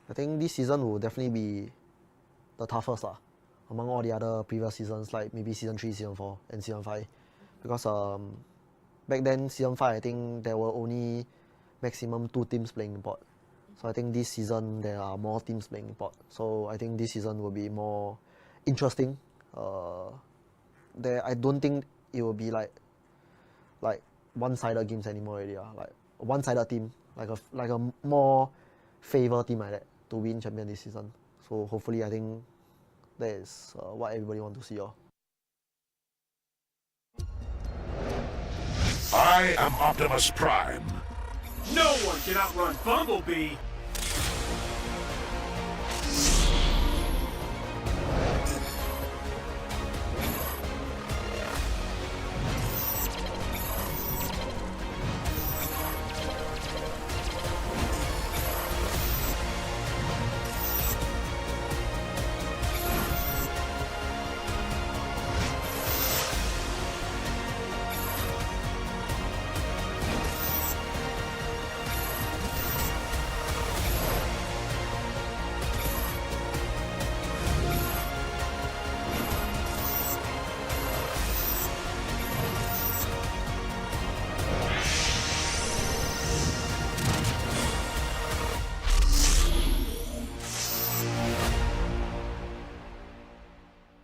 I think this season will definitely be the toughest among all the other previous seasons, like maybe season 3, season 4, and season 5. Because back then, season 5, I think there were only maximum 2 teams playing import. So I think this season there are more teams playing import. So I think this season will be more interesting. I don't think it will be like one-sided games anymore already. Like a one-sided team, like a more favored team like that to win champion this season. So hopefully, I think that is what everybody wants to see. I am Optimus Prime. No one can outrun Bumblebee!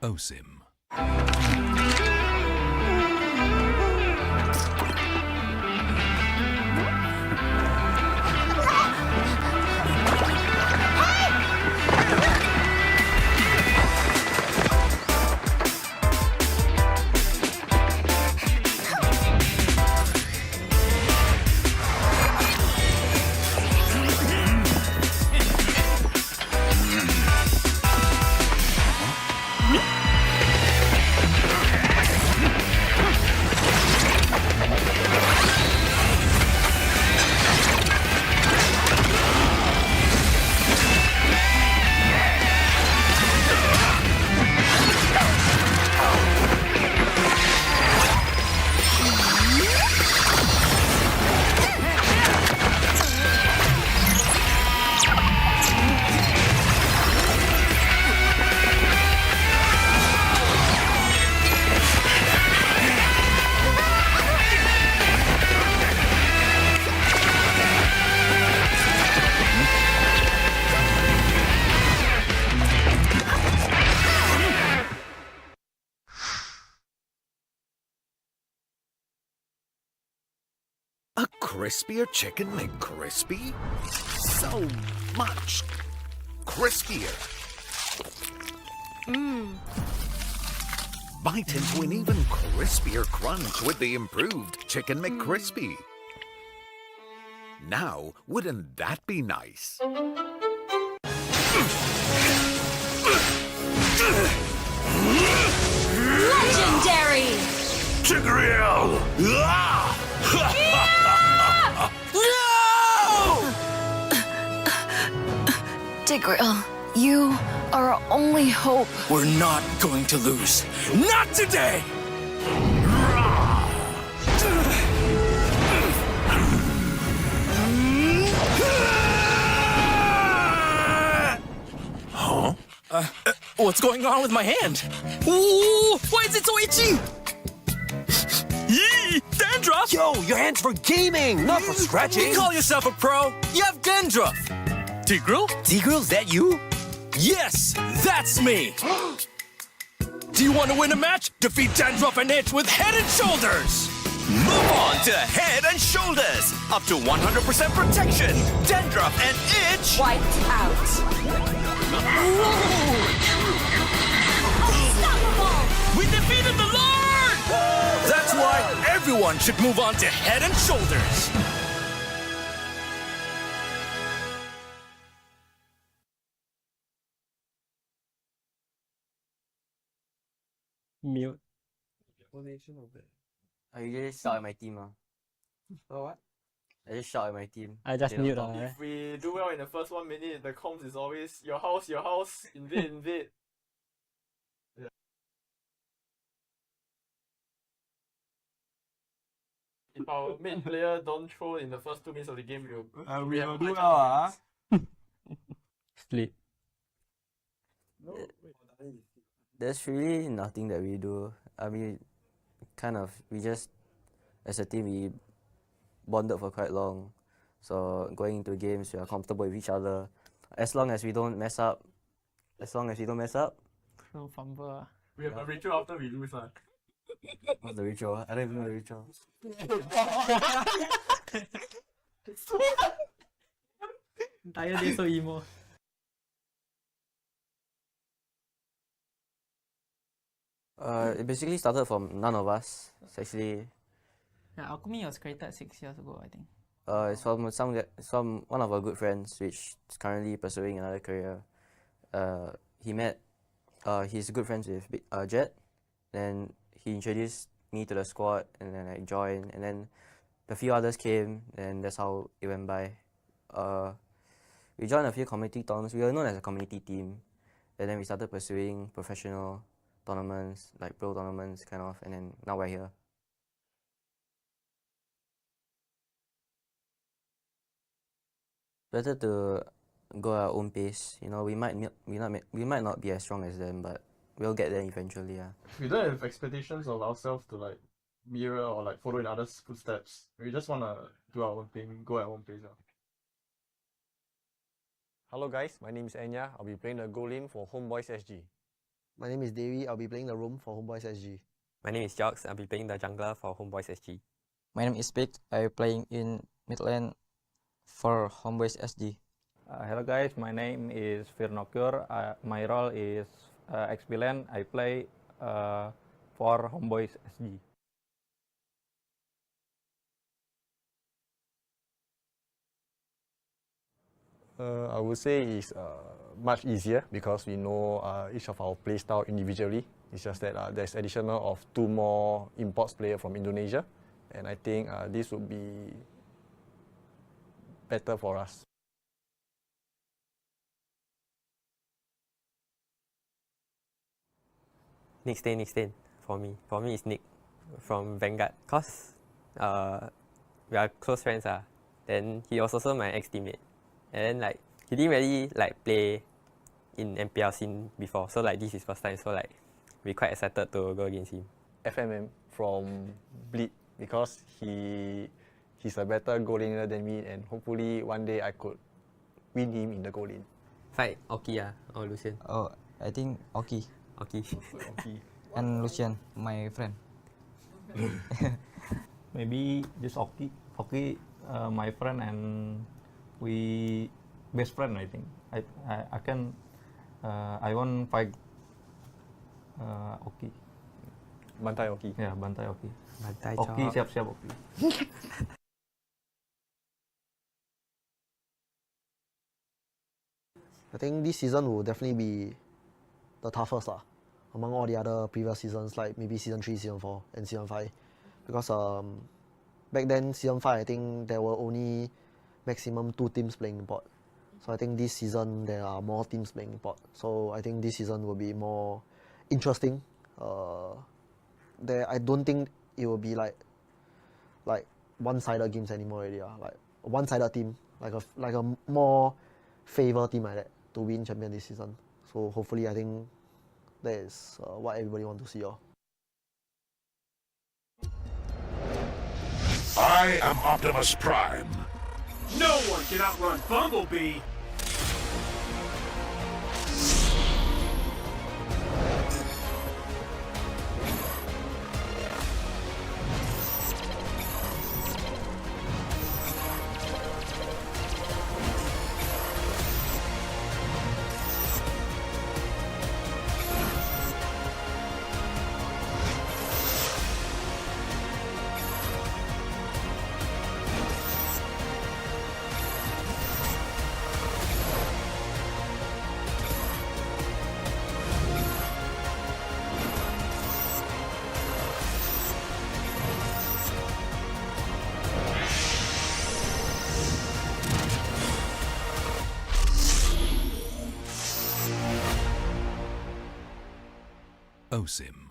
OSIM. A crispier chicken McCrispy? So much crispier. Bite into an even crispier crunch with the improved Chicken McCrispy. Now, wouldn't that be nice? Legendary! Tigreal! Tigreal, you are our only hope. We're not going to lose. Not today! Huh? What's going on with my hand? Ooh, why is it so itchy? Yee! Dandruff! Yo, your hand's for gaming, not for scratching. You call yourself a pro? You have dandruff! Tigreal? Tigreal, is that you? Yes, that's me! Do you want to win a match? Defeat Dandruff and Itch with Head and Shoulders! Move on to Head and Shoulders! Up to 100% protection! Dandruff and Itch! Wiped out. Unstoppable! We defeated the Lord! That's why everyone should move on to Head and Shoulders! Mute. I usually shout at my team. Oh, what? I just shout at my team. I just mute. If we do well in the first 1 minute, the comms is always your house, invade, invade. Yeah. If our main player don't throw in the first 2 minutes of the game, we'll we will do high well, chance sleep. There's really nothing that we do. I mean, we just, as a team, we bonded for quite long. So going into games, we are comfortable with each other. As long as we don't mess up. No fumble. We have a ritual after we lose. What's the ritual? I don't even know the ritual. Entire day so emo. It basically started from none of us. It's actually Yeah, Alchemy was created 6 years ago, I think. it's from one of our good friends, which is currently pursuing another career. He met he's good friends with Jet, then he introduced me to the squad, and then I joined, and then a few others came, and that's how it went by. We joined a few community tournaments. We were known as a community team, and then we started pursuing professional tournaments, like pro tournaments kind of, and then now we're here. Better to go our own pace. You know, we might not be as strong as them, but we'll get there eventually. Yeah. We don't have expectations of ourselves to like mirror or like follow in others' footsteps. We just wanna do our own thing, go at our own pace. Hello guys, my name is Enya. I'll be playing the goal lane for HomeBois SG. My name is Devi. I'll be playing the roam for HomeBois SG. My name is Jox. I'll be playing the jungler for HomeBois SG. My name is Pick. I'm playing in mid lane for HomeBois SG. Hello guys, my name is Firnokur. My role is XP lane. I play for HomeBois SG. I would say it's much easier because we know each of our play style individually. It's just that there's additional of 2 more imports player from Indonesia, and I think this would be better for us. Nick Stain for me. For me it's Nick from Vanguard. Cause we are close friends. Then he was also my ex-teammate. And then like he didn't really like play in MPL scene before. So like this is first time, so like we're quite excited to go against him. FMM from Bleed because he's a better goal laner than me, and hopefully one day I could win him in the goal lane. Fight Oki or Lucian? Oh, I think Oki. Oki. And Lucian, my friend. Maybe just Oki. Oki, my friend, and we best friend. I think. I can. I won't fight Oki. Bantai Oki. Yeah, bantai Oki. Bantai Oki, siap-siap Oki. I think this season will definitely be the toughest among all the other previous seasons, like maybe season 3, season 4, and season 5. Because back then, season 5, I think there were only maximum 2 teams playing import. So I think this season there are more teams playing import. So I think this season will be more interesting. I don't think it will be like one-sided games anymore already. Like a one-sided team, like a more favor team like that to win champion this season. So hopefully I think that is what everybody wants to see. I am Optimus Prime. No one can outrun Bumblebee. OSIM.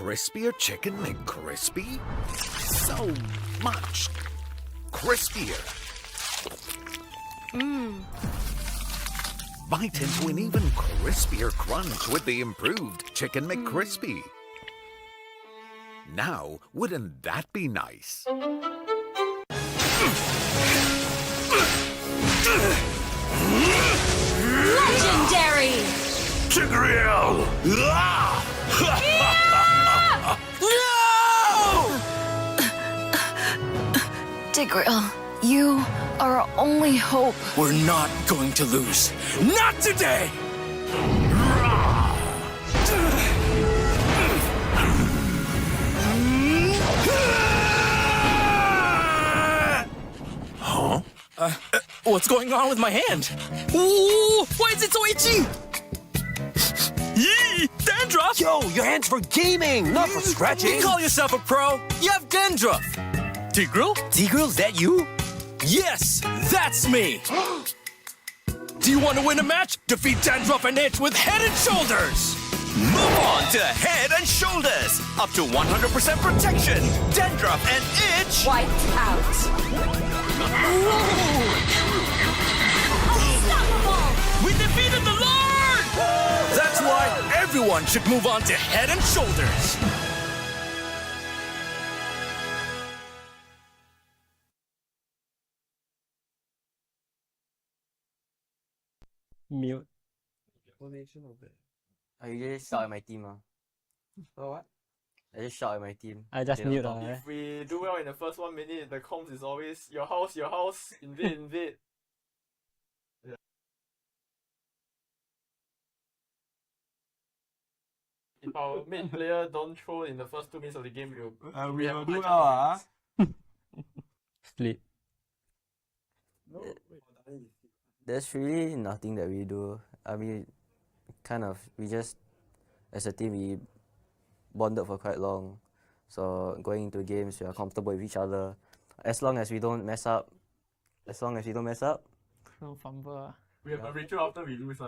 crispier chicken McCrispy? So much crispier. Bite into an even crispier crunch with the improved Chicken McCrispy. Now, wouldn't that be nice? Legendary! Tigreal! Tigreal, you are our only hope. We're not going to lose. Not today! Huh? What's going on with my hand? Ooh, why is it so itchy? Yee! Dandruff! Yo, your hand's for gaming, not for scratching. You call yourself a pro? You have dandruff. Tigreal? Tigreal, is that you? Yes, that's me. Do you want to win a match? Defeat Dandruff and Itch with Head and Shoulders. Move on to Head and Shoulders. Up to 100% protection. Dandruff and itch. Wiped out. We defeated the Lord! That's why everyone should move on to Head and Shoulders. Mute. I usually just shout at my team. So what? I just shout at my team. I just They don't mute talk. If we do well in the first 1 minute, the comms is always your house, invade, invade. Yeah. If our main player don't throw in the first 2 minutes of the game, we have a high chance of winning. Sleep. No, There's really nothing that we do. I mean, we just, as a team, we bonded for quite long. So going into games, we are comfortable with each other. As long as we don't mess up. No fumble. we have a ritual after we lose.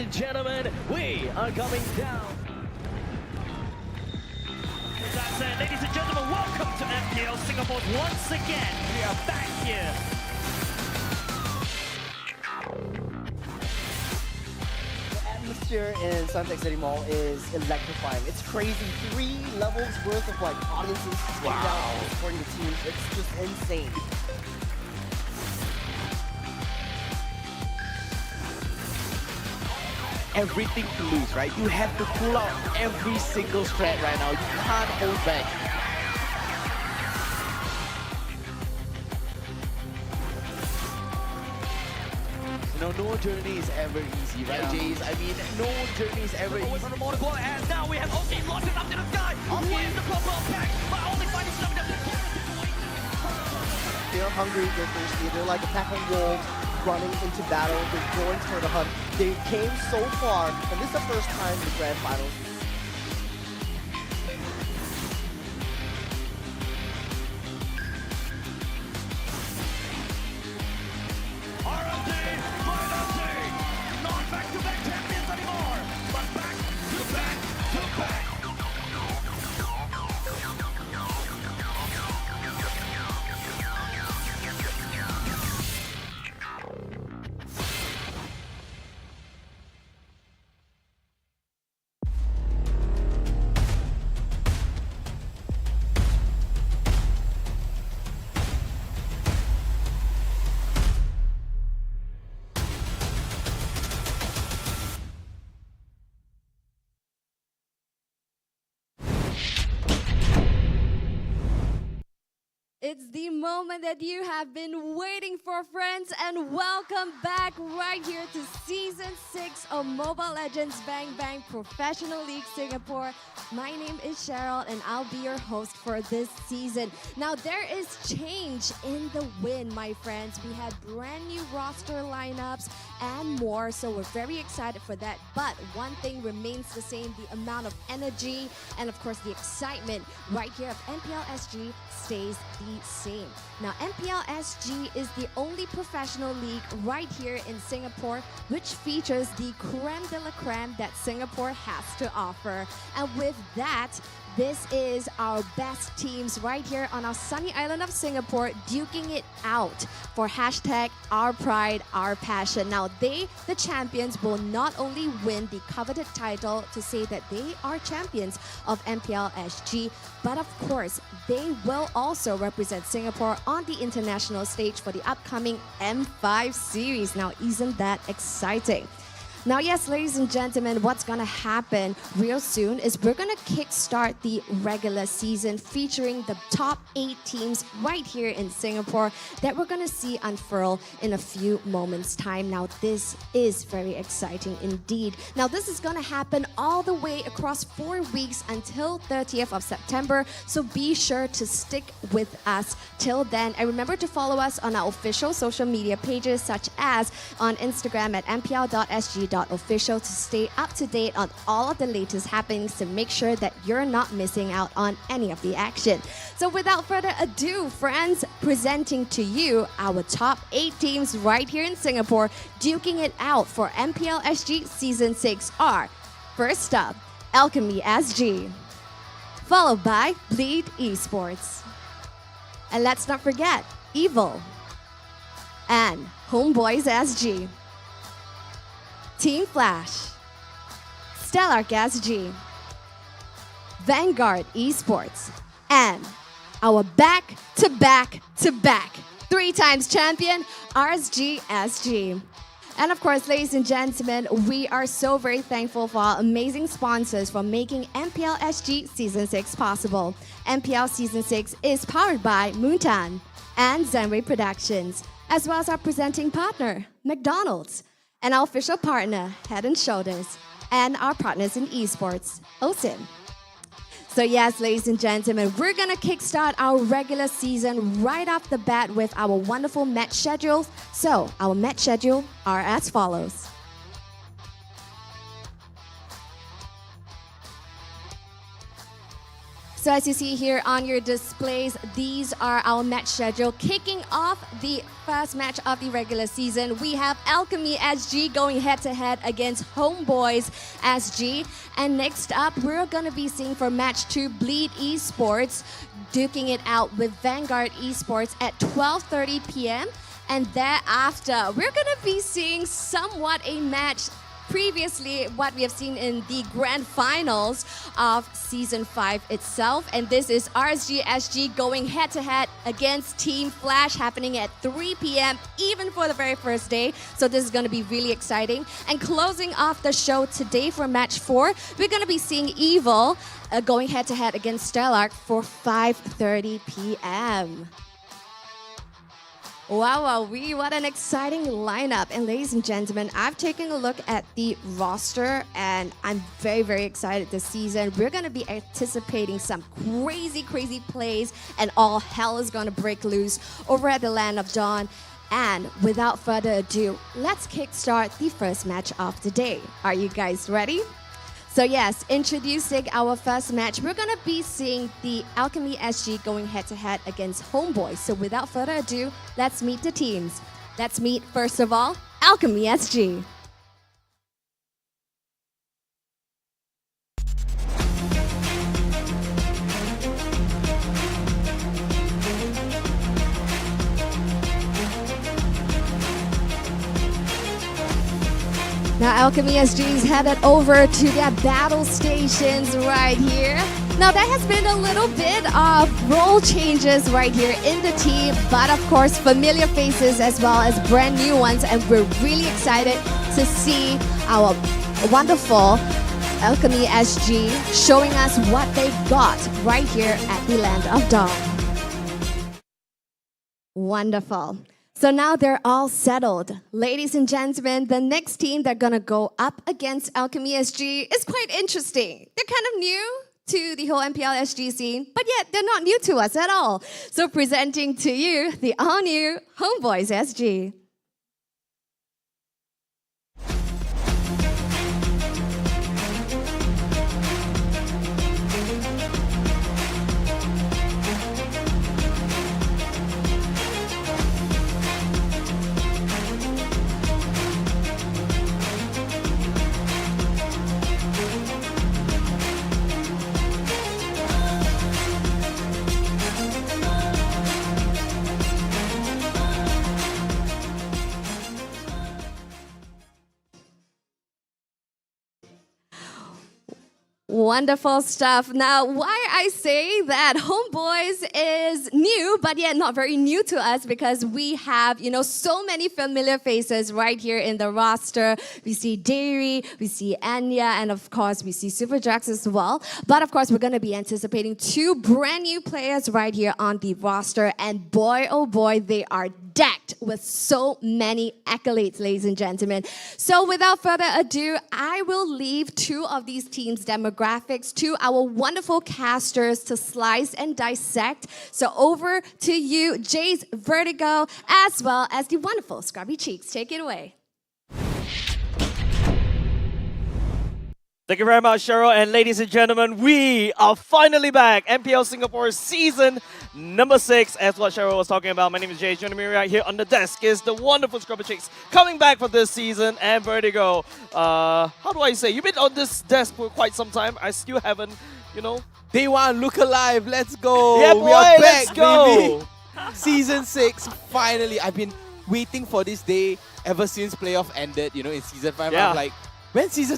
and gentlemen, we are coming down. That's it, ladies and gentlemen, welcome to MPL Singapore once again. We are back here. The atmosphere in Suntec City Mall is electrifying. It's crazy. 3 levels worth of like audiences sitting down and supporting the teams. It's just insane. Everything to lose, right? You have to pull out every single strat right now. You can't hold back. You know, no journey is ever easy, right, Jace? I mean, no journey is ever easy. From the monocle, and now we have OC launched it up to the sky. What is the proper attack? But only finding something that's They're hungry, they're thirsty, they're like attacking wolves, running into battle, they're going for the hunt. They came so far, and this is the first time in the Grand Finals. RSG, not back-to-back champions anymore, but back to back to back. It's the moment that you have been waiting for, friends, and welcome back right here to Season 6 of Mobile Legends Bang Bang Professional League Singapore. My name is Cheryl, and I'll be your host for this season. Now, there is change in the wind, my friends. We had brand new roster lineups and more, so we're very excited for that. But one thing remains the same, the amount of energy and, of course, the excitement right here of MPLSG stays the same. Now, MPLSG is the only professional league right here in Singapore which features the creme de la creme that Singapore has to offer. And with that, this is our best teams right here on our sunny island of Singapore, duking it out for hashtag our pride, our passion. Now, they, the champions, will not only win the coveted title to say that they are champions of MPLSG, but of course, they will also represent Singapore on the international stage for the upcoming M5 series. Now, isn't that exciting? Now, yes, ladies and gentlemen, what's going to happen real soon is we're going to kickstart the regular season featuring the top 8 teams right here in Singapore that we're going to see unfurl in a few moments' time. Now, this is very exciting indeed. Now, this is going to happen all the way across 4 weeks until 30th of September, so be sure to stick with us till then. And remember to follow us on our official social media pages, such as on Instagram at MPL.SG.official to stay up to date on all of the latest happenings to make sure that you're not missing out on any of the action. So without further ado, friends, presenting to you our top 8 teams right here in Singapore, duking it out for MPLSG Season 6 are, first up, Alchemy SG, followed by Bleed Esports. And let's not forget, Evil and HomeBois SG. Team Flash, Stellark SG, Vanguard Esports, and our back-to-back-to-back 3-times champion, RSG SG. And of course, ladies and gentlemen, we are so very thankful for our amazing sponsors for making MPLSG Season 6 possible. MPL Season 6 is powered by Moontan and Zenway Productions, as well as our presenting partner, McDonald's, and our official partner, Head & Shoulders, and our partners in esports, OSIM. So yes, ladies and gentlemen, we're going to kickstart our regular season right off the bat with our wonderful match schedules. So our match schedule are as follows. So as you see here on your displays, these are our match schedule. Kicking off the first match of the regular season, we have Alchemy SG going head-to-head against HomeBois SG. And next up, we're going to be seeing for match 2, Bleed Esports, duking it out with Vanguard Esports at 12:30 p.m. And thereafter, we're going to be seeing somewhat a match previously what we have seen in the grand finals of Season 5 itself. And this is RSG SG going head-to-head against Team Flash, happening at 3 p.m. even for the very first day. So this is going to be really exciting. And closing off the show today for match 4, we're going to be seeing Evil going head-to-head against Stellark for 5:30 p.m. Wow, what an exciting lineup. And ladies and gentlemen, I've taken a look at the roster and I'm very, very excited this season. We're going to be anticipating some crazy plays and all hell is going to break loose over at the Land of Dawn. And without further ado, let's kickstart the first match of the day. Are you guys ready? So yes, introducing our first match, we're going to be seeing the Alchemy SG going head-to-head against HomeBois. So without further ado, let's meet the teams. Let's meet, first of all, Alchemy SG. Now Alchemy SG is headed over to their battle stations right here. Now there has been a little bit of role changes right here in the team, but of course familiar faces as well as brand new ones, and we're really excited to see our wonderful Alchemy SG showing us what they've got right here at the Land of Dawn. Wonderful. So now they're all settled. Ladies and gentlemen, the next team that's gonna go up against Alchemy SG is quite interesting. They're kind of new to the whole MPLSG scene, but yet they're not new to us at all. So presenting to you the all-new HomeBois SG. Wonderful stuff. Now, why I say that HomeBois is new, but yet not very new to us, because we have, so many familiar faces right here in the roster. We see Dairy, we see Anya, and of course, we see Superjax as well. But of course, we're going to be anticipating 2 brand new players right here on the roster. And boy, oh boy, they are decked with so many accolades, ladies and gentlemen. So without further ado, I will leave 2 of these teams' demographics to our wonderful casters to slice and dissect. So over to you, Jace Vertigo, as well as the wonderful Scrubby Cheeks. Take it away. Thank you very much, Cheryl. And ladies and gentlemen, we are finally back. MPL Singapore season number 6, as what Cheryl was talking about. My name is Jay. Joining me right here on the desk is the wonderful Scrubber Chicks coming back for this season, and Vertigo. How do I say? You've been on this desk for quite some time. I still haven't, Day 1, look alive. Let's go. Yeah, boy, we are back, let's go. baby. Season 6, finally. I've been waiting for this day ever since playoff ended, in Season 5. Yeah. I'm like, when season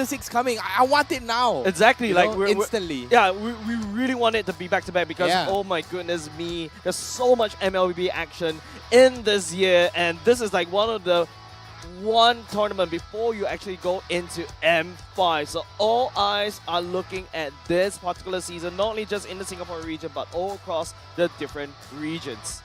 6 coming? I want it now. Exactly, We're instantly. We really want it to be back to back because oh my goodness me, there's so much MLB action in this year, and this is like one tournament before you actually go into M5. So all eyes are looking at this particular season, not only just in the Singapore region, but all across the different regions.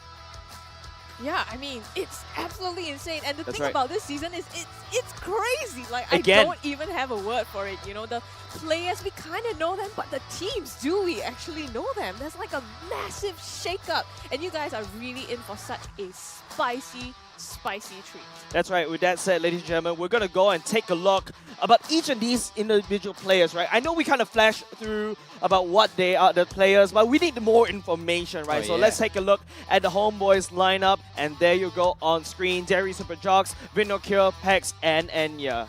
Yeah, I mean, it's absolutely insane. And the That's thing right. about this season is it's crazy. Like, Again. I don't even have a word for it. The players, we kind of know them, but the teams, do we actually know them? There's like a massive shakeup. And you guys are really in for such a spicy spicy treat. That's right. With that said, ladies and gentlemen, we're going to go and take a look about each of these individual players, right? I know we kind of flashed through about what they are, the players, but we need more information, right? So let's take a look at the HomeBois lineup, and there you go on screen. Derry Superjocks, Vinocure, Pex, and Enya.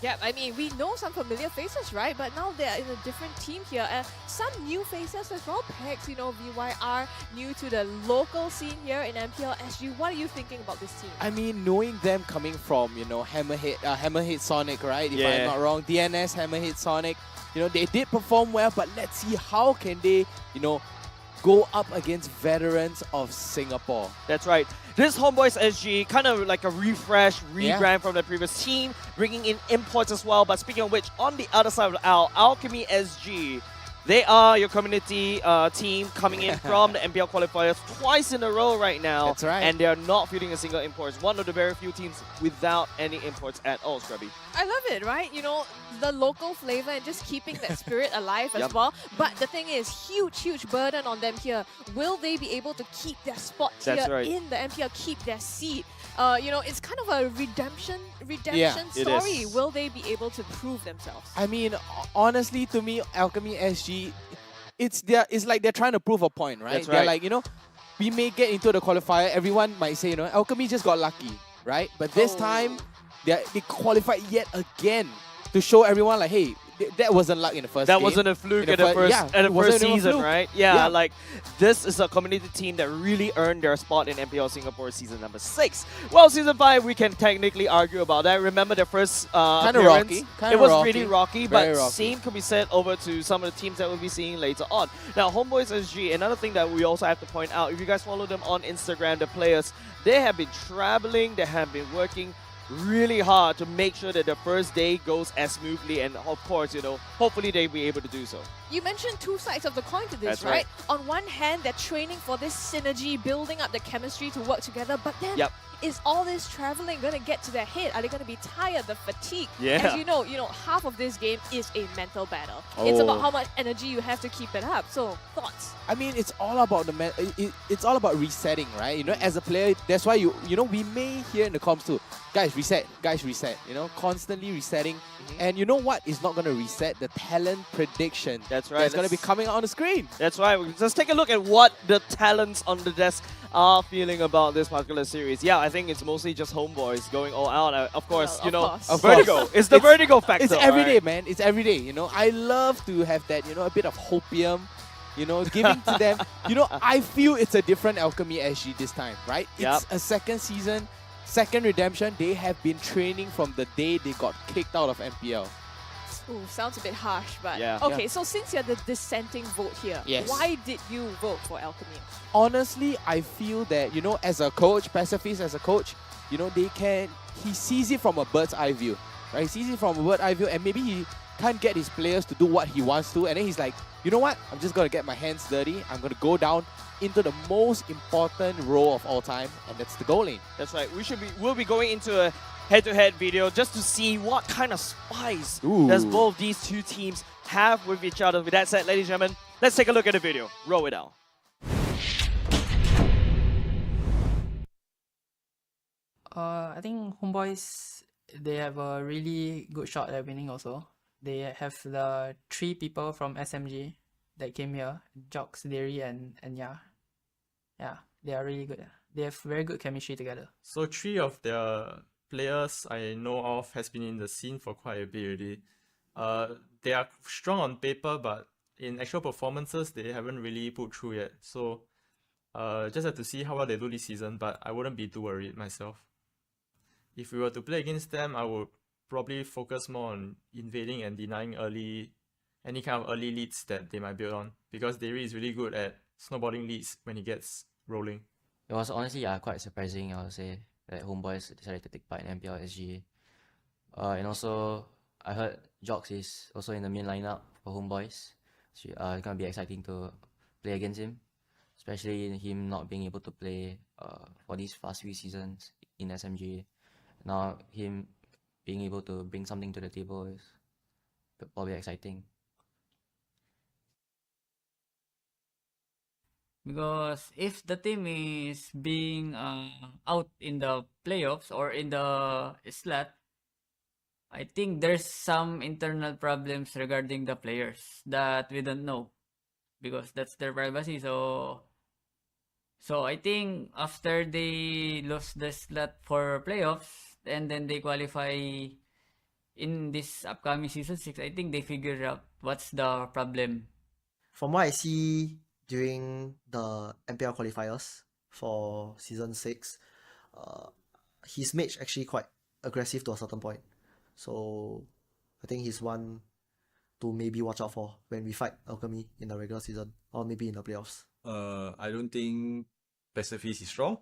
Yeah, I mean, we know some familiar faces, right? But now they're in a different team here. Some new faces as well. Pex, you know, VYR, new to the local scene here in MPLSG. What are you thinking about this team? I mean, knowing them coming from, you know, Hammerhead Sonic, right? If I'm not wrong, DNS, Hammerhead Sonic. You know, they did perform well, but let's see how can they, you know, go up against veterans of Singapore. That's right. This HomeBois SG, kind of like a refresh, rebrand from the previous team, bringing in imports as well. But speaking of which, on the other side of the aisle, Alchemy SG, they are your community team coming in from the MPL qualifiers twice in a row right now. That's right. And they're not fielding a single import. It's one of the very few teams without any imports at all, Scrubby. I love it, right? You know, the local flavor and just keeping that spirit alive as well. But the thing is, huge burden on them here. Will they be able to keep their spot here in the MPL, keep their seat? You know, it's kind of a redemption story. Will they be able to prove themselves? I mean, honestly, to me, Alchemy SG, it's like they're trying to prove a point, right? They're like, you know, we may get into the qualifier. Everyone might say, you know, Alchemy just got lucky, right? But this time, they qualified yet again to show everyone, like, hey, that wasn't luck in the first game. That wasn't a fluke at the first season, right? Yeah, like this is a community team that really earned their spot in MPL Singapore season number 6. Well, season 5, we can technically argue about that. Remember the first appearance? It was really rocky, but same could be said over to some of the teams that we'll be seeing later on. Now, HomeBois SG, another thing that we also have to point out, if you guys follow them on Instagram, the players, they have been traveling, they have been working really hard to make sure that the first day goes as smoothly, and of course, you know, hopefully they'll be able to do so. You mentioned two sides of the coin to this, right? On one hand, they're training for this synergy, building up the chemistry to work together, but then is all this traveling going to get to their head? Are they going to be tired, the fatigue? As you know, half of this game is a mental battle. It's about how much energy you have to keep it up. So, thoughts? I mean, it's all about it's all about resetting, right? You know, as a player, that's why you know, we may hear in the comms too, guys reset, you know, constantly resetting. And you know what is not going to reset? The talent prediction. That's right. That's going to be coming out on the screen. That's right. Let's take a look at what the talents on the desk are feeling about this particular series. Yeah, I think it's mostly just HomeBois going all out. Of course, you know, Vertigo. It's the Vertigo factor. It's every day, man. It's every day. You know, I love to have that, you know, a bit of hopium, you know, giving to them. You know, I feel it's a different Alchemy SG this time, right? It's a second season, second redemption. They have been training from the day they got kicked out of MPL. Ooh, sounds a bit harsh, but okay. So since you're the dissenting vote here, why did you vote for Alchemy? Honestly, I feel that, you know, as a coach, Pacifist as a coach, you know, he sees it from a bird's eye view, right? He sees it from a bird's eye view, and maybe he can't get his players to do what he wants to, and then he's like, you know what? I'm just gonna get my hands dirty. I'm gonna go down into the most important role of all time, and that's the goal lane. That's right. We'll be going into a head-to-head video just to see what kind of spice does both these two teams have with each other. With that said, ladies and gentlemen, let's take a look at the video. Roll it out. I think HomeBois, they have a really good shot at winning also. They have the 3 people from SMG that came here, Jocks, Derry, and Enya. Yeah, they are really good. They have very good chemistry together. So 3 of their players I know of has been in the scene for quite a bit already. They are strong on paper, but in actual performances, they haven't really put through yet. So just have to see how well they do this season, but I wouldn't be too worried myself. If we were to play against them, I would probably focus more on invading and denying any kind of early leads that they might build on, because Derry is really good at snowballing leads when he gets rolling. It was honestly quite surprising, I would say, that HomeBois decided to take part in MPLSG. And also, I heard Jocks is also in the main lineup for HomeBois. So, it's going to be exciting to play against him, especially him not being able to play for these past few seasons in SMG. Now, him being able to bring something to the table is probably exciting. Because if the team is being out in the playoffs or in the slot, I think there's some internal problems regarding the players that we don't know because that's their privacy. So I think after they lost the slot for playoffs and then they qualify in this upcoming season 6, I think they figured out what's the problem. From what I see during the MPL qualifiers for season 6, his mage actually quite aggressive to a certain point. So I think he's one to maybe watch out for when we fight Alchemy in the regular season or maybe in the playoffs. I don't think Pacifist is strong.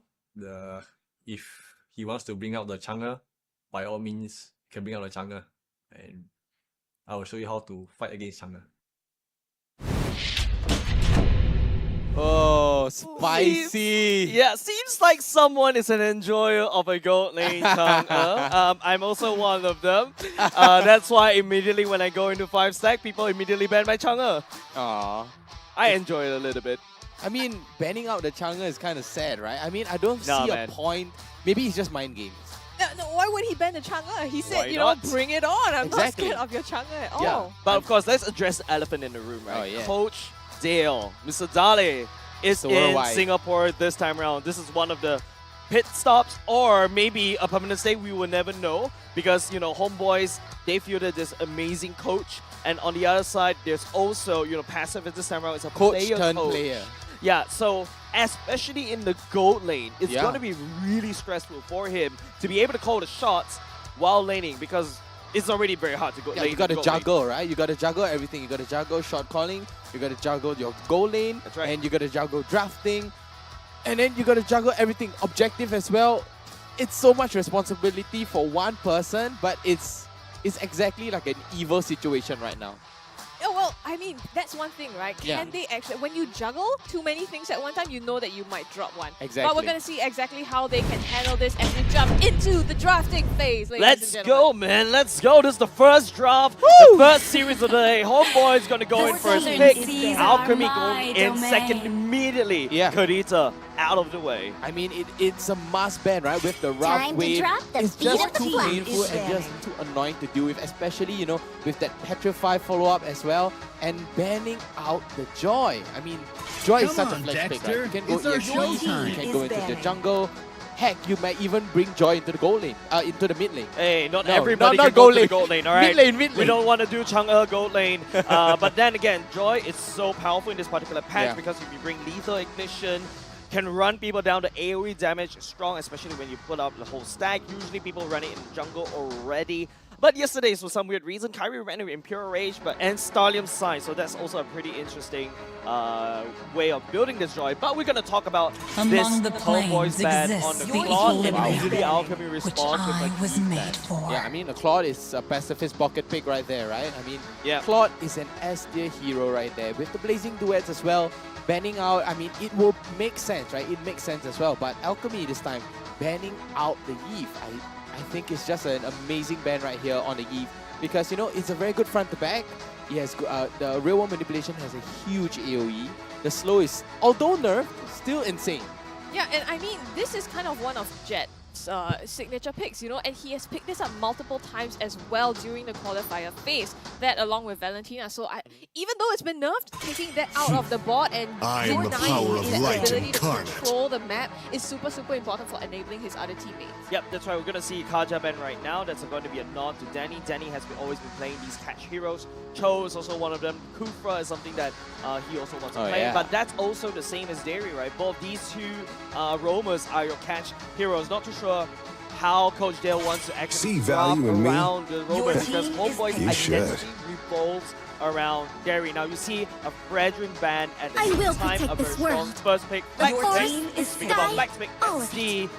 If he wants to bring out the Chang'e, by all means, he can bring out the Chang'e. And I will show you how to fight against Chang'e. Oh, spicy! Yeah, seems like someone is an enjoyer of a gold lane Chang'e. I'm also one of them. That's why immediately when I go into 5-stack, people immediately ban my Chang'e. Aww. I enjoy it a little bit. I mean, banning out the Chang'e is kind of sad, right? I mean, I don't see a point. Maybe it's just mind games. No, why would he ban the Chang'e? He said, Why you know, not? bring it on. I'm not Exactly. scared of your Chang'e at all. Yeah, but of course, let's address the elephant in the room, right? Oh, yeah. Coach Dale, Mr. Dale, is So in worldwide. Singapore this time around. This is one of the pit stops or maybe a permanent stay. We will never know because, you know, HomeBois, they fielded this amazing coach. And on the other side, there's also, you know, Passive this time around. It's a Coach player turned coach. player. Yeah, so especially in the gold lane, it's Yeah. going to be really stressful for him to be able to call the shots while laning because it's already very hard to go Yeah, lane. you got to gold lane. juggle, right? You got to juggle everything. You got to juggle shot calling. You got to juggle your goal lane. That's right. And you got to juggle drafting. And then you got to juggle everything objective as well. It's so much responsibility for one person, but it's exactly like an evil situation right now. Yeah, well, I mean, that's one thing, right? Yeah. Can they actually, when you juggle too many things at one time, you know that you might drop one. Exactly. But we're going to see exactly how they can handle this as we jump into the drafting phase, ladies Let's and go, gentlemen. man. Let's go. This is the first draft, the first series of the day. HomeBois is going to go in first pick. Alchemy going in second immediately. Yeah. Kurita out of the way. I mean, it's a must ban, right? With the rough Time to wave, drop the it's beat just of the too clock. painful and just too annoying to deal with, especially, you know, with that Petrify follow-up as well, and banning out the Joy. I mean, Joy is Come such on, a flex pick, right? Dexter. You can go It's our EXP, showtime. you can go into the jungle. Heck, you might even bring Joy into the gold lane, into the mid lane. Hey, not No, everybody not can go gold to the lane. gold lane, all right? Mid lane. We don't want to do Chang'e gold lane. But then again, Joy is so powerful in this particular patch Yeah. because if you bring lethal ignition, can run people down to AoE damage, strong, especially when you put up the whole stack. Usually people run it in the jungle already. But yesterday, for some weird reason, Kyrie ran it in Pure Rage and Starlium's Sign, so that's also a pretty interesting way of building this Joy. But we're going to talk about Among the this HomeBois planes ban exists on the the Claude and equilibrium, usually Alchemy responds with I a was key made ban. for. Yeah, I mean, a Claude is a pacifist pocket pick right there, right? I mean, Yeah. Claude is an S-tier hero right there. With the Blazing Duets as well, banning out, I mean, it will make sense, right? It makes sense as well. But Alchemy this time, banning out the Eve, I think it's just an amazing ban right here on the Eve. Because, you know, it's a very good front to back. He has the real world manipulation has a huge AoE. The slow is, although nerfed, still insane. Yeah, and I mean, this is kind of one of Jet's signature picks, you know, and he has picked this up multiple times as well during the qualifier phase, that along with Valentina. So even though it's been nerfed, taking that out of the board and I am the denying power of his light ability to incarnate. control the map is super, super important for enabling his other teammates. Yep, that's right. We're going to see Kaja ban right now. That's going to be a nod to Danny. Danny has always been playing these catch heroes. Cho is also one of them. Kufra is something that he also wants to play. yeah. But that's also the same as Derry, right? Both these two roamers are your catch heroes. Not too sure how Coach Dale wants to actually See drop value in me? around the roamers because HomeBois' You should. identity revolves around Derry. Now you see a Fredrin ban at the I same will time, protect a very this strong world. first pick. Your Flex team pick. is Speaking about sky, Flex pick, all of SG.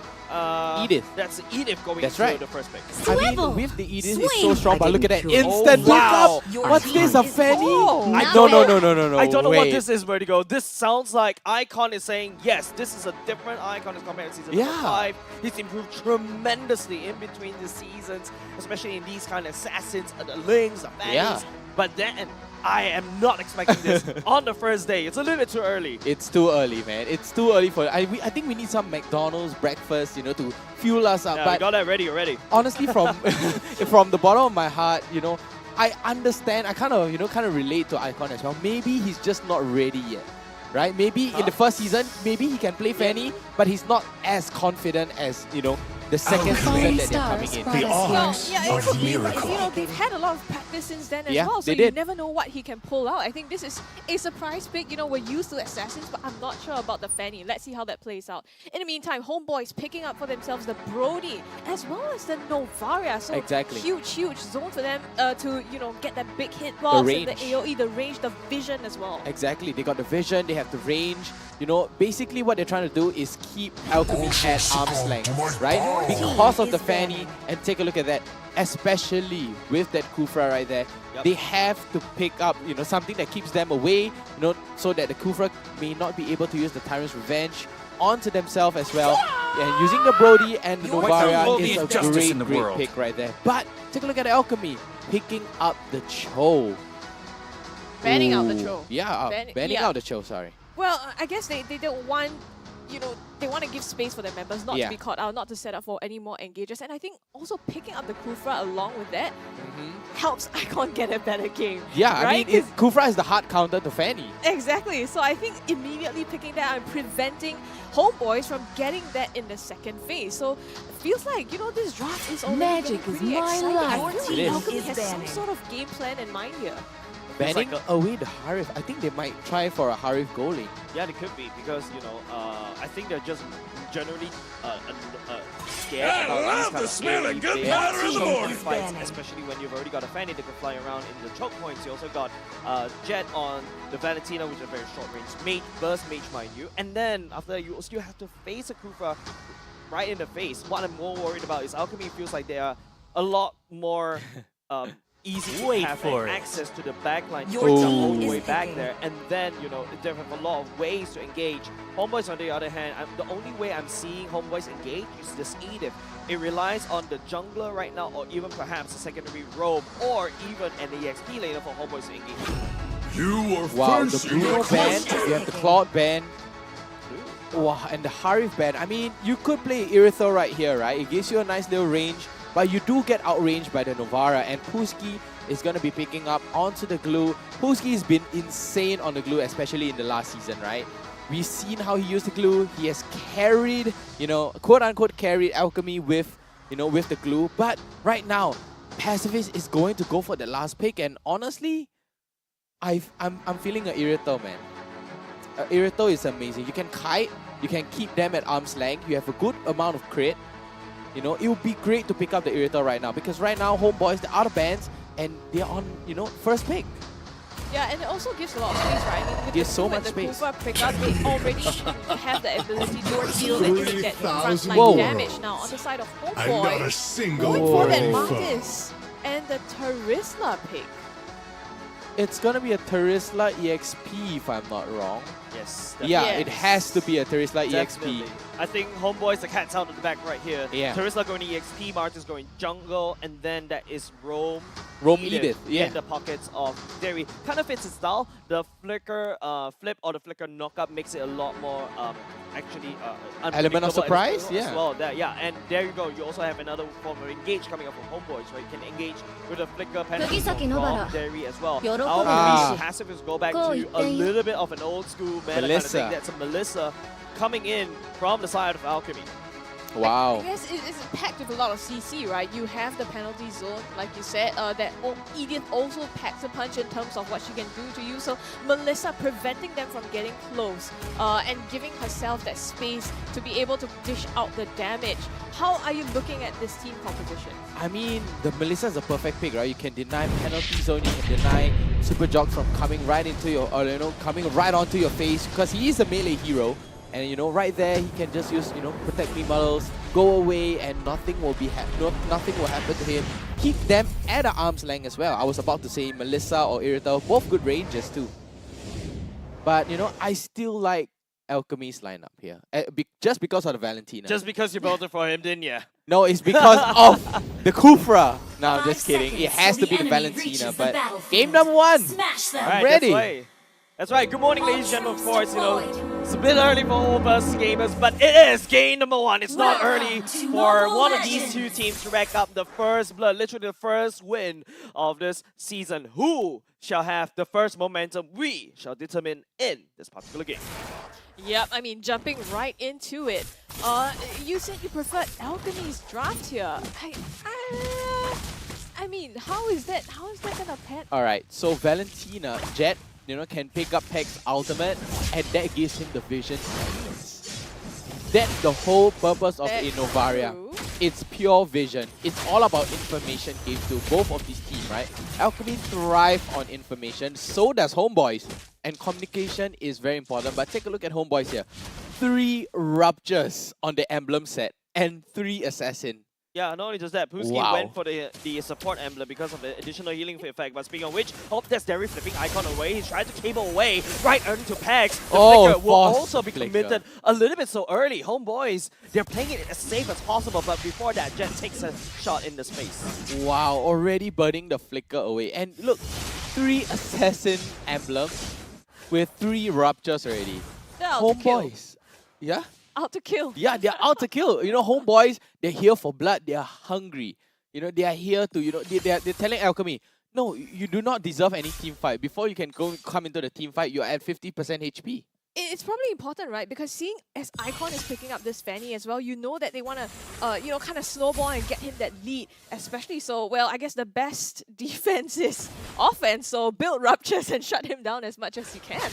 Edith. That's Edith going That's to right. the first pick. I mean, Swivel. with the Edith, Swing. it's so strong, but look at that Oh, instant wow. pick up. What's this, a Fanny? Oh, No. I don't know what wait. this is, Vertigo. This sounds like Icon is saying, yes, this is a different Icon as compared to Season Yeah. 5. He's improved tremendously in between the seasons, especially in these kind of assassins, the Lings, the Fannies. Yeah. But then, I am not expecting this on the first day. It's a little bit too early. It's too early, man. It's too early for. I think we need some McDonald's breakfast, you know, to fuel us up. Yeah, but we got that ready already. honestly, from from the bottom of my heart, you know, I understand. I kind of relate to Icon as well. Maybe he's just not ready yet, right? Maybe in the first season, maybe he can play Fanny, but he's not as confident as, you know, the second season that they're coming in. The art Yeah, it could of be, but miracle. you know, they've had a lot of practice since then as Yeah, well, so they you did. never know what he can pull out. I think this is a surprise pick. You know, we're used to Assassins, but I'm not sure about the Fanny. Let's see how that plays out. In the meantime, HomeBois picking up for themselves the Brody as well as the Novaria. So Exactly. huge zone for them to, you know, get that big hitbox, and the range. AoE, the range, the vision as well. Exactly. They got the vision, they have the range. You know, basically what they're trying to do is keep Alchemy at arm's length, right? Because of the Fanny, and take a look at that, especially with that Kufra right there, they have to pick up, you know, something that keeps them away, you know, so that the Kufra may not be able to use the Tyrant's Revenge onto themselves as well. And using the Brody and the Novaria is a great pick right there. But take a look at Alchemy, picking up the Cho. Banning out the Cho. Yeah, banning yeah. out the Cho, sorry. Well, I guess they don't want, you know, they want to give space for their members not to be caught out, not to set up for any more engagers. And I think also picking up the Kufra along with that helps Icon get a better game. Yeah, right? I mean, Kufra is the hard counter to Fanny. Exactly. So I think immediately picking that and preventing HomeBois from getting that in the second phase. So it feels like, you know, this draft is already Magic getting is pretty my exciting. life. I feel It is. like Alchemy Is has some banning. sort of game plan in mind here. Banning away the Harif. I think they might try for a Harif goalie. Yeah, they could be because, you know, I think they're just generally scared I about love these kind the of smell of AoE gunpowder in the morning. fights, especially when you've already got a Fanny that can fly around in the choke points. You also got Jet on the Valentina, which is a very short range burst mage, mind you. And then after that, you still have to face a Kufra right in the face. What I'm more worried about is Alchemy feels like they are a lot more easy to have access to the backline to jump all the way back there, and then, you know, they have a lot of ways to engage. HomeBois, on the other hand, the only way I'm seeing HomeBois engage is this Edith. It relies on the jungler right now, or even perhaps a secondary roam, or even an EXP laner for HomeBois to engage. You are Wow, the facing Bruno a ban, question. you have the Claude ban. Wow, and the Harif ban. I mean, you could play Irithel right here, right? It gives you a nice little range, but you do get outranged by the Novara, and Puski is going to be picking up onto the glue. Puski has been insane on the glue, especially in the last season, right? We've seen how he used the glue. He has carried, you know, quote-unquote carried Alchemy with, you know, with the glue. But right now, Pacifist is going to go for the last pick, and honestly, I'm feeling an Irithel, man. Irithel is amazing. You can kite, you can keep them at arm's length, you have a good amount of crit. You know, it would be great to pick up the Irithel right now, because right now, HomeBois, they're out of bans, and they're on, you know, first pick. Yeah, and it also gives a lot of space, right? I mean, with Gives the so Q and much the space. Kufra pick up, they already have the ability to feel that you can get 3,000 frontline Whoa. damage. Now, on the side of I'm not a HomeBois, single going for that word. Martis and the Terisla pick. It's gonna be a Terisla EXP, if I'm not wrong. Yes. Yeah, Yes. it has to be a Terisla Definitely. EXP. I think HomeBois, the cat's out of the back right here. Yeah. Terisla going EXP, Martin's going jungle, and then that is Roam Edith, yeah. in the pockets of Derry. Kind of fits his style. The flicker flip or the flicker knockup makes it a lot more actually Element of unpredictable surprise, as yeah. well. And there you go. You also have another form of engage coming up from HomeBois, right? You can engage with a flicker penalty from Derry as well. Our passive is go back to a little bit of an old school meta kind of Melissa. thing. That's a Melissa coming in from the side of Alchemy. Wow. I guess it's packed with a lot of CC, right? You have the penalty zone, like you said, that Edith also packs a punch in terms of what she can do to you. So Melissa preventing them from getting close and giving herself that space to be able to dish out the damage. How are you looking at this team composition? I mean, the Melissa is a perfect pick, right? You can deny penalty zone, you can deny Super Jog from coming right into your, or you know, coming right onto your face, because he is a melee hero. And you know, right there, he can just use, you know, protect me models, go away, and nothing will be nothing will happen to him. Keep them at an arm's length as well. I was about to say Melissa or Irithel, both good ranges too. But you know, I still like Alchemy's lineup here, just because of the Valentina. Just because you voted for him, didn't you? No, it's because of the Kufra. No, I'm just kidding. It has to be the Valentina, but game battlefield. number 1. Smash them. I'm ready. That's right. That's right. Good morning, ladies and gentlemen. Of course, you know, it's a bit early for all of us gamers, but it is game number 1. It's not early for one of these two teams to rack up the first blood, literally the first win of this season. Who shall have the first momentum? We shall determine in this particular game. Yep, I mean, jumping right into it. You said you preferred Alchemy's draft here. I mean, how is that gonna pan? Alright, so Valentina, Jet, you know, can pick up Peg's ultimate, and that gives him the vision he needs. That's the whole purpose of Novaria. It's pure vision. It's all about information games to both of these teams, right? Alchemy thrive on information, so does HomeBois. And communication is very important, but take a look at HomeBois here. 3 ruptures on the emblem set, and 3 assassin. Yeah, not only just that, Puski went for the support emblem because of the additional healing effect. But speaking of which, there's Derry flipping Icon away. He's trying to cable away right early to Pegs. The flicker will also be committed a little bit so early. HomeBois, they're playing it as safe as possible, but before that, Jet takes a shot in the space. Wow, already burning the flicker away. And look, 3 assassin emblems with 3 ruptures already. HomeBois. Yeah? Out to kill. Yeah, they're out to kill. You know, HomeBois, they're here for blood. They're hungry. You know, they are here to, you know, they're telling Alchemy, no, you do not deserve any team fight. Before you can come into the team fight, you're at 50% HP. It's probably important, right? Because seeing as Icon is picking up this Fanny as well, you know that they want to, you know, kind of snowball and get him that lead. Especially so, well, I guess the best defense is offense. So build ruptures and shut him down as much as you can.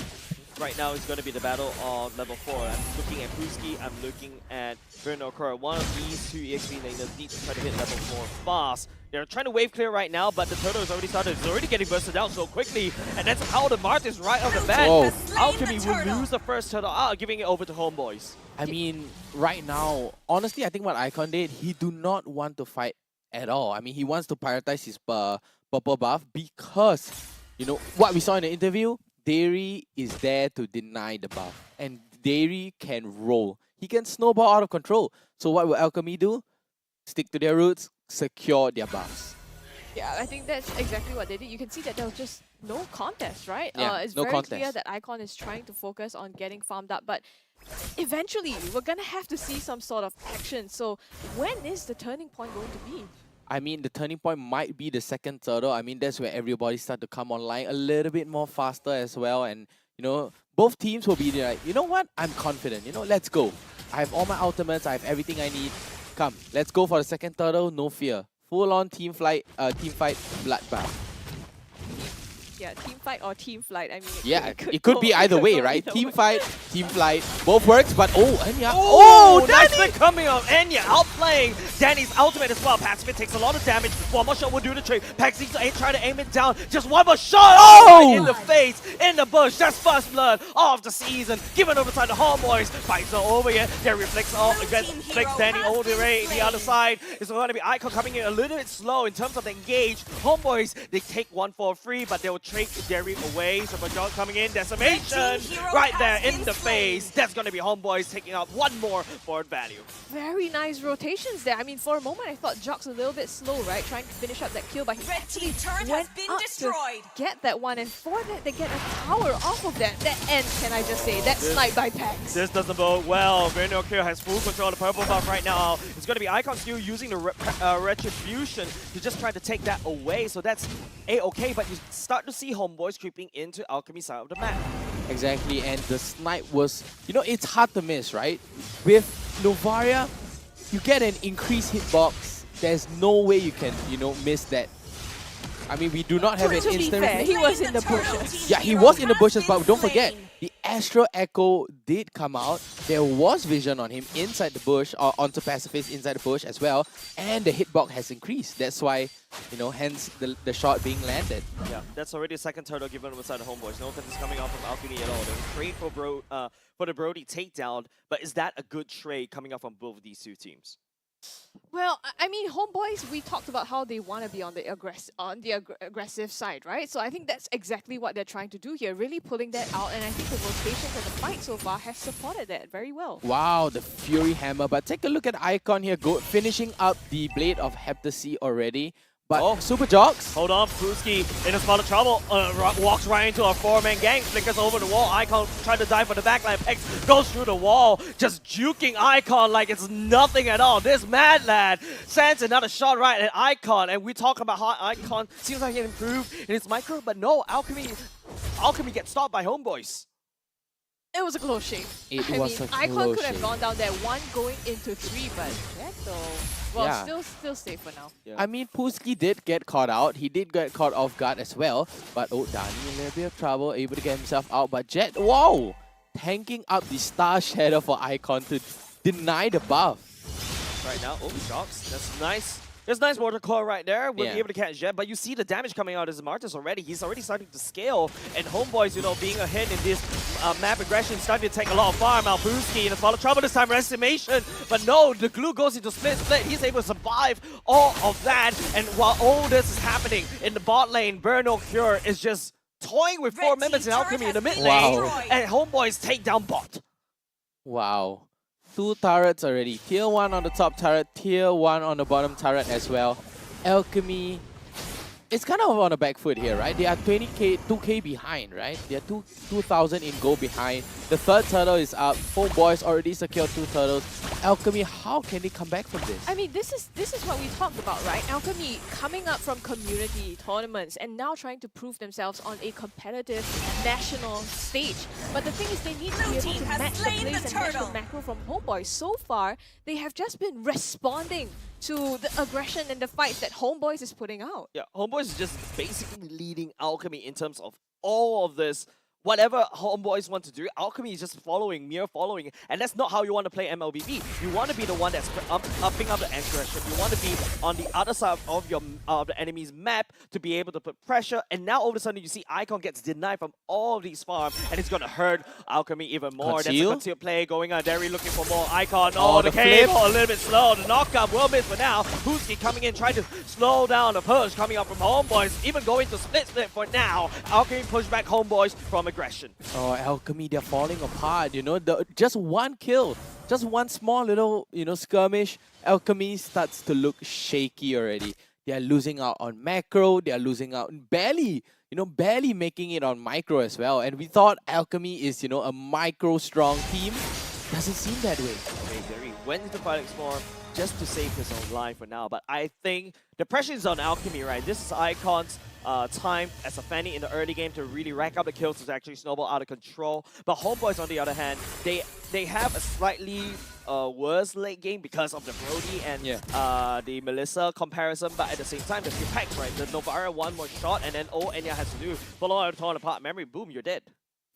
Right now, it's going to be the battle of level 4. I'm looking at Puski, I'm looking at Vernokura. One of these two EXP laners need to try to hit level 4 fast. They're trying to wave clear right now, but the turtle has already started. It's already getting bursted out so quickly, and that's how the Martyrs right off the bat. Alchemy will lose the first turtle, giving it over to HomeBois. I mean, right now, honestly, I think what Icon did, he do not want to fight at all. I mean, he wants to prioritize his purple buff because, you know, what we saw in the interview, Derry is there to deny the buff, and Derry can roll. He can snowball out of control. So what will Alchemy do? Stick to their roots, secure their buffs. Yeah, I think that's exactly what they did. You can see that there was just no contest, right? Yeah, it's no very contest. clear that Icon is trying to focus on getting farmed up, but eventually we're going to have to see some sort of action. So when is the turning point going to be? I mean, the turning point might be the second turtle. I mean, that's where everybody start to come online a little bit more faster as well. And, you know, both teams will be like, you know what? I'm confident. You know, let's go. I have all my ultimates. I have everything I need. Come, let's go for the second turtle. No fear. Full-on team fight, bloodbath. Yeah, team fight or team flight. I mean, it could be either way, right? Team fight, team flight, both works. But Enya, nice pick coming up. Enya outplaying Danny's ultimate as well. Pacific takes a lot of damage. One more shot will do the trick. Pax needs to try to aim it down. Just one more shot. Right in the face, in the bush. That's first blood of the season. Given over to the HomeBois. Fights are over here. There reflects off against Danny all the way. The other side is going to be Icon coming in a little bit slow in terms of the engage. HomeBois, they take one for free, but they will trade Derry away. So Major coming in, decimation right there in the face. That's going to be HomeBois taking out one more board value. Very nice rotations there. I mean, for a moment I thought Jock's a little bit slow, right? Trying to finish up that kill, but he actually went up to get that one, and for that they get a tower off of that. That end, can I just say, that snipe by Pax. This doesn't bode well. Vernokura has full control of the purple buff right now. It's going to be Icon still using the retribution to just try to take that away. So that's a-okay, but you start to see HomeBois creeping into Alchemy side of the map. Exactly, and the snipe was, you know, it's hard to miss, right? With Novaria, you get an increased hitbox. There's no way you can, you know, miss that. I mean, we do not have an To be instant... fair, he was in the bushes. Yeah, he was in the bushes, but don't forget, the Astro Echo did come out. There was vision on him inside the bush, or onto Pacifist inside the bush as well, and the hitbox has increased. That's why, you know, hence the shot being landed. Yeah, that's already a second turtle given inside the HomeBois. No offense is coming out from Alchemy at all. They're trade for the Brody takedown, but is that a good trade coming out from both of these two teams? Well, I mean, HomeBois, we talked about how they want to be on the aggressive side, right? So I think that's exactly what they're trying to do here, really pulling that out. And I think the rotations and the fight so far have supported that very well. Wow, the Fury Hammer. But take a look at Icon here, finishing up the Blade of Heptasy already. But Super Jocks. Hold on, Pruski in a spot of trouble. Walks right into a 4-man gang, flickers over the wall. Icon trying to dive for the backline. Pex goes through the wall, just juking Icon like it's nothing at all. This mad lad sends another shot right at Icon, and we talk about how Icon seems like he improved in his micro, but no, Alchemy gets stopped by HomeBois. It was a close shave. It was a Icon close could have shave. gone down there, 1 going into 3, but Jet though, well, Yeah. still safe for now. I mean, Puski did get caught out. He did get caught off guard as well. But Dani in a little bit of trouble, able to get himself out. But Jet, wow! Tanking up the Star Shadow for Icon to deny the buff. Right now, Jocks, that's nice. There's nice water core right there. We'll be able to catch Jet, but you see the damage coming out as Martis already. He's already starting to scale, and HomeBois, you know, being ahead in this map aggression, starting to take a lot of farm. Albuski in a spot of trouble this time, estimation, but no, the glue goes into split. He's able to survive all of that, and while all this is happening in the bot lane, Burno Cure is just toying with 4 members in Alchemy in the mid lane, and HomeBois take down bot. Wow. 2 turrets already. Tier 1 on the top turret, Tier 1 on the bottom turret as well. Alchemy, it's kind of on a back foot here, right? They are 20k, 2k behind, right? They are 2,000 in gold behind. The 3rd turtle is up. HomeBois already secured 2 turtles. Alchemy, how can they come back from this? I mean, this is what we talked about, right? Alchemy coming up from community tournaments and now trying to prove themselves on a competitive national stage. But the thing is, they need to be able to match the plays and match the macro from HomeBois. So far, they have just been responding to the aggression and the fights that HomeBois is putting out. Yeah, HomeBois is just basically leading Alchemy in terms of all of this. Whatever HomeBois want to do, Alchemy is just following, mere following, and that's not how you want to play MLBB. You want to be the one that's upping up the aggression. You want to be on the other side of your the enemy's map to be able to put pressure. And now all of a sudden you see Icon gets denied from all of these farms, and it's gonna hurt Alchemy even more. That's a concealed play going on. Derry looking for more. Icon, the cable a little bit slow. The knockup will miss for now. Huski coming in, trying to slow down the push coming up from HomeBois. Even going to split for now. Alchemy push back HomeBois from aggression. Oh, Alchemy, they're falling apart, you know. Just 1 kill, just 1 small little, you know, skirmish. Alchemy starts to look shaky already. They are losing out on macro, they are losing out barely making it on micro as well. And we thought Alchemy is, you know, a micro strong team. Doesn't seem that way. Okay, Derry went into Fighting Storm just to save his own life for now. But I think the pressure is on Alchemy, right? This is Icon's time as a Fanny in the early game to really rack up the kills to actually snowball out of control. But HomeBois, on the other hand, they have a slightly worse late game because of the Brody and the Melissa comparison. But at the same time, there's the packs, right? The Novara 1 more shot, and then all Enya has to do, follow out torn apart memory, boom, you're dead.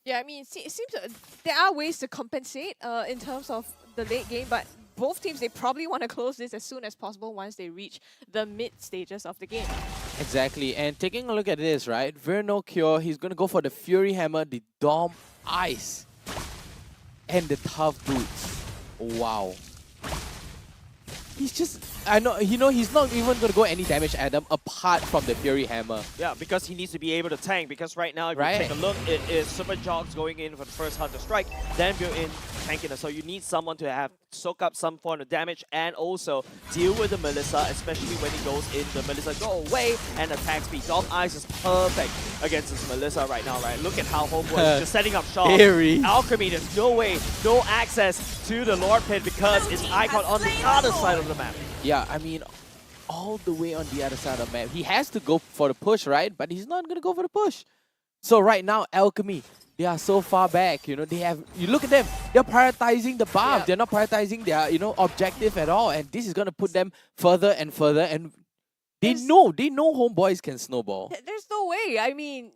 Yeah, I mean, it seems there are ways to compensate in terms of the late game, but both teams, they probably want to close this as soon as possible once they reach the mid stages of the game. Exactly, and taking a look at this, right? Verno Cure, he's going to go for the Fury Hammer, the Dom Ice, and the Tough Boots. Wow. He's just, he's not even going to go any damage at them apart from the Fury Hammer. Yeah, because he needs to be able to tank. Because right now, if you take a look, it is Super Jogs going in for the first Hunter Strike, then built in tanking. So you need someone to soak up some form of damage and also deal with the Melissa, especially when he goes in. The Melissa go away and attack speed. Dom Ice is perfect against this Melissa right now, right? Look at how HomeBois is just setting up shop. Alchemy, there's no way, no access to the Lord Pit because it's Icon on the other side of the map. Yeah, I mean, all the way on the other side of the map. He has to go for the push, right? But he's not going to go for the push. So right now, Alchemy, they are so far back. You know, you look at them, they're prioritizing the buff. They're not prioritizing their, objective at all. And this is going to put them further and further. And they know HomeBois can snowball. There's no way. I mean,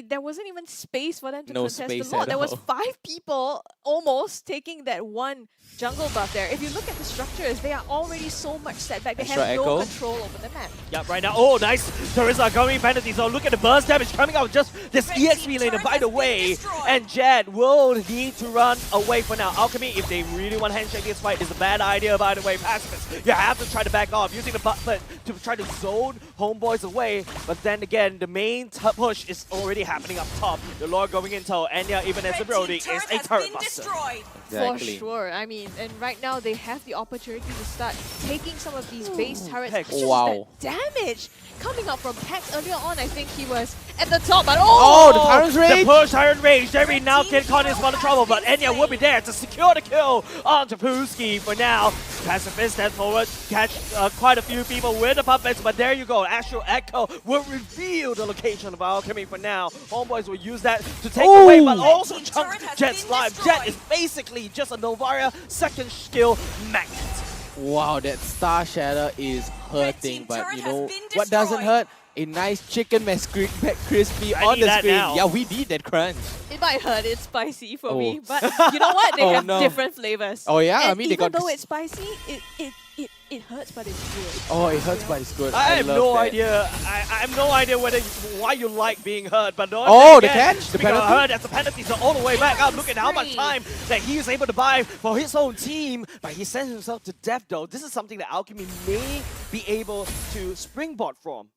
there wasn't even space for them to contest the space lot. There was all. 5 people almost taking that 1 jungle buff there. If you look at the structures, they are already so much set back. They Extra have echo. no control over the map. Yeah, right now. Oh, nice. Teresa going penalty zone. Look at the burst damage coming out. Just this EXP laner, by the way. And Jet will need to run away for now. Alchemy, if they really want to handshake this fight, is a bad idea, by the way. Pacifists, you have to try to back off using the button to try to zone HomeBois away. But then again, the main push is already happening up top. The Lord going into Enya, even as the Brody, is a turret buster. For sure. I mean, and right now they have the opportunity to start taking some of these base turrets. Pex. Just Wow. the damage coming up from Pex earlier on. I think he was at the top, but Oh, the Tyrant's Rage! The push, Tyrant Rage. Jerry now Kid Con is in trouble, but Enya will be there to secure the kill onto Pooski for now. Pacifist step forward, catch quite a few people with the puppets, but there you go. Astral Echo will reveal the location of Alchemy for now. HomeBois will use that to take away, but also chunk Jet's life. Jet is basically just a Novaria second skill magnet. Wow, that Star Shatter is hurting, but you know what doesn't hurt? A nice chicken crispy on the screen. Now. Yeah, we need that crunch. it might hurt. It's spicy for Oh. me, but you know what? They Oh, have no. different flavors. Oh, yeah? I And mean, they even got though this- it's spicy, it hurts, but it's good. Oh, it hurts, but it's good. I have love no that. idea. I have no idea why you like being hurt, but Oh, the again, catch? The speaking of penalty? hurt, as the penalties are all the way back up. Look at how much time that he is able to buy for his own team, but he sends himself to death though. This is something that Alchemy may be able to springboard from.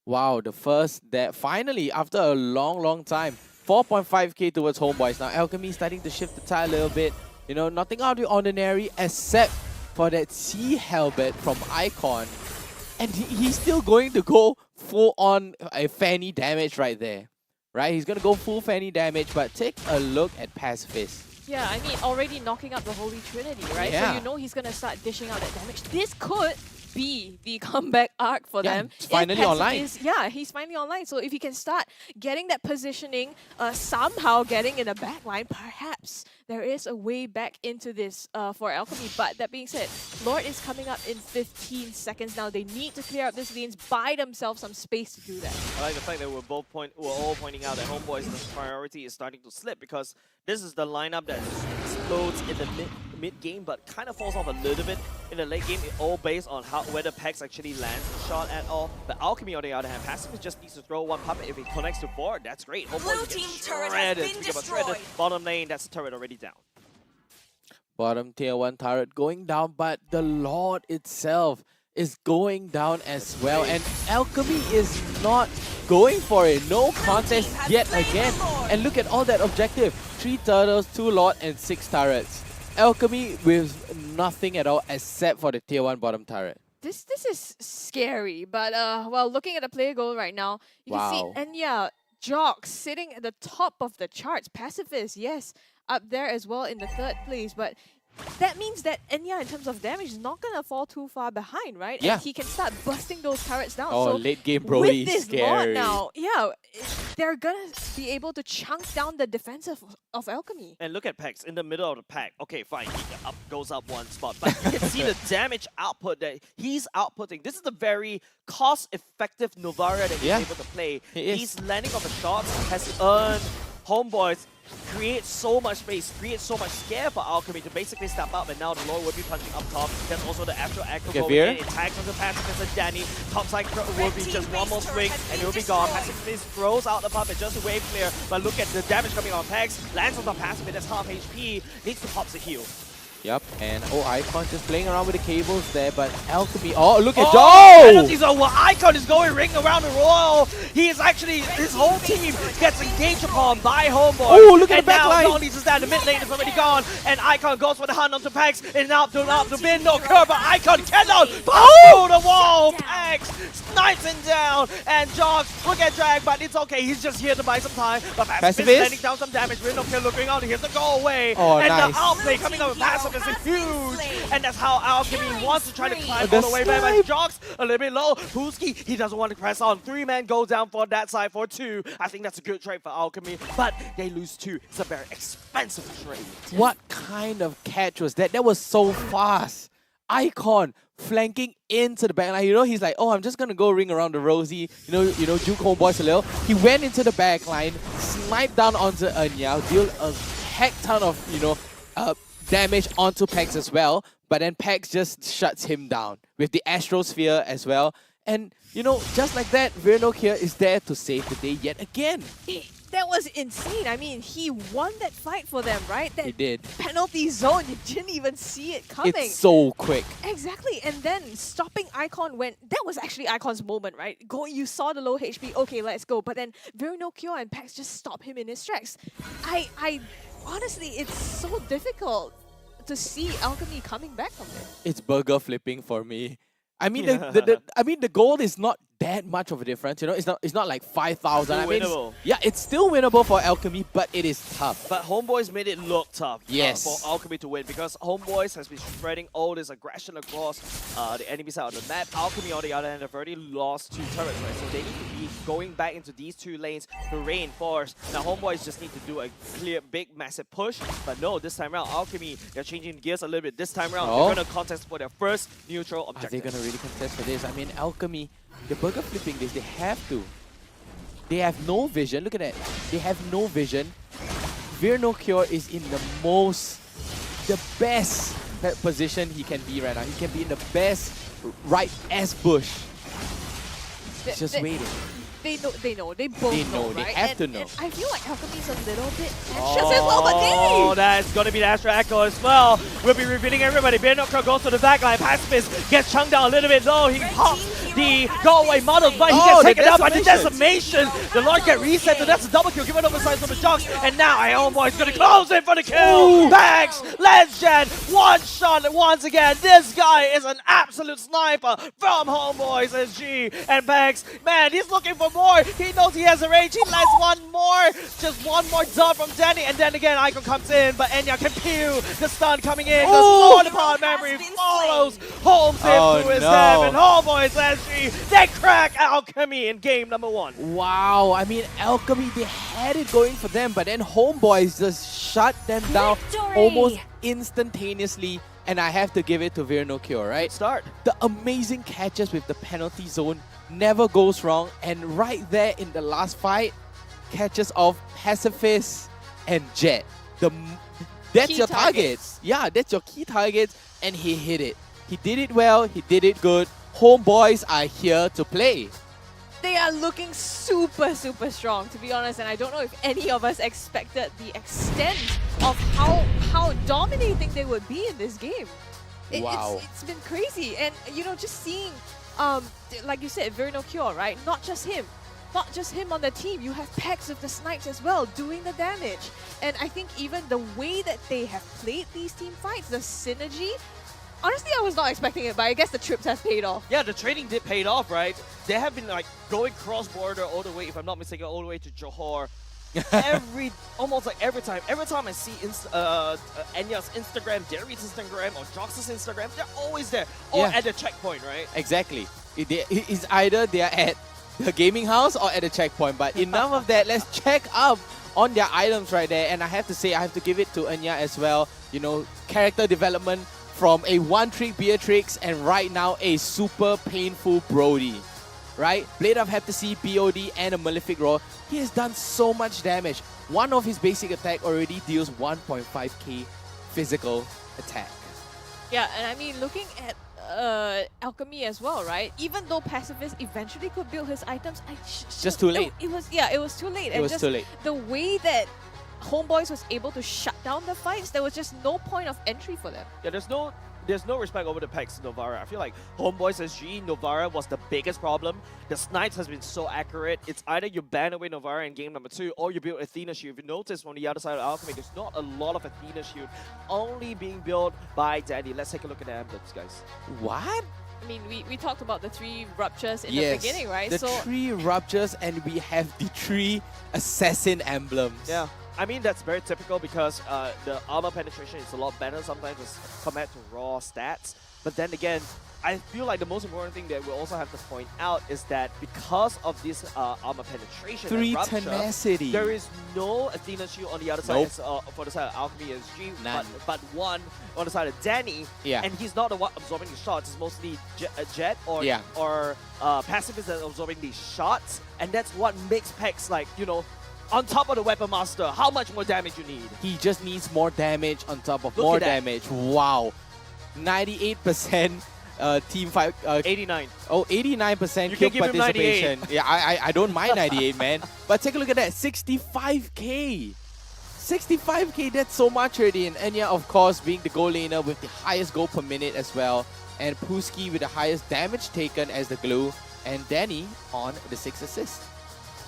Wow, the first that finally, after a long time, 4.5k towards HomeBois. Now, Alchemy starting to shift the tide a little bit. You know, nothing out of the ordinary except for that Sea Halberd from Icon. And he's still going to go full on a Fanny damage right there. Right? He's going to go full Fanny damage, but take a look at Pacifist. Yeah, I mean, already knocking out the Holy Trinity, right? Yeah. So you know he's going to start dishing out that damage. This could be the comeback arc for them. It's finally If online. Pacifist- yeah, he's finally online. So if he can start getting that positioning, somehow getting in the back line, perhaps there is a way back into this for Alchemy. But that being said, Lord is coming up in 15 seconds now. They need to clear up these lanes, buy themselves some space to do that. I like the fact that we're all pointing out that HomeBois' priority is starting to slip because this is the lineup that explodes in the mid game, but kind of falls off a little bit in the late game. It all based on whether Pex actually lands the shot at all. But Alchemy, on the other hand, Pacifist just needs to throw one puppet. If he connects to 4, that's great. HomeBois Blue get team turret has been Speaking about shredded, destroyed. bottom lane, that's the turret already down. Bottom tier 1 turret going down, but the Lord itself is going down as well. And Alchemy is not going for it. No contest yet again. And look at all that objective. 3 turtles, 2 Lord, and 6 turrets. Alchemy with nothing at all except for the tier 1 bottom turret. This is scary, but well, looking at the player goal right now, you Wow. can see Enya, Jock sitting at the top of the charts. Pacifist, yes, up there as well in the 3rd place, but that means that Enya, in terms of damage, is not gonna fall too far behind, right? Yeah. And he can start busting those turrets down. Oh, so late game Brody, with this scary. Lord now, yeah, they're gonna be able to chunk down the defense of Alchemy. And look at Pex in the middle of the pack. Okay, fine, he goes up one spot, but you can see the damage output that he's outputting. This is the very cost-effective Novaria that he's able to play. He is. He's landing on the shots, has earned HomeBois, create so much space, create so much scare for Alchemy to basically step up, and now the Lord will be punching up top. There's also the Astral Echo Okay, going Veer. in. It tags on the Pacifist and Danny. Topside will be just one more swing, and it will be gone. Pacifist throws out the puppet just to wave clear, but look at the damage coming on Pex. Lands on the Pacifist, that's half HP. Needs to pop the heal. Yep, and Icon just playing around with the cables there, but Alchemy, look at Penalties over. Icon is going ring around the royal. He is actually, his whole team gets engaged upon by HomeBois. Oh, look at and the back now line. not only just that, the mid lane is already gone, and Icon goes for the hunt onto Pex. And now to bin, no curve, but Icon cannot pass through the wall. Pex snipes him down, and Jogs will get dragged, but it's okay. He's just here to buy some time. But Pacifist Pacifist? landing down some damage. Rino kill looking out. Here's the go away. Oh, and nice. the outplay coming out with Pacifist is huge. And that's how Alchemy wants to try to climb The all the way back. But snipe. Jogs a little bit low. Pooski, he doesn't want to press on. 3 men go down for that side for 2. I think that's a good trade for Alchemy, but they lose 2. It's a very expensive trade. What kind of catch was that? That was so fast. Icon flanking into the backline. You know, he's like, oh, I'm just gonna go ring around the Rosie. You know, juke HomeBois a little. He went into the backline, sniped down onto Enya, deal a heck ton of damage onto Pex as well. But then Pex just shuts him down with the Astrosphere as well. And you know, just like that, Vernok here is there to save the day yet again. That was insane. I mean, he won that fight for them, right? That He did. penalty zone, you didn't even see it coming. It's so quick. Exactly, and then stopping Icon when that was actually Icon's moment, right? You saw the low HP, okay, let's go. But then Vernocchio and Pax just stop him in his tracks. I honestly, it's so difficult to see Alchemy coming back from it. It's burger flipping for me. I mean, the goal is not that much of a difference. You know, it's not like 5,000. I mean, winnable. yeah, it's still winnable for Alchemy, but it is tough. But HomeBois made it look tough Yes. for Alchemy to win because HomeBois has been spreading all this aggression across the enemy side of the map. Alchemy, on the other hand, have already lost 2 turrets, right? So they need to be going back into these 2 lanes to reinforce. Now, HomeBois just need to do a clear, big, massive push. But no, this time around, Alchemy, they're changing gears a little bit. This time around, they're going to contest for their first neutral objective. Are they going to really contest for this? I mean, Alchemy, the burger flipping this, they have to. They have no vision. Look at that. They have no vision. Vernocchio is in the best position he can be right now. He can be in the best right as bush. Just waiting. They know. They both They know, right? they have to know. And I feel like Alchemy's a little bit anxious as well, but Oh, that's going to be the Astro Echo as well. We'll be revealing everybody. Vernocchio goes to the backline. Pacifist gets chunked down a little bit low. He pops the go-away models, but he gets taken out by the decimation. The Lord get reset, so that's a double kill given over sides from the Jocks. And now HomeBois going to close in for the kill. Pax, Legend, one shot once again. This guy is an absolute sniper from HomeBois SG. And Pax, man, he's looking for more. He knows he has a range. He lets one more. Just one more dot from Danny. And then again, Icon comes in, but Enya can pew. The stun coming in. The Sword Upon Memory follows. Holmes in through his head. And HomeBois SG, they crack Alchemy in game number 1. Wow, I mean, Alchemy, they had it going for them, but then HomeBois just shut them down almost instantaneously. And I have to give it to Vernocchio, right? Start. The amazing catches with the penalty zone never goes wrong. And right there in the last fight, catches of Pacifist and Jet. That's Key your targets. targets. Yeah, that's your key targets. And he hit it. He did it well. He did it good. HomeBois are here to play. they are looking super, super strong, to be honest. And I don't know if any of us expected the extent of how dominating they would be in this game. Wow. It's been crazy. And, you know, just seeing, like you said, Vernocchio, right? Not just him on the team. You have Pax with the snipes as well, doing the damage. And I think even the way that they have played these team fights, the synergy, honestly, I was not expecting it, but I guess the trips have paid off. Yeah, the trading did pay off, right? They have been like going cross-border all the way, if I'm not mistaken, all the way to Johor. Almost like every time I see Enya's Instagram, Derry's Instagram, or Jox's Instagram, they're always there. Or at the checkpoint, right? Exactly. It's either they are at the gaming house or at the checkpoint. But enough of that. Let's check up on their items right there. And I have to say, I have to give it to Enya as well. You know, character development from a one-trick Beatrix and right now a super painful Brody. Right? Blade of Heptasy, BOD, and a Malefic Roar. He has done so much damage. One of his basic attack already deals 1.5k physical attack. Yeah, and I mean, looking at Alchemy as well, right? Even though Pacifist eventually could build his items, Just too late. It was too late. It was too late. The way that HomeBois was able to shut down the fights, there was just no point of entry for them. Yeah, there's no respect over the Pex Novara. I feel like HomeBois SG Novara was the biggest problem. The snipes has been so accurate. It's either you ban away Novara in game number 2 or you build Athena Shield. If you notice on the other side of Alchemy, there's not a lot of Athena Shield only being built by Danny. Let's take a look at the emblems, guys. What? I mean, we talked about the 3 ruptures in Yes, the beginning, right? the 3 ruptures and we have the 3 assassin emblems. Yeah. I mean, that's very typical because the armor penetration is a lot better sometimes as compared to raw stats. But then again, I feel like the most important thing that we also have to point out is that because of this armor penetration 3 and rupture, tenacity. there is no Athena Shield on the other side for the side of Alchemy SG, but one on the side of Danny. Yeah. And he's not the one absorbing the shots. It's mostly Jet or Pacifist that's absorbing these shots. And that's what makes Pex like, you know, on top of the Weapon Master, how much more damage you need? He just needs more damage on top of Look more at that. damage. Wow. 98% team fight. 89. Oh, 89% You kill can give him 98. participation. Yeah, I don't mind 98, man. But take a look at that, 65k. 65k, that's so much already. And Enya, of course, being the goal laner with the highest goal per minute as well. And Puski with the highest damage taken as the glue. And Danny on the 6 assists.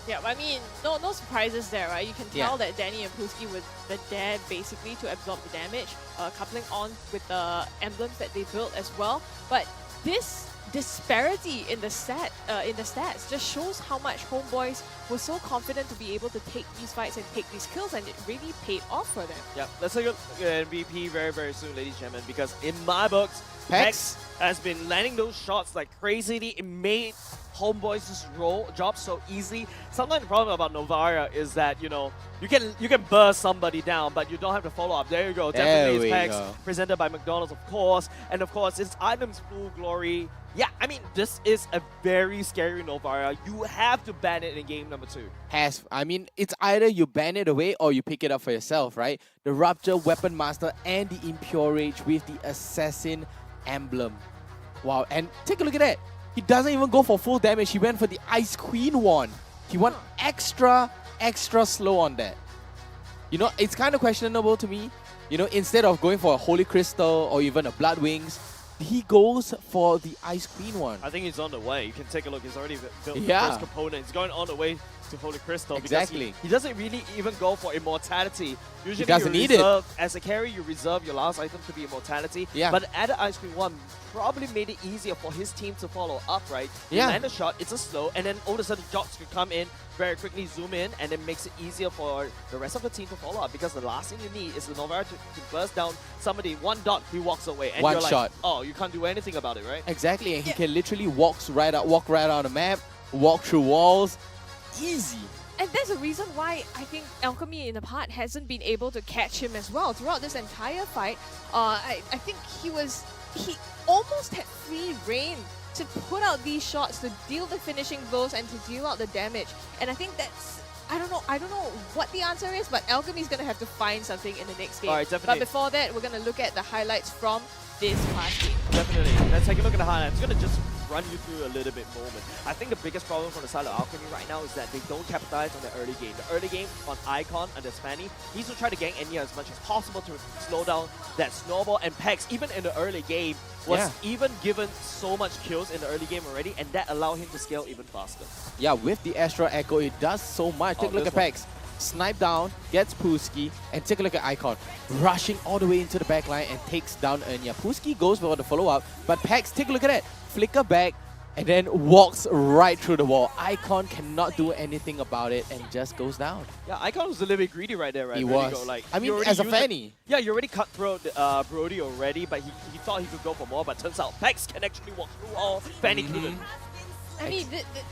Yeah, I mean, no surprises there, right? You can tell Yeah. that Danny and Puski were there basically to absorb the damage, coupling on with the emblems that they built as well. But this disparity in the stats just shows how much HomeBois were so confident to be able to take these fights and take these kills, and it really paid off for them. Yeah, let's take a look at MVP very, very soon, ladies and gentlemen, because in my books, Pex has been landing those shots like crazily. It made HomeBois' job so easy. Sometimes the problem about Novara is that, you know, you can burst somebody down, but you don't have to follow up. There you go. Definitely There we is Pex, go. presented by McDonald's, of course. And of course, it's items full glory. Yeah, I mean, this is a very scary Novara. You have to ban it in game number 2. I mean, it's either you ban it away or you pick it up for yourself, right? The Rupture, Weapon Master, and the Impure Rage with the Assassin emblem. Wow, and take a look at that. He doesn't even go for full damage. He went for the Ice Queen one. He went extra slow on that. You know, it's kind of questionable to me. You know, instead of going for a Holy Crystal or even a Blood Wings, he goes for the Ice Queen one. I think he's on the way. You can take a look. He's already built the Yeah. first component. He's going on the way to Holy Crystal. Exactly. Because he doesn't really even go for immortality. Usually doesn't you need it. reserve, as a carry, you reserve your last item to be immortality. Yeah. But at the Ice Queen 1 probably made it easier for his team to follow up, right? You Yeah. land a shot, it's a slow, and then all of a sudden Jox could come in very quickly, zoom in, and it makes it easier for the rest of the team to follow up, because the last thing you need is the Novara to burst down somebody, one dot, he walks away, and One you're like, shot. oh, you can't do anything about it, right? Exactly, and he can literally walk right out on the map, walk through walls. Easy. And there's a reason why I think Alchemy in the part hasn't been able to catch him as well. Throughout this entire fight, I think he almost had free reign to put out these shots, to deal the finishing blows and to deal out the damage. And I think that's, I don't know what the answer is, but Alchemy's gonna have to find something in the next game. Alright, definitely. But before that, we're gonna look at the highlights from this past game. Definitely. Let's take a look at the highlights. I'm going to just run you through a little bit moment. I think the biggest problem from the side of Alchemy right now is that they don't capitalize on the early game. The early game on Icon and the Spanny needs to try to gank Enya as much as possible to slow down that snowball. And Pex, even in the early game, was even given so much kills in the early game already, and that allowed him to scale even faster. Yeah, with the Astral Echo, it does so much. Take a look at Pex. Snipe down, gets Puski, and take a look at Icon. Rushing all the way into the backline and takes down Enya. Puski goes for the follow-up, but Pex, take a look at that. Flicker back, and then walks right through the wall. Icon cannot do anything about it and just goes down. Yeah, Icon was a little bit greedy right there, right? He Ready was. Go. Like, I mean, you already as a used it- Fanny. Yeah, you already cutthroat Brody already, but he thought he could go for more, but turns out Pex can actually walk through all. Fanny couldn't. I mean,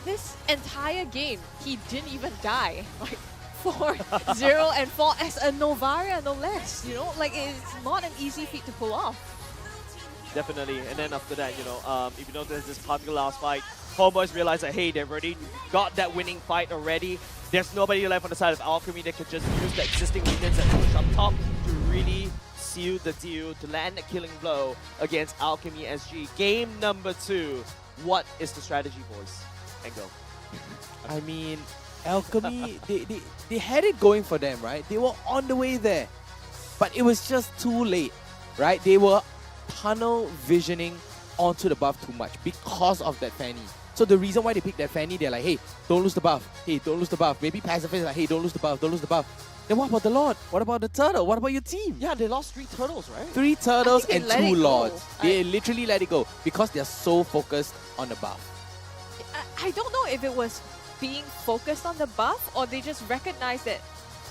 this entire game, he didn't even die. Like, 4-0 and 4 as a Novara, no less. You know, like, it's not an easy feat to pull off. Definitely. And then after that, you know, if you notice this particular last fight, HomeBois realize that, hey, they've already got that winning fight already. There's nobody left on the side of Alchemy that could just use the existing minions and push up top to really seal the deal, to land a killing blow against Alchemy SG. Game number 2. What is the strategy, boys? And go. I mean, Alchemy, they had it going for them, right? They were on the way there. But it was just too late, right? They were tunnel visioning onto the buff too much because of that Fanny. So the reason why they picked that Fanny, they're like, hey, don't lose the buff. Hey, don't lose the buff. Maybe Pacifist is like, hey, don't lose the buff, don't lose the buff. Then what about the Lord? What about the Turtle? What about your team? Yeah, they lost 3 turtles, right? 3 turtles I and think they let 2 it go. Lords. They literally let it go because they're so focused on the buff. I don't know if it was being focused on the buff or they just recognized that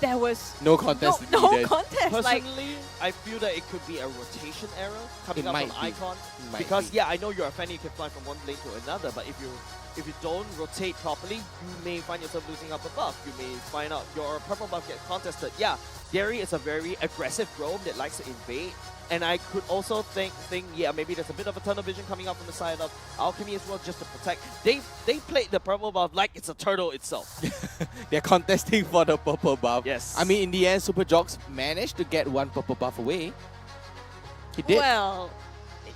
there was No contest no needed. contest. Like, Personally, I feel that it could be a rotation error coming It up might from be. Icon. It might Because be. yeah, I know you're a fan, you can fly from one lane to another, but if you don't rotate properly, you may find yourself losing up a buff. You may find out your purple buff gets contested. Yeah, Gary is a very aggressive roam that likes to invade. And I could also think, yeah, maybe there's a bit of a tunnel vision coming up from the side of Alchemy as well, just to protect. They played the purple buff like it's a turtle itself. They're contesting for the purple buff. Yes. I mean, in the end, Super Jox managed to get 1 purple buff away. He did. well,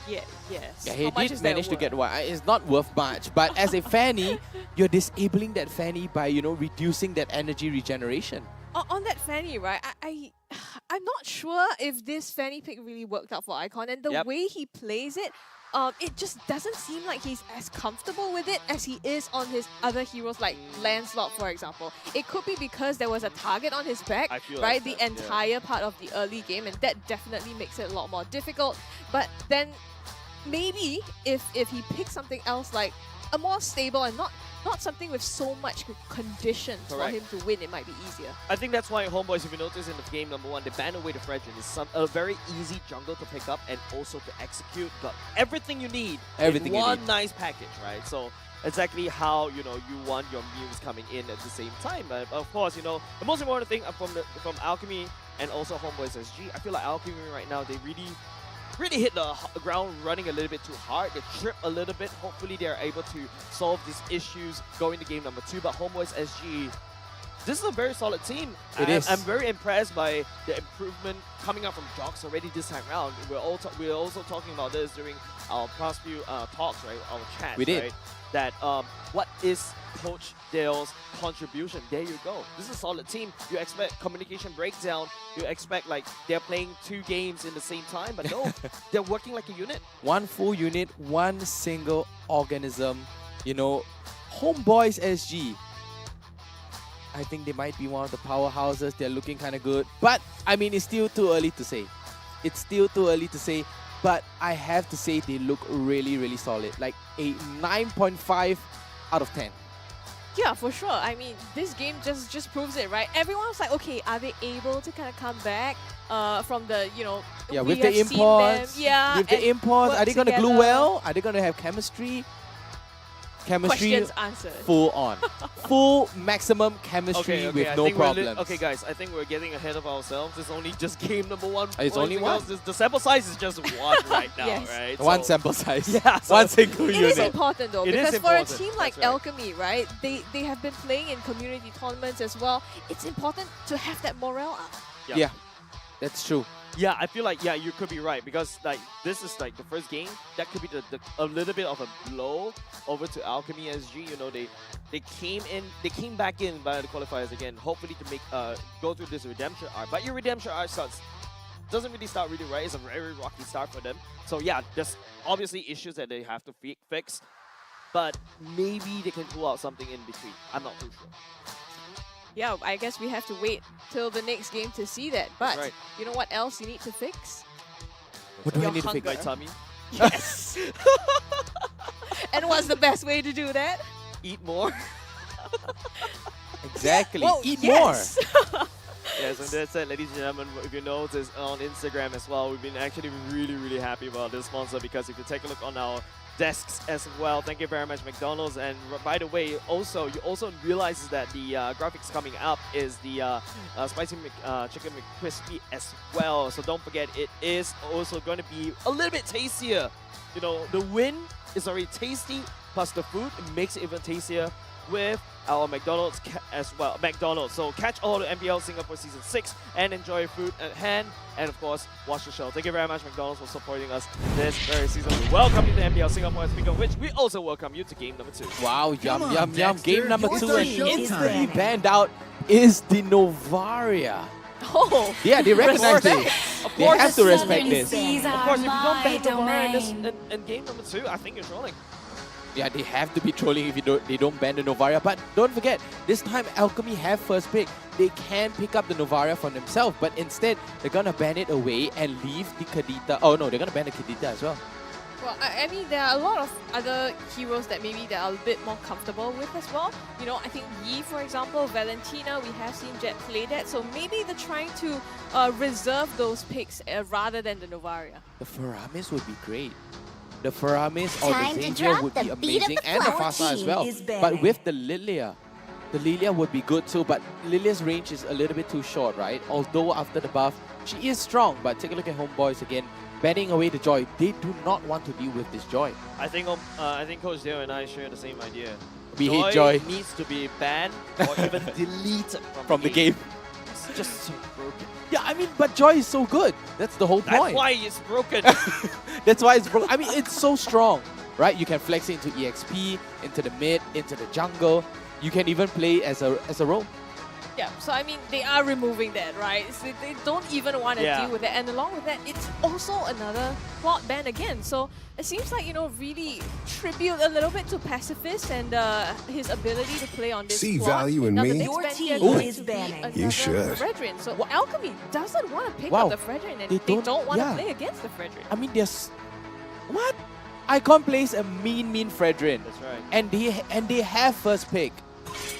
Yeah, yes. Yeah, How he much did is that manage to worth? get one. It's not worth much, but as a Fanny, you're disabling that Fanny by, you know, reducing that energy regeneration. On that Fanny, right? I'm not sure if this Fanny pick really worked out for Icon, and the way he plays it, it just doesn't seem like he's as comfortable with it as he is on his other heroes like Lancelot, for example. It could be because there was a target on his back, right? The entire part of the early game, and that definitely makes it a lot more difficult. But then maybe if he picks something else like a more stable and not something with so much conditions for him to win, it might be easier. I think that's why HomeBois, if you notice in the game number 1, they banned away the Fredrin. It's a very easy jungle to pick up and also to execute. Got everything you need in one nice package, right? So exactly how, you know, you want your memes coming in at the same time. But of course, you know, the most important thing from Alchemy and also HomeBois SG, I feel like Alchemy right now, they really hit the ground running a little bit too hard. They trip a little bit. Hopefully they're able to solve these issues going to game number 2. But HomeBois SG, this is a very solid team. I'm very impressed by the improvement coming out from Jox already this time round. We're also talking about this during our past few talks, right? Our chats, right? That what is Coach Dale's contribution? There you go. This is a solid team. You expect communication breakdown. You expect like they're playing 2 games in the same time, but no, they're working like a unit. One full unit, one single organism. You know, HomeBois SG, I think they might be one of the powerhouses. They're looking kind of good, but I mean, it's still too early to say. It's still too early to say, but I have to say they look really, really solid. Like a 9.5 out of 10. Yeah, for sure. I mean, this game just proves it, right? Everyone was like, okay, are they able to kind of come back from the, you know, with the imports. Yeah, with the imports, are they going to glue together? well? Are they going to have chemistry? Questions answered. Full on. Full maximum chemistry with no problems. Okay, guys, I think we're getting ahead of ourselves. It's only just game number 1. It's only one? The sample size is just 1 right now, right? One sample size. Yeah. So one single unit. It is important though, because for a team like That's right. Alchemy, right, they have been playing in community tournaments as well. It's important to have that morale up. Yeah, that's true. Yeah, I feel like, you could be right, because like this is like the first game. That could be a little bit of a blow over to Alchemy SG. You know, they came back in by the qualifiers again, hopefully to make go through this redemption arc. But your redemption arc doesn't really start really right. It's a very rocky start for them. So yeah, there's obviously issues that they have to fix, but maybe they can pull out something in between. I'm not too sure. Yeah, I guess we have to wait till the next game to see that. But right. you know what else you need to fix? What do I Your need to hunger. fix? My tummy. Yes. And what's the best way to do that? Eat more. Exactly. Well, Eat yes. more. Yes, and that's it, ladies and gentlemen. If you notice on Instagram as well, we've been actually really happy about this sponsor, because if you take a look on our desks as well, thank you very much, McDonald's. And by the way, you also realize that the graphics coming up is the spicy chicken McCrispy as well. So don't forget, it is also going to be a little bit tastier. You know, the win is already tasty, plus the food makes it even tastier with our McDonald's as well. McDonald's. So catch all the MPL Singapore Season 6 and enjoy your food at hand. And of course, watch the show. Thank you very much, McDonald's, for supporting us this very season. We welcome you to MPL Singapore. Speaking of which, we also welcome you to game number 2. Wow, Come on, yum. Dexter, Game number it's 2, our and showtime. instantly banned out is the Novaria. Oh, Yeah, they recognize respect. this. Of They course, have to respect this. Of course, if you don't ban the in game number 2, I think you're trolling. Yeah, they have to be trolling if they don't ban the Novaria. But don't forget, this time Alchemy have first pick. They can pick up the Novaria for themselves, but instead they're gonna ban it away and leave the Kadita. Oh no, they're gonna ban the Kadita as well. Well, I mean, there are a lot of other heroes that maybe they're a bit more comfortable with as well. You know, I think Yi, for example, Valentina, we have seen Jet play that. So maybe they're trying to reserve those picks rather than the Novaria. The Faramis would be great. The Faramis or Time the to Xavier drop would the be beat of amazing, the and the flower Fasa as team well. is But back. with the Lilia would be good too. But Lilia's range is a little bit too short, right? Although after the buff, she is strong. But take a look at HomeBois again, banning away the Joy. They do not want to deal with this Joy. I think Coach Dale and I share the same idea. We hate Joy. Needs to be banned or even deleted From the game. just so broken. Yeah, I mean, but Joy is so good. That's the whole point. That's why it's broken. That's why it's broken. I mean, it's so strong, right? You can flex it into EXP, into the mid, into the jungle. You can even play as a role. Yeah, so I mean, they are removing that, right? So they don't even want to deal with it. And along with that, it's also another quad ban again. So it seems like, you know, really tribute a little bit to Pacifist and his ability to play on this See quad. value in Now, the me? next Your ban team here going is to be banning. another You should. Fredrin. So Alchemy doesn't want to pick Wow. up the Fredrin, and They they don't want to yeah. play against the Fredrin. I mean, there's what? Icon plays a mean Fredrin. That's right. And they have first pick.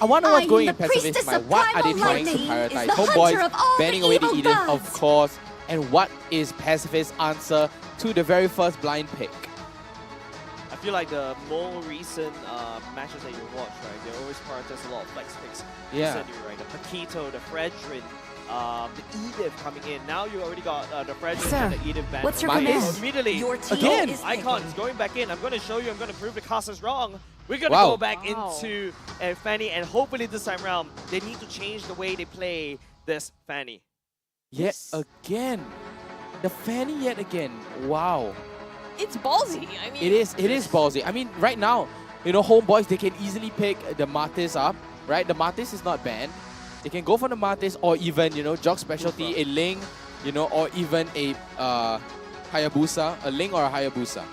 I wonder what's going in Pacifist mind. What are they trying to prioritize? HomeBois banning away the Eden, of course. And what is Pacifist's answer to the very first blind pick? I feel like the more recent matches that you watch, right, they always prioritize a lot of flex picks. Yeah. Recently, right, the Paquito, the Fredrin, the Edith coming in. Now you already got the Fredrin and the Edith banned. what's your from command? so immediately, Your team again, is Icon picking. is going back in. I'm going to show you. I'm going to prove the cast is wrong. We're going to Wow. go back into Fanny, and hopefully this time around, they need to change the way they play this Fanny. Yet again. The Fanny yet again. Wow. It's ballsy. I mean, It is ballsy. I mean, right now, you know, HomeBois, they can easily pick the Martis up, right? The Martis is not banned. They can go for the Martis or even, you know, Jog specialty, a Ling, you know, or even a Hayabusa, a Ling or a Hayabusa.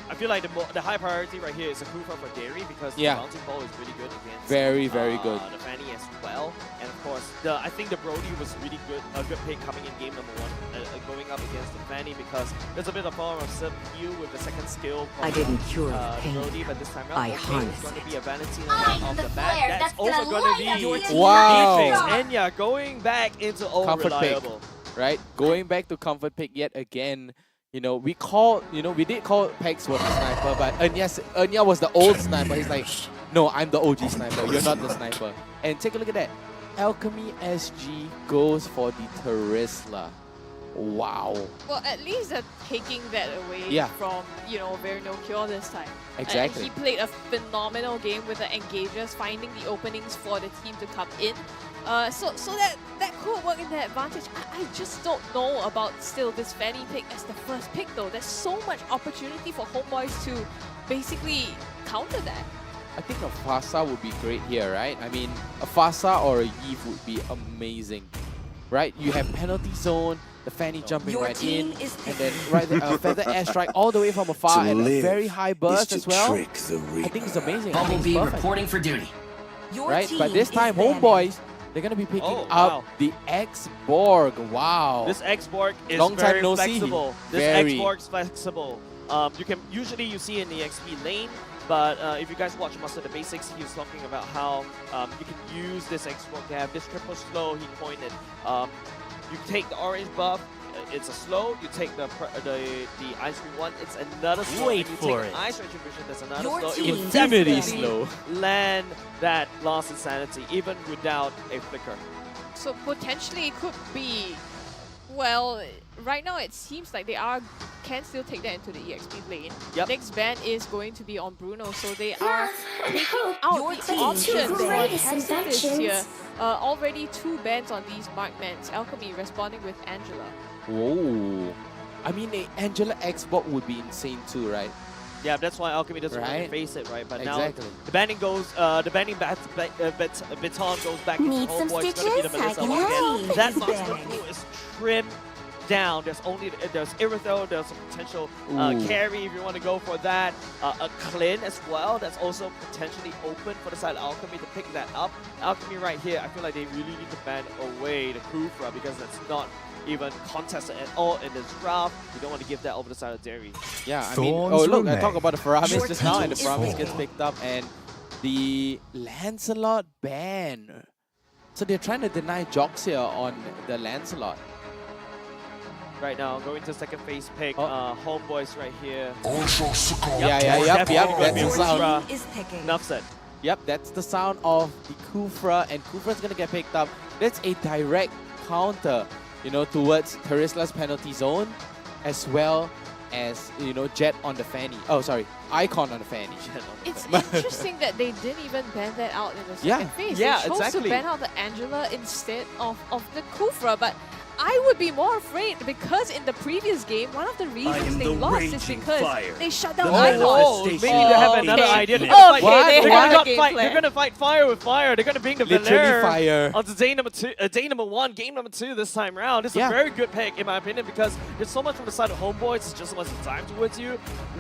I feel like the high priority right here is a Kufa for Dairy because Yeah. the bouncing ball is really good against Very, very good. the Fanny as well. And of course, I think the Brody was really good, a good pick coming in game number 1, going up against the Fanny because there's a bit of form of subdue with the second skill from I didn't cure the pain. Brody, but this time around, I okay, it's harnessed going to it. be a Valentino right off the bat. flare That's that's also gonna going to light up your be team. Wow. Defense. Enya going back into all Comfort pick, reliable. right? Going back to comfort pick yet again. You know, we did call Pex was the sniper, but Enya was the old sniper. He's like, no, I'm the OG sniper. You're not the sniper. And take a look at that. Alchemy SG goes for the Terisla. Wow. well, at least they're taking that away Yeah. from, you know, Very No Cure this time. Exactly. He played a phenomenal game with the engagers, finding the openings for the team to come in. So that could work in their advantage. I just don't know about still this Fanny pick as the first pick though. There's so much opportunity for HomeBois to basically counter that. I think a Fasa would be great here, right? I mean, a Fasa or a Eve would be amazing, right? You have penalty zone, the Fanny jumping Your right team in, is and then right there, feather airstrike all the way from afar To and a live very high burst is as to well. trick the I think it's amazing. Bumblebee Perfect. reporting for duty. Your Right, team but this is time banning. HomeBois, they're gonna be picking Oh, up wow. the X-Borg. Wow. This X-Borg is Long time very no see. flexible. This Very. X-Borg is flexible. You see in the XP lane, but if you guys watch Master the Basics, he was talking about how you can use this X-Borg to have this triple slow. He pointed. You take the orange buff, it's a slow. You take the ice cream one, it's another slow. Wait and you for take it. the ice retribution, that's another Your slow. team It would is definitely slow. land that lost insanity, even without a flicker. So potentially it could be, well, right now it seems like they can still take that into the EXP lane. Yep. Next ban is going to be on Bruno, so they are taking out Your the team options to for raise Pacifist here. infections. Already 2 bans on these Markmans. Alchemy responding with Angela. Whoa. I mean, a Angela X-Bot would be insane too, right? Yeah, that's why Alchemy doesn't want to Right. face it, right? But Exactly. now the banning goes, the banning baton goes back into Need some HomeBois. It's going to be the stitches? I Melissa can once help. again. That Is monster banning. pool is trimmed down. There's Iritho, there's some potential Ooh. carry if you want to go for that. A Clin as well, that's also potentially open for the side of Alchemy to pick that up. Alchemy right here, I feel like they really need to ban away the Kufra because that's not even contested at all in this draft. You don't want to give that over the side of Dairy. Yeah, I mean, Thorns oh look, I remain. talked about the Faramis Your just now, and the team is Faramis full. gets picked up, and the Lancelot ban. So they're trying to deny Jox here on the Lancelot. Right now, going to second phase pick, Oh. HomeBois right here. Yep, that's the sound. Is picking. Enough said. Yep, that's the sound of the Kufra, and Kufra's gonna get picked up. That's a direct counter, you know, towards Terisla's penalty zone, as well as, you know, Jet on the fanny. Oh, sorry, Icon on the fanny. It's interesting that they didn't even ban that out in the second phase. Yeah, they chose exactly. to ban out the Angela instead of the Kufra, but I would be more afraid because in the previous game, one of the reasons they lost is because they shut down Icon. Maybe they have another idea. They're gonna fight fire with fire. They're gonna bring the Literally Valere fire. onto day number 1, game number 2 this time round. This is a very good pick in my opinion because there's so much from the side of HomeBois. It's just so much time towards you.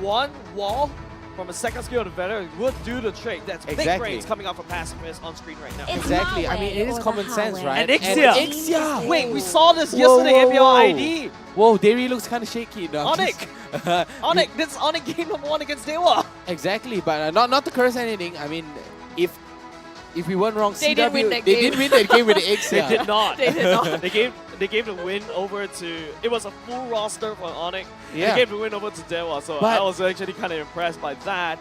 One wall from a second skill of the Valere would do the trick. That's big brains coming out from Pacifist on screen right now. Exactly. I mean, it is common sense, right? And Ixia. Wait, we saw this yesterday. MPL ID. Whoa, Derry looks kind of shaky. No, Onyx. Onyx. This is Onyx game number 1 against Dewa. Exactly, but not to curse anything. I mean, if we weren't wrong, They didn't win that they game. didn't win that game with the Ixia. They did not. They did not. They gave the win over to. It was a full roster for Onyx. Yeah. They gave the win over to Dewa, so But I was actually kind of impressed by that.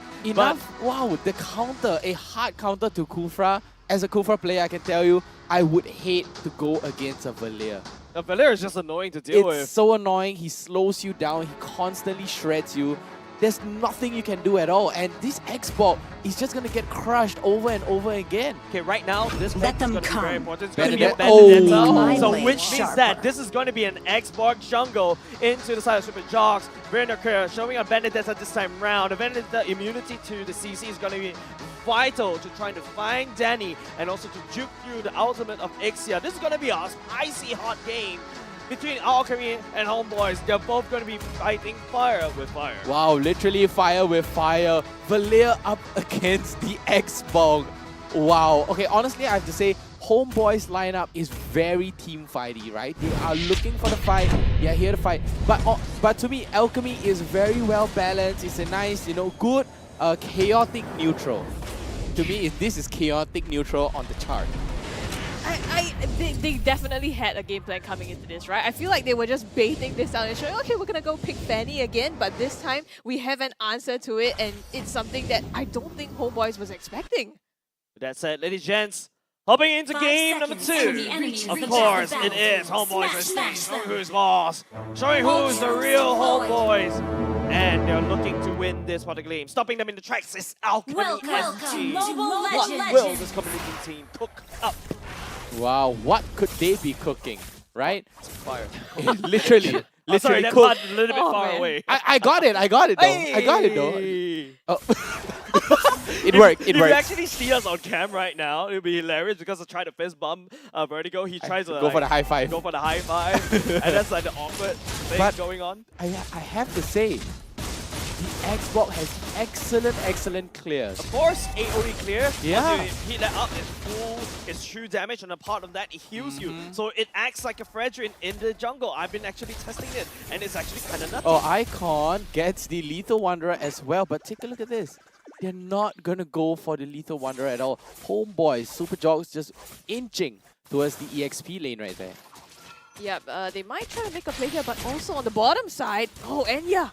Wow, the counter, a hard counter to Kufra. As a Kufra player, I can tell you, I would hate to go against a Valere. The Valere is just annoying to deal with. It's so annoying. He slows you down. He constantly shreds you. There's nothing you can do at all. And this Xbox is just going to get crushed over and over again. Okay, right now, this pick is going to be very important. It's going to be a Benedetta. Benedetta. So which means that this is going to be an Xbox jungle into the side of Super Jocks. Vernaker showing a Benedetta this time round. The Benedetta immunity to the CC is going to be vital to trying to find Danny and also to juke through the ultimate of Ixia. This is going to be a spicy hot game between Alchemy and HomeBois. They're both going to be fighting fire with fire. Wow, literally fire with fire. Valere up against the Xbox. Wow. Okay, honestly, I have to say, HomeBois lineup is very team fighty, right? They are looking for the fight. They are here to fight. But to me, Alchemy is very well balanced. It's a nice, you know, good chaotic neutral. To me, this is chaotic neutral on the chart. They definitely had a game plan coming into this, right? I feel like they were just baiting this out and showing, okay, we're gonna go pick Fanny again, but this time we have an answer to it, and it's something that I don't think HomeBois was expecting. With that said, ladies and gents, hopping into game number 2. Of course, it is HomeBois SG. Showing who's boss. Showing who's the real HomeBois. And they're looking to win this particular game. Stopping them in the tracks is Alchemy SG. What will this community team cook up? Wow, what could they be cooking, right? Fire. literally. Oh, sorry, that cook. part a little bit far away. I got it though. Hey! I got it though. Oh. It worked. If you actually see us on cam right now, it'll be hilarious because I tried to fist bump Vertigo. He tries to go for the high five. Go for the high five. And that's like the awkward thing going on. I have to say, the Xbox has excellent clears. Of course, AoE clear. Yeah. Once you hit that up, it's full, it's true damage, and a part of that, it heals you. So it acts like a Fredrin in the jungle. I've been actually testing it, and it's actually kind of nutty. Oh, Icon gets the Lethal Wanderer as well, but take a look at this. They're not going to go for the Lethal Wanderer at all. HomeBois, Super Jogs just inching towards the EXP lane right there. Yep, they might try to make a play here, but also on the bottom side, oh, Enya.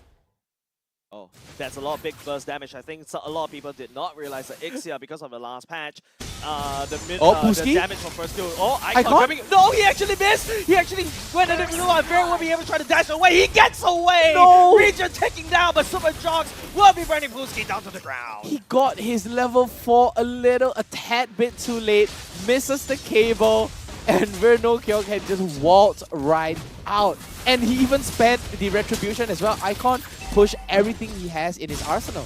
Oh, that's a lot of big burst damage. I think a lot of people did not realize that Ixia, because of the last patch, the damage from first skill. Oh, Icon coming. No, he actually missed. He actually went into the middle and Fair will be able to try to dash away. He gets away. No. Region taking down, but Super Jogs will be burning Blueski down to the ground. He got his level 4 a tad bit too late, misses the cable, and Vernokyok had just waltzed right out. And he even spent the retribution as well. Icon pushed everything he has in his arsenal.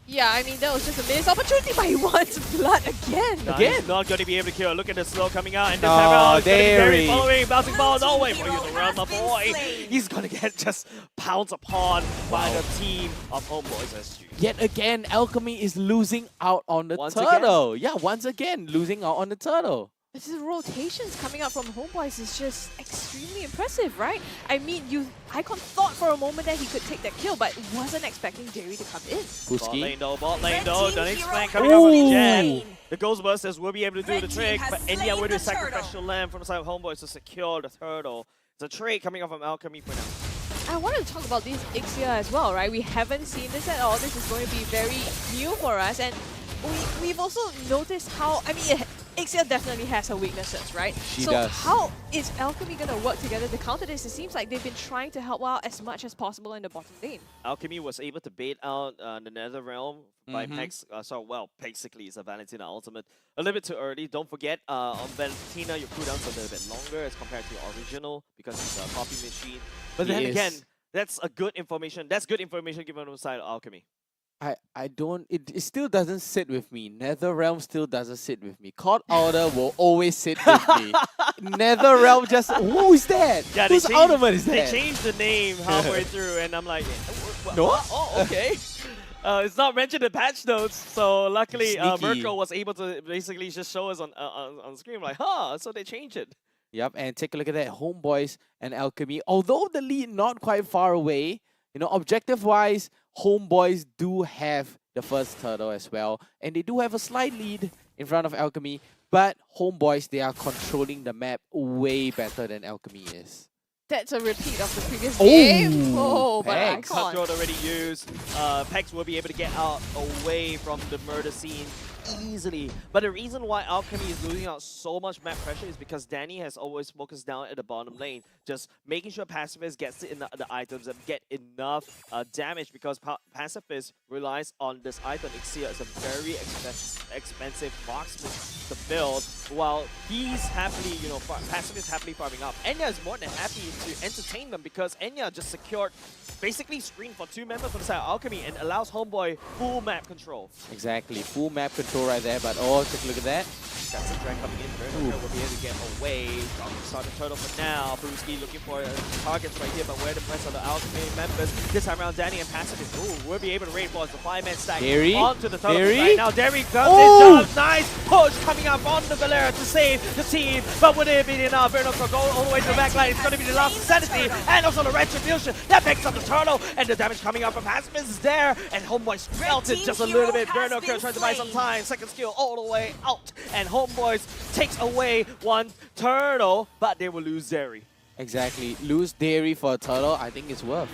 Yeah, I mean, that was just a missed opportunity, but he wants blood again. No, he's not going to be able to kill. Look at the slow coming out, and this time around, he's going to be very following, bouncing ball. No way for you to run, my boy. He's going to get just pounced upon by the team of HomeBois SG. Yet again, Alchemy is losing out on the turtle. Yeah, once again, losing out on the turtle. The rotations coming out from HomeBois is just extremely impressive, right? I mean, Icon thought for a moment that he could take that kill, but wasn't expecting Jerry to come in. Bot lane though, the next flank coming out from Jen. The Ghostbusters will be able to do the trick, but Enya will do a sacrificial lamb from the side of HomeBois to secure the turtle. It's a trade coming off from Alchemy for now. I wanted to talk about this Ixia as well, right? We haven't seen this at all. This is going to be very new for us, and we've also noticed how, I mean, Ixia definitely has her weaknesses, right? She so does. how is Alchemy going to work together to counter this? It seems like they've been trying to help out as much as possible in the bottom lane. Alchemy was able to bait out the Nether Realm by Mhm. Pex. Well, basically it's a Valentina ultimate. A little bit too early. Don't forget, on Valentina, your cooldown's a little bit longer as compared to your original because it's a copy machine. But then again, that's a good information. That's good information given on the side of Alchemy. I don't, it still doesn't sit with me. NetherRealm still doesn't sit with me. Court Order will always sit with me. NetherRealm just, who is that? Yeah, Whose ultimate is They that? changed the name halfway through, and I'm like, No? Oh, okay. It's not mentioned in patch notes, so luckily Sneaky. Mirko was able to basically just show us on screen, like, so they changed it. Yep, and take a look at that. HomeBois and Alchemy. Although the lead not quite far away, you know, objective-wise, HomeBois do have the first turtle as well. And they do have a slight lead in front of Alchemy. But HomeBois, they are controlling the map way better than Alchemy is. That's a repeat of the previous game. Oh, but Pex. Icon. Cutthroat already used. Pex will be able to get out away from the murder scene easily. But the reason why Alchemy is losing out so much map pressure is because Danny has always focused down at the bottom lane, just making sure Pacifist gets in the items and get enough damage, because Pacifist relies on this item. Ixia is a very expensive marksman to build, while he's happily, you know, Pacifist happily farming up. Enya is more than happy to entertain them because Enya just secured basically screen for 2 members from the side of Alchemy and allows HomeBois full map control. Exactly, full map control right there, but oh, take a look at that. That's a drag coming in. Verno will be able to get away from the Starter Turtle for now. Brewski looking for targets right here, but where the rest of the Alchemy members? This time around, Danny and Pacifist will be able to reinforce the 5-man stack Derry? onto the Turtle Derry? right now. Derry comes Oh! in, jump, nice push coming up on the Valera to save the team, but would it be enough? Verno will go all the way to the back line. It's going to be the last Insanity, and also the Retribution that picks up the Turtle, and the damage coming up from Pacifist is there, and HomeBois felt it just a little bit. Verno trying to buy some time. Second skill all the way out, and HomeBois takes away 1 turtle, but they will lose Derry. Exactly. Lose Dairy for a turtle, I think it's worth.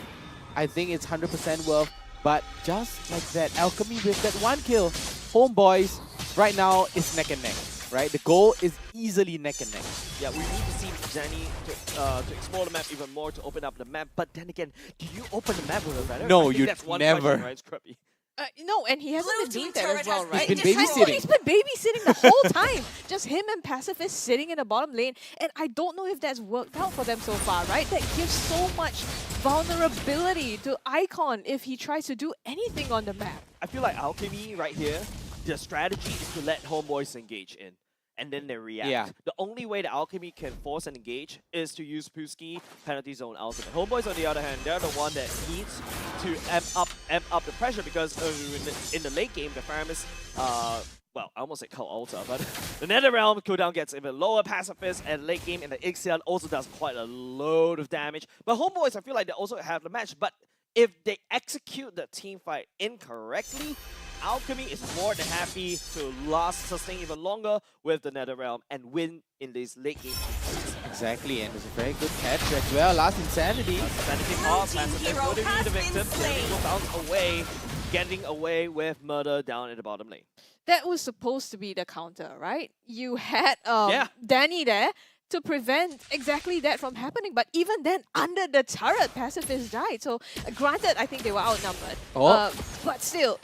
I think it's 100% worth. But just like that, Alchemy with that 1 kill, HomeBois right now is neck and neck, right? The goal is easily neck and neck. Yeah, we need to see Danny to explore the map even more, to open up the map. But then again, do you open the map with a Valera? No, I think you that's one never. question, right, Scruppy? No, and he hasn't been doing that as well, right? He's been babysitting. He's been babysitting the whole time. Just him and Pacifist sitting in the bottom lane. And I don't know if that's worked out for them so far, right? That gives so much vulnerability to Icon if he tries to do anything on the map. I feel like Alchemy right here, the strategy is to let HomeBois engage in, and then they react. Yeah. The only way that Alchemy can force and engage is to use Puski penalty zone ultimate. HomeBois, on the other hand, they're the one that needs to amp up the pressure, because in the late game, the Faramis, well, I almost said Cult Altar, but the NetherRealm cooldown gets even lower. Pacifist and late game, and the Ixion also does quite a load of damage. But HomeBois, I feel like they also have the match, but if they execute the team fight incorrectly, Alchemy is more than happy to sustain even longer with the NetherRealm and win in these late game fights. Exactly, and it's a very good catch as well. Last Insanity. Insanity off, Pacifist will be the victim. Danny will bounce away, getting away with murder down in the bottom lane. That was supposed to be the counter, right? You had Yeah. Danny there to prevent exactly that from happening. But even then, under the turret, Pacifist died. So granted, I think they were outnumbered. Oh. But still,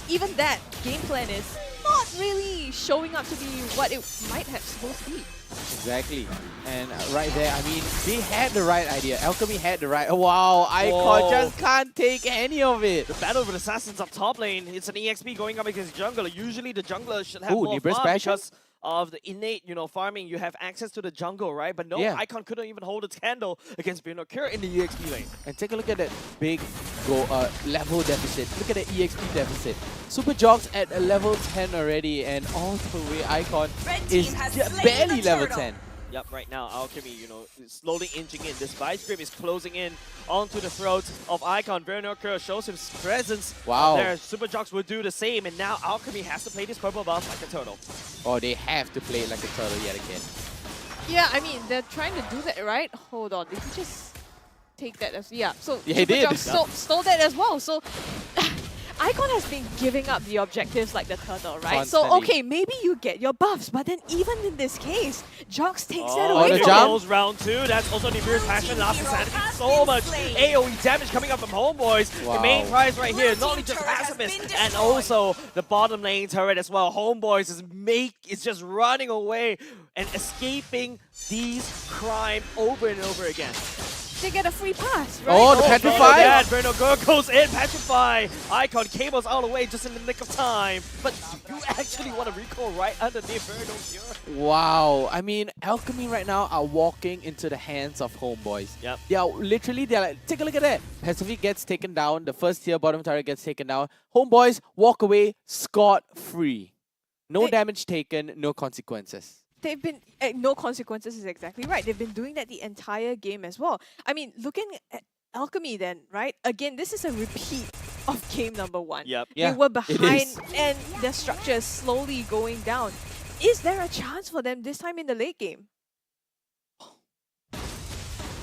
even that game plan is not really showing up to be what it might have supposed to be. Exactly. And right there, I mean, they had the right idea. Alchemy had the right... Wow, Icon just can't take any of it. The battle with assassins up top lane. It's an EXP going up against jungler. Usually the jungler should have more Libra farm special? because of the innate, farming. You have access to the jungle, right? But no, Yeah. Icon couldn't even hold its candle against Cure in the EXP lane. And take a look at that big level deficit. Look at the EXP deficit. Super Jogs at a level 10 already, and all the way Icon is barely level 10. Yep, right now, Alchemy, is slowly inching in. This Vice Grip is closing in onto the throat of Icon. Cure shows his presence. Wow. There, Super Jogs will do the same, and now Alchemy has to play this purple buff like a turtle. Oh, they have to play it like a turtle yet again. Yeah, I mean, they're trying to do that, right? Hold on, did he just take that as... Yeah, so Yeah, he did. Stole that as well. So Icon has been giving up the objectives like the turtle, right? Constantly. So, okay, maybe you get your buffs, but then even in this case, Jox takes that Oh, the away from jump. him. goes round 2. That's also Nibiru's passion. Last Insanity. So much AoE damage coming up from HomeBois. Wow. The main prize right here, not only just pacifist, and also the bottom lane turret as well. HomeBois is just running away and escaping these crime over and over again. They get a free pass, right? Oh, the Petrify! Yeah, Bruno goes in, Petrify. Icon cables out of the way just in the nick of time. But you actually want to recall right underneath Bruno Cure. Wow. I mean, Alchemy right now are walking into the hands of HomeBois. Yep. They're like, take a look at that. Pacific gets taken down. The first tier bottom turret gets taken down. HomeBois walk away scot-free. No damage taken, no consequences. They've been, no consequences is exactly right. They've been doing that the entire game as well. I mean, looking at Alchemy then, right? Again, this is a repeat of game number 1. Yep. Yeah, they were it behind is. and their structure is slowly going down. Is there a chance for them this time in the late game?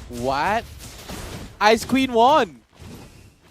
What? Ice Queen won!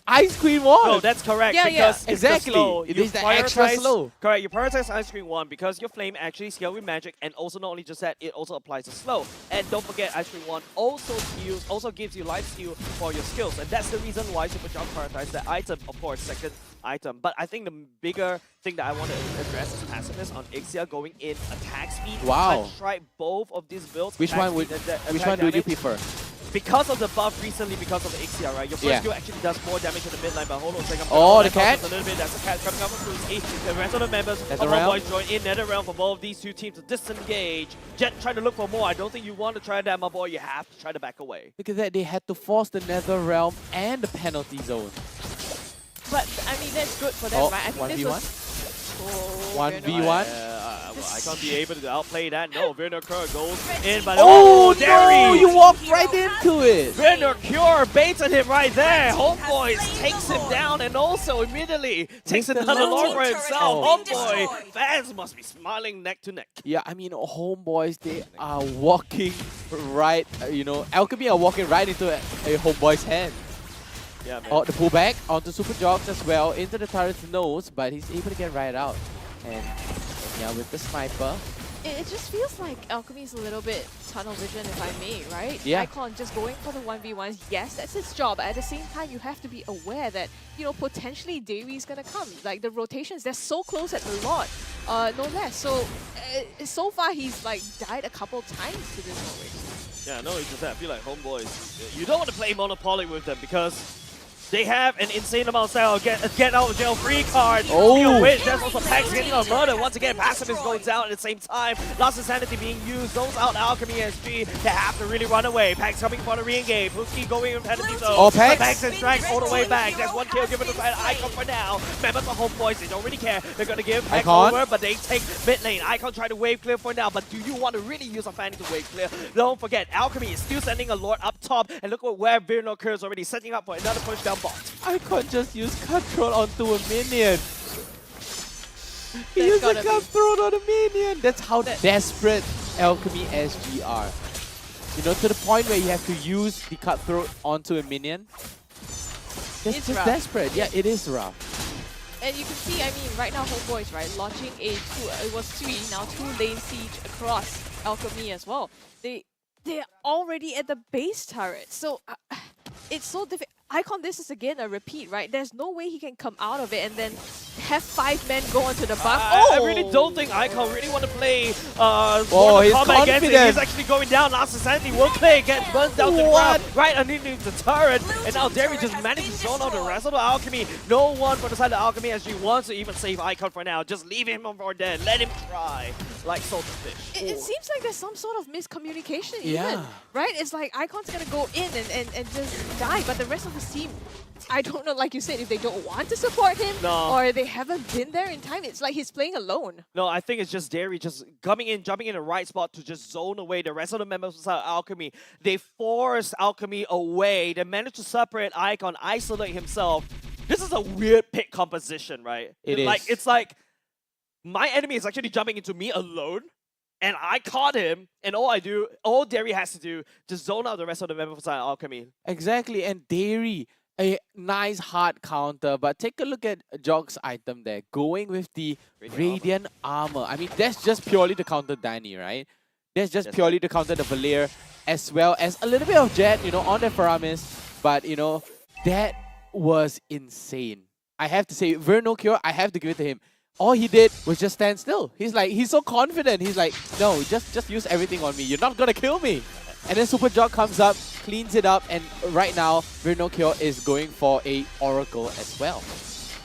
Ice Queen won! No, that's correct. Yeah, because yeah. it's the Exactly. slow. It You is the extra prioritize- slow. Correct. You prioritize Ice Cream 1 because your flame actually scale with magic, and also not only just that, it also applies to slow. And don't forget, Ice Cream 1 also gives you life steal for your skills, and that's the reason why Super Jump prioritized that item, of course, second item. But I think the bigger thing that I want to address is passiveness on Ixia going in attack speed. Wow. I tried both of these builds. Which attack one would speed and which attack one would you damage. prefer? Because of the buff recently, because of the Ixia, right? Your first Yeah. skill actually does more damage in the mid lane, but hold on a second. Oh, the Back off cat? just a little bit. That's the cat coming up from Fruity. The rest of the members of NetherRealm? HomeBois join in NetherRealm for both of these two teams to disengage. Jet trying to look for more. I don't think you want to try that, my boy. You have to try to back away. Look at that, they had to force the NetherRealm and the penalty zone. But, I mean, that's good for them, Oh, right? I think 1v1? this was... Oh, 1v1? I can't be able to outplay that. No, Werner Kerr goes in, but Oh, no! Derry! You walked right into it! Werner Cure baited him right there. HomeBois takes him down and also immediately takes another lord for himself. HomeBoy fans must be smiling neck to neck. Yeah, I mean, HomeBois, they are walking right, Alchemy are walking right into a HomeBois hand. Yeah, man. Oh, the pullback onto Super Jogs as well, into the turret's nose, but he's able to get right out. And yeah, with the sniper. It just feels like Alchemy is a little bit tunnel vision, if I may, right? Yeah. Icon just going for the 1v1s, yes, that's his job. But at the same time, you have to be aware that, potentially Dairy's gonna come. Like, the rotations, they're so close at the lot, no less. So, so far, he's, died a couple times to this already. Yeah, no, it's just that. I feel like HomeBois, you don't want to play Monopoly with them because they have an insane amount of style. Get out of jail free card. Oh. Which there's also Pax getting on murder. Once again, passive is going down at the same time. Lost Insanity being used. Those out Alchemy SG. They have to really run away. Pax coming for the re-engage. Puski going in penalty zone. Oh, Pax. Pax and Strikes all the way back. There's one kill given to Icon for now. Members of HomeBois, they don't really care. They're going to give Pax Icon. over, but they take mid lane. Icon try to wave clear for now, but do you want to really use a Fanny to wave clear? Don't forget, Alchemy is still sending a Lord up top, and look at where Virno Kerr is already setting up for another push down bot. Icon just use control onto a minion. He That's used a gotta be- cutthroat on a minion. That's how desperate Alchemy SG are. To the point where you have to use the cutthroat onto a minion. That's It's just rough. desperate. Yeah, it is rough. And you can see, I mean, right now HomeBois, right, launching it was 3, now 2 lane siege across Alchemy as well. They're already at the base turret, so it's so difficult. Icon, this is again a repeat, right? There's no way he can come out of it and then have 5 men go onto the buff. I really don't think Icon really want to play he's combat against it. confident. He's actually going down. Last Insanity will play, gets burns down to the ground right underneath the turret. And now Derry just managed to zone out the rest of the Alchemy. No one from the side of Alchemy SG wants to even save Icon for now. Just leave him for dead. Let him try like salted fish. It seems like there's some sort of miscommunication Yeah. even, right? It's like Icon's gonna go in and just die, but the rest of his team, I don't know, like you said, if they don't want to support him No. or they haven't been there in time. It's like he's playing alone. No, I think it's just Derry just coming in, jumping in the right spot to just zone away the rest of the members of Alchemy. They forced Alchemy away. They managed to separate Icon, isolate himself. This is a weird pick composition, right? It's like my enemy is actually jumping into me alone, and I caught him, and all Derry has to do, just zone out the rest of the members of Alchemy. Exactly, and Derry, a nice hard counter, but take a look at Jog's item there, going with the Radiant Armor. I mean, that's just purely to counter Danny, right? That's just purely to counter the Valier, as well as a little bit of Jet, you know, on the Faramis. But, you know, that was insane. I have to say, Vernal Cure, I have to give it to him. All he did was just stand still. He's so confident. He's like, no, just use everything on me. You're not gonna kill me. And then Super Jog comes up, cleans it up, and right now, Vernal Cure is going for a Oracle as well.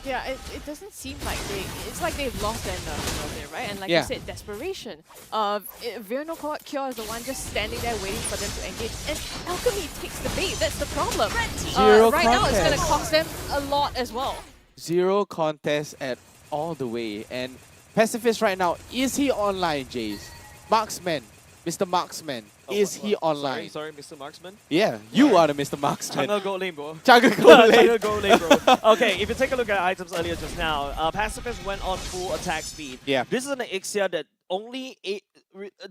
Yeah, it doesn't seem like it's like they've lost their nerve a little bit, right? And like you said, desperation. Vernal Cure is the one just standing there waiting for them to engage. And Alchemy takes the bait, that's the problem. Right now it's going to cost them a lot as well. Zero contest at all the way. And Pacifist right now, is he online, Jace? Marksman, Mr. Marksman. Is he online? Sorry, Mr. Marksman? Yeah, you are the Mr. Marksman. Jungle gold lane, bro. Jungle gold lane. Jungle gold lane, bro. Okay, if you take a look at items earlier just now, Pacifist went on full attack speed. Yeah. This is an Ixia that only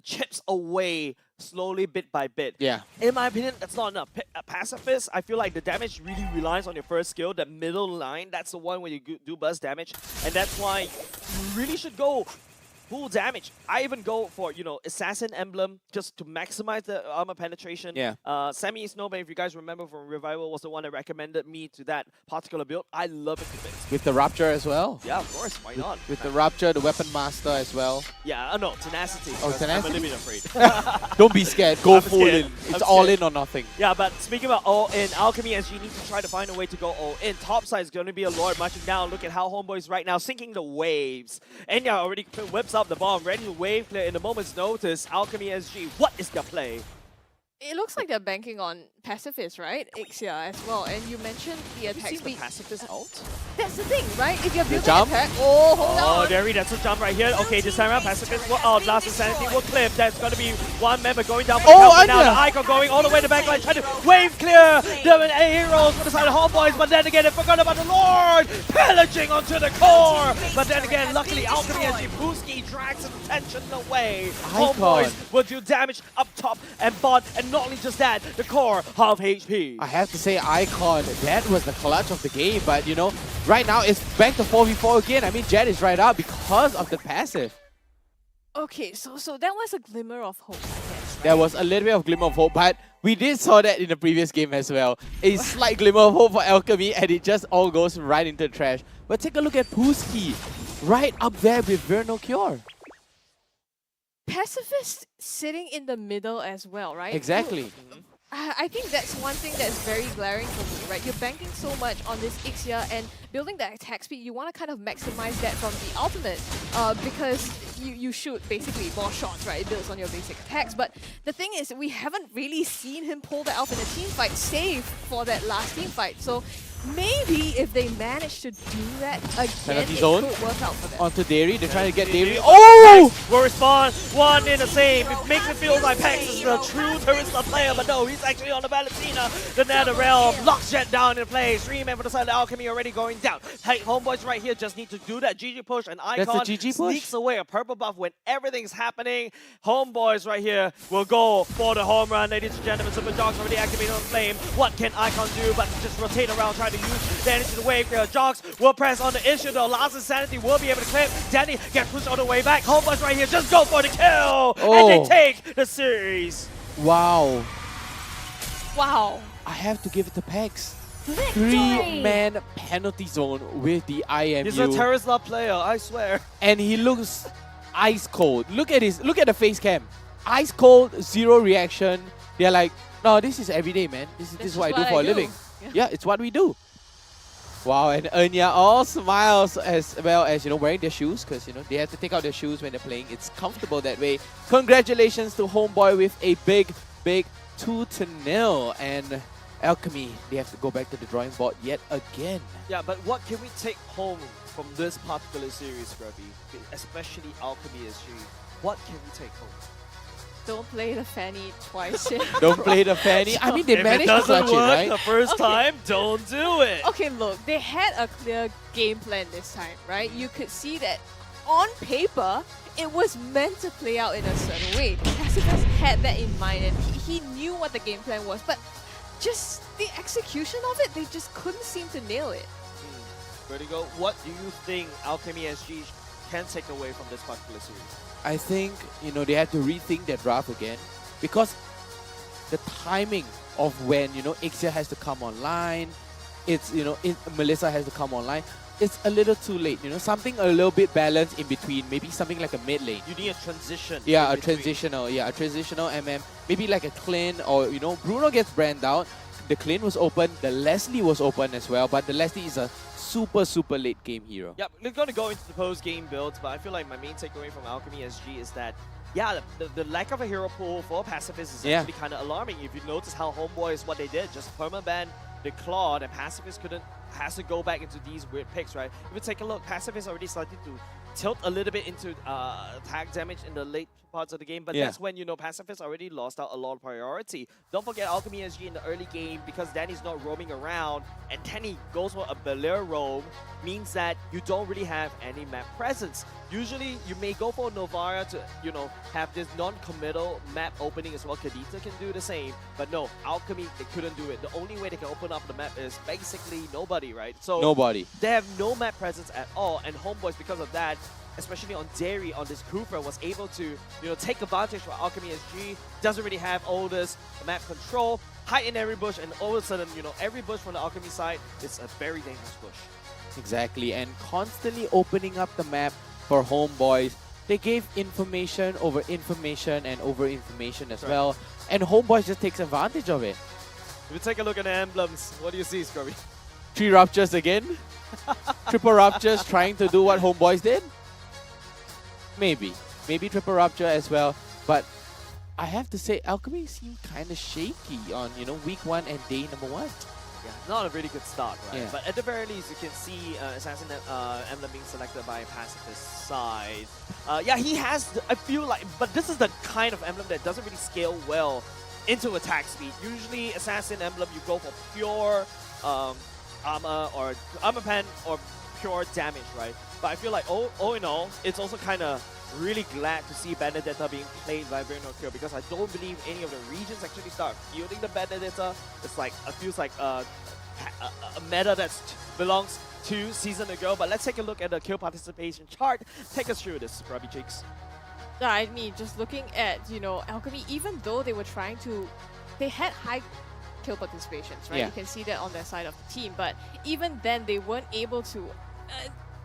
chips away slowly, bit by bit. Yeah. In my opinion, that's not enough. Pacifist, I feel like the damage really relies on your first skill, that middle line. That's the one where you do burst damage, and that's why you really should go full damage. I even go for, you know, Assassin Emblem just to maximize the armor penetration. Yeah. Sammy Snowman, if you guys remember from Revival, was the one that recommended me to that particular build. I love it to bits. With the Rapture as well. Yeah, of course. Why not? With the Rapture, the Weapon Master as well. Yeah, no, Tenacity. Oh, Tenacity? I'm a little bit afraid. Don't be scared. Go I'm full scared. in. It's I'm all scared. in or nothing. Yeah, but speaking about all in, Alchemy SG needs to try to find a way to go all in. Topside is going to be a Lord marching down. Look at how HomeBois right now sinking the waves. Enya already whips up the bomb, ready to wave clear in a moment's notice. Alchemy SG, what is their play? It looks like they're banking on Pacifist, right? Ixia as well. And you mentioned the attack speed. Pacifist out? That's the thing, right? If you're building jump? attack, hold on. Derry, that's a jump right here. Okay, this time around, Pacifist will out. Last Insanity will clip. That's going to be one member going down for the count. Now the Icon going all the way to the backline, trying to wave clear the heroes for the side of HomeBois. But then again, they forgot about the Lord pillaging onto the core. But then again, luckily, Alchemy SG Puski drags some tension away. HomeBois will do damage up top and bot, and not only just that, the core half HP. I have to say, Icon, that was the clutch of the game. But, you know, right now it's back to 4v4 again. I mean, Jet is right up because of the passive. Okay, so that was a glimmer of hope, I guess. Right? There was a little bit of glimmer of hope, but we did saw that in the previous game as well. A slight glimmer of hope for Alchemy, and it just all goes right into the trash. But take a look at Puski, right up there with Vernal Cure. Pacifist sitting in the middle as well, right? Exactly. I think that's one thing that's very glaring for me, right? You're banking so much on this Ixia and building that attack speed. You want to kind of maximize that from the ultimate because you shoot basically more shots, right? It builds on your basic attacks. But the thing is, we haven't really seen him pull that off in a team fight, save for that last team fight. So maybe if they manage to do that again, it could work out for them. Onto Dairy, they're trying to get Dairy. Oh! Will respond one in the same. It makes it feel like Pax is the true Turista player, but no, he's actually on the Valentina. The Nether Realm locks Jet down in play. 3 men for the side of Alchemy already going down. Hey, HomeBois right here just need to do that GG push, and Icon sneaks away a purple buff when everything's happening. HomeBois right here will go for the home run, ladies and gentlemen. Super Jogs already activated on Flame. What can Icon do but just rotate around, trying to use the energy to wave clear. Jogs will press on the issue though. Last Insanity will be able to clip. Danny gets pushed all the way back. HomeBois right here just go for the kill, and they take the series. Wow. Wow. I have to give it to Pax. 3-man penalty zone with the IMU. He's a Terizla player, I swear. And he looks ice cold. Look at the face cam. Ice cold, zero reaction. They're like, no, this is everyday, man. This is what I do for a living. Yeah, it's what we do. Wow, and Enya all smiles as well as, you know, wearing their shoes because, you know, they have to take out their shoes when they're playing. It's comfortable that way. Congratulations to HomeBois with a big 2-0. And Alchemy, they have to go back to the drawing board yet again. Yeah, but what can we take home from this particular series, Grubby? Especially Alchemy SG. What can we take home? Don't play the Fanny twice. Don't play the Fanny. I mean, they managed to clutch it, right? The first time, don't do it. Okay, look, they had a clear game plan this time, right? You could see that on paper, it was meant to play out in a certain way. Pacifist had that in mind and he knew what the game plan was, but just the execution of it, they just couldn't seem to nail it. Vertigo, what do you think Alchemy SG can take away from this particular series? I think, you know, they have to rethink their draft again, because the timing of when, you know, Ixia has to come online, it's, you know, Melissa has to come online, it's a little too late, you know, something a little bit balanced in between, maybe something like a mid lane. You need a transition. Yeah, a transitional MM, maybe like a Clin, or, you know, Bruno gets brand out, the Clin was open, the Leslie was open as well, but the Leslie is a super late game hero. Yep, we're going to go into the post-game builds, but I feel like my main takeaway from Alchemy SG is that, yeah, the lack of a hero pool for Pacifist is actually kind of alarming. If you notice how HomeBois, what they did, just permaban the Claude, and Pacifist has to go back into these weird picks, right? If you take a look, Pacifist already started to tilt a little bit into attack damage in the late parts of the game, but that's when, you know, Pacifist already lost out a lot of priority. Don't forget Alchemy SG in the early game, because Danny's not roaming around, and Danny goes for a Belair roam, means that you don't really have any map presence. Usually, you may go for Novara to, you know, have this non-committal map opening as well. Kadita can do the same, but no, Alchemy, they couldn't do it. The only way they can open up the map is basically nobody, right? So nobody. They have no map presence at all, and HomeBois, because of that, especially on Dairy, on this Koopa, was able to, you know, take advantage for Alchemy SG. Doesn't really have all this map control, hide in every bush, and all of a sudden, you know, every bush from the Alchemy side is a very dangerous bush. Exactly, and constantly opening up the map for HomeBois. They gave information over information and over information as well, and HomeBois just takes advantage of it. If you take a look at the emblems, what do you see, Scrubby? 3 Ruptures again? Triple Ruptures trying to do what HomeBois did? Maybe Triple Rupture as well, but I have to say Alchemy seemed kind of shaky on, you know, week 1 and day number 1. Yeah, not a really good start, right? Yeah. But at the very least, you can see Assassin emblem being selected by Pacifist side. Yeah, he has, I feel like, but this is the kind of emblem that doesn't really scale well into attack speed. Usually, Assassin emblem, you go for pure armor or armor pen or pure damage, right? But I feel like, all in all, it's also kind of really glad to see Benedetta being played by Bruno Kill, because I don't believe any of the regions actually start fielding the Benedetta. It's like, it feels like a meta that belongs 2 seasons ago. But let's take a look at the kill participation chart. Take us through this, Grubby Cheeks. I mean, just looking at, you know, Alchemy, even though they were trying to, they had high kill participations, right? Yeah. You can see that on their side of the team, but even then they weren't able to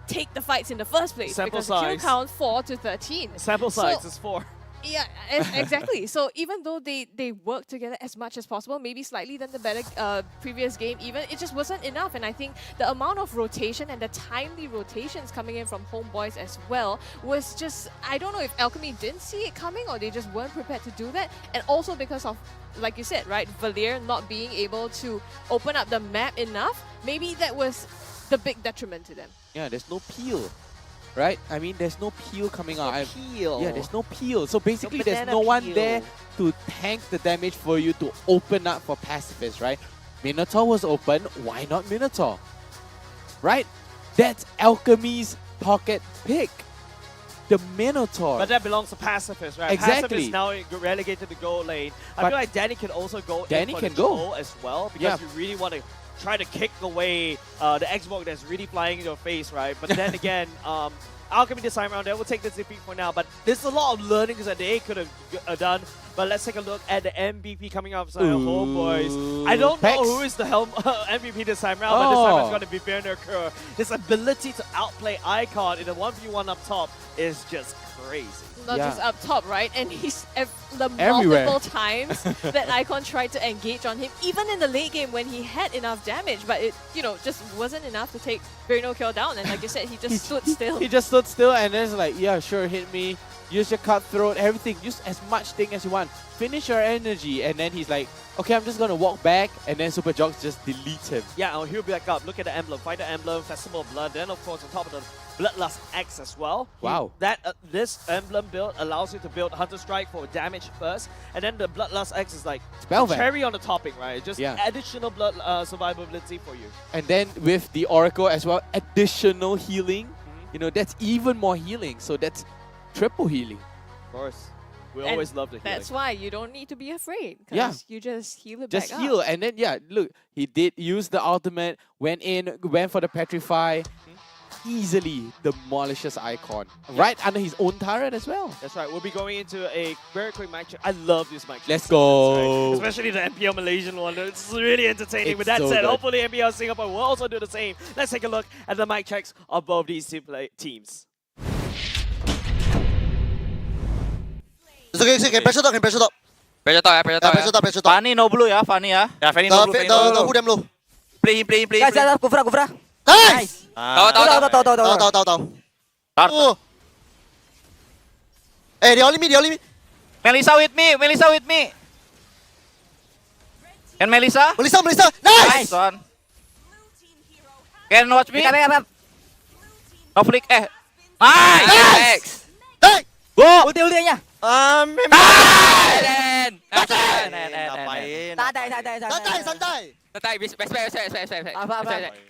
take the fights in the first place, Sample because the kill size. count 4 to 13. Sample size is 4. Yeah, exactly. So even though they worked together as much as possible, maybe slightly than the better previous game even, it just wasn't enough. And I think the amount of rotation and the timely rotations coming in from HomeBois as well was just, I don't know if Alchemy didn't see it coming or they just weren't prepared to do that. And also because of, like you said, right, Valier not being able to open up the map enough, maybe that was the big detriment to them. Yeah, there's no peel, right? I mean, there's no peel coming out. Peel. Yeah, there's no peel. So basically, there's banana no one peel. there to tank the damage for you to open up for Pacifist, right? Minotaur was open. Why not Minotaur? Right? That's Alchemy's pocket pick. The Minotaur. But that belongs to Pacifist, right? Exactly. Pacifist now relegated to gold lane. I But feel like Danny can also go Danny in for can the go. troll as well, because you really want to try to kick away the Xbox that's really flying in your face, right? But then again, Alchemy this time around, they will take this defeat for now. But there's a lot of learnings that they could have done. But let's take a look at the MVP coming out of HomeBois. I don't know who is the MVP this time around, but this time it's going to be Werner Kerr. His ability to outplay Icon in a 1v1 up top is just crazy. Not just up top, right? And he's the Everywhere. multiple times that Icon tried to engage on him, even in the late game when he had enough damage, but it, you know, just wasn't enough to take Bruno Kill down. And like you said, he just stood still. He just stood still and then it's like, yeah, sure, hit me. Use your cutthroat, everything. Use as much thing as you want. Finish your energy. And then he's like, okay, I'm just going to walk back. And then Super Jogs just deletes him. Yeah, he'll be back up. Look at the emblem. Find the emblem, Festival of Blood. Then, of course, on top of the Bloodlust X as well. Wow. This emblem build allows you to build Hunter Strike for damage first. And then the Bloodlust X is like Spellvamp. cherry on the topping, right? Just additional blood survivability for you. And then with the Oracle as well, additional healing. You know, that's even more healing. So that's triple healing. Of course. We And always love the healing. That's why you don't need to be afraid. Yeah. You just heal it Just back heal, up. and then look, he did use the ultimate, went for the petrify, easily demolishes Icon right under his own turret as well. That's right. We'll be going into a very quick mic check. I love this mic check. Let's go. Right. Especially the MPL Malaysian one. It's really entertaining. It's With that so said, good. hopefully MPL Singapore will also do the same. Let's take a look at the mic checks of both these two teams. It's okay, it's okay. Pressure top, pressure top. Pressure top, Pressure top, pressure top. Fanny no blue, yeah, Fanny, yeah. Yeah, Fanny no blue. The who them low. Play him. Guys, Kufra. Nice! Tahu. Oh. Hey, they only me. Melissa with me. Can Melissa? Melissa, nice! One. Can watch me? No flick, Nice! Hey! Go! Ulti-nya. Santai.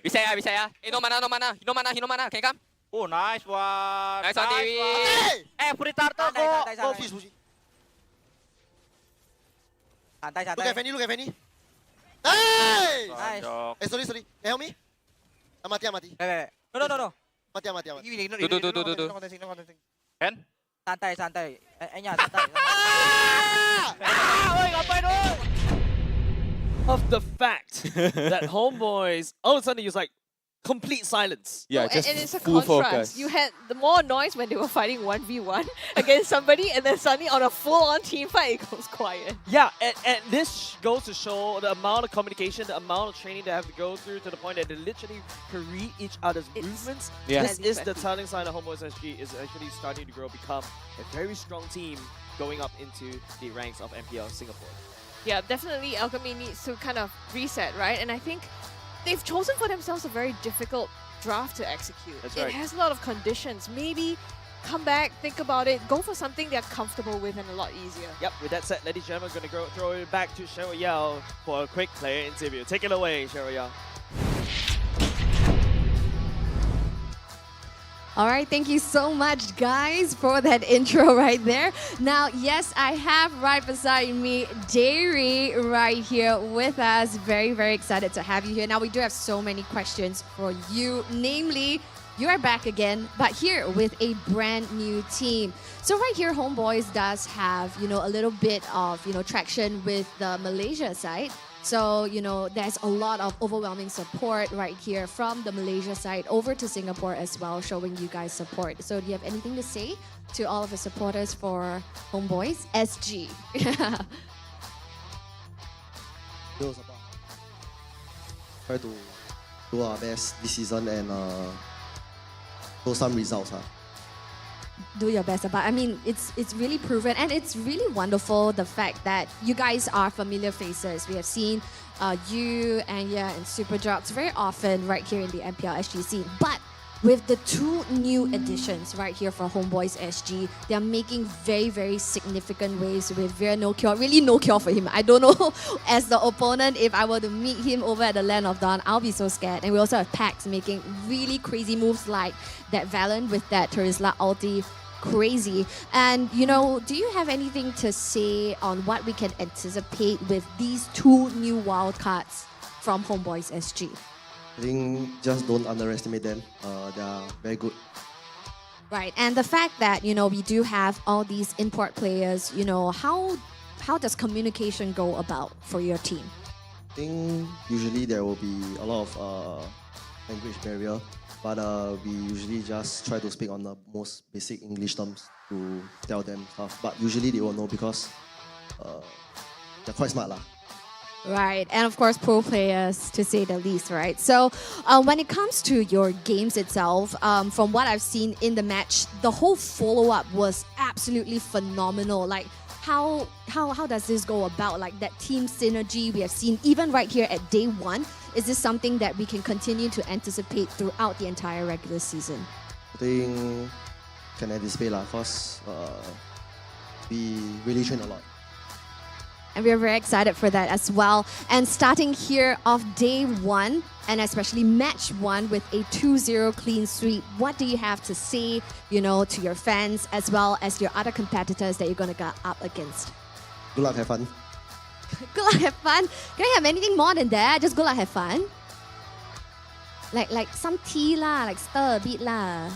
Bisa ya. No mana. Can come? Oh, nice one. Nice one, Dewi. Free turtle, go. Push. Santai. Look at Fanny. Hey! Nice. Sorry. Help me. Mati. No. Mati. Do. Can? Santai. Santai. Of the fact that HomeBois all of a sudden use like complete silence. Yeah, Oh, just and it's a full contrast. focus. You had the more noise when they were fighting 1v1 against somebody, and then suddenly on a full-on team fight, it goes quiet. Yeah, and this goes to show the amount of communication, the amount of training they have to go through to the point that they literally can read each other's movements. Yeah. This is the telling sign that HomeBois SG is actually starting to grow, become a very strong team going up into the ranks of MPL Singapore. Yeah, definitely Alchemy needs to kind of reset, right? And I think they've chosen for themselves a very difficult draft to execute. That's It right. has a lot of conditions. Maybe come back, think about it, go for something they're comfortable with and a lot easier. Yep, with that said, ladies and gentlemen, we're going to throw it back to Cheryl Yao for a quick player interview. Take it away, Cheryl Yao. All right, thank you so much, guys, for that intro right there. Now, yes, I have right beside me Jerry right here with us. Very, very excited to have you here. Now, we do have so many questions for you. Namely, you are back again, but here with a brand new team. So right here, HomeBois does have, a little bit of, traction with the Malaysia side. So, there's a lot of overwhelming support right here from the Malaysia side over to Singapore as well, showing you guys support. So do you have anything to say to all of the supporters for HomeBois SG? Try to do our best this season and show some results. Do your best, but I mean, it's really proven, and it's really wonderful the fact that you guys are familiar faces. We have seen you, Anya, and Super Jocks very often right here in the MPLSG scene. But with the two new additions right here for HomeBois SG, they are making very, very significant waves with Vera No Cure. Really no cure for him. I don't know, as the opponent, if I were to meet him over at the Land of Dawn, I'll be so scared. And we also have Pax making really crazy moves like that Valen with that Terizla ulti. Crazy. And, do you have anything to say on what we can anticipate with these two new wildcards from HomeBois SG? I think just don't underestimate them. They are very good. Right. And the fact that, we do have all these import players, how does communication go about for your team? I think usually there will be a lot of language barrier, but we usually just try to speak on the most basic English terms to tell them stuff. But usually they will know because they're quite smart lah. Right, and of course pro players to say the least, right? So when it comes to your games itself, from what I've seen in the match, the whole follow-up was absolutely phenomenal. Like how does this go about? Like that team synergy we have seen even right here at day one. Is this something that we can continue to anticipate throughout the entire regular season? I think can anticipate lah, cause we really train a lot. And we're very excited for that as well. And starting here off day one, and especially match one with a 2-0 clean sweep, what do you have to say, you know, to your fans as well as your other competitors that you're going to go up against? Good luck, have fun. Good luck, have fun. Can I have anything more than that? Just good luck, have fun. Like some tea lah, like stir a bit lah.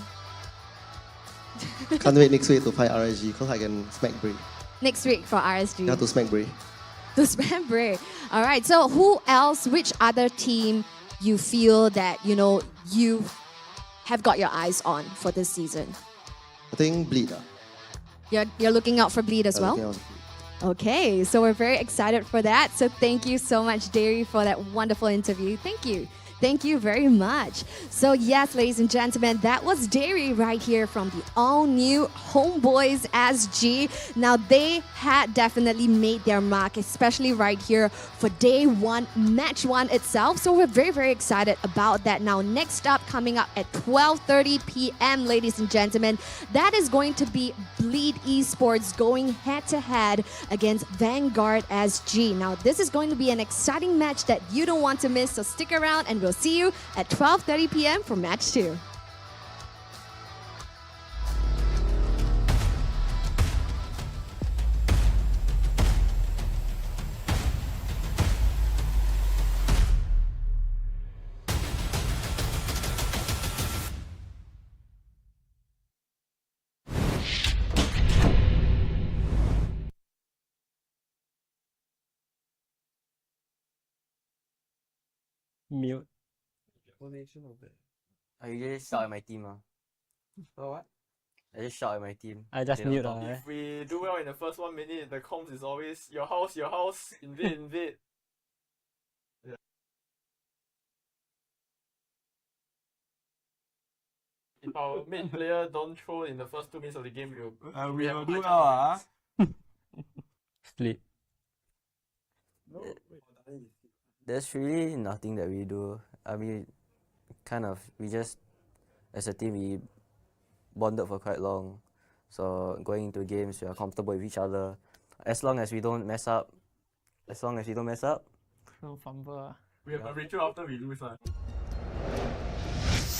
Can't wait next week to fight RSG because I can smack Bray. Next week for RSG. Yeah, to smack Bray. To smack Bray. All right. So who else? Which other team you feel that you know you have got your eyes on for this season? I think Bleed. You're looking out for Bleed as well. Looking out. Okay, so we're very excited for that. So thank you so much, Derry, for that wonderful interview. Thank you. Thank you very much. So yes, ladies and gentlemen, that was Derry right here from the all-new HomeBois SG. Now, they had definitely made their mark, especially right here for day one, match one itself. So we're very, very excited about that. Now, next up, coming up at 12:30 p.m., ladies and gentlemen, that is going to be Bleed Esports going head-to-head against Vanguard SG. Now, this is going to be an exciting match that you don't want to miss, so stick around and we'll see you at 12:30 p.m. for match 2. Mute. I usually shout at my team. So what? I just shout at my team. I just mute. If we do well in the first 1 minute, the comms is always your house, invade. Yeah. If our main player don't throw in the first 2 minutes of the game, we will do well. Sleep. There's really nothing that we do. I mean, we just, as a team, we bonded for quite long. So going into games, we are comfortable with each other. As long as we don't mess up. No fumble. We have a ritual after we lose.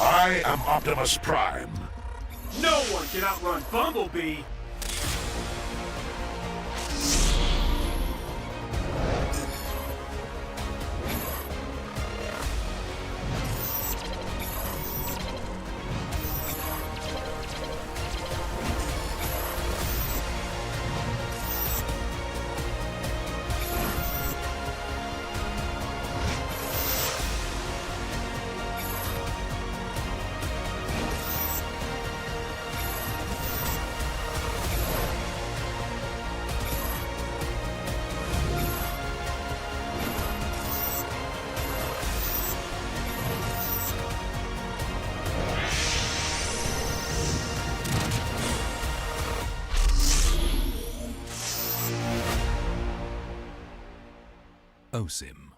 I am Optimus Prime. No one can outrun Bumblebee. OSIM.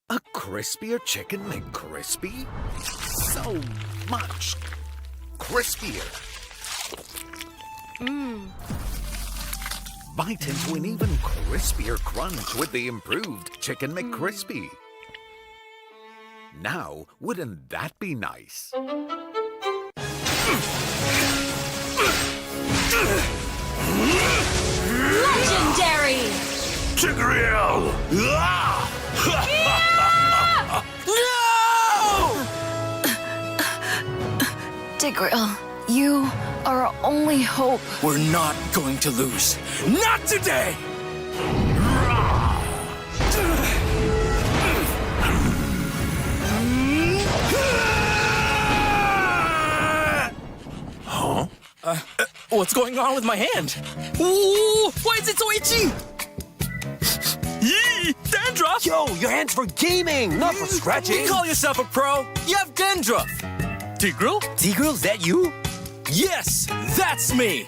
A crispier chicken McCrispy? So much crispier. Bite into an even crispier crunch with the improved Chicken McCrispy. Now, wouldn't that be nice? Legendary! Tigreal! Tigreal, you are our only hope. We're not going to lose. Not today! Huh? What's going on with my hand? Ooh, why is it so itchy? Yee, dandruff! Yo, your hand's for gaming, not for scratching. You call yourself a pro? You have dandruff. Tigreal? Tigreal, is that you? Yes, that's me.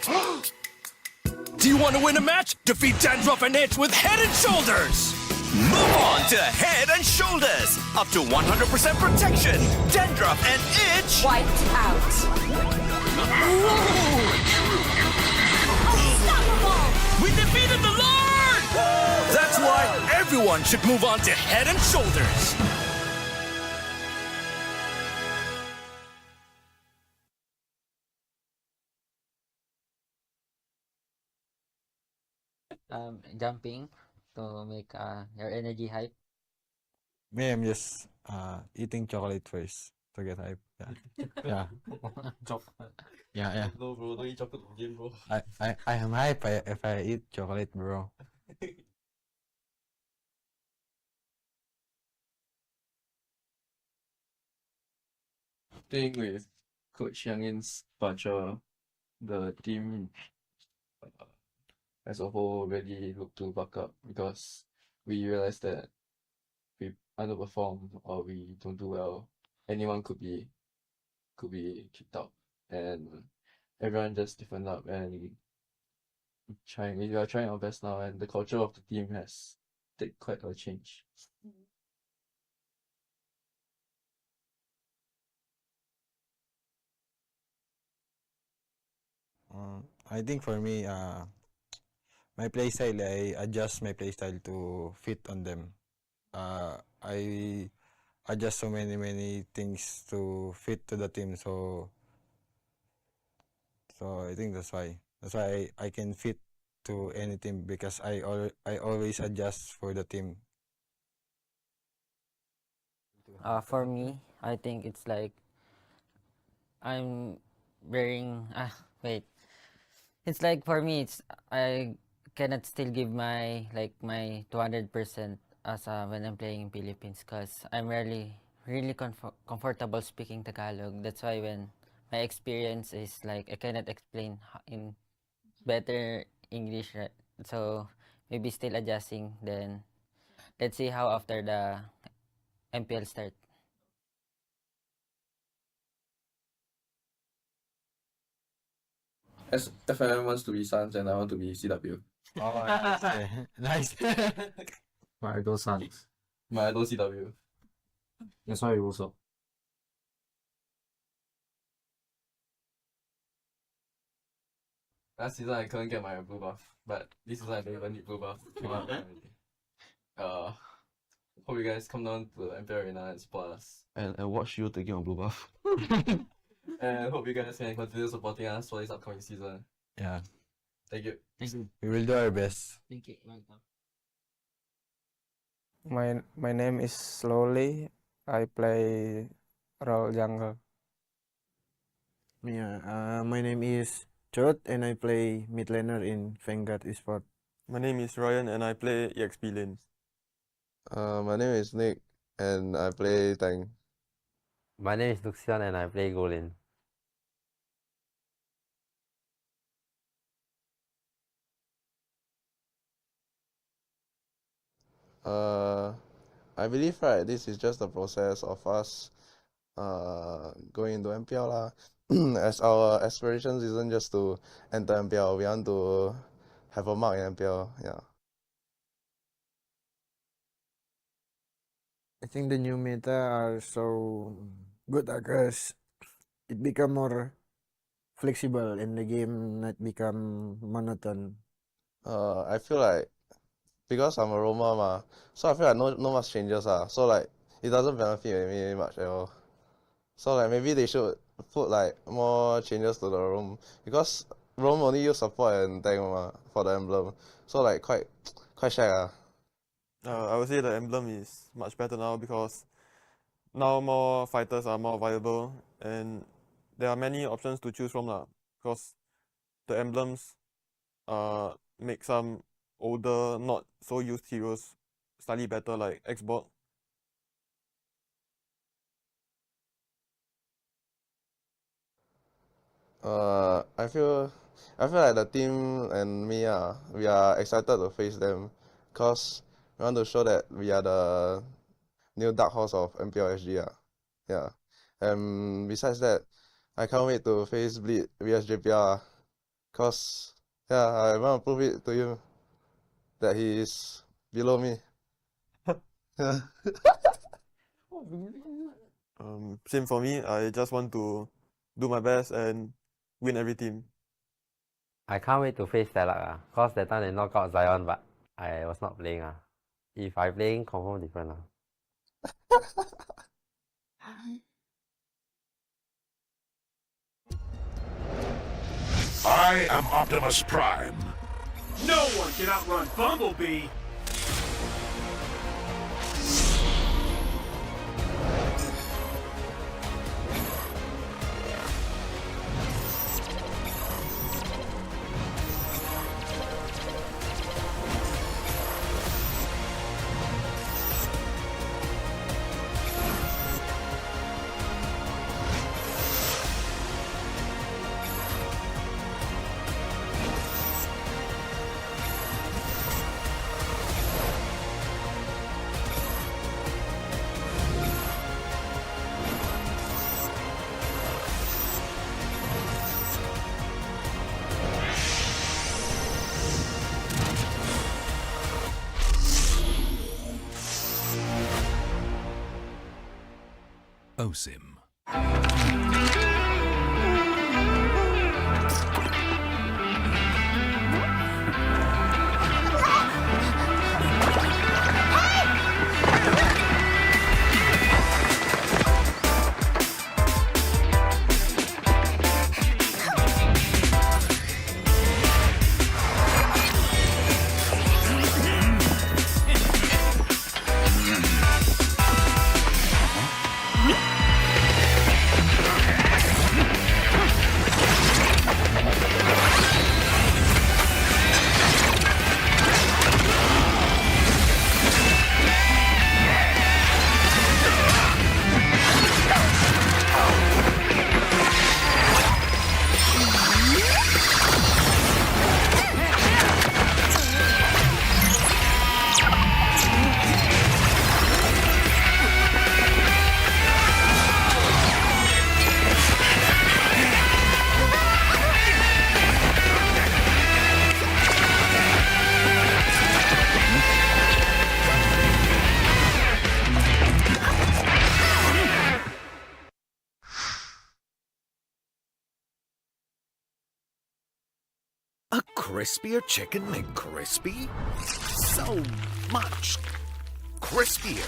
Do you want to win a match? Defeat dandruff and itch with Head and Shoulders. Move on to Head and Shoulders. Up to 100% protection. Dandruff and itch. Wiped out. We defeated the Lord! That's why everyone should move on to Head and Shoulders. Jumping to make your energy hype. Me, I'm just eating chocolate first to get hype. Yeah. Yeah. No, bro, don't eat chocolate in game, bro. I am hype if I eat chocolate, bro. Think with Coach Youngin's departure, the team as a whole really looked to buck up because we realized that we underperform or we don't do well, anyone could be kicked out, and everyone just stiffened up and we are trying our best now, and the culture of the team has taken quite a change. I think for me, my playstyle, I adjust my playstyle to fit on them. I adjust so many things to fit to the team. So I think that's why I can fit to any team because I always adjust for the team. For me, I think it's like I'm wearing. Wait. It's like for me, it's I cannot still give my 200% as when I'm playing in Philippines because I'm really comfortable speaking Tagalog. That's why when my experience is like I cannot explain in better English, right? So maybe still adjusting. Then let's see how after the MPL start. As FMM wants to be Suns and I want to be CW. Oh, nice. My idol Suns. My idol CW. That's why you also. Last season I couldn't get my blue buff, but this season I don't even need blue buff. Hope you guys come down to the MPL Arena and support us. And watch you taking on blue buff. And hope you guys can continue supporting us for this upcoming season. Yeah. Thank you. Thank you. We will do our best. Thank you. Welcome. My name is Slowly. I play role jungle. Yeah, my name is Chot and I play mid laner in Vanguard Esport. My name is Ryan and I play EXP lane. My name is Nick and I play tank. My name is Luxian and I play Go lane. I believe this is just the process of us going into MPL lah. As our aspirations isn't just to enter MPL, we want to have a mark in MPL. Yeah. I think the new meta are so good because it become more flexible and the game not become monotone? I feel like because I'm a roamer ma, so I feel like no much changes so like it doesn't benefit me much at all. So like maybe they should put like more changes to the roam, because roam only use support and tank ma for the emblem, so like quite shag I would say the emblem is much better now because now more fighters are more viable and there are many options to choose from because the emblems make some older, not so used heroes slightly better, like Xbox. I feel like the team and me we are excited to face them, cause we want to show that we are the new dark horse of MPLSG yeah. And besides that, I can't wait to face Bleed vs JPL cause yeah, I want to prove it to him that he is below me. Yeah. Same for me. I just want to do my best and win every team. I can't wait to face Telak cause that time they knock out Zion, but I was not playing If I playing, confirm different I am Optimus Prime. No one can outrun Bumblebee. OSIM. A crispier chicken McCrispy? So much crispier.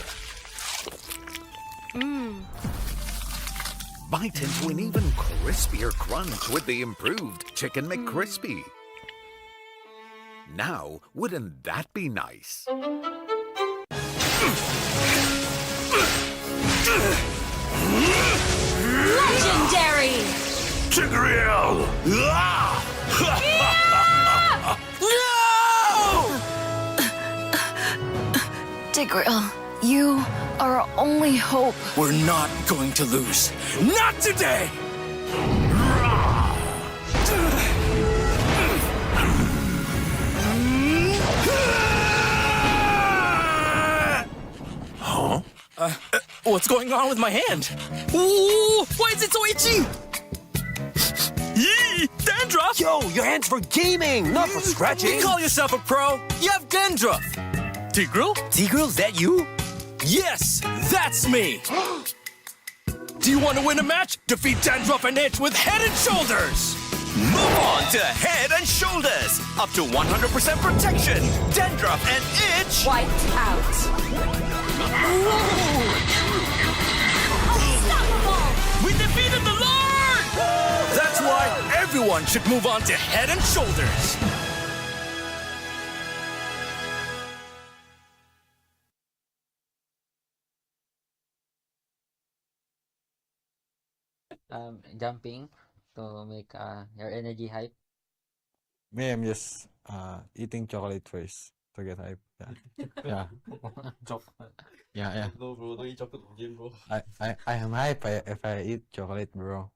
Bite into an even crispier crunch with the improved Chicken McCrispy. Now, wouldn't that be nice? Legendary! Tigreal! Tigreal, you are our only hope. We're not going to lose. Not today! Huh? What's going on with my hand? Ooh, why is it so itchy? Yee! Dandruff! Yo, your hand's for gaming, not for scratching. You call yourself a pro? You have dandruff. Tigreal? Tigreal, is that you? Yes, that's me. Do you want to win a match? Defeat Dandruff and Itch with Head and Shoulders. Move on to Head and Shoulders. Up to 100% protection, dandruff, and itch. Wiped out. We defeated the Lord! That's why everyone should move on to Head and Shoulders. Jumping to make your energy hype. Me, I'm just eating chocolate first to get hype. Yeah. Yeah. Yeah, yeah. No, bro, don't eat chocolate again, bro. I am hype if I eat chocolate, bro.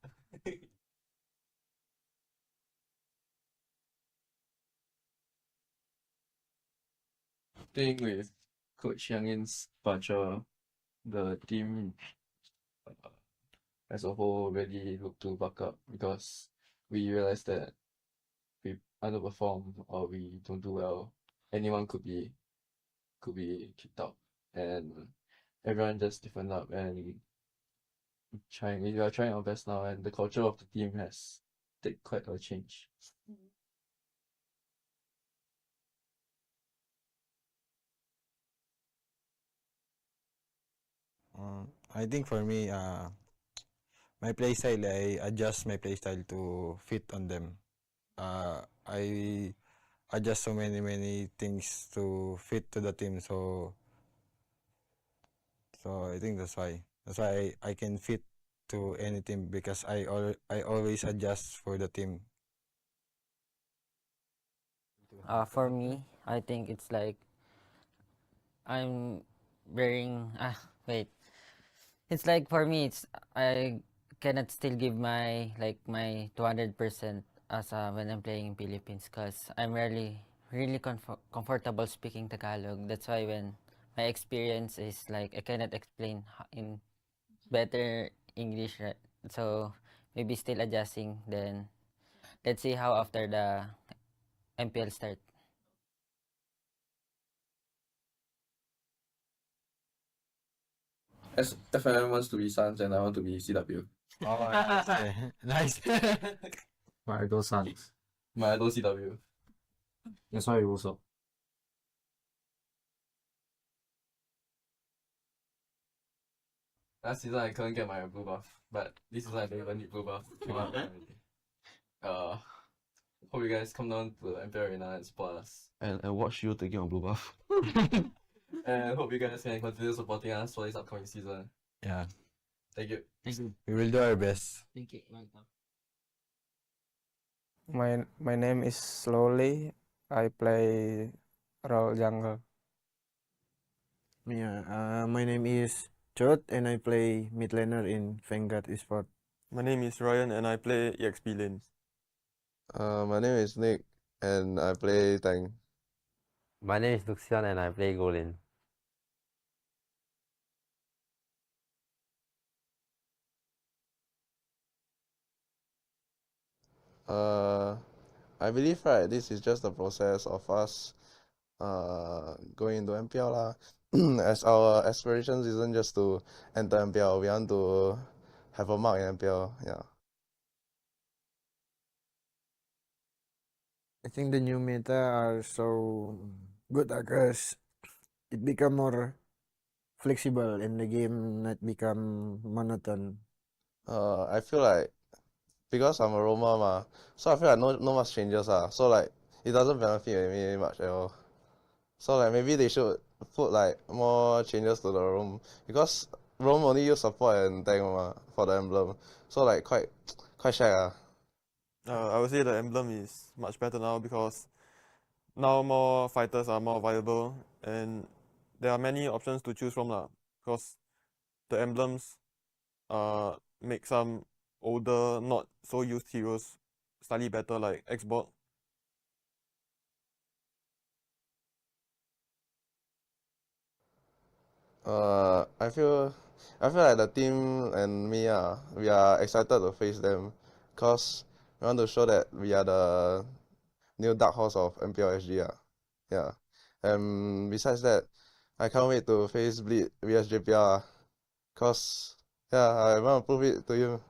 Think with Coach Yang Yin's departure, the team as a whole really looked to buck up because we realized that we underperform or we don't do well, anyone could be kicked out, and everyone just stiffened up and we are trying our best now, and the culture of the team has taken quite a change. I think for me, my playstyle, I adjust my playstyle to fit on them. I adjust so many things to fit to the team, so I think that's why I can fit to any team because I always adjust for the team. For me, I think it's like I'm wearing wait. It's like for me it's I cannot still give my 200% as when I'm playing in Philippines because I'm really comfortable speaking Tagalog. That's why when my experience is like I cannot explain in better English, right? So maybe still adjusting. Then let's see how after the MPL start. As FNM wants to be Suns and I want to be CW. Oh, nice. My idol Suns. My idol CW. That's why we also. Last season I couldn't get my blue buff, but this season I don't even need blue buff. Hope you guys come down to the MPL Arena and support us. And watch you taking on blue buff. And hope you guys can continue supporting us for this upcoming season. Yeah. Thank you. Thank you. We will do our best. Thank you. Welcome. My name is Slowly. I play role jungle. Yeah, my name is Chot and I play mid laner in Vanguard Esport. My name is Ryan and I play EXP lane. My name is Nick and I play tank. My name is Luxian and I play Golin. I believe right, this is just the process of us going into MPL lah. As our aspirations isn't just to enter MPL, we want to have a mark in MPL. Yeah. I think the new meta are so good because it become more flexible and the game not become monotone. I feel like because I'm a roamer ma, so I feel like no much changes so like it doesn't benefit me much at all. So like maybe they should put like more changes to the roam because roam only use support and tank for the emblem. So like quite shag I would say the emblem is much better now because now more fighters are more viable and there are many options to choose from lah. Because the emblems make some older, not so used heroes slightly better, like Xbox. I feel like the team and me we are excited to face them because we want to show that we are the new dark horse of MPLSG yeah. And besides that, I can't wait to face Bleed vs JPL because I want to prove it to you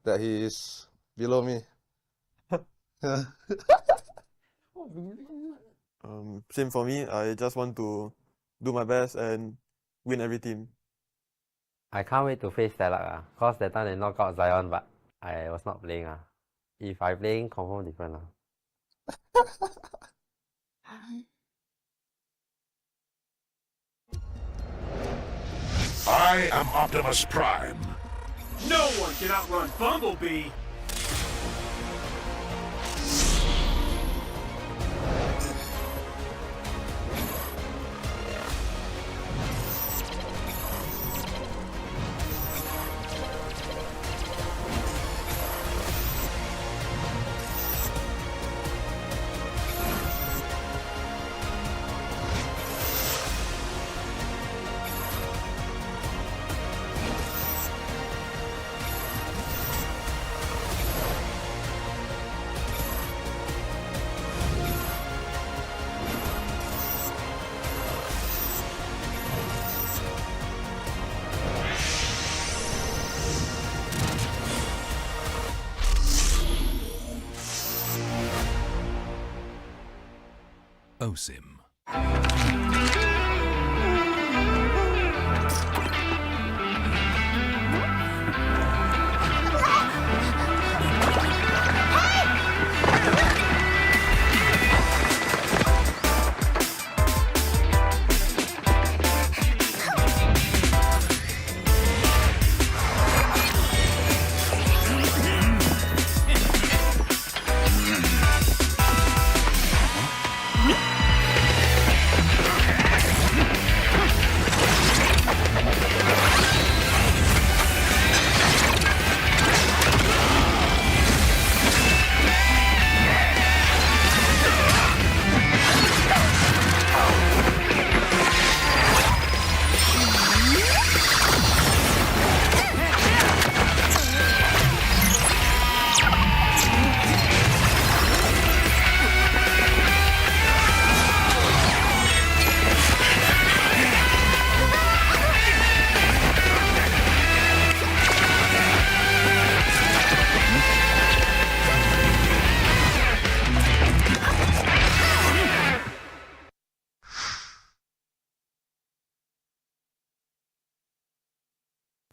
that he is below me. Same for me. I just want to do my best and win every team. I can't wait to face Stella, cause that time they knock out Zion, but I was not playing. If I playing, confirm different. I am Optimus Prime. No one can outrun Bumblebee. OSIM.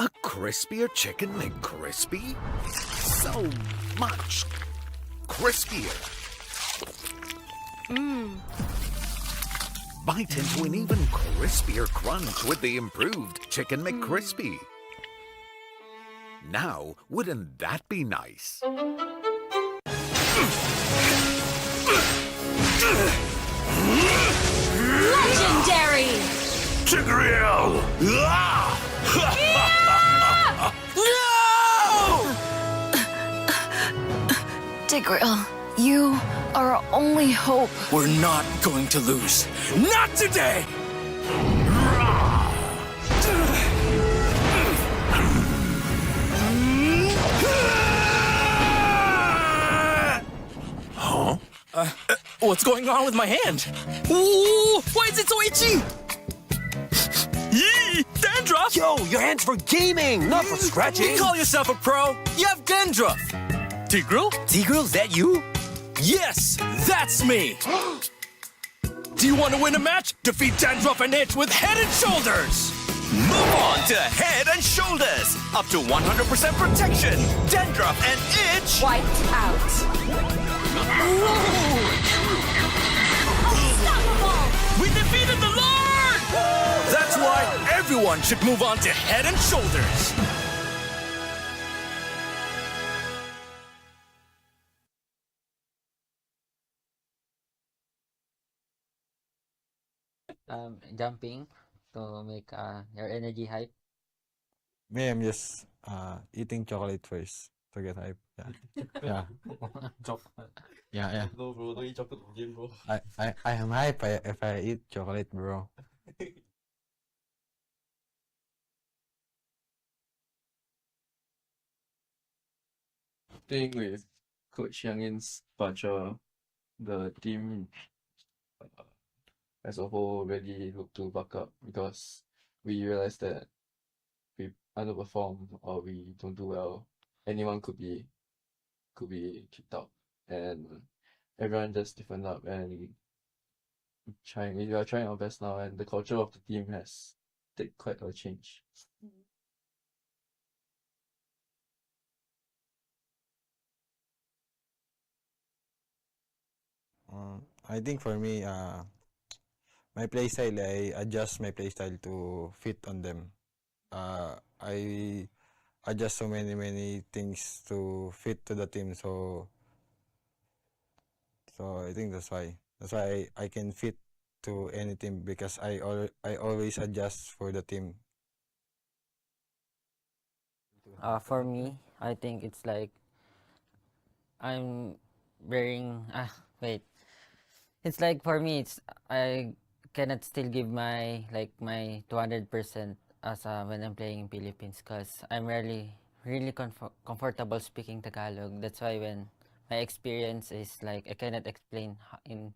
A crispier chicken McCrispy? So much crispier. Bite into an even crispier crunch with the improved Chicken McCrispy. Now, wouldn't that be nice? Legendary! Tigreal! Tigreal, you are our only hope. We're not going to lose. Not today! Huh? What's going on with my hand? Ooh, why is it so itchy? Yee! Dandruff! Yo, your hand's for gaming, not for scratching. You call yourself a pro? You have dandruff. Tigreal? Tigreal, is that you? Yes, that's me. Do you want to win a match? Defeat Dandruff and Itch with Head and Shoulders. Move on to Head and Shoulders. Up to 100% protection. Dandruff and Itch. Wiped out. We defeated the Lord! That's why everyone should move on to Head and Shoulders. Jumping to make your energy hype. Me, I'm just eating chocolate first to get hype. Yeah. Yeah. No, bro, don't eat chocolate in game, bro. I am hype if I eat chocolate, bro. Think with Coach Yang Yin's departure, the team as a whole really look to buck up because we realized that we underperform or we don't do well, anyone could be kicked out. and everyone just stiffened up and we are trying our best now, and the culture of the team has taken quite a change. I think for me, my playstyle, I adjust my playstyle to fit on them. I adjust so many things to fit to the team, so I think that's why I can fit to any team because I always adjust for the team. For me, I think it's like I'm wearing wait. It's like for me it's I cannot still give my 200% as when I'm playing in Philippines because I'm really comfortable speaking Tagalog. That's why when my experience is like I cannot explain in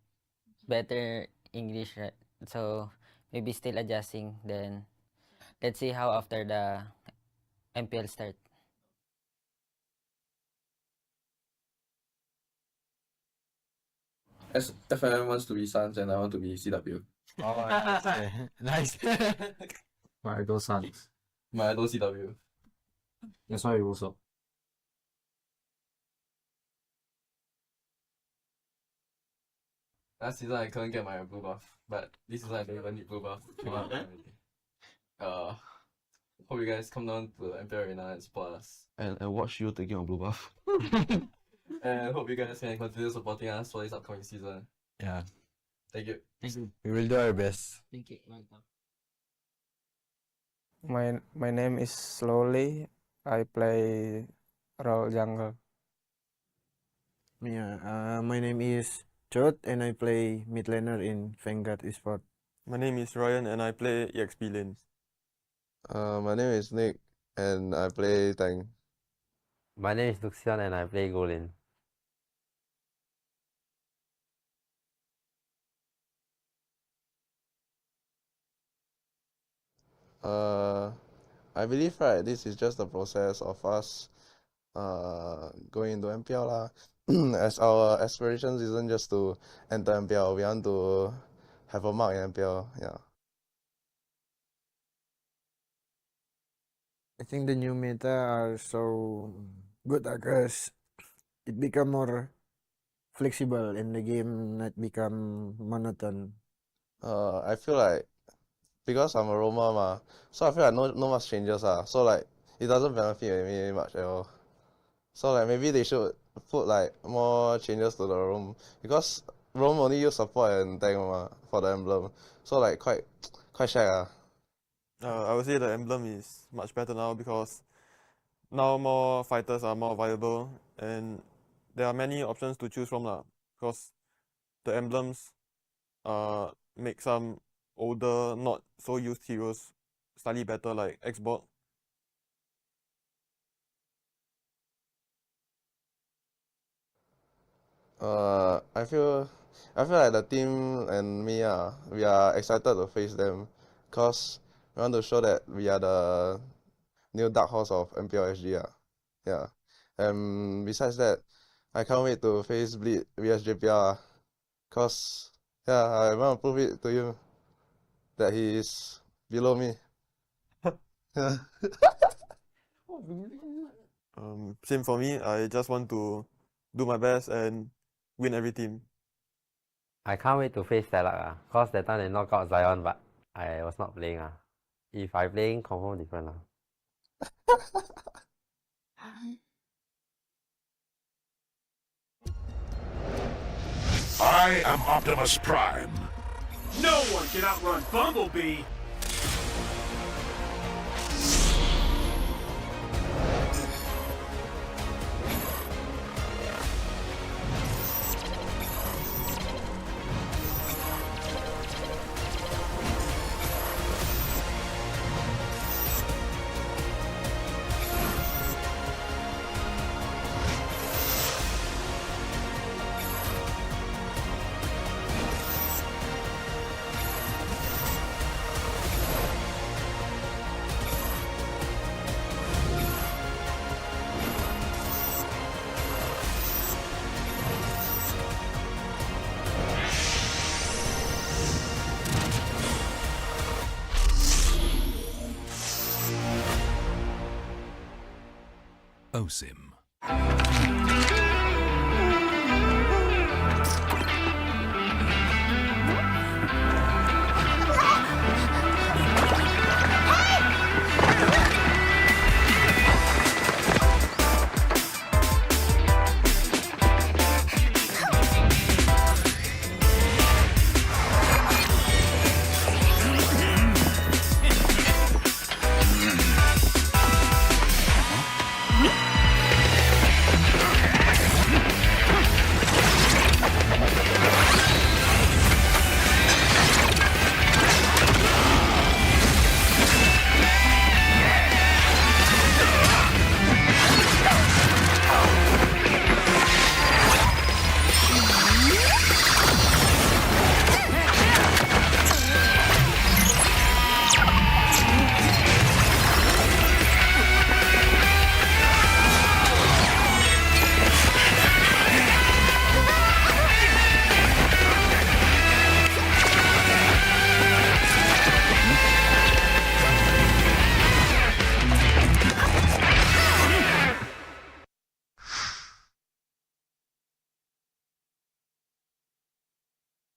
better English, right? So maybe still adjusting. Then let's see how after the MPL start. FMM wants to be Suns and I want to be CW. Oh, nice. My idol Suns. My idol CW. That's why we also. Last season I couldn't get my blue buff, but this season I don't even need blue buff. Hope you guys come down to the MPL Arena and support us. And watch you taking on blue buff. And hope you guys can continue supporting us for this upcoming season. Yeah. Thank you. We will do our best. Thank you. My name is Slowly. I play role jungle. Yeah, my name is Chot and I play mid laner in Vanguard Esport. My name is Ryan and I play EXP lane. My name is Nick and I play tank. My name is Luxian and I play Go lane. I believe right, this is just the process of us going into MPL lah. As our aspirations isn't just to enter MPL, we want to have a mark in MPL. Yeah. I think the new meta are so good because it become more flexible and the game not become monotone. I feel like because I'm a roamer ma, so I feel like no much changes so like it doesn't benefit me much at all. So like maybe they should put like more changes to the roam because roam only use support and tank for the emblem, so like quite shag I would say the emblem is much better now because now more fighters are more viable and there are many options to choose from because the emblems make some older, not so used heroes slightly better, like Xbox. I feel like the team and me we are excited to face them because we want to show that we are the new dark horse of MPLSG yeah. And besides that, I can't wait to face Bleed vs JPL because yeah, I want to prove it to you that he is below me. Yeah. Same for me. I just want to do my best and win every team. I can't wait to face Telak cause that time they knock out Zion but I was not playing If I playing, confirm different I am Optimus Prime. No one can outrun Bumblebee. use him.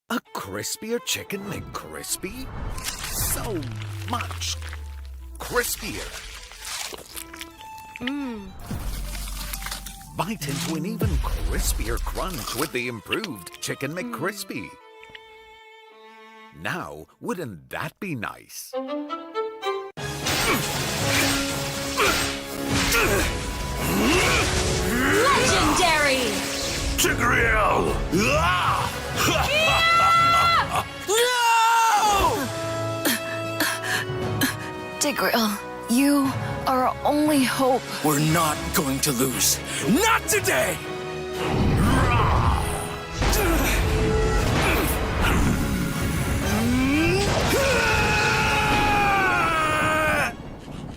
A crispier chicken McCrispy? So much crispier. Mmm. Bite into an even crispier crunch with the improved Chicken McCrispy. Now, wouldn't that be nice? Legendary! Tigreal! Tigreal, you are our only hope. We're not going to lose. Not today!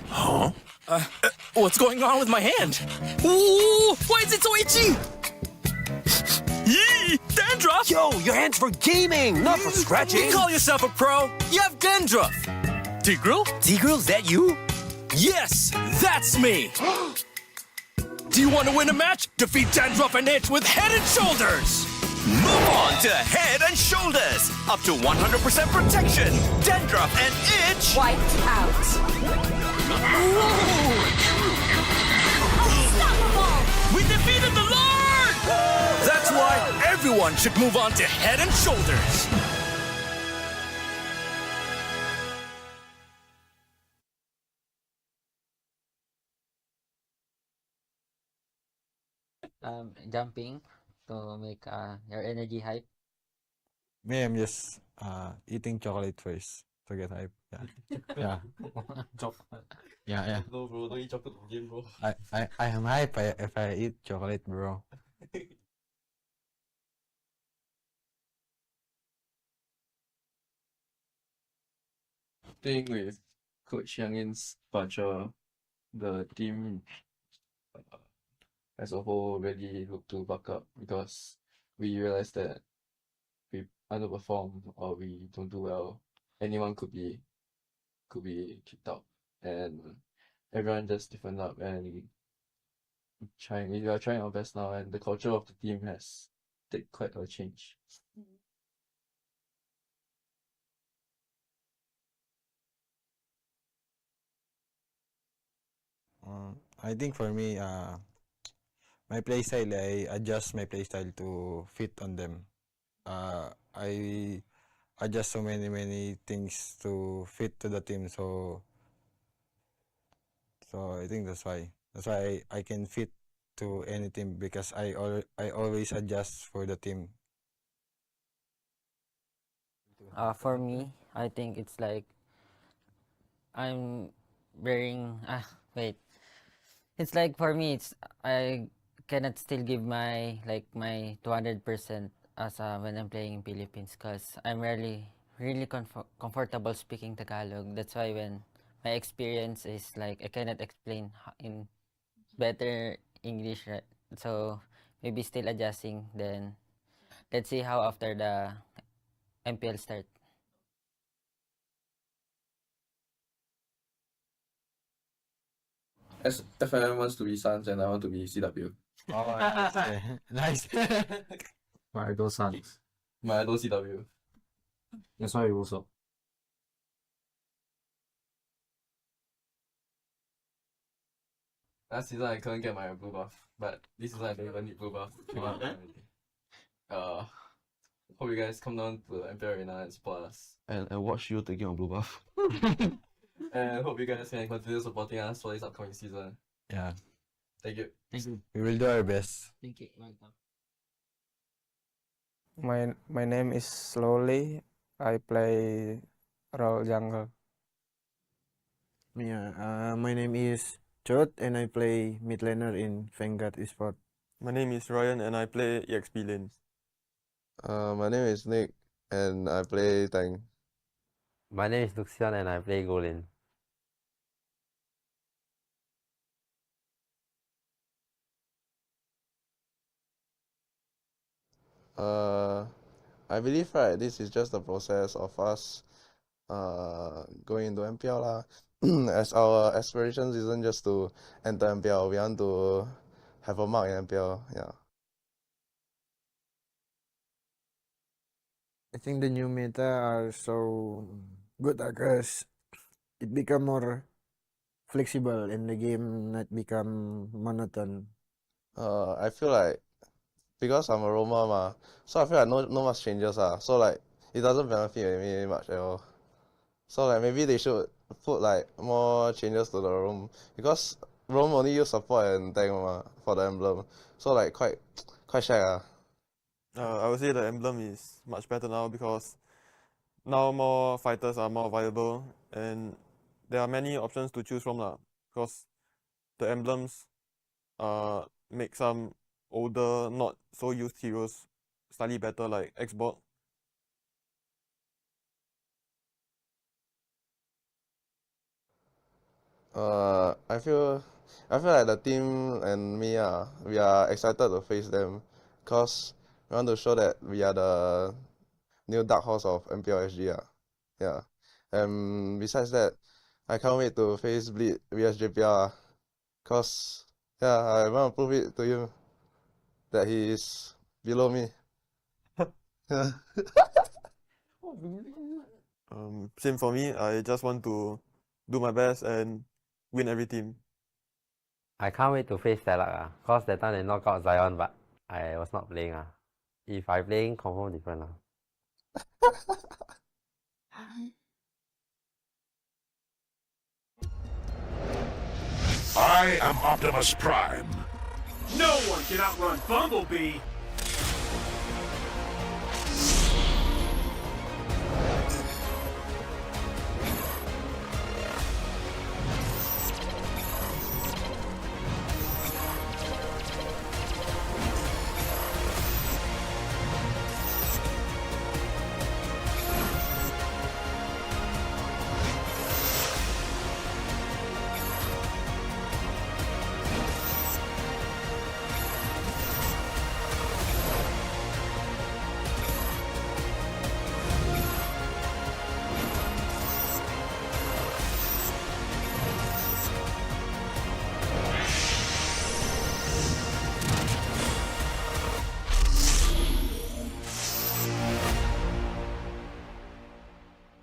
Huh? What's going on with my hand? Ooh, why is it so itchy? Yee! Dandruff! Yo, your hand's for gaming, not for scratching. You call yourself a pro? You have dandruff. Tigreal? Tigreal, is that you? Yes, that's me. Do you want to win a match? Defeat Dandruff and Itch with Head and Shoulders. Move on to Head and Shoulders. Up to 100% protection. Dandruff and Itch. Wiped out. We defeated the Lord! That's why everyone should move on to Head and Shoulders. Jumping to make your energy hype. Me, I'm just eating chocolate first to get hype. Yeah. Yeah. No, bro, don't eat chocolate again, bro. I am hype if I eat chocolate, bro. Playing with Coach Youngin's Bacha, the team as a whole really looked to buck up because we realized that we underperform or we don't do well. Anyone could be kicked out, and everyone just different up and we are trying our best now, and the culture of the team has taken quite a change. I think for me, my playstyle, I adjust my playstyle to fit on them. I adjust so many things to fit to the team, so I think that's why I can fit to any team because I always adjust for the team. For me, I think it's like I'm wearing wait. It's like for me it's I cannot still give my 200% as when I'm playing in Philippines because I'm really comfortable speaking Tagalog. That's why when my experience is like I cannot explain in better English, right? So maybe still adjusting. Then let's see how after the MPL start. FNM wants to be Suns and I want to be CW. Oh, nice. My idol Suns. My idol CW. That's why we also. Last season I couldn't get my blue buff, but this season I don't even need blue buff. Hope you guys come down to the MPL Arena and support us. And watch you taking on blue buff. And hope you guys can continue supporting us for this upcoming season. Yeah. Thank you. Thank you. We will do our best. Thank you. Welcome. My name is Slowly. I play role jungle. Yeah, my name is Chot and I play mid laner in Vanguard Esport. My name is Ryan and I play EXP lane. My name is Nick and I play tank. My name is Luxian and I play Go lane. I believe right, this is just the process of us going into MPL lah. As our aspirations isn't just to enter MPL, we want to have a mark in MPL. Yeah. I think the new meta are so good because it become more flexible and the game not become monotone. I feel like because I'm a roamer ma, so I feel like no much changes so like it doesn't benefit me much at all. So like maybe they should put like more changes to the roam because roam only use support and tank for the emblem. So like quite shag I would say the emblem is much better now because now more fighters are more viable and there are many options to choose from because the emblems make some older, not so used heroes slightly better like Xbox. I feel like the team and me we are excited to face them because we want to show that we are the new dark horse of MPLSG yeah. And besides that, I can't wait to face Bleed vs JPL because I want to prove it to him that he is below me. Same for me. I just want to do my best and win every team. I can't wait to face Telak cause that time they knock out Zion but I was not playing If I playing, confirm different I am Optimus Prime. No one can outrun Bumblebee.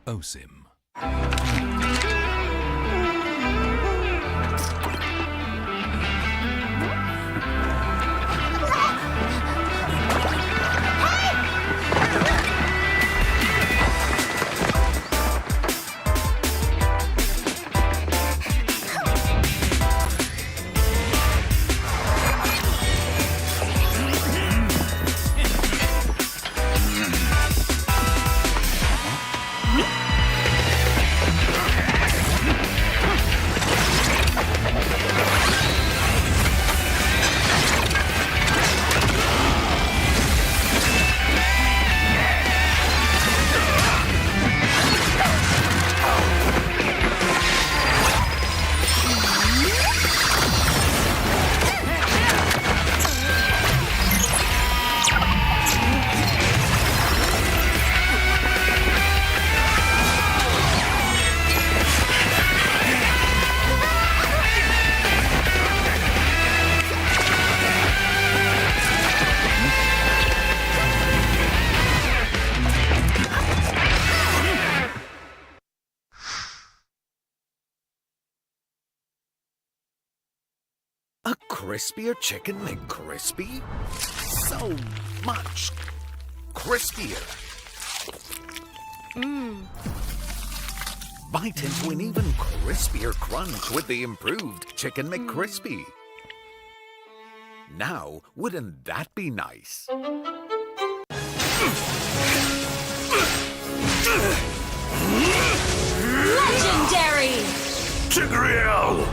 OSIM. crispier chicken McCrispy? So much crispier. Bite into an even crispier crunch with the improved Chicken McCrispy. Now, wouldn't that be nice? Legendary! Tigreal!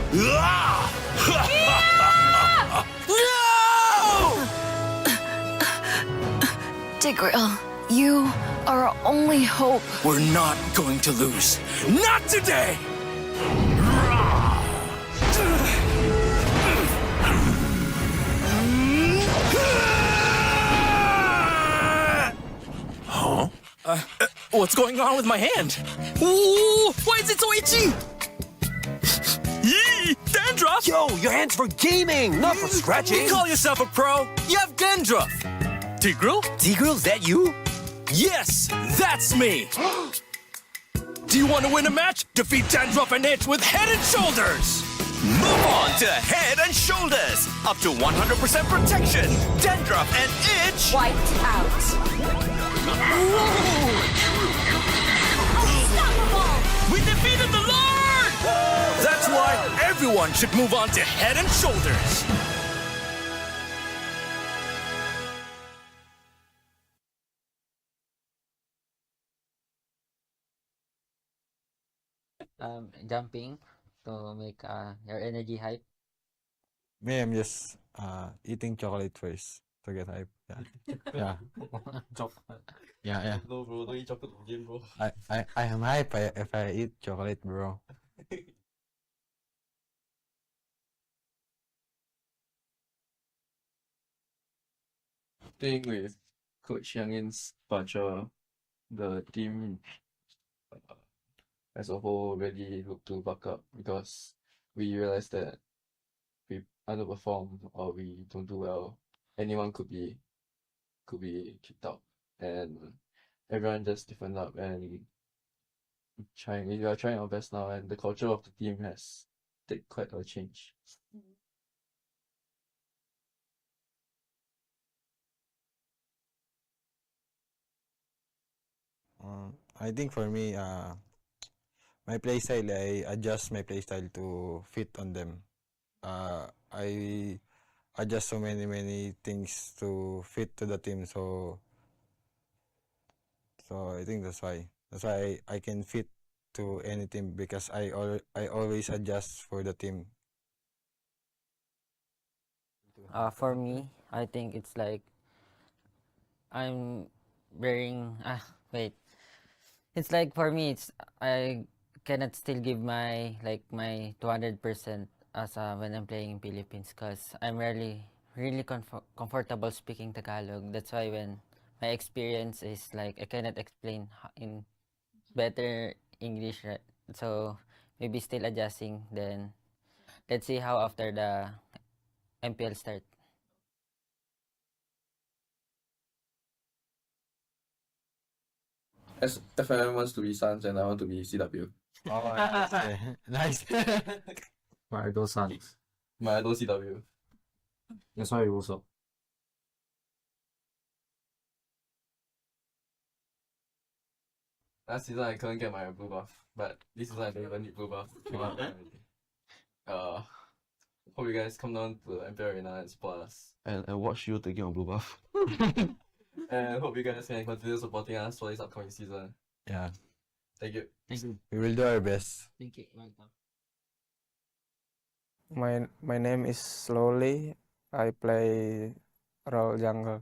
Tigreal, you are our only hope. We're not going to lose. Not today! Huh? What's going on with my hand? Ooh, why is it so itchy? Yee! Dandruff! Yo, your hand's for gaming, not for scratching. You call yourself a pro? You have dandruff. Tigreal? Tigreal, is that you? Yes, that's me. Do you want to win a match? Defeat Dandruff and Itch with Head and Shoulders. Move on to Head and Shoulders. Up to 100% protection. Dandruff and Itch. Wiped out. We defeated the Lord! That's why everyone should move on to Head and Shoulders. Jumping to make your energy hype. Me, I'm just eating chocolate first to get hype. Yeah. Yeah. No, bro, don't eat chocolate in game, bro. I am hype if I eat chocolate, bro. Think with Coach Yang Yin's departure, the team as a whole really looked to buck up because we realized that we underperform or we don't do well. Anyone could be kicked out, and everyone just stiffened up and we are trying our best now, and the culture of the team has taken quite a change. I think for me, my playstyle, I adjust my playstyle to fit on them. I adjust so many things to fit to the team, so I think that's why I can fit to any team because I always adjust for the team. For me, I think it's like I'm wearing wait. It's like for me, it's I cannot still give my 200% as when I'm playing in Philippines because I'm really comfortable speaking Tagalog. That's why when my experience is like I cannot explain in better English, right? So maybe still adjusting. Then let's see how after the MPL start. As FMM wants to be Suns and I want to be CW. Oh, nice. My idol Suns. My idol CW. That's why you also. Last season I couldn't get my blue buff, but this season I don't even need blue buff. Hope you guys come down to the MPL Arena and support us. And watch you taking on blue buff. And hope you guys can continue supporting us for this upcoming season. Yeah. Thank you. Thank you. We will do our best. Thank you. Welcome. My name is Slowly. I play role jungle.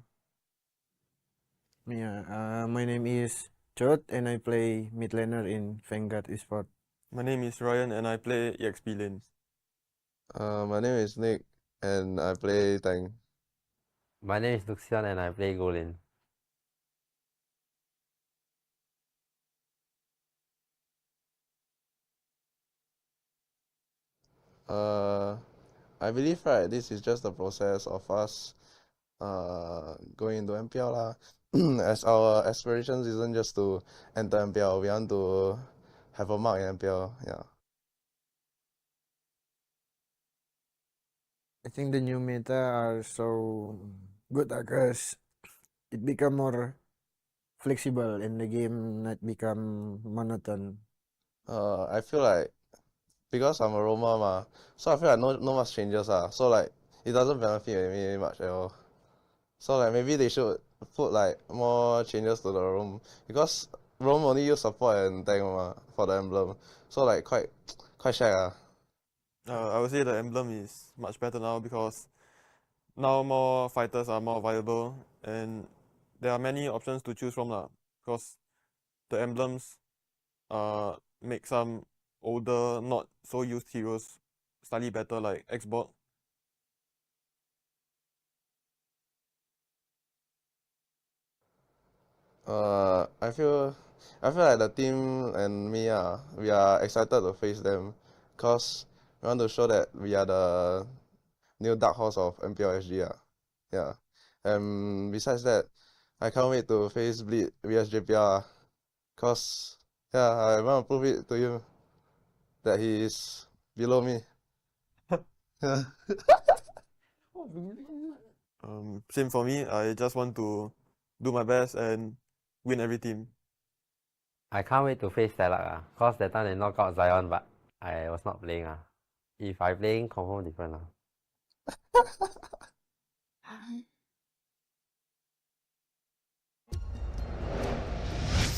Yeah, my name is Chot and I play mid laner in Vanguard Esport. My name is Ryan and I play EXP lane. My name is Nick and I play tank. My name is Luxian and I play Gold lane. I believe right, this is just the process of us going into MPL lah. As our aspirations isn't just to enter MPL, we want to have a mark in MPL, yeah. I think the new meta are so good because it become more flexible and the game not become monotone. I feel like because I'm a Roma ma, so I feel like no much changes so like it doesn't benefit me much at all. So like maybe they should put like more changes to the roam because roam only use support and tank for the emblem. So like quite shag I would say the emblem is much better now because now more fighters are more viable and there are many options to choose from because the emblems make some older, not so used heroes slightly better, like Xbox. I feel like the team and me we are excited to face them because we want to show that we are the new dark horse of MPLSG yeah. And besides that, I can't wait to face Bleed vs JPL because I want to prove it to him that he is below me. Yeah. Same for me. I just want to do my best and win every team. I can't wait to face Stellar because that time they knocked out Zion, but I was not playing If I playing, confirm different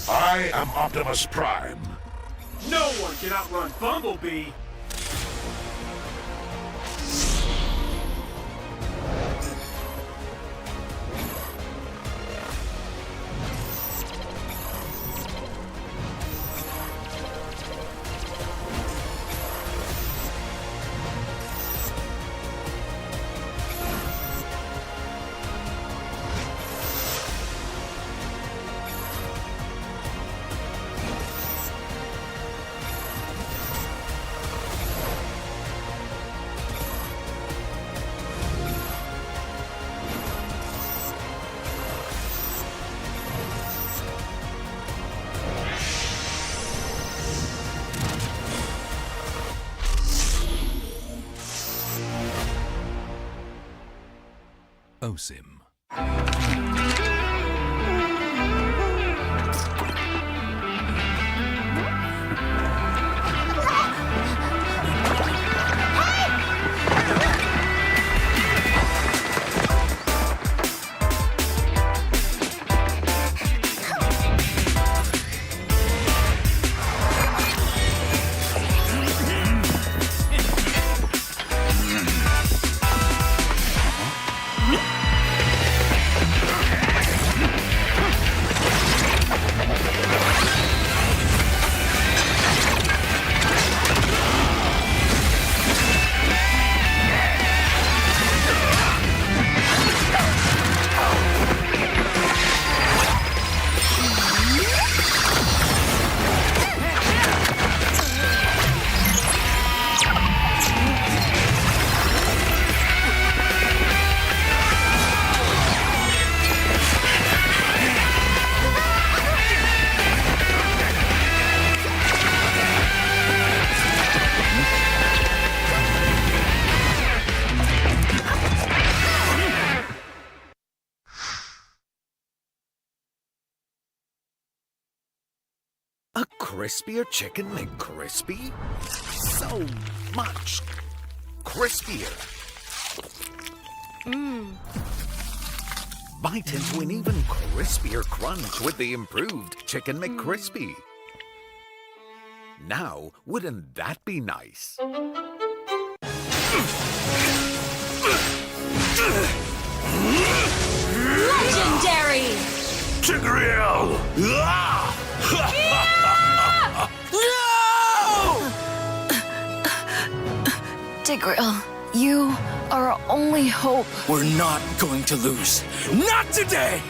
I am Optimus Prime. No one can outrun Bumblebee. OSIM. A crispier Chicken McCrispy? So much crispier. Bite into an even crispier crunch with the improved Chicken McCrispy. Now, wouldn't that be nice? Legendary! Tigreal! Tigreal, you are our only hope. We're not going to lose. Not today!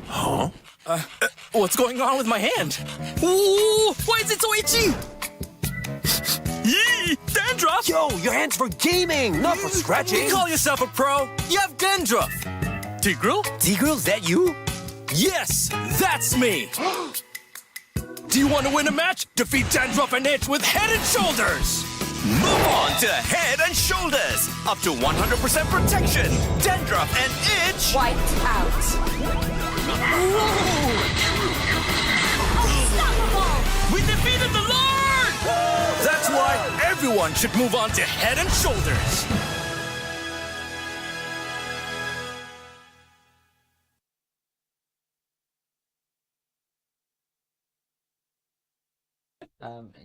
Huh? What's going on with my hand? Ooh, why is it so itchy? Yee! Dandruff! Yo, your hand's for gaming, not for scratching. You call yourself a pro? You have dandruff. Tigreal? Tigreal, is that you? Yes, that's me! Do you want to win a match? Defeat Dandruff and Itch with Head and Shoulders! Move on to Head and Shoulders. Up to 100% protection. Dandruff and Itch. Wiped out. We defeated the Lord! That's why everyone should move on to Head and Shoulders.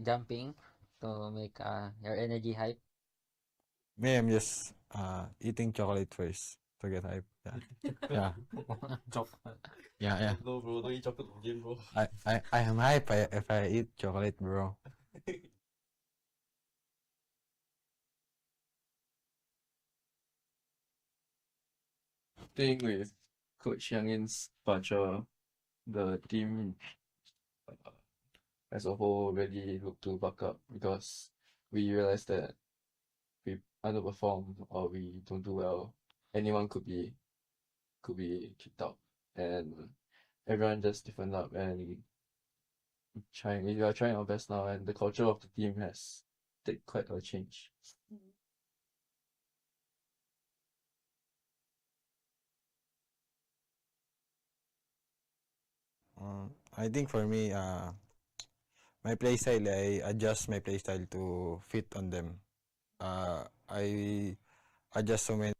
Jumping to make your energy hype. Me, I'm just eating chocolate first to get hype. Yeah. Yeah. No, bro, don't eat chocolate in game, bro. I am hype if I eat chocolate, bro. Playing with Coach Yang Yin's departure, the team as a whole really looked to buck up because we realized that we underperform or we don't do well. Anyone could be kicked out, and everyone just stiffened up and we are trying our best now, and the culture of the team has taken quite a change. I think for me, my playstyle, I adjust my playstyle to fit on them. I adjust so many.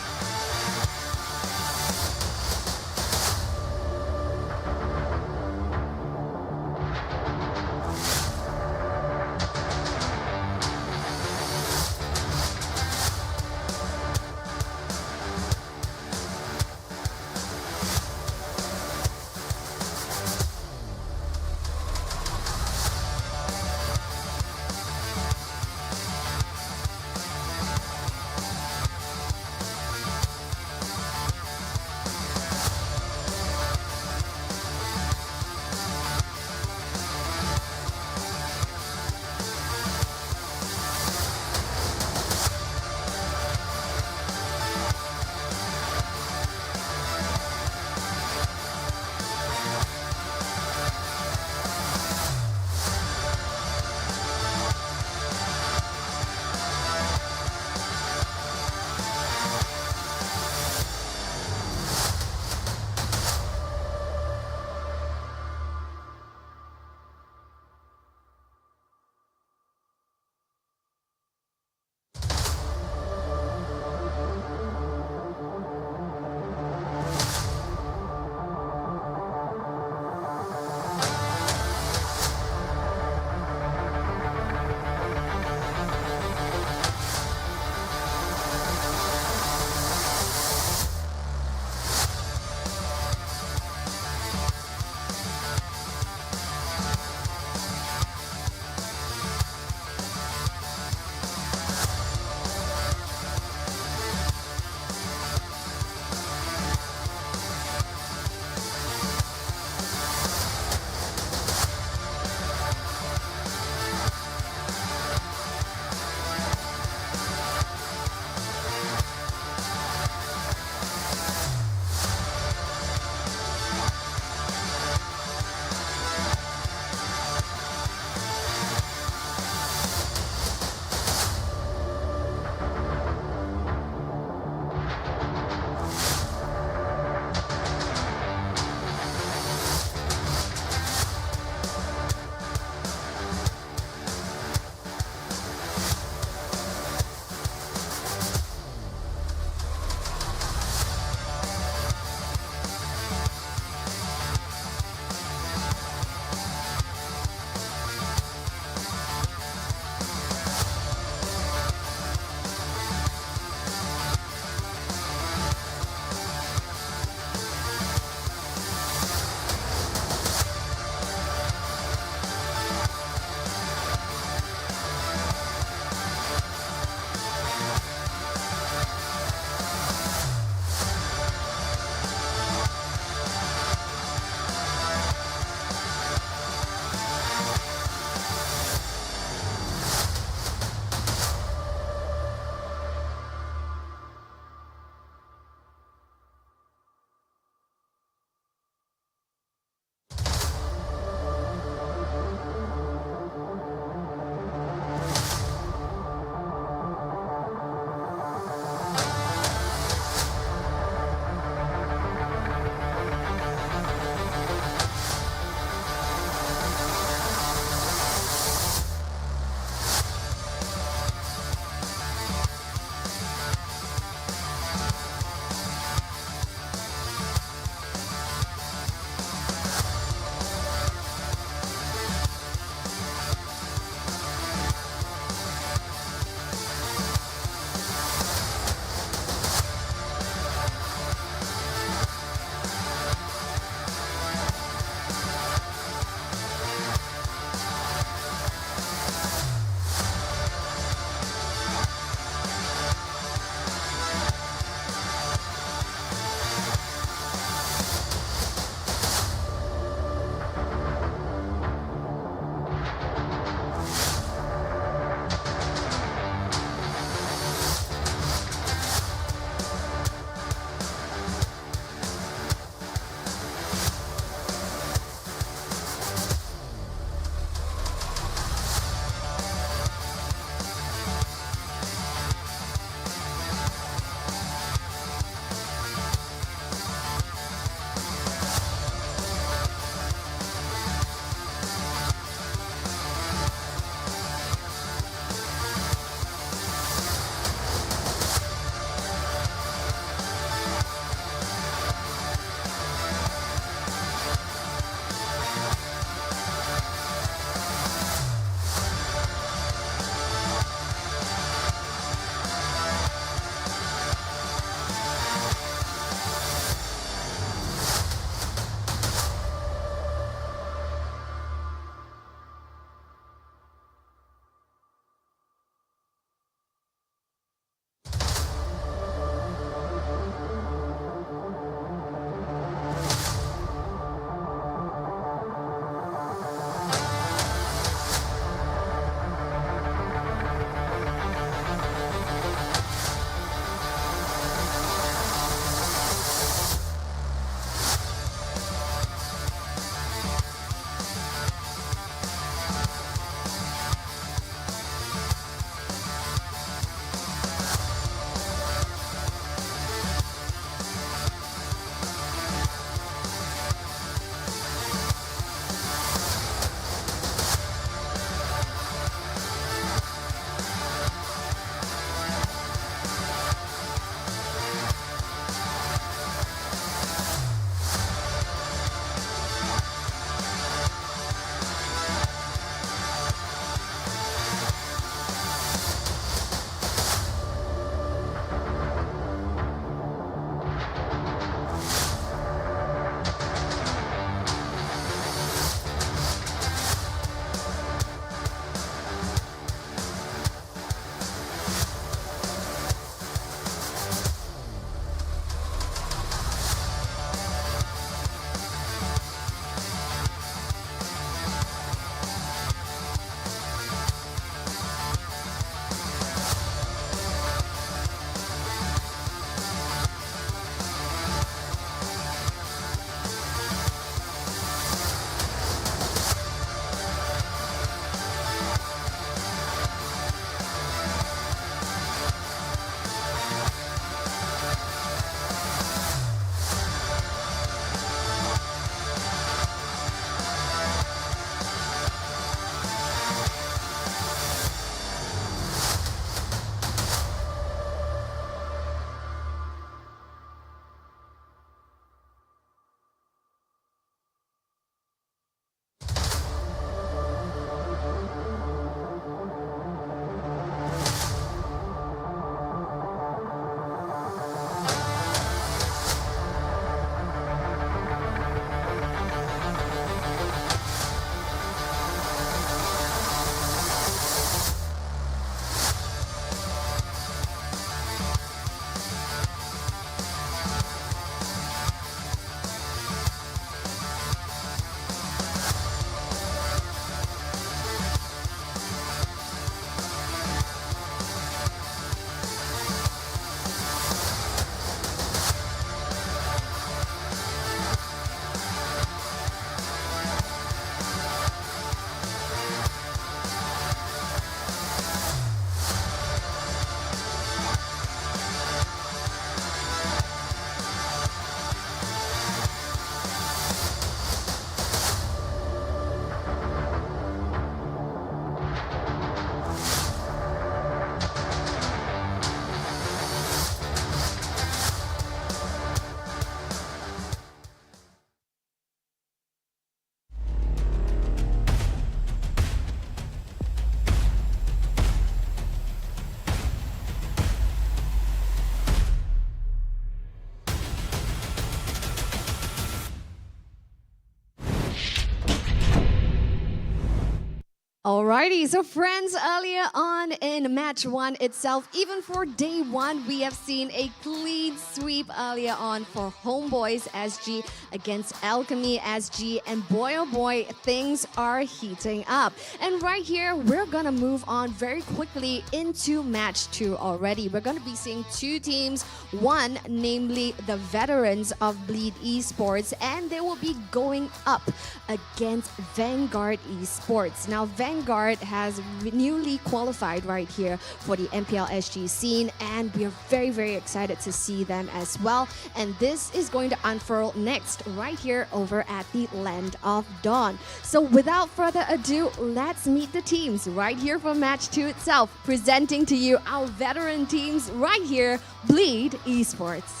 Alrighty, so friends, earlier on in match 1 itself, even for day 1, we have seen a clean sweep earlier on for HomeBois SG against Alchemy SG, and boy oh boy, things are heating up. And right here, we're gonna move on very quickly into match 2 already. We're gonna be seeing 2 teams, one namely the veterans of Bleed Esports, and they will be going up against Vanguard Esports. Now, Vanguard has newly qualified right here for the MPLSG scene, and we are very, very excited to see them as well. And this is going to unfurl next right here over at the Land of Dawn. So without further ado, let's meet the teams right here for match 2 itself, presenting to you our veteran teams right here, Bleed Esports.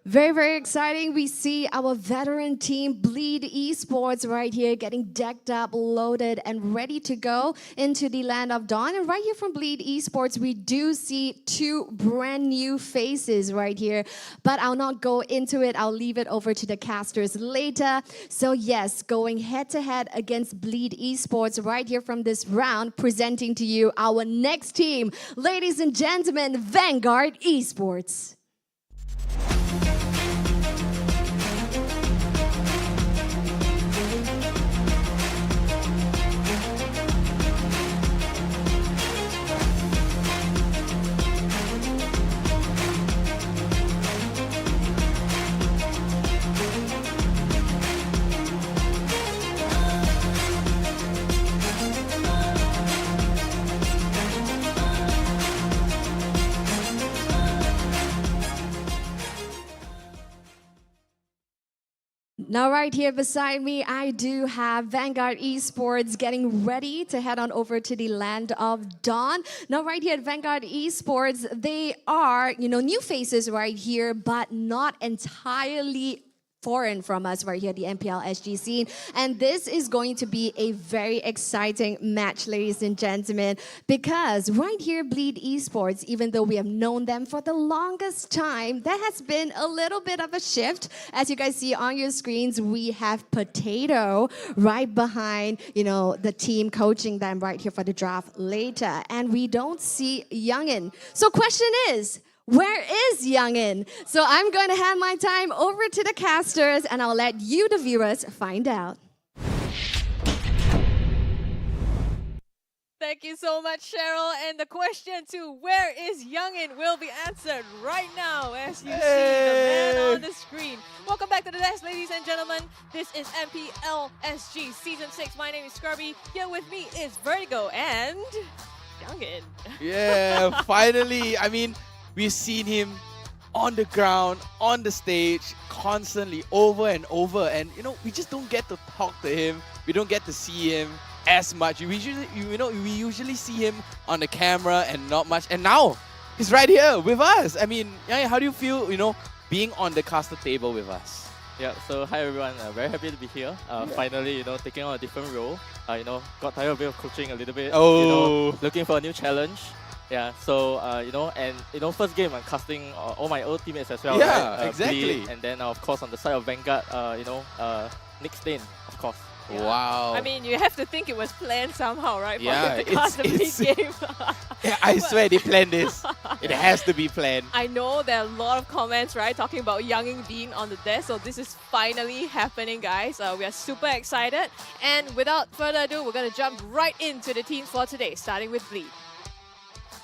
Very, very exciting. We see our veteran team, Bleed Esports, right here getting decked up, loaded, and ready to go into the Land of Dawn. And right here from Bleed Esports, we do see 2 brand new faces right here. But I'll not go into it. I'll leave it over to the casters later. So yes, going head-to-head against Bleed Esports right here from this round, presenting to you our next team. Ladies and gentlemen, Vanguard Esports. Now right here beside me, I do have Vanguard Esports getting ready to head on over to the Land of Dawn. Now right here at Vanguard Esports, they are, new faces right here, but not entirely foreign from us right here, the MPLSG scene. And this is going to be a very exciting match, ladies and gentlemen, because right here, Bleed Esports, even though we have known them for the longest time, there has been a little bit of a shift. As you guys see on your screens, we have Potato right behind, the team coaching them right here for the draft later. And we don't see Youngin. So question is, where is Youngin? So I'm going to hand my time over to the casters, and I'll let you, the viewers, find out. Thank you so much, Cheryl. And the question to where is Youngin will be answered right now as you see the man on the screen. Welcome back to the desk, ladies and gentlemen. This is MPLSG Season 6. My name is Scrubby. Here with me is Vertigo and Youngin. Yeah, finally. I mean, we've seen him on the ground, on the stage, constantly, over and over. And, we just don't get to talk to him. We don't get to see him as much. We usually see him on the camera and not much. And now, he's right here with us. I mean, how do you feel, being on the caster table with us? Yeah, so hi everyone, very happy to be here. Finally, taking on a different role. Got tired of coaching a little bit. Looking for a new challenge. Yeah, so, first game I'm casting all my old teammates as well, yeah, right? Exactly. Bleed, and then, of course, on the side of Vanguard, Nick Stain, of course. Yeah. Wow. I mean, you have to think it was planned somehow, right? Yeah, for you to cast the Bleed game. Yeah, I swear they planned this. It has to be planned. I know there are a lot of comments, right, talking about Youngin being on the desk, so this is finally happening, guys. We are super excited. And without further ado, we're going to jump right into the teams for today, starting with Bleed.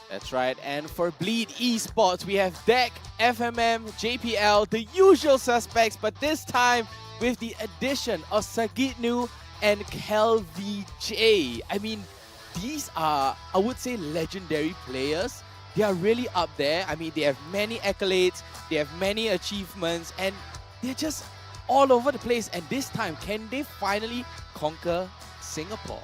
That's right, and for Bleed Esports, we have Deck, FMM, JPL, the usual suspects, but this time with the addition of Sagitnu and KelVJ. I mean, these are, I would say, legendary players. They are really up there. I mean, they have many accolades, they have many achievements, and they're just all over the place. And this time, can they finally conquer Singapore?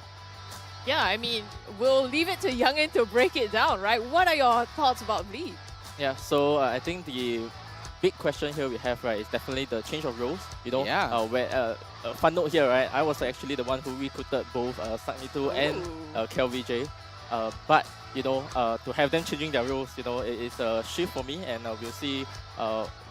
Yeah, I mean, we'll leave it to Youngin to break it down, right? What are your thoughts about Bleed? Yeah, so I think the big question here we have, right, is definitely the change of roles. You know, where fun note here, right? I was actually the one who recruited both Sagnito and KLVJ. But you know, to have them changing their roles, you know, it is a shift for me, and we'll see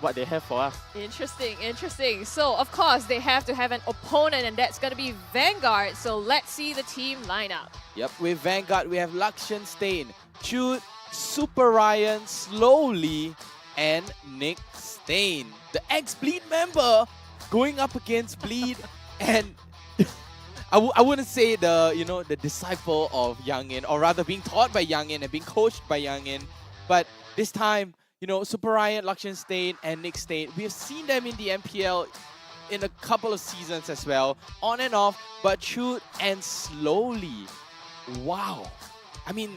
what they have for us. Interesting, interesting. So, of course, they have to have an opponent, and that's going to be Vanguard. So, let's see the team lineup. Yep, with Vanguard, we have Lakshan Stain, Chute, Super Ryan, Slowly, and Nick Stain. The ex-Bleed member going up against Bleed, and I wouldn't say the disciple of Youngin, or rather being taught by Youngin and being coached by Youngin, but this time, Super Ryan, Lakshan Stain, and Nick Stain, we have seen them in the MPL in a couple of seasons as well, on and off, but Chute and Slowly, wow. I mean,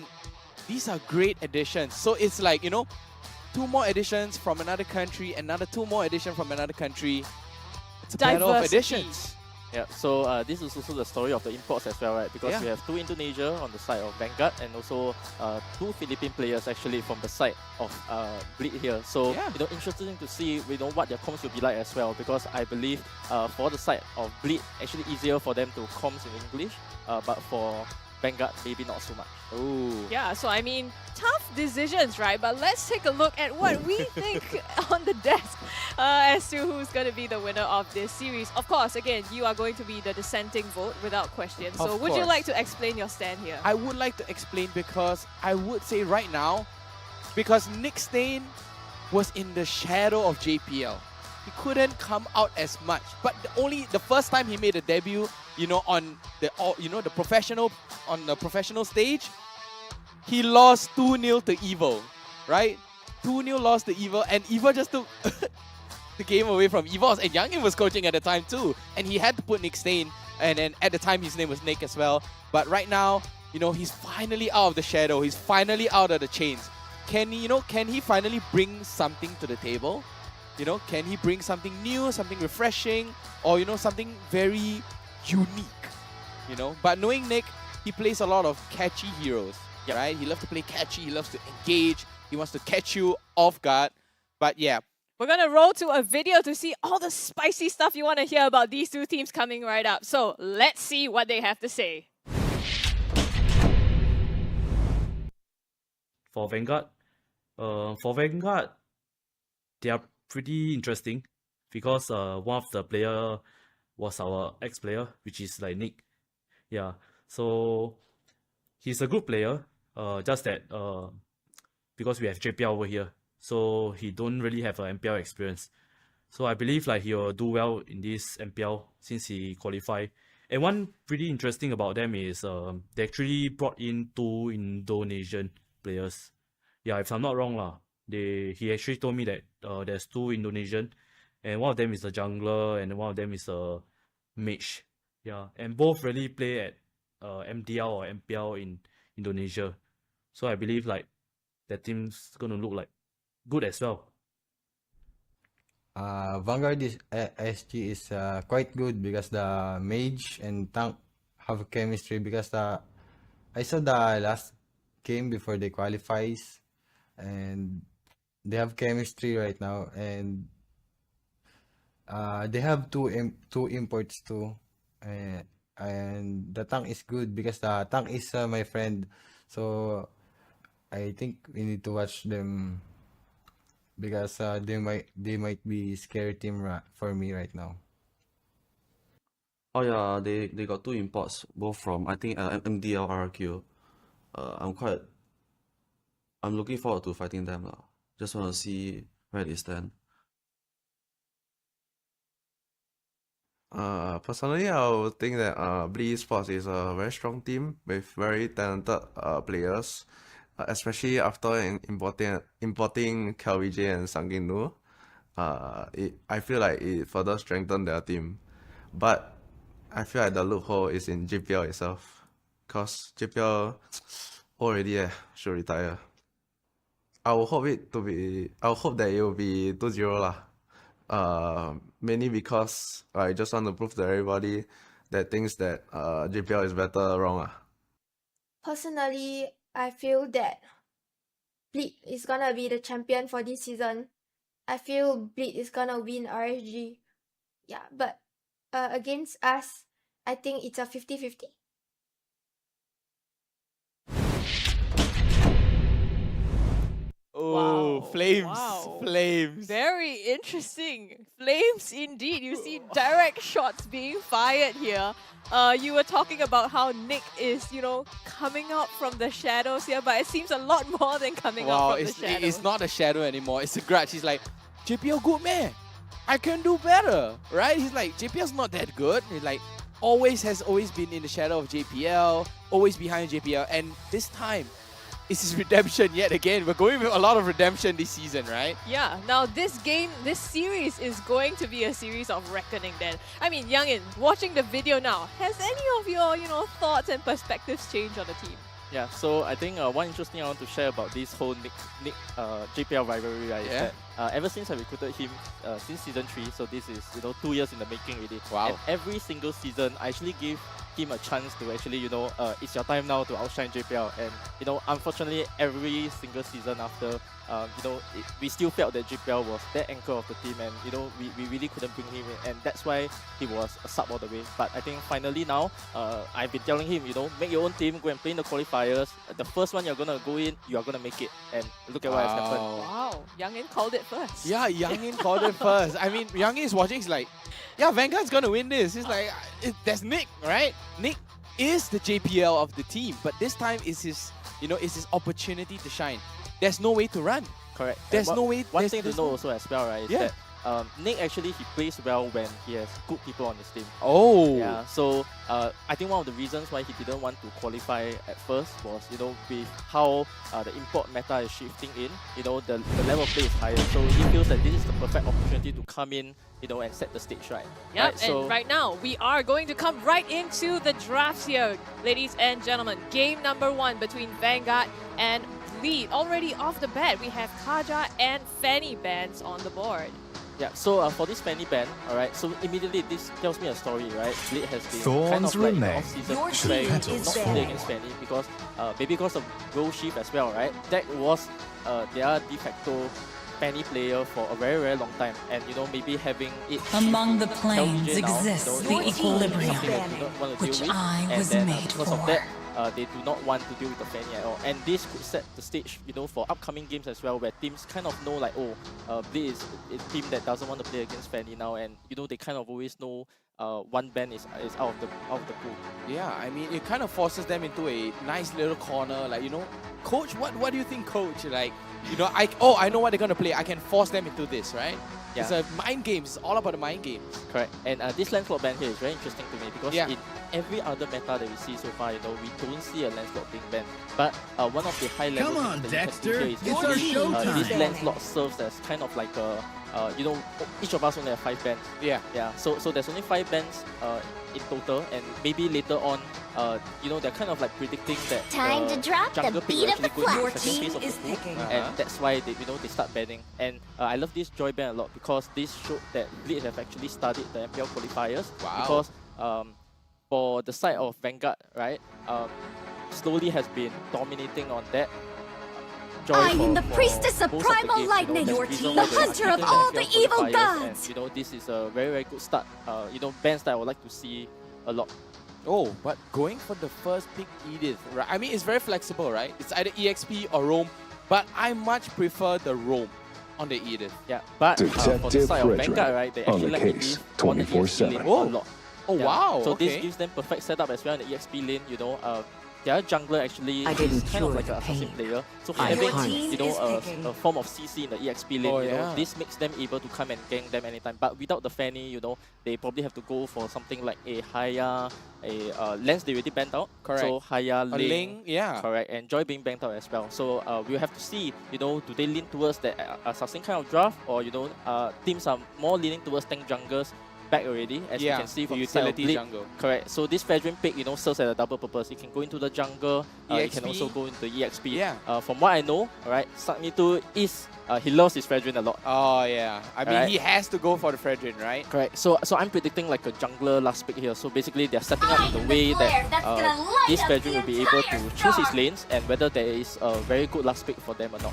these are great additions. So it's like, 2 more additions from another country, another 2 more additions from another country. It's a battle of additions. Yeah, so this is also the story of the imports as well, right? Because we have 2 Indonesia on the side of Vanguard, and also 2 Philippine players actually from the side of Bleed here. So interesting to see what their comms will be like as well. Because I believe for the side of Bleed, actually easier for them to comms in English, but for Vanguard maybe not so much. Ooh. Yeah, so I mean, tough decisions, right? But let's take a look at what we think on the desk as to who's going to be the winner of this series. Of course, again, you are going to be the dissenting vote without question. So would you like to explain your stand here? I would like to explain, because I would say right now, because Nick Stain was in the shadow of JPL. He couldn't come out as much. But the first time he made a debut, on the professional stage, he lost 2-0 to Evo, right? 2-0 lost to Evo, and Evo just took the game away from Evos. And Youngin was coaching at the time too, and he had to put Nick Stain, and then at the time his name was Nick as well. But right now, he's finally out of the shadow. He's finally out of the chains. Can he finally bring something to the table? Can he bring something new, something refreshing, or something very unique? But knowing Nick, he plays a lot of catchy heroes, right? He loves to play catchy, he loves to engage, he wants to catch you off guard. But yeah. We're going to roll to a video to see all the spicy stuff you want to hear about these 2 teams coming right up. So let's see what they have to say. For Vanguard, they are pretty interesting, because one of the player was our ex-player, which is like Nick. Yeah, so he's a good player, just that because we have JPL over here, so he don't really have an MPL experience. So I believe like he will do well in this MPL since he qualified. And one pretty interesting about them is they actually brought in 2 Indonesian players. Yeah, if I'm not wrong lah. He actually told me that there's 2 Indonesian, and one of them is a jungler and one of them is a mage. Yeah, and both really play at MDL or MPL in Indonesia. So I believe like that team's gonna look like good as well. Vanguard SG is quite good, because the mage and tank have chemistry, because I saw the last game before they qualifies, and they have chemistry right now, and they have two imports too, and the tank is good, because the tank is my friend, so I think we need to watch them, because they might be scary team for me right now. Oh yeah, they got 2 imports, both from I think MDL RQ. I'm looking forward to fighting them lah. Just want to see where they stand. Personally, I would think that Bleed Sports is a very strong team with very talented players, especially after importing KLVJ and Sanginu. I feel like it further strengthened their team, but I feel like the loophole is in JPL itself, cause JPL already should retire. I would hope that it will be 2-0 lah, Mainly because I just want to prove to everybody that thinks that JPL is better wrong. Personally, I feel that Bleed is gonna be the champion for this season. I feel Bleed is gonna win RSG. Yeah, but against us, I think it's a 50-50. Oh, flames, Wow. flames. Very interesting. Flames indeed. You see direct shots being fired here. You were talking about how Nick is, coming out from the shadows here, but it seems a lot more than coming out from the shadows. It's not a shadow anymore. It's a grudge. He's like, JPL good man. I can do better, right? He's like, JPL's not that good. He's like, has always been in the shadow of JPL, always behind JPL, and this time, it's his redemption yet again. We're going with a lot of redemption this season, right? Yeah, now this series is going to be a series of reckoning then. I mean, Youngin, watching the video now, has any of your, thoughts and perspectives changed on the team? Yeah, so I think one interesting I want to share about this whole Nick JPL rivalry, right, is that ever since I recruited him since season 3, so this is 2 years in the making already. Wow. And every single season, I actually give him a chance to actually, it's your time now to outshine JPL. And, unfortunately, every single season after, we still felt that JPL was that anchor of the team, and, we really couldn't bring him in. And that's why he was a sub all the way. But I think finally now, I've been telling him, make your own team, go and play in the qualifiers. The first one you're going to go in, you are going to make it. And look at what has happened. Wow, Youngin called it first. Yeah, Youngin called it first. I mean, Youngin is watching, he's like, yeah, Vanguard's gonna win this. He's like, that's Nick, right? Nick is the JPL of the team, but this time is his, is his opportunity to shine. There's no way to run. Correct. There's no way. One thing to know also as well, right, is Yeah. that Nick actually, he plays well when he has good people on his team. Oh. Yeah, so I think one of the reasons why he didn't want to qualify at first was, with how the import meta is shifting in, the level of play is higher. So he feels that this is the perfect opportunity to come in, and set the stage right. Yep, Right, so and right now, we are going to come right into the drafts here, ladies and gentlemen. Game number 1 between Vanguard and Bleed. Already off the bat, we have Kaja and Fanny bans on the board. Yeah, so for this Fanny ban, alright, so immediately this tells me a story, right? Bleed has been kind of Thorns like in the remain. off-season Your playing, shield not is playing there. against Fanny because maybe because of role shift as well, right? That was their de facto Fanny player for a very, very long time, and maybe having it Among the shift planes LGJ now, exists it the is equilibrium, something that they don't want to which deal with, I and was then made because of for. that, they do not want to deal with the Fanny at all. And this could set the stage, for upcoming games as well, where teams kind of know like, Bleed is a team that doesn't want to play against Fanny now, and they kind of always know one ban is out of the pool. Yeah, I mean, it kind of forces them into a nice little corner. Like, coach, what do you think, coach? Like, I know what they're gonna play. I can force them into this, right? Yeah. It's a mind games. It's all about the mind games. Correct. And this Lancelot ban here is very interesting to me because Yeah. in every other meta that we see so far, we don't see a Lancelot being banned. But one of the high level Come on, things that you Dexter. can see It's here our is showtime. this Lancelot serves as kind of like a each of us only have 5 bans. Yeah. Yeah. So there's only 5 bans in total, and maybe later on, they're kind of like predicting that Time to drop the jungle pick beat will of the actually go into clock. the second phase of the pool, and that's why they start banning. And I love this Joy ban a lot because this showed that Bleed have actually studied the MPL qualifiers. Wow. Because for the side of Vanguard, right, slowly has been dominating on that. Joy I am for- the for priestess of most primal the games, lightning, that's your the reason team, why the they are hunter of keeping all MPL the evil qualifiers, gods. And this is a very, very good start. Bans that I would like to see a lot. Oh, but going for the first pick, Edith, right? I mean, it's very flexible, right? It's either EXP or Roam, but I much prefer the Roam on the Edith. Yeah, but for the Detective side of Frederick Vanguard, right, they on actually the like to case, leave on the EXP 24/7. lane a Oh. lot. Oh, wow, So okay. this gives them perfect setup as well in the EXP lane, their jungler actually I is didn't kind of cure like the an assassin pain. player. So I having harnessed. a form of CC in the EXP lane, Oh, yeah. this makes them able to come and gank them anytime. But without the Fanny, they probably have to go for something like a Haya, a Lens they already banned out. Correct. So Haya, A Ling, yeah. Correct, and Joy being banned out as well. So we'll have to see, do they lean towards the assassin kind of draft, or teams are more leaning towards tank junglers back already, as you can see from the side of utility Bleed. jungle. Correct. So this Fedrin pick, serves as a double purpose. It can go into the jungle. It can also go into EXP. Yeah. From what I know, alright, Sagnitu is he loves his Fedrin a lot. Oh yeah. I mean, he has to go for the Fedrin, right? Correct. So I'm predicting like a jungler last pick here. So basically, they're setting up in the way that this Fedrin will be able to choose his lanes and whether there is a very good last pick for them or not.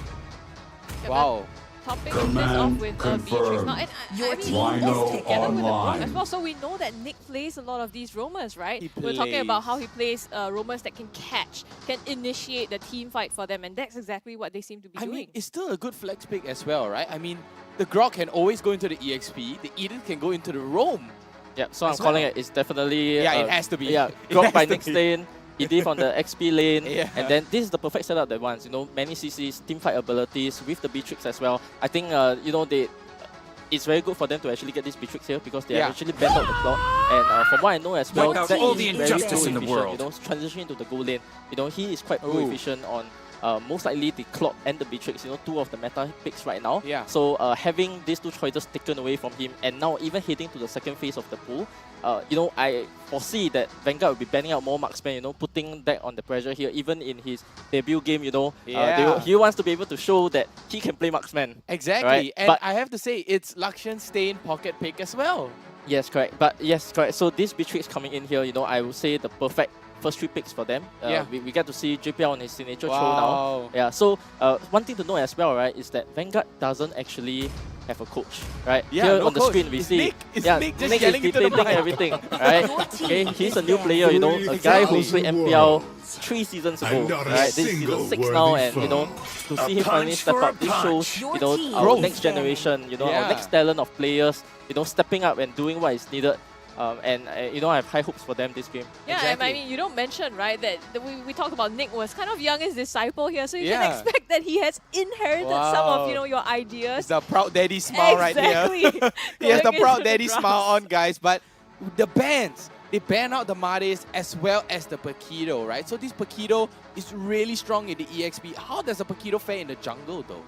Wow. Topping this off with Beatrix. Now, and I mean, also together with the roam as well. So we know that Nick plays a lot of these roamers, right? We're talking about how he plays roamers that can catch, can initiate the team fight for them, and that's exactly what they seem to be doing. I mean, it's still a good flex pick as well, right? I mean, the Grok can always go into the EXP, the Eden can go into the roam. Yeah, so I'm calling it. It's definitely it has to be. Yeah, Grok by Nick's lane. ED on the XP lane, Yeah. and then this is the perfect setup that wants, many CCs, teamfight abilities with the Beatrix as well. I think, it's very good for them to actually get this Beatrix here because they have actually bent out the plot. And from what I know as well, Wipe out Zack all is the very injustice in the pro-efficient, world. transitioning to the goal lane. He is quite pro-efficient on most likely the Clock and the Beatrix, two of the meta picks right now. Yeah. So having these two choices taken away from him and now even heading to the second phase of the pool, I foresee that Vanguard will be banning out more marksmen, putting that on the pressure here, even in his debut game, he wants to be able to show that he can play marksman. Exactly. Right? And I have to say, it's Lakshan's Stain pocket pick as well. Yes, correct. But yes, correct. So this Beatrix coming in here, I would say the perfect first 3 picks for them. We get to see JPL on his signature throw now. Yeah. So one thing to know as well, right, is that Vanguard doesn't actually have a coach, right? Yeah, here no on the coach. screen we It's see Nick. It's Nick just Nick yelling is into the dictating mic. everything, right? Okay, he's a new player, a guy who played MPL 3 seasons ago, right? This is season 6 now, and to see him finally step up, this shows our next generation, our next talent of players, stepping up and doing what is needed. And I have high hopes for them this game. Yeah, and I mean, you don't mention, right, that we talked about Nick was kind of Young's disciple here, so you can expect that he has inherited some of, your ideas. It's the proud daddy smile right here. He has the proud daddy smile on, guys. But the bans, they ban out the Mades as well as the Paquito, right? So this Paquito is really strong in the EXP. How does the Paquito fare in the jungle, though?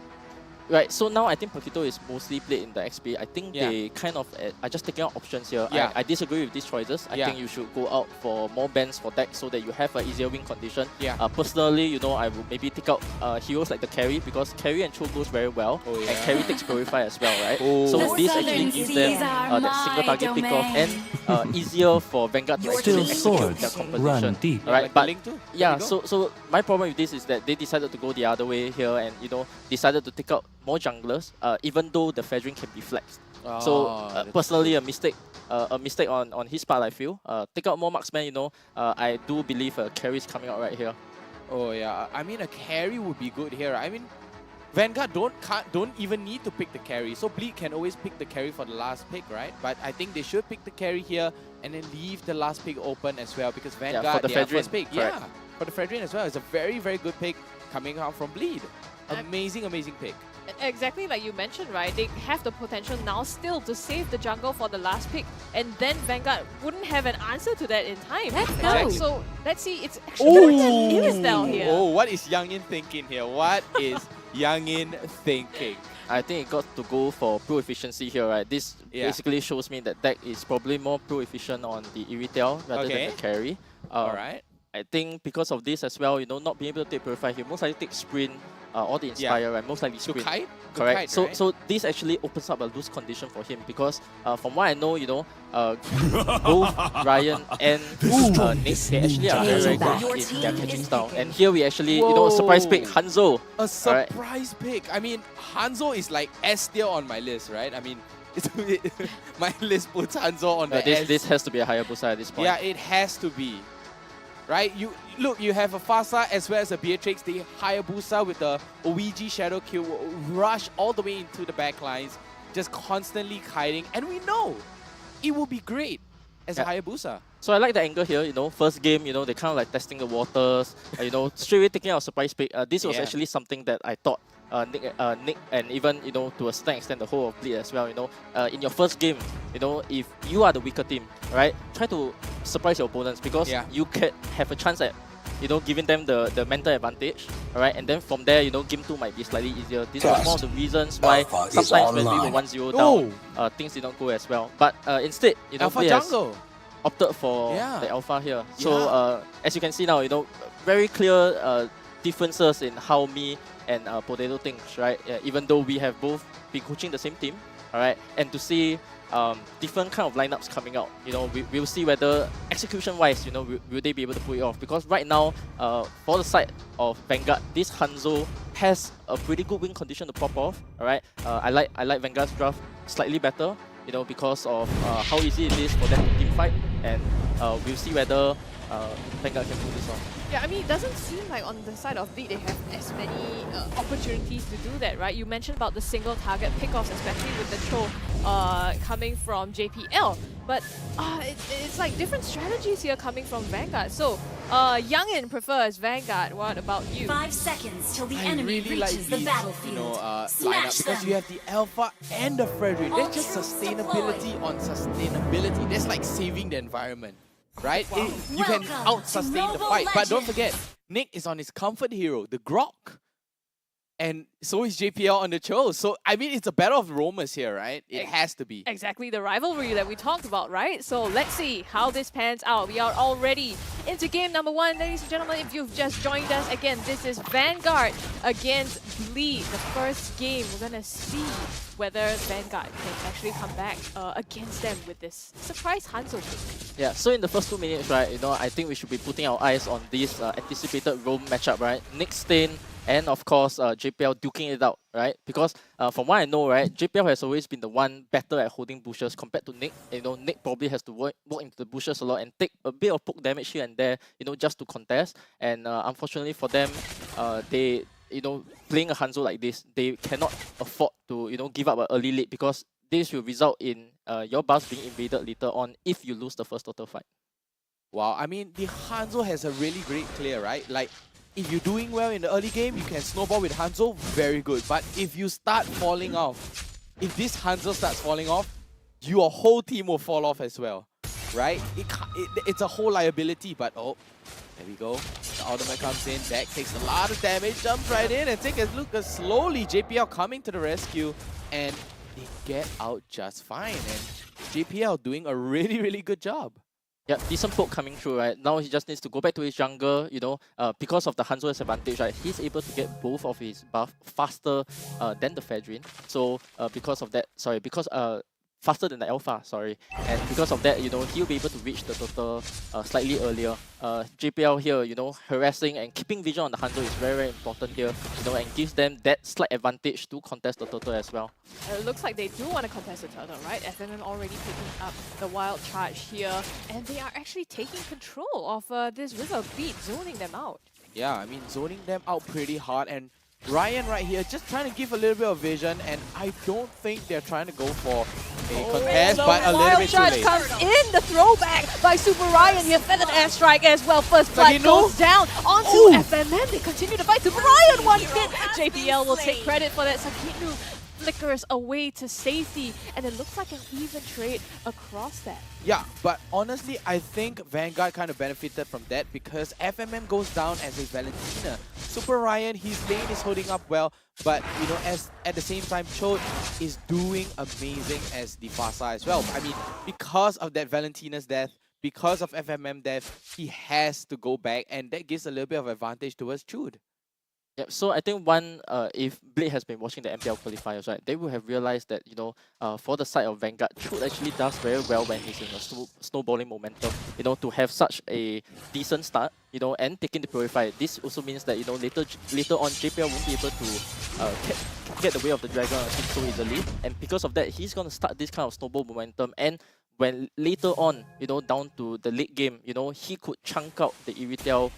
Right, so now I think Paquito is mostly played in the XP. I think they kind of are just taking out options here. I disagree with these choices. I think you should go out for more bans for deck so that you have an easier win condition. Personally, I would maybe take out heroes like the carry because carry and Cho goes very well. And carry takes Purify as well, right? So this actually gives them that single target pick off and easier for Vanguard to actually execute their composition. Right, but so my problem with this is that they decided to go the other way here and decided to take out more junglers, even though the Fedrin can be flexed. So personally, a mistake on his part, I feel. Take out more marksmen, I do believe a carry is coming out right here. Oh yeah, I mean a carry would be good here. I mean, Vanguard don't even need to pick the carry. So Bleed can always pick the carry for the last pick, right? But I think they should pick the carry here and then leave the last pick open as well because Vanguard, for the Fedrin, first pick. correct. Yeah, for the Fedrin as well. It's a very, very good pick coming out from Bleed. Amazing, amazing pick. Exactly like you mentioned, right? They have the potential now still to save the jungle for the last pick, and then Vanguard wouldn't have an answer to that in time. Let's go. So let's see, it's actually Irisdale here. Oh, what is Youngin thinking here? What is Youngin thinking? I think it got to go for pro efficiency here, right? This basically shows me that deck is probably more pro efficient on the Irisdale rather than the carry. Alright. I think because of this as well, not being able to take Purify, he most likely take Sprint or the Inspire, right? Most likely Sprint. Kite? Correct. Kite, right? So this actually opens up a loose condition for him because from what I know, both Ryan and Nick, they actually are very, very good in their catching style. And here we actually, surprise pick Hanzo. A surprise pick. I mean, Hanzo is like S tier on my list, right? I mean, my list puts Hanzo on the S. This has to be a Hayabusa at this point. Yeah, it has to be. Right, you have a Fasa as well as a Beatrix. The Hayabusa with the OEG Shadow Kill will rush all the way into the back lines, just constantly kiting, and we know it will be great as a Hayabusa. So I like the angle here, first game, they kind of like testing the waters, straight away taking out surprise pick. This was actually something that I thought Nick and even, to a certain extent, the whole of Bleed as well, in your first game, if you are the weaker team, right, try to surprise your opponents because you can have a chance at giving them the mental advantage. All right, and then from there, game 2 might be slightly easier. This was one of the reasons why sometimes when we were 1-0 down, things did not go as well. But instead, Alpha players jungle opted for the alpha here. So as you can see now, very clear differences in how me and Potato thinks, right? Even though we have both been coaching the same team, all right, and to see different kind of lineups coming out, we'll see whether execution-wise, will they be able to pull it off? Because right now, for the side of Vanguard, this Hanzo has a pretty good win condition to pop off. All right, I like Vanguard's draft slightly better, because of how easy it is for them to team fight, and we'll see whether Vanguard can pull this off. Yeah, I mean, it doesn't seem like on the side of Bleed they have as many opportunities to do that, right? You mentioned about the single target pickoffs, especially with the throw coming from JPL. But it's like different strategies here coming from Vanguard. So, Youngin prefers Vanguard. What about you? 5 seconds till the I enemy really like reaches the these, battlefield. lineup because you have the Alpha and the Frederick. That's just sustainability on sustainability. That's like saving the environment, right? You can out-sustain the fight. But don't forget, Nick is on his comfort hero, the Grok. And so is JPL on the Cho. So, I mean, it's a battle of roamers here, right? It has to be. Exactly the rivalry that we talked about, right? So let's see how this pans out. We are already into game number 1. Ladies and gentlemen, if you've just joined us, again, this is Vanguard against Bleed. The first game, we're going to see whether Vanguard can actually come back against them with this surprise Hanzo pick. Yeah, so in the first 2 minutes, right, I think we should be putting our eyes on this anticipated roam matchup, right? Nick Stain and of course JPL duking it out, right? Because from what I know, right, JPL has always been the one better at holding bushes compared to Nick. Nick probably has to walk into the bushes a lot and take a bit of poke damage here and there, just to contest. And unfortunately for them, they, playing a Hanzo like this, they cannot afford to, give up an early lead, because this will result in your buffs being invaded later on if you lose the first total fight. Wow, I mean, the Hanzo has a really great clear, right? Like, if you're doing well in the early game, you can snowball with Hanzo, very good. But if you start falling off, if this Hanzo starts falling off, your whole team will fall off as well, right? It's a whole liability, but oh, there we go. The ultimate comes in, Deck takes a lot of damage, jumps right in, and take a look slowly. JPL coming to the rescue, and they get out just fine. And JPL doing a really, really good job. Yeah, decent poke coming through, right? Now he just needs to go back to his jungle, because of the Hanzo's advantage, right? He's able to get both of his buff faster than the Fedrin. So because of that, faster than the Alpha, sorry. And because of that, he'll be able to reach the total slightly earlier. JPL here, harassing and keeping vision on the Hanzo is very, very important here, and gives them that slight advantage to contest the total as well. It looks like they do want to contest the turtle, right? FMM already picking up the wild charge here, and they are actually taking control of this river beat, zoning them out. Yeah, I mean, zoning them out pretty hard, and Ryan right here just trying to give a little bit of vision, and I don't think they're trying to go for a contest, but a little bit too charge late. comes in, the throwback by Super Ryan here, feathered airstrike as well. First blood goes down onto FMM. They continue to fight. Super Ryan one hit. JPL will take credit for that. Sakinu flickers away to safety, and it looks like an even trade across that. Yeah, but honestly, I think Vanguard kind of benefited from that because FMM goes down as a Valentina. Super Ryan, his lane is holding up well, but as at the same time, Chode is doing amazing as the Fasa as well. I mean, because of that Valentina's death, because of FMM death, he has to go back, and that gives a little bit of advantage towards Chode. Yep, so I think if Blade has been watching the MPL qualifiers, right, they will have realized that, for the side of Vanguard, Chode actually does very well when he's in a snowballing momentum, to have such a decent start, and taking the Purify. This also means that, later on, JPL won't be able to get the way of the Dragon so easily, and because of that, he's going to start this kind of snowball momentum, and when later on, down to the late game, he could chunk out the Iritel,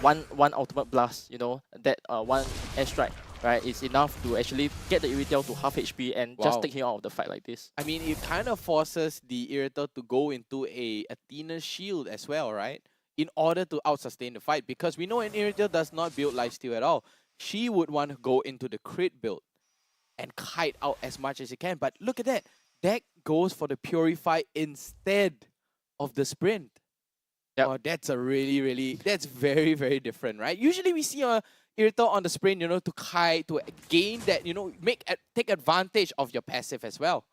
one ultimate blast, that one airstrike, right, is enough to actually get the Iritel to half HP and just take him out of the fight like this. I mean, it kind of forces the Iritel to go into a Athena shield as well, right? In order to out-sustain the fight, because we know an Iritel does not build lifesteal at all. She would want to go into the crit build and kite out as much as he can. But look at that. Deck goes for the Purify instead of the sprint. Yep. Oh, that's a that's very, very different, right? Usually we see a Irrital on the sprint, to kite, to gain that, take advantage of your passive as well.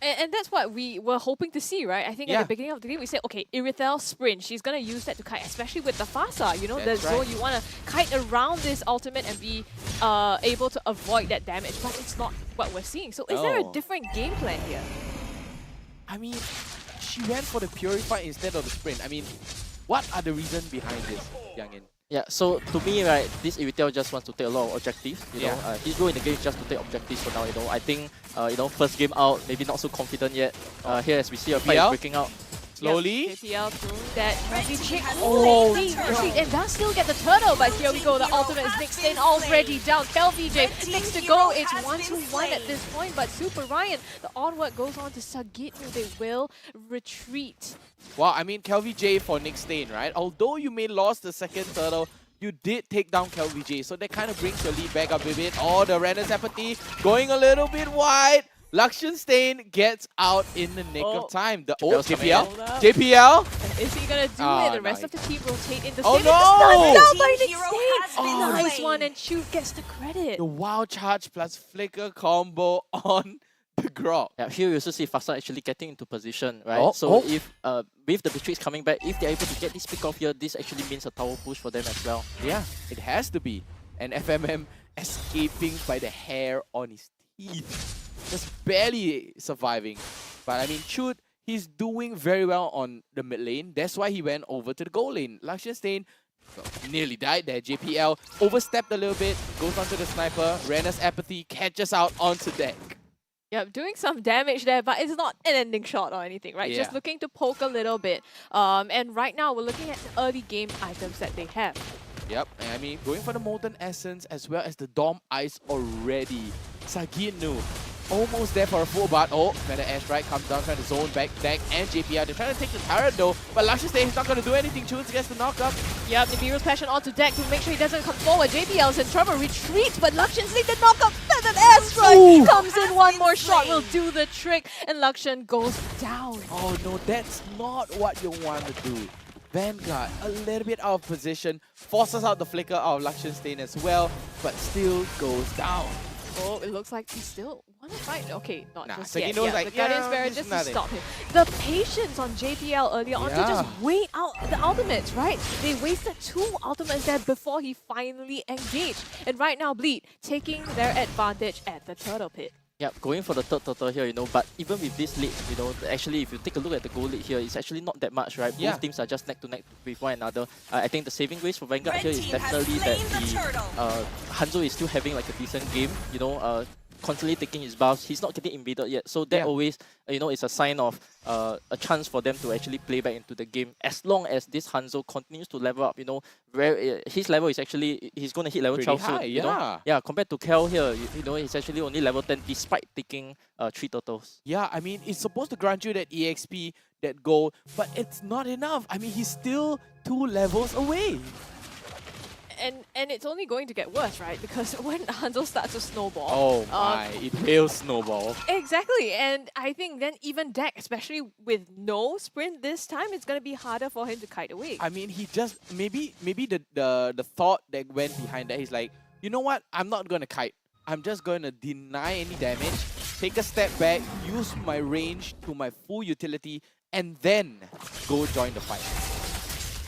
And that's what we were hoping to see, right? I think at the beginning of the game, we said, okay, Irithel sprint, she's going to use that to kite, especially with the Fasa, That's so right. you want to kite around this ultimate and be able to avoid that damage, but it's not what we're seeing. So is there a different game plan here? I mean, she went for the Purify instead of the sprint. I mean, what are the reasons behind this, Youngin? Yeah, so to me, right, this Irithel just wants to take a lot of objectives. His role in the game is just to take objectives for now. I think, first game out, maybe not so confident yet. Here, as we see a fight is breaking out. Slowly. JPL through that heavy chick. Oh, and does still get the turtle, but here we go. The ultimate is mixed in already down. KelVJ next to go. It's 1-1 at this point, but Super Ryan, the onward goes on to Sagitnu. They will retreat. Well, I mean, KelVJ for Nick Stain, right? Although you may lost the second turtle, you did take down KelVJ, so that kind of brings your lead back up a bit. Oh, the Renner's Apathy going a little bit wide. Lakshan Stain gets out in the nick of time. JPL. JPL. Is he gonna do it? The rest of the team rotate in the Oh same. no! It's down by Nick Stain. Nice one, and Shoot gets the credit. The wild charge plus flicker combo on the Grog. Yeah, here we also see Fasa actually getting into position, right? So if with the Beatrix coming back, if they're able to get this pick off here, this actually means a tower push for them as well. Yeah, it has to be. And FMM escaping by the hair on his teeth. Just barely surviving. But I mean, Chut, he's doing very well on the mid lane. That's why he went over to the goal lane. Lakshan Stain nearly died there. JPL overstepped a little bit, goes onto the sniper. Renner's Apathy catches out onto deck. Yeah, doing some damage there, but it's not an ending shot or anything, right? Just looking to poke a little bit. And right now, we're looking at the early game items that they have. Yep, and I mean, going for the Molten Essence as well as the Dom Ice already. Sagitnu almost there for a full bar. Oh, Meta Ash right comes down, trying to zone back deck and JPL. They're trying to take the turret though, but Lakshan Stain is not going to do anything. Choots gets the knockup. Yep, Nibiru's Passion onto deck to make sure he doesn't come forward. JPL's in trouble, retreats, but Lakshan Stain the knockup. Meta Ash strike comes in, one more shot will do the trick, and Lakshan goes down. Oh no, that's not what you want to do. Vanguard a little bit out of position, forces out the flicker of Lakshan Stain as well, but still goes down. Oh, it looks like he still want to fight. Okay, not just so yet. he knows like, the Guardian Spirit just to stop him. The patience on JPL earlier on to just wait out the ultimates, right? They wasted 2 ultimates there before he finally engaged. And right now, Bleed taking their advantage at the turtle pit. Yeah, going for the third turtle here, but even with this lead, actually if you take a look at the goal lead here, it's actually not that much, right? Both teams are just neck to neck with one another. I think the saving grace for Vanguard here is definitely that the Hanzo is still having like a decent game, constantly taking his buffs. He's not getting invaded yet, so that always, it's a sign of a chance for them to actually play back into the game. As long as this Hanzo continues to level up, where his level is actually, he's going to hit level 12 soon. Yeah, compared to Kel here, he's actually only level 10 despite taking 3 turtles. Yeah, I mean, it's supposed to grant you that EXP, that gold, but it's not enough. I mean, he's still 2 levels away. And it's only going to get worse, right? Because when Hanzo starts to snowball... Oh my, it will snowball. Exactly, and I think then even deck, especially with no sprint this time, it's going to be harder for him to kite away. I mean, he just, maybe the thought that went behind that, he's like, you know what, I'm not going to kite. I'm just going to deny any damage, take a step back, use my range to my full utility, and then go join the fight.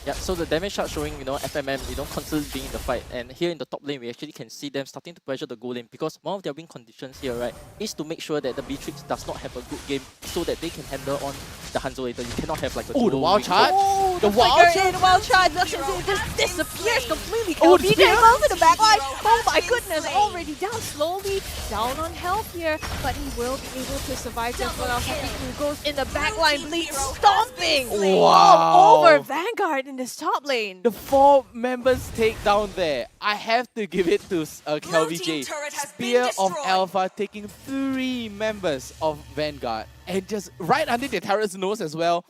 Yeah, so the damage chart showing, FMM, constantly being in the fight. And here in the top lane, we actually can see them starting to pressure the goal lane because one of their win conditions here, right, is to make sure that the Beatrix does not have a good game so that they can handle on the Hanzo later. You cannot have like a the wild charge! Oh, the wild charge! The wild charge! Lakshan just disappears completely. KelVJ goes to the backline. Oh my goodness, already down, slowly down on health here. But he will be able to survive just when Sagitnu goes in the backline, Bleed stomping all over Vanguard in this top lane. The 4 members take down there. I have to give it to KelVJ. Spear of Alpha taking 3 members of Vanguard. And just right under the turret's nose as well.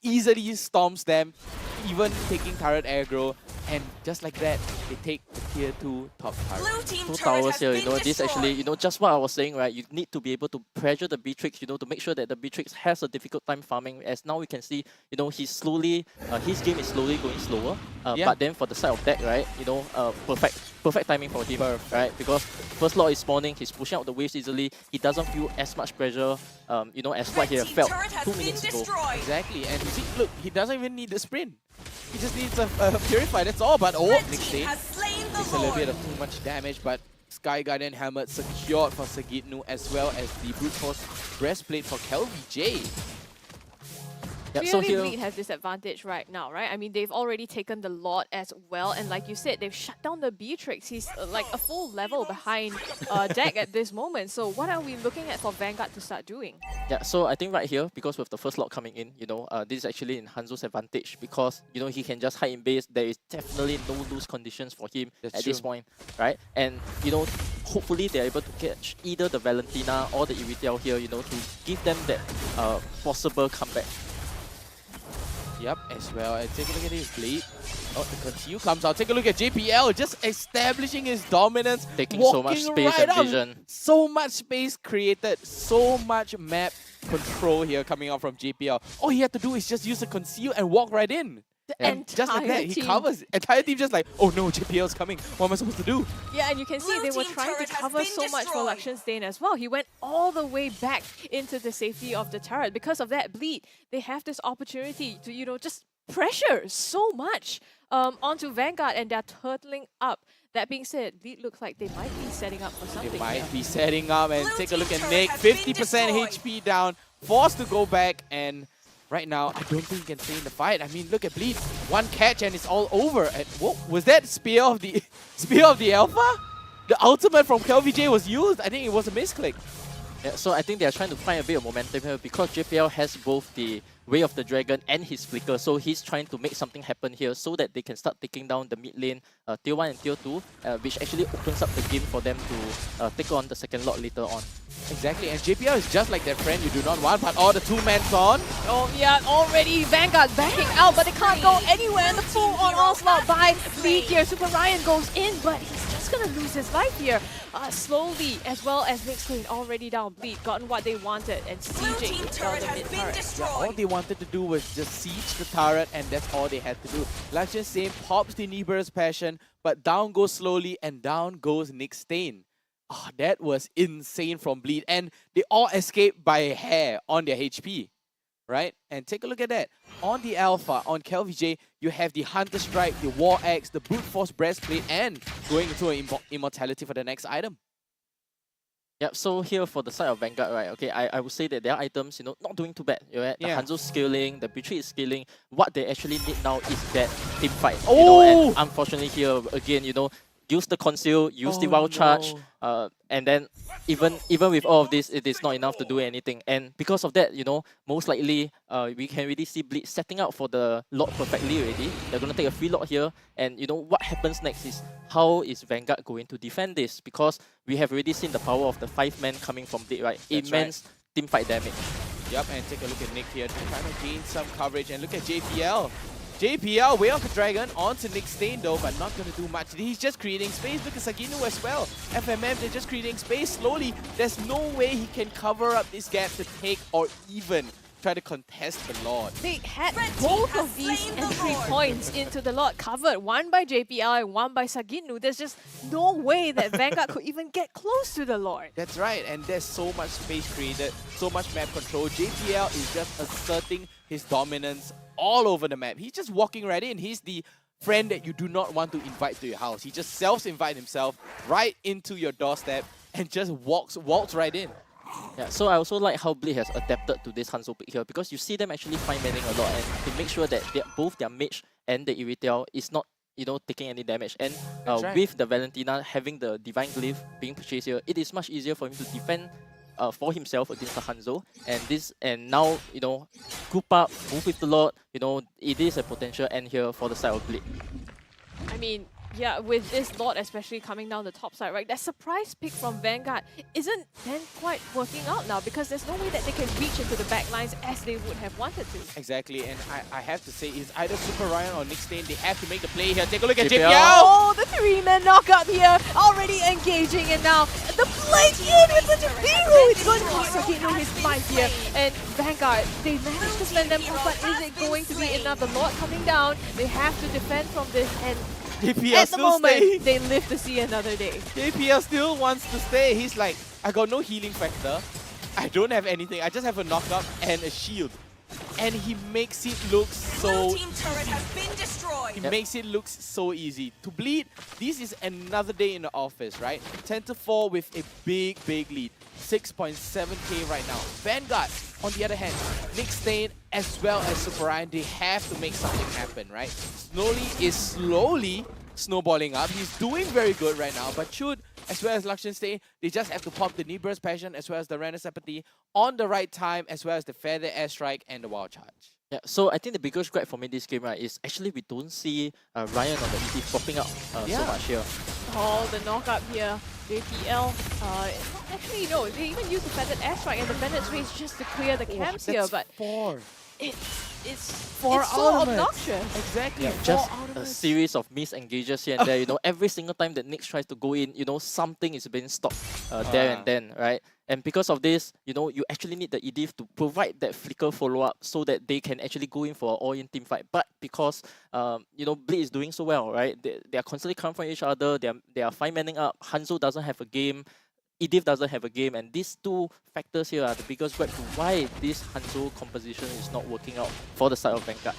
easily storms them, even taking turret aggro. And just like that, they take the tier 2 top turret. Two towers here, this actually, just what I was saying, right? You need to be able to pressure the Beatrix, to make sure that the Beatrix has a difficult time farming. As now we can see, he's slowly, his game is slowly going slower. But then for the side of deck, right, perfect timing for him, right? Because first lot is spawning, he's pushing out the waves easily. He doesn't feel as much pressure, as what he had felt 2 minutes ago. Exactly, and you see, look, he doesn't even need the sprint. He just needs a Purify, that's all. But next day, takes a little bit of too much damage, but Sky Guardian Helmet secured for Sagitnu, as well as the Brute Force Breastplate for KelVJ. Yep, so Bleed has this advantage right now, right? I mean, they've already taken the Lord as well, and like you said, they've shut down the Beatrix. He's like a full level behind deck at this moment. So what are we looking at for Vanguard to start doing? Yeah, so I think right here, because with the first lot coming in, this is actually in Hanzo's advantage because, he can just hide in base. There is definitely no lose conditions for him at this point, right? And, hopefully they're able to catch either the Valentina or the Iritel here, to give them that possible comeback. Yep, as well. And take a look at his Bleed. Oh, the Conceal comes out. Take a look at JPL, just establishing his dominance. Taking so much space and vision. So much space created, so much map control here coming out from JPL. All he had to do is just use the Conceal and walk right in. And just like that, he covers. Entire team just like, oh no, JPL's coming. What am I supposed to do? Yeah, and you can see they were trying to cover so much for Lakshan's Dane as well. He went all the way back into the safety of the turret. Because of that Bleed, they have this opportunity to, just pressure so much onto Vanguard, and they're turtling up. That being said, Bleed looks like they might be setting up for something. They might be setting up, and take a look at Nick. 50% HP down, forced to go back, and right now, I don't think he can stay in the fight. I mean, look at Bleed. One catch and it's all over. And whoa, was that Spear of the Alpha? The ultimate from KelVJ was used. I think it was a misclick. Yeah, so I think they're trying to find a bit of momentum here because JPL has both the Way of the Dragon and his Flicker. So he's trying to make something happen here so that they can start taking down the mid lane, tier 1 and tier 2, which actually opens up the game for them to take on the second lot later on. Exactly, and JPL is just like that friend you do not want, but all the two-man's on. Oh yeah, already Vanguard backing out, but they can't go anywhere, and the full-on onslaught by Bleed here. Super Ryan goes in, but he's just gonna lose his life here. Slowly, as well as Nick's lane already down. Bleed gotten what they wanted, and sieging down the mid turret. Yeah, all they wanted to do was just siege the turret, and that's all they had to do. Lakshan Sane pops the Nibiru's Passion, but down goes Slowly, and down goes Nick Stain. Oh, that was insane from Bleed, and they all escaped by a hair on their HP, right? And take a look at that. On the Alpha, on KelVJ, you have the Hunter Strike, the War Axe, the Brute Force Breastplate, and going into an Immortality for the next item. Yep, so here for the side of Vanguard, right, okay, I would say that their items, not doing too bad. Right? The Hanzo's scaling, the Beatrix is scaling. What they actually need now is that team fight. And unfortunately here, again, use the Conceal, use the Wild Charge, and then even with all of this, it is not enough to do anything. And because of that, most likely we can really see Bleed setting out for the lot perfectly already. They're going to take a free lot here, and what happens next is how is Vanguard going to defend this? Because we have already seen the power of the 5-man coming from Bleed, right? Immense team fight damage. Yep, and take a look at Nick here, trying to gain some coverage, and look at JPL. JPL, Way of the Dragon, onto Nick Stain though, but not going to do much. He's just creating space. Look at Sagitnu as well. FMM, they're just creating space slowly. There's no way he can cover up this gap to take or even try to contest the Lord. They had both of these entry points into the Lord covered. One by JPL and one by Sagitnu. There's just no way that Vanguard could even get close to the Lord. That's right, and there's so much space created, so much map control. JPL is just asserting his dominance all over the map. He's just walking right in. He's the friend that you do not want to invite to your house. He just self-invite himself right into your doorstep and just walks right in. Yeah, so I also like how Bleed has adapted to this Hanzo pick here because you see them actually fine-manning a lot and to make sure that both their mage and the Iritel is not taking any damage. And with the Valentina having the Divine Glyph being purchased here, it is much easier for him to defend for himself against the Hanzo, and now group up, move with the Lord. It is a potential end here for the side of Bleed. I mean, Yeah, with this lot especially coming down the top side, right? That surprise pick from Vanguard isn't then quite working out now because there's no way that they can reach into the back lines as they would have wanted to. Exactly, and I have to say, it's either Super Ryan or Nick Stain. They have to make the play here. Take a look at JPL. JPL! Oh, the three-man knockup here, already engaging, and now the play in with such a big hole. It's going to cost Sakino his life here. And Vanguard, they managed to send them off, but is it going to be enough? The Lord coming down, they have to defend from this, and JPL at the still moment, staying. they live to see another day. JPL still wants to stay. He's like, I got no healing factor. I don't have anything. I just have a knockup and a shield. And he makes it look so He makes it look so easy. To bleed, this is another day in the office, right? 10-4 with a big lead. 6.7k right now. Vanguard, on the other hand, Nick Stain as well as Super Ryan, they have to make something happen, right? Slowly snowballing up. He's doing very good right now, but Chud as well as Lakshan Stain, they just have to pop the knee burst passion as well as the Renus Apathy on the right time, as well as the feather airstrike and the wild charge. Yeah, so I think the biggest gripe for me this game, right, is actually we don't see Ryan on the ET popping up so much here. Oh, the knockup here. JPL, actually no, they even use the feathered airstrike and the Bandit's race just to clear the camps here, but it's so obnoxious. Exactly. Yeah, just a series of misengages here and there. You know, every single time that Nyx tries to go in, you know, something is being stopped there and then, right? And because of this, you know, you actually need the EDIF to provide that flicker follow-up so that they can actually go in for an all-in team fight. But because, you know, Bleed is doing so well, right? They are constantly coming from each other. They are 5-manning up. Hanzo doesn't have a game. EDIF doesn't have a game. And these two factors here are the biggest gripe to why this Hanzo composition is not working out for the side of Vanguard.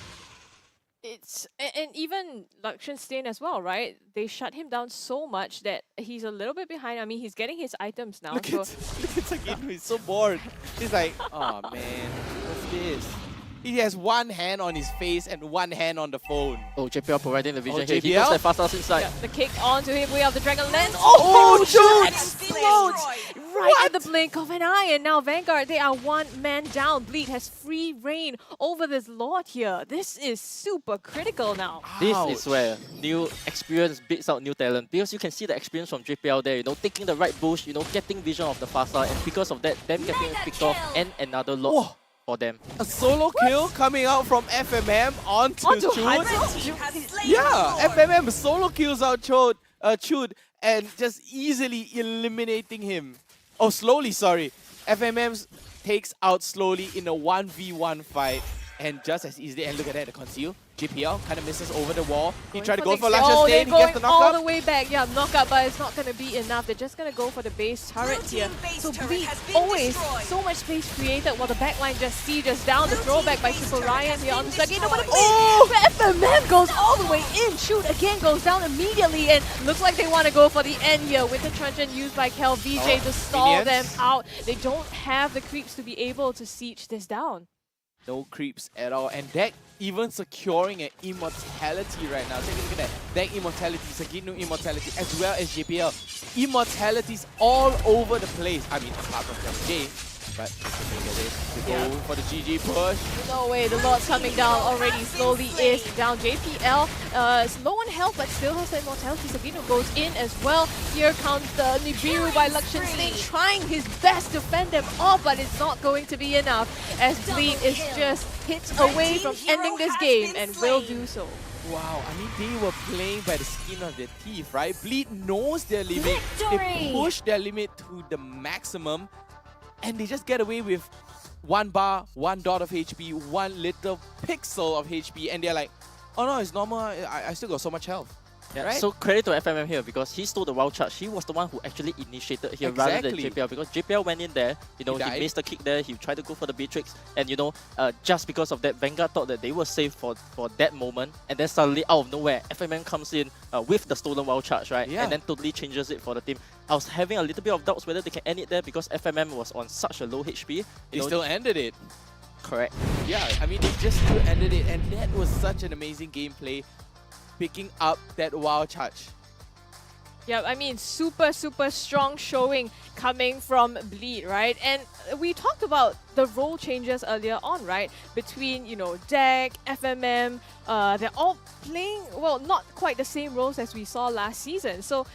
And even Lakshan Stain as well, right? They shut him down so much that he's a little bit behind. I mean, he's getting his items now. Look at Sakino, he's so bored. He's like, oh man, what's this? He has one hand on his face and one hand on the phone. Oh, JPL providing the vision Oh, here. He JPL? knows that fast house inside. Yeah, the kick onto him, way of the Dragon Lance. Oh, shoot! explodes! Explodes right at the blink of an eye. And now Vanguard, they are one man down. Bleed has free reign over this Lord here. This is super critical now. This is where new experience beats out new talent, because you can see the experience from JPL there, you know, taking the right bush, you know, getting vision of the Fasa, and because of that, them getting it picked off and another lot for them. A solo kill coming out from FMM onto Chud. Yeah, FMM solo kills out Chud and just easily eliminating him. Oh, slowly, sorry. FMM takes out slowly in a 1v1 fight. And just as easily, and look at that, the conceal. JPL kind of misses over the wall. He tried to go for Lakshan Stain, he gets the knockup. All the way back, yeah, knockup, but it's not going to be enough. They're just going to go for the base turret here. So Bleed always so much space created while the backline just sieges down. The throwback by Super Ryan here on the second. But FMM goes all the way in. Shoot again goes down immediately, and looks like they want to go for the end here with the truncheon used by Kel VJ to stall them out. They don't have the creeps to be able to siege this down. No creeps at all, and Deck even securing an immortality right now. Take a look at that. Deck immortality, Sagino immortality, as well as JPL. Immortalities all over the place. I mean, apart from J, but look at this. We go for the GG push. No way, the Lord's coming down already. Slowly is down. JPL, low on health, but still has the immortality. Sabino goes in as well. Here comes the Nibiru by Lakshan Stain, trying his best to fend them off, but it's not going to be enough, as Bleed is just hits away from ending this game and will do so. Wow, I mean, they were playing by the skin of their teeth, right? Bleed knows their limit. They push their limit to the maximum, and they just get away with 1 bar, 1 dot of HP, 1 little pixel of HP, and they're like, oh no, it's normal, I still got so much health. Yeah, right? so credit to FMM here, because he stole the wild charge. He was the one who actually initiated here rather than JPL, because JPL went in there, you know, he missed the kick there, he tried to go for the Beatrix, and you know, just because of that, Vanguard thought that they were safe for that moment, and then suddenly out of nowhere, FMM comes in with the stolen wild charge, right? Yeah. And then totally changes it for the team. I was having a little bit of doubts whether they can end it there, because FMM was on such a low HP. They still ended it. Correct. Yeah, I mean, they just still ended it, and that was such an amazing gameplay, picking up that wild charge. Yeah, I mean, super strong showing coming from Bleed, right? And we talked about the role changes earlier on, right? Between, you know, Deck, FMM, they're all playing, well, not quite the same roles as we saw last season. So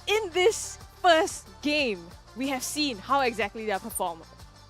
in this first game, we have seen how exactly they perform.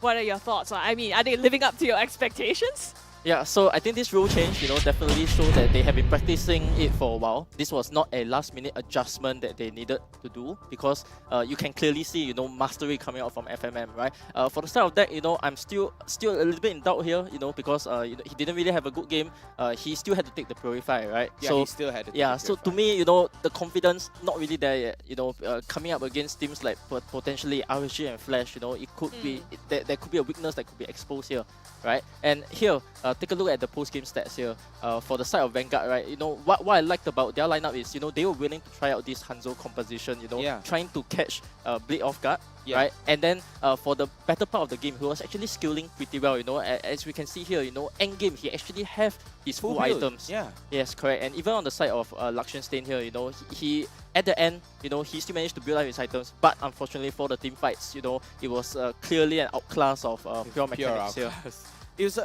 What are your thoughts? I mean, are they living up to your expectations? Yeah, so I think this rule change, definitely show that they have been practicing it for a while. This was not a last-minute adjustment that they needed to do because you can clearly see, mastery coming out from FMM, right? For the start of that, I'm still a little bit in doubt here, because he didn't really have a good game. He still had to take the Purify, right? Yeah, so, he still had to take yeah, the so to me, the confidence not really there yet. Coming up against teams like potentially RSG and Flash, it could be there could be a weakness that could be exposed here, right? And here, take a look at the post-game stats here. For the side of Vanguard, right? What I liked about their lineup is, they were willing to try out this Hanzo composition, trying to catch Blade off guard, right? And then for the better part of the game, he was actually skilling pretty well, as we can see here, end game, he actually have his full items. Yeah. Yes, correct. And even on the side of Lakshan here, he at the end, he still managed to build up his items, but unfortunately for the team fights, it was clearly an outclass of pure mechanics here. It was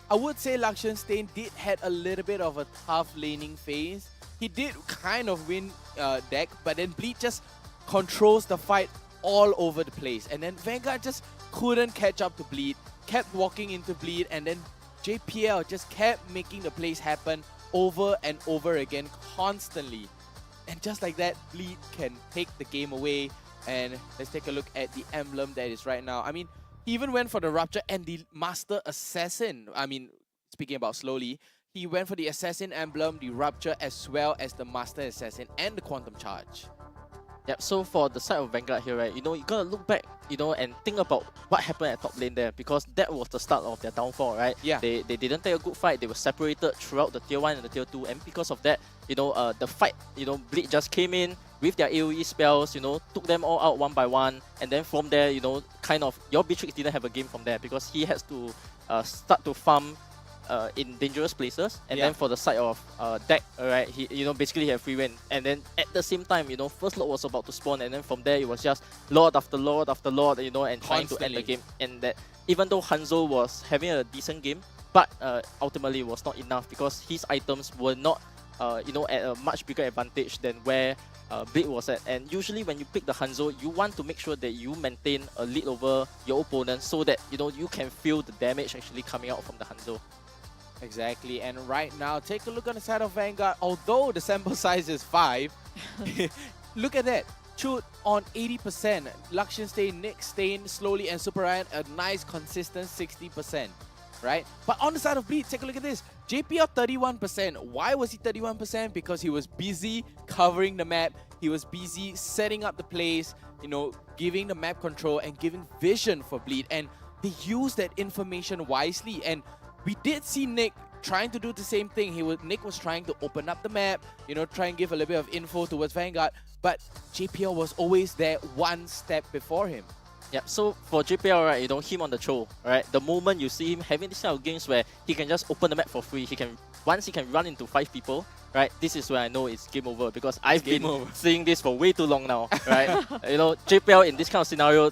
I would say Lakshan did had a little bit of a tough laning phase. He did kind of win deck, but then Bleed just controls the fight all over the place. And then Vanguard just couldn't catch up to Bleed, kept walking into Bleed, and then JPL just kept making the plays happen over and over again constantly. And just like that, Bleed can take the game away. And let's take a look at the emblem that is right now. I mean, he even went for the Rupture and the Master Assassin. I mean, speaking about slowly, he went for the Assassin emblem, the Rupture, as well as the Master Assassin and the Quantum Charge. Yep, so for the side of Vanguard here, right, you gotta look back, and think about what happened at top lane there, because that was the start of their downfall, right? Yeah. They didn't take a good fight, they were separated throughout the tier 1 and the tier 2, and because of that, the fight, Bleed just came in with their AoE spells, took them all out one by one, and then from there, kind of, your Beatrix didn't have a game from there, because he has to start to farm in dangerous places, and then for the side of Deck, alright, he basically he had free win, and then at the same time, first Lord was about to spawn, and then from there it was just Lord after Lord after Lord, and trying to end the game, and that even though Hanzo was having a decent game, but ultimately it was not enough because his items were not at a much bigger advantage than where Bleed was at. And usually when you pick the Hanzo, you want to make sure that you maintain a lead over your opponent so that you can feel the damage actually coming out from the Hanzo. Exactly, and right now, take a look on the side of Vanguard. Although the sample size is 5, look at that. Chut on 80%. Lakshan Stain, Nick Stain, slowly, and Super Ryan, a nice consistent 60%. Right? But on the side of Bleed, take a look at this. JPL 31%. Why was he 31%? Because he was busy covering the map. He was busy setting up the plays, giving the map control and giving vision for Bleed. And they used that information wisely. And we did see Nick trying to do the same thing. Nick was trying to open up the map, try and give a little bit of info towards Vanguard. But JPL was always there one step before him. Yeah, so for JPL, right, him on the troll, right? The moment you see him having this kind of games where he can just open the map for free, once he can run into 5 people, right? This is where I know it's game over because I've been seeing this for way too long now, right? JPL in this kind of scenario,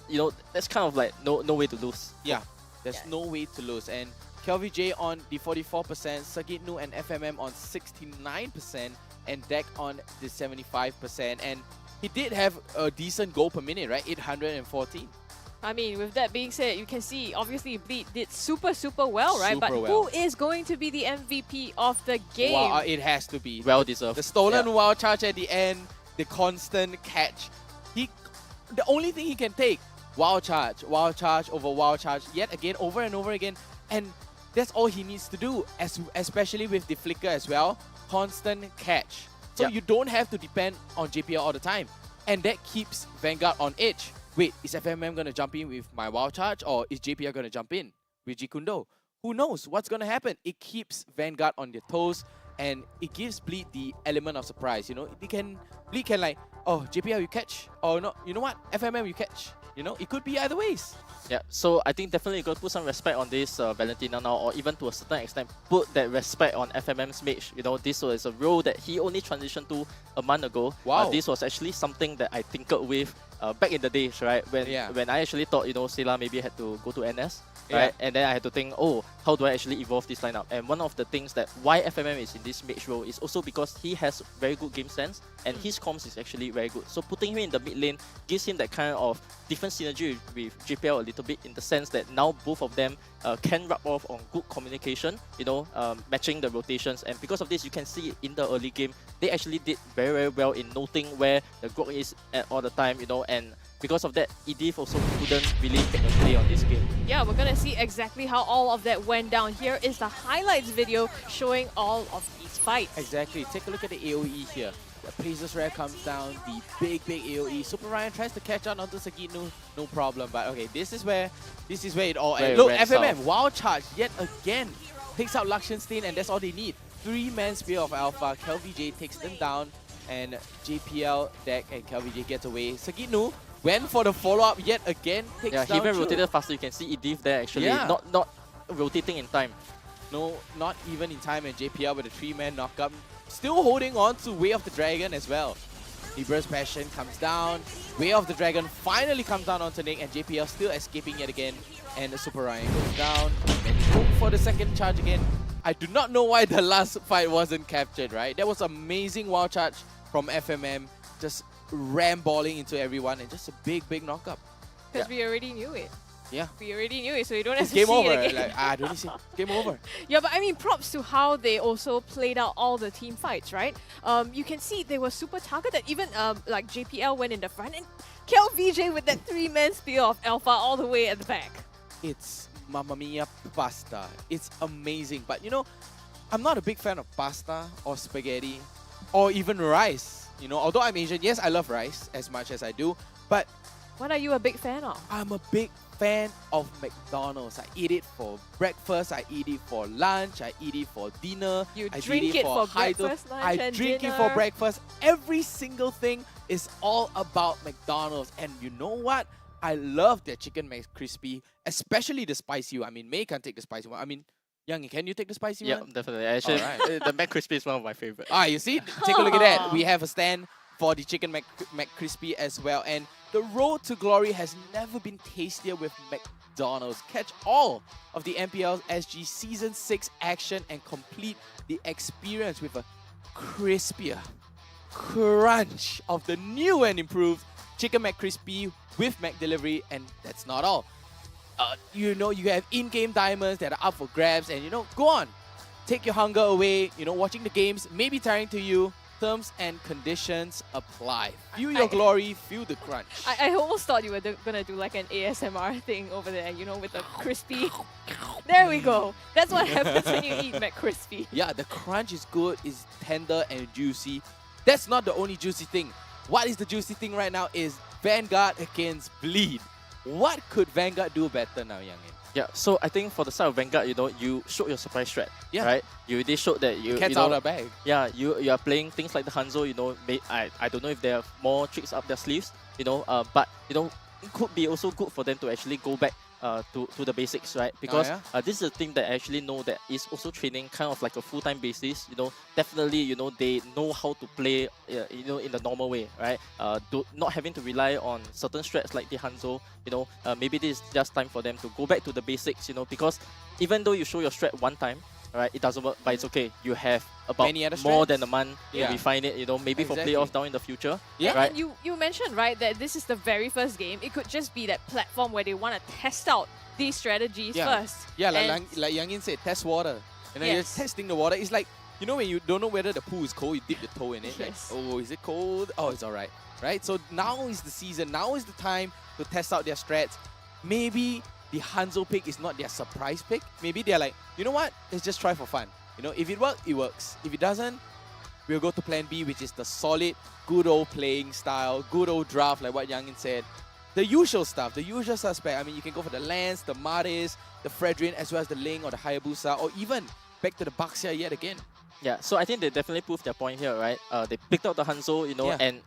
that's kind of like no way to lose. Yeah, there's no way to lose. And KelVJ on the 44%, Circuit Nu and FMM on 69%, and Deck on the 75%. And he did have a decent goal per minute, right? 814. I mean, with that being said, you can see, obviously, Bleed did super well, right? Super but well. who is going to be the MVP of the game? Wow, it has to be. Well deserved. The stolen wild charge at the end, the constant catch. The only thing he can take, wild charge over wild charge, yet again, over and over again. And that's all he needs to do, especially with the flicker as well. Constant catch. So you don't have to depend on JPL all the time. And that keeps Vanguard on edge. Wait, is FMM going to jump in with my wild charge, or is JPL going to jump in with Jikundo? Who knows what's going to happen? It keeps Vanguard on their toes, and it gives Bleed the element of surprise. Bleed can like, oh, JPL you catch. Oh no, you know what? FMM you catch. you know, it could be either ways. Yeah, so I think definitely you got to put some respect on this Valentina now, or even to a certain extent, put that respect on FMM's mage. You know, this was a role that he only transitioned to a month ago. Wow. This was actually something that I tinkered with back in the days, right? When I actually thought, you know, Sela maybe had to go to NS. Right, and then I had to think, oh, how do I actually evolve this lineup? And one of the things that why FMM is in this mage role is also because he has very good game sense and his comms is actually very good. So putting him in the mid lane gives him that kind of different synergy with JPL a little bit, in the sense that now both of them can rub off on good communication, you know, matching the rotations. And because of this, you can see in the early game, they actually did very, very well in noting where the Grok is at all the time, you know, and because of that, Edith also couldn't really take a play on this game. Yeah, we're gonna see exactly how all of that went down. Here is the highlights video showing all of these fights. Exactly. Take a look at the AoE here. The Priestess Rare comes down, the big AoE. Super Ryan tries to catch on onto Sagitnu, no problem. But okay, this is where it all ends. Look, FMM, wild charge yet again. Takes out Lakshanstein, and that's all they need. 3-man Spear of Alpha. KelVJ takes them down, and JPL deck and KelVJ gets away. Sagitnu went for the follow-up yet again. Takes down he even Chu. rotated faster. You can see Edith there actually, not rotating in time. No, not even in time, and JPL with a 3-man knockup. Still holding on to Way of the Dragon as well. Libra's Passion comes down. Way of the Dragon finally comes down onto Nick, and JPL still escaping yet again. And the Super Ryan goes down. And go for the second charge again. I do not know why the last fight wasn't captured, right? That was amazing wild charge from FMM. Just ram-balling into everyone, and just a big knockup. Because we already knew it. Yeah. We already knew it, so you don't have It's to game see over. it again. Like, I don't see game over. Yeah, but I mean, props to how they also played out all the team fights, right? You can see they were super targeted. Even like JPL went in the front, and KelVJ with that 3-man Spear of Alpha all the way at the back. It's Mamma Mia pasta. It's amazing. But you know, I'm not a big fan of pasta or spaghetti or even rice. You know, although I'm Asian, yes, I love rice as much as I do. But what are you a big fan of? I'm a big fan of McDonald's. I eat it for breakfast, I eat it for lunch, I eat it for dinner. I drink it for breakfast, lunch, I and drink dinner. it for breakfast. Every single thing is all about McDonald's. And you know what? I love their chicken McCrispy, especially the spicy one. I mean, May can't take the spicy one. I mean, Youngie, can you take the spicy one? Yeah, definitely. Actually, the McCrispy is one of my favorites. You see? Take a look at that. We have a stand for the chicken McCrispy as well. And the road to glory has never been tastier with McDonald's. Catch all of the MPL SG Season 6 action and complete the experience with a crispier crunch of the new and improved Chicken McCrispy with McDelivery. And that's not all. You know, you have in-game diamonds that are up for grabs, and you know, go on. Take your hunger away. You know, watching the games may be tiring to you. Terms and conditions apply. Feel your glory, feel the crunch. I almost thought you were gonna do like an ASMR thing over there, you know, with the crispy. There we go. That's what happens when you eat McCrispy. Yeah, the crunch is good, it's tender and juicy. That's not the only juicy thing. What is the juicy thing right now is Vanguard against Bleed. What could Vanguard do better now, Youngin? Yeah, so I think for the side of Vanguard, you know, you showed your surprise strat, right? You already showed that you Cat's you know, out of the bag. Yeah, you are playing things like the Hanzo, you know, I don't know if there are more tricks up their sleeves, you know, but, you know, it could be also good for them to actually go back to the basics, right? Because this is a team that I actually know that is also training kind of like a full-time basis, you know, definitely, you know, they know how to play, you know, in the normal way, right? Not having to rely on certain strats like the Hanzo, you know, maybe this is just time for them to go back to the basics, you know, because even though you show your strat one time, right, it doesn't work, but it's okay. You have about more than a month to refine it, you know, maybe for playoffs down in the future. Yeah, right? and you mentioned, right, that this is the very first game. It could just be that platform where they want to test out these strategies first. Yeah, like Youngin said, test water. You know, you're testing the water. It's like, you know, when you don't know whether the pool is cold, you dip your toe in it. Yes. Like, oh, is it cold? Oh, it's alright. Right? So now is the season. Now is the time to test out their strats. Maybe the Hanzo pick is not their surprise pick. Maybe they're like, you know what? Let's just try for fun. You know, if it works, it works. If it doesn't, we'll go to plan B, which is the solid, good old playing style, good old draft, like what Youngin said. The usual stuff, the usual suspect. I mean, you can go for the Lance, the Maris, the Fredrin, as well as the Ling or the Hayabusa, or even back to the Baxia yet again. Yeah, so I think they definitely proved their point here, right? They picked out the Hanzo, and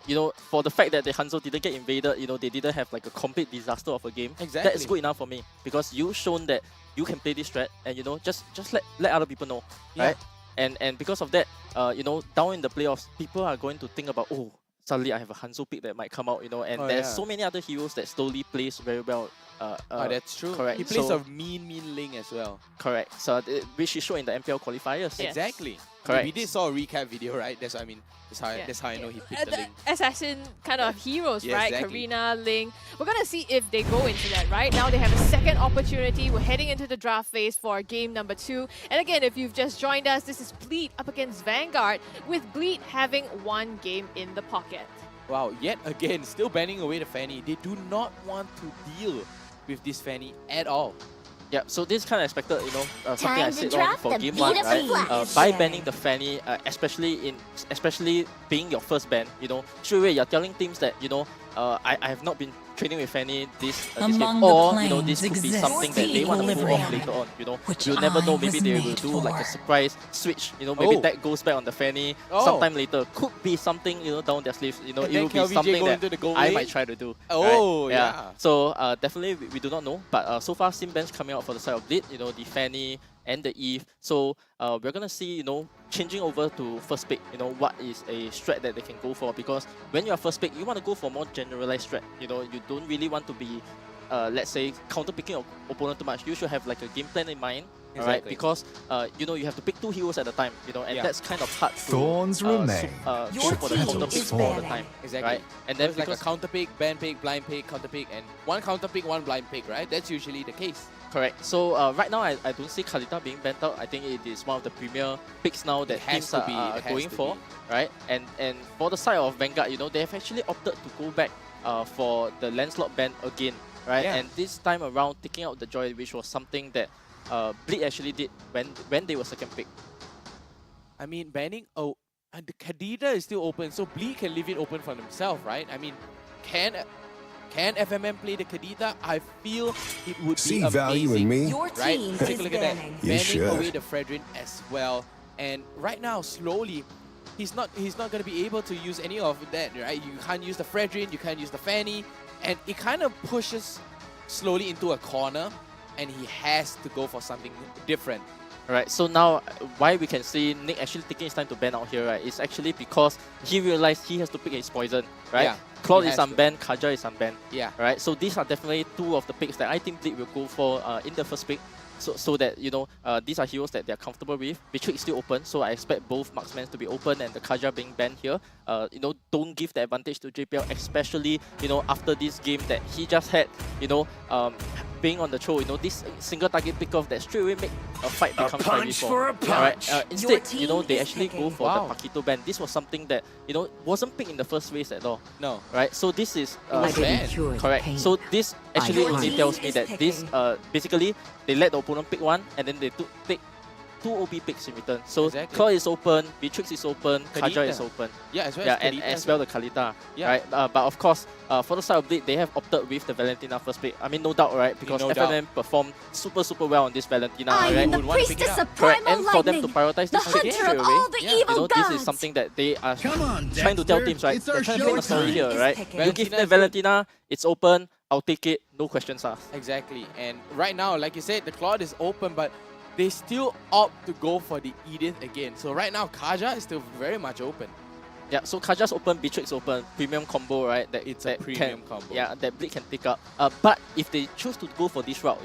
for the fact that the Hanzo didn't get invaded, they didn't have like a complete disaster of a game. Exactly. That's good enough for me because you've shown that you can play this strat, and just let other people know, right? And because of that, down in the playoffs, people are going to think about, oh, suddenly I have a Hanzo pick that might come out, and there's so many other heroes that slowly plays very well. That's true. Correct. He plays a mean Ling as well. Correct. So which he showed in the MPL qualifiers. Yes. Exactly. Correct. We did saw a recap video, right? That's what I mean. That's how I know he picked the Ling. Assassin kind of heroes, Yeah, right? exactly. Karina, Ling. We're gonna see if they go into that, right? Now they have a second opportunity. We're heading into the draft phase for game number 2. And again, if you've just joined us, this is Bleed up against Vanguard, with Bleed having 1 game in the pocket. Wow, yet again, still banning away the Fanny. They do not want to deal with this Fanny at all. Yeah, so this kind of expected, something I Time to said drop on for the game 1, beautiful right? flash. By banning the Fanny, especially being your first ban, straight away you're telling teams that, I have not been training with Fanny this game, or this could be something that they want to pull off later on. You'll never know. Maybe they will do like a surprise switch. Maybe that goes back on the Fanny sometime later. Could be something down their sleeves. It will be something that I might try to do. Oh, right? yeah. So definitely we do not know. But so far, sim bans coming out for the side of Bleed. The Fanny and the Eve. So we're gonna see, changing over to first pick, what is a strat that they can go for, because when you're first pick, you want to go for more generalized strat. You don't really want to be, let's say, counter picking your opponent too much. You should have like a game plan in mind. Exactly. Right? Because you have to pick 2 heroes at a time, and that's kind of hard to Thorns remain. go for the counter picks all the time. Exactly. Right? And then it's like a counter pick, ban pick, blind pick, counter pick, and 1 counter pick, 1 blind pick, right? That's usually the case. Correct. So right now, I don't see Kalita being banned out. I think it is one of the premier picks now that teams are going for, right? And for the side of Vanguard, they have actually opted to go back for the Lancelot ban again, right? Yeah. And this time around, taking out the Joy, which was something that Bleed actually did when they were second pick. I mean, banning... Oh, and the Kadita is still open, so Bleed can leave it open for themselves, right? I mean, can FMM play the Kadita? I feel it would See be amazing. value in me? Your Right? team Take is a look at that. banning. You Banning should. away the Fredrin as well. And right now, slowly, he's not going to be able to use any of that, right? You can't use the Fredrin, you can't use the Fanny, and it kind of pushes slowly into a corner, and he has to go for something different. Right, so now why we can see Nick actually taking his time to ban out here, right, is actually because he realized he has to pick his poison, right? Yeah, Claude he is has to. unbanned, Kaja is unbanned. Yeah. Right, so these are definitely 2 of the picks that I think Bleed will go for in the first pick. So that, these are heroes that they're comfortable with. Betrayed is still open, so I expect both marksmen to be open and the Kaja being banned here. Don't give the advantage to JPL, especially, after this game that he just had, being on the throw, this single target pick off that straight away make a fight become 5v4. Right? Instead, they actually go for the Paquito ban. This was something that, wasn't picked in the first phase at all. No. Right? So this is banned. correct. So this actually only tells me that this basically they let the opponent pick 1 and then they take 2 OP picks in return. So Exactly. Claw is open, Beatrix is open, Kaja Kadita. is open. Yeah, as well as and Kadita as well the Kalita. Yeah. Right? But of course, for the side of Bleed, they have opted with the Valentina first pick. I mean, no doubt, right? Because No FMM performed super well on this Valentina. I right? am the priestess of Correct. primal And for them to lightning, prioritize the this pick hunter straight of away, all the evil this is gods. something that they are Come on, trying to tell Dexter. teams, right? It's They're our trying to play the story showtime. here, right? picking. You give them Valentina's Valentina, it's open, I'll take it, no questions asked. Exactly. And right now, like you said, the Claude is open, but they still opt to go for the Edith again. So right now, Kaja is still very much open. Yeah, so Kaja's open, Beatrix open, premium combo, right? It's a premium combo. Yeah, that Bleed can pick up. But if they choose to go for this route,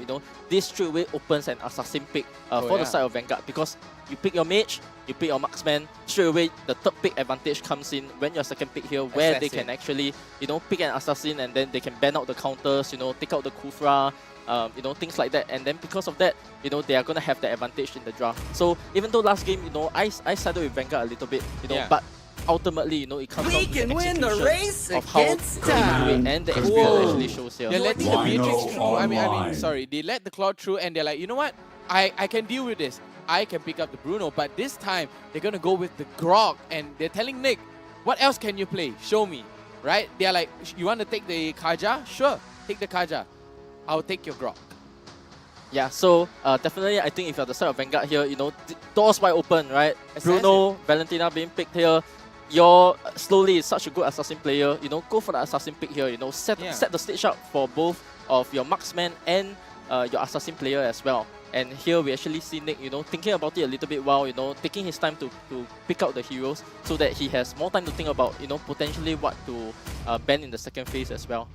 this straight away opens an assassin pick for the side of Vanguard, because you pick your mage, you pick your marksman, straight away the third pick advantage comes in when you're second pick here, where they can actually, pick an assassin and then they can ban out the counters, take out the Kufra, things like that. And then because of that, they are going to have the advantage in the draft. So even though last game, I sided with Vanguard a little bit, but ultimately, it comes down to the execution of how they do it, and the experience actually shows here. They're letting the Beatrix through. I mean, sorry, they let the Claude through, and they're like, you know what? I can deal with this. I can pick up the Bruno, but this time they're gonna go with the Grog, and they're telling Nick, what else can you play? Show me, right? They're like, you want to take the Kaja? Sure, take the Kaja. I'll take your Grog. Yeah, so definitely I think if you're the side of Vanguard here, you know, doors wide open, right? Bruno, Valentina being picked here. You're slowly such a good assassin player, you know, go for the assassin pick here, you know, set the stage up for both of your marksman and your assassin player as well. And here we actually see Nick, you know, thinking about it a little bit while, you know, taking his time to pick out the heroes so that he has more time to think about, you know, potentially what to ban in the second phase as well.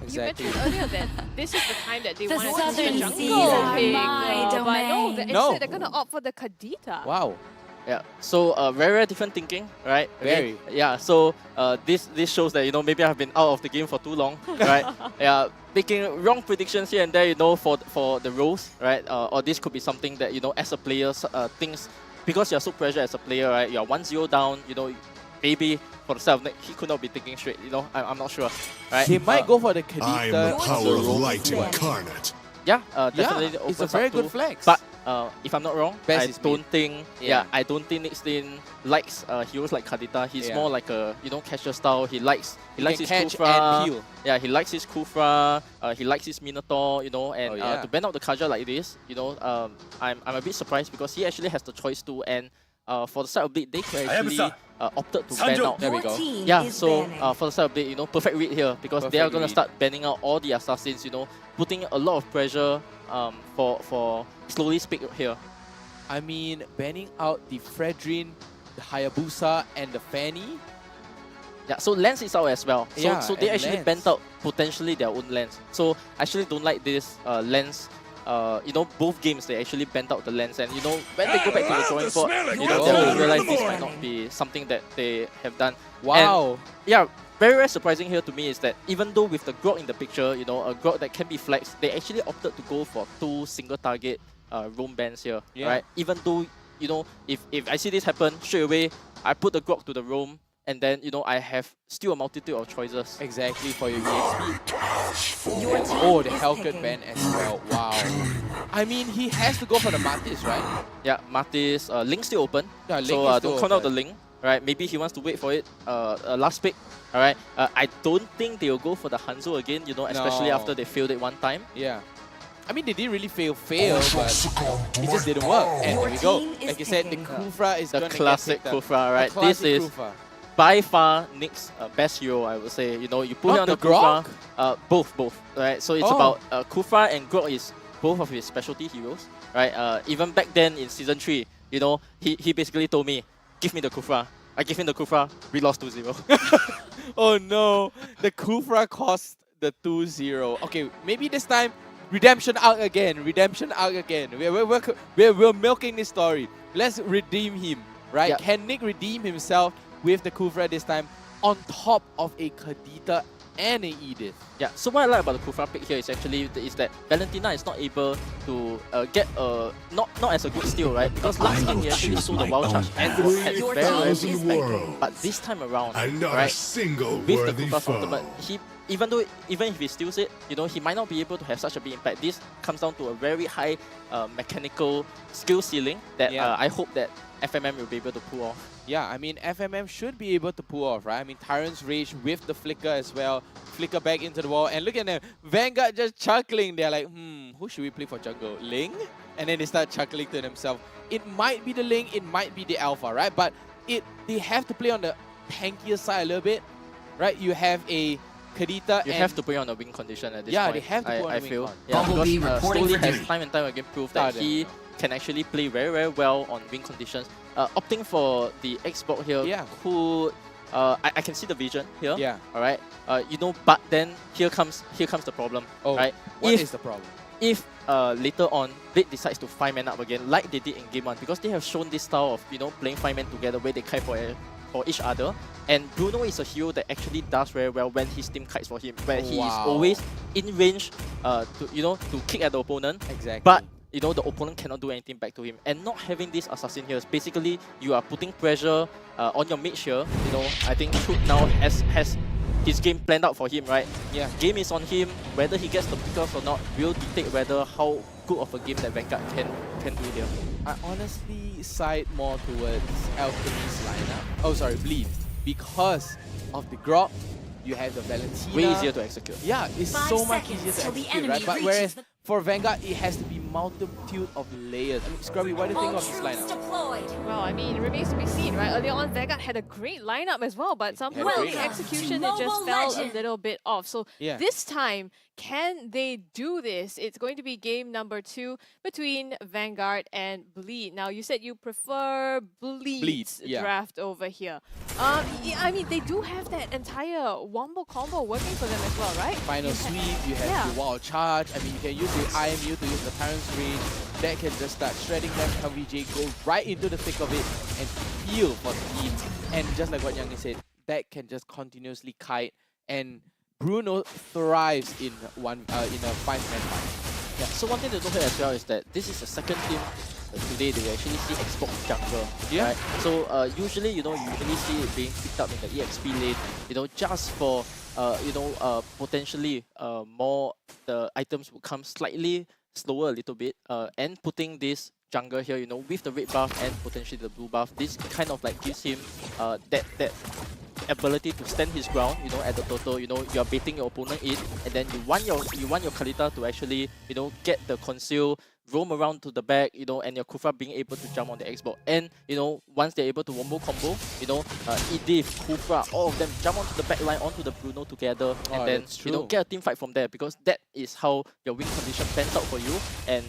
Exactly. You mentioned earlier that this is the time that they The wanted to see the southern jungle seas are pick, my but no, domain. instead they're gonna opt for the Kadita. Wow. Yeah, so very different thinking, right? Very. Okay. Yeah, so this shows that, you know, maybe I've been out of the game for too long, right? Yeah, making wrong predictions here and there, you know, for the roles, right? Or this could be something that, you know, as a player, things, because you're so pressured as a player, right? You're 1-0 down, you know, maybe for the side of Nick, he could not be thinking straight, you know, I'm not sure, right? He might go for the Kadita. I'm the power of light incarnate. Yeah, definitely. It's a very good flex. But if I'm not wrong, Best I is don't mid. think. Yeah. I don't think Nick Stin likes heroes like Kadita. He's Yeah. more like a, you know, casual style. He likes can his catch Kufra. and peel. Yeah, he likes his Kufra. He likes his Minotaur. You know, and yeah. to ban out the Kaja like this, you know, I'm a bit surprised because he actually has the choice to. And for the side of Blade, they could actually opted to ban out. There we go. Yeah, so for the side of Blade, you know, perfect read here because they are Perfect gonna read. start banning out all the assassins. You know, putting a lot of pressure for slowly speak here. I mean, banning out the Fredrin, the Hayabusa, and the Fanny. Yeah, so Lens is out as well. So, Yeah, so they and actually Lens. bent out potentially their own Lens. So I actually don't like this Lens. You know, both games they actually bent out the Lens, and you know, when they go back to the drawing board, you know, they will realize this might not be something that they have done. Wow. And, yeah, very surprising here to me is that even though with the Grog in the picture, you know, a Grog that can be flexed, they actually opted to go for 2 single target roam bans here, right? Even though, you know, if I see this happen, straight away, I put the Grog to the roam, and then, you know, I have still a multitude of choices. Exactly, for your EXP. Oh, the Hellcat ban as well. Wow. I mean, he has to go for the Martis, right? Yeah, Martis, Link still open. Yeah, Link so is still don't count out the open. Link. Right, maybe he wants to wait for it. Last pick. All right. I don't think they will go for the Hanzo again. You know, especially No. after they failed it one time. Yeah. I mean, they didn't really fail, but it just didn't work. And here we go. Like you said, the Kufra is The going to classic get picked up. Kufra, right? The This classic is Kufra. by far Nick's best hero, I would say. You know, you put Not it on the the Kufra. Grog? Both. Right. So it's about Kufra and Grog is both of his specialty heroes. Right. Even back then in season 3, you know, he basically told me, give me the Kufra. I gave him the Kufra, we lost 2-0. Oh no, the Kufra cost the 2-0. Okay, maybe this time, redemption arc again, We're milking this story. Let's redeem him, right? Yeah. Can Nick redeem himself with the Kufra this time on top of a Kadita and a Edith? Yeah, so what I like about the Kufra pick here is actually that Valentina is not able to get not as a good steal, right? Because last game he actually sold the wild charge and had very good impact. But this time around, Not right, a single with the worthy Kufra's foe. ultimate, even if he steals it, you know, he might not be able to have such a big impact. This comes down to a very high mechanical skill ceiling that I hope that FMM will be able to pull off. Yeah, I mean, FMM should be able to pull off, right? I mean, Tyrant's Rage with the Flicker as well. Flicker back into the wall. And look at them. Vanguard just chuckling. They're like, who should we play for jungle? Ling? And then they start chuckling to themselves. It might be the Ling, it might be the Alpha, right? But they have to play on the tankier side a little bit, right? You have a Kadita You have to put it on a win condition at this Yeah, point. they have to put on I a win feel. con. Yeah, because Stoli has time and time again proved that There he we go. can actually play very, very well on win conditions. Opting for the Xbox here could... I can see the vision here. Yeah. All right. You know, but then here comes the problem. Oh, right? what is the problem? If later on Blade decides to 5-man up again, like they did in Game 1, because they have shown this style of, you know, playing 5-man together where they kite for each other. And Bruno is a hero that actually does very well when his team kites for him, where he is always in range to kick at the opponent. Exactly. But you know, the opponent cannot do anything back to him. And not having this assassin here is basically you are putting pressure on your mage here. You know, I think Truth now has his game planned out for him, right? Yeah. Game is on him. Whether he gets the pickers or not will dictate whether how good of a game that Vanguard can do here. I honestly side more towards Alchemy's lineup. Oh, sorry, Bleed. Because of the Grog, you have the Valentina. Way easier to execute. Yeah, it's so much easier to execute, right? But whereas for Vanguard, it has to be multitude of layers. I mean, Scrubby, what do you think of this lineup? Well, I mean, it remains to be seen, right? Earlier on, Vanguard had a great lineup as well, but somehow the execution, it just fell a little bit off. So this time, can they do this? It's going to be game number 2 between Vanguard and Bleed. Now, you said you prefer Bleed's draft over here. I mean, they do have that entire wombo combo working for them as well, right? Final sweep, you have the wild charge. I mean, you can use the IMU to use the Tyrant's range. That can just start shredding them. LVJ go right into the thick of it and feel for the team. And just like what Youngin said, that can just continuously kite. And Bruno thrives in a 5-man fight. Yeah, so one thing to note here as well is that this is the second team today they actually see Xbox jungle. Yeah. Right? So usually, you usually see it being picked up in the EXP lane, just for, potentially more, the items would come slightly slower a little bit, and putting this jungle here, with the red buff and potentially the blue buff, this kind of like gives him that ability to stand his ground, at the total, you're baiting your opponent in, and then you want your Kalita to actually, get the conceal, roam around to the back, and your Kufa being able to jump on the Xbox. And, once they're able to wombo combo, Edith, Kufa, all of them jump onto the back line, onto the Bruno together, and then, get a team fight from there, because that is how your win condition pans out for you. And,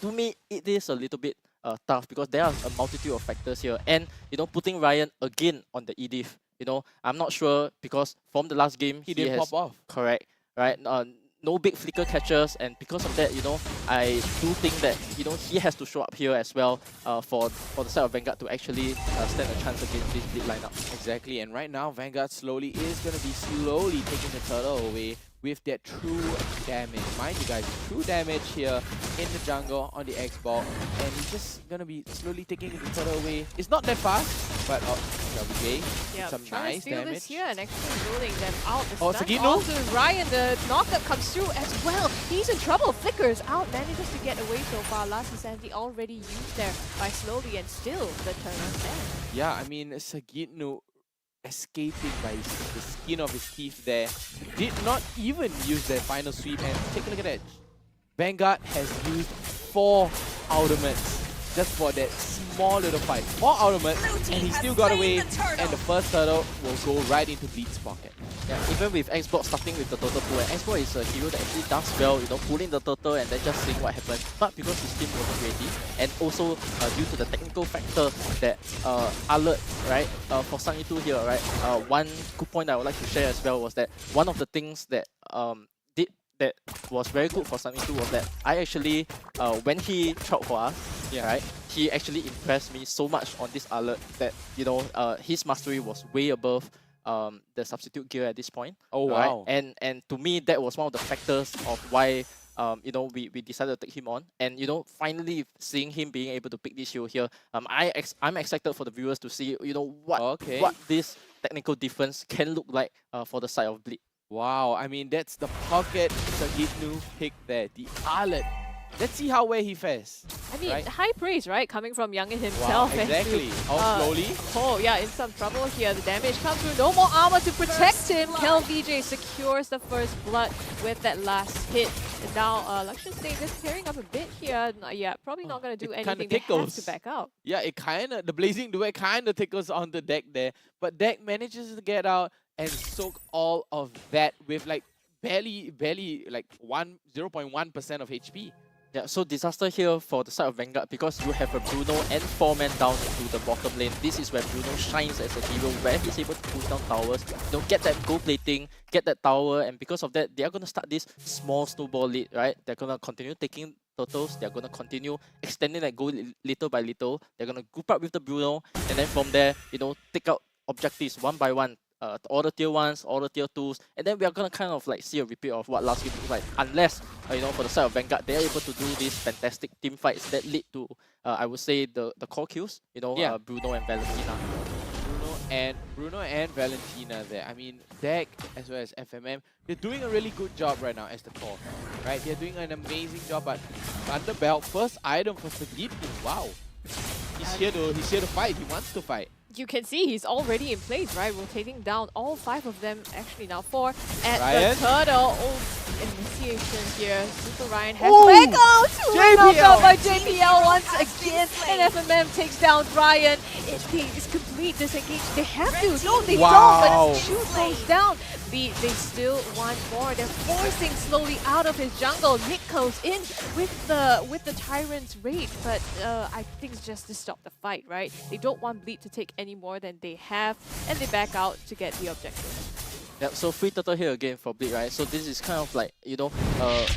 to me, it is a little bit tough, because there are a multitude of factors here. And, putting Ryan again on the Edith, I'm not sure, because from the last game, he didn't pop off. Correct, right? No big flicker catches, and because of that, I do think that he has to show up here as well for the side of Vanguard to actually stand a chance against this big lineup. Exactly, and right now Vanguard is going to be slowly taking the turtle away with that true damage. Mind you guys, true damage here in the jungle on the Xbox, and he's just going to be slowly taking the turtle away. It's not that fast, but okay, some nice damage. This here and actually ruling them out. The stun Sagino? onto Ryan, the knockup comes through as well. He's in trouble. Flickers out, manages to get away so far. Last insanity already used there by slowly, and still the turn on stand. Yeah, I mean, Sagino escaping by the skin of his teeth there. Did not even use their final sweep, and take a look at that. Vanguard has used 4 ultimates just for that small little fight. 4 ultimates, and he still got away, and the first turtle will go right into Bleed's pocket. Yeah, even with Xbox starting with the turtle pool, and Xbox is a hero that actually does well, pulling the turtle and then just seeing what happens. But because his team wasn't ready, and also due to the technical factor that alert, right, for Sang-Yitu here, right, one good point I would like to share as well was that one of the things that that was very good for Sang-Yitu was that I actually, when he tried for us, right, he actually impressed me so much on this alert that, his mastery was way above the substitute gear at this point. Oh, right? wow. And to me, that was one of the factors of why we decided to take him on. And, finally seeing him being able to pick this hero here, I'm excited for the viewers to see, what this technical difference can look like for the side of Bleed. Wow, I mean, that's the pocket Sagino pick there, the alert. Let's see how well he fares. I mean, right? high praise, right? Coming from Youngin himself. Wow, exactly. Slowly. Oh, yeah, in some trouble here. The damage comes through. No more armor to protect him. KelVJ secures the first blood with that last hit. And now, Lakshan Singh just tearing up a bit here. Yeah, probably not going to do anything. They have to back out. Yeah, the Blazing Duet kind of tickles on the deck there. But deck manages to get out and soak all of that with like barely like 0.1% of HP. Yeah, so disaster here for the side of Vanguard, because you have a Bruno and 4-man down into the bottom lane. This is where Bruno shines as a hero, where he's able to push down towers, get that gold plating, get that tower, and because of that, they are going to start this small snowball lead, right? They're going to continue taking turtles, they're going to continue extending that goal little by little. They're going to group up with the Bruno, and then from there, take out objectives one by one. All the tier 1s, all the tier 2s, and then we are going to kind of like see a repeat of what last game looked like, unless, for the side of Vanguard, they're able to do these fantastic team fights that lead to, I would say, the core kills, Bruno and Valentina. Bruno and Valentina there. I mean, Deck as well as FMM, they're doing a really good job right now as the core, right? They're doing an amazing job, but under belt, first item for Sagino. Wow. He's here to fight. He wants to fight. You can see he's already in place, right? Rotating down all 5 of them, actually now 4. And Ryan? the turtle, oh, initiation here. Super Ryan has Ooh, let go. JPL. Knockout by JPL once again. And FMM takes down Ryan. It's complete disengage. They have to. No, they Wow. don't. But shoot goes down. They still want more. They're forcing slowly out of his jungle. Nick goes in with the Tyrant's raid, but I think it's just to stop the fight, right? They don't want Bleed to take any more than they have, and they back out to get the objective. Yep, so free turtle here again for Bleed, right? So this is kind of like, you know,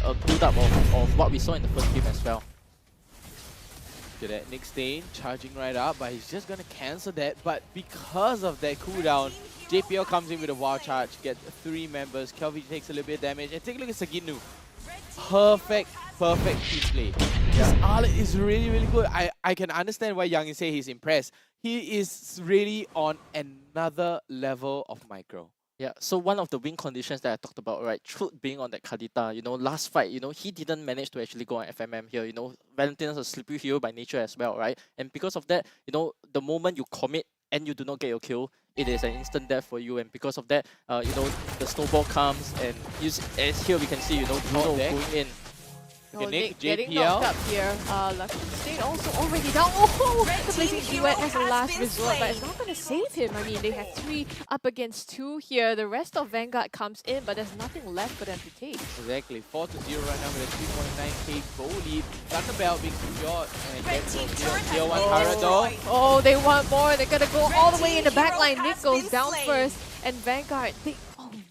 a build-up of what we saw in the first game as well. Look at that, Nick Stain charging right up, but he's just gonna cancel that. But because of that cooldown, JPL comes in with a wild charge, gets 3 members. Kelvin takes a little bit of damage, and take a look at Saginu. Perfect team play. This Arlet is really good. I can understand why Young say he's impressed. He is really on another level of micro. Yeah, so one of the win conditions that I talked about, right, Truth being on that Kadita, you know, last fight, you know, he didn't manage to actually go on FMM here, you know, Valentin's a slippery hero by nature as well, right, and because of that, you know, the moment you commit and you do not get your kill, it is an instant death for you, and because of that, you know, the snowball comes, and as here we can see, you know, Bruno going in. Oh, Nick getting knocked up here. Lucky State also already down. Oh, the Blazing Duet as a last resort, but it's not going to save him. I mean, they have 3 up against 2 here. The rest of Vanguard comes in, but there's nothing left for them to take. Exactly, 4-0 right now with a 3.9k goal lead. Thunderbell being secured, and gets tier 1 turret though. Oh, they want more. They're going to go all the way in the back line. Nick goes down first, and Vanguard,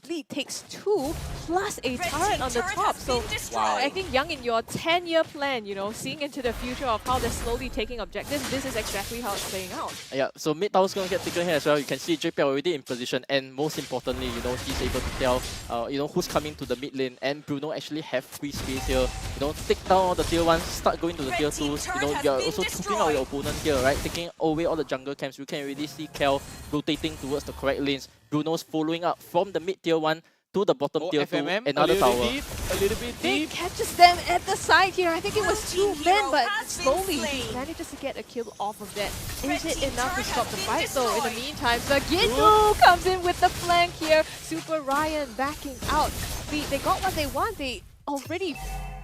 Bleed takes 2 plus a turret on the top. So wow, I think Young, in your 10-year plan, you know, seeing into the future of how they're slowly taking objectives, this is exactly how it's playing out. Yeah, so mid tower's gonna get taken here as well. You can see JPL already in position, and most importantly, you know, he's able to tell, you know, who's coming to the mid lane, and Bruno actually have free space here. You know, take down all the tier 1s, start going to the tier 2s. You know, you're also choking out your opponent here, right? Taking away all the jungle camps. You can really see Kel rotating towards the correct lanes. Bruno's following up from the mid tier 1 to the bottom tier FMM, 2, another tower. A little bit deep. Catches them at the side here. I think it was 2 men, but slowly he manages to get a kill off of that. Is it enough to stop the fight though? In the meantime, Saginu comes in with the flank here. Super Ryan backing out. They got what they want. They already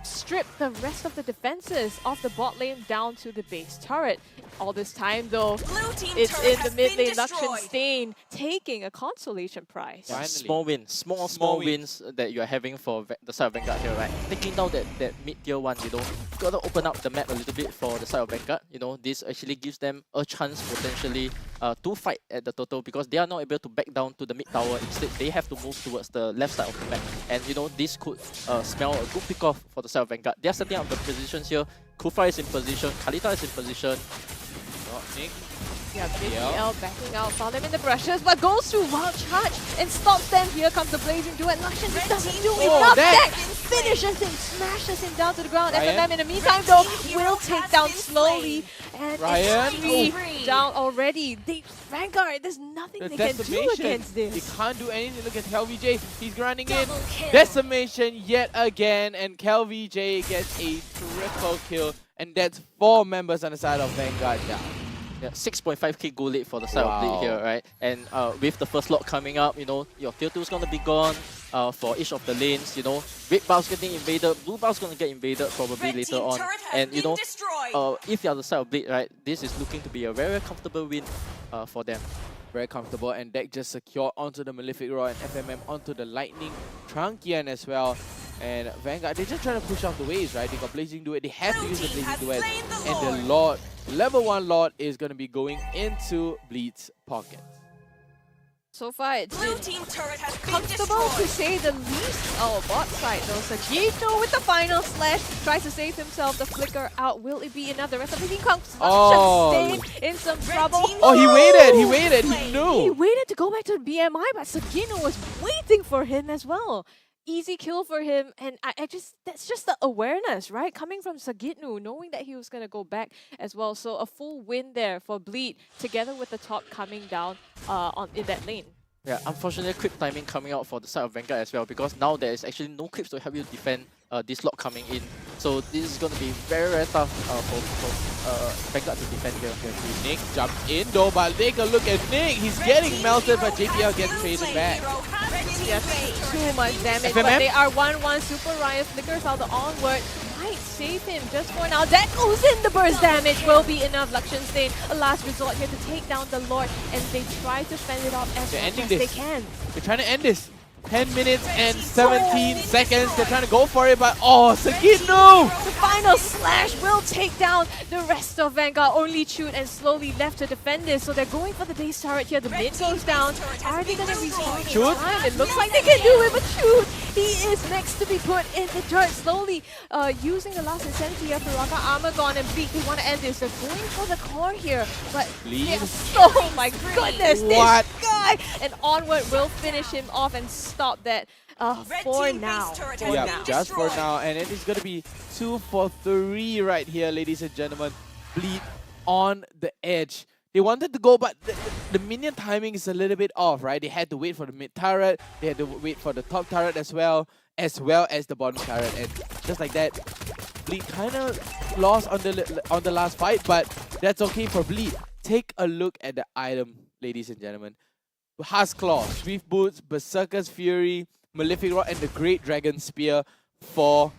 stripped the rest of the defenses of the bot lane down to the base turret. All this time though, it's in the mid lane. Luxian Stain taking a consolation prize. Yeah, small wins, small wins that you are having for the side of Vanguard here, right? Taking down that mid tier 1, you know, gotta open up the map a little bit for the side of Vanguard. You know, this actually gives them a chance potentially to fight at the total, because they are not able to back down to the mid tower. Instead, they have to move towards the left side of the map, and you know, this could smell a good pick off for the side of Vanguard. They are setting up the positions here. Kufa is in position, Kalita is in position. Nick. Yeah, JPL backing out, found them in the brushes, but goes through wild charge and stops them. Here comes the Blazing Duet. Luxian doesn't do enough. That finishes him, smashes him down to the ground. FMM in the meantime though will take down slowly, and it's 3 down already. Vanguard, there's nothing they can do against this. They can't do anything. Look at KelVJ, he's running in. Decimation yet again, and KelVJ gets a triple kill, and that's 4 members on the side of Vanguard down. Yeah, 6.5k goal lead for the side of Bleed here, right? And with the first lot coming up, you know, your tier 2 is gonna be gone for each of the lanes. You know, red buff's getting invaded, blue buff's gonna get invaded probably later on. And you know, if you're the side of Bleed, right, this is looking to be a very comfortable win for them. Very comfortable, and Deck just secured onto the Malefic Roar, and FMM onto the Lightning Trunkian as well. And Vanguard, they're just trying to push off the waves, right? They got Blazing Duet, they have to use the Blazing Duet. And the Lord, level 1 Lord is going to be going into Bleed's pocket. So far, it's been comfortable to say the least. Oh, bot side though. Sagino with the final slash tries to save himself. The flicker out. Will it be enough? The rest of the team comes. Luxian Stain in some trouble. Oh, he waited, he knew. He waited to go back to the BMI, but Sagino was waiting for him as well. Easy kill for him, and that's just the awareness, right? Coming from Sagitnu, knowing that he was going to go back as well. So a full win there for Bleed, together with the top coming down in that lane. Yeah, unfortunately, creep timing coming out for the side of Vanguard as well, because now there is actually no creeps to help you defend this lot coming in. So this is going to be very, very tough for Vanguard to defend here. Nick jumps in though, but take a look at Nick. He's getting melted, but JPL gets traded back. just too much damage. FMM? But they are 1-1. Super Ryan flickers out the onward. Might save him just for now. That goes in. The burst damage will be enough. Luxion Stain, a last resort here to take down the Lord. And they try to fend it off as much as they can. They're trying to end this. 10 minutes and 17 seconds. They're trying to go for it, but oh, Sagino! The final slash will take down the rest of Vanguard. Only Chute and slowly left to defend this. So they're going for the base turret here. The mid goes down. Are they going to respawn in Chute? time? It looks like they can do it, but Chute, he is next to be put in the dirt. Slowly using the last insanity here. Piraka armor gone and Bleak. They want to end this. They're going for the core here, but oh my goodness, What? this guy! And Onward will finish him off and stop that for now. Yeah, just for now. And it is going to be 2 for 3 right here, ladies and gentlemen. Bleed on the edge. They wanted to go, but the minion timing is a little bit off, right? They had to wait for the mid turret. They had to wait for the top turret as well as the bottom turret. And just like that, Bleed kind of lost on the last fight, but that's okay for Bleed. Take a look at the item, ladies and gentlemen. Husk Claw, Swift Boots, Berserker's Fury, Malefic Rod, and the Great Dragon Spear for...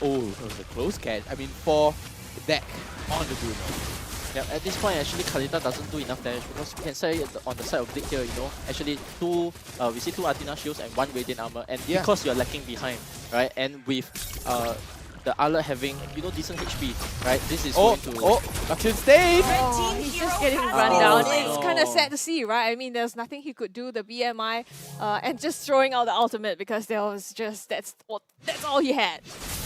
Oh, that was a close catch. I mean, for deck on the Bruno. Yeah, at this point, actually, Kalita doesn't do enough damage because we can say on the side of Blade here, actually we see 2 Athena shields and 1 Radiant armor, and because you're lacking behind, right? And with the Alert having, decent HP, right? This is going to... Luxion Stain! Oh, he's just getting run down. It's kind of sad to see, right? I mean, there's nothing he could do, the BMI, and just throwing out the ultimate because there was just, that's all he had.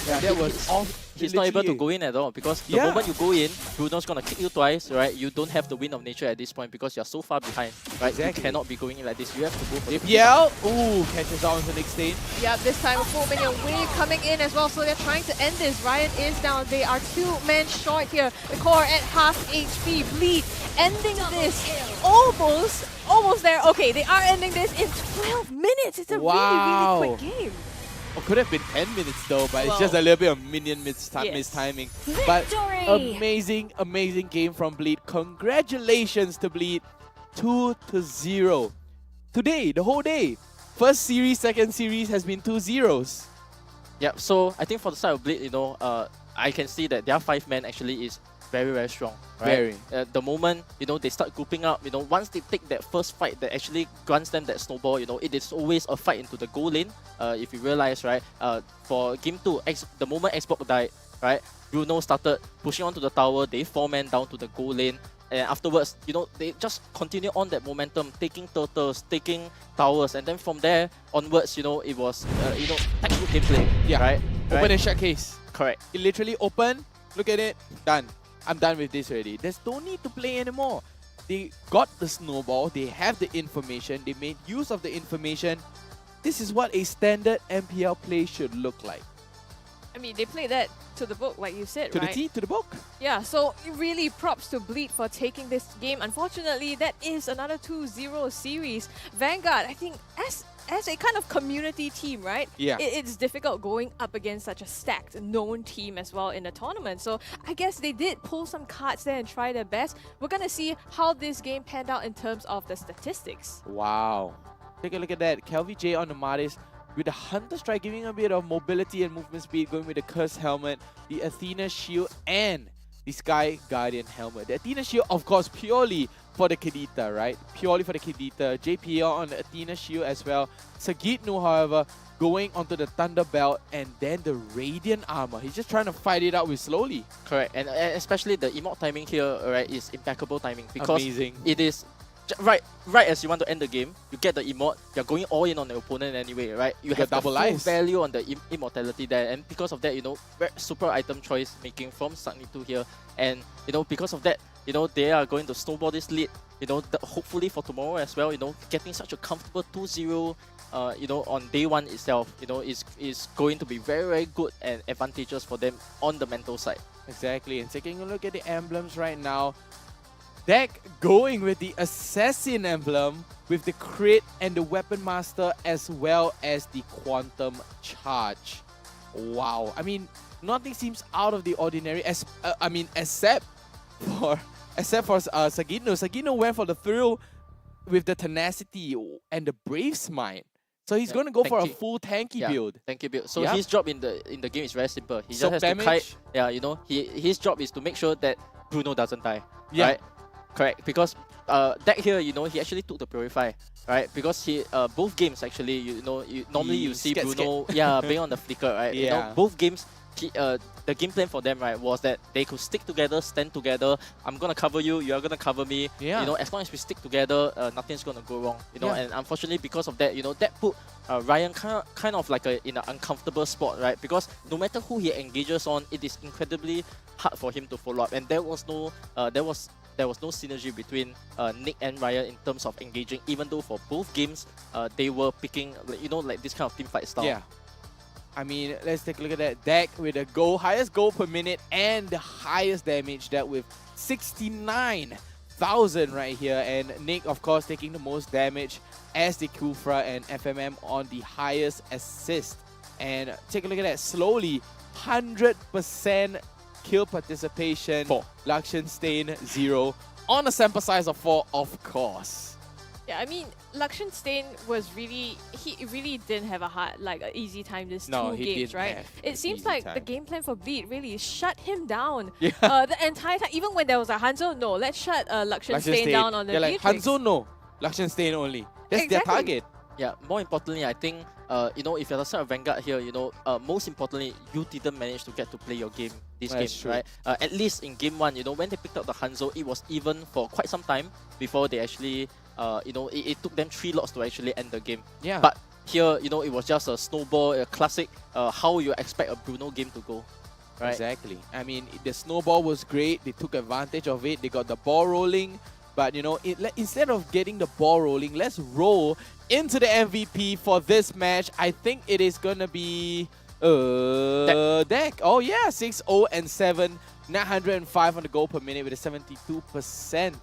Yeah, that was off. He's not able to go in at all because the moment you go in, Bruno's gonna kick you twice, right? You don't have the Wind of Nature at this point because you're so far behind, right? Exactly. You cannot be going in like this. You have to go for the MPL! Ooh, catches out on the next stage. Yeah, this time a full minion wave coming in as well, so they're trying to end this. Ryan is down. They are 2 men short here. The core at half HP. Bleed ending this almost there. Okay, they are ending this in 12 minutes. It's a really quick game. It could have been 10 minutes though, but it's just a little bit of minion mistiming. But amazing game from Bleed. Congratulations to Bleed. 2-0. Today, the whole day. First series, second series has been 2 zeros. Yeah, so I think for the side of Bleed, I can see that their 5-man actually is very strong. Right? The moment they start grouping up, once they take that first fight that actually grants them that snowball, it is always a fight into the goal lane. If you realize, right, for game 2, the moment Xbox died, right, Bruno started pushing onto the tower. They 4-man down to the goal lane, and afterwards, they just continue on that momentum, taking turtles, taking towers, and then from there onwards, it was textbook gameplay. Yeah, right. Open and shut case. Correct. It literally open. Look at it. Done. I'm done with this already. There's no need to play anymore. They got the snowball. They have the information. They made use of the information. This is what a standard MPL play should look like. I mean, they played that to the book, like you said, To right? the T, to the book. Yeah, so really props to Bleed for taking this game. Unfortunately, that is another 2-0 series. Vanguard, I think, as a kind of community team, right? Yeah. It's difficult going up against such a stacked, known team as well in the tournament. So I guess they did pull some cards there and try their best. We're going to see how this game panned out in terms of the statistics. Wow. Take a look at that. Kelvin J on the Maris with the Hunter Strike, giving a bit of mobility and movement speed, going with the Curse Helmet, the Athena Shield, and the Sky Guardian Helmet. The Athena Shield, of course, purely for the Kadita, right? Purely for the Kadita. JPL on the Athena Shield as well. Sagitnu, however, going onto the Thunder Belt and then the Radiant Armor. He's just trying to fight it out with slowly. Correct, and especially the emote timing here, right, is impeccable timing because Amazing. It is right as you want to end the game, you get the emote, you're going all in on the opponent anyway, right? You have double the full lives. value on the immortality there, and because of that, super item choice making from Sagitnu here, and because of that, they are going to snowball this lead, hopefully for tomorrow as well, getting such a comfortable 2-0, on day 1 itself, is going to be very good and advantageous for them on the mental side. Exactly, and taking a look at the emblems right now, deck going with the Assassin emblem, with the Crit and the Weapon Master, as well as the Quantum Charge. Wow, I mean, nothing seems out of the ordinary, except for Sagitnu. Sagitnu went for the thrill, with the tenacity and the Brave's mind. So he's going to go for a full tanky build. Tanky build. So his job in the game is very simple. He just has damage. to kite. Yeah, you know, his job is to make sure that Bruno doesn't die. Yeah. Right? Correct. Because deck here, you know, he actually took the Purify, right? Because he both games actually, you know, normally you see Bruno being on the flicker, right? You know, both games the game plan for them, right, was that they could stick together, stand together. I'm gonna cover you, you're gonna cover me. Yeah. You know, as long as we stick together, nothing's gonna go wrong. You know, and unfortunately because of that, you know, that put Ryan kind of like in an uncomfortable spot, right? Because no matter who he engages on, it is incredibly hard for him to follow up. And there was no synergy between Nick and Ryan in terms of engaging, even though for both games they were picking, you know, like this kind of teamfight style. Yeah. I mean, let's take a look at that deck with the highest goal per minute and the highest damage dealt with 69,000 right here. And Nick, of course, taking the most damage as the Kufra, and FMM on the highest assist. And take a look at that slowly, 100% kill participation. 4. Lakshan Stain 0 on a sample size of 4, of course. Yeah, I mean, Lakshan Stain was really, he really didn't have an easy time this 2 games, right? It seems like the game plan for Bleed really shut him down the entire time. Even when there was a Hanzo, no, let's shut Lakshan Stain down on the They're like, Hanzo, no. Lakshan Stain only. That's their target. Yeah, more importantly, I think, you know, if you're the side of Vanguard here, you know, most importantly, you didn't manage to get to play your game this game, right? At least in game 1, you know, when they picked up the Hanzo, it was even for quite some time before they actually, you know, it took them 3 lots to actually end the game. Yeah. But here, you know, it was just a snowball, a classic, how you expect a Bruno game to go. Right? Exactly. I mean, the snowball was great. They took advantage of it. They got the ball rolling. But, you know, instead of getting the ball rolling, let's roll into the MVP for this match. I think it is going to be Deck. Oh, yeah. 6-0 and 7. 905 on the goal per minute with a 72%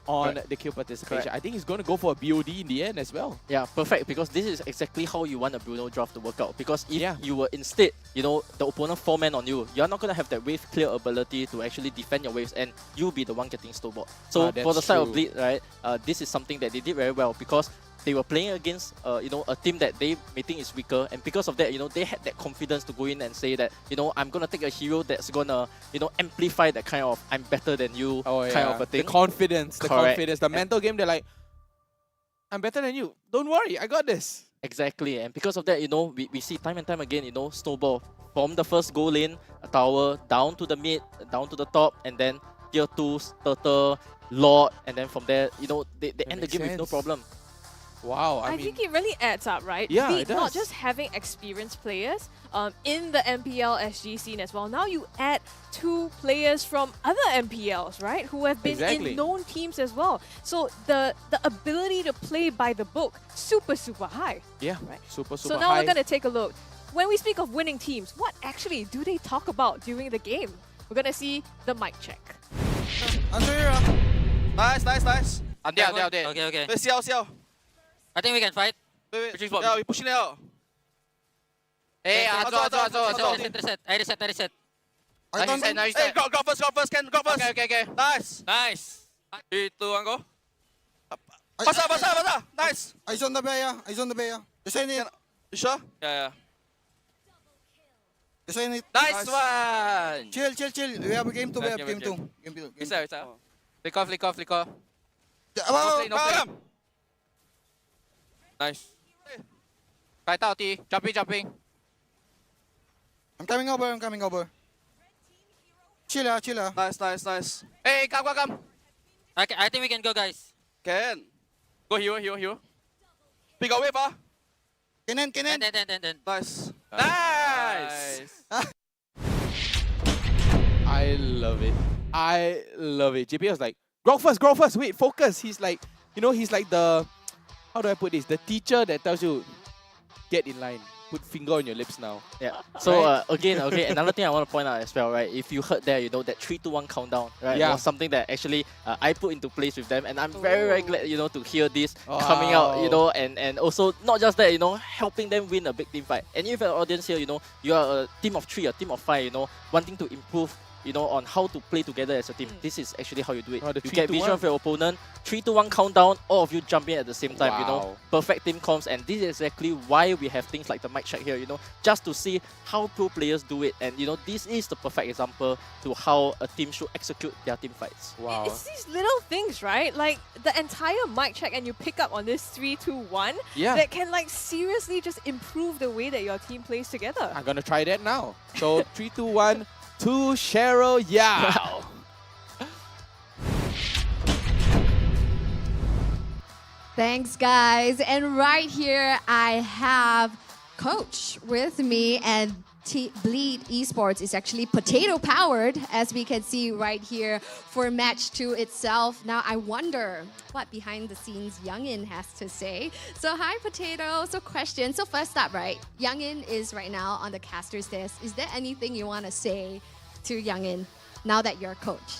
on the kill participation. I think he's going to go for a BOD in the end as well. Yeah, perfect, because this is exactly how you want a Bruno draft to work out. Because if you were instead, you know, the opponent 4-man on you, you're not going to have that wave clear ability to actually defend your waves, and you'll be the one getting snowballed. So for the side of Bleed, right, this is something that they did very well, because they were playing against, you know, a team that they may think is weaker, and because of that, you know, they had that confidence to go in and say that, you know, I'm gonna take a hero that's gonna, you know, amplify that kind of I'm better than you kind of a thing. The confidence, the mental game. They're like, I'm better than you. Don't worry, I got this. Exactly, and because of that, you know, we see time and time again, you know, snowball from the first goal lane, a tower down to the mid, down to the top, and then tier 2s, turtle, lord, and then from there, you know, they end the game with no problem. Wow, I think it really adds up, right? Yeah, Be it does. Not just having experienced players in the MPLSG scene as well. Now you add 2 players from other MPLs, right? Who have been in known teams as well. So the ability to play by the book, super high. Yeah, right? super So high. now we're going to take a look. When we speak of winning teams, what actually do they talk about during the game? We're going to see the mic check. Nice. I'm dead. Okay. Let's see. I think we can fight. Wait. Yeah, we pushing it out. Hey, I reset. Hey, go first, Ken, go first. Okay. Nice. 3, 2, 1, go. Basa. Nice. Eyes on the Baya. Just in it. You sure? Yeah. Just in it. Nice one. Chill. We have a game 2. Game 2. Isa. Flick off. Nice. Fight out, T. Jumping. I'm coming over. Chill. Nice. Hey, come. I think we can go, guys. Can. Go hero. Pick a wave, ah. Then. Nice. I love it. JP was like, grow first. Wait, focus. He's like, you know, he's like the, how do I put this? The teacher that tells you, get in line. Put finger on your lips now. Yeah. So again, another thing I want to point out as well, right? If you heard there, you know, that 3-2-1 countdown, right? Was something that actually I put into place with them, and I'm very glad, you know, to hear this coming out, you know, and also not just that, you know, helping them win a big team fight. And if an audience here, you know, you are a team of 3, a team of 5, you know, wanting to improve on how to play together as a team. This is actually how you do it. Oh, the You 3, get 2, vision 1. of your opponent, 3, 2, 1 countdown, all of you jump in at the same time, Wow. Perfect team comms, and this is exactly why we have things like the mic check here, just to see how pro players do it. And, this is the perfect example to how a team should execute their team fights. Wow. It's these little things, right? Like the entire mic check, and you pick up on this 3, 2, 1 Yeah. that can like seriously just improve the way that your team plays together. I'm gonna try that now. So 3, 2, 1 to Cheryl Yao. Thanks, guys. And right here, I have Coach with me, and Bleed Esports is actually potato powered, as we can see right here for match 2 itself. Now, I wonder what behind the scenes Youngin has to say. So, hi, Potato. So, question. So, first up, right? Youngin is right now on the caster's desk. Is there anything you want to say to Youngin now that you're coach?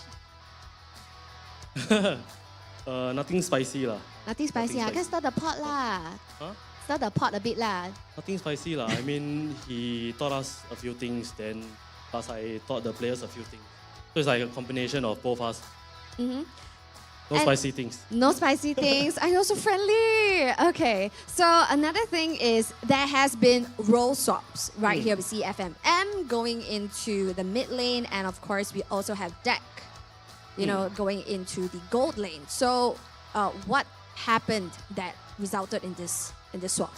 Nothing spicy lah. Nothing spicy. I can start the pot lah. Huh? Start the pot a bit lah. Nothing spicy lah. I mean, he taught us a few things, then plus I taught the players a few things. So it's like a combination of both us. Mm-hmm. No spicy things. No spicy things. I know, so friendly. Okay. So another thing is there has been role swaps. Right here we see FMM going into the mid lane, and of course we also have Deck, going into the gold lane. So what happened that resulted in this swap?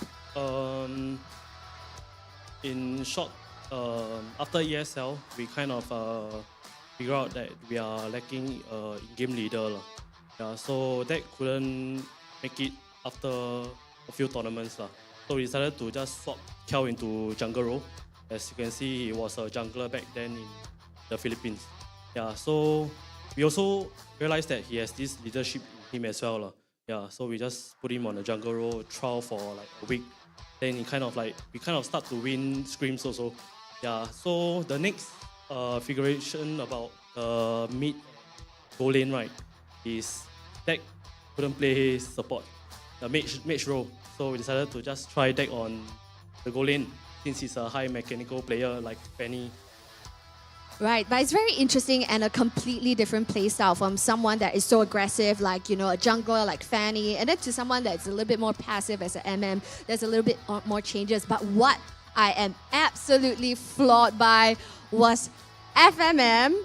In short, after ESL, we kind of figure out that we are lacking in-game leader lah. Yeah, so that couldn't make it after a few tournaments lah. So we decided to just swap Kel into jungle role. As you can see, he was a jungler back then in the Philippines. Yeah, so we also realized that he has this leadership in him as well lah. Yeah, so we just put him on the jungle role, trial for like a week. Then we kind of start to win scrims also. Yeah, so the next figuration about mid goal lane, right, is Deck couldn't play support, the mage role. So we decided to just try Deck on the goal lane since he's a high mechanical player like Penny. Right, but it's very interesting and a completely different playstyle from someone that is so aggressive, like, a jungler like Fanny, and then to someone that's a little bit more passive as an MM. There's a little bit more changes. But what I am absolutely floored by was FMM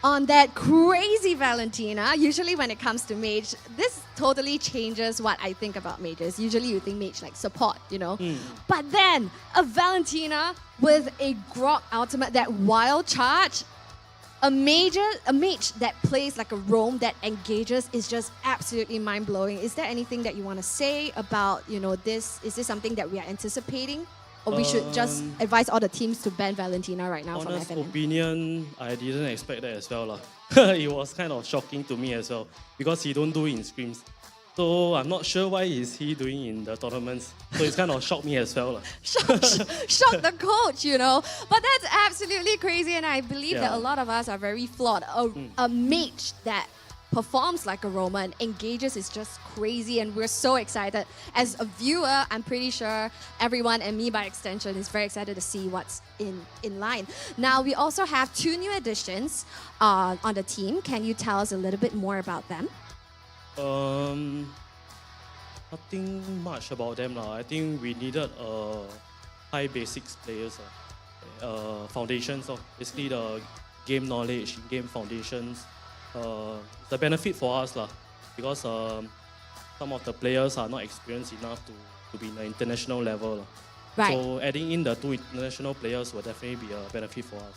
on that crazy Valentina. Usually when it comes to mage, this totally changes what I think about mages. Usually you think mage like support, But then a Valentina with a Grok ultimate, that wild charge, a mage that plays like a roam that engages is just absolutely mind-blowing. Is there anything that you want to say about, this? Is this something that we are anticipating? Or we should just advise all the teams to ban Valentina right now from Honest FNM? opinion, I didn't expect that as well lah. It was kind of shocking to me as well because he don't do it in scrims. So I'm not sure why is he doing in the tournaments. So it's kind of shocked me as well lah. Shock the coach, But that's absolutely crazy, and I believe that a lot of us are very flawed. A mage that performs like a Roman, engages is just crazy, and we're so excited. As a viewer, I'm pretty sure everyone, and me by extension, is very excited to see what's in line. Now, we also have 2 new additions on the team. Can you tell us a little bit more about them? Nothing much about them lah. I think we needed high basics players, foundations. Basically the game knowledge, game foundations. It's a benefit for us lah, because some of the players are not experienced enough to be in the international level lah. Right. So adding in the 2 international players will definitely be a benefit for us.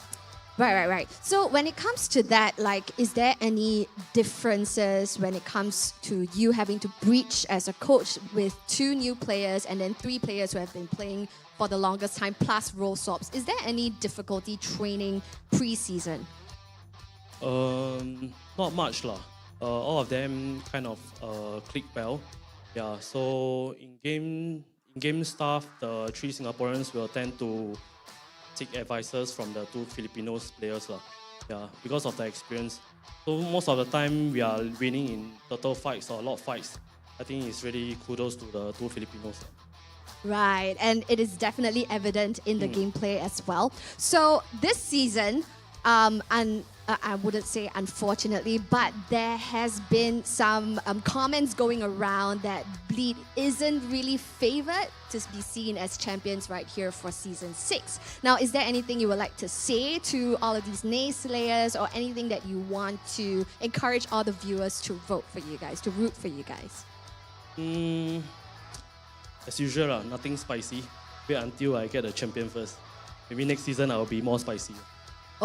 Right. So when it comes to that, is there any differences when it comes to you having to breach as a coach with 2 new players and then 3 players who have been playing for the longest time plus role swaps? Is there any difficulty training pre-season? Not much lah. All of them kind of click well. Yeah. So in game stuff, the 3 Singaporeans will tend to seek advices from the 2 Filipinos players lah. Yeah, because of the experience. So most of the time we are winning in total fights or a lot of fights. I think it's really kudos to the 2 Filipinos. Right, and it is definitely evident in the gameplay as well. So this season, and I wouldn't say unfortunately, but there has been some comments going around that Bleed isn't really favored to be seen as champions right here for Season 6. Now, is there anything you would like to say to all of these naysayers or anything that you want to encourage all the viewers to vote for you guys, to root for you guys? As usual, nothing spicy. Wait until I get a champion first. Maybe next season I'll be more spicy.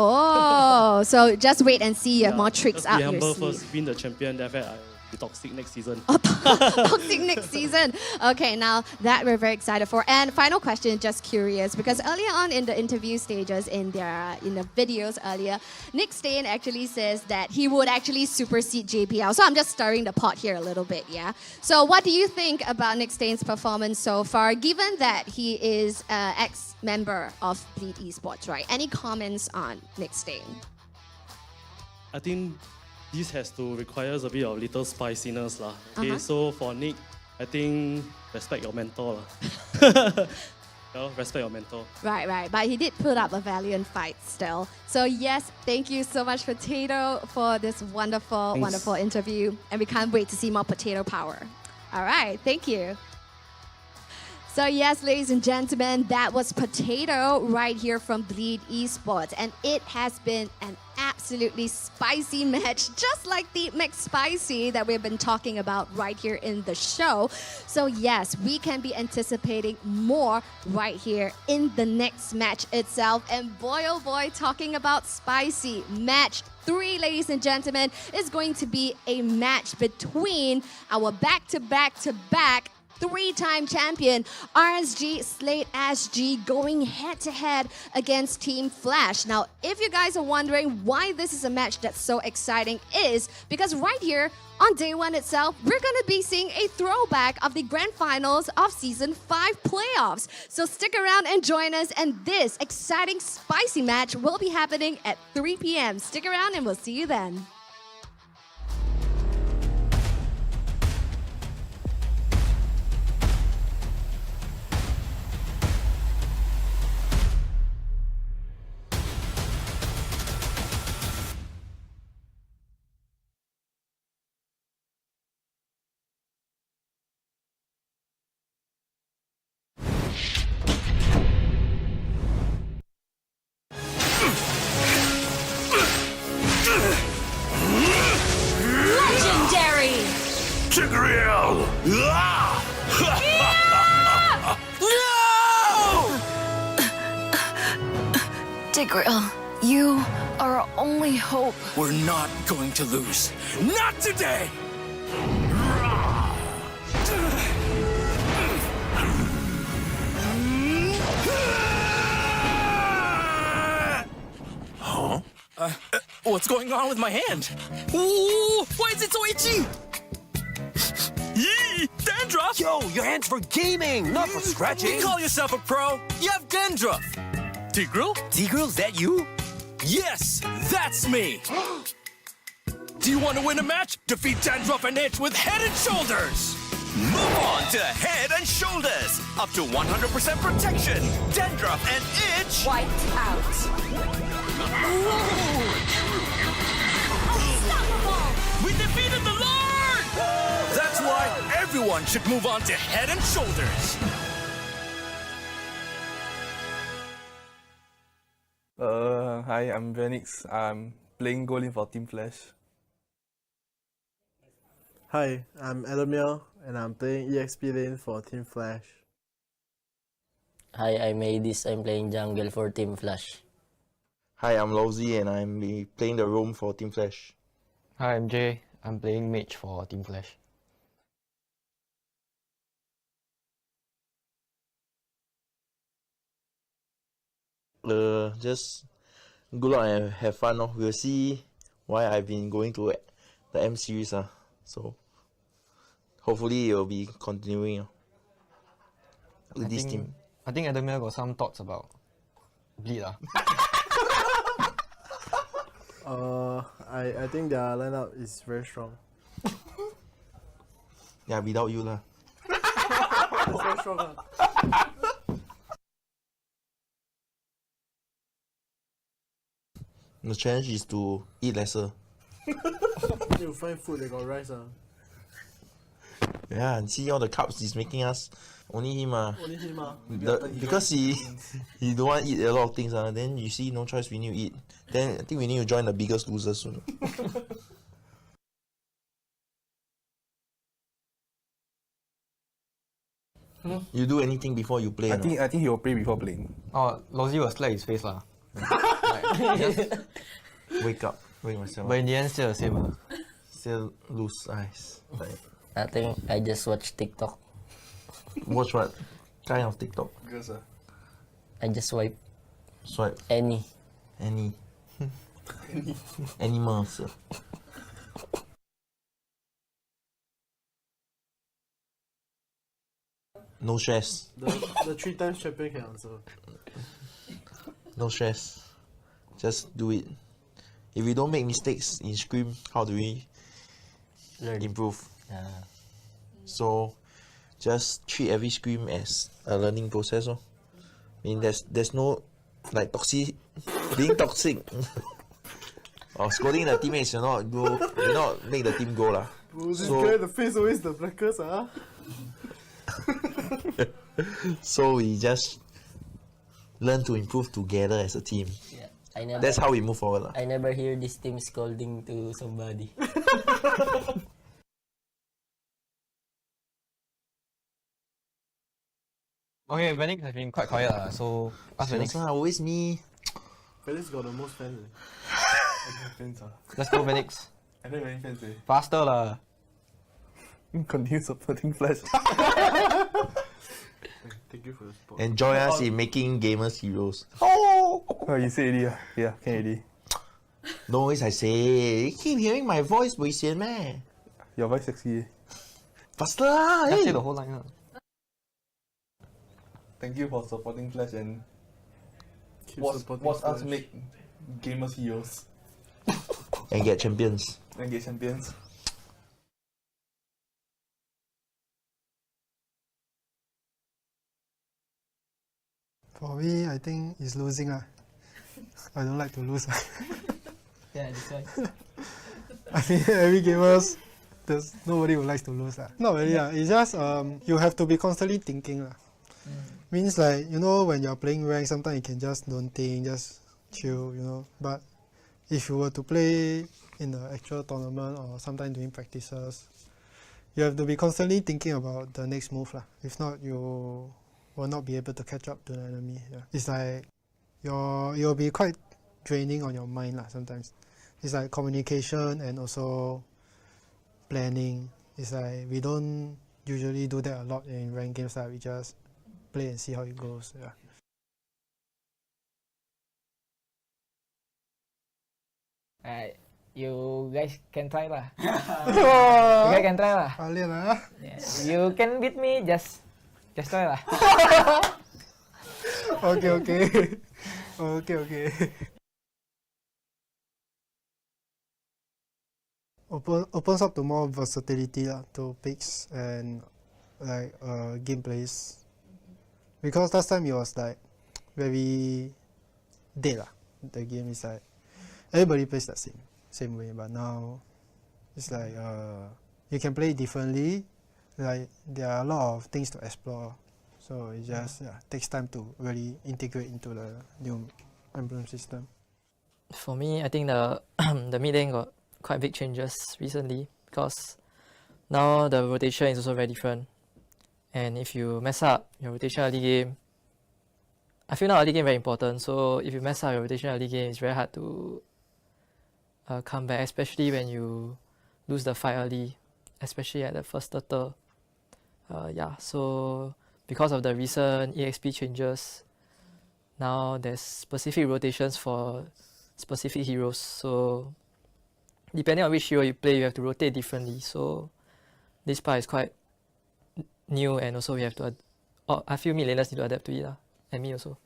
Oh, so just wait and see. You have more tricks Just up be your humble sleeve. first, win the champion, then after that I'll be toxic next season. Toxic next season. Okay, now that we're very excited for. And final question, just curious, because earlier on in the interview stages, in the videos earlier, Nick Stain actually says that he would actually supersede JPL. So I'm just stirring the pot here a little bit, yeah? So what do you think about Nick Stain's performance so far, given that he is an ex-member of Bleed Esports, right? Any comments on Nick Stain? I think this has to requires a bit of little spiciness lah. Okay, so for Nick, I think respect your mentor lah. Respect your mentor. Right. But he did put up a valiant fight still. So yes, thank you so much, Potato, for this wonderful, Thanks. wonderful interview. And we can't wait to see more Potato power. All right, thank you. So yes, ladies and gentlemen, that was Potato right here from Bleed Esports. And it has been an absolutely spicy match, just like the McSpicy that we've been talking about right here in the show. So yes, we can be anticipating more right here in the next match itself. And boy, oh boy, talking about spicy, match 3, ladies and gentlemen, is going to be a match between our back-to-back-to-back 3-time champion RSG SG going head-to-head against Team Flash. Now, if you guys are wondering why this is a match that's so exciting, is because right here on day 1 itself, we're going to be seeing a throwback of the grand finals of Season 5 playoffs. So stick around and join us, and this exciting, spicy match will be happening at 3 p.m. Stick around and we'll see you then. Legendary! Tigreal! Tigreal, you are our only hope. We're not going to lose. Not today! Huh? What's going on with my hand? Ooh, why is it so itchy? Yee! Dandruff! Yo, your hand's for gaming, not for scratching. You call yourself a pro? You have dandruff. Tigreal? Tigreal, is that you? Yes, that's me. Do you want to win a match? Defeat Dandruff and Itch with Head and Shoulders. Move on to Head and Shoulders. Up to 100% protection. Dandruff and Itch. Wiped out. We defeated the Lord! That's why everyone should move on to Head and Shoulders. Hi, I'm Venix. I'm playing goalie for Team Flash. Hi, I'm Adamiel, and I'm playing EXP lane for Team Flash. Hi, I'm Adis. I'm playing jungle for Team Flash. Hi, I'm Lowzy and I'm playing the roam for Team Flash. Hi, I'm Jay. I'm playing mage for Team Flash. Just good luck and have fun. We'll see why I've been going to the M series. So hopefully it will be continuing with this team. I think Adamir got some thoughts about Bleed. I think their lineup is very strong. Yeah, without you lah. It's very strong. The challenge is to eat lesser. You find food that got rice. Yeah, and see all the carbs he's making us. Only him Only him because he don't want to eat a lot of things then you see no choice we need to eat. Then I think we need to join the Biggest Loser soon. You do anything before you play? I think he will play before playing. Oh, Lozzy will slap his face lah. Wake myself. But in the end, still the same. Still lose eyes. I think I just watch TikTok. Watch what kind of TikTok? Girls, I just swipe. Swipe. Any. Animals. No stress. The 3 times champion can answer. No stress. Just do it. If we don't make mistakes in Scream, how do we improve? So just treat every Scream as a learning process. I mean, there's no like being toxic or scolding the teammates. You not make the team go lah. This guy, the face always the blackest. So we just learn to improve together as a team. Yeah, that's how we move forward. I never hear this team scolding to somebody. Okay, Venix has been quite quiet so ask Venix. Always me. Venix got the most fans. Let's go Venix. I don't have any fans. Faster lah. Continue supporting Flash. Thank you for the support. And join us in making gamers heroes. Oh, you say already? Yeah, can already. No always I say. You keep hearing my voice, boy, man. Your voice sexy. Faster lah. Just say the whole line. Thank you for supporting Flash and watch us make gamers heroes. And get champions. For me, I think it's losing. I don't like to lose. Yeah, that's why. I mean, every gamers, there's nobody who likes to lose. Not really. It's just you have to be constantly thinking. Means like, when you're playing rank, sometimes you can just don't think, just chill, But if you were to play in the actual tournament or sometimes doing practices, you have to be constantly thinking about the next move. If not, you will not be able to catch up to the enemy. Yeah. It's like you'll be quite draining on your mind sometimes. It's like communication and also planning. It's like we don't usually do that a lot in ranked games. We just play and see how it goes. Yeah. You guys can try lah. You guys can try lah. Yeah. You can beat me, just try lah. Okay. Opens up to more versatility to picks and like gameplays. Because last time it was like very dead. The game is like everybody plays the same way, but now it's like you can play differently. Like there are a lot of things to explore, so it just takes time to really integrate into the new emblem system. For me, I think the the mid lane got quite big changes recently because now the rotation is also very different. And if you mess up your rotation early game, I feel now early game very important. So if you mess up your rotation early game, it's very hard to come back, especially when you lose the fight early, especially at the first turtle. So because of the recent EXP changes, now there's specific rotations for specific heroes. So depending on which hero you play, you have to rotate differently. So this part is quite new, and also we have to I feel mid laners need to adapt to it and me also.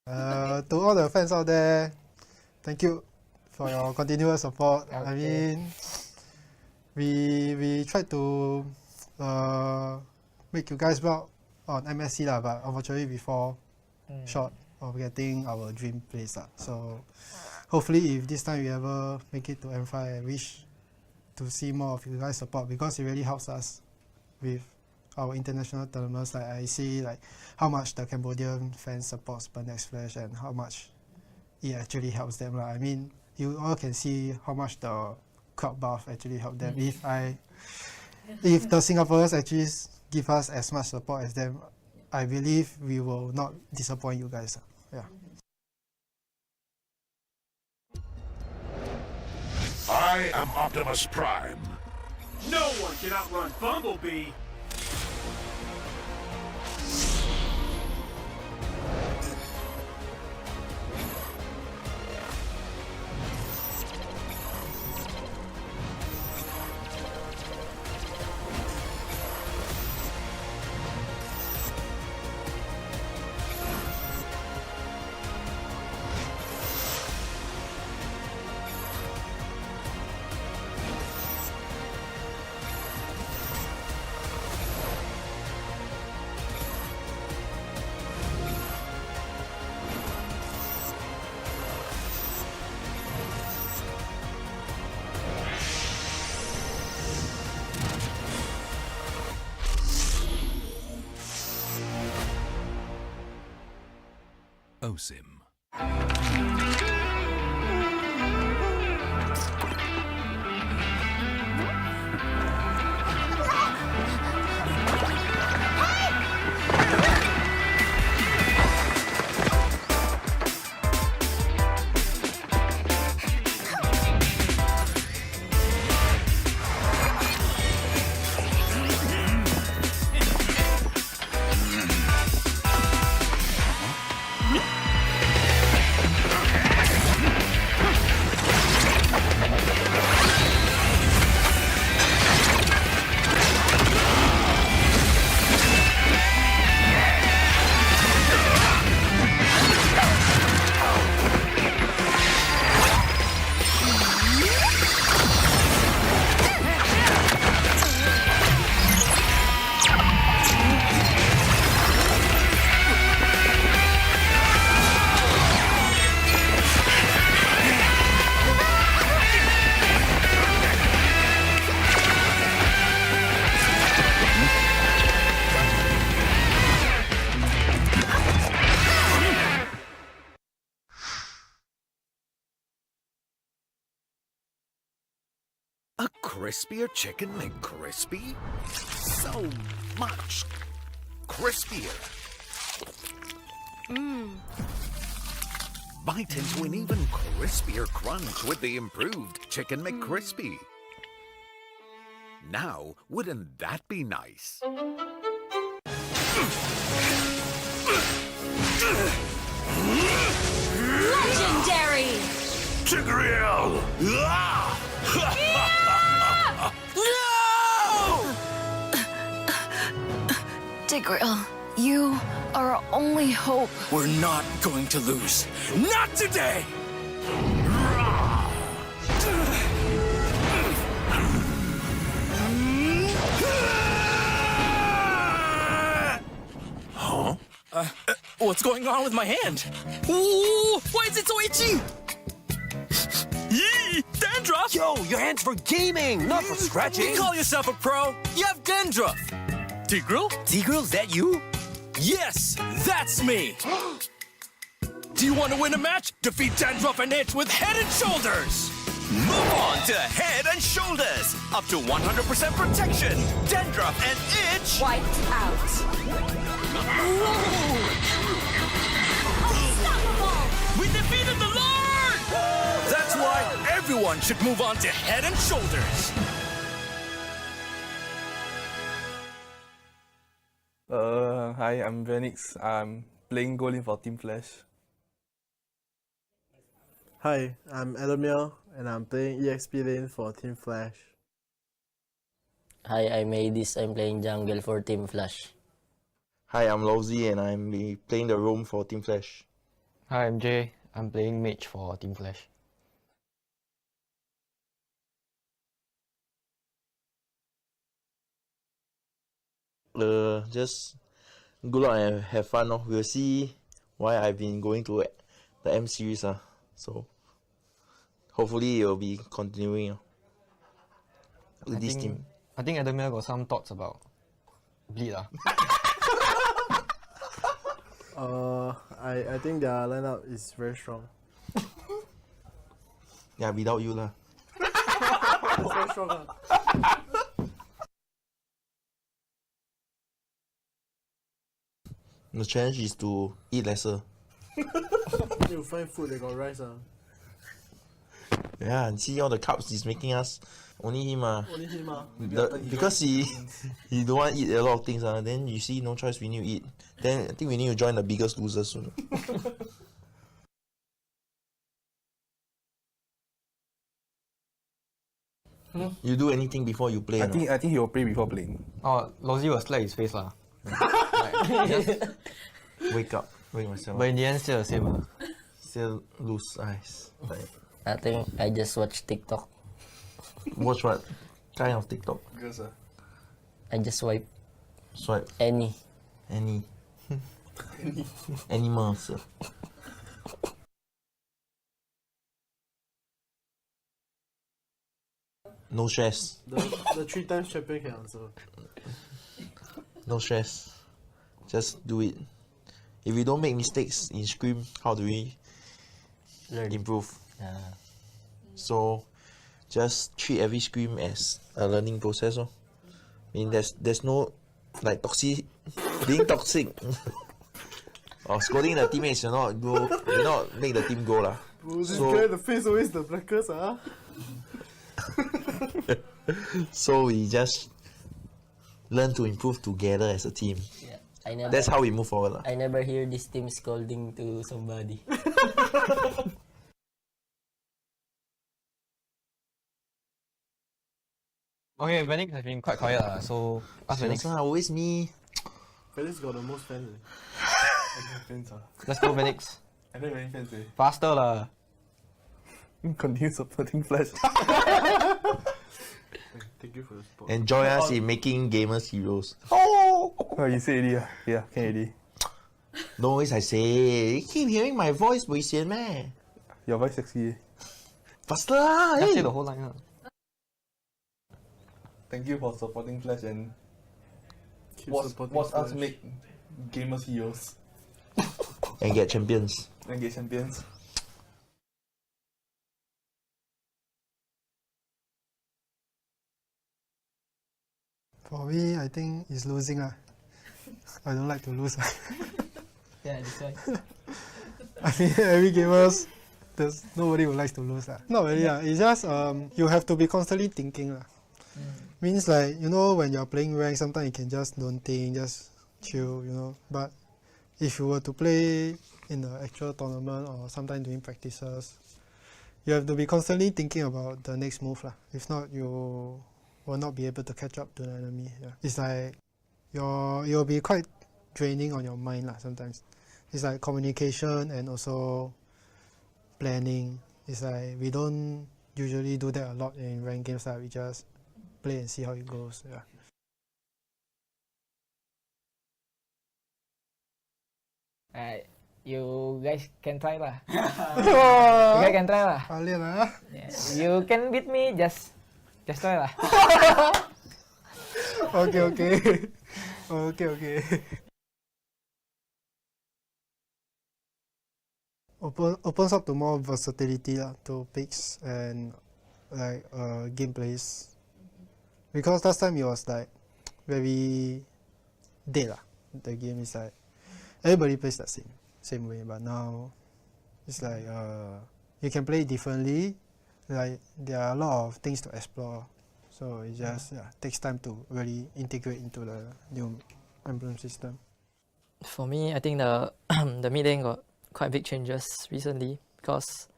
To all the fans out there, thank you for your continuous support. Okay. I mean, we tried to make you guys well on MSC but unfortunately before short of getting our dream place. So hopefully if this time we ever make it to M5, I wish to see more of you guys support, because it really helps us with our international tournaments. Like I see like how much the Cambodian fans support Next Flash and how much it actually helps them. I mean, you all can see how much the crowd buff actually helped them. If the Singaporeans actually give us as much support as them, I believe we will not disappoint you guys. Yeah. I am Optimus Prime. No one can outrun Bumblebee! OSIM. A crispier chicken McCrispy? So much crispier. Bite into an even crispier crunch with the improved Chicken McCrispy. Now, wouldn't that be nice? Legendary! Tigreal! Tigreal, you are our only hope. We're not going to lose. Not today! Huh? What's going on with my hand? Ooh, why is it so itchy? Yee! Dandruff! Yo, your hand's for gaming, not for scratching. You call yourself a pro? You have dandruff. Tigreal? Tigreal, is that you? Yes, that's me. Do you want to win a match? Defeat Dandruff and Itch with Head and Shoulders. Move on to Head and Shoulders. Up to 100% protection. Dandruff and Itch. Wiped out. We defeated the Lord! That's why everyone should move on to Head and Shoulders. Hi, I'm Venix. I'm playing goalie for Team Flash. Hi, I'm Alchemy and I'm playing EXP lane for Team Flash. Hi, I'm Adis. I'm playing jungle for Team Flash. Hi, I'm Lowzy and I'm playing the roam for Team Flash. Hi, I'm Jay. I'm playing mage for Team Flash. Just good luck and have fun. We'll see why I've been going to the M series. So hopefully it will be continuing with this team. I think Adamir got some thoughts about Bleed. I think their lineup is very strong. Yeah, without you lah. It's very strong. The challenge is to eat lesser. You find food that got rice. Yeah, and see all the carbs he's making us. Only him Only him because he don't want to eat a lot of things. Then you see no choice, we need to eat. Then I think we need to join the Biggest Loser soon. You do anything before you play? I think he will play before playing. Oh, Lozzy will slap his face lah. Wake myself. But in the end, still the same. Still lose eyes. I think I just watch TikTok. Watch what kind of TikTok? Girls, I just swipe. Any. Any. Animals. No stress. The 3 times champion can answer. No stress. Just do it. If we don't make mistakes in Scream, how do we improve? So just treat every Scream as a learning process. I mean, there's no like being toxic or scolding the teammates will not make the team go lah. This guy, the face always the blackest. So we just learn to improve together as a team. That's how we move forward. I never hear this team scolding to somebody. Okay, Venix has been quite quiet, so ask Venix. Always me. Felix got the most fans. Let's go, Venix. I don't have any fans. Faster lah. Continue supporting Flash. Thank you for the support. And join us in making gamers heroes. Oh, you say already. Yeah, can already. No always I say. You keep hearing my voice, we sian meh? Your voice sexy. Faster lah! Just say the whole line. Thank you for supporting Flash and supporting watch us Flash. make gamers heroes. And get champions. For me, I think it's losing. I don't like to lose. Yeah, that's why. I mean, every gamers, nobody would like to lose. Not really. It's just you have to be constantly thinking. Means like, when you're playing rank, sometimes you can just don't think, just chill, But if you were to play in the actual tournament or sometimes doing practices, you have to be constantly thinking about the next move. If not, you will not be able to catch up to the enemy. It's like you'll be quite draining on your mind sometimes. It's like communication and also planning. It's like we don't usually do that a lot in ranked games. We just play and see how it goes. You guys can try lah. You guys can try lah. You can beat me, just try lah. Okay. Opens up to more versatility to picks and like gameplays. Because last time it was like very dead. The game is like everybody plays the same way, but now it's like you can play differently. Like there are a lot of things to explore, so it just takes time to really integrate into the new emblem system. For me, I think the mid lane got quite big changes recently because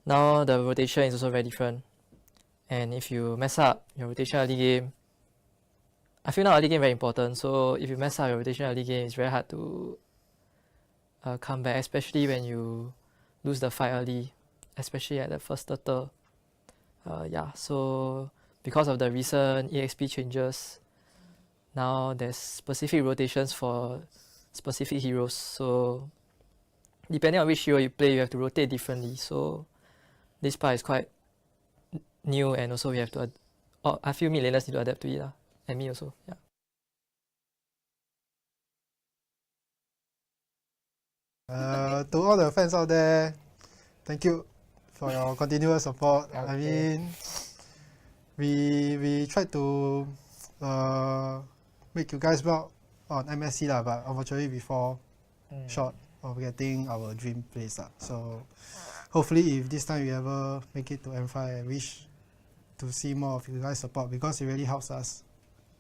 now the rotation is also very different. And if you mess up your rotation early game, I feel now early game very important. So if you mess up your rotation early game, it's very hard to come back, especially when you lose the fight early, especially at the first turtle. So because of the recent EXP changes, now there's specific rotations for specific heroes. So depending on which hero you play, you have to rotate differently. So this part is quite new, and also we have to. I feel mid laners need to adapt to it, and me also. Yeah. To all the fans out there, thank you for your continuous support. Okay. I mean, we tried to make you guys proud on MSC lah, but unfortunately we fall short of getting our dream place lah. So hopefully if this time we ever make it to M5, I wish to see more of you guys support, because it really helps us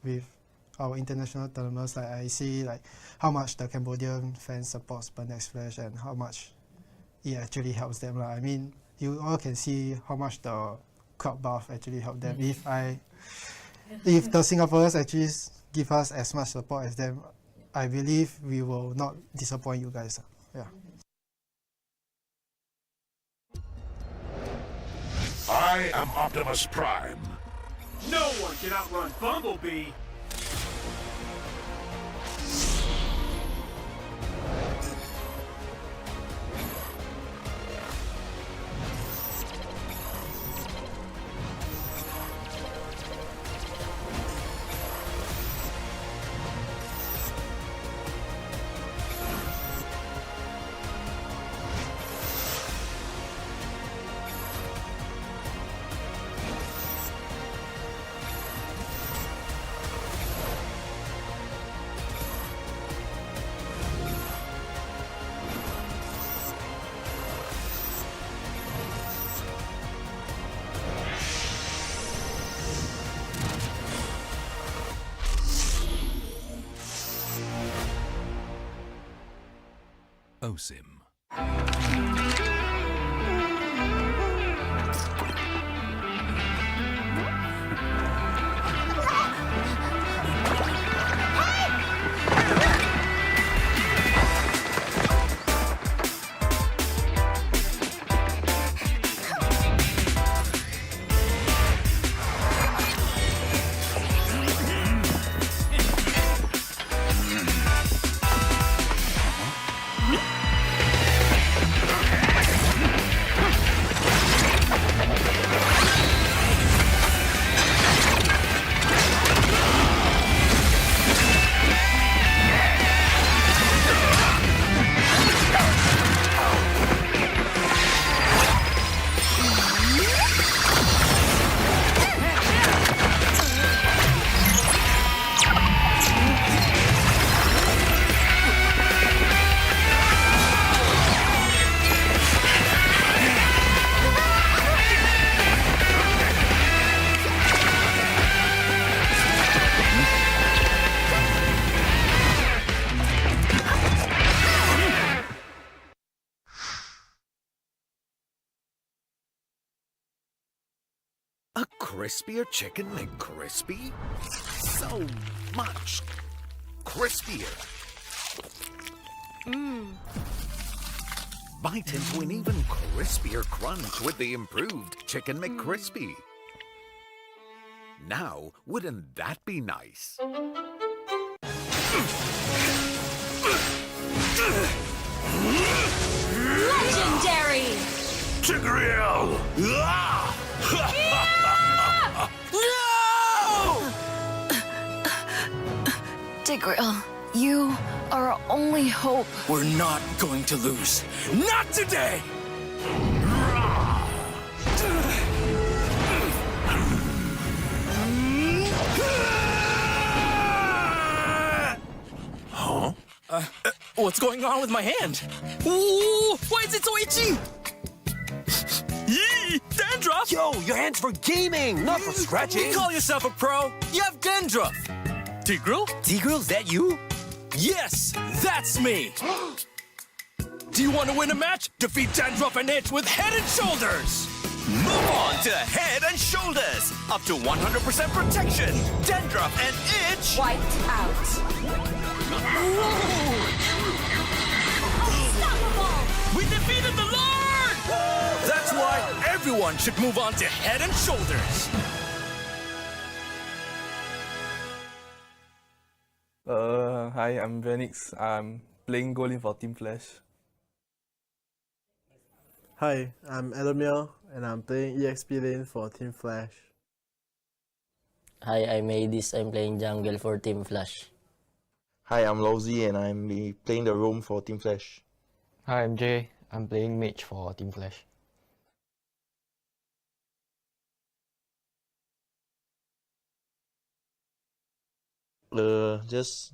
with our international tournaments. Like I see like how much the Cambodian fans support Next Flash and how much it actually helps them lah. I mean, you all can see how much the crowd buff actually helped them. If the Singaporeans actually give us as much support as them, I believe we will not disappoint you guys. Yeah. I am Optimus Prime. No one can outrun Bumblebee. OSIM. A crispier chicken McCrispy? So much crispier. Bite into an even crispier crunch with the improved Chicken McCrispy. Now, wouldn't that be nice? Legendary! Tigreal! Tigreal, you are our only hope. We're not going to lose. Not today! Huh? What's going on with my hand? Ooh, why is it so itchy? Yee! Dandruff! Yo, your hand's for gaming, not for scratching. You call yourself a pro? You have dandruff. Tigreal? Tigreal, is that you? Yes, that's me. Do you want to win a match? Defeat Dandruff and Itch with Head and Shoulders. Move on to Head and Shoulders. Up to 100% protection. Dandruff and Itch. Wiped out. Unstoppable! We defeated the Lord! That's why everyone should move on to Head and Shoulders. Hi, I'm Venix. I'm playing goalie for Team Flash. Hi, I'm Alchemy and I'm playing EXP lane for Team Flash. Hi, I'm Adis. I'm playing jungle for Team Flash. Hi, I'm Lowzy and I'm playing the roam for Team Flash. Hi, I'm Jay. I'm playing mage for Team Flash. Just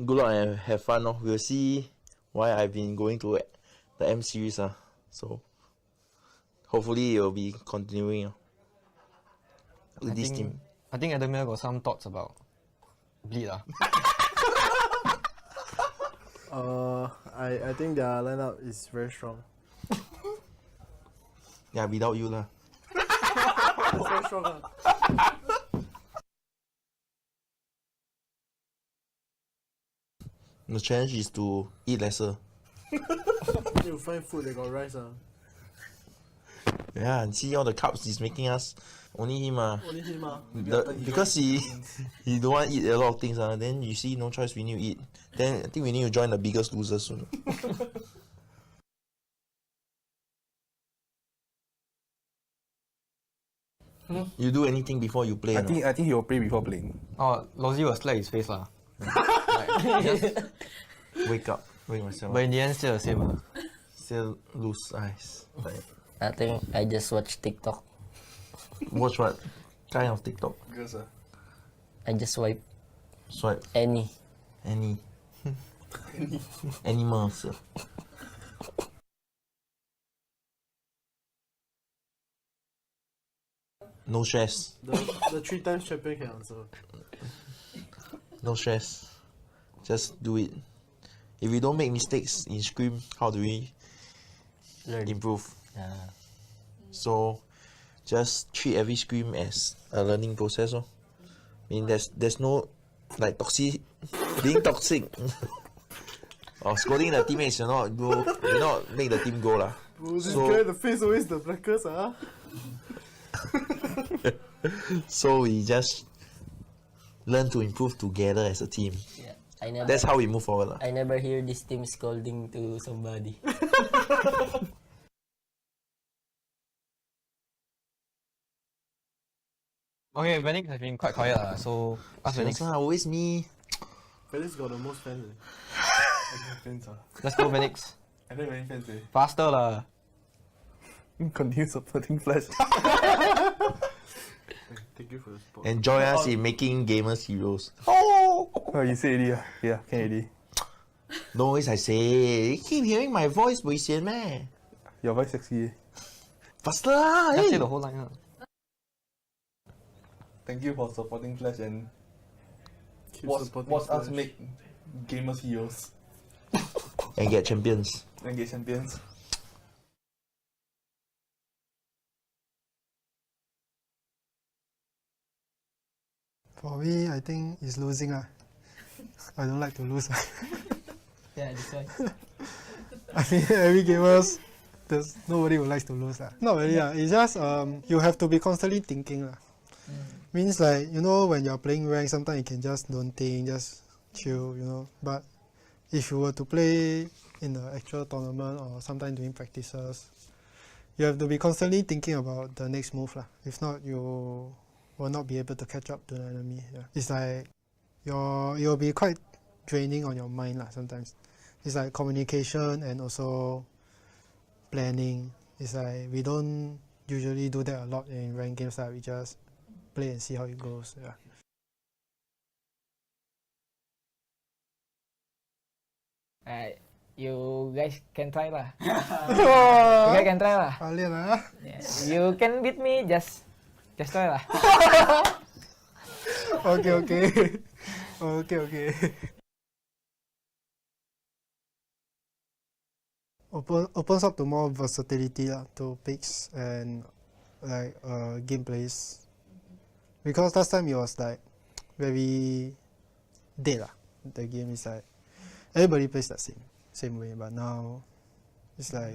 good luck and have fun. We'll see why I've been going to the M series. So hopefully it will be continuing with this team. I think Adamir got some thoughts about Bleed. I think their lineup is very strong. Yeah, without you lah. It's very strong. The challenge is to eat lesser. You find food, they got rice. Yeah, and see all the carbs he's making us. Only him. Only him. Because he don't want to eat a lot of things. Then you see no choice, we need to eat. Then I think we need to join the Biggest Loser soon. You do anything before you play? I think he will play before playing. Oh, Lozzy will slap his face lah. Wake myself. But in the end, still the same. Still lose eyes. I think I just watch TikTok. Watch what kind of TikTok? Girls, I just swipe. Swipe. Any. Animals. No stress. The 3 times champion can answer. No stress. Just do it. If we don't make mistakes in Scream, how do we improve? So just treat every Scream as a learning process. I mean, there's no like being toxic or scolding the teammates. You not make the team go lah. This guy, the face always the blackest. So we just learn to improve together as a team. Yeah, that's how we move forward. I never hear this team scolding to somebody. Okay, Venix has been quite quiet, so ask Venix. Always me. Venix got the most fans. Let's go, Venix. I don't have any fans. Faster lah. Continue supporting Flash. Thank you for the support. And join us in making gamers heroes. Oh, you say already. Yeah, can already. No always I say. You keep hearing my voice, boy, man. Your voice sexy. Faster lah. Just say the whole line. Thank you for supporting Flash and watch us make gamers heroes. And get champions. For me, I think it's losing. I don't like to lose. Yeah, that's why. I mean, every gamers, nobody would like to lose. Not really. It's just you have to be constantly thinking. Means like, when you're playing rank, sometimes you can just don't think, just chill, But if you were to play in the actual tournament or sometimes doing practices, you have to be constantly thinking about the next move. If not, you will not be able to catch up to the enemy. It's like you'll be quite draining on your mind sometimes. It's like communication and also planning. It's like we don't usually do that a lot in ranked games. We just play and see how it goes. You guys can try lah. You guys can try lah. Yeah. You can beat me, just try lah. Okay. Opens up to more versatility to picks and like gameplays. Because last time it was like very dead. The game is like everybody plays the same way, but now it's like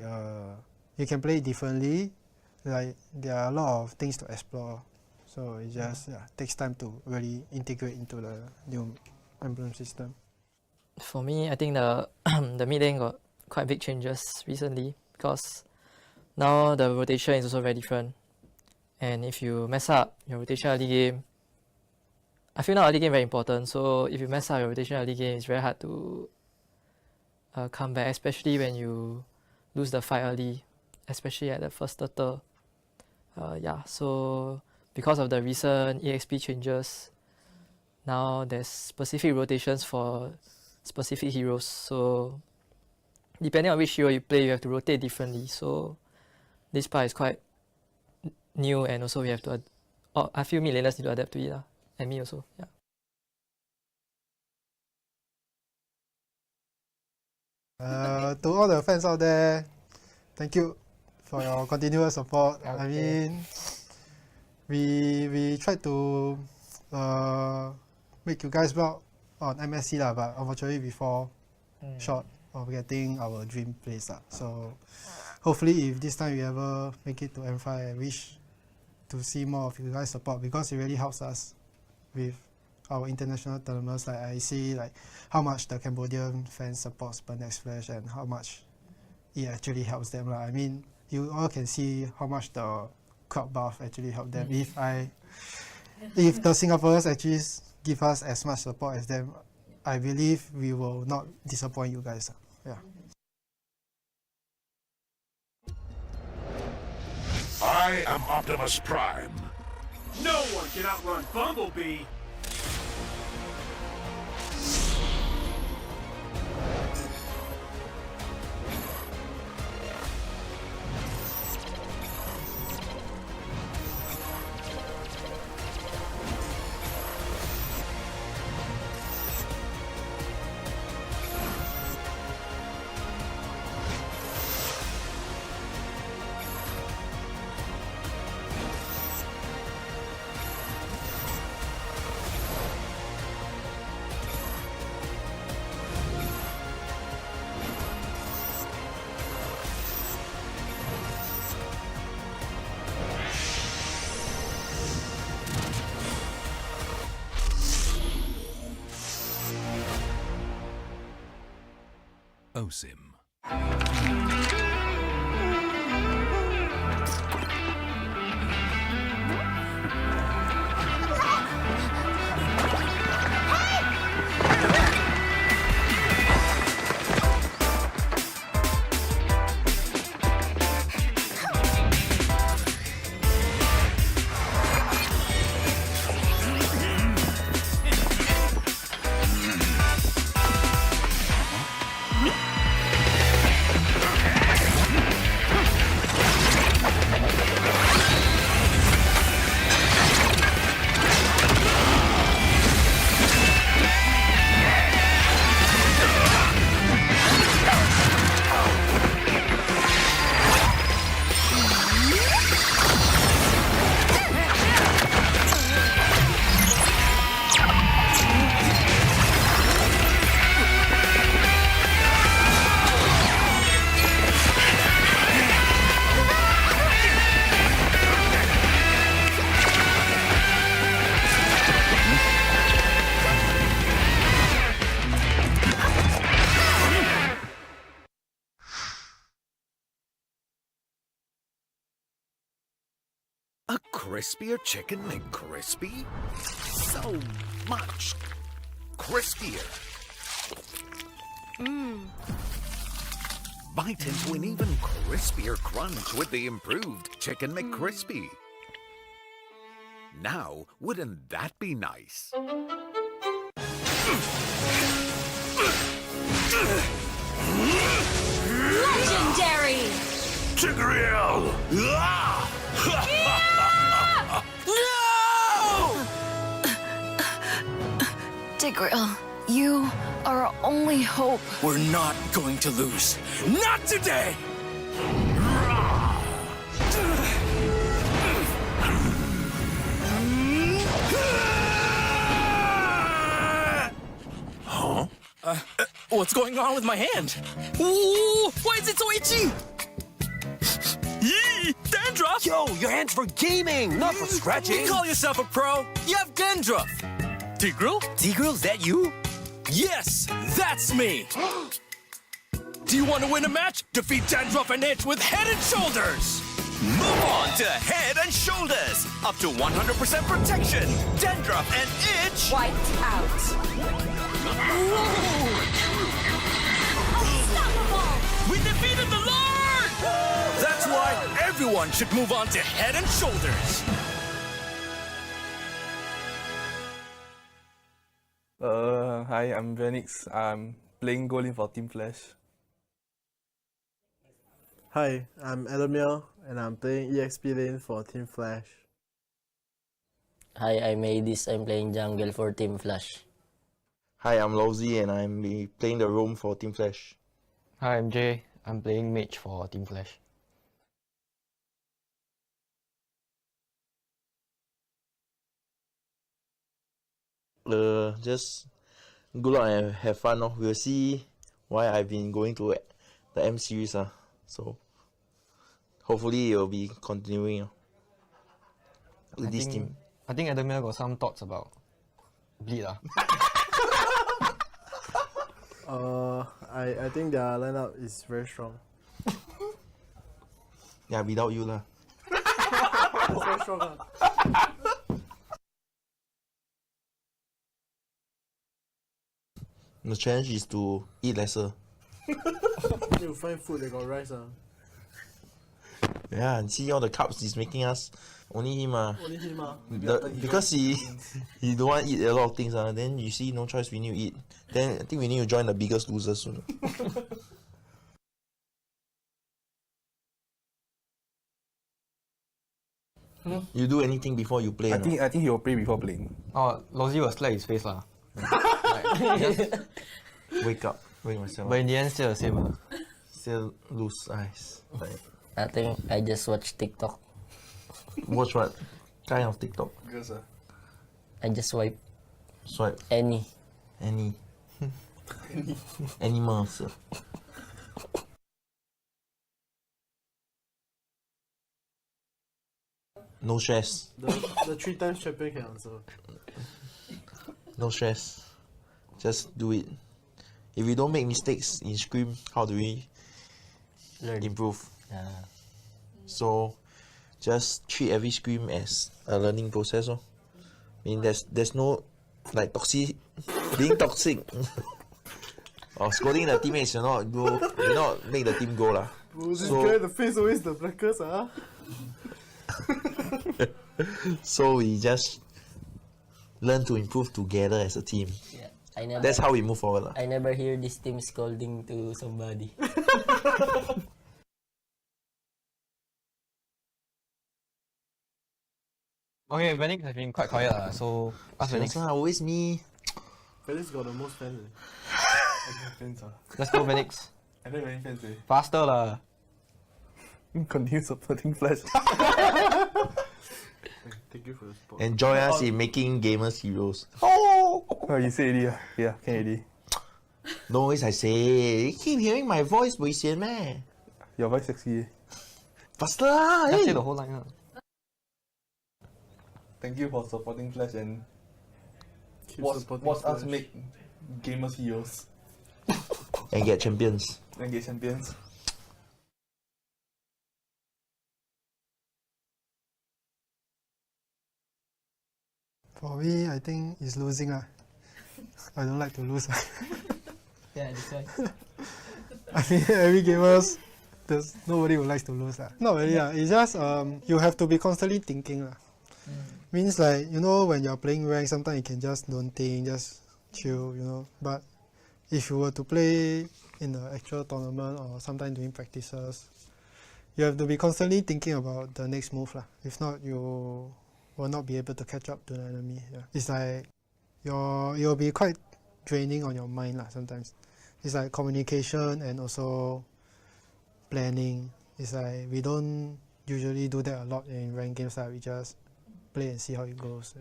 you can play differently. Like there are a lot of things to explore, so it just takes time to really integrate into the new emblem system. For me, I think the the mid lane got quite big changes recently because now the rotation is also very different. And if you mess up your rotation early game, I feel now early game very important. So if you mess up your rotation early game, it's very hard to come back, especially when you lose the fight early, especially at the first turtle. Yeah, so because of the recent EXP changes, now there's specific rotations for specific heroes. So depending on which hero you play, you have to rotate differently. So this part is quite new, and also we have to, I feel mid laners need to adapt to it, and me also, yeah. To all the fans out there, thank you for your continuous support. I mean, we tried to make you guys proud on MSC lah, but unfortunately we fall short of getting our dream place lah. So hopefully if this time we ever make it to M5, I wish to see more of you guys support, because it really helps us with our international tournaments. Like I see like how much the Cambodian fans support Next Flash and how much it actually helps them lah. I mean, you all can see how much the crowd buff actually helped them. If the Singaporeans actually give us as much support as them, I believe we will not disappoint you guys. Yeah. I am Optimus Prime. No one can outrun Bumblebee. OSIM. A crispier chicken McCrispy? So much crispier. Bite into an even crispier crunch with the improved Chicken McCrispy. Now, wouldn't that be nice? Legendary! Tigreal! Tigreal, you are our only hope. We're not going to lose. Not today! Huh? What's going on with my hand? Ooh, why is it so itchy? Yee! Dandruff! Yo, your hand's for gaming, not for scratching. You call yourself a pro? You have dandruff. Tigreal? Tigreal, is that you? Yes, that's me. Do you want to win a match? Defeat Dandruff and Edge with Head and Shoulders! Move on to Head and Shoulders. Up to 100% protection. Dandruff and itch. Wiped out. We defeated the Lord! That's why everyone should move on to Head and Shoulders. Hi, I'm Venix. I'm playing goalie for Team Flash. Hi, I'm Alchemy and I'm playing EXP lane for Team Flash. Hi, I'm Adis. I'm playing jungle for Team Flash. Hi, I'm Lowzy and I'm playing the roam for Team Flash. Hi, I'm Jay. I'm playing mage for Team Flash. Just good luck and have fun. We'll see why I've been going to the M series. So hopefully it will be continuing with this team. I think Adamir got some thoughts about Bleed. I think their lineup is very strong. Yeah, without you lah. It's very strong. The challenge is to eat lesser. You find food that got rice. Yeah, and see all the carbs he's making us. Only him. Only him. Because he don't want to eat a lot of things. Then you see no choice, we need to eat. Then I think we need to join the Biggest Loser soon. You do anything before you play? I think he will play before playing. Oh, Lozzy will slap his face lah. Wake myself. But in the end, still the same. Still lose eyes. I think I just watch TikTok. Watch what kind of TikTok? Girls, I just swipe. Swipe. Any. Animals. No stress. The 3 times champion can answer. No stress. Just do it. If we don't make mistakes in Scream, how do we improve? So just treat every Scream as a learning process. I mean, there's no like being toxic or scolding the teammates. You not make the team go lah. This guy, the face always the blackest. So we just learn to improve together as a team. Yeah, that's how we move forward. I never hear this team scolding to somebody. Okay, Venix has been quite quiet, so ask Venix. Always me. Venix got the most fans. Let's go, Venix. I don't have any fans. Faster lah. Continue supporting Flash. Thank you for the support. And join us in making gamers heroes. Oh, you say already. Yeah, can already. No always I say. You keep hearing my voice, boy, man. Your voice sexy. Faster lah. Just say the whole line. Thank you for supporting Flash and watch us make gamers heroes. And get champions. For me, I think it's losing. I don't like to lose. Yeah, that's why. I mean, every gamers, there's nobody who likes to lose. Not really. It's just you have to be constantly thinking. Means like, when you're playing rank, sometimes you can just don't think, just chill, But if you were to play in the actual tournament or sometimes doing practices, you have to be constantly thinking about the next move. If not, you will not be able to catch up to the enemy. It's like you'll be quite draining on your mind sometimes. It's like communication and also planning. It's like we don't usually do that a lot in ranked games. We just play and see how it goes.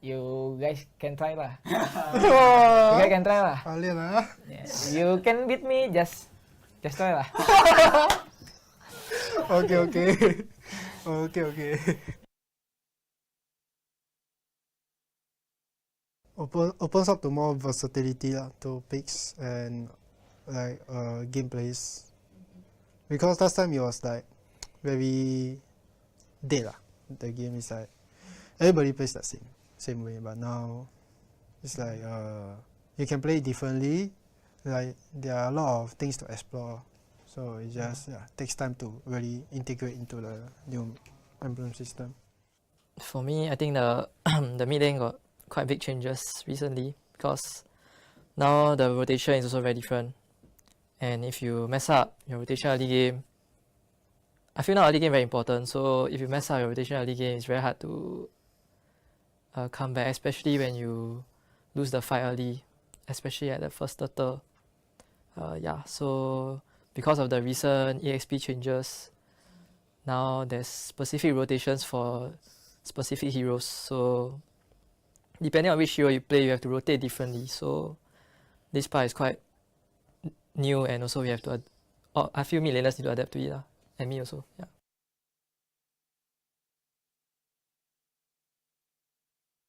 You guys can try lah. You guys can try lah. You can beat me, just try lah. Okay. opens up to more versatility to picks and like gameplays. Because last time it was like very dead The game is like everybody plays the same way, but now it's like you can play differently. Like there are a lot of things to explore, so it just takes time to really integrate into the new emblem system. For me, I think the the mid lane got quite big changes recently because now the rotation is also very different. And if you mess up your rotation early game, I feel now early game very important. So if you mess up your rotation early game, it's very hard to come back, especially when you lose the fight early, especially at the first turtle. So because of the recent EXP changes, now there's specific rotations for specific heroes. So depending on which hero you play, you have to rotate differently. So this part is quite new, and also we have to. I feel mid laners need to adapt to it, and me also.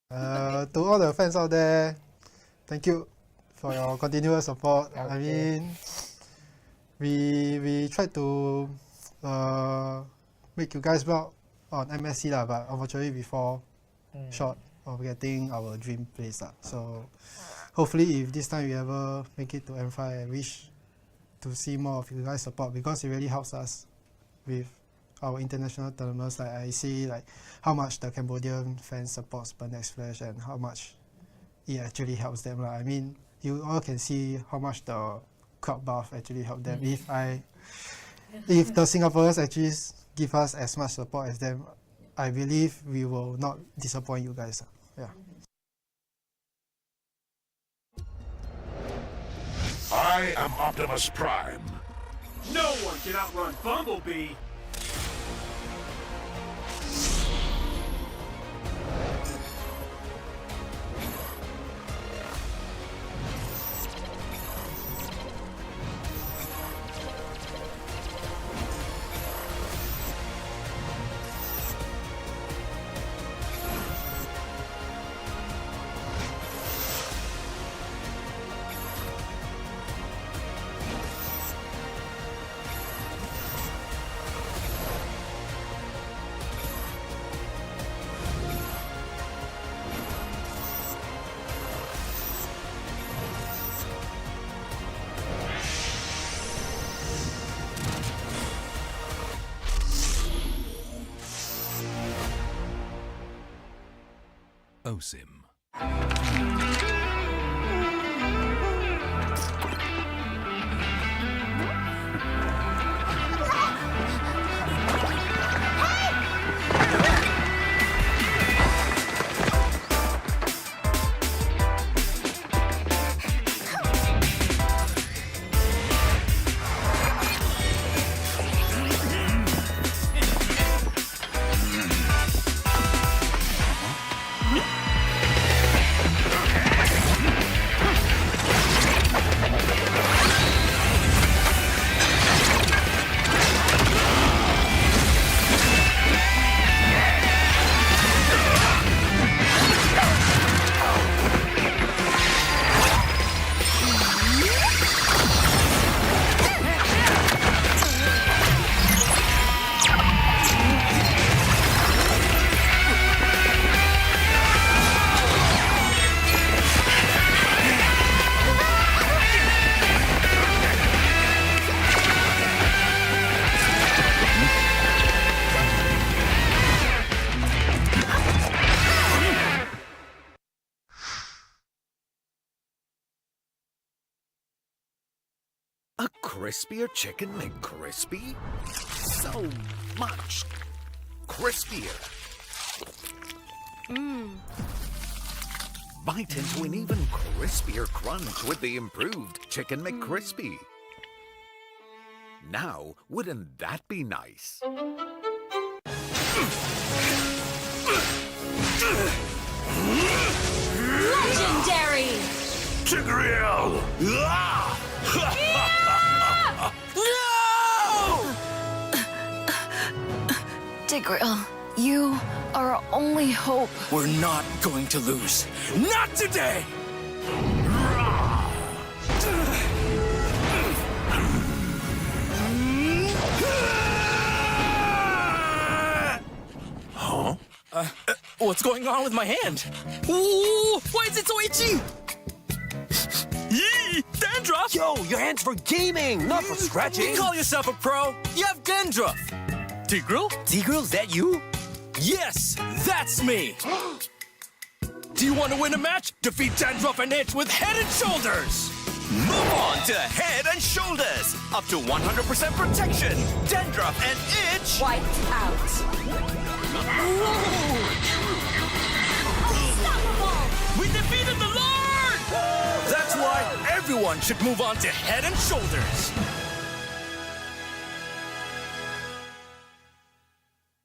To all the fans out there, thank you for your continuous support. I mean, we tried to make you guys proud on MSC but unfortunately we fall short of getting our dream place So hopefully if this time we ever make it to M5, I wish to see more of you guys support, because it really helps us with our international tournaments. Like I see like how much the Cambodian fans supports Next Flash and how much it actually helps them. I mean, you all can see how much the crowd buff actually helped them. If the Singaporeans actually give us as much support as them, I believe we will not disappoint you guys. I am Optimus Prime. No one can outrun Bumblebee. OSIM. A crispier chicken McCrispy? So much crispier. Bite into an even crispier crunch with the improved Chicken McCrispy. Now, wouldn't that be nice? Legendary! Tigreal! Tigreal, You are our only hope. We're not going to lose. Not today! Huh? What's going on with my hand? Ooh, why is it so itchy? Yee! Dandruff! Yo, your hand's for gaming, not for scratching. You call yourself a pro? You have dandruff. Tigreal? Tigreal, is that you? Yes, that's me. Do you want to win a match? Defeat Dandruff and Itch with Head and Shoulders. Move on to Head and Shoulders. Up to 100% protection. Dandruff and Itch. Wiped out. Unstoppable! We defeated the Lord! That's why everyone should move on to Head and Shoulders.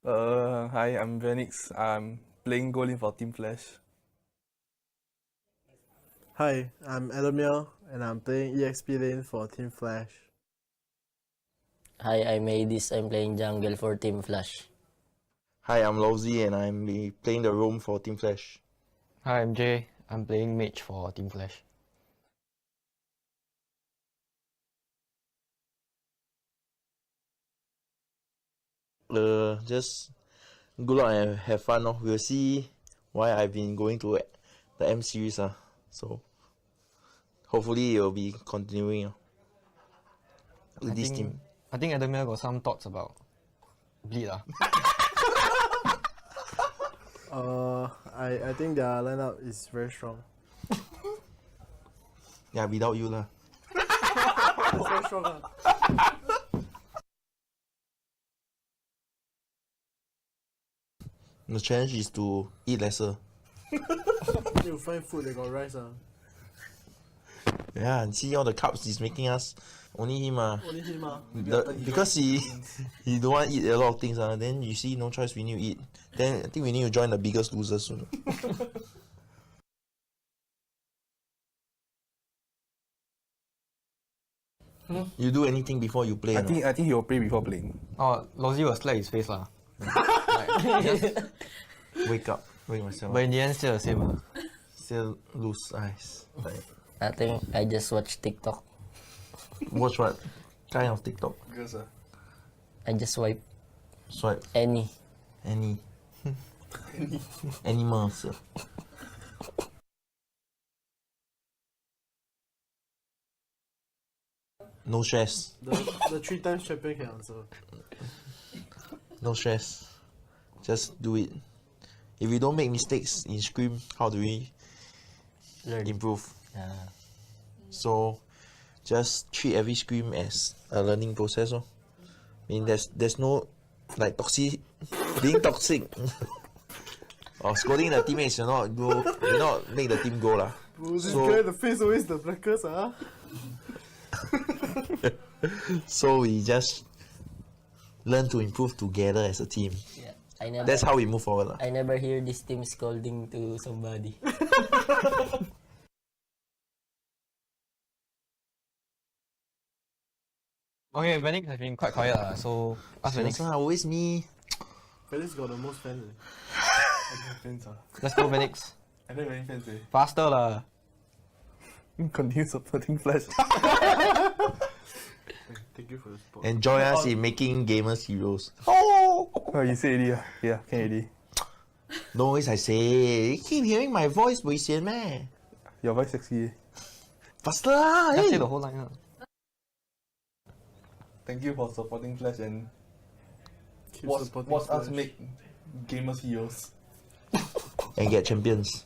Hi, I'm Venix. I'm playing goalie for Team Flash. Hi, I'm Alchemy and I'm playing EXP lane for Team Flash. Hi, I'm Adis. I'm playing jungle for Team Flash. Hi, I'm Lowzy and I'm playing the roam for Team Flash. Hi, I'm Jay. I'm playing mage for Team Flash. Just good luck and have fun. We'll see why I've been going to the M series. So hopefully it will be continuing with this team. I think Adamir got some thoughts about Bleed. I think their lineup is very strong. Yeah, without you lah. It's very strong. The challenge is to eat lesser. You find food, they got rice. Yeah, and see all the carbs he's making us. Only him. Only him. Because he don't want to eat a lot of things. Then you see no choice, we need to eat. Then I think we need to join the Biggest Loser soon. You do anything before you play? I think he will play before playing. Oh, Lozzy will slap his face lah. Wake myself. But in the end, still the same. Still lose eyes. I think I just watch TikTok. Watch what kind of TikTok? Girls, I just swipe. Swipe. Any. Animals. No stress. The 3 times champion can answer. No stress. Just do it. If we don't make mistakes in Scream, how do we improve? So just treat every Scream as a learning process. I mean, there's no like being toxic or scolding the teammates. You not make the team go lah. This guy, the face always the blackest. So we just learn to improve together as a team. Yeah, that's how we move forward. I never hear this team scolding to somebody. Okay, Venix has been quite quiet, so ask Venix. Always me. Venix got the most fans. I don't have fans. Let's go, Venix. I don't have any fans. Faster lah. Continue supporting Flash. Thank you for the support. And join us in making gamers heroes. Oh, you say already? Yeah, can already. No always I say. You keep hearing my voice, Wei Xian meh? Your voice sexy. Faster lah! Just say the whole line. Thank you for supporting Flash and watch us make gamers heroes. And get champions.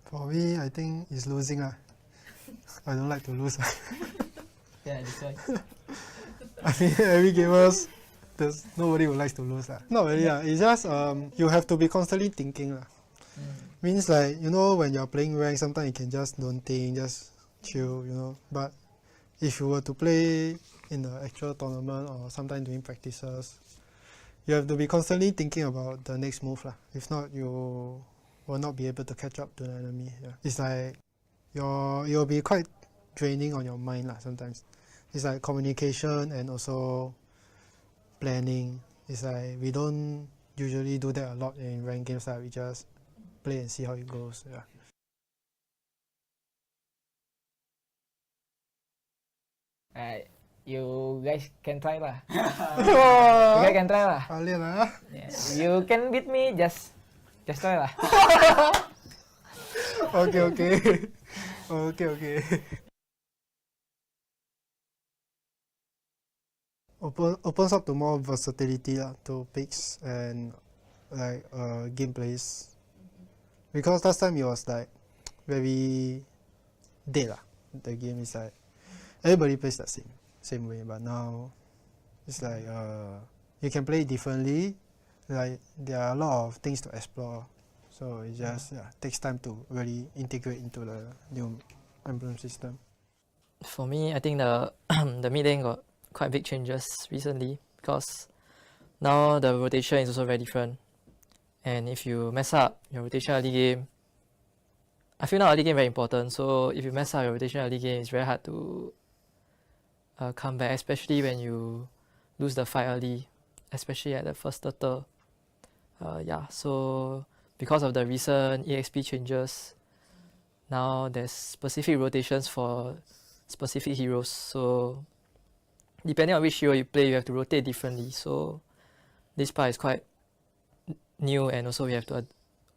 For me, I think it's losing. I don't like to lose. Yeah, that's why. I mean, every gamers, nobody would like to lose. Not really. It's just you have to be constantly thinking. Means like, when you're playing rank, sometimes you can just don't think, just chill, But if you were to play in the actual tournament or sometimes doing practices, you have to be constantly thinking about the next move. If not, you will not be able to catch up to the enemy. It's like you'll be quite draining on your mind lah. Sometimes it's like communication and also planning. It's like we don't usually do that a lot in ranked games. Like we just play and see how it goes. Yeah. You guys can try lah. You guys can try lah. Yeah. You can beat me, just try lah. Okay. Opens up to more versatility to picks and like gameplays. Because last time it was like very dead lah. The game is like everybody plays the same way, but now it's like you can play differently. Like there are a lot of things to explore, so it just takes time to really integrate into the new emblem system. For me, I think the the mid lane got quite big changes recently because now the rotation is also very different. And if you mess up your rotation early game, I feel now early game very important. So if you mess up your rotation early game, it's very hard to come back, especially when you lose the fight early, especially at the first turtle. So because of the recent EXP changes, now there's specific rotations for specific heroes. So depending on which hero you play, you have to rotate differently. So this part is quite new, and also we have to.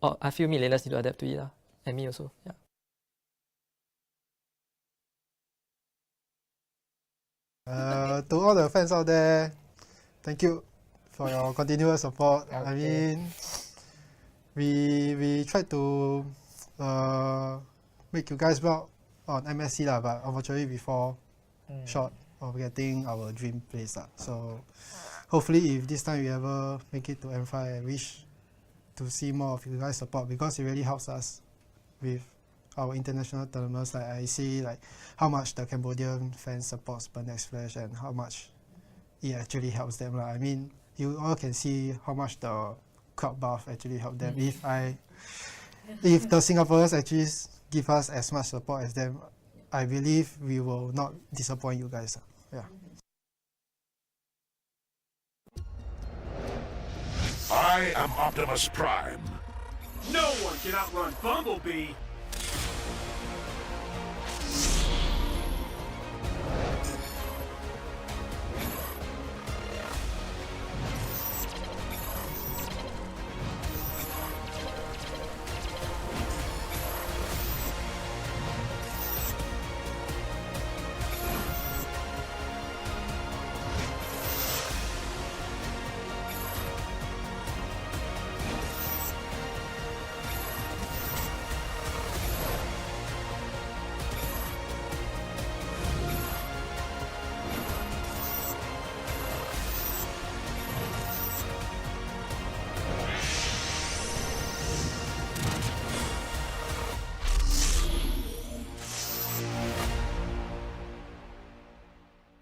I feel mid laners need to adapt to it, and me also. Yeah. To all the fans out there, thank you for your continuous support. Okay. I mean, we tried to make you guys proud on MSC but unfortunately we fall short of getting our dream place So hopefully if this time we ever make it to M5, I wish to see more of you guys support, because it really helps us with our international tournaments. Like I see like how much the Cambodian fans support Next Flash and how much it actually helps them. I mean, you all can see how much the crowd buff actually helped them. If the Singaporeans actually give us as much support as them, I believe we will not disappoint you guys. Yeah. I am Optimus Prime. No one can outrun Bumblebee.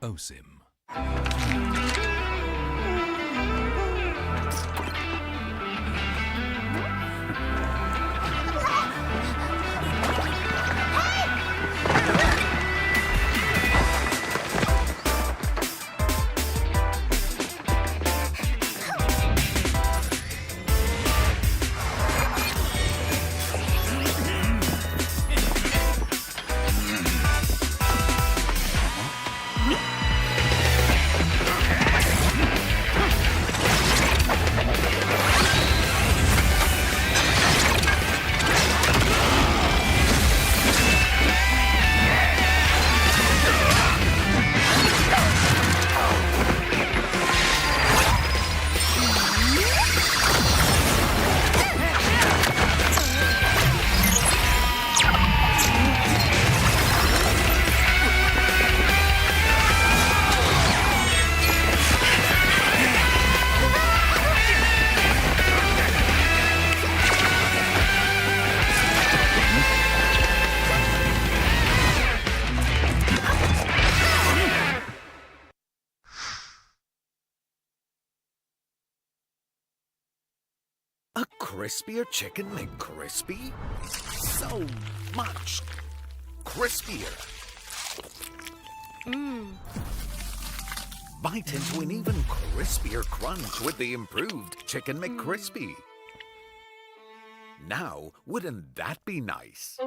OSIM. A crispier chicken McCrispy? So much crispier. Bite into an even crispier crunch with the improved Chicken McCrispy. Now, wouldn't that be nice?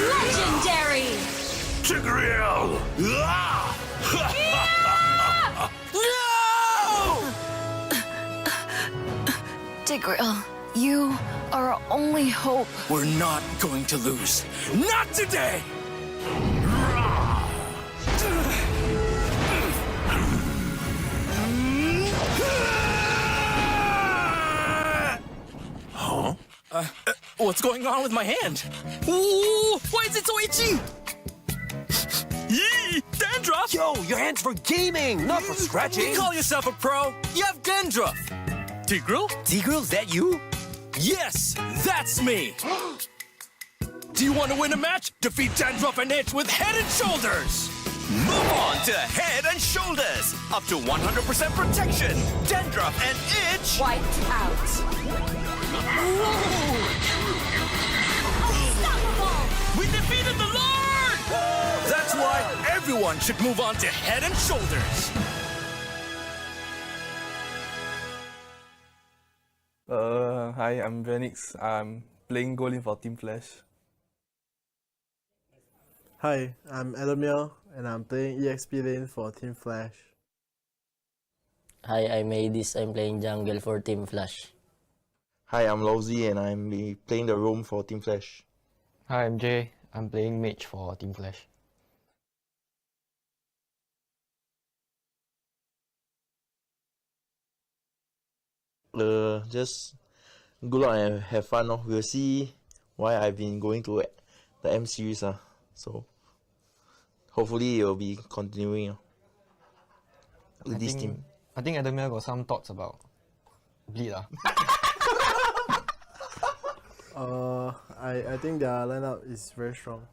Legendary! Tigreal! Tigreal, you are our only hope. We're not going to lose. Not today! Huh? What's going on with my hand? Ooh, why is it so itchy? Yee! Dandruff! Yo, your hand's for gaming, not for scratching. You call yourself a pro? You have dandruff. Tigreal? Tigreal, is that you? Yes, that's me. Do you want to win a match? Defeat Dandruff and Itch with Head and Shoulders. Move on to Head and Shoulders. Up to 100% protection. Dandruff and Itch. Wiped out. Unstoppable! We defeated the Lord! That's why everyone should move on to Head and Shoulders. Hi, I'm Venix. I'm playing goalie for Team Flash. Hi, I'm Alchemy and I'm playing EXP lane for Team Flash. Hi, I'm Adis. I'm playing jungle for Team Flash. Hi, I'm Lowzy and I'm playing the roam for Team Flash. Hi, I'm Jay. I'm playing mage for Team Flash. Just good luck and have fun. We'll see why I've been going to the M series. So hopefully it will be continuing with this team. I think Adamir got some thoughts about Bleed. I think their lineup is very strong.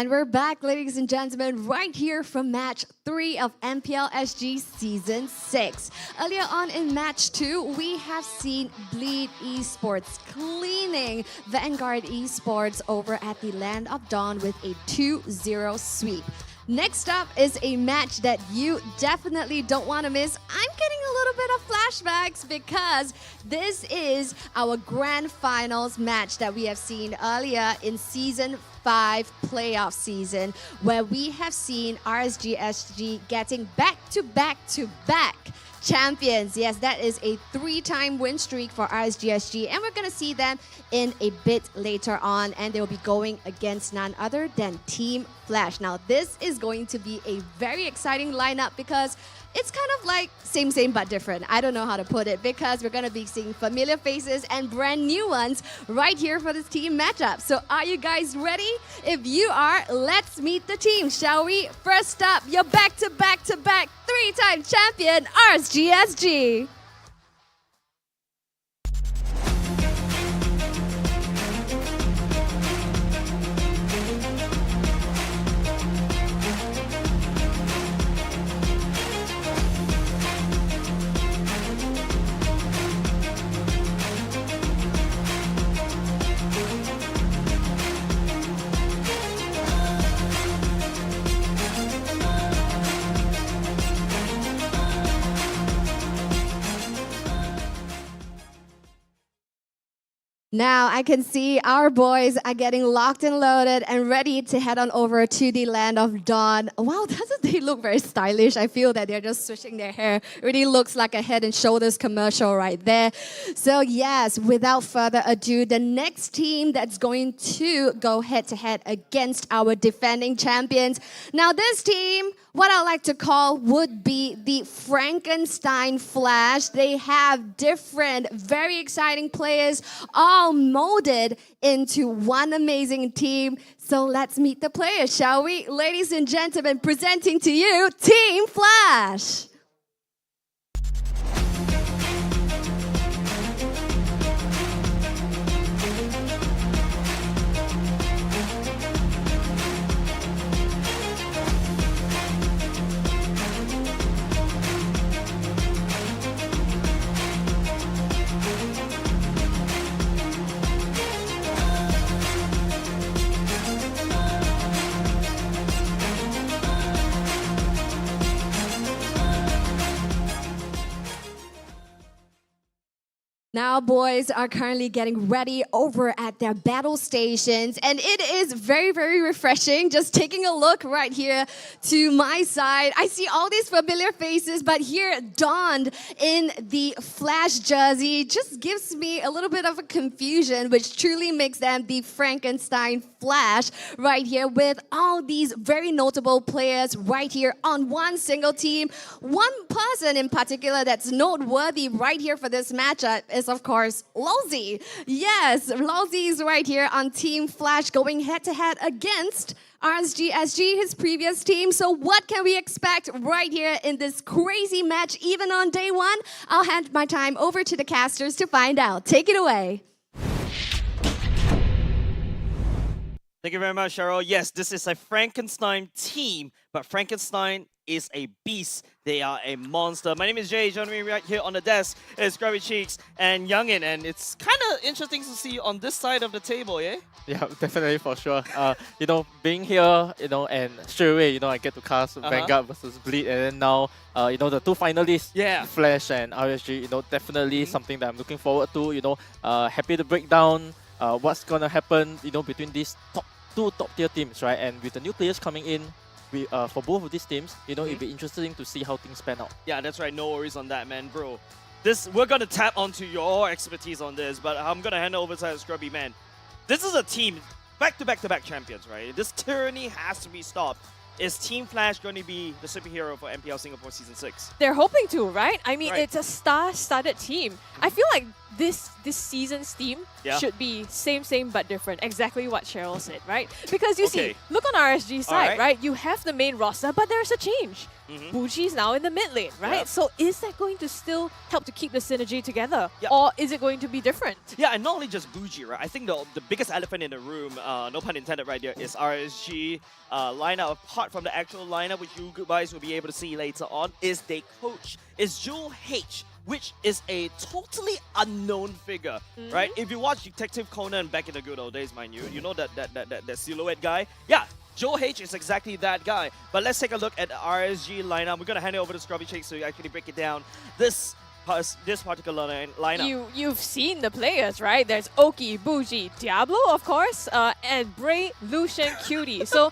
And we're back, ladies and gentlemen, right here from match 3 of MPLSG Season 6. Earlier on in match 2, we have seen Bleed Esports cleaning Vanguard Esports over at the Land of Dawn with a 2-0 sweep. Next up is a match that you definitely don't want to miss. I'm getting a little bit of flashbacks because this is our grand finals match that we have seen earlier in Season 5 playoff season, where we have seen RSG SG getting back-to-back champions. Yes, that is a 3-time win streak for RSG SG, and we're going to see them in a bit later on, and they'll be going against none other than Team Flash. Now, this is going to be a very exciting lineup because it's kind of like same but different. I don't know how to put it, because we're going to be seeing familiar faces and brand new ones right here for this team matchup. So are you guys ready? If you are, let's meet the team, shall we? First up, your back-to-back 3-time champion, RSG SG. Now I can see our boys are getting locked and loaded and ready to head on over to the Land of Dawn. Wow, doesn't they look very stylish? I feel that they're just switching their hair. It really looks like a Head and Shoulders commercial right there. So yes, without further ado, the next team that's going to go head-to-head against our defending champions. Now this team, what I like to call would be the Frankenstein Flash. They have different, very exciting players, all molded into one amazing team. So let's meet the players, shall we? Ladies and gentlemen, presenting to you, Team Flash. Now, boys are currently getting ready over at their battle stations, and it is very, very refreshing. Just taking a look right here to my side, I see all these familiar faces, but here, donned in the Flash jersey, just gives me a little bit of a confusion, which truly makes them the Frankenstein Flash right here, with all these very notable players right here on one single team. One person in particular that's noteworthy right here for this matchup is, of course, Lowzy. Yes, Lowzy is right here on Team Flash going head-to-head against RSG SG, his previous team. So what can we expect right here in this crazy match, even on day one? I'll hand my time over to the casters to find out. Take it away. Thank you very much, Cheryl. Yes, this is a Frankenstein team, but Frankenstein is a beast. They are a monster. My name is Jay. Joining me right here on the desk is Scrubby Cheeks and Youngin, and it's kind of interesting to see on this side of the table, yeah? Yeah, definitely, for sure. You know, being here, you know, and straight away, you know, I get to cast Vanguard versus Bleed, and then now, you know, the two finalists, Flash and RSG, you know, definitely something that I'm looking forward to. You know, happy to break down what's gonna happen, you know, between these two top-tier teams, right? And with the new players coming in, for both of these teams, you know, it'd be interesting to see how things pan out. Yeah, that's right. No worries on that, man, bro. We're gonna tap onto your expertise on this, but I'm gonna hand it over to Scrubby, man. This is a team back-to-back champions, right? This tyranny has to be stopped. Is Team Flash going to be the superhero for MPL Singapore Season 6? They're hoping to, right? I mean, it's a star-studded team. I feel like this season's team should be same but different. Exactly what Cheryl said, right? Because you see, look on RSG's side, right? You have the main roster, but there's a change. Buji's now in the mid lane, right? Yep. So is that going to still help to keep the synergy together? Yeah. Or is it going to be different? Yeah, and not only just Buji, right? I think the biggest elephant in the room, no pun intended right there, is RSG lineup. Apart from the actual lineup, which you guys will be able to see later on, is their coach, is Joel H, which is a totally unknown figure, right? If you watch Detective Conan back in the good old days, mind you, you know that silhouette guy? Yeah, Joel H is exactly that guy. But let's take a look at the RSG lineup. We're going to hand it over to Scrubby Chase to actually break it down. This particular lineup. You've seen the players, right? There's Oki, Buji, Diablo, of course, and Bray, Lucian, Cutie. So,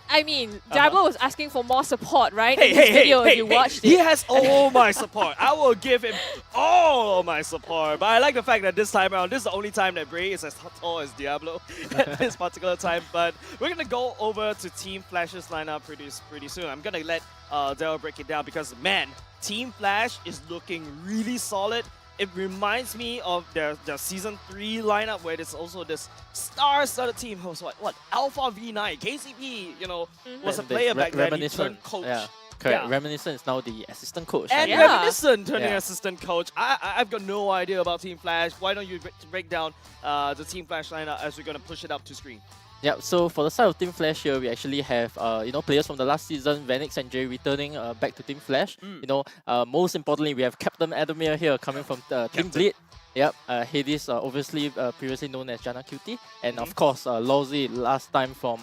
I mean, Diablo was asking for more support, right? In his video, if you watched it. He has all my support. I will give him all my support. But I like the fact that this time around, this is the only time that Bray is as tall as Diablo at this particular time. But we're going to go over to Team Flash's lineup pretty soon. I'm going to let Daryl break it down because, man, Team Flash is looking really solid. It reminds me of their Season 3 lineup where there's also this star-studded team host, what? Alpha V9, KCP, you know, was a player back then. He turned coach. Yeah, correct. Yeah. Reminiscent is now the assistant coach. And right? Reminiscent turning assistant coach. I've got no idea about Team Flash. Why don't you break down the Team Flash lineup as we're going to push it up to screen? Yeah, so for the side of Team Flash here, we actually have players from the last season, Vanix and Jay returning back to Team Flash. Most importantly, we have Captain Adamir here coming from Team Bleed. Yep, Hades, obviously previously known as Jana Cutie, and of course Lawsy last time from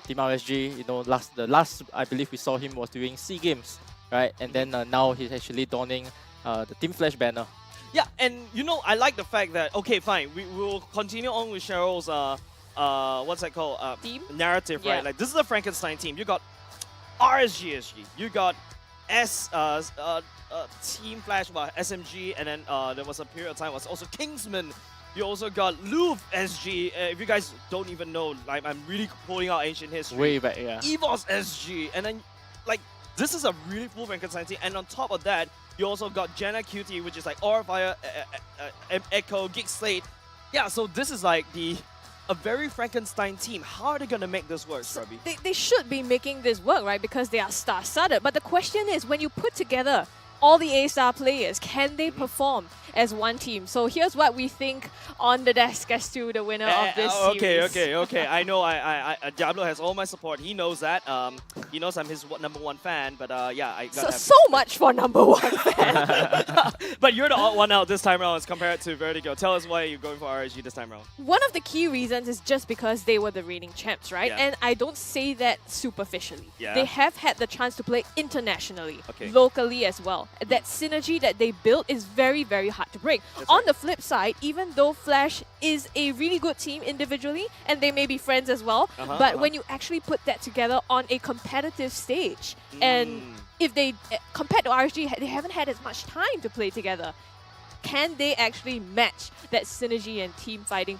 Team RSG. The last I believe we saw him was during SEA Games, right? And then now he's actually donning the Team Flash banner. Yeah, and I like the fact that fine, we will continue on with Cheryl's what's that called? Team? Narrative, right? Like, this is a Frankenstein team. You got RSG SG. You got Team Flash, SMG, and then there was a period of time was also Kingsman. You also got Louvre SG. If you guys don't even know, like, I'm really pulling out ancient history. Way back, yeah. EVOS SG, and then like this is a really full Frankenstein team. And on top of that, you also got Jana Cutie, which is like Aura Fire, Echo, Geek Slate. Yeah, so this is like a very Frankenstein team. How are they going to make this work, Scrubby? They should be making this work, right? Because they are star-studded. But the question is, when you put together all the A-star players, can they perform as one team? So here's what we think on the desk as to the winner of this series. Okay. I know Diablo has all my support. He knows that. He knows I'm his #1 fan. But yeah, I got so much for #1 fan. But you're the odd one out this time around as compared to Vertigo. Tell us why you're going for RSG this time around. One of the key reasons is just because they were the reigning champs, right? Yeah. And I don't say that superficially. Yeah. They have had the chance to play internationally, Okay. locally as well. That synergy that they built is very, very hard to break. On the flip side, even though Flash is a really good team individually, and they may be friends as well, but when you actually put that together on a competitive stage, and if they, compared to RSG, they haven't had as much time to play together, can they actually match that synergy and team fighting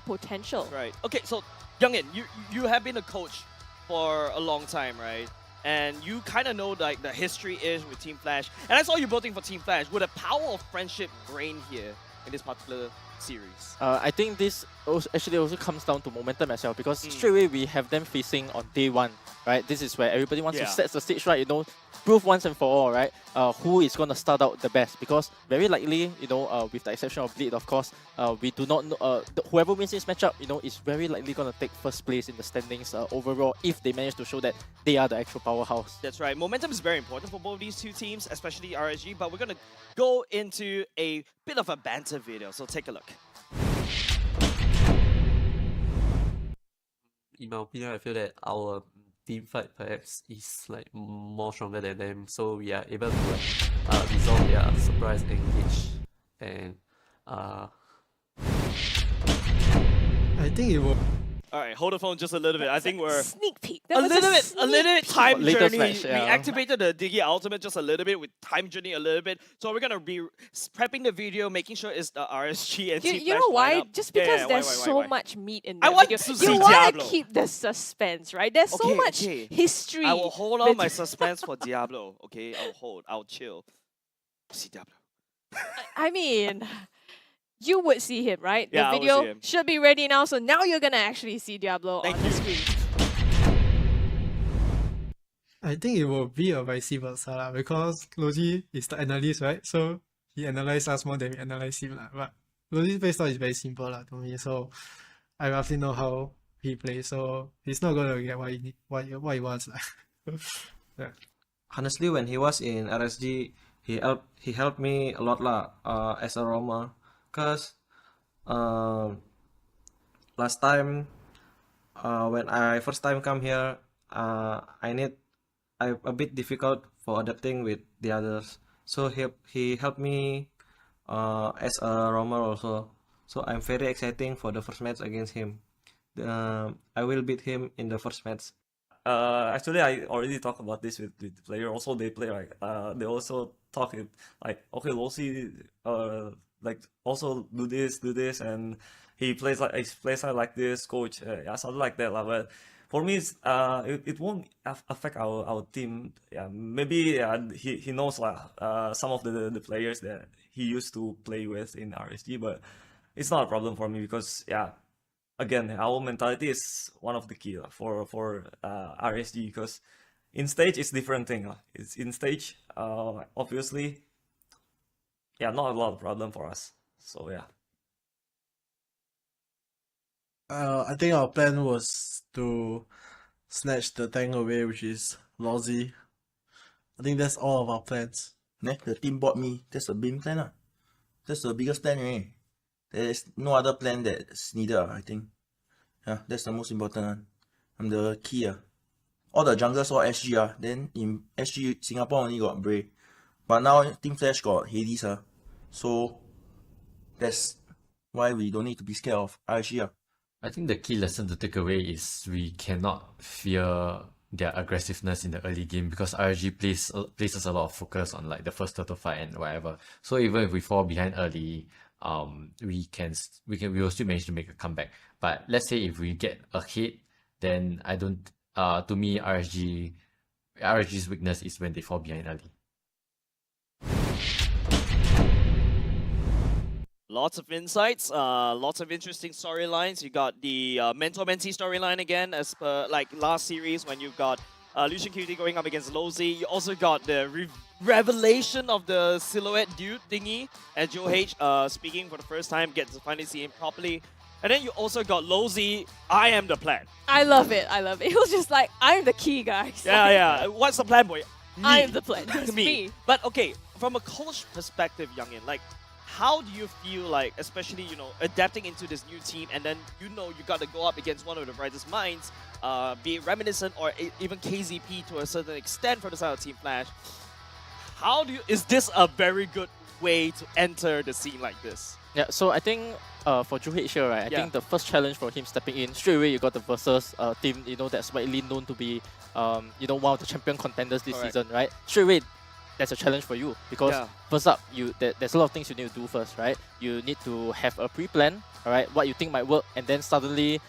potential? Right. Okay, so Youngin, you have been a coach for a long time, right? And you kind of know like the history is with Team Flash. And I saw you voting for Team Flash. Would the power of friendship reign here in this particular series? I think this also comes down to momentum as well, because straight away we have them facing on day one, right? This is where everybody wants to set the stage right, prove once and for all, right? Who is going to start out the best? Because very likely, with the exception of Bleed, of course, we do not know, whoever wins this matchup, is very likely going to take first place in the standings overall if they manage to show that they are the actual powerhouse. That's right. Momentum is very important for both these two teams, especially RSG, but we're going to go into a bit of a banter video, so take a look. In my opinion, I feel that our team fight perhaps is like more stronger than them, so we are able to resolve their surprise engage, and I think it will. All right, hold the phone just a little bit. I think we're sneak peek. A little bit time Latest journey. match, We yeah. activated the Diggy Ultimate just a little bit with time journey a little bit. So we're gonna be prepping the video, making sure it's the RSG and Team You know Flash why? lineup. Just because there's so why? much meat in I that want video. to see You want Diablo. to keep the suspense, right? There's so much history. I will hold on my suspense for Diablo. Okay, I'll chill. See Diablo. I mean, you would see him, right? Yeah, I The would video see him. should be ready now, so now you're gonna actually see Diablo on the screen. I think it will be a vice versa lah, because Logi is the analyst, right? So he analyzes us more than we analyze him lah. But Logi's playstyle is very simple lah to me, so I roughly know how he plays. So he's not gonna get what he wants lah. Yeah. Honestly, when he was in RSG, he helped me a lot lah. As a roamer, cause last time when I first time come here, I'm a bit difficult for adapting with the others. So he helped me as a roamer also. So I'm very exciting for the first match against him. I will beat him in the first match. Actually, I already talked about this with the player. Also, they play like they also talk it like, okay, Losi, like also do this, and he plays like this, coach, yeah, something like that. But for me, it won't affect our team. Yeah, maybe he knows some of the players that he used to play with in RSG, but it's not a problem for me because again, our mentality is one of the key for RSG, because in stage it's different thing. It's in stage, obviously, not a lot of problem for us. So yeah. I think our plan was to snatch the tank away, which is Lousy. I think that's all of our plans. The team bought me. That's the main plan. That's the biggest plan, right? There's no other plan that's needed, I think. Yeah, that's the most important one. I'm the key. All the junglers all SG. Then in SG, Singapore only got Bray. But now Team Flash got Hades. So that's why we don't need to be scared of RSG. I think the key lesson to take away is we cannot fear their aggressiveness in the early game, because RSG places a lot of focus on like the first turtle fight and whatever. So even if we fall behind early, we will still manage to make a comeback. But let's say if we get ahead, then I don't. To me, RSG's weakness is when they fall behind early. Lots of insights, lots of interesting storylines. You got the mentor-mentee storyline again, as per like last series when you've got Lucian QT going up against Lozi. You also got the revelation of the silhouette dude thingy, and Joe H speaking for the first time, get to finally see him properly. And then you also got Lozi, I am the plan. I love it, I love it. It was just like, I'm the key, guys. Yeah. What's the plan, boy? I am the plan. It's me. But okay, from a coach perspective, Youngin, like, how do you feel like, especially, adapting into this new team, and then, you got to go up against one of the brightest minds, be it Reminiscent or even KZP to a certain extent for the side of Team Flash. Is this a very good way to enter the scene like this? Yeah, so I think for Juhej here, right, I think the first challenge for him stepping in, straight away you got the Versus team, that's widely known to be, one of the champion contenders this season, right? Straight away, that's a challenge for you, because first up, there's a lot of things you need to do first, right? You need to have a pre-plan, alright, what you think might work, and then suddenly,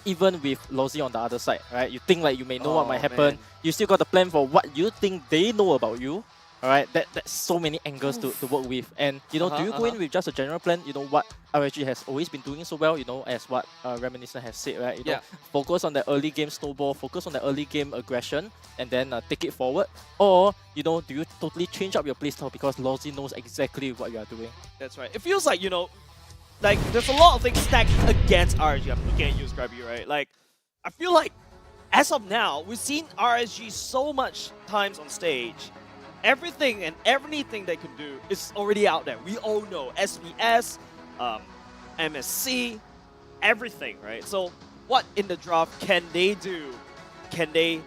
even with Lozi on the other side, right, you think like you may know what might happen, you still got to plan for what you think they know about you. Alright, that's so many angles to work with. And do you go in with just a general plan, what RSG has always been doing so well, as what Reminiscent has said, right? Focus on the early game snowball, focus on the early game aggression, and then take it forward. Or, do you totally change up your playstyle because Lozi knows exactly what you are doing? That's right. It feels like, like there's a lot of things stacked against RSG. I'm looking at you, Scrubby, right? Like, I feel like, as of now, we've seen RSG so much times on stage. Everything and anything they can do is already out there. We all know SBS, MSC, everything, right? So what in the draft can they do? Can they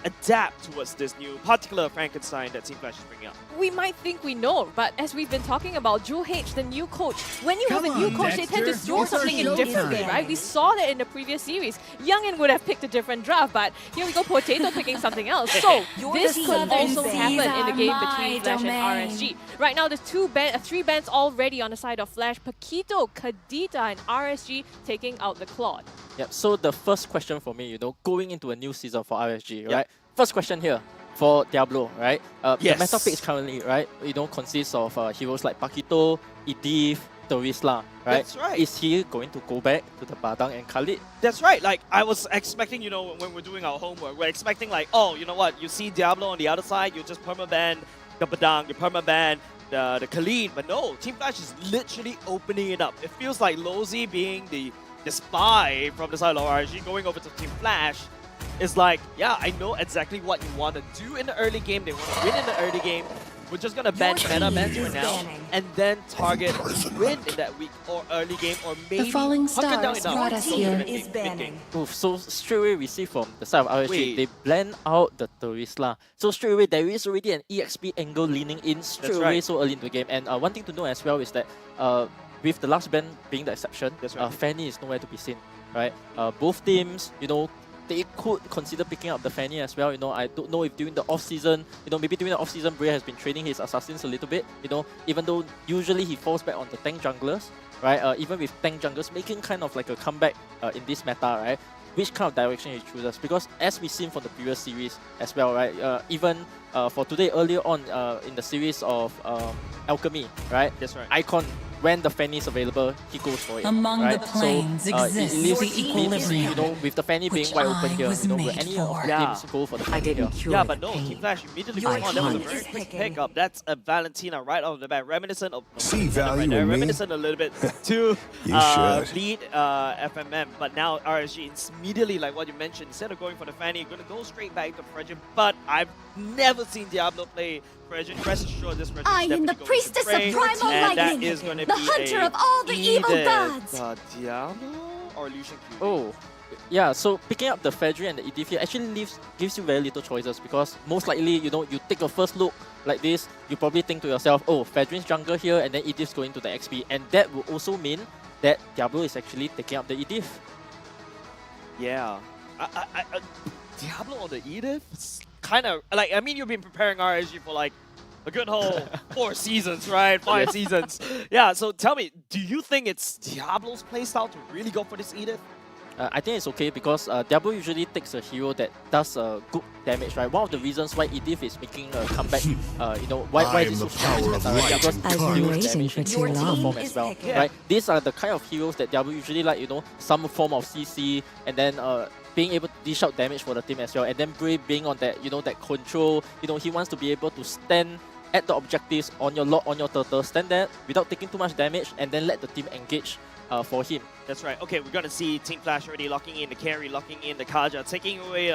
adapt towards this new particular Frankenstein that Team Flash is bringing up? We might think we know, but as we've been talking about, Joe H, the new coach, when you have a new coach, they tend to throw something in differently, right? We saw that in the previous series. Youngin would have picked a different draft, but here we go, Potato picking something else. So this could also happen in the game between Flash and RSG. Right now, there's three bans already on the side of Flash. Paquito, Kadita, and RSG taking out the Claude. Yep, so the first question for me, going into a new season for RSG, right? First question here for Diablo, right? The meta picks currently, right? Consists of heroes like Paquito, Edith, Terisla, right? That's right. Is he going to go back to the Badang and Khalid? That's right. Like, I was expecting, you know, when we're doing our homework, we're expecting like, oh, you know what? You see Diablo on the other side, you just permaban the Badang, you permaban the Khalid. But no, Team Flash is literally opening it up. It feels like Lozy being the spy from the side of RSG going over to Team Flash is like, yeah, I know exactly what you want to do in the early game. They want to win in the early game. We're just going to ban meta bans for now and then target win in that week or early game or maybe The falling hunker down stars enough brought us to go here to the is banning. Oof, so straight away we see from the side of RSG, Wait. they blend out the Terisla. So straight away there is already an EXP angle leaning in straight away right. so early into the game. And one thing to know as well is that with the last ban being the exception, Fanny is nowhere to be seen, right? Both teams, you know, they could consider picking up the Fanny as well. You know, I don't know if during the off-season, you know, maybe during the off-season, Bray has been training his assassins a little bit, you know, even though usually he falls back on the tank junglers, right? Even with tank junglers making kind of like a comeback in this meta, right? Which kind of direction he chooses? Because as we've seen from the previous series as well, right? Even for today, earlier on in the series of Alchemy, right? That's right. Icon, when the Fanny is available, he goes for it. Among right? the planes so, exists it leaves the equilibrium, you know, with the Fanny being which wide open I here, was you know, will made any for. of the teams go for the Fanny here? Yeah, but no, Team Flash immediately Your goes on. That was a hunt very is quick picking. pickup. That's a Valentina right off the bat, reminiscent of value right there, in me? reminiscent a little bit to You should. lead FMM, but now RSG is immediately like what you mentioned. Instead of going for the Fanny, you're gonna go straight back to Frederick. But I've never seen Diablo play Frederick. Rest assured, this Frederick I am the priestess of primal and that lightning, is gonna the be hunter a of all the evil either, gods. Diablo or Lucian Q. Oh, yeah, so picking up the Fredry and the Edith here actually gives you very little choices because most likely, you know, you take a first look like this, you probably think to yourself, oh, Fredrin's jungle here and then Edith's going to the XP. And that will also mean that Diablo is actually taking up the Edith. Yeah. Diablo or the Edith? It's kind of like, I mean, you've been preparing RSG for like a good whole 4 seasons, right? 5 seasons. Yeah, so tell me, do you think it's Diablo's playstyle to really go for this Edith? I think it's okay because Diablo usually takes a hero that does good damage, right? One of the reasons why Edith is making a comeback, you know, why is it so strong in this meta, right? Because it deals damage in single form as well, right? These are the kind of heroes that Diablo usually like, you know, some form of CC and then being able to dish out damage for the team as well. And then Bray being on that, you know, that control, you know, he wants to be able to stand at the objectives on your lock, on your turtle, stand there without taking too much damage and then let the team engage for him. That's right. Okay, we're gonna see Team Flash already locking in the carry, locking in the Kaja, taking away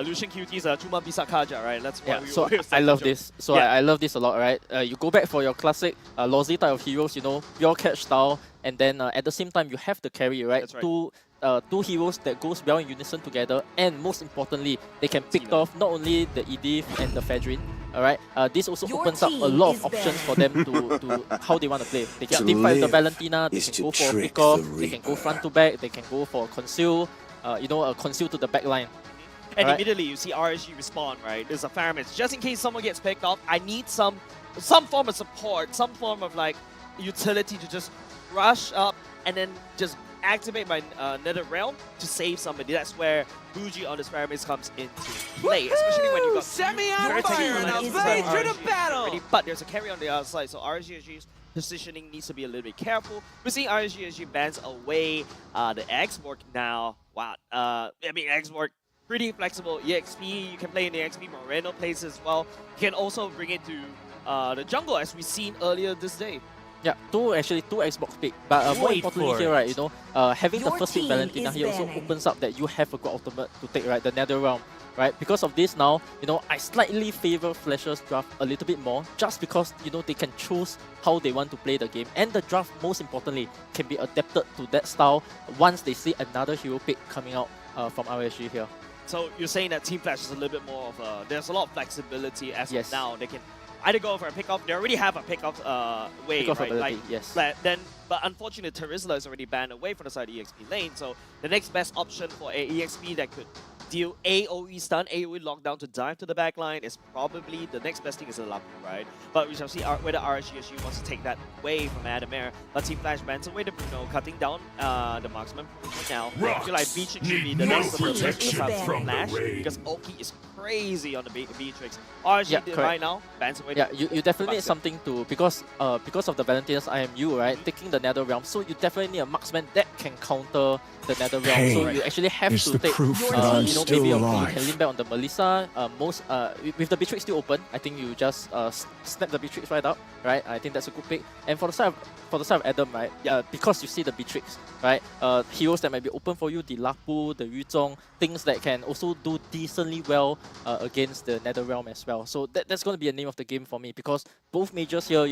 Lucian QT's Chuma Bisa Kaja, right? That's why so I love this. So I love this a lot, right? You go back for your classic Lozy type of heroes, you know, pure catch style, and then at the same time you have the carry, right? That's right. Two heroes that goes well in unison together, and most importantly, they can pick off not only the Edith and the Fedrin. Alright, this also opens up a lot of options for them to how they want to play. They can team fight with the Valentina, they can go for a pick off, they can go front to back, they can go for a conceal, you know, a conceal to the back line. And immediately you see RSG respond, right? There's a Pharamir. Just in case someone gets picked off, I need some form of support, some form of like utility to just rush up and then just activate my Nether Realm to save somebody. That's where Bougie on this Pharamir comes into play, especially when you got set me on fire and I'll blaze through the battle. Already, but there's a carry on the other side, so RSG SG's positioning needs to be a little bit careful. We're seeing RSG SG bans away the X-Work now. Wow, I mean X-Work pretty flexible. EXP, you can play in the XP. Moreno plays as well. You can also bring it to the jungle as we seen earlier this day. Yeah, two Xbox pick, but more importantly here, right, you know, having the first pick Valentina here also opens up that you have a good ultimate to take, right, the Nether Realm, right? Because of this now, you know, I slightly favor Flash's draft a little bit more, just because, you know, they can choose how they want to play the game, and the draft, most importantly, can be adapted to that style once they see another hero pick coming out from RSG here. So you're saying that Team Flash is a little bit more of a, there's a lot of flexibility as of now. They can either go for a pick-off, they already have a pick-off way, pick-off right? ability, Like, yes. But unfortunately, Terisla is already banned away from the side of the EXP lane, so the next best option for a EXP that could deal AoE stun, AoE lockdown to dive to the backline is probably the next best thing is a Lapu, right? But we shall see whether RSG SG wants to take that away from Adamir. But Team Flash bans away the Bruno, cutting down the marksman for now. I feel like Beach should be the next protection from Flash because Oki is crazy on the Beatrix. RSG did right now, bans away. Yeah, you definitely need something to, because of the Valentina's IMU, right, taking the Nether Realm, so you definitely need a marksman that can counter the Nether Realm. So you actually have to take, maybe you can lean back on the Melissa. With the Beatrix still open, I think you just snap the Beatrix right up, right? I think that's a good pick. And for the side of Adam, right, because you see the Beatrix, right, heroes that might be open for you, the Lapu, the Yuzhong, things that can also do decently well against the Nether Realm as well. So that's going to be a name of the game for me, because both majors here,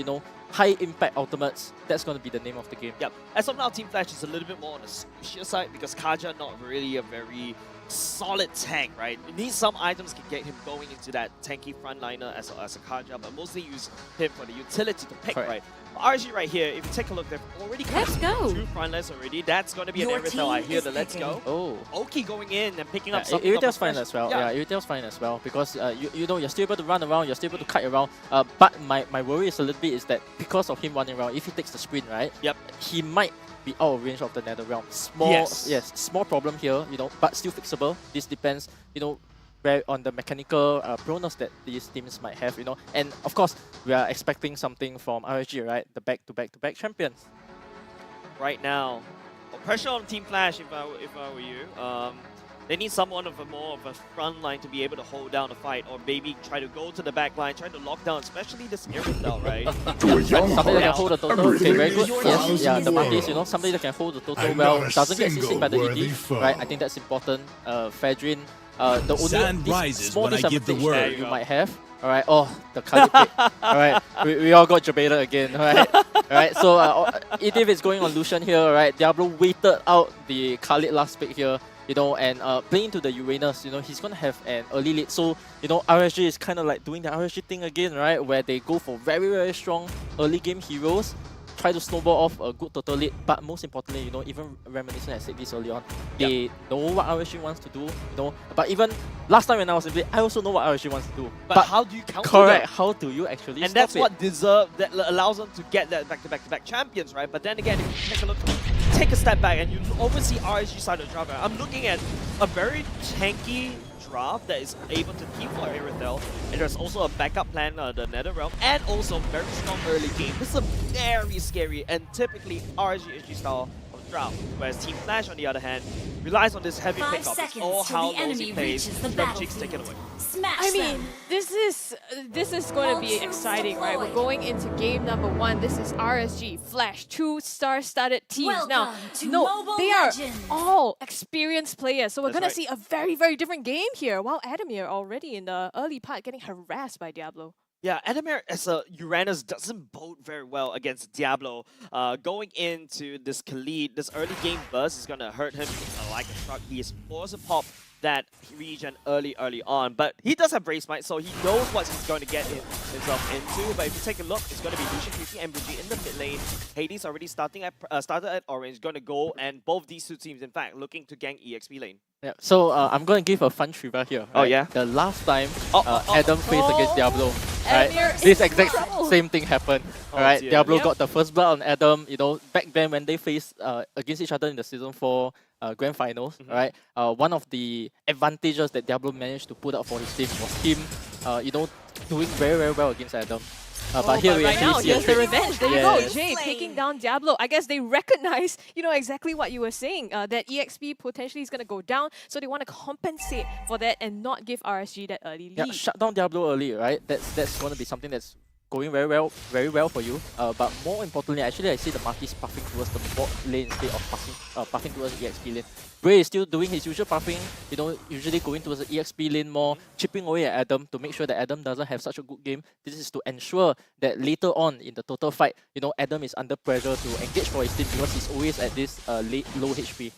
high impact ultimates, that's going to be the name of the game. Yep. As of now, Team Flash is a little bit more on the squishier side, because Kaja not really a very solid tank, right? You need some items can get him going into that tanky frontliner as a Kaja, but mostly use him for the utility to pick, right? RSG right here, if you take a look, they've already got 2 frontliners already. That's going to be an Irithel. I hear the let's go. Oh. Oki going in and picking up something. Iritel's fine as well. Yeah, Iritel's fine as well, because you're still able to run around, you're still able to kite around. But my worry is a little bit is that because of him running around, if he takes the sprint, right? Yep. He might be out of range of the Nether Realm. Small problem here, but still fixable. This depends, on the mechanical proneness that these teams might have, and of course we are expecting something from RSG, right? The back-to-back champions. Right now, pressure on Team Flash. If I were you, they need someone of more of a front line to be able to hold down the fight, or maybe try to go to the back line, try to lock down, especially this Irithel, right? Somebody that can hold the total. Okay, very good. Yes, yeah, the Martis, somebody that can hold the total well, doesn't get CC by the ED, right? I think that's important. Fedrin. The only small disadvantage that you might have, alright, the Khalid pick. Alright, we all got Jabeda again, alright, so Edith is going on Lucian here, alright, Diablo waited out the Khalid last pick here, and playing to the Uranus, he's gonna have an early lead, so, RSG is kind of like doing the RSG thing again, right, where they go for very, very strong early game heroes, try to snowball off a good total lead, but most importantly, even Reminiscent has said this early on, they know what RSG wants to do, but even last time when I was in play, I also know what RSG wants to do. But how do you counter Correct, them? how do you actually And stop that's it? what that allows them to get that back-to-back champions, right? But then again, if you take a look, take a step back, and you always see RSG side of the draft. I'm looking at a very tanky draft that is able to keep for Irithel, and there's also a backup plan, the Nether Realm, and also very strong early game. This is a very scary and typically RSG SG style of draft, whereas Team Flash on the other hand relies on this heavy pickup. It's all how Losi plays. Jigs take it away. I mean, this is going to be exciting, right? We're going into game number 1. This is RSG Flash, 2 star-studded teams. Now, they are all experienced players, so we're going to see a very, very different game here. While Adamir already in the early part getting harassed by Diablo. Yeah, Adamir as a Uranus doesn't bode very well against Diablo. Going into this Khalid, this early game burst is going to hurt him like a truck. He is forced to pop that region early on, but he does have Brave Smite, so he knows what he's going to get himself into. But if you take a look, it's going to be Lucian, QC, and MPL in the mid lane. Hades already started at orange, going to go, and both these two teams, in fact, looking to gank EXP lane. Yeah, so I'm going to give a fun trivia here. Right? Oh yeah? The last time Adam faced against Diablo, right? This exact same thing happened. Alright, Diablo got the first blood on Adam. Back then when they faced against each other in the Season 4 Grand Finals, right? One of the advantages that Diablo managed to put up for his team was him, doing very, very well against Adam. But here we right now, see here's the revenge. There you go, Jay taking down Diablo. I guess they recognize, exactly what you were saying, that EXP potentially is going to go down, so they want to compensate for that and not give RSG that early lead. Yeah, shut down Diablo early, right? That's going to be something that's going very well for you. But more importantly, actually, I see the Marquis puffing towards the bot lane instead of puffing towards the EXP lane. Bray is still doing his usual puffing, usually going towards the EXP lane more, chipping away at Adam to make sure that Adam doesn't have such a good game. This is to ensure that later on in the total fight, Adam is under pressure to engage for his team because he's always at this low HP.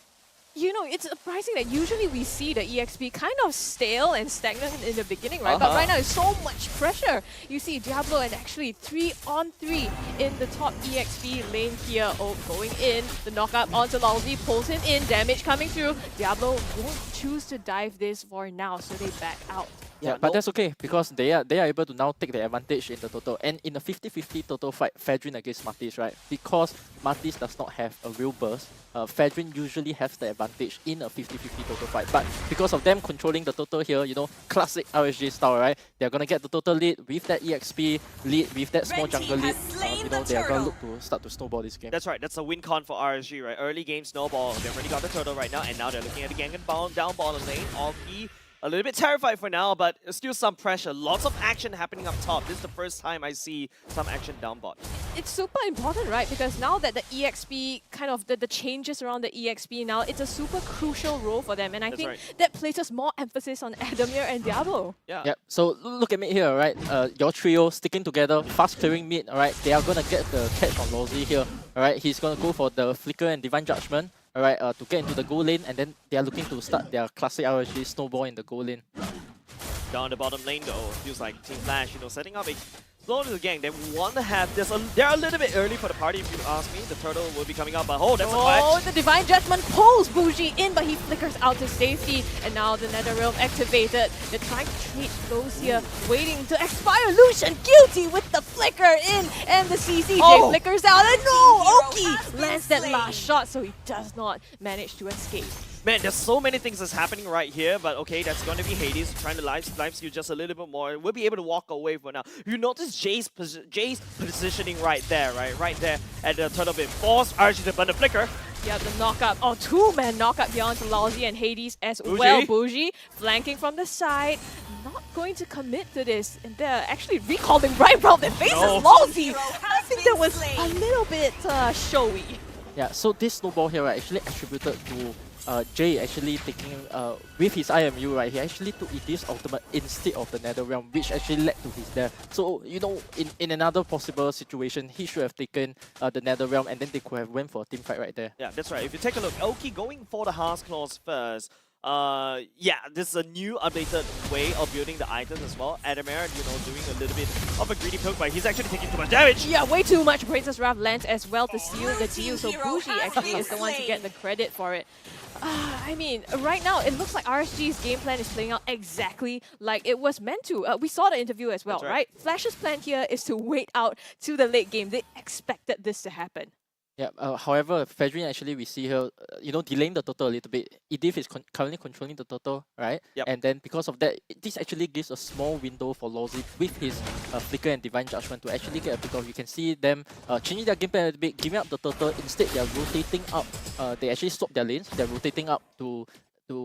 It's surprising that usually we see the EXP kind of stale and stagnant in the beginning, right? But right now, it's so much pressure. You see Diablo and actually 3-on-3 in the top EXP lane here. Going in, the knockup onto Lalzi, pulls him in, damage coming through. Diablo won't choose to dive this for now, so they back out. Yeah, but that's okay because they are able to now take the advantage in the total. And in a 50-50 total fight, Fedrin against Martis, right? Because Martis does not have a real burst, Fedrin usually has the advantage in a 50-50 total fight. But because of them controlling the total here, you know, classic RSG style, right? They're gonna get the total lead with that EXP lead, with that small jungle lead. You know, they are gonna look to start to snowball this game. That's right, that's a win con for RSG, right? Early game snowball, they've already got the turtle right now, and now they're looking at the gang and down bottom lane. Alki a little bit terrified for now, but still some pressure. Lots of action happening up top. This is the first time I see some action down bot. It's super important, right? Because now that the EXP, kind of the changes around the EXP now, it's a super crucial role for them. And I think that places more emphasis on Adamir and Diablo. Yeah. Yep. So look at mid here, right? Your trio sticking together, fast clearing mid, alright? They are gonna get the catch on Lozzy here. Alright, he's gonna go for the Flicker and Divine Judgment. Alright, to get into the goal lane, and then they are looking to start their classic RSG snowball in the goal lane. Down the bottom lane though, feels like Team Flash, you know, setting up a slow to the gang. They want to have this. They're a little bit early for the party, if you ask me. The turtle will be coming up, but that's a clutch. The Divine Judgment pulls Bougie in, but he flickers out to safety. And now the Nether Realm activated. They're trying to treat those here, waiting to expire. Lucian guilty with the flicker in, and the CCJ flickers out. And no, Oki lands that last shot, so he does not manage to escape. Man, there's so many things that's happening right here, but okay, that's going to be Hades trying to live steal just a little bit more. We'll be able to walk away for now. You notice Jay's positioning right there, right? Right there at the turtle bit. Force RSG to burn the flicker. Yeah, the knockup. Oh, two-man knockup here onto Lousy and Hades as well. Bougie flanking from the side. Not going to commit to this. And they're actually recalling right around their faces. Lousy! I think that was a little bit showy. Yeah, so this snowball here, right, actually attributed to Jay actually taking, with his IMU, right, he actually took Idris ultimate instead of the Nether Realm, which actually led to his death. So, you know, in another possible situation, he should have taken the Nether Realm, and then they could have went for a team fight right there. Yeah, that's right. If you take a look, Oki going for the Hearth Claws first. Yeah, this is a new updated way of building the items as well. Adamir, you know, doing a little bit of a greedy poke, but he's actually taking too much damage. Yeah, way too much. Princess Wrath lands as well to seal the deal, so Bougie actually is the one to get the credit for it. I mean, right now, it looks like RSG's game plan is playing out exactly like it was meant to. We saw the interview as well, right? Flash's plan here is to wait out to the late game. They expected this to happen. Yeah, however, Fedrin actually we see here, you know, delaying the total a little bit. Edith is currently controlling the total, right? Yep. And then because of that, this actually gives a small window for Lozzy with his Flicker and Divine Judgment to actually get a pick off. You can see them changing their game plan a little bit, giving up the total. Instead, they are rotating up. They actually swap their lanes. They're rotating up to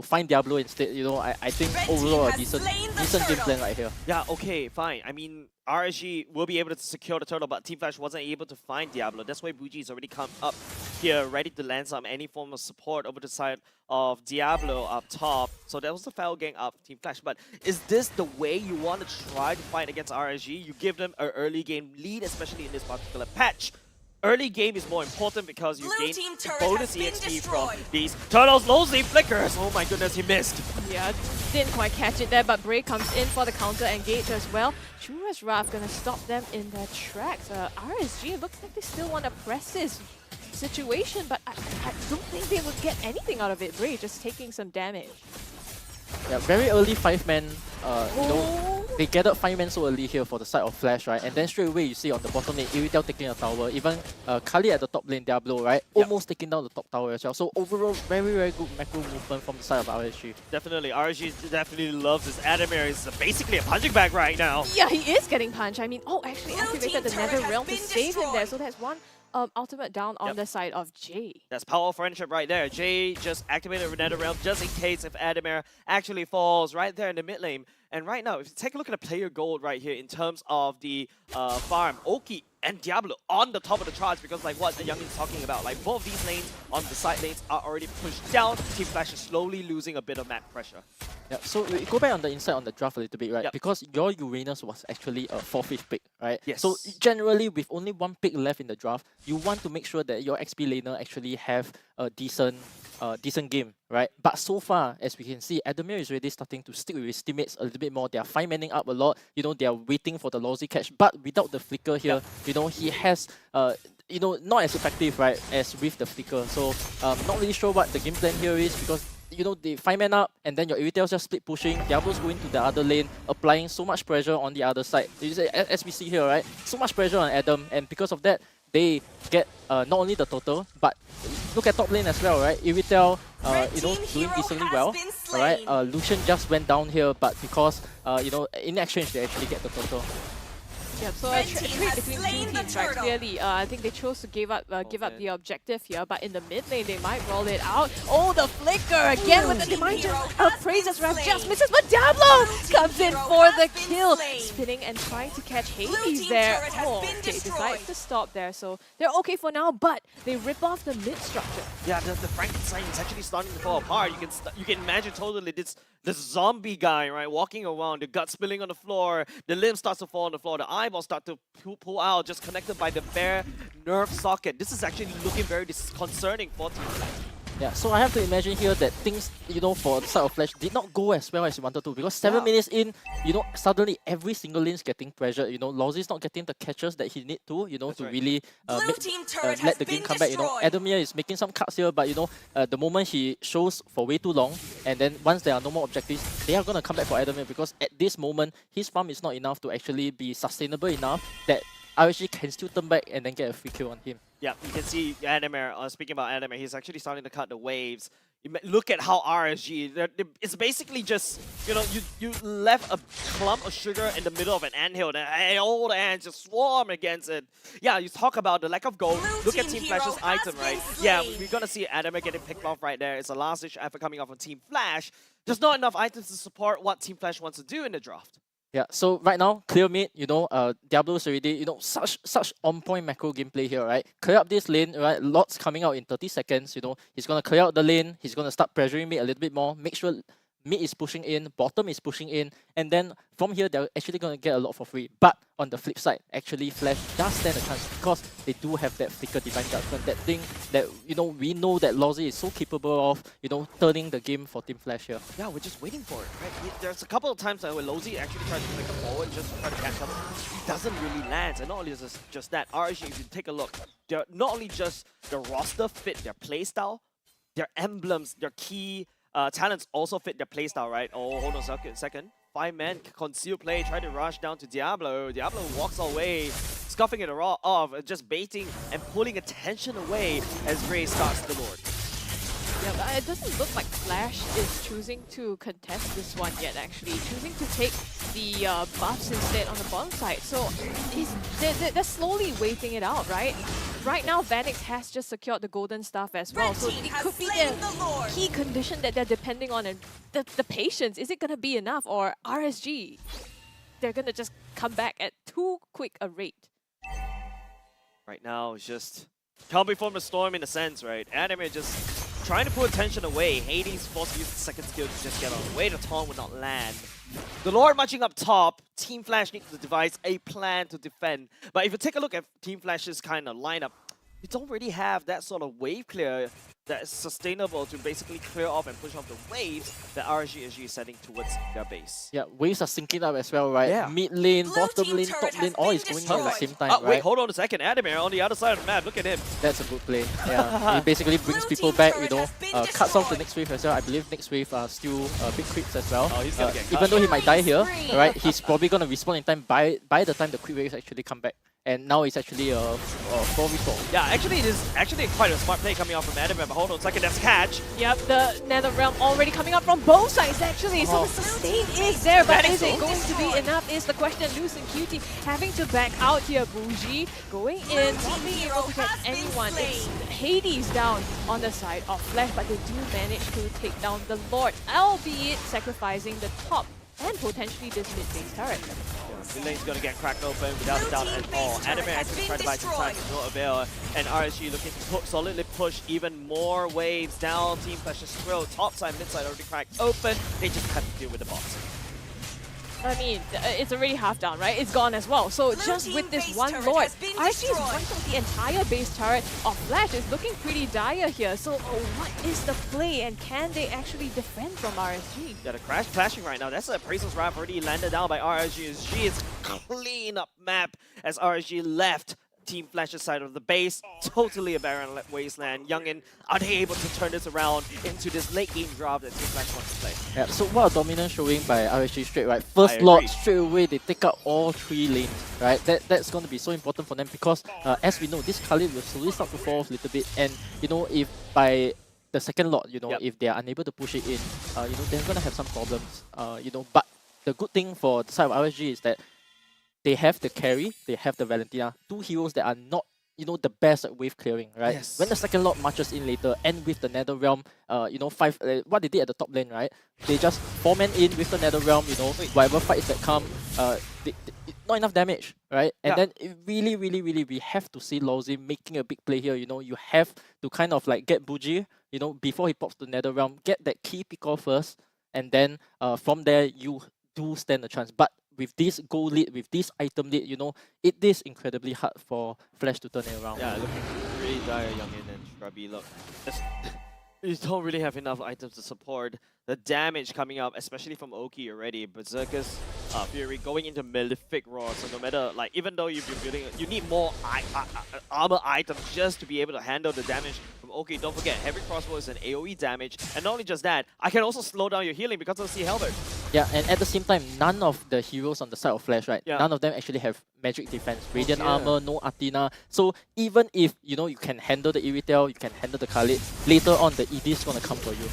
find Diablo instead. You know, I think overall a decent game plan right here. Yeah, okay, fine. I mean, RSG will be able to secure the turtle, but Team Flash wasn't able to find Diablo. That's why Bougie already come up here, ready to land some any form of support over the side of Diablo up top. So that was the foul gang up Team Flash. But is this the way you want to try to fight against RSG? You give them an early game lead, especially in this particular patch. Early game is more important because you gain bonus EXP from these turtles. Lozzy flickers. Oh my goodness, he missed. Yeah, didn't quite catch it there, but Bray comes in for the counter engage as well. Chura's Wrath gonna stop them in their tracks. RSG looks like they still want to press this situation, but I don't think they would get anything out of it. Bray just taking some damage. Yeah, very early 5-man, you know, they gathered 5-man so early here for the side of Flash, right? And then straight away you see on the bottom lane, Iritel taking a tower, even Kali at the top lane, Diablo, right? Almost taking down the top tower as well. So overall, very, very good macro movement from the side of RSG. Definitely, RSG definitely loves this. Adamir is basically a punching bag right now. Yeah, he is getting punched. I mean, actually activated the Nether Realm to save him there, so that's one ultimate down on the side of Jay. That's power of friendship right there. Jay just activated the Nether Realm just in case if Adamir actually falls right there in the mid lane. And right now, if you take a look at the player gold right here in terms of the farm, Oki and Diablo on the top of the charts, because like what the young is talking about, like both of these lanes on the side lanes are already pushed down. Team Flash is slowly losing a bit of map pressure. Yeah, so we go back on the inside on the draft a little bit, right? Because your Uranus was actually a 4th pick, right? Yes. So generally, with only 1 pick left in the draft, you want to make sure that your XP laner actually have a decent game, right? But so far, as we can see, Adamir is really starting to stick with his teammates a little bit more. They are 5-manning up a lot. You know, they are waiting for the Lozzy catch. But without the flicker here, you know, he has you know, not as effective, right, as with the flicker. So not really sure what the game plan here is, because you know, the 5-man up, and then your Irritail's just split pushing. Diablo's going to the other lane, applying so much pressure on the other side. You see, as we see here, right? So much pressure on Adam, and because of that, they get not only the total, but look at top lane as well, right? Irritail, you know, doing decently well. Alright, Lucian just went down here, but because, you know, in exchange, they actually get the total. Yeah, so a trade between two teams, right? Clearly, I think they chose to give up the objective here, but in the mid lane, they might roll it out. Oh, the flicker again with the Dimension praises Rev just misses, but Diablo comes in for the kill, spinning and trying to catch Hades there. Oh, okay, decides to stop there, so they're okay for now, but they rip off the mid structure. Yeah, the Frankenstein is actually starting to fall apart. You can imagine totally this zombie guy, right, walking around, the gut spilling on the floor, the limb starts to fall on the floor, the eyeballs start to pull out, just connected by the bare nerve socket. This is actually looking very disconcerting for Team Flash. Yeah, so I have to imagine here that things, you know, for the side of Flash did not go as well as you wanted to, because 7 minutes in, you know, suddenly every single lane's getting pressured. You know, Lozy's not getting the catches that he need to, you know, to really let the game come back. You know, Adamir is making some cuts here, but you know, the moment he shows for way too long, and then once there are no more objectives, they are gonna come back for Adamir, because at this moment his farm is not enough to actually be sustainable enough that RSG can still turn back and then get a free kill on him. Yeah, you can see Adamir, speaking about Adamir, he's actually starting to cut the waves. Look at how RSG, it's basically just, you know, you left a clump of sugar in the middle of an anthill and all the ants just swarm against it. Yeah, you talk about the lack of gold. Look at Team Flash's item, right? Yeah, we're gonna see Adamir getting picked off right there. It's a last-ditch effort coming off from Team Flash. There's not enough items to support what Team Flash wants to do in the draft. Yeah, so right now, clear mid, you know, Diablo's already, you know, such on-point macro gameplay here, right? Clear up this lane, right? Lots coming out in 30 seconds, you know. He's going to clear out the lane. He's going to start pressuring mid a little bit more. Make sure mid is pushing in, bottom is pushing in, and then from here, they're actually going to get a lot for free. But on the flip side, actually, Flash does stand a chance because they do have that flicker divine judgment, that thing that, you know, we know that Lozy is so capable of, you know, turning the game for Team Flash here. Yeah, we're just waiting for it, right? There's a couple of times where Lozy actually tries to flicker forward just to try to catch up. He doesn't really land, and not only is this just that, RSG, if you take a look, they're not only just the roster fit their playstyle, their emblems, their key talents also fit their playstyle, right? Oh, hold on a second. 5-man conceal play, try to rush down to Diablo. Diablo walks away, scuffing it off, just baiting and pulling attention away as Ray starts the Lord. Yeah, but it doesn't look like Flash is choosing to contest this one yet, actually. Choosing to take the buffs instead on the bottom side. So they're slowly waiting it out, right? Right now, Vanix has just secured the golden stuff as well. So it could be the key condition that they're depending on. And the patience, is it going to be enough? Or RSG, they're going to just come back at too quick a rate. Right now, it's just calm before the storm in a sense, right? Adamir just trying to pull attention away. Hades forced to use the second skill to just get on the way. The taunt would not land. The Lord marching up top. Team Flash needs to devise a plan to defend. But if you take a look at Team Flash's kind of lineup, you don't really have that sort of wave clear that is sustainable to basically clear off and push off the waves that RSG SG is setting towards their base. Yeah, waves are syncing up as well, right? Yeah. Mid lane, bottom lane, top lane, all is going on at the same time, right? Wait, hold on a second. Adamir on the other side of the map. Look at him. That's a good play. Yeah, he basically brings people back, you know, cuts off the next wave as well. I believe next wave are still big creeps as well. Oh, he's gonna get cut. Even though he might die here, right? He's probably gonna respawn in time by the time the quick waves actually come back. And now it's actually a 4v4. Yeah, actually, it is actually quite a smart play coming out from Adamir, but hold on a second, that's catch. Yep, the Nether Realm already coming up from both sides, actually. So the sustain is there, but is it going to be enough is the question. Loose and Cutie having to back out here. Bougie going in, not being able to get anyone. It's Hades down on the side of Flash, but they do manage to take down the Lord, albeit sacrificing the top and potentially this mid-base turret. The lane's gonna get cracked open without a doubt at all. Adamir actually tried to buy some time to no avail, and RSG looking to solidly push even more waves down Team Flash's throat. Top side, mid side already cracked open. They just have to deal with the bots. I mean, it's already half down, right? It's gone as well. So just with this one Lord, RSG is wiping the entire base turret of Flash. Is looking pretty dire here. So what is the play, and can they actually defend from RSG? Yeah, the crash clashing right now. That's a Appraisal's Wrath already landed down by RSG SG. It's clean up map as RSG left Team Flash's side of the base. Totally a barren wasteland. Youngin, are they able to turn this around into this late game draft that Team Flash wants to play? Yeah, so what a dominance showing by RSG straight, right? First lot, straight away, they take out all 3 lanes, right? That's going to be so important for them because, as we know, this Khalid will slowly start to fall off a little bit. And, you know, if by the second lot, you know, if they are unable to push it in, you know, they're going to have some problems, you know. But the good thing for the side of RSG is that they have the carry, they have the Valentina, 2 heroes that are not, you know, the best at wave clearing, right? Yes. When the second lot marches in later, and with the Nether Realm, you know, what they did at the top lane, right? They just 4-man in with the Nether Realm, you know, whatever fights that come, not enough damage, right? And then it really, we have to see Lawsy making a big play here, you know. You have to kind of like get Buji, you know, before he pops the Nether Realm, get that key pick off first, and then from there, you do stand a chance. But with this goal lead, with this item lead, you know, it is incredibly hard for Flash to turn it around. Yeah, looking really dire, Youngin and Shrubby. Look, you don't really have enough items to support the damage coming up, especially from Oki already. Berserkers, Fury going into Malefic Roar. So no matter, like, even though you've been building, you need more armor items just to be able to handle the damage from Oki. Don't forget, Heavy Crossbow is an AoE damage. And not only just that, I can also slow down your healing because of the Halberd. Yeah, and at the same time, none of the heroes on the side of Flash, right? None of them actually have magic defense. Radiant armor, no Athena. So even if, you know, you can handle the Iritel, you can handle the Khalid, later on the ED is going to come for you.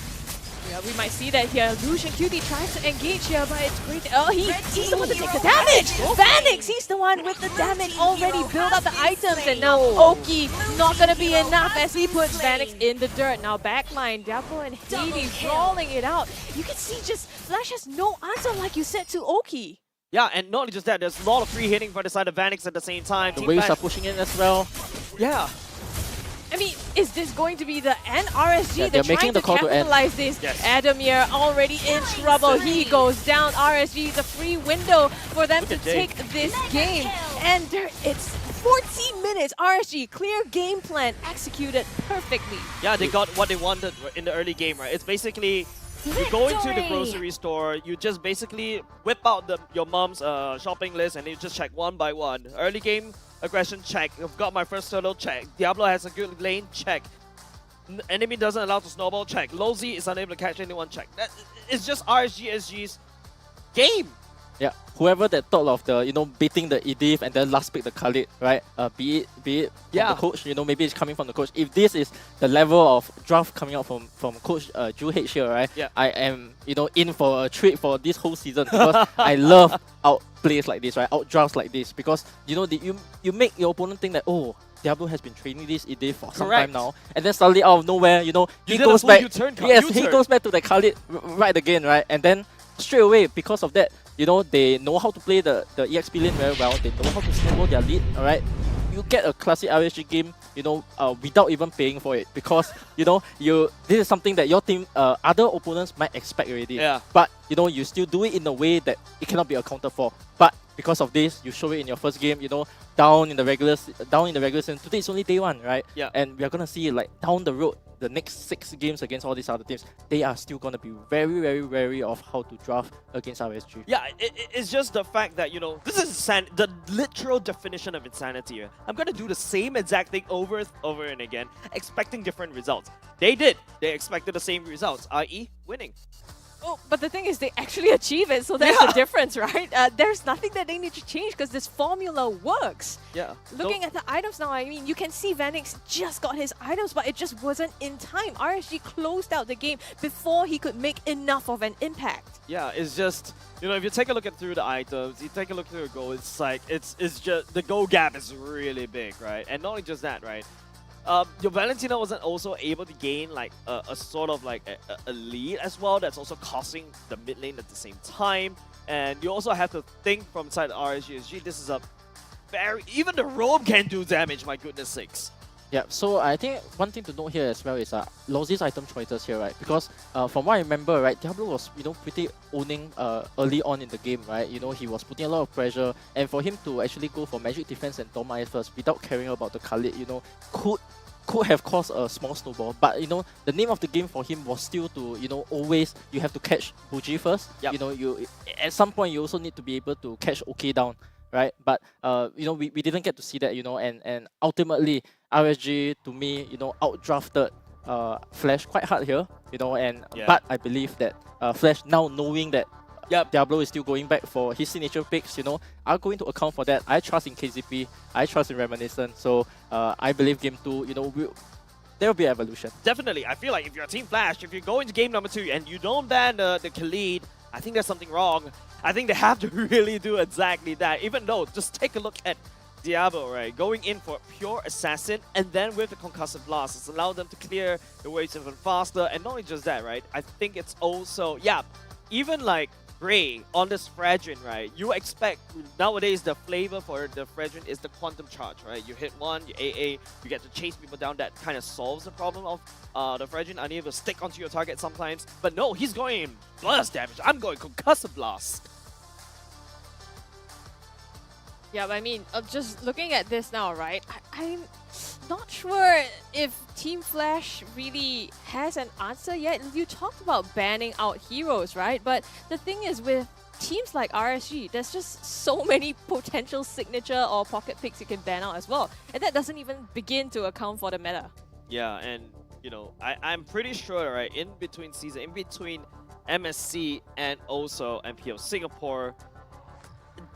Yeah, we might see that here. Lucian Cutie tries to engage here, but it's great. Oh, he's the one to take the damage! Vanix, he's the one with the damage already built up the items, and now Oki not gonna be enough as he puts Vanix in the dirt. Now backline, Diablo and Hades rolling it out. You can see just Flash has no answer, like you said, to Oki. Yeah, and not only just that, there's a lot of free hitting for the side of Vanix at the same time. The waves are pushing in as well. Yeah. I mean, is this going to be the end? RSG, Yeah, they're they're making trying to the call to end. capitalize this. Yes. Adamir already in trouble. He goes down. RSG is a free window for them to take this game. And it's 14 minutes. RSG, clear game plan, executed perfectly. Yeah, they got what they wanted in the early game, right? It's basically, you go into the grocery store, you just basically whip out your mom's shopping list and you just check one by one. Early game aggression, check. I've got my first turtle, check. Diablo has a good lane, check. Enemy doesn't allow to snowball, check. Lowzy is unable to catch anyone, check. It's just RSG SG's game. Yeah, whoever that thought of the, you know, beating the Edith and then last pick the Khalid, right? Be it from the coach, you know, maybe it's coming from the coach. If this is the level of draft coming out from Coach Drew H here, right? Yeah. I am, you know, in for a treat for this whole season because I love outplays like this, right? Outdrafts like this because, you know, you make your opponent think that, oh, Diablo has been training this Edith for some time now, and then suddenly out of nowhere, you know, he goes back. He goes back to the Khalid right again, right? And then straight away, because of that, you know, they know how to play the EXP lane very well. They know how to snowball their lead, alright? You get a classic RSG game, you know, without even paying for it. Because, you know, this is something that your team, other opponents might expect already. Yeah. But, you know, you still do it in a way that it cannot be accounted for. But because of this, you show it in your first game, you know, down in the regular season. Today it's only day 1, right? Yeah. And we are gonna see, like, down the road, the next 6 games against all these other teams, they are still gonna be very, very wary of how to draft against RSG. Yeah, it's just the fact that, you know, this is the literal definition of insanity. I'm gonna do the same exact thing over and again, expecting different results. They did. They expected the same results, i.e. winning. Oh, but the thing is, they actually achieve it, so that's the difference, right? There's nothing that they need to change because this formula works. Yeah. Looking at the items now, I mean, you can see Vanix just got his items, but it just wasn't in time. RSG closed out the game before he could make enough of an impact. Yeah, it's just, you know, if you take a look through the items, you take a look through the goal, it's like, it's just, the goal gap is really big, right? And not only just that, right? Your Valentina wasn't also able to gain like a sort of like a lead as well. That's also costing the mid lane at the same time. And you also have to think from side RSG SG, this is a very, even the roam can do damage, my goodness sakes. Yeah, so I think one thing to note here as well is Lozzy's item choices here, right? Because from what I remember, right, Diablo was, you know, pretty owning early on in the game, right? You know, he was putting a lot of pressure, and for him to actually go for magic defense and Dom first without caring about the Khalid, you know, could have caused a small snowball. But, you know, the name of the game for him was still to, you know, always you have to catch Buji first. Yep. You know, at some point you also need to be able to catch OK down. right? But you know, we didn't get to see that, you know, and ultimately RSG to me, you know, outdrafted Flash quite hard here, you know, and but I believe that Flash now knowing that Diablo is still going back for his signature picks, you know, are going to account for that. I trust in KZP, I trust in Reminiscent, so I believe game 2, you know, there will be evolution. Definitely. I feel like if you're Team Flash, if you go into game number 2 and you don't ban the Khalid, I think there's something wrong. I think they have to really do exactly that. Even though, just take a look at Diablo, right? Going in for pure assassin, and then with the concussive blast, it's allowed them to clear the waves even faster. And not only just that, right? I think it's also, even like Gray on this Fragment, right? You expect nowadays the flavor for the Fragment is the quantum charge, right? You hit one, you AA, you get to chase people down. That kind of solves the problem of the Fragment unable to stick onto your target sometimes. But no, he's going blast damage. I'm going concussive blast. Yeah, but I mean, just looking at this now, right? I'm not sure if Team Flash really has an answer yet. You talked about banning out heroes, right? But the thing is, with teams like RSG, there's just so many potential signature or pocket picks you can ban out as well. And that doesn't even begin to account for the meta. Yeah, and you know, I'm pretty sure, right, in between MSC and also MPL Singapore,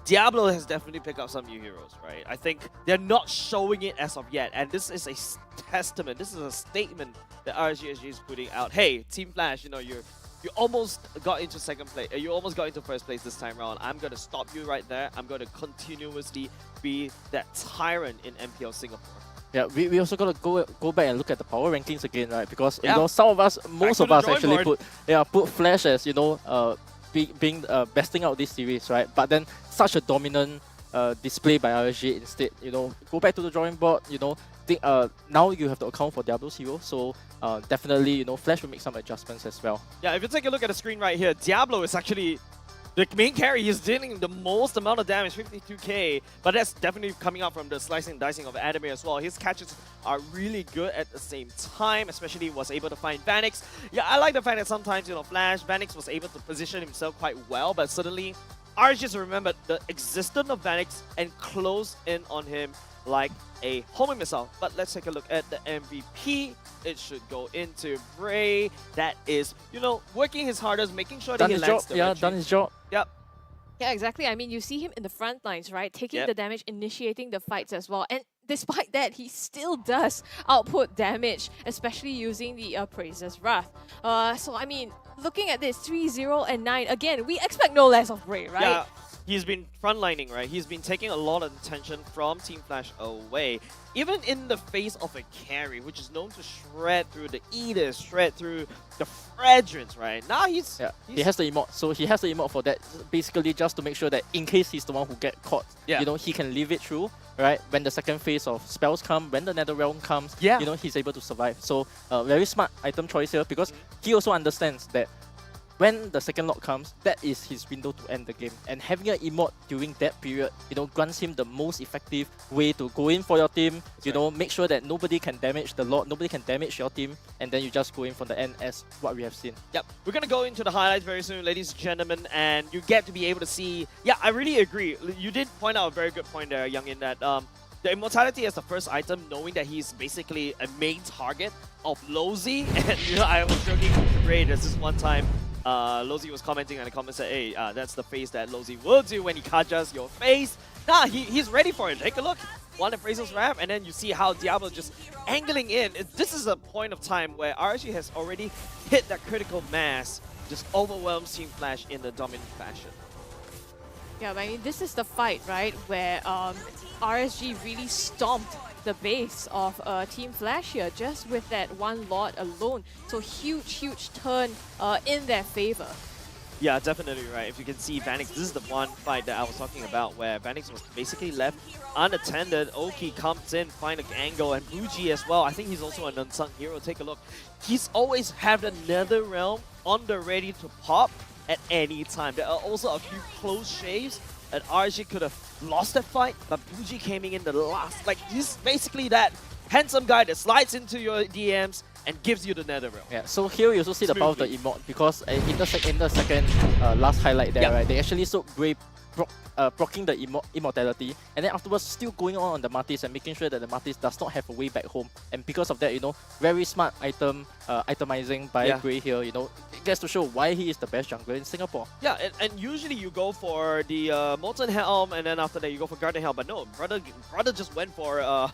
Diablo has definitely picked up some new heroes, right? I think they're not showing it as of yet, and this is a testament, this is a statement that RSG SG is putting out. Hey, Team Flash, you know, you almost got into second place, you almost got into first place this time around. I'm going to stop you right there. I'm going to continuously be that tyrant in MPL Singapore. Yeah, we also gotta go back and look at the power rankings again, right? Because you know, some of us, most of us actually put Flash as, you know, being besting out this series, right? But then such a dominant display by RSG instead, you know, go back to the drawing board, you know, think now you have to account for Diablo's hero, so definitely, you know, Flash will make some adjustments as well. Yeah, if you take a look at the screen right here, Diablo is actually the main carry. He's dealing the most amount of damage, 52k, but that's definitely coming out from the slicing and dicing of anime as well. His catches are really good at the same time, especially was able to find Vanix. Yeah, I like the fact that sometimes, you know, Vanix was able to position himself quite well, but suddenly RSG just remembered the existence of Vanix and closed in on him like a homing missile. But let's take a look at the MVP. It should go into Bray. That is, you know, working his hardest, making sure that he lands the red done his job. Yep. Yeah, exactly. I mean, you see him in the front lines, right? Taking the damage, initiating the fights as well. And despite that, he still does output damage, especially using the Praise's Wrath. So, I mean, looking at this, 3-0 and 9, again, we expect no less of Bray, right? Yeah, he's been frontlining, right? He's been taking a lot of attention from Team Flash away. Even in the face of a carry, which is known to shred through the Edis, shred through the Fragments, right? Now he has the emote, so he has the emote for that, basically just to make sure that in case he's the one who get caught, you know, he can leave it through, right? When the second phase of spells come, when the Netherrealm comes, you know, he's able to survive. So very smart item choice here, because he also understands that when the second lock comes, that is his window to end the game. And having an emote during that period, you know, grants him the most effective way to go in for your team, you know, make sure that nobody can damage the Lord, nobody can damage your team, and then you just go in from the end as what we have seen. Yep, we're going to go into the highlights very soon, ladies and gentlemen, and you get to be able to see, I really agree. You did point out a very good point there, Young, in that the immortality as the first item, knowing that he's basically a main target of Lozy, and you know, I was joking with Ray, there's this one time Lozy was commenting on the comments that, hey, that's the face that Lozy will do when he kajas your face. Nah, he's ready for it. Take a look. One of Praise's Wrath, and then you see how Diablo just angling in. This is a point of time where RSG has already hit that critical mass, just overwhelms Team Flash in the dominant fashion. Yeah, but I mean, this is the fight, right, where RSG really stomped the base of Team Flash here, just with that one Lord alone. So huge turn in their favor. Yeah, definitely right. If you can see Vanix, this is the one fight that I was talking about where Vanix was basically left unattended. Oki comes in, find an angle, and Buji as well. I think he's also an unsung hero. Take a look. He's always had the Netherrealm on the ready to pop at any time. There are also a few close shaves that RSG could have lost that fight, but Buji came in the last. Like, he's basically that handsome guy that slides into your DMs and gives you the Netherrealm. Yeah, so here you also see the power of the emote, because in the second last highlight there, right, they actually sold Brave proccing the immortality, and then afterwards still going on the Martis and making sure that the Martis does not have a way back home. And because of that, very smart itemizing by Gray here, it gets to show why he is the best jungler in Singapore. Yeah, and usually you go for the Molten Helm, and then after that you go for Garden Helm, but no, brother just went for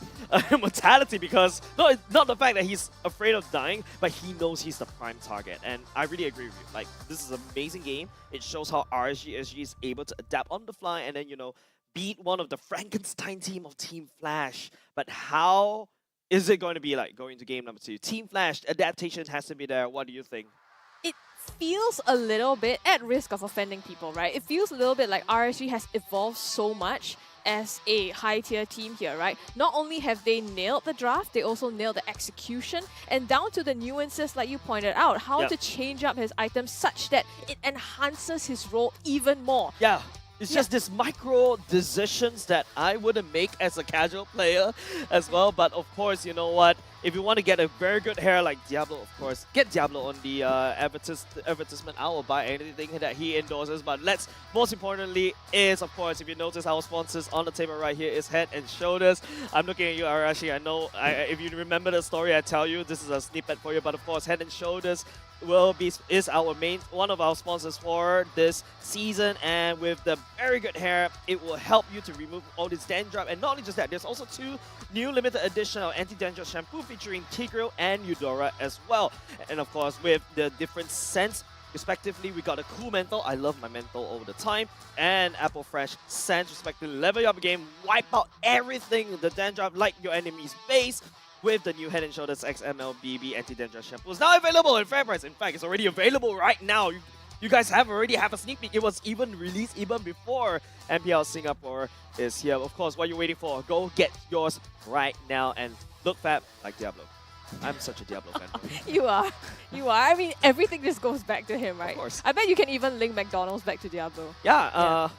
Immortality because, not the fact that he's afraid of dying, but he knows he's the prime target, and I really agree with you. Like, this is an amazing game. It shows how RSG SG is able to adapt on the fly and then, beat one of the Frankenstein team of Team Flash. But how is it going to be like going to game number 2? Team Flash, adaptation has to be there. What do you think? It feels a little bit at risk of offending people, right? It feels a little bit like RSG has evolved so much as a high-tier team here, right? Not only have they nailed the draft, they also nailed the execution, and down to the nuances like you pointed out, how to change up his items such that it enhances his role even more. Yeah. It's just this micro decisions that I wouldn't make as a casual player as well. But of course, you know what? If you want to get a very good hair like Diablo, of course, get Diablo on the advertisement. I will buy anything that he endorses. But most importantly is, of course, if you notice our sponsors on the table right here is Head and Shoulders. I'm looking at you, Arashi. I know if you remember the story I tell you, this is a snippet for you. But of course, Head and Shoulders is our one of our sponsors for this season, and with the very good hair, it will help you to remove all this dandruff. And not only just that, there's also 2 new limited edition of anti-dandruff shampoo featuring Tigreal and Eudora as well. And of course, with the different scents respectively, we got a cool menthol. I love my menthol all the time, and apple fresh scents respectively. Level you up game, wipe out everything, the dandruff like your enemy's base, with the new Head & Shoulders XML BB Anti-Dandruff Shampoo. It's now available in fair price. In fact, it's already available right now. You guys already have a sneak peek. It was even released even before MPL Singapore is here. Of course, what you're waiting for, go get yours right now and look fab like Diablo. I'm such a Diablo fan. You are. I mean, everything just goes back to him, right? Of course. I bet you can even link McDonald's back to Diablo. Yeah,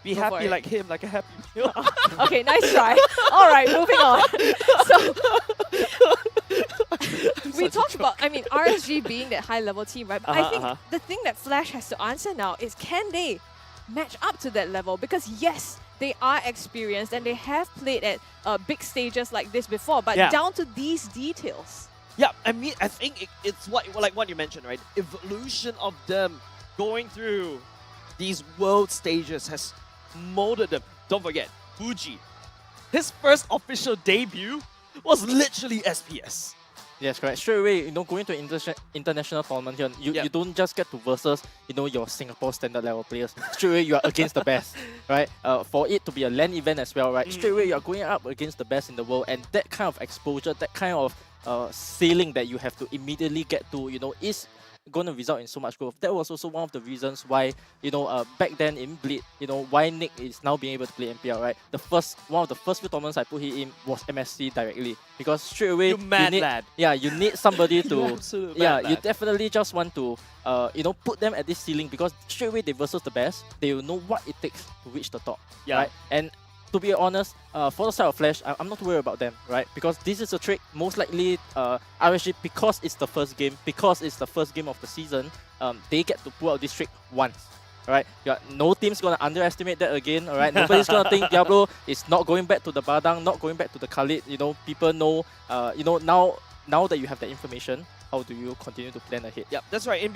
be Go happy for like him, like a happy meal. Okay, nice try. All right, moving on. So we talked about, RSG being that high-level team, right? But I think the thing that Flash has to answer now is, can they match up to that level? Because yes, they are experienced and they have played at big stages like this before, but down to these details. Yeah, I think it's what you mentioned, right? Evolution of them going through these world stages has molded them. Don't forget, Fuji, his first official debut was literally SPS. Yes, correct. Straight away, going to international tournament here, you don't just get to versus, your Singapore standard level players. Straight away, you are against the best, right? For it to be a LAN event as well, right? Straight away, you are going up against the best in the world, and that kind of exposure, that kind of ceiling that you have to immediately get to, is going to result in so much growth. That was also one of the reasons why, back then in Bleed, why Nick is now being able to play MPL, right? One of the first few tournaments I put him in was MSC directly, because straight away, you need somebody to, you definitely just want to, put them at this ceiling, because straight away they versus the best, they will know what it takes to reach the top, right? And to be honest, for the side of Flash, I'm not worried about them, right? Because this is a trick. Most likely, RSG, because it's the first game of the season, they get to pull out this trick once, right? No team's gonna underestimate that again, alright? Nobody's gonna think Diablo is not going back to the Badang, not going back to the Khalid. People know, now that you have the information, how do you continue to plan ahead? Yeah, that's right.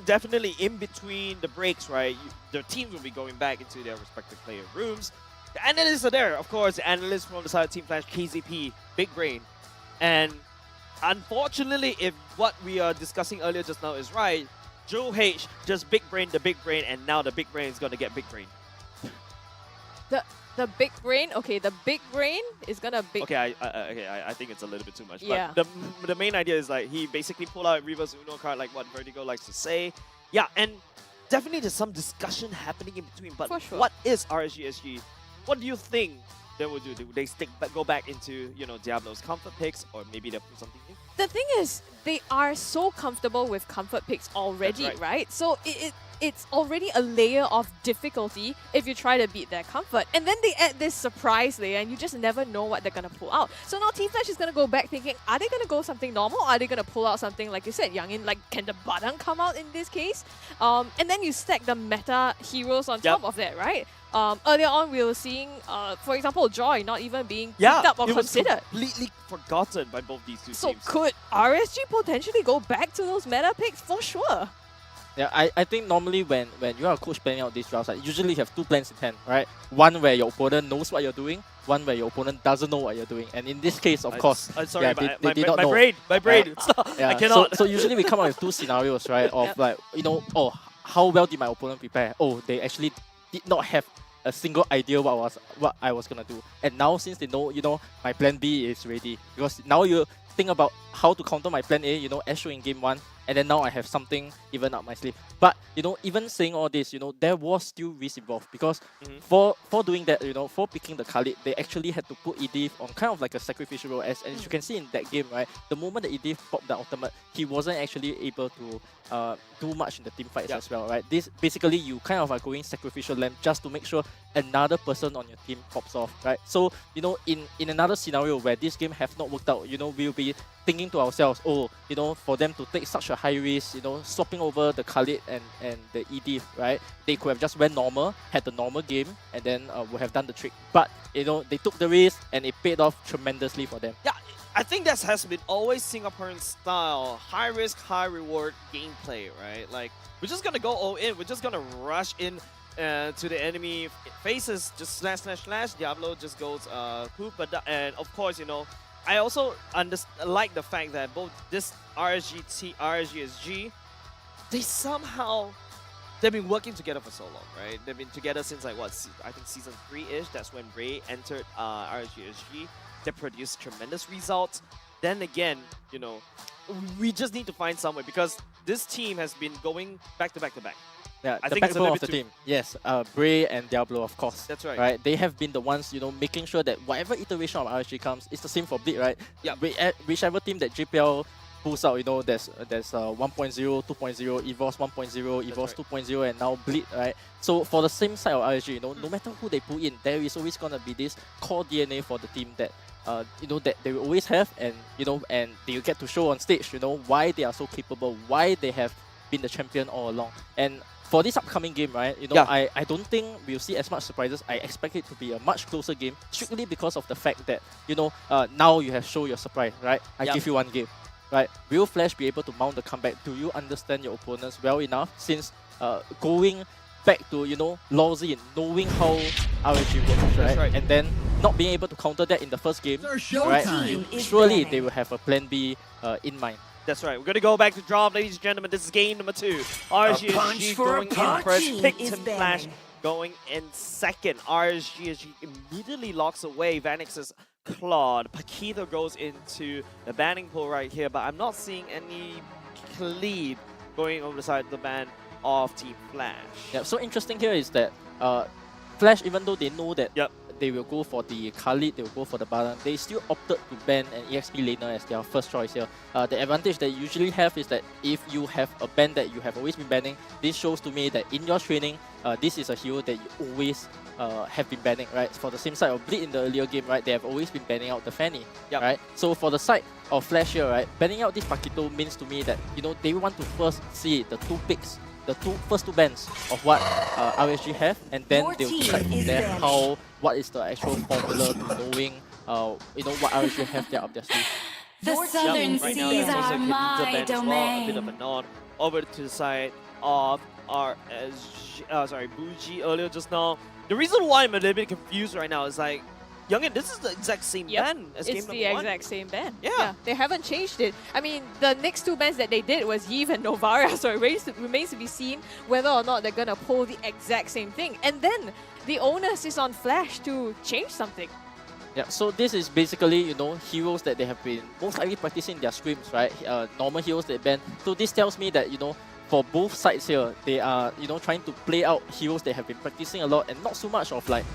Definitely in between the breaks, right? The teams will be going back into their respective player rooms. The analysts are there, of course. The analysts from the side of Team Flash, KZP, Big Brain. And unfortunately, if what we are discussing earlier just now is right, Joe H just big brain the big brain, and now the big brain is going to get big brain. The big brain? Okay, the big brain is going to big... Okay, I think it's a little bit too much. Yeah. But the main idea is like he basically pulled out reverse Uno card, like what Vertigo likes to say. Yeah, and definitely there's some discussion happening in between. But what is RSG SG? What do you think they will do? Do they go back into, Diablo's comfort picks, or maybe they'll put something new? The thing is, they are so comfortable with comfort picks already, right? So it's already a layer of difficulty if you try to beat their comfort. And then they add this surprise layer and you just never know what they're going to pull out. So now Team Flash is going to go back thinking, are they going to go something normal? Or are they going to pull out something, like you said, Youngin, like can the button come out in this case? And then you stack the meta heroes on top of that, right? Earlier on, we were seeing, for example, Joy not even being picked up or considered. It was completely forgotten by both these two so teams. Could RSG potentially go back to those meta picks? For sure. Yeah, I think normally when you are a coach planning out these drafts, like, usually you have two plans in hand, right? One where your opponent knows what you're doing, one where your opponent doesn't know what you're doing. And in this case, of course, sorry, they did not know. My brain, stop. Yeah, I cannot. So usually we come up with two scenarios, right? Of like, oh, how well did my opponent prepare? Oh, they actually did not have a single idea what I was gonna do. And now since they know, my plan B is ready. Because now you think about how to counter my plan A, as shown in game 1, and then now I have something even up my sleeve. But even saying all this, there was still risk involved because for doing that, for picking the Khalid, they actually had to put Edith on kind of like a sacrificial role. As you can see in that game, right? The moment that Edith popped the ultimate, he wasn't actually able to do much in the team fights as well, right? This basically you kind of are going sacrificial lamb just to make sure another person on your team pops off, right? So in another scenario where this game have not worked out, we'll be thinking to ourselves, oh, for them to take such a high risk, swapping over the Khalid and the Edith, right? They could have just went normal, had the normal game, and then would have done the trick. But they took the risk and it paid off tremendously for them. Yeah, I think that has been always Singaporean style, high risk, high reward gameplay, right? Like, we're just gonna go all in, we're just gonna rush in to the enemy faces, just slash, Diablo just goes poop, and of course, I also like the fact that both this RSG SG, they've been working together for so long, right? They've been together since like what, I think season 3-ish. That's when Ray entered RSG SG. They produced tremendous results. Then again, we just need to find somewhere because this team has been going back to back to back. Yeah, I the think it's a backbone little of the bit team. Yes, Bray and Diablo, of course. That's right. Right, they have been the ones, making sure that whatever iteration of RSG comes, it's the same for Bleed, right? Yeah. Whichever team that JPL pulls out, there's 1.0, 2.0, EVOS 1.0, EVOS 2.0, and now Bleed, right? So for the same side of RSG, no matter who they pull in, there is always gonna be this core DNA for the team that that they will always have, and and they get to show on stage, why they are so capable, why they have been the champion all along. And for this upcoming game, right, I don't think we'll see as much surprises. I expect it to be a much closer game, strictly because of the fact that, now you have shown your surprise, right? I give you one game, right? Will Flash be able to mount the comeback? Do you understand your opponents well enough? Since going back to, Lawsy and knowing how RSG works, right? And then not being able to counter that in the first game, right? Surely they will have a plan B in mind. That's right. We're going to go back to draw, ladies and gentlemen. This is game number 2. RSG SG going in first. Pick Team Flash going in second. RSG SG immediately locks away Vanix's Claude. Paquito goes into the banning pool right here, but I'm not seeing any Khalid going over the side of the ban of Team Flash. Yeah, so interesting here is that Flash, even though they know that they will go for the Khalid, they will go for the Baron, they still opted to ban an EXP laner as their first choice here. The advantage that you usually have is that if you have a ban that you have always been banning, this shows to me that in your training, this is a hero that you always have been banning, right? For the same side of Bleed in the earlier game, right, they have always been banning out the Fanny, right? So for the side of Flash here, right, banning out this Paquito means to me that, they want to first see the two picks, the first two bans of what RSG have, and then they'll decide from there what is the actual formula to knowing what RSG have there up their sleeve. The southern seas are my domain. A bit of a nod over to the side of RSG, Bougie earlier just now. The reason why I'm a little bit confused right now is like, Youngin, this is the exact same ban as game number 1. It's the exact same ban. Yeah, they haven't changed it. I mean, the next two bans that they did was Yves and Novara, so it remains to be seen whether or not they're going to pull the exact same thing. And then the onus is on Flash to change something. Yeah, so this is basically, heroes that they have been most likely practicing their scrims, right? Normal heroes they ban. So this tells me that, for both sides here, they are, trying to play out heroes they have been practicing a lot and not so much of like,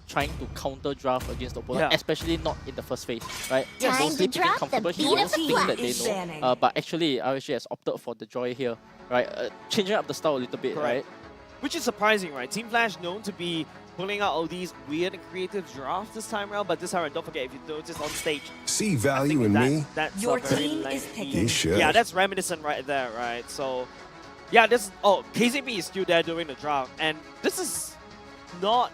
trying to counter draft against the opponent, especially not in the first phase, right? Mostly picking comfortable heroes, things that they know. But actually, RSG has opted for the Joy here. right? Changing up the style a little bit, right? Which is surprising, right? Team Flash known to be pulling out all these weird and creative drafts this time around, but this time, don't forget, if you notice on stage, See value in me? that's Your a very team is lengthy- picking. You should. Yeah, that's reminiscent right there, right? So, yeah, this. Oh, KZB is still there doing the draft, and this is not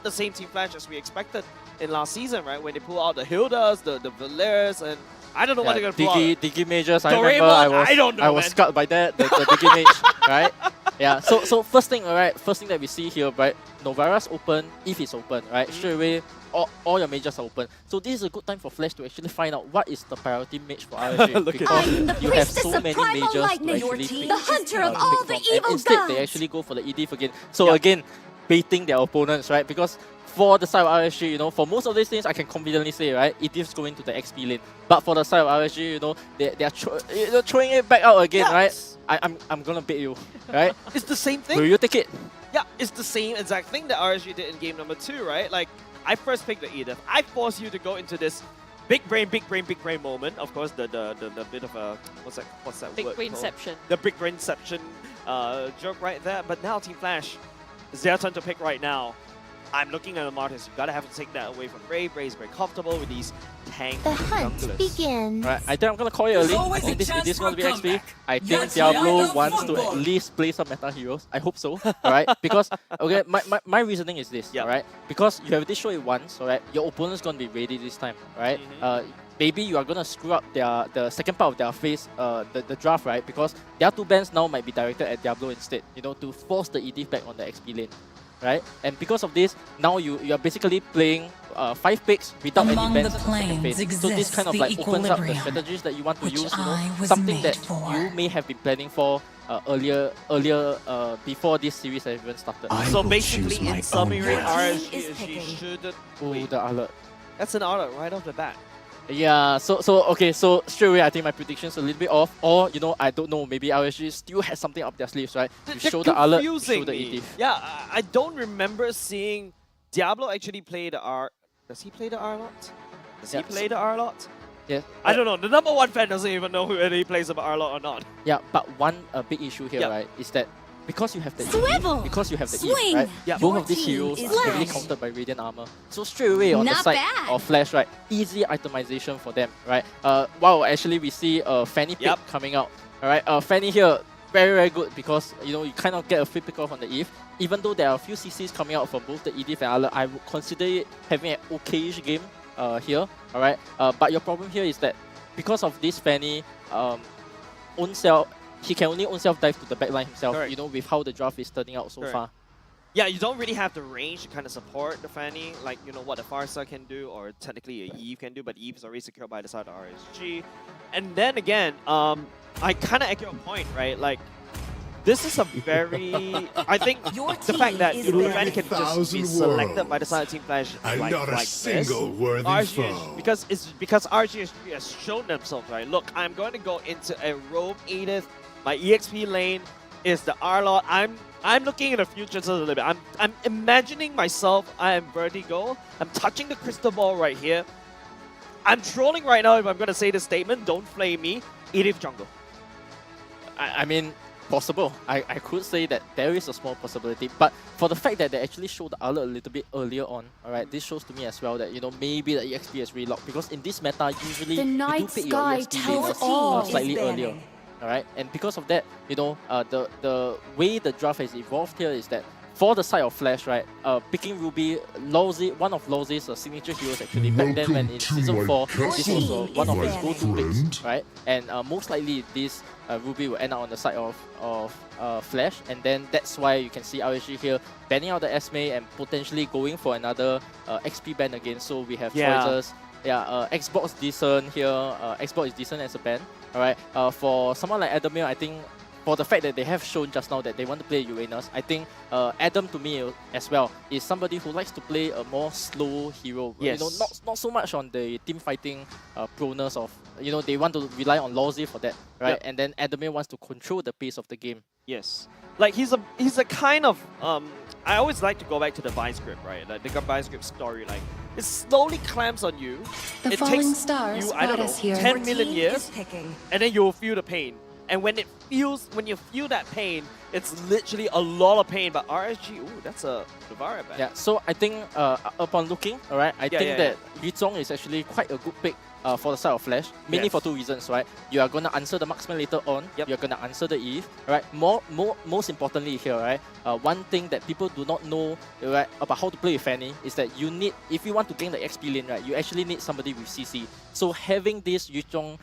the same Team Flash as we expected in last season, right? When they pull out the Hildas, the Valers, and I don't know what they're gonna pull out. Digi Mages, I Doraemon, remember I don't know, I was man. scarred by that, the Digi Mage, right? Yeah, so first thing, alright, first thing that we see here, right? Novara's open, Eve is open, right? Straight away, all your mages are open. So this is a good time for Flash to actually find out what is the priority mage for RSG. because you have so many mages to actually pick, the hunter of pick all from. the And evil instead, gods. they actually go for the EDF again. So again, baiting their opponents, right? Because for the side of RSG, you know, for most of these things, I can confidently say, right, EDF's going to the XP lane. But for the side of RSG, you know, they're throwing it back out again, right? I'm gonna bait you, right? It's the same thing. Will you take it? Yeah, it's the same exact thing that RSG did in game number 2, right? Like, I first picked the EDF. I forced you to go into this big brain moment. Of course, the bit of a what's that Big word brainception. called? The big brainception joke right there. But now Team Flash, it's their turn to pick right now. I'm looking at the Martyrs. You gotta have to take that away from Brave. Brave's very comfortable with these tank junglers. Begins. Right, I think I'm gonna call it early. I think this is gonna be XP. I think Diablo wants to at least play some meta heroes. I hope so. Alright, because okay, my reasoning is this. Alright, because you have this show it once. Alright, your opponent's gonna be ready this time. Right. Maybe you are gonna screw up the second part of their phase, the draft, right? Because their 2 bans now might be directed at Diablo instead. You know, to force the EDF back on the XP lane. Right, and because of this, now you are basically playing 5 picks without any bans in the second phase. So this kind of like opens up the strategies that you want to use. You know, something that you may have been planning for earlier before this series has even started. So basically, in summary, RSG SG shouldn't. Oh, the alert! That's an alert right off the bat. Yeah, so okay, so straight away I think my prediction's a little bit off, or you know, I don't know, maybe RSG still has something up their sleeves, right? You show the alert, you show the EDF. Yeah, I don't remember seeing Diablo actually play the R. Does he play the R lot? Does he play the R lot? Yeah. I don't know. The number 1 fan doesn't even know whether he plays the R lot or not. Yeah, but one big issue here, right, is that because you have the Swivel! because you have the Swing! right? Yeah. Both of these heroes are heavily countered by Radiant Armor. So straight away on the Not side bad. of Flash, right, easy itemization for them, right? Wow, actually we see Fanny pick coming out. Alright, Fanny here, very good because you know you kind of get a free pick off on the Eve. Even though there are a few CCs coming out from both the EDF and Alert, I would consider it having an okayish game here. Alright. But your problem here is that because of this Fanny own self, he can only own self dive to the backline himself, you know, with how the draft is turning out so far. Yeah, you don't really have the range to kind of support the Fanny, like, you know, what the Farsa can do, or technically a Eve can do, but Eve is already secured by the side of RSG. And then again, I kind of echo your point, right? Like, this is a very... I think the fact that the Fanny can just be selected by the side of Team Flash like single this, worthy RSG, foe. because RSG has shown themselves, right? Look, I'm going to go into a roam Edith. My EXP lane is the R-Lot. I'm looking in the future just a little bit. I'm imagining myself, I am Vertigo. I'm touching the crystal ball right here. I'm trolling right now if I'm going to say this statement. Don't flame me. Edith jungle. I mean, possible. I could say that there is a small possibility. But for the fact that they actually showed the alert a little bit earlier on, alright, this shows to me as well that, you know, maybe the EXP is relocked. Because in this meta, usually you do pick your EXP lanes slightly earlier. Alright, and because of that, you know, the way the draft has evolved here is that for the side of Flash, right, picking Ruby, Lawzy, one of Lawzy's signature heroes actually, back then when in Season 4, this was one of his go-to picks, right? And most likely this Ruby will end up on the side of Flash, and then that's why you can see RSG here banning out the Esme and potentially going for another XP ban again, so we have choices. Yeah, Xbox decent here, Xbox is decent as a ban. Alright, for someone like Adamir, I think for the fact that they have shown just now that they want to play Uranus, I think Adam to me as well is somebody who likes to play a more slow hero. Yes. You know, not so much on the team fighting proneness of, you know, they want to rely on Lawzy for that, right? And then Adamir wants to control the pace of the game. Yes. Like he's a kind of I always like to go back to the Vice Grip, right? Like the Vice Grip story, like it slowly clamps on you. The it falling takes stars you, I don't know, here. 10 million years, and then you'll feel the pain. And when you feel that pain, it's literally a lot of pain. But RSG, ooh, that's a Navarra back. Yeah, so I think upon looking, alright, I think that Yu Zhong is actually quite a good pick for the side of Flash, mainly for two reasons, right? You are going to answer the marksman later on, you're going to answer the Eve, right? Most importantly here, right? One thing that people do not know, right, about how to play with Fanny is that you need, if you want to gain the XP lane, right, you actually need somebody with CC. So having this Yu Zhong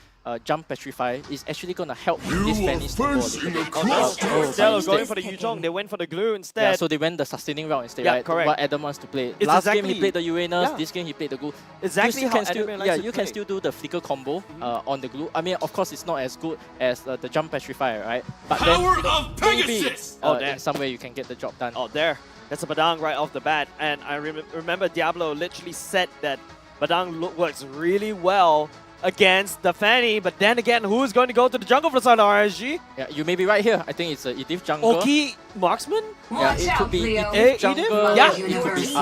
jump petrify is actually going to help this Fanny snowball. Instead of going for the Yu Zhong, they went for the glue instead. Yeah, so they went the sustaining route instead, right? Correct. What Adam wants to play. It's Last game he played the Uranus, this game he played the glue. Exactly you how can still, Adam likes to you can play. still do the flicker combo on the glue. I mean, of course, it's not as good as the jump petrify, right? But then, you know, maybe in some way you can get the job done. Oh, there. That's a Badang right off the bat. And I remember Diablo literally said that Badang works really well against the Fanny, but then again, who's going to go to the jungle for the side of RSG? Yeah, you may be right here. I think it's a Edith jungle. Oki marksman? Yeah, it could be Edith jungle. Yeah, it could be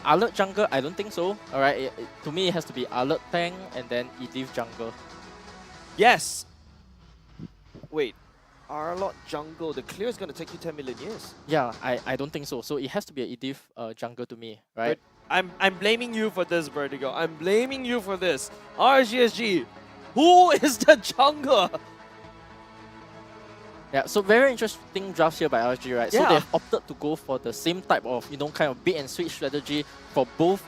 Alert jungle. I don't think so. Alright, to me it has to be Alert tank and then Edith jungle. Yes. Wait, Arlot jungle. The clear is going to take you 10 million years. Yeah, I don't think so. So it has to be a Edith jungle to me, right? But I'm blaming you for this, Vertigo. I'm blaming you for this. RSG SG, who is the jungler? Yeah, so very interesting drafts here by RSG, right? So they've opted to go for the same type of, you know, kind of bait and switch strategy for both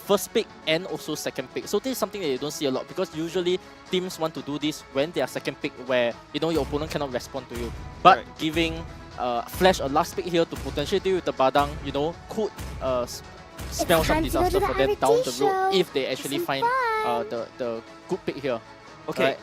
first pick and also second pick. So this is something that you don't see a lot because usually teams want to do this when they are second pick where, you know, your opponent cannot respond to you. But giving Flash a last pick here to potentially deal with the Badang, you know, could spell some disaster for them down the road if they actually find the good pick here. Okay, right?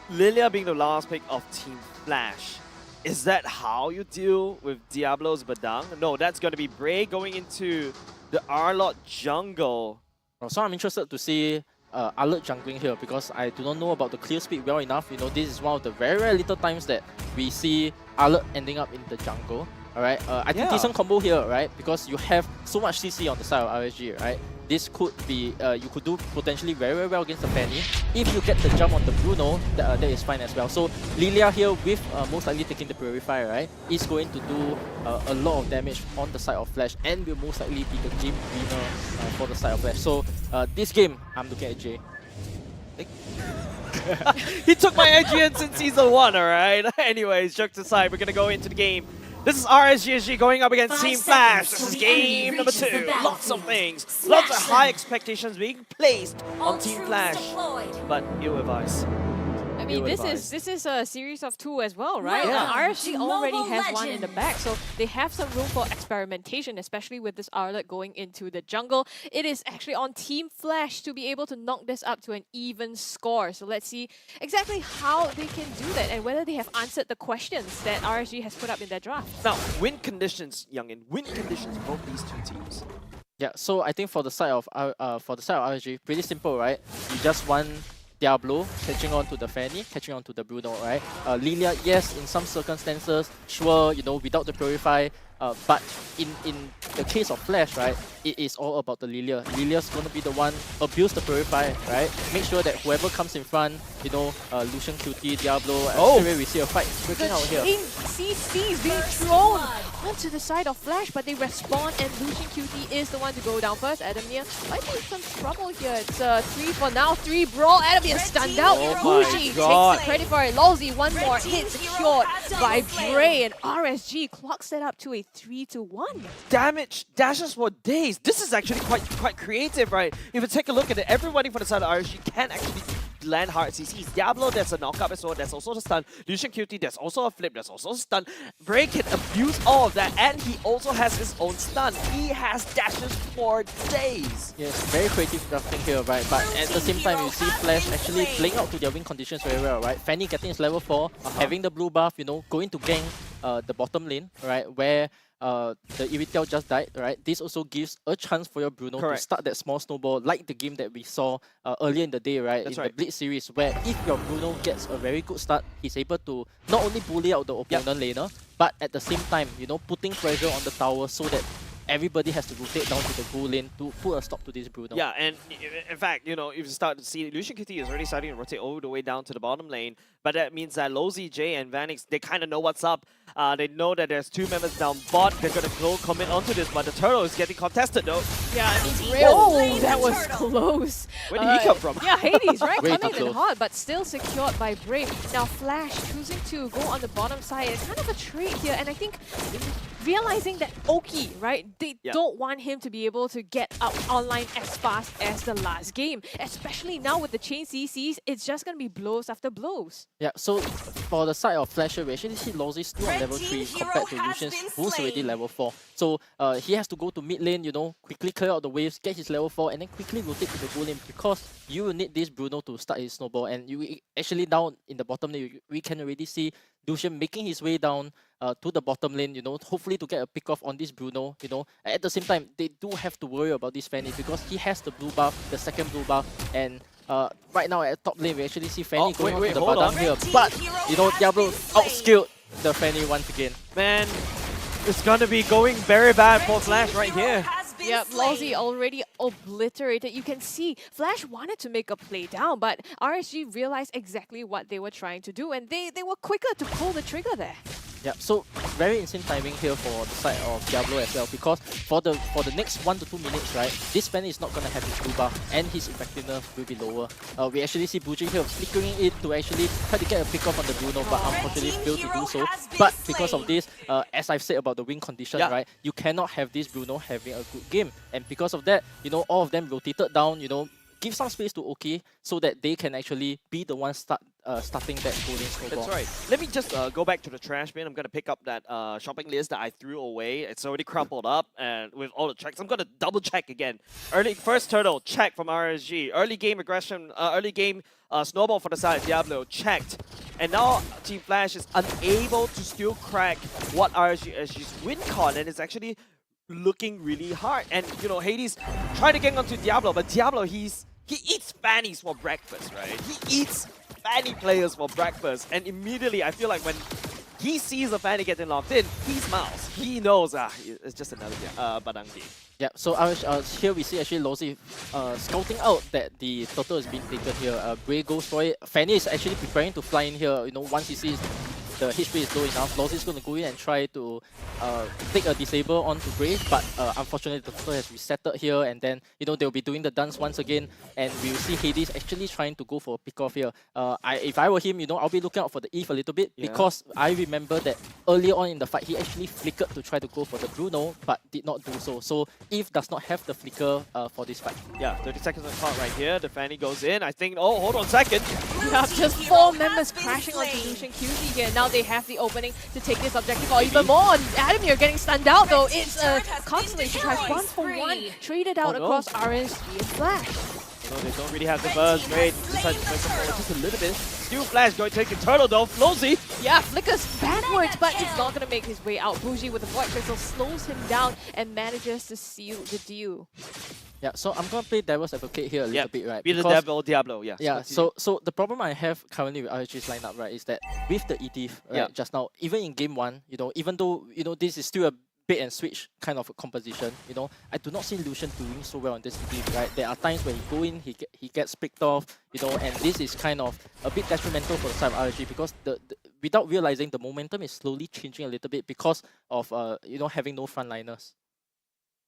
Lilia being the last pick of Team Flash. Is that how you deal with Diablo's Badang? No, that's going to be Bray going into the Arlot jungle. So I'm interested to see Alert jungling here because I do not know about the clear speed well enough. You know, this is one of the very rare little times that we see Alert ending up in the jungle. Alright, I think decent combo here, right? Because you have so much CC on the side of RSG, right? This could be, you could do potentially very, very well against the Fanny. If you get the jump on the Bruno, that is fine as well. So Lilia here with most likely taking the Purify, right, is going to do a lot of damage on the side of Flash and will most likely be the game winner for the side of Flash. So this game, I'm looking at Jay. He took my IGN since Season 1, alright? Anyways, jokes aside, we're going to go into the game. This is RSG SG going up against Team Flash. This is game number 2. Lots of things. Lots of high expectations being placed on Team Flash. But ill-advised. I mean, this is a series of 2 as well, right? RSG already has one in the back, so they have some room for experimentation, especially with this Arlet going into the jungle. It is actually on Team Flash to be able to knock this up to an even score. So let's see exactly how they can do that and whether they have answered the questions that RSG has put up in their draft. Now, win conditions, Youngin. Win conditions for both these two teams. Yeah, so I think for the side of RSG, pretty simple, right? You just want Diablo catching on to the Fanny, catching on to the Bruno, right? Lilia, yes, in some circumstances, sure, you know, without the Purify, but in the case of Flash, right, it is all about the Lilia. Lilia's gonna be the one abuse the Purify, right? Make sure that whoever comes in front, you know, Lucian, QT, Diablo, and we see a fight breaking out here. CC is being thrown onto the side of Flash, but they respond, and Lucian QT is the one to go down first. Adamir might be in some trouble here. It's 3 for now, 3 brawl. Adamir stunned out. Luigi takes the credit for it. Lolzy, one more hit secured by Bray, and RSG clocks it up to a 3-1. Damage dashes for days. This is actually quite creative, right? If you take a look at it, everybody from the side of RSG can actually land hard CCs. Diablo, there's a knockup as well. There's also the stun. Lucian QT, there's also a flip. There's also a stun. Bray can abuse all of that, and he also has his own stun. He has dashes for days. Yes, very creative drafting here, right? But at the same time, you see Flash actually playing out to their win conditions very well, right? Fanny getting his level 4, having the blue buff, you know, going to gank the bottom lane, right? Where the Iritel just died, right? This also gives a chance for your Bruno to start that small snowball like the game that we saw earlier in the day, right? The Blitz series, where if your Bruno gets a very good start, he's able to not only bully out the opponent laner, but at the same time, you know, putting pressure on the tower so that everybody has to rotate down to the goal lane to put a stop to this Bruno. Yeah, and in fact, if you start to see, Lucian KT is already starting to rotate all the way down to the bottom lane, but that means that Lozy, Jay, and Vanix, they kind of know what's up. They know that there's 2 members down bot. They're going to go commit onto this, but the turtle is getting contested though. Yeah, he's real. That was close. Where did he come from? Yeah, Hades, right? Way Coming too in close. hot, but still secured by Brave. Now Flash choosing to go on the bottom side. It's kind of a trade here, and I think realizing that Oki, right, they don't want him to be able to get up online as fast as the last game. Especially now with the chain CCs, it's just going to be blows after blows. Yeah, so for the side of Flasher, we actually see Lozy still on level 3 compared to Lucian's, who's already level 4. So he has to go to mid lane, quickly clear out the waves, get his level 4, and then quickly rotate to the goal lane because you will need this Bruno to start his snowball. And you actually down in the bottom lane, we can already see Lucian making his way down to the bottom lane, hopefully to get a pick off on this Bruno, At the same time, they do have to worry about this Fanny because he has the blue buff, the second blue buff, and right now at top lane, we actually see Fanny going on to the bottom here. But, Diablo outskilled the Fanny once again. Man, it's gonna be going very bad for Flash right here. Yep, Lozy already obliterated. You can see Flash wanted to make a play down, but RSG realized exactly what they were trying to do, and they were quicker to pull the trigger there. Yeah, so very insane timing here for the side of Diablo as well, because for the next 1 to 2 minutes, right, this Fanny is not gonna have his blue buff and his effectiveness will be lower. We actually see Bougie here flickering it to actually try to get a pick off on the Bruno, but unfortunately failed to do so. But because of this, as I've said about the win condition, right, you cannot have this Bruno having a good game, and because of that, all of them rotated down, give some space to Oki so that they can actually be the ones starting that golden snowball. That's right. Let me just go back to the trash bin. I'm going to pick up that shopping list that I threw away. It's already crumpled up and with all the checks. I'm going to double check again. First turtle, check from RSG. Early game aggression, early game snowball for the side of Diablo, checked. And now Team Flash is unable to still crack what RSG SG's win con, and it's actually looking really hard. And Hades trying to get onto Diablo, but Diablo he eats fannies for breakfast, right? He eats fanny players for breakfast, and immediately I feel like when he sees a fanny getting locked in, he smiles. He knows it's just another Badangi. Yeah, so here we see actually Lozy scouting out that the turtle is being taken here. Bray goes for it. Fanny is actually preparing to fly in here. Once he sees the HP is low enough, Lozy is going to go in and try to take a disable onto Bray, but unfortunately the turtle has resetted here, and then they'll be doing the dance once again, and we'll see Hades actually trying to go for a pick off here. If I were him, I'll be looking out for the Eve a little bit, because I remember that earlier on in the fight he actually flickered to try to go for the Bruno, but did not do so. So Eve does not have the flicker for this fight. Yeah, 30 seconds on the clock right here. The Fanny goes in. I think, oh, hold on a second. Yeah, just 4 members crashing onto Lucian QZ here. Now they have the opening to take this objective or even more. Adam here getting stunned out though. It's a Constellation tries 1-for-1, traded out across RSG and Flash. They don't really have the burst rate. Decided to make them forward just a little bit. Still Flash going to take a turtle though. Lozy. Yeah, flickers backwards, but it's not going to make his way out. Bougie with the Void Crystal slows him down and manages to seal the deal. Yeah, so I'm going to play Devil's Advocate here a little bit, right? Be the Devil, Diablo, yeah. Yeah, so the problem I have currently with RSG's lineup, right, is that with the EDIF, right, just now, even in game 1, even though, this is still a bait and switch kind of a composition, I do not see Lucian doing so well on this EDIF, right? There are times when he go in, he gets picked off, and this is kind of a bit detrimental for the side of RSG because without realizing the momentum is slowly changing a little bit because of, having no frontliners.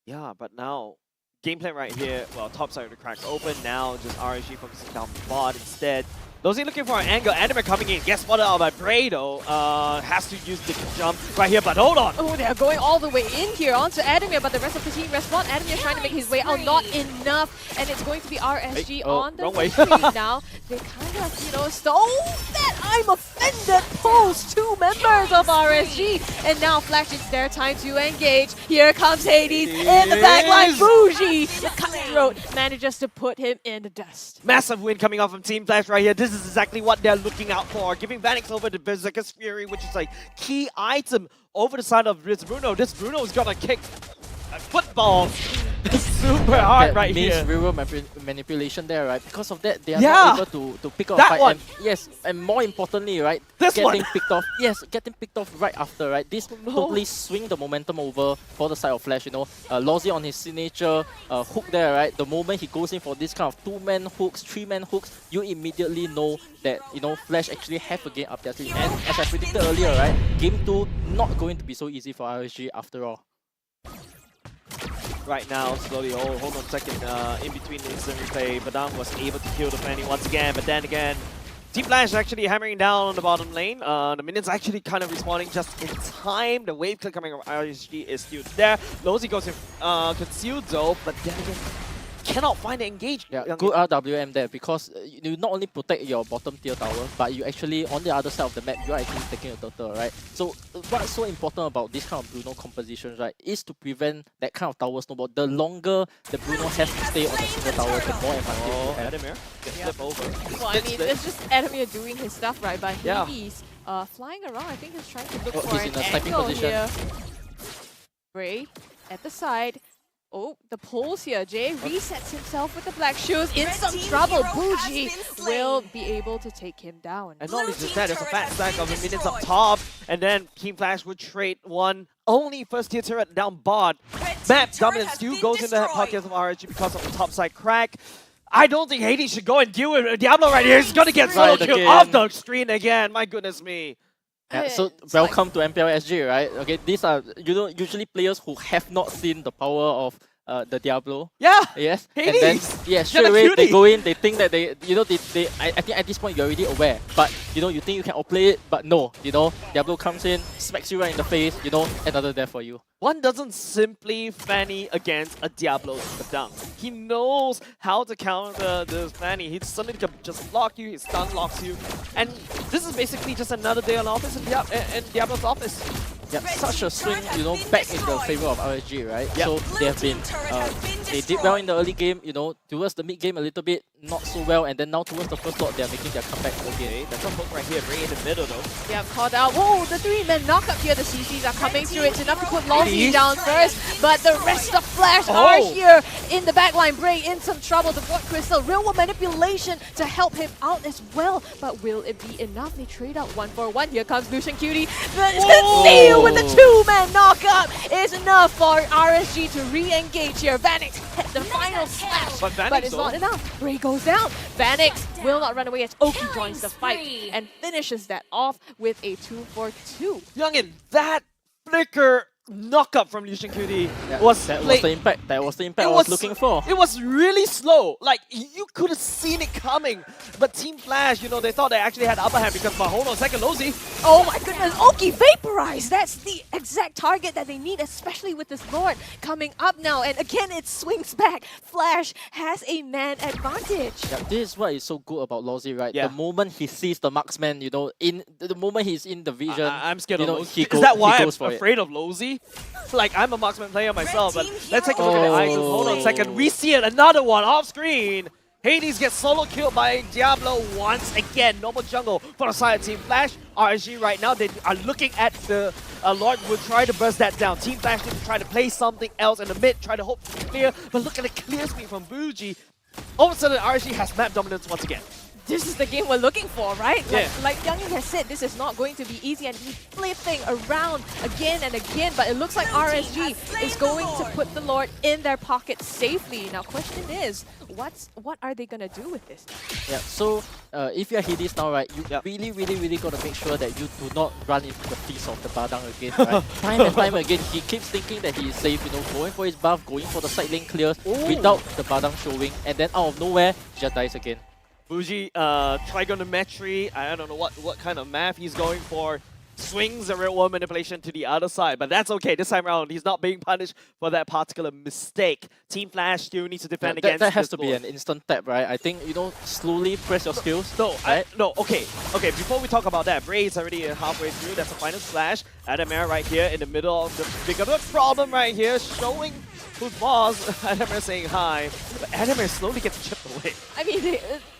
Yeah, but now game plan right here, well, top side of the crack open, now just RSG focusing down the bot instead. Lozy looking for an angle, Anima coming in, gets spotted out by Bray though, has to use the jump right here, but hold on! Oh, they're going all the way in here onto Adamir, but the rest of the team respawn. Adamir trying to make his way out, not enough, and it's going to be RSG on the retreat now. They kind of, stole that I'm offended pulls 2 members of RSG, and now Flash, it's their time to engage. Here comes Hades in the backline, Bougie, the cutthroat manages to put him in the dust. Massive win coming off from Team Flash right here. This is exactly what they're looking out for. Giving Vanix over to Berserker's Fury, which is a key item over the side of this Bruno. This Bruno is gonna kick a football super hard right means here. real manipulation there, right? Because of that, they are Yeah. not able to pick up That a fight. one. And yes, and more importantly, right? This getting one. picked off. Yes, getting picked off right after, right? This totally swing the momentum over for the side of Flash. You know, Lozzy on his signature hook there, right? The moment he goes in for this kind of 2-man hooks, 3-man hooks, you immediately know that, you know, Flash actually have a game up their sleeve. And as I predicted earlier, right? Game 2 not going to be so easy for RSG after all. Right now, slowly, hold on a second, in between the instant replay, Badang was able to kill the Fanny once again, but then again, Team Flash actually hammering down on the bottom lane. The minions actually kind of responding just in time. The wave click coming from RSG is still there. Lozzy goes in concealed though, but then again, cannot find the engage. Yeah, good RWM there, because you not only protect your bottom tier tower, but you actually, on the other side of the map, you are actually taking a turtle, right? So what's so important about this kind of Bruno compositions, right, is to prevent that kind of tower snowball. The longer the Bruno has to stay on a single tower, the more advantage you have. Adamir gets flipped over. Well, I mean, it's just Adamir doing his stuff, right? But Yeah. he's flying around. I think he's trying to look Oh, for he's an in a sniping angle position. here. Bray at the side. Oh, the pulls here. Jay resets himself with the black shoes. In some trouble. Bougie will be able to take him down. And not only just that, there's a fat stack of the minions up top, and then Team Flash would trade one only first tier turret down bot. Map dominance still goes in the pockets of RSG because of the top side crack. I don't think Hades should go and deal with Diablo right here. He's gonna get solo killed off the screen again. My goodness me. Yeah, so welcome to MPLSG, right? Okay, these are, you know, usually players who have not seen the power of the Diablo. Yeah. Yes. Hades. And then straight away they go in, they think that they, you know, I think at this point you're already aware, but you know, you think you can outplay it, but no, you know, Diablo comes in, smacks you right in the face, you know, another death for you. One doesn't simply Fanny against a Diablo Badang. He knows how to counter the Fanny. He suddenly can just block you, he stun locks you. And this is basically just another day on office in Diablo's office. Yeah, such a swing, you know, back in the favor of RSG, right? Yep. So they have been, they did well in the early game, you know, towards the mid game a little bit, not so well, and then now towards the first lot, they are making their comeback again. That's a hook right here, bring it in the middle though. Yeah, caught out. Whoa, the 3-man knock up here. The CCs are coming through. It's enough to put Lozzy down first, but the rest of Flash are here in the backline. Bray in some trouble. The Void Crystal, real world manipulation to help him out as well. But will it be enough? They trade out 1-for-1. Here comes Lucian Cutie. The steal with the 2-man knock up is enough for RSG to re-engage here. Vanix hit the final slash, but it's not enough. Bray goes down. Vanix will not run away as Oki joins the fight and finishes that off with a 2-for-2. Youngin, that flicker knock-up from Lucian Cutie was the impact. That was the impact I was looking for. It was really slow. Like, you could have seen it coming. But Team Flash, you know, they thought they actually had the upper hand because, hold on a second, Lozzy. Oh my goodness, Oki vaporized! That's the exact target that they need, especially with this Lord coming up now. And again, it swings back. Flash has a man advantage. Yeah, this is what is so good about Lozzy, right? Yeah. The moment he sees the marksman, you know, in the moment he's in the vision, I'm scared of Lozzy. Is that why I'm afraid of Lozzy? Like, I'm a marksman player myself, but let's take a look at the items. Hold on a second. We see it, another one off screen. Hades gets solo killed by Diablo once again. Normal jungle for the side of Team Flash. RSG right now, they are looking at the Lord will try to burst that down. Team Flash need to try to play something else in the mid, try to hope to clear. But look at the clear speed from Bougie. All of a sudden, RSG has map dominance once again. This is the game we're looking for, right? Yeah. Like Youngin has said, this is not going to be easy, and he's flipping around again and again, but it looks like RSG is going to put the Lord in their pocket safely. Now, question is, what are they going to do with this? Yeah, so if you're Hades now, right, you really got to make sure that you do not run into the feast of the Badang again, right? Time and time again, he keeps thinking that he is safe, you know, going for his buff, going for the side lane clears without the Badang showing, and then out of nowhere, he just dies again. Bougie, trigonometry, I don't know what kind of math he's going for. Swings the real world manipulation to the other side, but that's okay. This time around, he's not being punished for that particular mistake. Team Flash still needs to defend against that has this to be an instant tap, right? I think, you know, slowly press your skills. No, right? okay. Before we talk about that, Bray is already halfway through. That's a final slash. Adamir right here in the middle of the big of the problem right here, showing who's boss. Adamir saying hi, but Adamir slowly gets chipped away. I mean,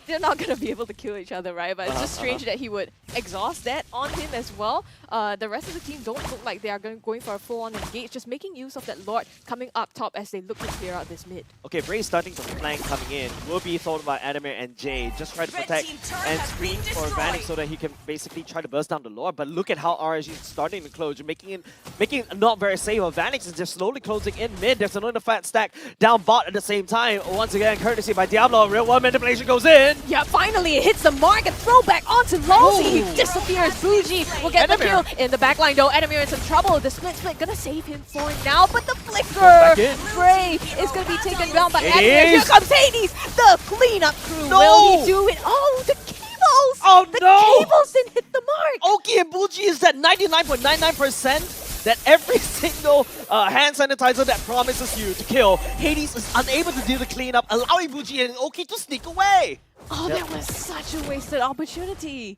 they're not gonna be able to kill each other, right? But it's just strange that he would exhaust that on him as well. The rest of the team don't look like they are going for a full-on engage, just making use of that Lord coming up top as they look to clear out this mid. Okay, Bray starting to flank coming in. Will be thought by Adamir and Jay. Just try to protect and screen for Vanek so that he can basically try to burst down the Lord. But look at how RSG is starting to close, making it not very safe. Vanek is just slowly closing in mid. There's another fat stack down bot at the same time. Once again, courtesy by Diablo, real world manipulation goes in. Yeah, finally it hits the mark and throwback onto Lolzy. He disappears. Bougie will get the kill in the backline though. Adamir in some trouble. The split gonna save him for now, but the flicker. Bray is gonna be taken down by Adamir. Here comes Hades. The cleanup crew. Will he do it? Oh, the cables. Oh the no! cables didn't hit the mark. Oki and Bougie is at 99.99%. That every single hand sanitizer that promises you to kill, Hades is unable to do the cleanup, allowing Bougie and Oki to sneak away. Oh, that was such a wasted opportunity.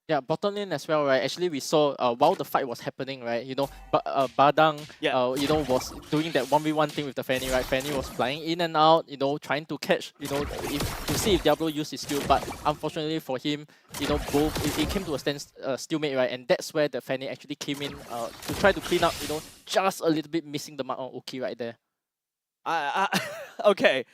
Yeah, bottom lane as well, right? Actually, we saw while the fight was happening, right? You know, Badang, you know, was doing that 1v1 thing with the Fanny, right? Fanny was flying in and out, you know, trying to catch, you know, to see if Diablo used his skill. But unfortunately for him, you know, it came to a stalemate, right? And that's where the Fanny actually came in to try to clean up, you know, just a little bit missing the mark on Oki right there. Okay.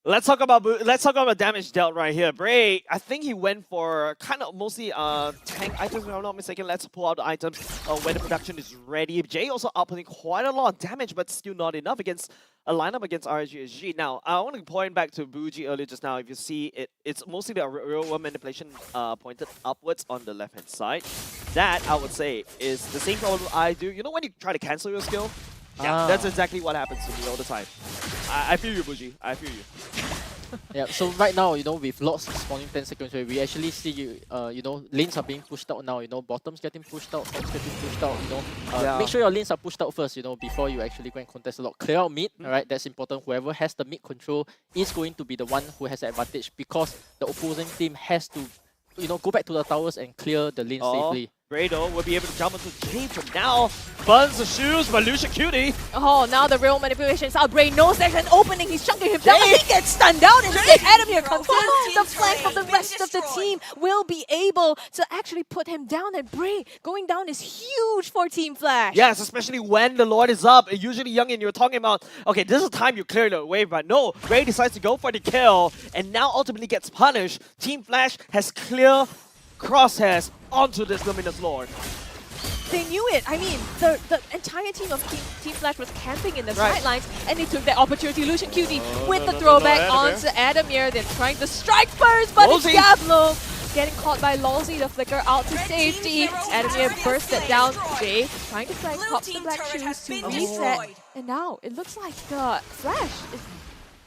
Let's talk about damage dealt right here. Bray, I think he went for kind of mostly tank items, if I'm not mistaken. Let's pull out the items when the production is ready. Jay also outputting quite a lot of damage, but still not enough against a lineup against RSG SG. Now, I want to point back to Bougie earlier just now. If you see it, it's mostly the real world manipulation pointed upwards on the left hand side. That, I would say, is the same problem I do. You know when you try to cancel your skill? Yeah, that's exactly what happens to me all the time. I feel you, Bougie. I feel you. Yeah, so right now, you know, with lots spawning 10 seconds, we actually see, you know, lanes are being pushed out now, you know, bottoms getting pushed out, tops getting pushed out, you know. Make sure your lanes are pushed out first, you know, before you actually go and contest a lot. Clear out mid, alright, that's important. Whoever has the mid control is going to be the one who has the advantage because the opposing team has to, you know, go back to the towers and clear the lane safely. Bray though will be able to jump onto Jay for now. Burns the shoes by Lucia Cutie. Oh, now the real manipulation is out. Bray knows there's an opening. He's chunking him down. He gets stunned down instead. Adamir comes in. The flank of the rest of the team will be able to actually put him down. And Bray going down is huge for Team Flash. Yes, especially when the Lord is up. Usually, Youngin, you're talking about, okay, this is the time you clear the wave, but no, Bray decides to go for the kill and now ultimately gets punished. Team Flash has clear crosshairs onto this Luminous Lord. They knew it. I mean, the entire team of Team Flash was camping in the sidelines, and they took that opportunity. Lucian Cutie with the throwback onto Adamir. They're trying to strike first, but it's Diablo getting caught by Lolzy, the flicker out to safety. Adamir bursts it down. Jay trying to flank, pops the black shoes to reset. And now it looks like the Flash is...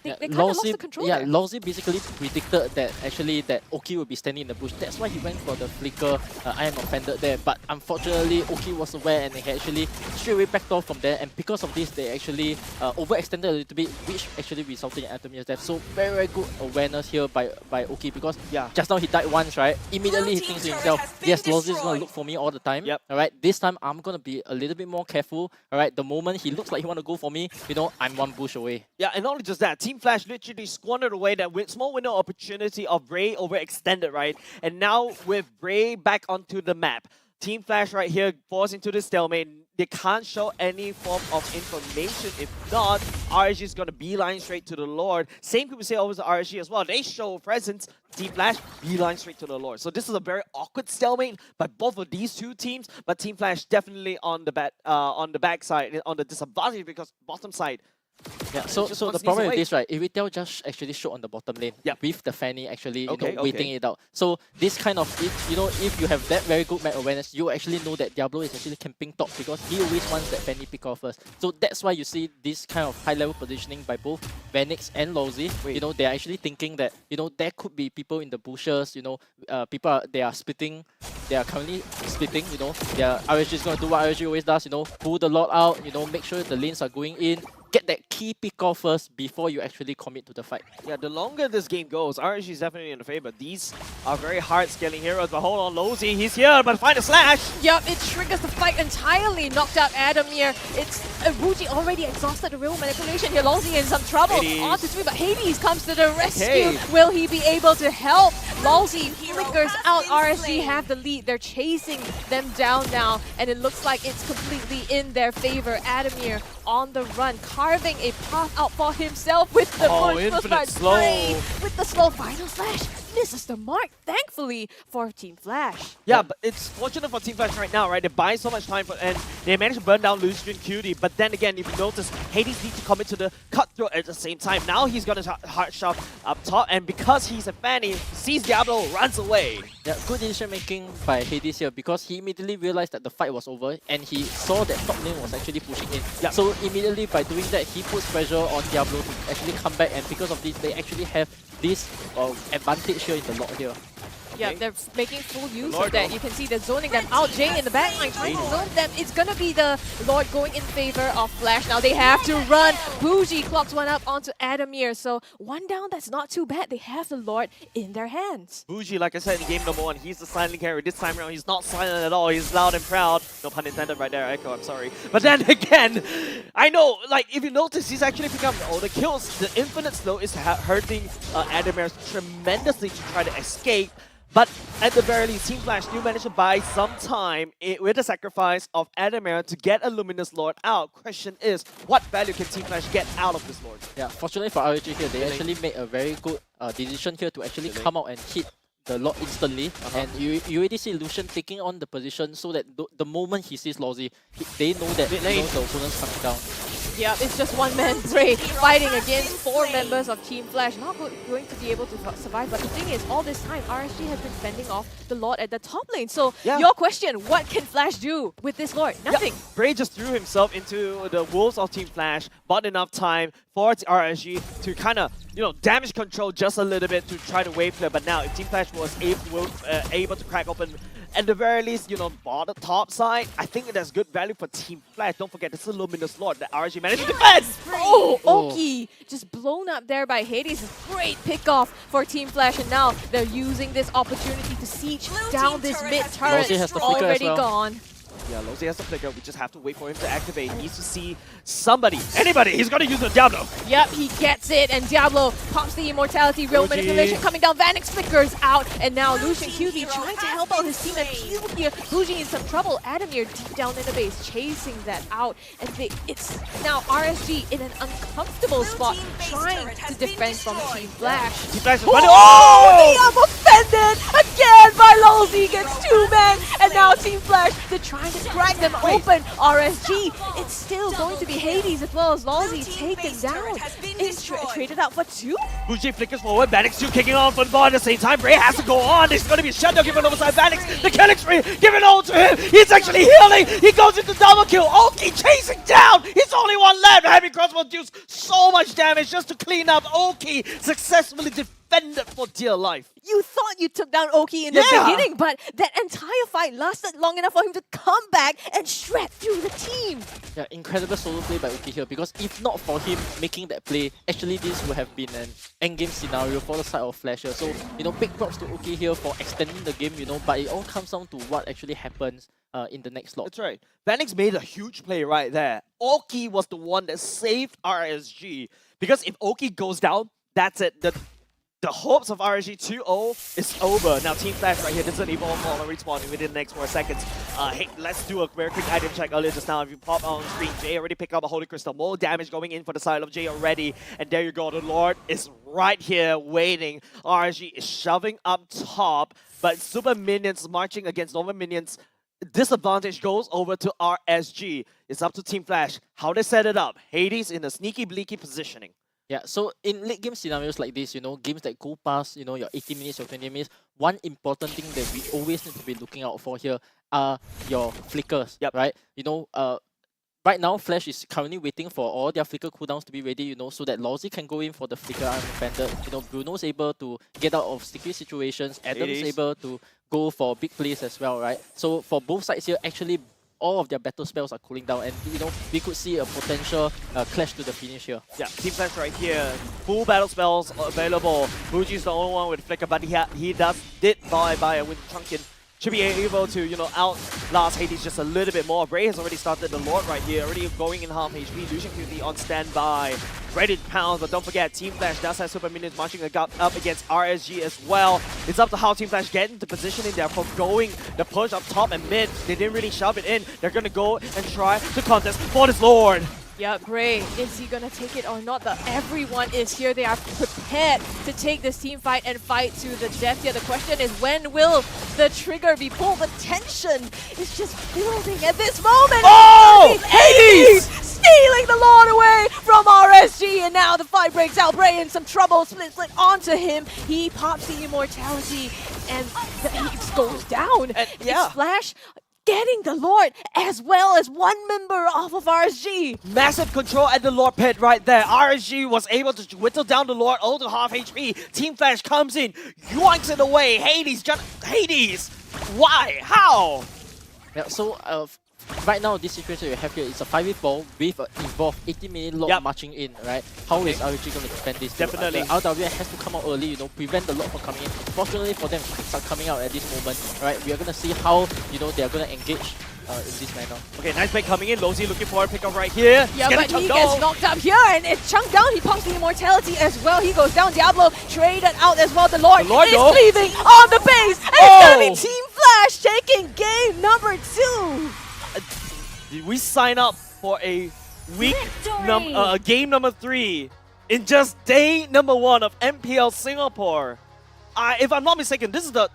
They kind of lost the control there. Lolzy basically predicted that actually that Oki would be standing in the bush. That's why he went for the flicker. I am offended there, but unfortunately Oki was aware and he actually straight away backed off from there. And because of this, they actually overextended a little bit, which actually resulted in Adamir's death. So very, very good awareness here by Oki because just now he died once, right? Immediately he thinks to himself, yes, Lolzy is gonna look for me all the time. Alright, this time I'm gonna be a little bit more careful. Alright, the moment he looks like he wanna go for me, you know, I'm one bush away. Yeah, and not only just that, Team Flash literally squandered away that small window opportunity of Bray overextended, right? And now with Bray back onto the map, Team Flash right here falls into the stalemate. They can't show any form of information. If not, RSG is going to beeline straight to the Lord. Same people say over to RSG as well. They show presence. Team Flash beeline straight to the Lord. So this is a very awkward stalemate by both of these two teams. But Team Flash definitely on the backside, on the disadvantage because bottom side. Yeah, so the problem with this, right, Iritel just actually showed on the bottom lane with the Fanny actually, you know, waiting it out. So this kind of, if you have that very good map awareness, you actually know that Diablo is actually camping top because he always wants that Fanny pick off first. So that's why you see this kind of high level positioning by both Vanix and Lolzy. You know, they're actually thinking that, you know, there could be people in the bushes, you know, they are currently splitting, you know, RSG is going to do what RSG always does, you know, pull the lot out, you know, make sure the lanes are going in, get that key pick-off first before you actually commit to the fight. Yeah, the longer this game goes, RSG is definitely in the favor. These are very hard scaling heroes, but hold on, Lozy, he's here, but find a slash! Yep, it triggers the fight entirely, knocked out Adamir. It's Buji already exhausted the real manipulation here. Lozy in some trouble. On to 3, but Hades comes to the rescue. Okay. Will he be able to help? Lozy flickers out. RSG have the lead. They're chasing them down now, and it looks like it's completely in their favor. Adamir on the run, carving a path out for himself with the infinite slow. With the slow final flash. Misses the mark, thankfully, for Team Flash. Yeah, but it's fortunate for Team Flash right now, right? They buy so much time and they manage to burn down Lucian Cutie. But then again, if you notice, Hades needs to commit to the cutthroat at the same time. Now he's got a hard shot up top, and because he's a fan, he sees Diablo, runs away. Yeah, good decision making by Hades here because he immediately realized that the fight was over and he saw that top lane was actually pushing in. Yep. So immediately by doing that, he puts pressure on Diablo to actually come back, and because of this, they actually have this advantage here in the lot here. Yeah, they're making full use of that. You can see they're zoning them out. Jay in the backline trying to zone them. It's going to be the Lord going in favor of Flash. Now they have to run. Bougie clocks one up onto Adamir. So one down, that's not too bad. They have the Lord in their hands. Bougie, like I said in game number 1, he's the silent carry. This time around, he's not silent at all. He's loud and proud. No pun intended right there, Echo, I'm sorry. But then again, I know, like, if you notice, he's actually picking up all the kills. The infinite slow is hurting Adamir tremendously to try to escape. But at the very least, Team Flash still managed to buy some time with the sacrifice of Adamir to get a Luminous Lord out. Question is, what value can Team Flash get out of this Lord? Yeah, fortunately for RSG here, they actually made a very good decision here to actually come out and hit the Lord instantly. And you already see Lucian taking on the position so that the moment he sees Lozy, they know that the opponent's coming down. Yeah, it's just one man Bray fighting against 4 members of Team Flash. Not going to be able to survive, but the thing is, all this time, RSG has been fending off the Lord at the top lane. So, your question, what can Flash do with this Lord? Nothing. Yep. Bray just threw himself into the wolves of Team Flash, bought enough time for RSG to kind of, damage control just a little bit to try to wave clear. But now, if Team Flash was able to crack open, at the very least, bottom top side, I think that's good value for Team Flash. Don't forget, this is a Luminous Lord that RSG managed to defend! Oh, Oki just blown up there by Hades. Great pick off for Team Flash, and now they're using this opportunity to siege down this mid turret. Already gone. Yeah, Lozy has the flicker. We just have to wait for him to activate. He needs to see somebody, anybody. He's going to use the Diablo. Yep, he gets it, and Diablo pops the immortality. Real manipulation coming down. Vanix flickers out, and now Lucian QB trying to help out his team and Q here. Bougie in some trouble. Adamir deep down in the base, chasing that out. And it's now RSG in an uncomfortable spot, trying to defend from Team Flash. Team Flash is I'm offended again by Lozy. Gets 2 men, and now Team Flash, they're trying to crack them open. RSG, it's still going to be Hades as well as Lozy taken down. It's traded out for 2. Bougie flickers forward, Vanix 2 kicking on for the ball at the same time. Bray has to go on. There's going to be a shutdown given over side Vanix. The killing spree given all to him. He's actually healing. He goes into double kill. Oki chasing down. He's only one left. Heavy crossbow deals so much damage just to clean up. Oki successfully defended for dear life. You thought you took down Oki in the beginning, but that entire fight lasted long enough for him to come back and shred through the team. Yeah, incredible solo play by Oki here, because if not for him making that play, actually this would have been an endgame scenario for the side of Flasher. So, big props to Oki here for extending the game, but it all comes down to what actually happens in the next slot. That's right. Vanix made a huge play right there. Oki was the one that saved RSG, because if Oki goes down, that's it. The hopes of RSG 2-0 is over. Now Team Flash right here doesn't evolve on respawning within the next 4 seconds. Hey, let's do a very quick item check earlier just now. If you pop on screen, Jay already picked up a Holy Crystal. More damage going in for the side of Jay already. And there you go. The Lord is right here waiting. RSG is shoving up top, but Super Minions marching against normal Minions. Disadvantage goes over to RSG. It's up to Team Flash. How they set it up. Hades in a sneaky, bleaky positioning. Yeah, so in late game scenarios like this, games that go past, your 80 minutes or 20 minutes, one important thing that we always need to be looking out for here are your flickers, right? Right now, Flash is currently waiting for all their flicker cooldowns to be ready, so that Lozy can go in for the flicker unoffended. Bruno's able to get out of sticky situations. Adam's able to go for big plays as well, right? So for both sides here, actually all of their battle spells are cooling down, and we could see a potential clash to the finish here. Yeah, Team Flash right here, full battle spells available. Fuji's the only one with Flicker, but he did buy a Wind Trunkin. Should be able to, outlast Hades just a little bit more. Bray has already started the Lord right here, already going in half HP. Lucian QD on standby, ready to pounce, but don't forget, Team Flash does have super minions marching up against RSG as well. It's up to how Team Flash get into positioning there for going the push up top and mid. They didn't really shove it in. They're gonna go and try to contest for this Lord. Yeah, Bray, is he gonna take it or not? Everyone is here. They are prepared to take this team fight and fight to the death here. The question is, when will the trigger be pulled? The tension is just building at this moment. Oh! Hades! Stealing the Lord away from RSG, and now the fight breaks out. Bray in some trouble, split onto him. He pops the immortality, and the Hades goes down. Yeah. It's Flash getting the Lord as well as one member off of RSG. Massive control at the Lord pit right there. RSG was able to whittle down the Lord all to half HP. Team Flash comes in, yoinks it away. Hades! Why? How? Yeah, so right now, this situation we have here is a 5v4 with an involved 80-minute Lord marching in, right? How is RSG going to defend this? Definitely. The RWA has to come out early, prevent the Lord from coming in. Fortunately for them, it start coming out at this moment, right? We are going to see how, they are going to engage in this manner. Okay, nice play coming in. Lozy looking for a pickup right here. Yeah, but he gets knocked up here, and it's chunked down. He pumps the immortality as well. He goes down. Diablo traded out as well. The Lord is leaving on the base, and it's going to be Team Flash taking game number 2. Did we sign up for a game number 3 in just day number 1 of MPL Singapore? If I'm not mistaken, this is the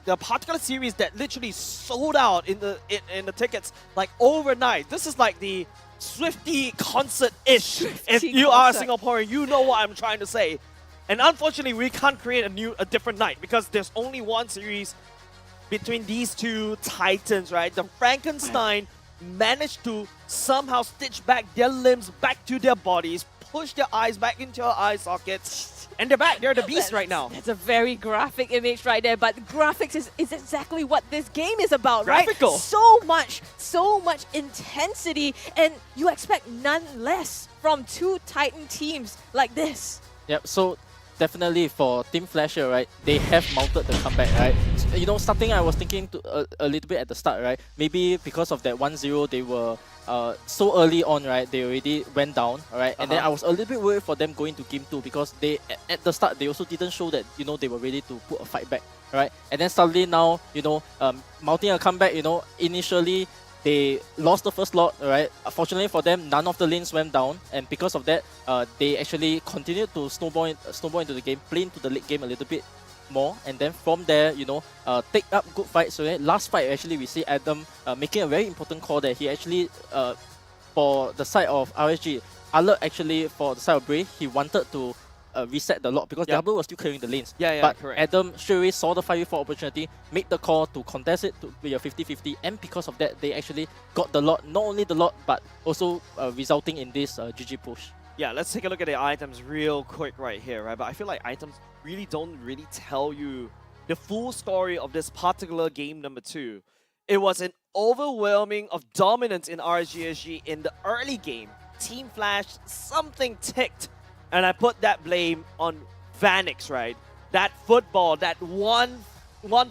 particular series that literally sold out in the tickets like overnight. This is like the Swifty concert-ish. If you are a Singaporean, you know what I'm trying to say. And unfortunately, we can't create a different night because there's only one series between these two titans, right? The Frankenstein managed to somehow stitch back their limbs back to their bodies, push their eyes back into our eye sockets, and they're back. They're the beast right now. That's a very graphic image right there, but graphics is exactly what this game is about, right? Graphical. So much intensity, and you expect none less from two Titan teams like this. Yep, so definitely for Team Flash here, right, they have mounted the comeback, right? Starting, I was thinking a little bit at the start, right? Maybe because of that 1-0, they were so early on, right? They already went down, right? And then I was a little bit worried for them going to game 2 because they, at the start, they also didn't show that, they were ready to put a fight back, right? And then suddenly now, mounting a comeback, initially, they lost the first lot, right? Fortunately for them, none of the lanes went down, and because of that, they actually continued to snowball into the game, play into the late game a little bit more, and then from there, take up good fights. So last fight, actually, we see Adam making a very important call that he actually, for the side of RSG, alert actually for the side of Bray, he wanted to reset the lot because Diablo was still clearing the lanes. But correct. Adam straight away saw the 5v4 opportunity, made the call to contest it to be a 50-50, and because of that, they actually got the lot, not only the lot, but also resulting in this GG push. Yeah, let's take a look at the items real quick right here, right? But I feel like items don't really tell you the full story of this particular game number 2. It was an overwhelming of dominance in RSG SG in the early game. Team Flash, something ticked. And I put that blame on Vanix, right? That football, that one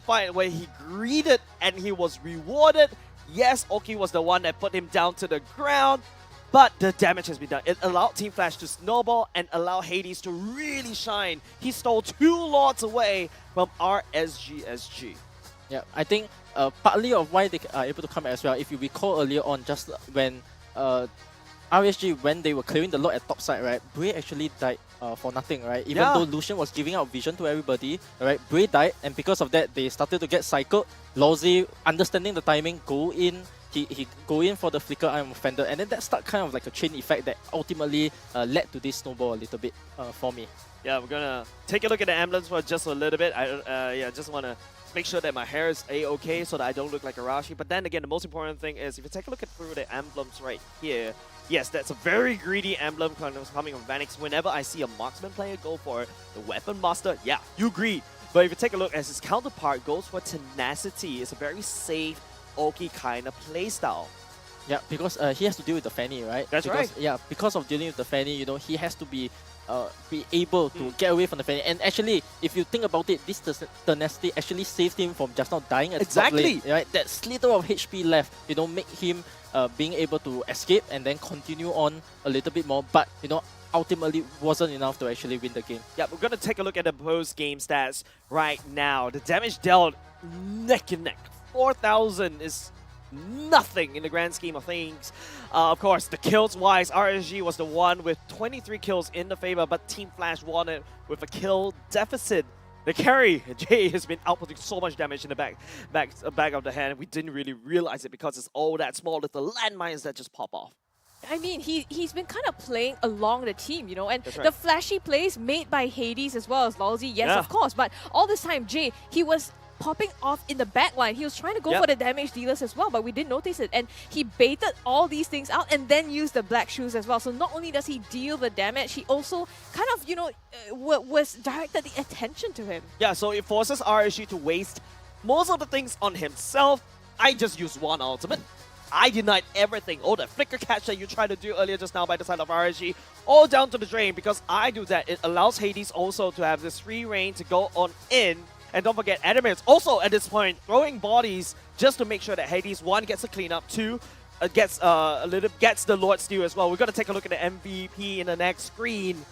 fight where he greeted and he was rewarded. Yes, Oki was the one that put him down to the ground, but the damage has been done. It allowed Team Flash to snowball and allow Hades to really shine. He stole 2 lords away from RSG SG. Yeah, I think partly of why they are able to come as well, if you recall earlier on, just when RSG, when they were clearing the lot at top side, right, Bray actually died for nothing, right? Even though Lucian was giving out vision to everybody, right, Bray died, and because of that, they started to get cycled. Lozy, understanding the timing, go in. He go in for the flicker iron offender, and then that start kind of like a chain effect that ultimately led to this snowball a little bit for me. Yeah, we're gonna take a look at the emblems for just a little bit. I just wanna make sure that my hair is a-okay so that I don't look like a Rashi. But then again, the most important thing is if you take a look at through the emblems right here, yes, that's a very greedy emblem coming from Vanix. Whenever I see a marksman player go for the weapon master, yeah, you agreed. But if you take a look as his counterpart goes for tenacity, it's a very safe Oki kind of playstyle. Yeah, because he has to deal with the Fanny, right? That's right. Yeah, because of dealing with the Fanny, you know, he has to be able to get away from the Fanny. And actually, if you think about it, this tenacity actually saved him from just not dying at the top lane, right? That slither of HP left, you know, make him being able to escape and then continue on a little bit more. But, you know, ultimately wasn't enough to actually win the game. Yeah, we're going to take a look at the post-game stats right now. The damage dealt neck and neck. 4,000 is nothing in the grand scheme of things. Of course, the kills-wise, RSG was the one with 23 kills in the favor, but Team Flash won it with a kill deficit. The carry, Jay, has been outputting so much damage in the back of the hand. We didn't really realize it because it's all that small little landmines that just pop off. I mean, he's been kind of playing along the team, you know, and That's right. the flashy plays made by Hades as well as Lalzi, yes, of course, but all this time, Jay, he was popping off in the back line. He was trying to go for the damage dealers as well, but we didn't notice it. And he baited all these things out and then used the black shoes as well. So not only does he deal the damage, he also kind of, you know, was directed the attention to him. Yeah, so it forces RSG to waste most of the things on himself. I just used one ultimate. I denied everything. Oh, the flicker catch that you tried to do earlier just now by the side of RSG, all down to the drain. Because I do that, it allows Hades also to have this free reign to go on in. And don't forget, Adamir's also at this point throwing bodies just to make sure that Hades, one, gets a cleanup, two, gets the Lord Steal as well. We're gonna take a look at the MVP in the next screen.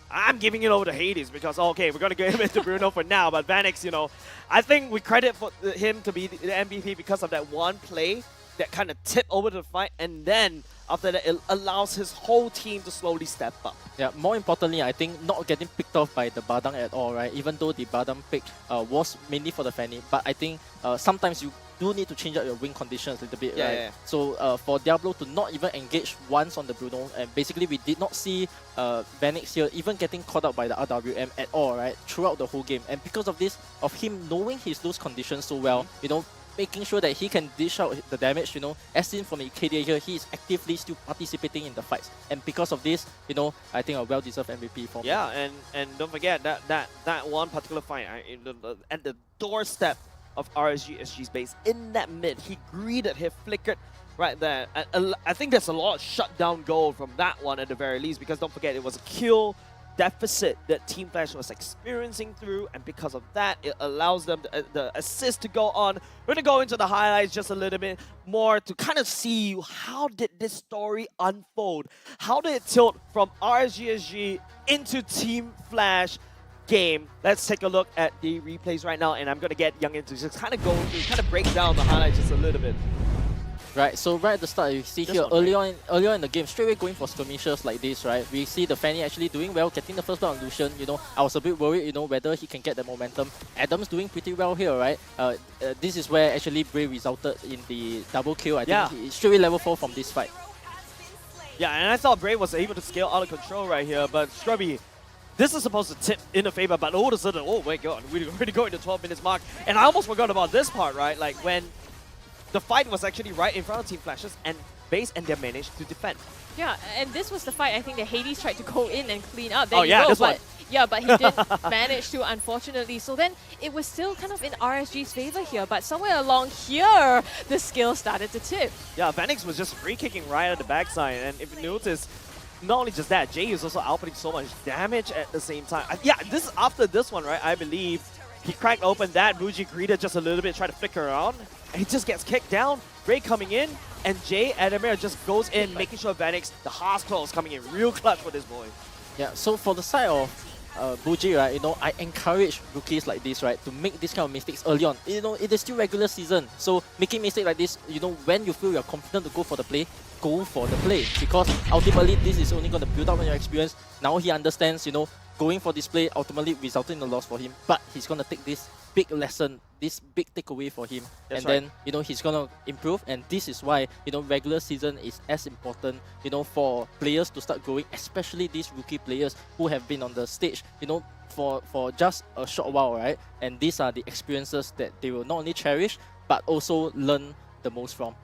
I'm giving it over to Hades because, okay, we're gonna give it to Bruno for now, but Vanix, you know, I think we credit for him to be the MVP because of that one play that kind of tipped over the fight, and then after that, it allows his whole team to slowly step up. Yeah, more importantly, I think not getting picked off by the Badang at all, right? Even though the Badang pick was mainly for the Fanny, but I think sometimes you do need to change out your wing conditions a little bit, right? Yeah. So for Diablo to not even engage once on the Bruno, and basically we did not see Vanix here even getting caught out by the RWM at all, right? Throughout the whole game. And because of this, of him knowing his lose conditions so well, you know, making sure that he can dish out the damage, you know, as seen from KDA here, he is actively still participating in the fights. And because of this, you know, I think a well-deserved MVP for him. Yeah, and don't forget that one particular fight at the doorstep of RSG SG's base in that mid, he greeted, he flickered right there. I think there's a lot of shutdown gold from that one at the very least, because don't forget, it was a kill deficit that Team Flash was experiencing through, and because of that, it allows them the assist to go on. We're gonna go into the highlights just a little bit more to kind of see how did this story unfold. How did it tilt from RSG into Team Flash game? Let's take a look at the replays right now, and I'm gonna get Young into just kind of go through, kind of break down the highlights just a little bit. Right, so right at the start, you see here, earlier in the game, straight away going for skirmishes like this, right? We see the Fanny actually doing well, getting the first blood on Lucian. You know, I was a bit worried, you know, whether he can get the momentum. Adam's doing pretty well here, right? This is where actually Bray resulted in the double kill. I think he straight away level 4 from this fight. Yeah, and I thought Bray was able to scale out of control right here, but Scrubby, this is supposed to tip in a favor, but all of a sudden, oh my god, we're already going to 12 minutes mark. And I almost forgot about this part, right? Like when the fight was actually right in front of Team Flash's and base, and they managed to defend. Yeah, and this was the fight I think that Hades tried to go in and clean up. This one. Yeah, but he didn't manage to, unfortunately. So then it was still kind of in RSG's favor here, but somewhere along here, the skill started to tip. Yeah, Vanix was just free kicking right at the backside, and if you notice, not only just that, Jay is also outputting so much damage at the same time. This is after this one, right? I believe he cracked open that. Bougie greeted just a little bit, tried to flicker around, and he just gets kicked down. Ray coming in, and Jay Adamir just goes in, making sure Vanix, the Haas claws coming in real clutch for this boy. Yeah, so for the side of Bougie, right, you know, I encourage rookies like this, right, to make this kind of mistakes early on. You know, it is still regular season, so making mistakes like this, you know, when you feel you're confident to go for the play, go for the play, because ultimately this is only going to build up on your experience. Now he understands, you know, going for this play ultimately resulted in a loss for him, but he's going to take this big lesson, this big takeaway for him. That's and then, you know, he's going to improve, and this is why, you know, regular season is as important, you know, for players to start growing, especially these rookie players who have been on the stage, you know, for just a short while, right? And these are the experiences that they will not only cherish, but also learn the most from.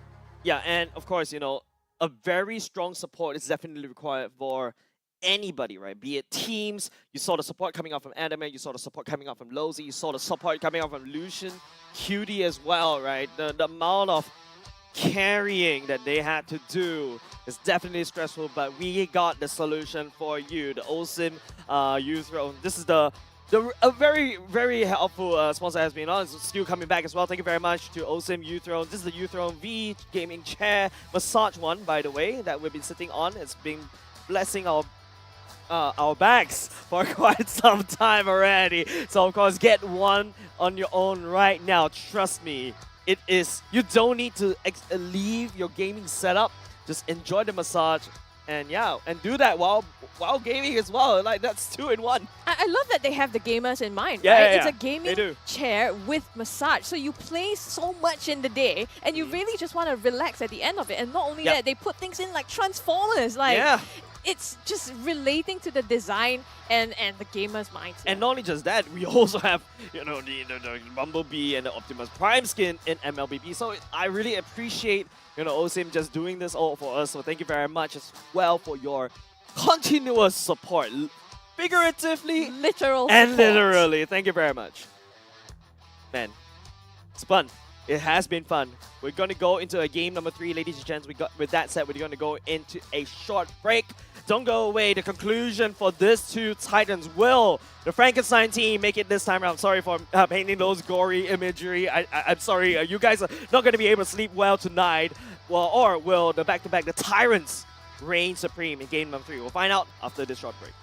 Yeah, and of course, you know, a very strong support is definitely required for anybody, right? Be it teams, you saw the support coming out from Anime, you saw the support coming out from Lozy, you saw the support coming out from Lucian, Cutie as well, right? The amount of carrying that they had to do is definitely stressful, but we got the solution for you, the OSIM U-Throne. This is a very, very helpful sponsor has been on. It's still coming back as well. Thank you very much to OSIM U-Throne. This is the U-Throne V gaming chair massage one, by the way, that we've been sitting on. It's been blessing our bags for quite some time already. So of course, get one on your own right now. Trust me, it is. You don't need to leave your gaming setup. Just enjoy the massage. And yeah, and do that while gaming as well. Like, that's 2 in 1. I love that they have the gamers in mind, Yeah, right? yeah, It's yeah. a gaming chair with massage. So you play so much in the day and you really just want to relax at the end of it. And not only that, they put things in like Transformers. Like, it's just relating to the design and the gamer's mindset. And not only just that, we also have, you know, the Bumblebee and the Optimus Prime skin in MLBB. So I really appreciate, you know, OSIM just doing this all for us. So thank you very much as well for your continuous support. Figuratively, and support. Literally. Thank you very much. Man, it's fun. It has been fun. We're going to go into a game number 3, ladies and gents. With that said, we're going to go into a short break. Don't go away. The conclusion for this 2 Titans will the Frankenstein team make it this time around. Sorry for painting those gory imagery. I'm sorry. You guys are not going to be able to sleep well tonight. Well, or will the back-to-back, the Tyrants, reign supreme in game number 3? We'll find out after this short break.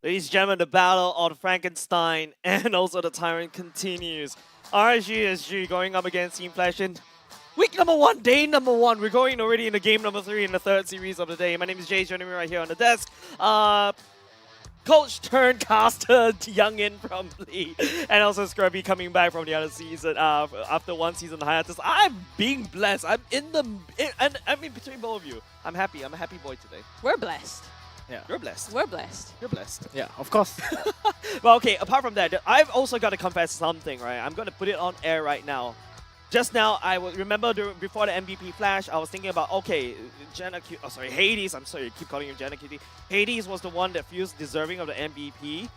Ladies and gentlemen, the battle of Frankenstein and also the Tyrant continues. RSG SG going up against Team Flash in week number 1, day number 1. We're going already into game number 3 in the 3rd series of the day. My name is Jay, joining me right here on the desk. Coach turned caster Youngin from Lee, and also Scrubby coming back from the other season after 1 season hiatus. I'm being blessed. I'm in between both of you. I'm happy. I'm a happy boy today. We're blessed. Yeah. You're blessed. We're blessed. You're blessed. Yeah, of course. Well, okay, apart from that, I've also got to confess something, right? I'm going to put it on air right now. Just now, I remember before the MVP Flash, I was thinking about, okay, Hades, I'm sorry, I keep calling him Jenna Cutie. Hades was the one that feels deserving of the MVP.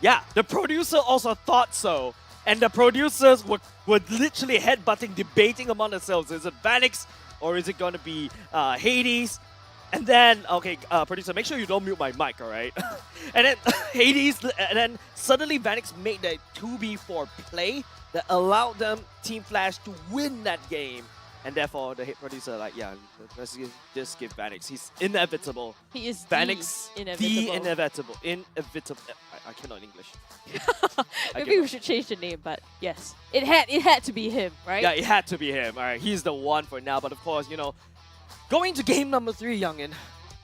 Yeah, the producer also thought so. And the producers were literally headbutting, debating among themselves. Is it Vanix or is it going to be Hades? And then, okay, producer, make sure you don't mute my mic, alright? And then Hades, and then suddenly Vanix made that 2v4 play that allowed them, Team Flash, to win that game. And therefore, the head producer, like, yeah, let's just give Vanix. He's inevitable. He is Vanix, the inevitable. Inevitable. I cannot English. Maybe we should change the name, but yes. It had to be him, right? Yeah, it had to be him. Alright, he's the one for now. But of course, you know, going to game number 3, Youngin,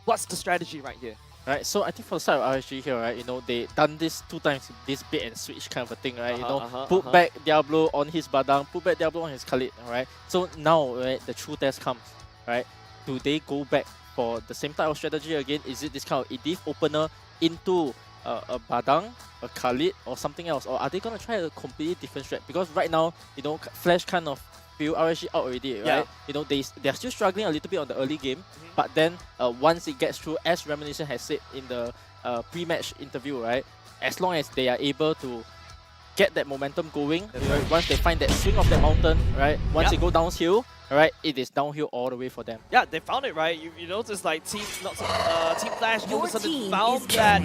what's the strategy right here? Right, so I think for the side of RSG here, right, you know, they done this 2 times, this bait and switch kind of a thing, right? Put back Diablo on his Badang, put back Diablo on his Khalid, alright? So now, right, the true test comes, right? Do they go back for the same type of strategy again? Is it this kind of Edith opener into a Badang, a Khalid, or something else? Or are they going to try a completely different strat? Because right now, you know, Flash kind of feel RSG out already, right? Yeah. You know, they're still struggling a little bit on the early game, but then once it gets through, as Reminiscent has said in the pre-match interview, right? As long as they are able to get that momentum going, right? Once they find that swing of that mountain, right? Once they go downhill, right? It is downhill all the way for them. Yeah, they found it, right? You notice like Team Flash all of a sudden found that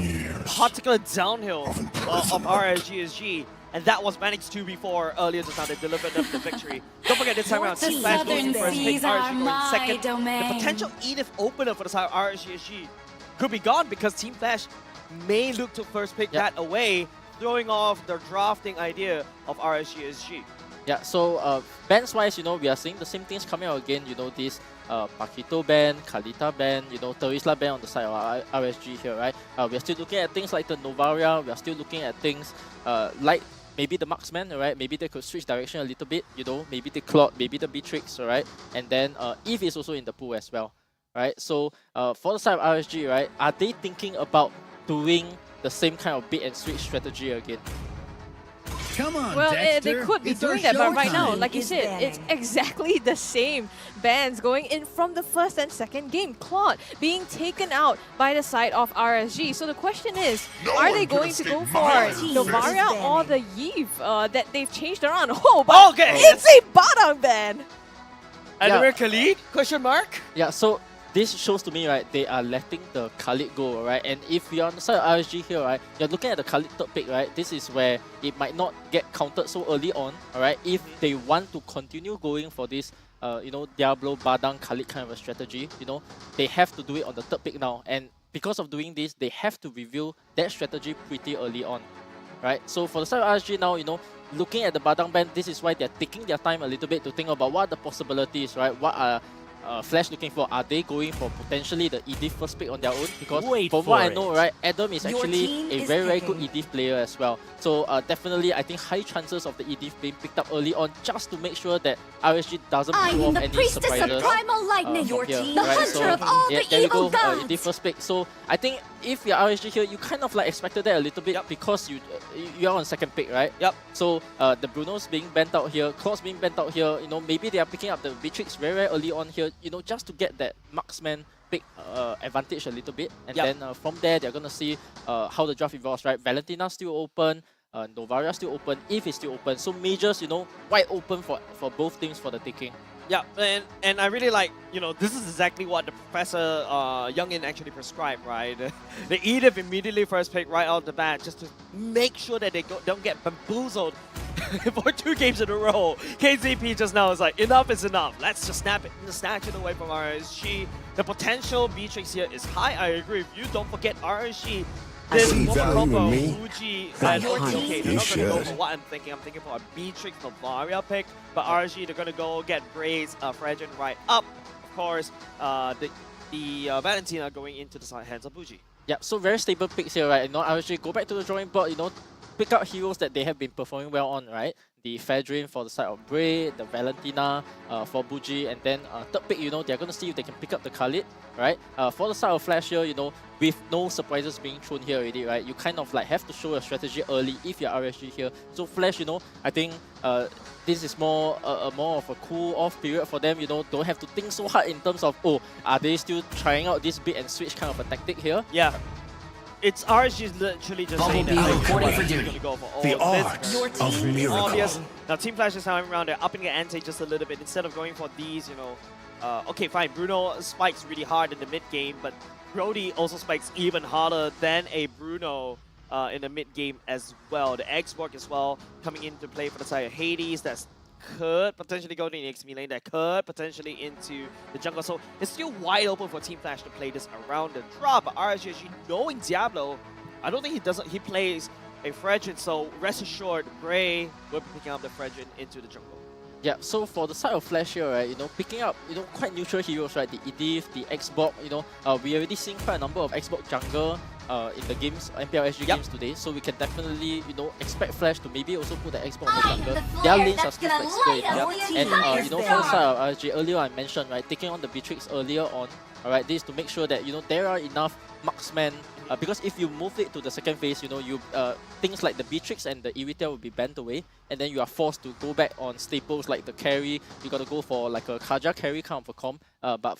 particular downhill of RSG SG. And that was Vanix 2v4 earlier just now. They delivered them the victory. Don't forget this time around, Team Flash goes in first pick, RSG going second. The potential Edith opener for the side of RSG SG could be gone because Team Flash may look to first pick that away, throwing off the drafting idea of RSG SG. Yeah, so bans wise, you know, we are seeing the same things coming out again. You know, this Paquito ban, Kalita ban, you know, Terisla ban on the side of RSG here, right? We are still looking at things like the Novaria. We are still looking at things like maybe the Marksman, right? Maybe they could switch direction a little bit, you know, maybe the Claude, maybe the Beatrix, right? And then Eve is also in the pool as well, right? So for the side of RSG, right, are they thinking about doing the same kind of bait and switch strategy again? Come on, well, they could be doing that, but right now, like you said, it's exactly the same bans going in from the first and second game. Claude being taken out by the side of RSG. So the question is, are they going to go for Novaria or the Eve that they've changed around? Oh, but it's a Badang ban! And Khalid? Question mark? Yeah, so this shows to me, right, they are letting the Khalid go, right? And if you're on the side of RSG here, right, you're looking at the Khalid third pick, right? This is where it might not get counted so early on, alright? If they want to continue going for this, you know, Diablo, Badang, Khalid kind of a strategy, you know, they have to do it on the third pick now. And because of doing this, they have to reveal that strategy pretty early on, right? So for the side of RSG now, you know, looking at the Badang ban, this is why they're taking their time a little bit to think about what are the possibilities, right? What are Flash looking for? Are they going for potentially the Edith first pick on their own? Because from what I know, right, Adam is actually a very good Edith player as well. So definitely, I think high chances of the Edith being picked up early on just to make sure that RSG doesn't pull off any surprises of primal lightning, from here, the right? hunter So of all yeah, the there you evil go, gods. Edith first pick. So I think if you're RSG here, you kind of like expected that a little bit because you're on second pick, right? Yep. So the Bruno's being bent out here, Claude's being bent out here. You know, maybe they are picking up the Beatrix very early on here. You know, just to get that marksman pick advantage a little bit, and then from there they're gonna see how the draft evolves, right? Valentina's still open, Novaria still open, Eve is still open. So majors, you know, wide open for both teams for the taking. Yeah, and I really like, you know, this is exactly what the Professor Youngin actually prescribed, right? The Edith immediately first pick right out the bat just to make sure that they don't get bamboozled for 2 games in a row. KZP just now is like, enough is enough. Let's just snatch it away from RSG. The potential Beatrix here is high, I agree with you. Don't forget RSG this see combo value in combo, me? Fuji I and hunt. okay, they're You not going to go should. for what I'm thinking. I'm thinking for a Beatrix Novaria pick, but RSG, they're going to go get Braids, Fredgen right up. Of course, the Valentina going into the side hands of Fuji. Yeah, so very stable picks here, right? You know, RSG go back to the drawing board, you know, pick out heroes that they have been performing well on, right? The Fedrin for the side of Bray, the Valentina for Buji, and then third pick, you know, they're going to see if they can pick up the Khalid, right? For the side of Flash here, you know, with no surprises being thrown here already, right? You kind of like have to show your strategy early if you're RSG here. So Flash, you know, I think this is more of a cool-off period for them, you know, don't have to think so hard in terms of, oh, are they still trying out this bait and switch kind of a tactic here? Yeah. It's RSG's literally just saying that they're going to go for all The of art this. of miracle. Obvious. Now Team Flash is coming around, they're upping the ante just a little bit instead of going for these, you know. Okay, fine, Bruno spikes really hard in the mid game, but Brody also spikes even harder than a Bruno in the mid game as well. The X-Borg as well coming into play for the side of Hades. That's could potentially go to the XP lane, that could potentially into the jungle. So it's still wide open for Team Flash to play this around the drop. But RSG, knowing Diablo, I don't think he plays a Fredgen, so rest assured, Bray will be picking up the Fredgen into the jungle. Yeah, so for the side of Flash here, right, you know, picking up, you know, quite neutral heroes, right, the Edith, the Xbox, you know, we already seen quite a number of Xbox jungle in the games, MPLSG games today, so we can definitely, you know, expect Flash to maybe also put the Xbox on the jungle. Their lanes are still flexible enough, and you know, for the side of RSG, earlier I mentioned, right, taking on the Beatrix earlier on, alright, this is to make sure that, you know, there are enough marksmen, because if you move it to the second phase, you know, you things like the Beatrix and the Irithel will be bent away, and then you are forced to go back on staples like the carry. You got to go for like a Kaja carry kind of a comp, but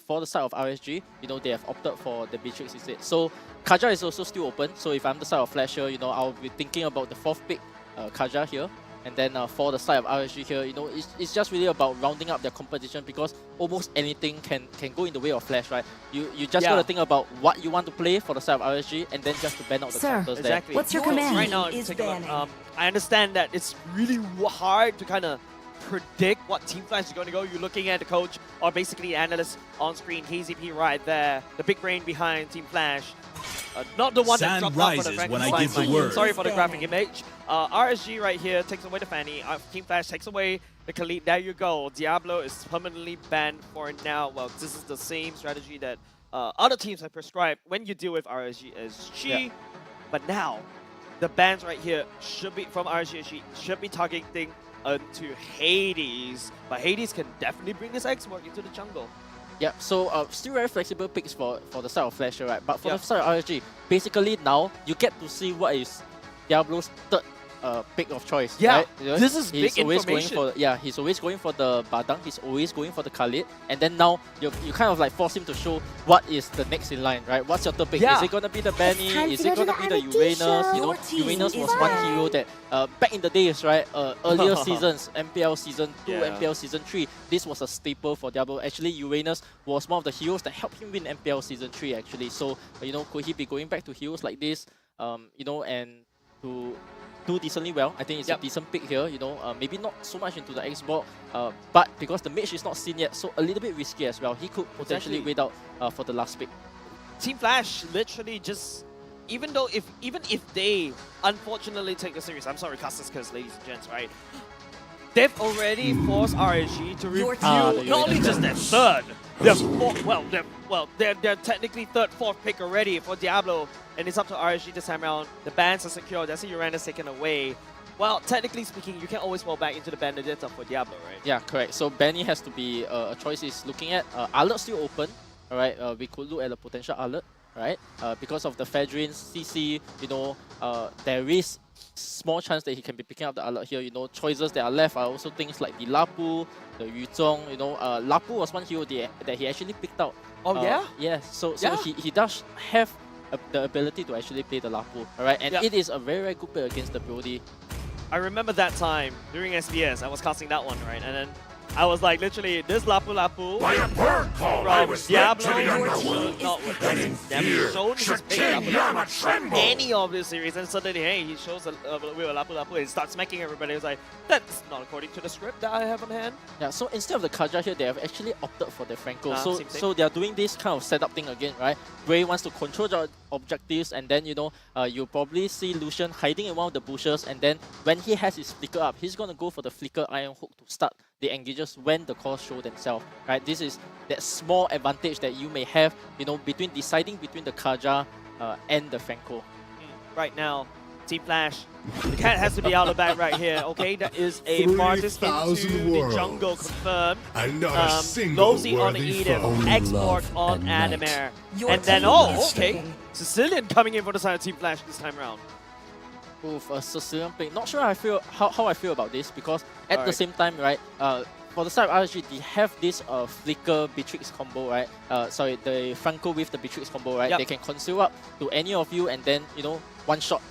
for the side of RSG, you know, they have opted for the Beatrix instead. So Kaja is also still open, so if I'm the side of Flash here, you know, I'll be thinking about the fourth pick, Kaja here. And then for the side of RSG here, you know, it's just really about rounding up their competition, because almost anything can go in the way of Flash, right? You just gotta think about what you want to play for the side of RSG, and then just to ban out the counters there. Exactly. What's your command? Right now, I understand that it's really hard to kind of predict what Team Flash is going to go. You're looking at the coach, or basically the analyst on screen, KZP right there, the big brain behind Team Flash. Not the one that dropped out for the Frankenstein. Sorry for the graphic image. RSG right here takes away the Fanny. Team Flash takes away the Khalid. There you go. Diablo is permanently banned for now. Well, this is the same strategy that other teams have prescribed when you deal with RSG SG. Yeah. But now, the bans right here should be from RSG SG should be targeting to Hades. But Hades can definitely bring this X-Mark into the jungle. Yeah, so still very flexible picks for the side of Flash, right? But for the side of RSG, basically now you get to see what is Diablo's third pick of choice. Yeah, right? You know, this is big information. He's always going for the Badang, he's always going for the Khalid, and then now you kind of like force him to show what is the next in line, right? What's your third pick? Yeah. Is it gonna be the Benny? Is it gonna be the Uranus? You know, Uranus was one hero that back in the days, right? Earlier seasons, MPL Season 2, MPL Season 3, this was a staple for Diablo. Actually, Uranus was one of the heroes that helped him win MPL Season 3 actually. So, you know, could he be going back to heroes like this, you know, and to do decently well? I think it's a decent pick here, you know, maybe not so much into the Xbox, but because the mage is not seen yet, so a little bit risky as well. He could potentially wait out for the last pick. Team Flash literally just, even if they unfortunately take the series, I'm sorry, Custis Curse, ladies and gents, right? They've already forced RSG to review not only just their third, their fourth, they're technically third, fourth pick already for Diablo, and it's up to RSG this time around. The bans are secured, that's a Uranus taken away. Well, technically speaking, you can always fall back into the Benedetta for Diablo, right? Yeah, correct. So Benny has to be a choice he's looking at. Alert's still open, alright? We could look at a potential alert, right? Because of the Fedrin's CC, you know, there is small chance that he can be picking up the alert here. You know, choices that are left are also things like the Lapu, the Yuzhong. You know, Lapu was one hero that he actually picked out. Oh yeah? Yes. So he does have the ability to actually play the Lapu. Alright, and it is a very, very good play against the Brody. I remember that time during SBS, I was casting that one, right? And then I was like, literally, this Lapu Lapu By a bird call, I from was led to the Diablo unknown. should not work. And in Never fear, shown his Sir face King Lapu Yama Lapu trembled. any of this series, and suddenly, hey, he shows with a Lapu Lapu and starts smacking everybody. It's like, that's not according to the script that I have on hand. Yeah, so instead of the Kaja here, they have actually opted for the Franco. Same thing. So they are doing this kind of setup thing again, right? Bray wants to control the objectives, and then, you know, you'll probably see Lucian hiding in one of the bushes, and then when he has his flicker up, he's going to go for the flicker Iron Hook to start the engages when the calls show themselves, right? This is that small advantage that you may have, you know, between deciding between the Kaja and the Franco. Right now, Team Flash, the cat has to be out of the bag right here, okay? That is a Martis into the jungle confirmed. And not a single Lozy on worthy Edith, foe. Export on Adamir. And then, okay, Sicilian coming in for the side of Team Flash this time around. Oof, a Sicilian pick. Not sure how I feel about this, because at the same time, right, for the side of RSG, they have this Flicker Beatrix combo, right? Sorry, the Franco with the Beatrix combo, right? Yep. They can conceal up to any of you and then, you know, one shot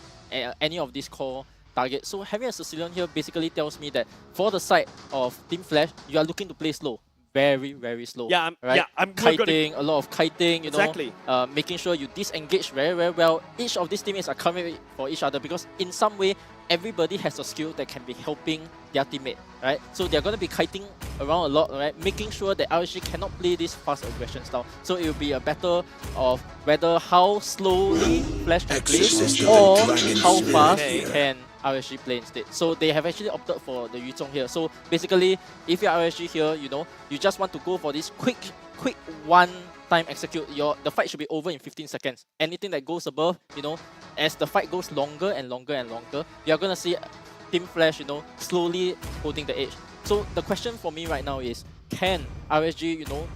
any of these core targets. So having a Sicilian here basically tells me that for the side of Team Flash, you are looking to play slow. Very, very slow. Yeah, I'm kiting, a lot of kiting, you exactly. know, making sure you disengage very, very well. Each of these teammates are coming for each other because in some way, everybody has a skill that can be helping their teammate, right? So they're going to be kiting around a lot, right? Making sure that RSG cannot play this fast aggression style. So it will be a battle of whether how slowly Flash can play or how fast can RSG play instead. So they have actually opted for the Yuzong here. So basically, if you're RSG here, you know, you just want to go for this quick one-time execute. The fight should be over in 15 seconds. Anything that goes above, you know, as the fight goes longer and longer and longer, you're gonna see Team Flash, you know, slowly holding the edge. So the question for me right now is, can RSG, you know,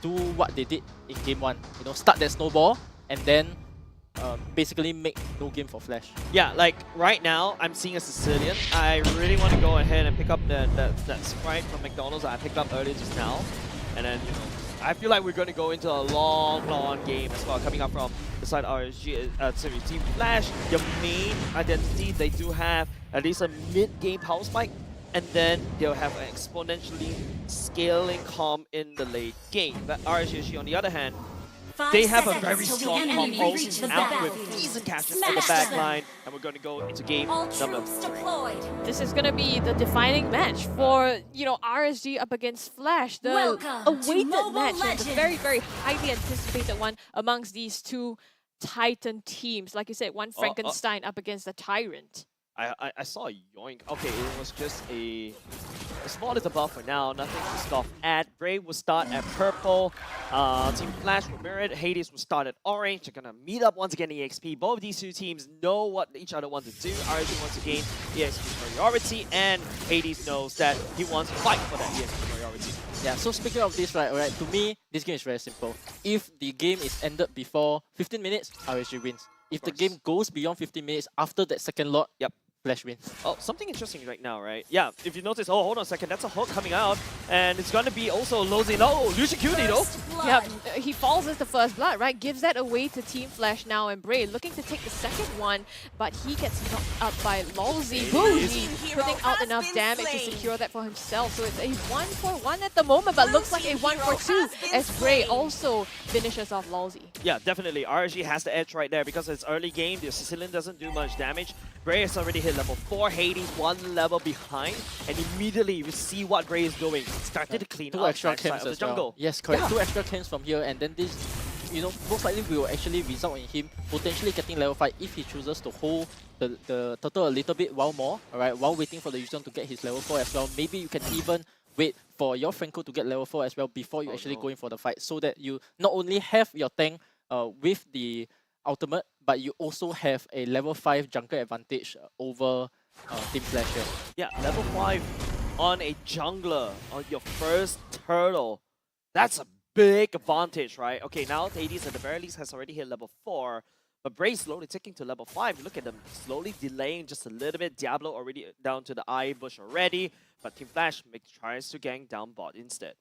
do what they did in game 1? You know, start that snowball and then basically make no game for Flash. Yeah, like right now, I'm seeing a Sicilian. I really want to go ahead and pick up that Sprite from McDonald's that I picked up earlier just now. And then, you know, I feel like we're going to go into a long game as well, coming up from the side of RSG, sorry, Team Flash. Your main identity, they do have at least a mid-game power spike, and then they'll have an exponentially scaling comp in the late game. But RSG SG, on the other hand, they have a very strong combo out with decent catches in the back line, and we're going to go into game number 3. This is going to be the defining match for, you know, RSG up against Flash. The awaited match, and the very, very highly anticipated one amongst these two Titan teams. Like you said, one Frankenstein up against the Tyrant. I saw a yoink. Okay, it was just a small little buff for now. Nothing to scoff at. Brave will start at purple. Team Flash will mirror it. Hades will start at orange. They're gonna meet up once again in EXP. Both of these two teams know what each other want to do. RSG wants to gain EXP priority, and Hades knows that he wants to fight for that EXP priority. Yeah, so speaking of this, right, to me, this game is very simple. If the game is ended before 15 minutes, RSG wins. If the game goes beyond 15 minutes after that second lot, Flash wins. Oh, something interesting right now, right? Yeah, if you notice, oh, hold on a second, that's a hook coming out, and it's gonna be also Lozy. Oh, Lucian Cutie though. Yeah, he falls as the first blood, right? Gives that away to Team Flash now, and Bray looking to take the second one, but he gets knocked up by Lolzy. Boozy putting out enough damage to secure that for himself. So it's a 1-for-1 at the moment, but looks like a 1-for-2 as Bray also finishes off Lolzy. Yeah, definitely. RSG has the edge right there because it's early game. The Sicilian doesn't do much damage. Bray has already hit level 4, Hades 1 level behind, and immediately you see what Bray is doing. Started to clean two up extra that side camps of the as well. jungle. Yes, correct. Yeah. 2 extra camps from here, and then this, you know, most likely will actually result in him potentially getting level 5 if he chooses to hold the turtle a little bit while more, alright, while waiting for the Yuzong to get his level 4 as well. Maybe you can even wait for your Franco to get level 4 as well before you actually go in for the fight, so that you not only have your tank with the ultimate, but you also have a level 5 jungle advantage over Team Flash here. Yeah, level 5 on a jungler on your first turtle. That's a big advantage, right? Okay, now Hades at the very least has already hit level 4, but Bray slowly ticking to level 5. Look at them slowly delaying just a little bit. Diablo already down to the eye bush already, but Team Flash tries to gank down bot instead.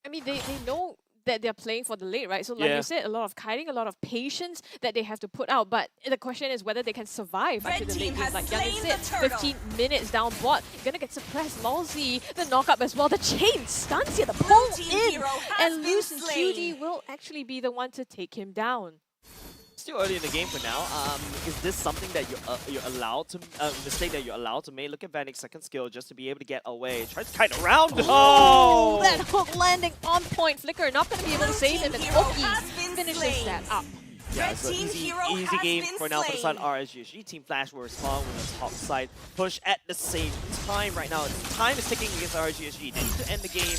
I mean, they know that they're playing for the late, right? So like you said, a lot of kiting, a lot of patience that they have to put out. But the question is whether they can survive into the late game. Like Yannick said, 15 minutes down bot, gonna get suppressed. Lawsy, the knock-up as well. The chain stuns here, the pull in. And Loose and Cutie will actually be the one to take him down. Still early in the game for now. Is this something that you're allowed to mistake that you're allowed to make? Look at Vanix's second skill just to be able to get away. Tries to kite around. Oh! That hook landing on point. Flicker not going to be able to save him, and Oki finishes that up. Yeah, it's an easy game for now for the side RSG SG. Team Flash will respond with a top side push at the same time. Right now, time is ticking against RSG SG. They need to end the game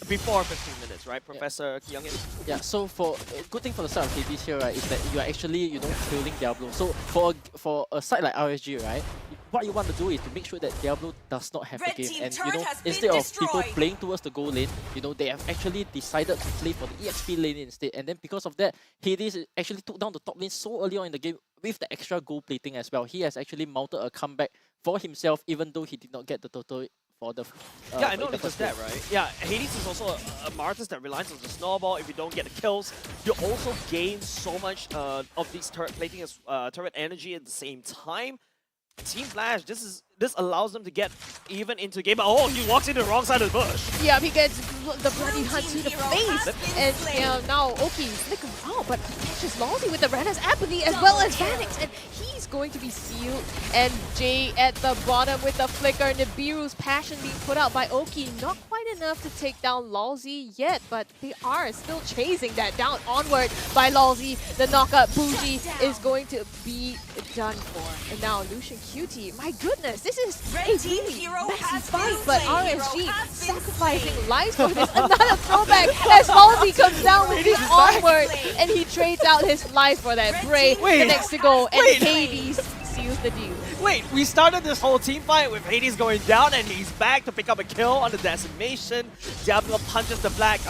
before 15 minutes, right, Professor Kyungin? Yeah, so for good thing for the side of Hades here, right, is that you are actually, trailing Diablo. So for a side like RSG, right, what you want to do is to make sure that Diablo does not have the game. And instead of people playing towards the goal lane, they have actually decided to play for the EXP lane instead. And then because of that, Hades actually took down the top lane so early on in the game with the extra gold plating as well. He has actually mounted a comeback for himself, even though he did not get the total. Yeah, I know because that, right? Yeah, Hades is also a Martis that relies on the snowball. If you don't get the kills, you also gain so much of these turret plating as turret energy at the same time. Team Flash, this allows them to get even into game. Oh, he walks into the wrong side of the bush. Yeah, he gets the bloody hunt to the face. And now Oki flickers out, but catches Lawsy with the Rena's apathy as well as Vanix. And he's going to be sealed. And Jay at the bottom with the flicker. Nibiru's passion being put out by Oki. Not quite enough to take down Lawsy yet, but they are still chasing that down onward by Lawsy. The knockup Bougie is going to be done for. And now Lucian Cutie, my goodness, this is a really messy fight, but RSG sacrificing lives for this. Another throwback as Halsey comes down with the onward, and he trades out his life for that. Bray the next to go, and Hades seals the deal. Wait, we started this whole team fight with Hades going down, and he's back to pick up a kill on the decimation. Diablo punches the black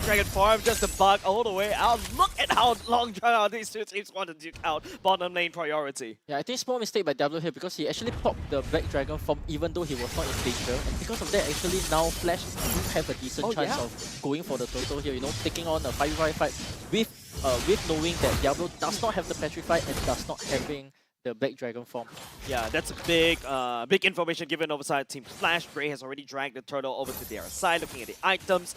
dragon form, just a bug all the way out. Look at how long drawn out these two teams want to duke out bottom lane priority. Yeah, I think small mistake by Diablo here because he actually popped the black dragon form even though he was not in danger, and because of that, actually now Flash do have a decent chance of going for the total here. Taking on a 5v5 fight with knowing that Diablo does not have the petrify and does not having the black dragon form. Yeah, that's a big information given over side Team Flash. Bray has already dragged the turtle over to their side, looking at the items.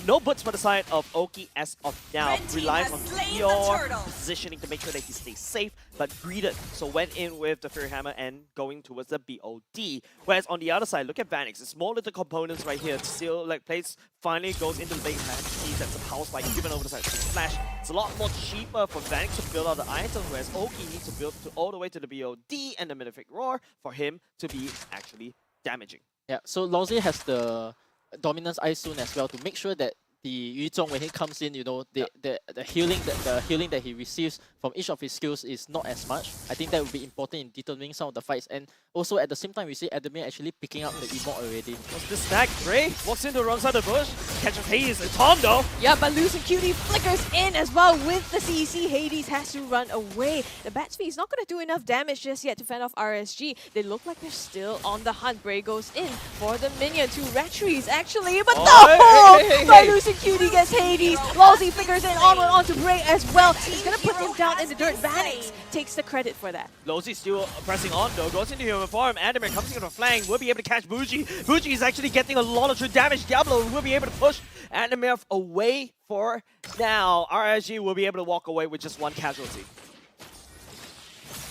No boots for the side of Oki as of now. Relies on pure positioning to make sure that he stays safe, but greeted. So went in with the Fury Hammer and going towards the BOD. Whereas on the other side, look at Vanix. The small little components right here. Still, plays finally goes into the late hand. Sees that's a power spike given over the side of Team Flash. It's a lot more cheaper for Vanix to build out the items, whereas Oki needs to build all the way to the BOD and the Malefic Roar for him to be actually damaging. Yeah, so Lawsy has the Dominance Eye soon as well to make sure that the Yu Zhong, when he comes in, the healing that he receives from each of his skills is not as much. I think that would be important in determining some of the fights. And also at the same time, we see Adamir actually picking up the emote already. What's this stack? Bray walks into the wrong side of the bush, catches Hades and Tom though. Yeah, but Lucian Cutie flickers in as well with the CC. Hades has to run away. The Batsby is not going to do enough damage just yet to fend off RSG. They look like they're still on the hunt. Bray goes in for the minion to Retries actually, but no! Lucian Cutie gets Hades. Lawsy flickers in onto Bray as well. He's going to put him down in the dirt. Vanix takes the credit for that. Lawsy still pressing on though, goes into human form. Adamir comes in on a flank, will be able to catch Bougie. Bougie is actually getting a lot of true damage. Diablo will be able to push Adamir away for now. RSG will be able to walk away with just one casualty.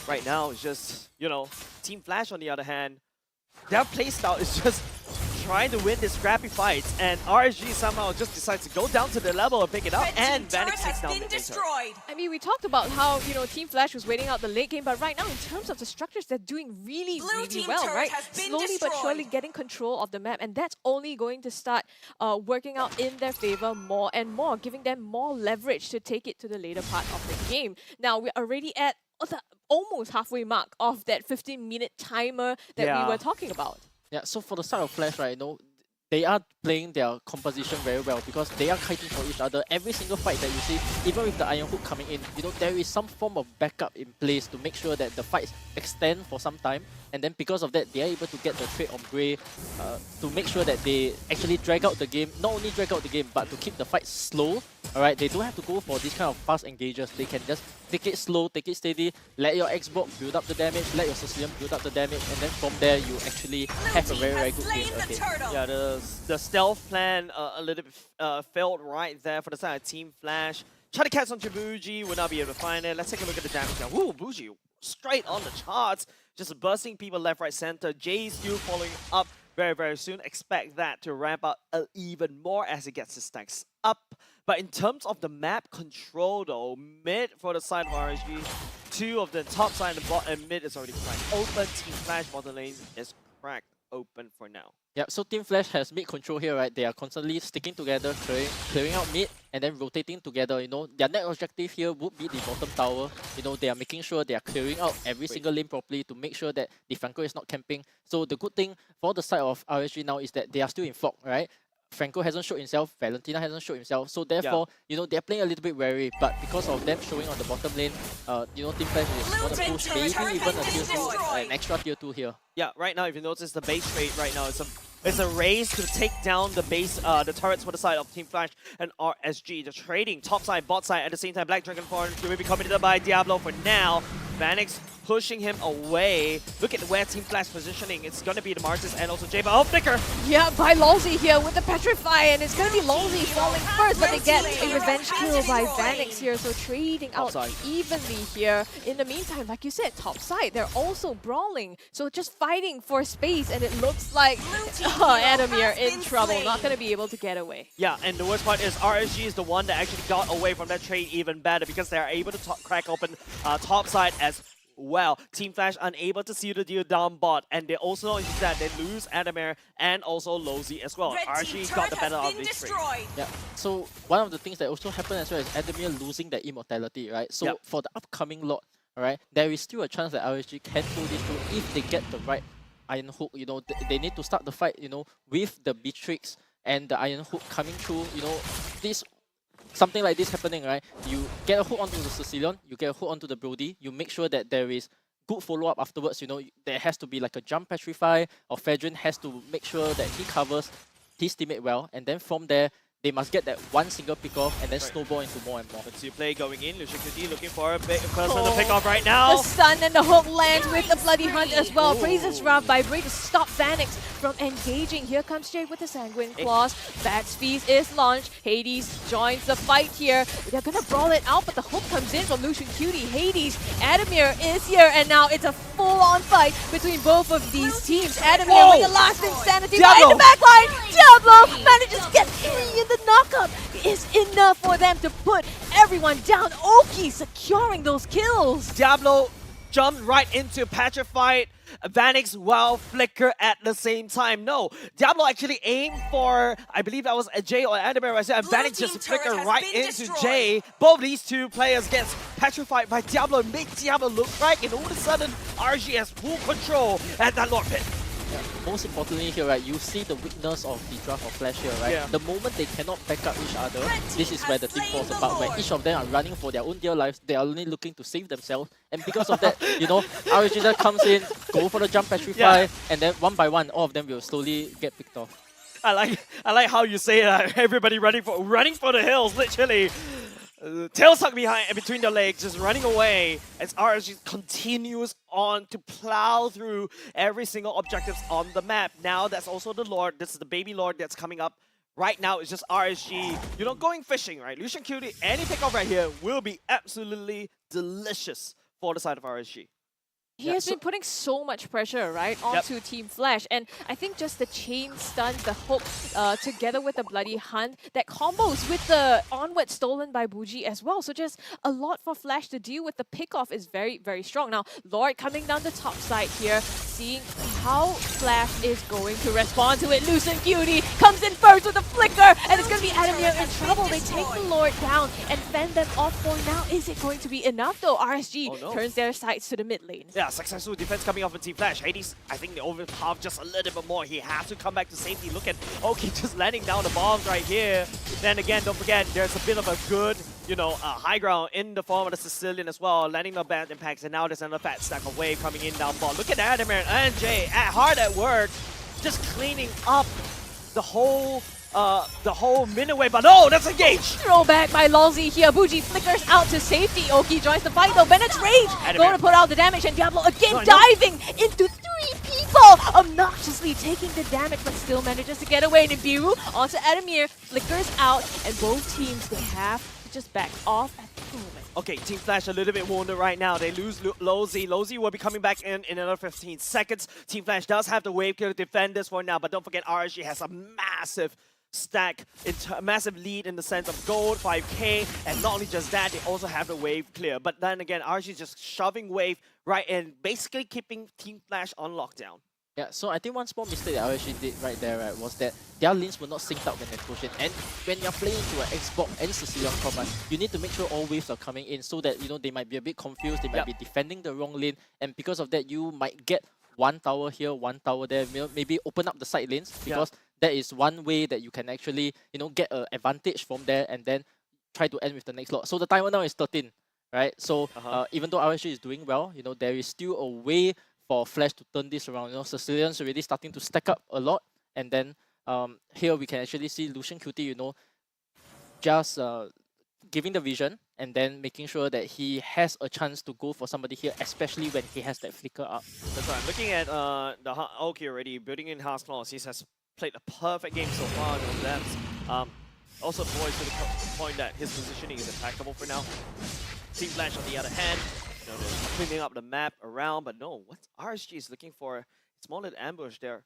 Right now, it's just, Team Flash on the other hand, their playstyle is just trying to win this scrappy fight, and RSG somehow just decides to go down to the level and pick it up, and Vanix takes down the destroyed. I mean, we talked about how, Team Flash was waiting out the late game, but right now, in terms of the structures, they're doing really well, right? Slowly but surely getting control of the map, and that's only going to start working out in their favor more and more, giving them more leverage to take it to the later part of the game. Now, we're already at the almost halfway mark of that 15-minute timer that we were talking about. Yeah, so for the side of Flash, right, they are playing their composition very well because they are kiting for each other. Every single fight that you see, even with the Iron Hook coming in, there is some form of backup in place to make sure that the fights extend for some time. And then because of that, they are able to get the trade on Grey to make sure that they actually drag out the game. Not only drag out the game, but to keep the fight slow. Alright, they don't have to go for these kind of fast engages. They can just take it slow, take it steady, let your Xbox build up the damage, let your Sicilian build up the damage, and then from there you actually have a very, very good game ahead. Yeah, the stealth plan a little bit failed right there for the side of Team Flash. Try to catch on Bougie, will not be able to find it. Let's take a look at the damage now. Woo, Bougie straight on the charts, just bursting people left, right, center. Jay still following up very, very soon. Expect that to ramp up even more as it gets his stacks up. But in terms of the map control though, mid for the side of RSG, two of the top side and bottom and mid is already cracked open. Team Flash bottom lane is cracked open for now. Yeah, so Team Flash has mid control here, right? They are constantly sticking together, clearing out mid, and then rotating together. Their net objective here would be the bottom tower. They are making sure they are clearing out every single lane properly to make sure that the Franco is not camping. So the good thing for the side of RSG now is that they are still in fog, right? Franco hasn't showed himself, Valentina hasn't showed himself, so therefore, they're playing a little bit wary, but because of them showing on the bottom lane, Team Flash is going to push maybe even a tier 2, an extra tier 2 here. Yeah, right now, if you notice the base trade right now, it's a race to take down the base, the turrets for the side of Team Flash and RSG. They're trading top side, bot side at the same time. Black Dragonborn will be committed by Diablo for now. Vanix pushing him away. Look at where Team Flash positioning. It's going to be the Martis and also Jay. Oh, Flicker! Yeah, by Lolzy here with the Petrify, and it's going to be Lolzy falling first, but they get a revenge kill by Vanix here, so trading out evenly here. In the meantime, like you said, top side, they're also brawling, so just fighting for space, and it looks like Adamir in trouble, not going to be able to get away. Yeah, and the worst part is RSG is the one that actually got away from that trade even better because they are able to crack open top side as well. Team Flash unable to seal the deal down bot, and they also know that they lose Adamir and also Lolzy as well. RSG got the better of this trade. Yeah, so one of the things that also happened as well is Adamir losing their immortality, right? So for the upcoming lot, alright, there is still a chance that RSG can pull this through if they get the right Iron Hook. They need to start the fight, with the Beatrix and the Iron Hook coming through, something like this happening, right? You get a hook onto the Sicilian, you get a hook onto the Brody, you make sure that there is good follow-up afterwards, there has to be like a jump petrify, or Fedrin has to make sure that he covers his teammate well, and then from there, they must get that one single pick-off and then snowball into more and more. Let's see play going in. Lucian Kuti looking for a big person to pick off right now. The stun and the hook lands with the bloody hunt as well. Praises Rav by Bray to stop Vanix from engaging. Here comes Jay with the Sanguine Claws. Bat's Feast is launched. Hades joins the fight here. They're gonna brawl it out, but the hook comes in from Lucian Cutie. Hades, Adamir is here, and now it's a full-on fight between both of these teams. Adamir with the last insanity right in the backline. Diablo manages to get 3 in the knockup is enough for them to put everyone down. Oki securing those kills. Diablo jumped right into Petrified Vanix while Flicker at the same time. No, Diablo actually aimed for, I believe that was a Jay or Adamir right there, and Vanix just Flicker right into Jay. Both these two players gets petrified by Diablo and make Diablo look right, and all of a sudden RSG has full control at that Lord Pit. Yeah. Most importantly here, right, you see the weakness of the Draft of Flash here, right? Yeah. The moment they cannot back up each other, this is where the team falls apart, where each of them are running for their own dear lives. They are only looking to save themselves, and because of that, RSG just comes in, go for the jump petrify, and then one by one, all of them will slowly get picked off. I like how you say that. Everybody running for the hills, literally. Tail stuck behind between their legs, just running away as RSG continues on to plow through every single objectives on the map. Now that's also the Lord. This is the baby Lord that's coming up. Right now it's just RSG, going fishing, right? Lucian Cutie, any pick off right here will be absolutely delicious for the side of RSG. He has been putting so much pressure, right, onto Team Flash. And I think just the chain stuns, the hook, together with the bloody hunt, that combos with the onward stolen by Bougie as well. So just a lot for Flash to deal with. The pickoff is very, very strong. Now, Lord coming down the top side here, seeing how Flash is going to respond to it. Lucent Cutie comes in first with a flicker, and it's going to be Adamir in trouble. They take the Lord down and fend them off for now. Is it going to be enough, though? RSG turns their sights to the mid lane. Yeah. yeah, successful defense coming off of Team Flash. Hades, I think they overpowered just a little bit more. He has to come back to safety. Look at Oki just landing down the bombs right here. Then again, don't forget, there's a bit of a good, high ground in the form of the Sicilian as well, landing the bad impacts, and now there's another fat stack of wave coming in down ball. Look at Adamir and Jay hard at work, just cleaning up the whole minute wave, but no, that's engaged! Throwback by Lolzy here. Bougie flickers out to safety. Oki joins the fight though. Bennett's rage going to put out the damage, and Diablo again diving into 3 people, obnoxiously taking the damage, but still manages to get away. Nibiru onto Adamir, flickers out, and both teams, they have to just back off at the moment. Okay, Team Flash a little bit wounded right now. They lose Lolzy. Lolzy will be coming back in another 15 seconds. Team Flash does have the wave to defend this for now, but don't forget RSG has a massive stack, massive lead in the sense of gold, 5k, and not only just that, they also have the wave clear. But then again, RSG is just shoving wave right in, basically keeping Team Flash on lockdown. Yeah, so I think one small mistake that RSG did right there, right, was that their lanes were not synced up when they push it. And when you're playing to an Xbox and Sicilian combat, you need to make sure all waves are coming in so that, they might be a bit confused, they might be defending the wrong lane, and because of that, you might get one tower here, one tower there, maybe open up the side lanes, because that is one way that you can actually, get an advantage from there and then try to end with the next lot. So the timer now is 13, right? So even though RSG is doing well, there is still a way for Flash to turn this around. Sicilians already starting to stack up a lot, and then here we can actually see Lucian QT, just giving the vision and then making sure that he has a chance to go for somebody here, especially when he has that flicker up. That's right. Looking at the Oki already, building in House Claws, he has played a perfect game so far on depths. Also poised to the point that his positioning is attackable for now. Team Flash on the other hand, they're cleaning up the map around, but no, what RSG is looking for, it's more than ambush. They're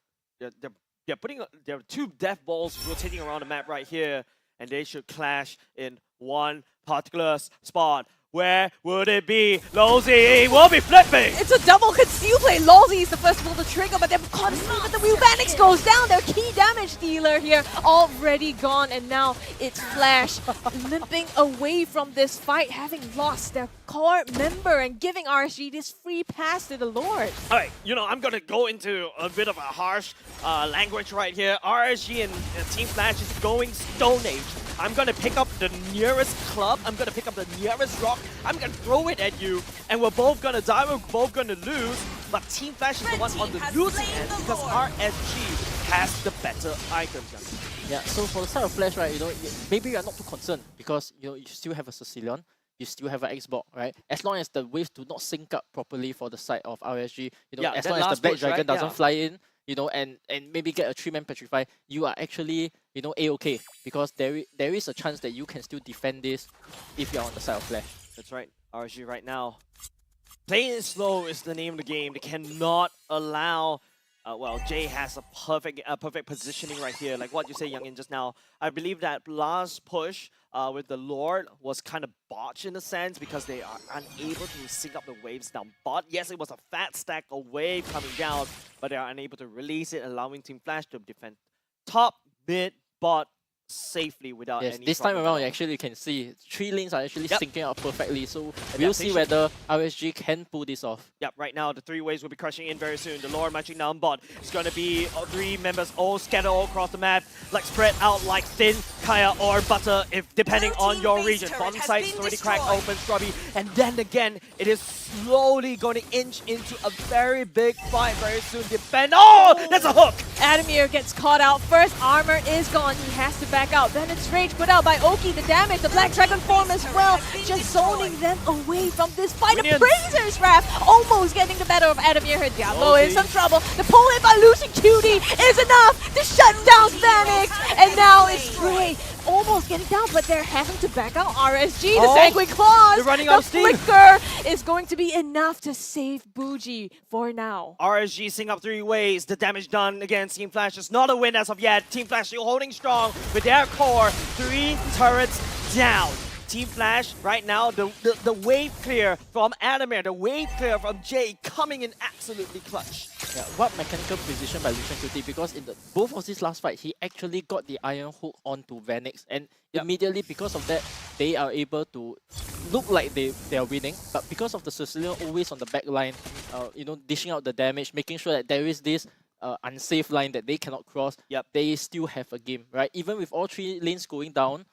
putting there are 2 death balls rotating around the map right here, and they should clash in one particular spot. Where would it be? Lolzy will be flipping! It's a double conceal play. Lolzy is the first one to trigger, but they've caught asleep, but the Wheelbanix goes down. Their key damage dealer here already gone, and now it's Flash limping away from this fight, having lost their core member and giving RSG this free pass to the Lord. Alright, I'm gonna go into a bit of a harsh language right here. RSG and Team Flash is going Stone Age. I'm gonna pick up the nearest club, I'm gonna pick up the nearest rock, I'm gonna throw it at you, and we're both gonna die, we're both gonna lose, but Team Flash is the one on the losing end because RSG has the better items. Yeah, so for the side of Flash, right, maybe you're not too concerned because, you still have a Sicilian, you still have an Xbox, right? As long as the waves do not sync up properly for the side of RSG, as long as the Black Dragon doesn't fly in, and maybe get a 3-man Petrify, you are actually, A-okay. Because there is a chance that you can still defend this if you're on the side of Flash. That's right. RSG right now, playing it slow is the name of the game. They cannot allow... Jay has a perfect positioning right here. Like what you say, Youngin, just now. I believe that last push with the Lord was kind of botched in a sense because they are unable to sync up the waves down bot. Yes, it was a fat stack of wave coming down, but they are unable to release it, allowing Team Flash to defend top, mid, bot safely without any this time around, actually, you can see 3 lanes are actually syncing up perfectly. So we'll see whether RSG can pull this off. Yep, right now the 3 waves will be crushing in very soon. The Lord marching down bot. It's going to be 3 members all scattered all across the map, like spread out like thin kaya or butter, if depending on your region. Bottom side is already cracked open, Scrubby, and then again, it is slowly going to inch into a very big fight very soon. Defend. Oh, that's a hook! Adamir gets caught out first. Armor is gone. He has to back out. Then it's rage put out by Oki. The damage, the Black Dragon form as well, just zoning them away from this fight. The Praisers Wrath almost getting the better of Adamir. Her Diablo in some trouble. The pull hit by Lucian Cutie is enough to shut down Spanix. And now it's Ray almost getting down, but they're having to back out RSG. The Sanguine Claws, they're running out of steam. Flicker is going to be enough to save Bougie for now. RSG sync up 3 ways. The damage done against Team Flash is not a win as of yet. Team Flash still holding strong with their core. 3 turrets down. Team Flash, right now, the wave clear from Adamir, the wave clear from Jay coming in absolutely clutch. Yeah, what mechanical precision by Lucian QT, because in both of these last fight, he actually got the iron hook onto Vanix, and immediately because of that, they are able to look like they are winning, but because of the Sicilian always on the back line, dishing out the damage, making sure that there is this unsafe line that they cannot cross, they still have a game, right? Even with all 3 lanes going down,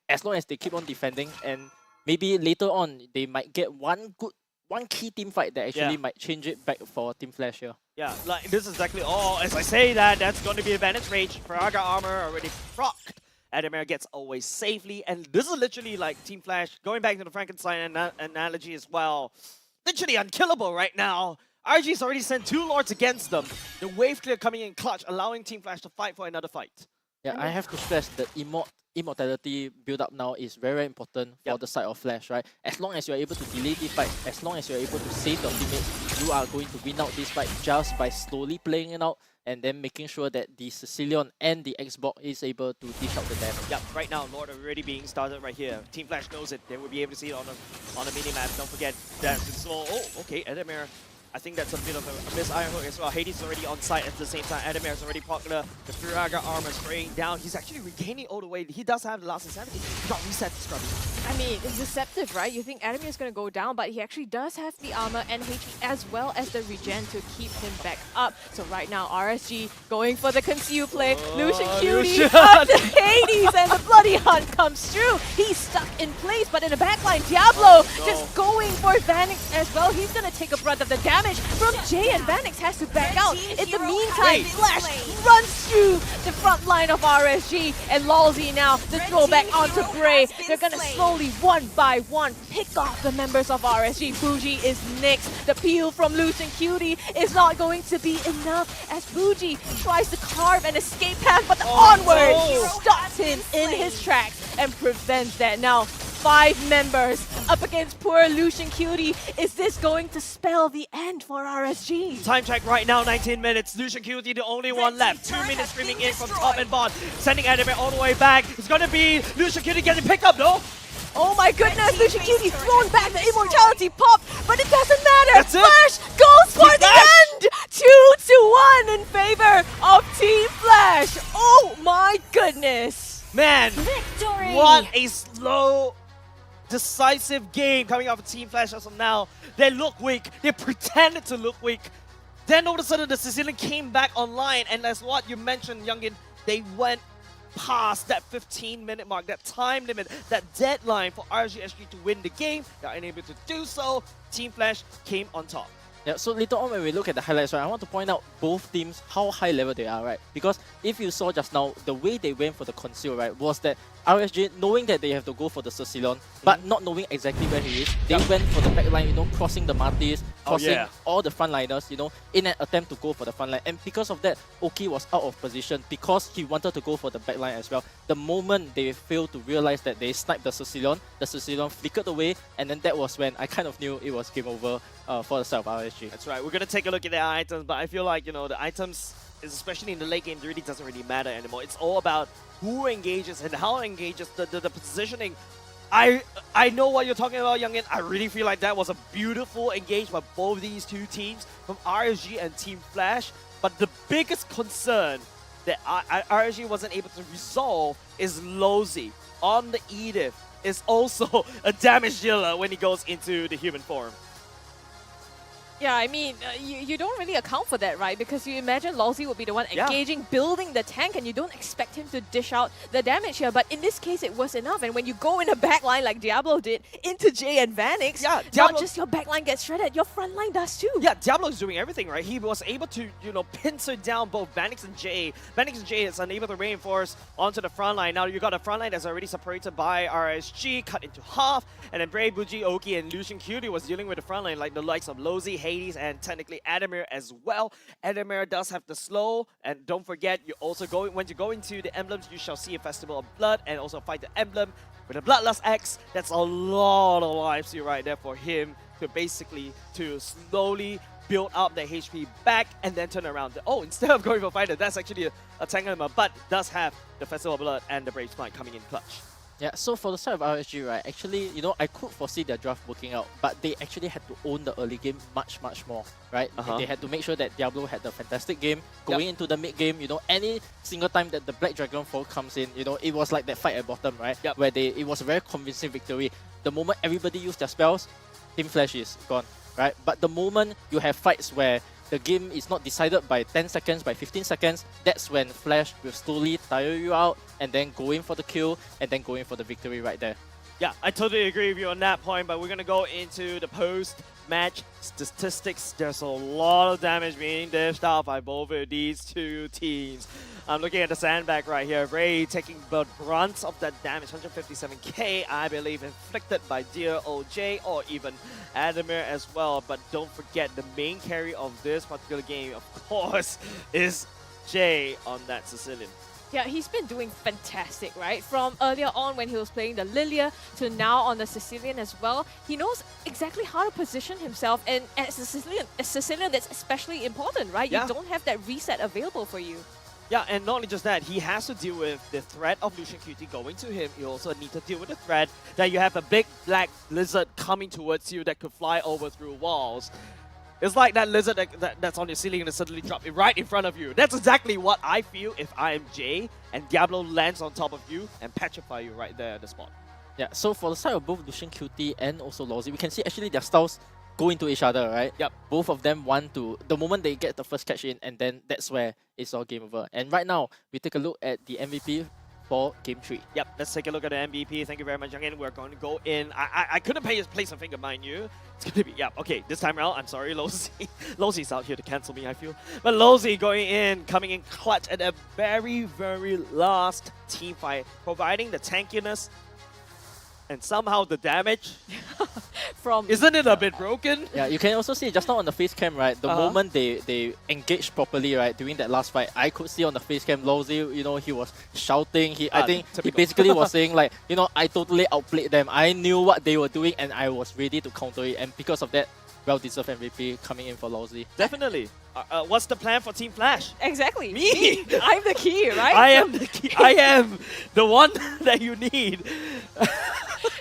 as long as they keep on defending, and maybe later on they might get one key team fight that actually might change it back for Team Flash here. Yeah, like this is exactly all. As I say that, that's going to be advantage rage. Faraga armor already procced. Adamir gets away safely, and this is literally like Team Flash, going back to the Frankenstein analogy as well. Literally unkillable right now. RG's already sent 2 lords against them. The wave clear coming in clutch, allowing Team Flash to fight for another fight. Yeah, I have to stress that immortality build up now is very, very important for the side of Flash, right? As long as you're able to delay this fight, as long as you're able to save your teammates, you are going to win out this fight just by slowly playing it out and then making sure that the Sicilian and the Xbox is able to dish out the damage. Yep, right now, Lord already being started right here. Team Flash knows it. They will be able to see it on the mini-map. Don't forget that. So, okay, Adamir. I think that's a bit of a miss iron hook as well. Hades is already on site at the same time. Adamir is already procced the Firaga armor spraying down. He's actually regaining all the way. He does have the last insanity. He got reset to Scrubby. I mean, it's deceptive, right? You think Adamir is going to go down, but he actually does have the armor and HP as well as the regen to keep him back up. So right now, RSG going for the conceal play. Lucian Cutie up to Hades, and the bloody hunt comes through. He's stuck in place, but in the backline, Diablo just going for Vanix as well. He's going to take a brunt of the damage from Jay, and Vanix has to back out. In the meantime, Flash runs through the front line of RSG, and Lalzi now the throwback onto Bray. They're going to slowly, one by one, pick off the members of RSG. Bougie is next. The peel from Lucian Cutie is not going to be enough as Bougie tries to carve an escape path, but the onward stops him in his tracks and prevents that. Now, 5 members up against poor Lucian Cutie. Is this going to spell the end for RSG? Time check right now, 19 minutes. Lucian Cutie, the only one left. 2 minutes streaming in from top and bot. Sending Adamir all the way back. It's going to be Lucian Cutie getting picked up, though. Oh my goodness, Lucian Cutie thrown back, the immortality pop, but it doesn't matter. That's it. Flash goes for the end. 2-1 in favor of Team Flash. Oh my goodness. Man, Victory. What a slow, decisive game coming off of Team Flash as of now. They look weak. They pretended to look weak. Then all of a sudden the Sicilian came back online, and as what you mentioned, Youngin, they went past that 15-minute mark, that time limit, that deadline for RSG SG to win the game. They are unable to do so. Team Flash came on top. Yeah, so later on when we look at the highlights, right, I want to point out both teams, how high level they are, right? Because if you saw just now, the way they went for the conceal, right, was that RSG, knowing that they have to go for the Sicilian, but not knowing exactly where he is, they went for the backline, crossing the Martis, crossing all the frontliners, in an attempt to go for the frontline. And because of that, Oki was out of position because he wanted to go for the backline as well. The moment they failed to realize that they sniped the Sicilian flickered away, and then that was when I kind of knew it was game over for the side of RSG. That's right. We're going to take a look at their items, but I feel like, the items, especially in the late game, really doesn't really matter anymore. It's all about who engages and how engages, the positioning. I know what you're talking about, Youngin. I really feel like that was a beautiful engage by both these two teams from RSG and Team Flash. But the biggest concern that RSG wasn't able to resolve is Lozi on the Edith is also a damage dealer when he goes into the human form. Yeah, I mean, you don't really account for that, right? Because you imagine Lalzi would be the one engaging, building the tank, and you don't expect him to dish out the damage here. But in this case, it was enough. And when you go in a backline like Diablo did into Jay and Vanix, not just your backline gets shredded, your front line does too. Yeah, Diablo's doing everything, right? He was able to, pincer down both Vanix and Jay. Vanix and Jay is unable to reinforce onto the front line. Now you got a front line that's already separated by RSG, cut into half. And then Brave, Bougie, Oki, and Lucian Cutie was dealing with the front line like the likes of Lozi, Hades, and technically Adamir as well. Adamir does have the slow, and don't forget, you also when you go into the emblems, you shall see a Festival of Blood and also fight the emblem with a Bloodlust X. That's a lot of lives here right there for him to basically slowly build up the HP back and then turn around. Oh, instead of going for fighter, that's actually a tank element, but does have the Festival of Blood and the Brave Smite coming in clutch. Yeah, so for the side of RSG, right, actually, you know, I could foresee their draft working out, but they actually had to own the early game much more, right? They had to make sure that Diablo had the fantastic game. Going into the mid game, you know, any single time that the Black Dragon Fall comes in, you know, it was like that fight at bottom, right? Where it was a very convincing victory. The moment everybody used their spells, Team Flash is gone, right? But the moment you have fights where the game is not decided by 10 seconds, by 15 seconds, that's when Flash will slowly tire you out and then go in for the kill and then go in for the victory right there. Yeah, I totally agree with you on that point, but we're going to go into the post-match statistics. There's a lot of damage being dished out by both of these two teams. I'm looking at the sandbag right here. Ray taking the brunt of that damage, 157k, I believe, inflicted by Dear OJ or even Adamir as well. But don't forget, the main carry of this particular game, of course, is Jay on that Sicilian. Yeah, he's been doing fantastic, right? From earlier on when he was playing the Lilia to now on the Sicilian as well. He knows exactly how to position himself, and as a Sicilian that's especially important, right? Yeah. You don't have that reset available for you. Yeah, and not only just that, he has to deal with the threat of Lucian QT going to him. You also need to deal with the threat that you have a big black lizard coming towards you that could fly over through walls. It's like that lizard that's on your ceiling and suddenly drop it right in front of you. That's exactly what I feel if I am Jay and Diablo lands on top of you and petrify you right there at the spot. Yeah, so for the side of both Lucian QT and also Lawsy, we can see actually their styles go into each other, right? Yep. Both of them want to, the moment they get the first catch in, and then that's where it's all game over. And right now, we take a look at the MVP for Game 3. Yep, let's take a look at the MVP. Thank you very much, Youngin. We're going to go in. I couldn't place a finger, mind you. It's going to be, yeah, okay, this time around, I'm sorry, Losey. Losey's out here to cancel me, I feel. But Losey going in, coming in clutch at the very, very last team fight, providing the tankiness and somehow the damage. Isn't it a bit broken? Yeah, you can also see just now on the face cam, right? The moment they engaged properly, right, during that last fight, I could see on the face cam, Losey, you know, he was shouting. I think typical. he basically was saying like, you know, I totally outplayed them. I knew what they were doing and I was ready to counter it. And because of that, well-deserved MVP coming in for Losey. Definitely. What's the plan for Team Flash? Exactly. Me! I'm the key, right? I am the key. I am the one that you need.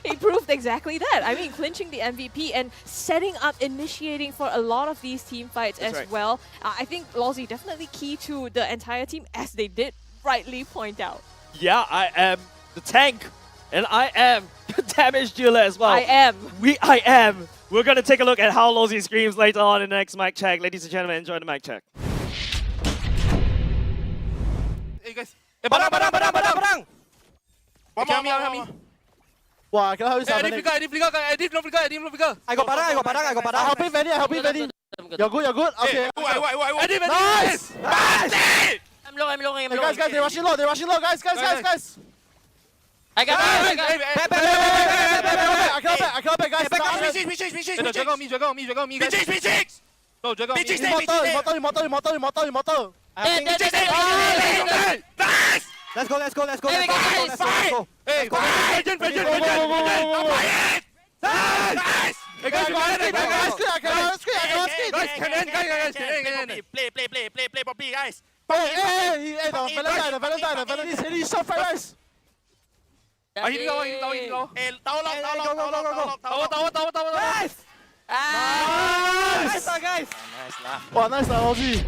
He proved exactly that. I mean, clinching the MVP and setting up, initiating for a lot of these team fights as well. I think Losey definitely key to the entire team, as they did rightly point out. Yeah, I am the tank. And I am the damage dealer as well. I am. I am. We're going to take a look at how Losey screams later on in the next mic check. Ladies and gentlemen, enjoy the mic check. Hey guys. Barang. Help me. Wow, I cannot help you. Edit, I got barang. I help you, Vanny. You're good. Okay. Edit. Nice. I'm low. Hey, guys, they rushing low. Guys. I got I cannot back, guys. Me, Dragão. No, Dragão. Immortal. Nice! Let's go. Hey, Virgin! Nice! Hey, guys, I cannot skip. Guys, play properly, guys. Hey, the Valentine. He's so fast, guys. Here you go. Hey, Tower. Nice! Nice, guys. Wow, nice, Losey.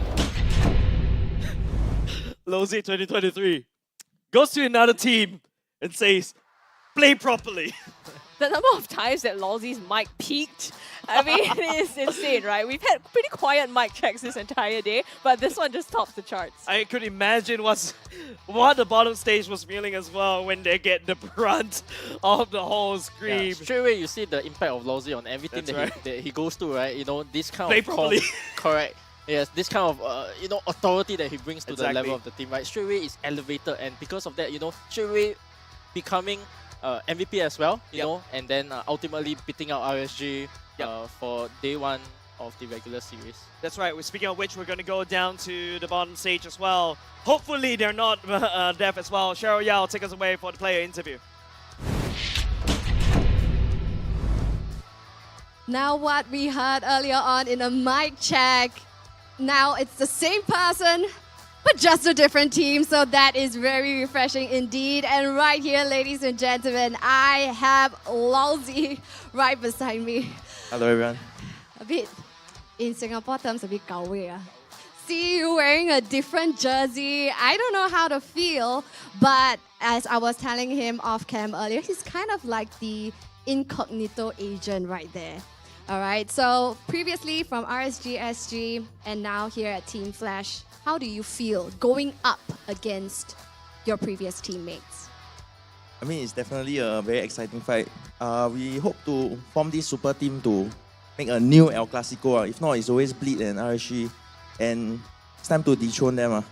Losey 2023 goes to another team and says, play properly. The number of times that Losey's mic peaked, I mean, it is insane, right? We've had pretty quiet mic checks this entire day, but this one just tops the charts. I could imagine what the bottom stage was feeling as well when they get the brunt of the whole scream. Yeah, straight away, you see the impact of Losey on everything that he goes to, right? You know, this kind play of properly. Correct. Yes, this kind of you know, authority that he brings to the level of the team, right? Straight away is elevated, and because of that, you know, straight away becoming MVP as well, you know, and then ultimately beating out RSG for day one of the regular series. That's right. Speaking of which, we're going to go down to the bottom stage as well. Hopefully, they're not deaf as well. Cheryl Yao, take us away for the player interview. Now what we heard earlier on in a mic check, now it's the same person but just a different team. So that is very refreshing indeed. And right here, ladies and gentlemen, I have Lousy right beside me. Hello, everyone. A bit, in Singapore terms, a bit gao wei. See you wearing a different jersey. I don't know how to feel, but as I was telling him off cam earlier, he's kind of like the incognito agent right there. All right, so previously from RSG SG and now here at Team Flash, how do you feel going up against your previous teammates? I mean, it's definitely a very exciting fight. We hope to form this super team to make a new El Clasico. If not, it's always Bleed and RSG. And it's time to dethrone them.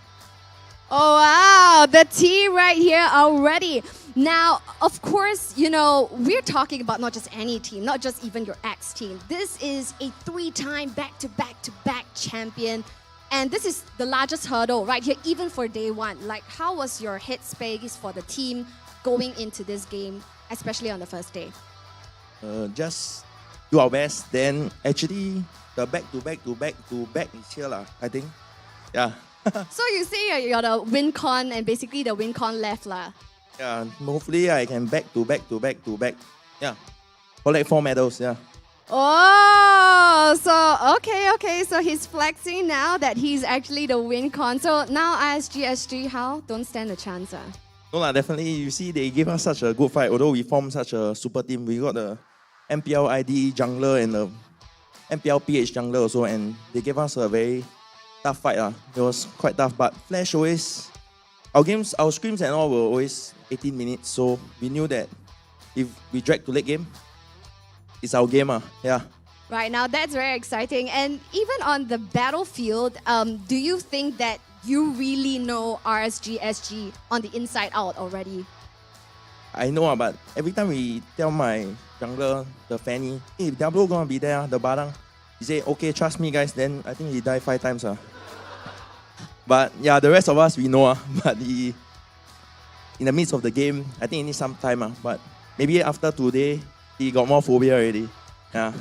Oh, wow, the team right here already. Now, of course, you know, we're talking about not just any team, not just even your ex team. This is a 3-time back-to-back champion. And this is the largest hurdle right here, even for day one. Like, how was your headspace for the team going into this game, especially on the first day? Just do our best. Then actually, the back is here, I think. Yeah. So you say you're the win con and basically the win con left. Yeah, hopefully I can back. Yeah. Collect 4 medals, yeah. Oh, so okay. So he's flexing now that he's actually the win con. So now RSG SG, how? Don't stand a chance. No, definitely. You see, they gave us such a good fight. Although we formed such a super team, we got the MPL ID jungler and the MPL PH jungler also, and they gave us a very tough fight. It was quite tough, but Flash always, our scrims and all were always 18 minutes, so we knew that if we drag to late game, it's our game. Yeah. Right, now that's very exciting. And even on the battlefield, do you think that you really know RSG SG on the inside out already? I know, but every time we tell my jungler, the Fanny, hey, Diablo gonna be there, the Barang, he say, okay, trust me guys, then I think he died 5 times. But yeah, the rest of us, we know, but he, in the midst of the game, I think he needs some time. But maybe after today, he got more phobia already. Yeah.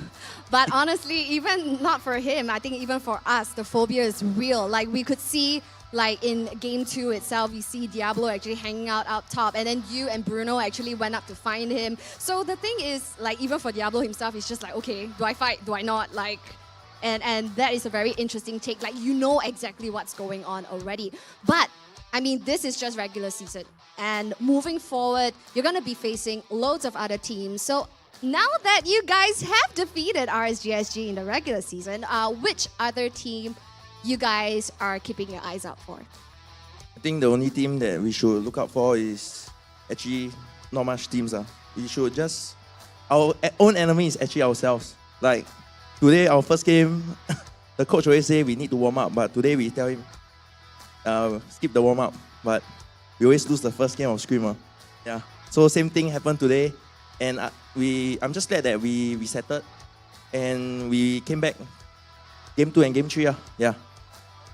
But honestly, even not for him, I think even for us, the phobia is real. Like we could see, like in game 2 itself, you see Diablo actually hanging out up top, and then you and Bruno actually went up to find him. So the thing is, like even for Diablo himself, it's just like, okay, do I fight? Do I not? Like, and that is a very interesting take. Like you know exactly what's going on already. But I mean, this is just regular season, and moving forward, you're gonna be facing loads of other teams. So now that you guys have defeated RSG SG in the regular season, which other team you guys are keeping your eyes out for? I think the only team that we should look out for is actually not much teams. We should just, our own enemy is actually ourselves. Like today, our first game, the coach always say we need to warm up, but today we tell him skip the warm up. But we always lose the first game of Screamer. Yeah. So same thing happened today, and I'm just glad that we resettled and we came back. Game 2 and Game 3. Yeah.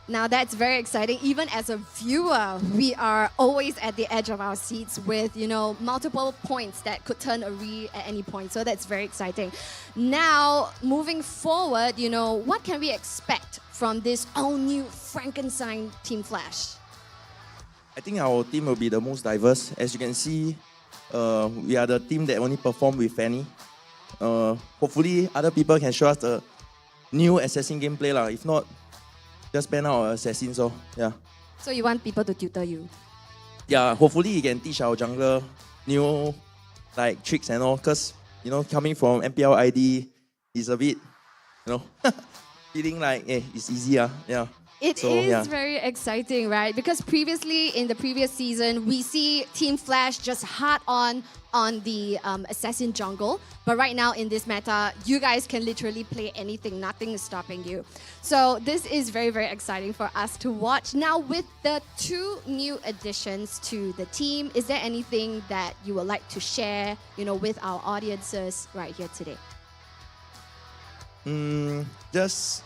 Now that's very exciting. Even as a viewer, we are always at the edge of our seats with, you know, multiple points that could turn a re at any point. So that's very exciting. Now, moving forward, you know, what can we expect from this all-new Frankenstein Team Flash? I think our team will be the most diverse. As you can see, we are the team that only perform with Fanny. Hopefully, other people can show us the new assassin gameplay. If not, just ban out assassin. So yeah. So you want people to tutor you? Yeah, hopefully he can teach our jungler new like tricks and all. Cause you know, coming from MPL ID, is a bit, you know, feeling like it's easy. Yeah. It is very exciting, right? Because previously, in the previous season, we see Team Flash just hard on the Assassin jungle. But right now, in this meta, you guys can literally play anything. Nothing is stopping you. So this is very, very exciting for us to watch. Now, with the 2 new additions to the team, is there anything that you would like to share, you know, with our audiences right here today? Just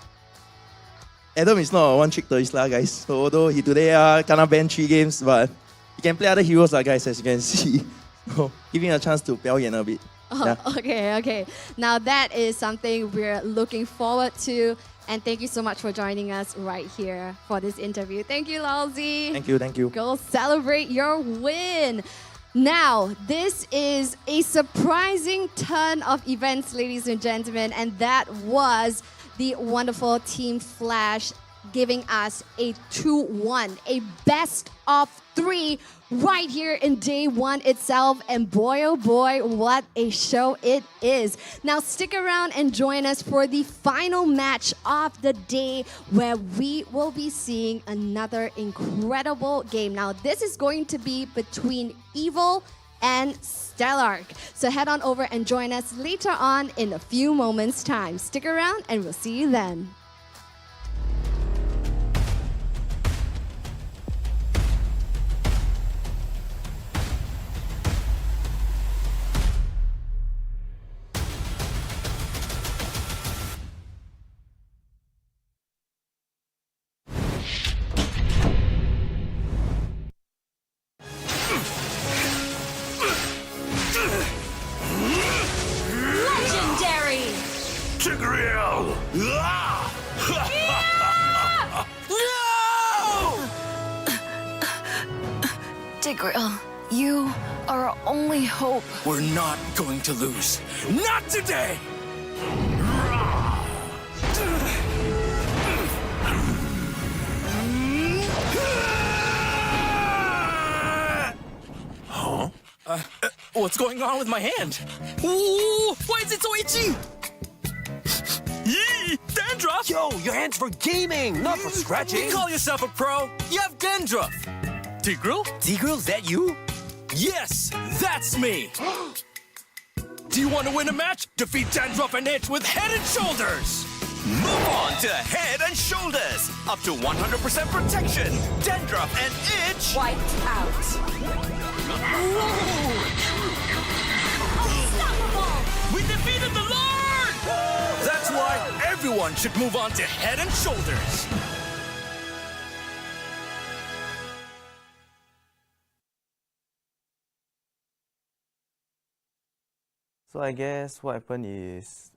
Adam is not a one-trick Isla, guys. So although he today cannot ban 3 games, but he can play other heroes, guys, as you can see. So give him a chance to 表演 a bit. Oh, yeah. Okay. Now that is something we're looking forward to. And thank you so much for joining us right here for this interview. Thank you, Lalzi. Thank you, thank you. Go celebrate your win. Now, this is a surprising turn of events, ladies and gentlemen, and that was the wonderful Team Flash giving us a 2-1, a best of 3 right here in day 1 itself. And boy, oh boy, what a show it is. Now stick around and join us for the final match of the day, where we will be seeing another incredible game. Now this is going to be between Evil and Stellark. So head on over and join us later on in a few moments' time. Stick around and we'll see you then. Legendary! Tigreal! Tigreal, you are our only hope. We're not going to lose. Not today! Huh? What's going on with my hand? Ooh, why is it so itchy? Yee! Dandruff! Yo, your hand's for gaming, not for scratching. You call yourself a pro? You have dandruff. Tigreal? Tigreal, is that you? Yes, that's me. Do you want to win a match? Defeat Dandruff and Itch with Head and Shoulders. Move on to Head and Shoulders. Up to 100% protection. Dandruff and Itch. Wiped out. We defeated the Lord! That's why everyone should move on to Head and Shoulders. So I guess what happened is,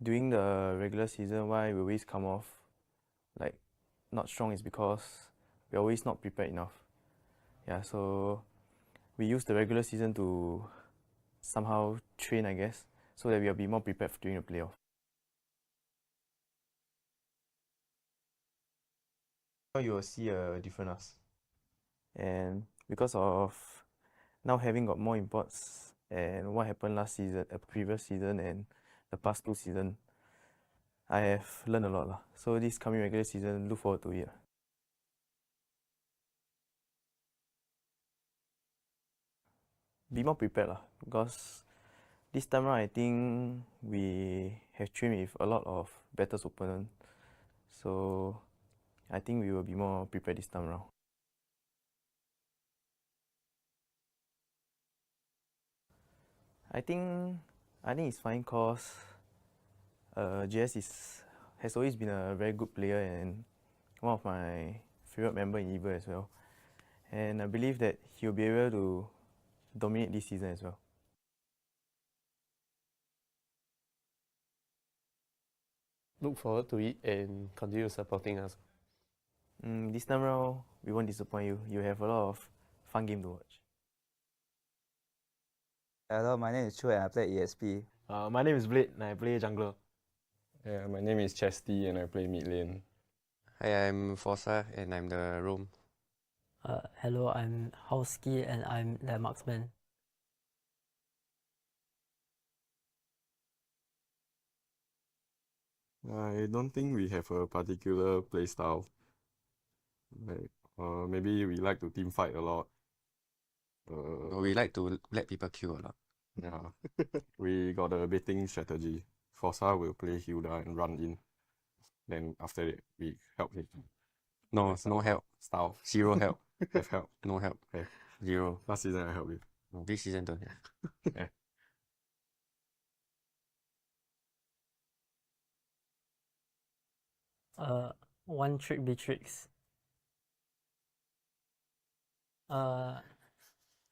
during the regular season, why we always come off like not strong is because we're always not prepared enough. Yeah, so we use the regular season to somehow train, I guess, so that we'll be more prepared during the playoff. You will see a different us. And because of now having got more imports and what happened last season, previous season and the past 2 seasons, I have learned a lot lah. So this coming regular season, look forward to it. Be more prepared lah, because this time around I think we have trained with a lot of better opponents. So I think we will be more prepared this time around. I think it's fine cause JS has always been a very good player and one of my favorite member in EVO as well. And I believe that he'll be able to dominate this season as well. Look forward to it and continue supporting us. This time around, we won't disappoint you. You have a lot of fun game to watch. Hello, my name is Chu and I play ESP. My name is Blade and I play jungler. Yeah, my name is Chesty and I play mid lane. Hi, I'm Forza and I'm the roam. Hello, I'm Howski and I'm the marksman. I don't think we have a particular playstyle. Like, maybe we like to team fight a lot. We like to let people kill a lot. Yeah, we got a baiting strategy. Forza will play Hilda and run in. Then after that, we help him. No help. Style. Zero help. Have help. No help. Have. Zero. Last season I helped you. No, this season don't have. Yeah. One trick Beatrix.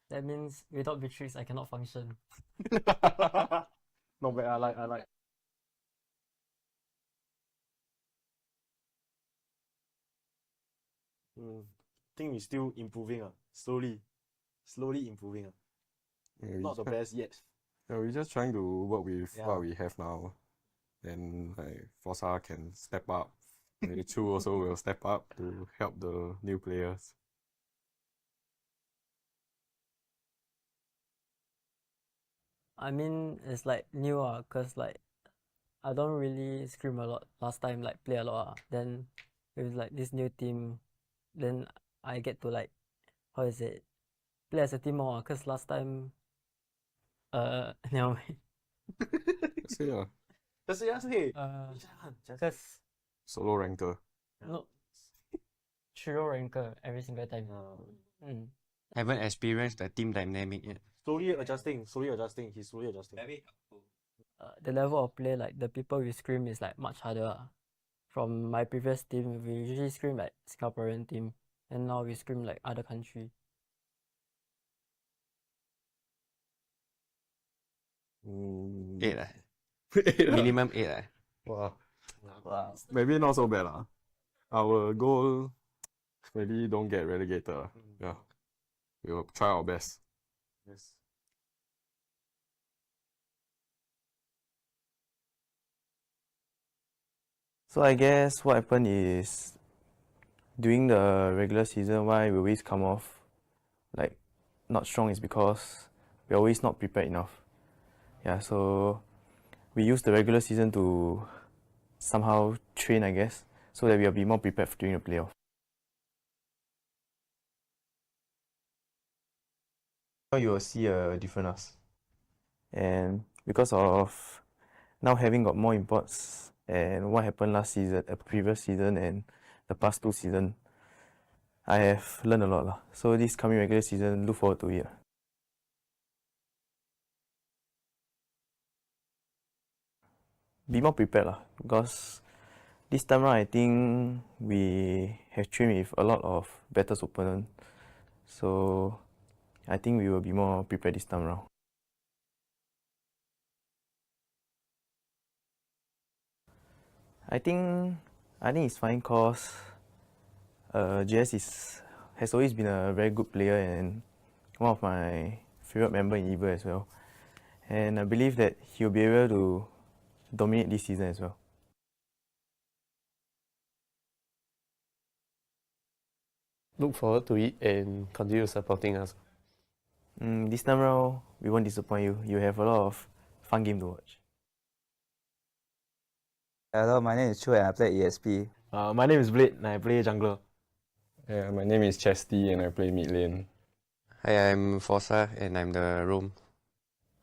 That means without Beatrix I cannot function. Not bad, I like. Think we're still improving. Slowly improving. Not the best yet. Yeah, we're just trying to work with what we have now. Then like Forza can step up. Maybe Chu also will step up to help the new players. I mean, it's like new cause like I don't really scrim a lot last time, like play a lot. Then with like this new team, then I get to like, how is it, play as a team more. Cause last time, never mind. Just say Just say. Cause solo ranker. no, trio ranker every single time. Haven't experienced the team dynamic yet. Slowly adjusting. He's slowly adjusting. Very helpful. The level of play, like the people we scrim is like much harder. From my previous team, we usually scrim like Singaporean team, and now we scrim like other country. Eight. Minimum 8. Wow. Wow. Maybe not so bad. Our goal, maybe don't get relegated. Yeah. We'll try our best. Yes. So I guess what happened is during the regular season, why we always come off like not strong is because we're always not prepared enough. Yeah, so we use the regular season to somehow train, I guess, so that we'll be more prepared during the playoff. You will see a different us. And because of now having got more imports and what happened last season, previous season and the past 2 seasons, I have learned a lot. So this coming regular season, look forward to it. Be more prepared because this time around I think we have trained with a lot of better opponents. So I think we will be more prepared this time around. I think it's fine because JS has always been a very good player and one of my favorite members in EVA as well. And I believe that he'll be able to dominate this season as well. Look forward to it and continue supporting us. This time around, we won't disappoint you. You have a lot of fun game to watch. Hello, my name is Chu and I play ESP. My name is Blade and I play jungler. Yeah, my name is Chesty and I play mid lane. Hi, I'm Forza and I'm the roam.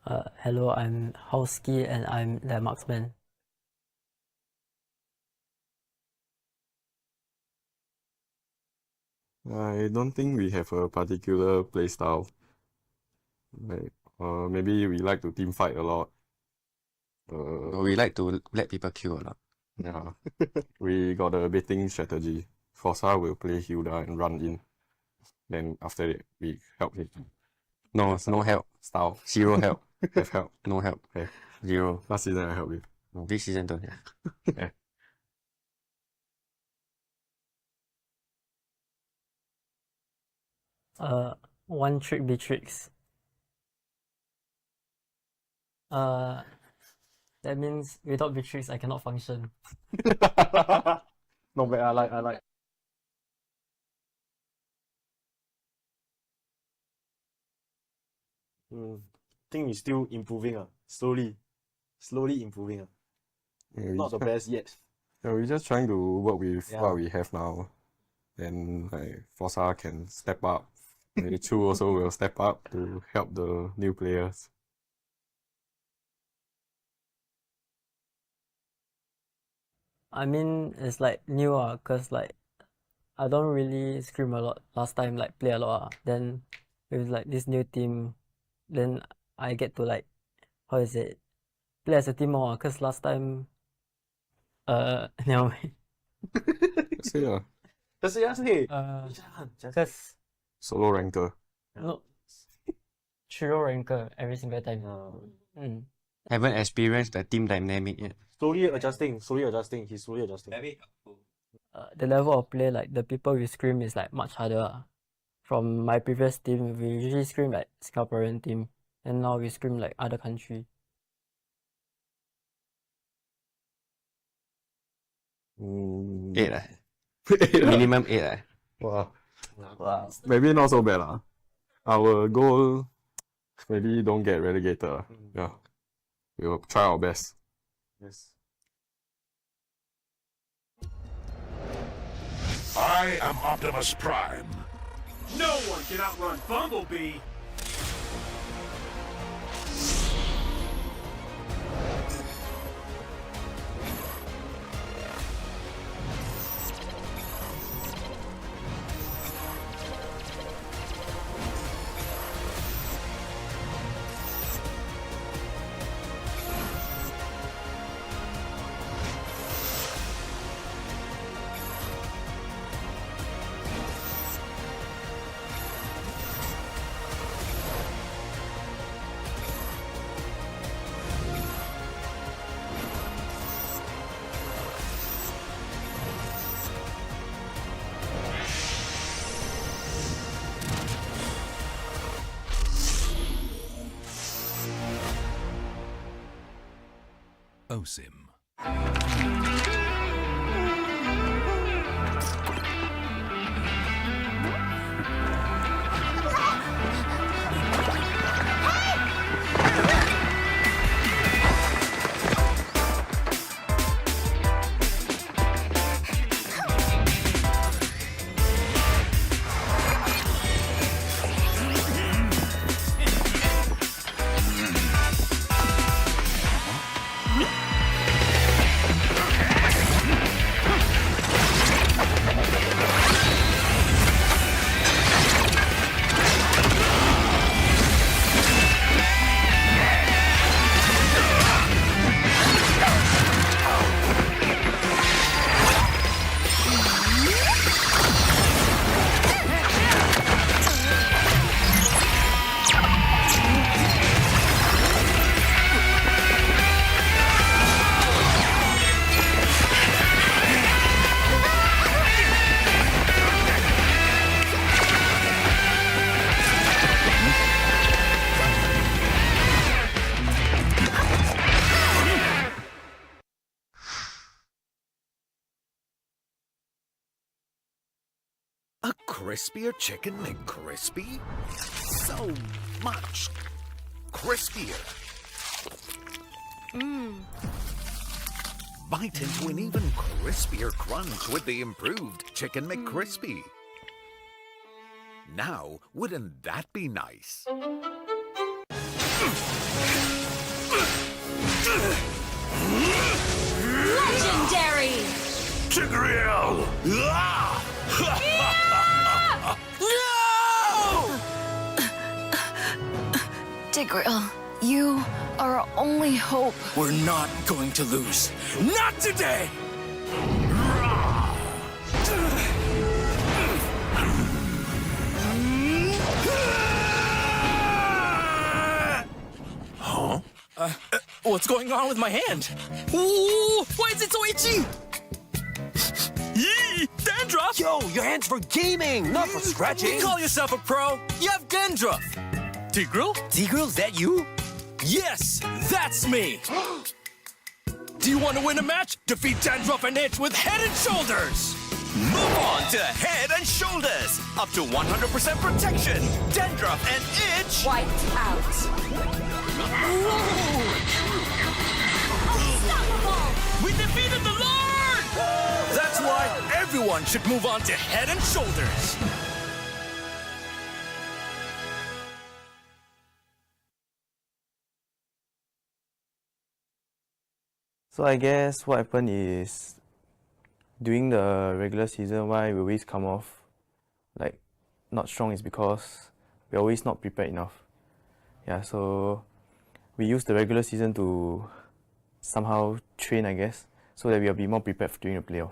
Hello, I'm Houski and I'm the marksman. I don't think we have a particular playstyle. Like, maybe we like to team fight a lot. We like to let people kill a lot. Yeah. We got a baiting strategy. Forza will play Hilda and run in. Then after that, we help him. No help. Style. Zero help. Have help. No help. Have. Zero. Last season I helped you. No, this season don't. Yeah. One trick be tricks. That means without Beatrix I cannot function. Not bad, I like. Think we're still improving. Slowly improving. Yeah, Not the best yet. Yeah, we're just trying to work with Yeah. what we have now. Then like Forza can step up. Maybe Chu also will step up to help the new players. I mean, it's like new cause like I don't really scrim a lot last time, like play a lot. Then with like this new team, then I get to like, how is it, play as a team more. Cause last time, never mind. Just say Just say. Cause solo ranker. no, trio ranker every single time. Haven't experienced the team dynamic yet. Slowly adjusting. He's slowly adjusting. Very helpful. the level of play, like the people we scrim is like much harder. From my previous team, we usually scrim like Singaporean team, and now we scrim like other country. Eight, minimum 8. Wow. Wow. Maybe not so bad. Our goal, maybe don't get relegated. Yeah. We'll try our best. Yes. I am Optimus Prime. No one can outrun Bumblebee. OSIM. A crispier chicken McCrispy? So much crispier. Bite into an even crispier crunch with the improved Chicken McCrispy. Now, wouldn't that be nice? Legendary! Tigreal! Tigreal, you are our only hope. We're not going to lose. Not today! Huh? What's going on with my hand? Ooh, why is it so itchy? Yee! Dandruff! Yo, your hand's for gaming, not for scratching. You call yourself a pro? You have dandruff. Tigreal? Tigreal, is that you? Yes, that's me. Do you want to win a match? Defeat Dandruff and Itch with Head and Shoulders. Move on to Head and Shoulders. Up to 100% protection. Dandruff and Itch. Wiped out. We defeated the Lord! That's why everyone should move on to Head and Shoulders. So I guess what happened is during the regular season, why we always come off like not strong is because we're always not prepared enough. Yeah, so we use the regular season to somehow train, I guess, so that we'll be more prepared during the playoff.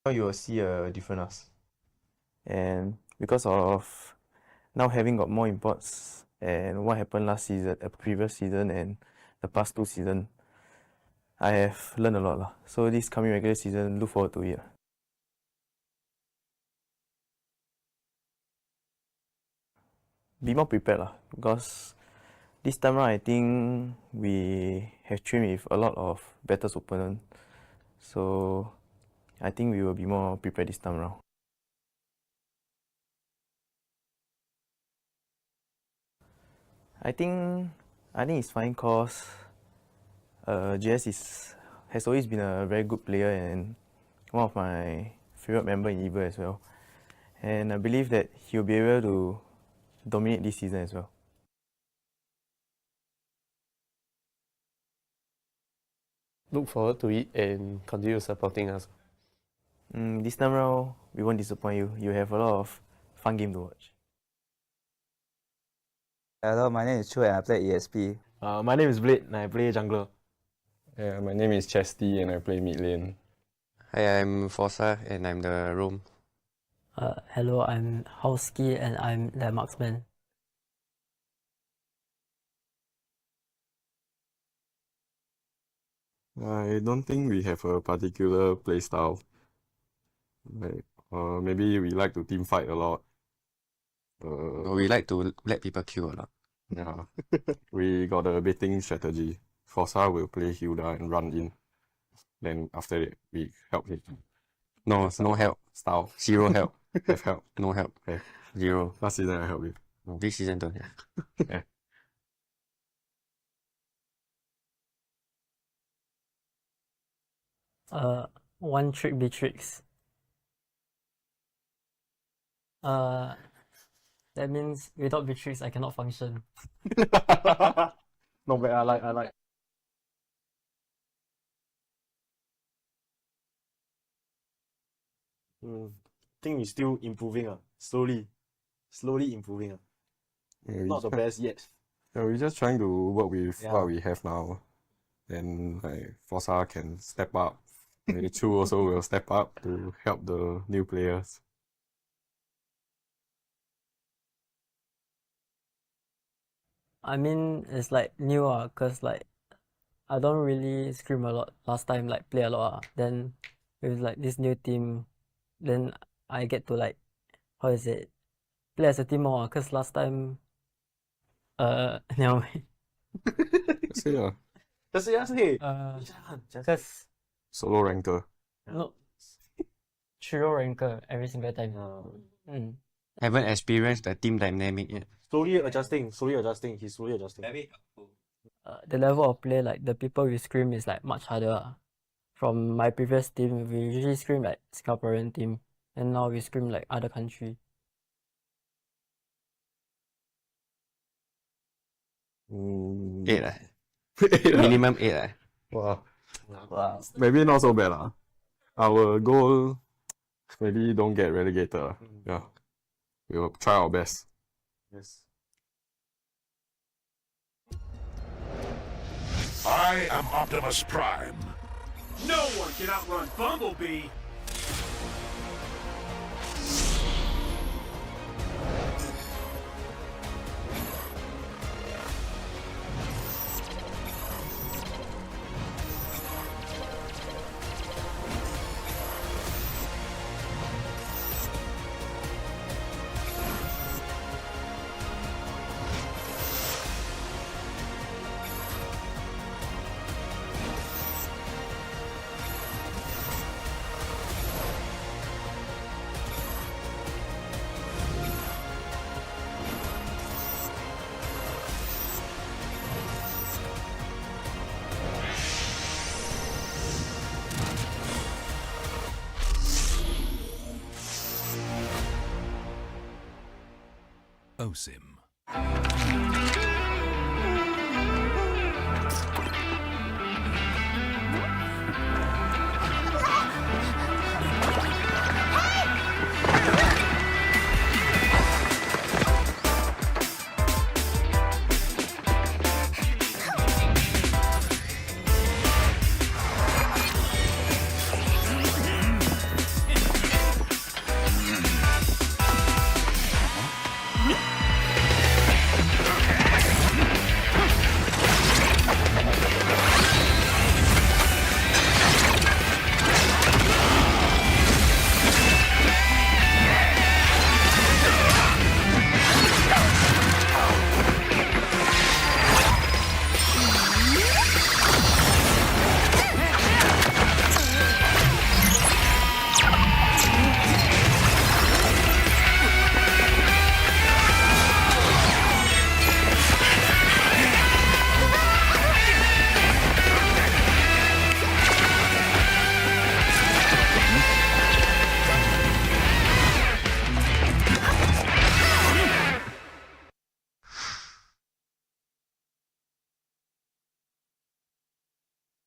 Now you will see a different us. And because of now having got more imports and what happened last season, previous season and the past 2 seasons, I have learned a lot lah. So this coming regular season, look forward to it. Be more prepared lah, because this time around I think we have trained with a lot of better opponents. So I think we will be more prepared this time around. I think it's fine cause JS has always been a very good player and one of my favorite members in EVO as well. And I believe that he'll be able to dominate this season as well. Look forward to it and continue supporting us. This time around, we won't disappoint you. You have a lot of fun game to watch. Hello, my name is Chu and I play ESP. My name is Blade and I play jungler. Yeah, my name is Chesty and I play mid lane. Hi, I'm Forza and I'm the roam. Hello, I'm Howski and I'm the marksman. I don't think we have a particular playstyle. Like, maybe we like to team fight a lot. We like to let people kill a lot. Yeah, we got a baiting strategy. Forza will play Hilda and run in. Then after that, we help him. No help. Style. Zero help. Have help. No help. Have. Zero. Last season I helped you. No, this season don't have. Yeah. One trick Beatrix. That means without Beatrix I cannot function. Not bad, I like. Think we're still improving, slowly improving. Yeah, Not the best yet. Yeah, we're just trying to work with Yeah. what we have now. Then like Forza can step up. Maybe Chu also will step up to help the new players. I mean, it's like new cause like I don't really scrim a lot last time, like play a lot Then with like this new team, then I get to like, how is it, play as a team more cause last time, never mind. Say Just say. Cause Solo ranker. no, trio ranker every single time. Haven't experienced the team dynamic yet. Slowly adjusting. He's slowly adjusting. Very helpful. The level of play, like the people we scrim is like much harder. From my previous team, we usually scrim like Singaporean team, and now we scrim like other country. Eight. Minimum 8. Wow. Wow. Maybe not so bad. Our goal, maybe don't get relegated. Yeah. We'll try our best. Yes. I am Optimus Prime. No one can outrun Bumblebee. OSIM.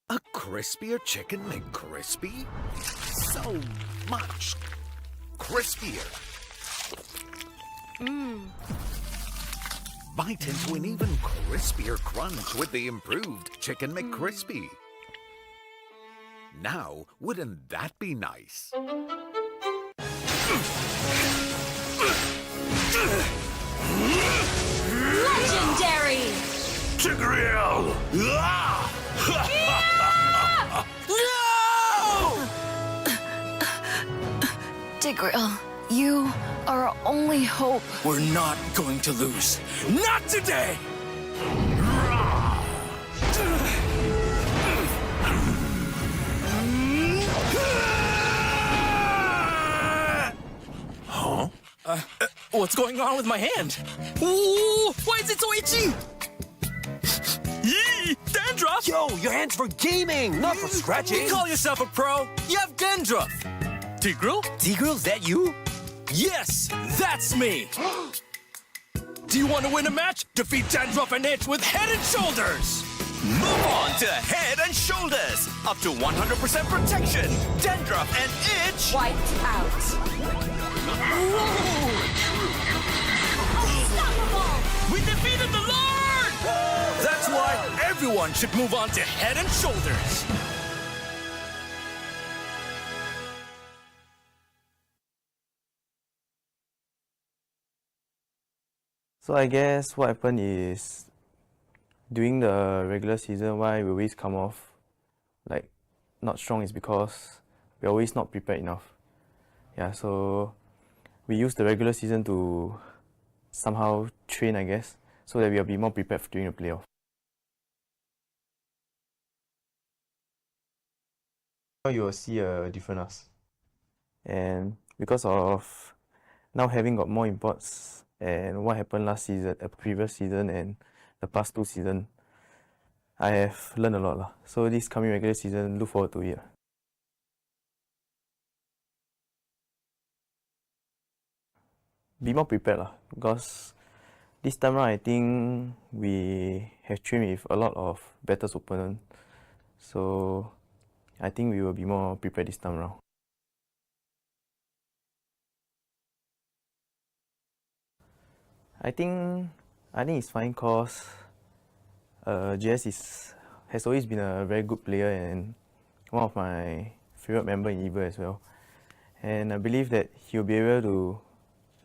A crispier chicken McCrispy? So much crispier. Bite into an even crispier crunch with the improved Chicken McCrispy. Now, wouldn't that be nice? Legendary! Tigreal! Tigreal, you are our only hope. We're not going to lose. Not today! Huh? What's going on with my hand? Ooh, why is it so itchy? Yee! Dandruff! Yo, your hand's for gaming, not for scratching. You call yourself a pro? You have dandruff. Tigreal? Tigreal, is that you? Yes, that's me. Do you want to win a match? Defeat Dandruff and Itch with Head and Shoulders. Move on to Head and Shoulders. Up to 100% protection. Dandruff and Itch. Wiped out. Unstoppable! We defeated the Lord! That's why everyone should move on to Head and Shoulders. So I guess what happened is during the regular season, why we always come off like not strong is because we're always not prepared enough. Yeah, so we use the regular season to somehow train, I guess, so that we'll be more prepared during the playoff. You will see a different us. And because of now having got more imports and what happened last season, previous season and the past 2 seasons, I have learned a lot. So this coming regular season, look forward to it. Be more prepared because this time around I think we have trained with a lot of better opponents. So I think we will be more prepared this time around. I think it's fine because JS has always been a very good player and one of my favorite members in EVA as well. And I believe that he'll be able to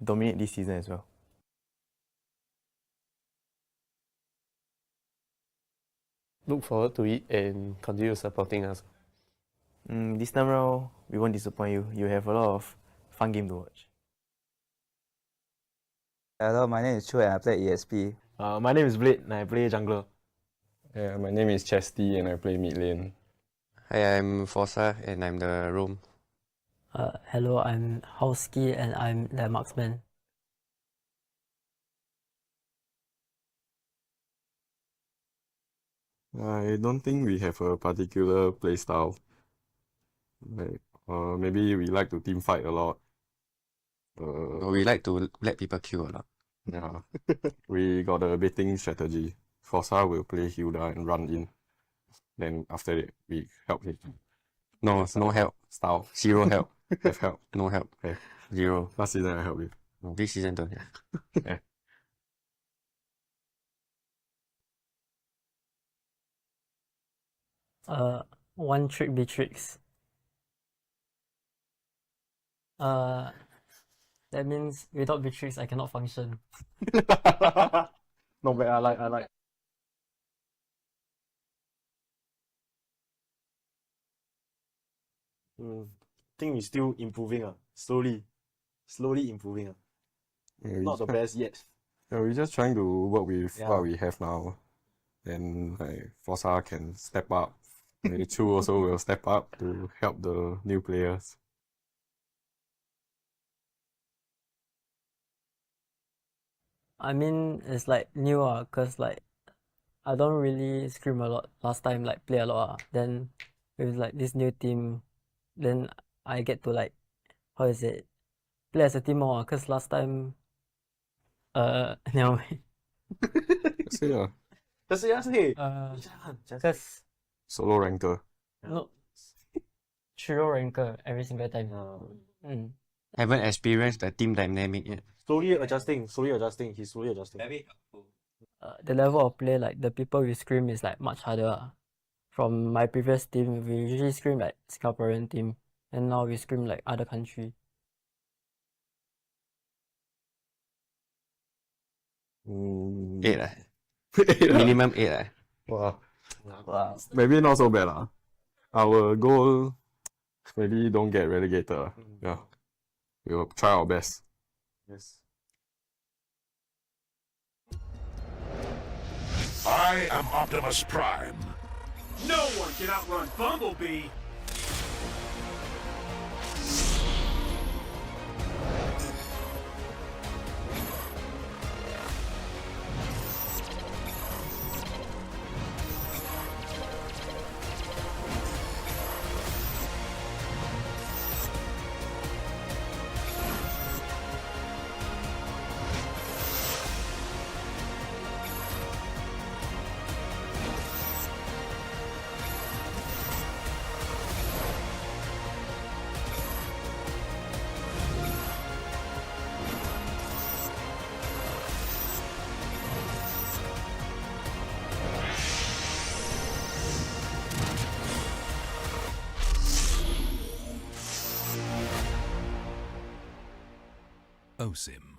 dominate this season as well. Look forward to it and continue supporting us. This time around, we won't disappoint you. You have a lot of fun games to watch. Hello, my name is Chu and I play ESP. My name is Blade and I play jungler. Yeah, my name is Chesty and I play mid lane. Hi, I'm Forza and I'm the roam. Hello, I'm Howski and I'm the marksman. I don't think we have a particular playstyle. Like, maybe we like to team fight a lot. We like to let people kill a lot. Yeah. We got a baiting strategy. Forza will play Hilda and run in. Then after that, we help him. No help. Style. Zero help. Have help. No help. Have. Zero. Last season I helped you. No, this season don't have. Yeah. One trick Beatrix. That means without Beatrix I cannot function. Not bad, I like. Think we're still improving, slowly improving. Yeah, Not the best yet. Yeah, we're just trying to work with Yeah. what we have now. Then like Forza can step up. Maybe Chu also will step up to help the new players. I mean, it's like new cause like I don't really scrim a lot last time, like play a lot Then with like this new team, then I get to like, how is it, play as a team more cause last time never mind. Say Just say. Cause Solo ranker. No. Trio ranker every single time. Haven't experienced the team dynamic yet. Slowly adjusting. He's slowly adjusting. The level of play, like the people we scrim is like much harder. From my previous team, we usually scrim like Singaporean team, and now we scrim like other country. Eight. Minimum 8. Wow. Maybe not so bad. Our goal maybe don't get relegated. Yeah. We will try our best. Yes. I am Optimus Prime. No one can outrun Bumblebee. OSIM.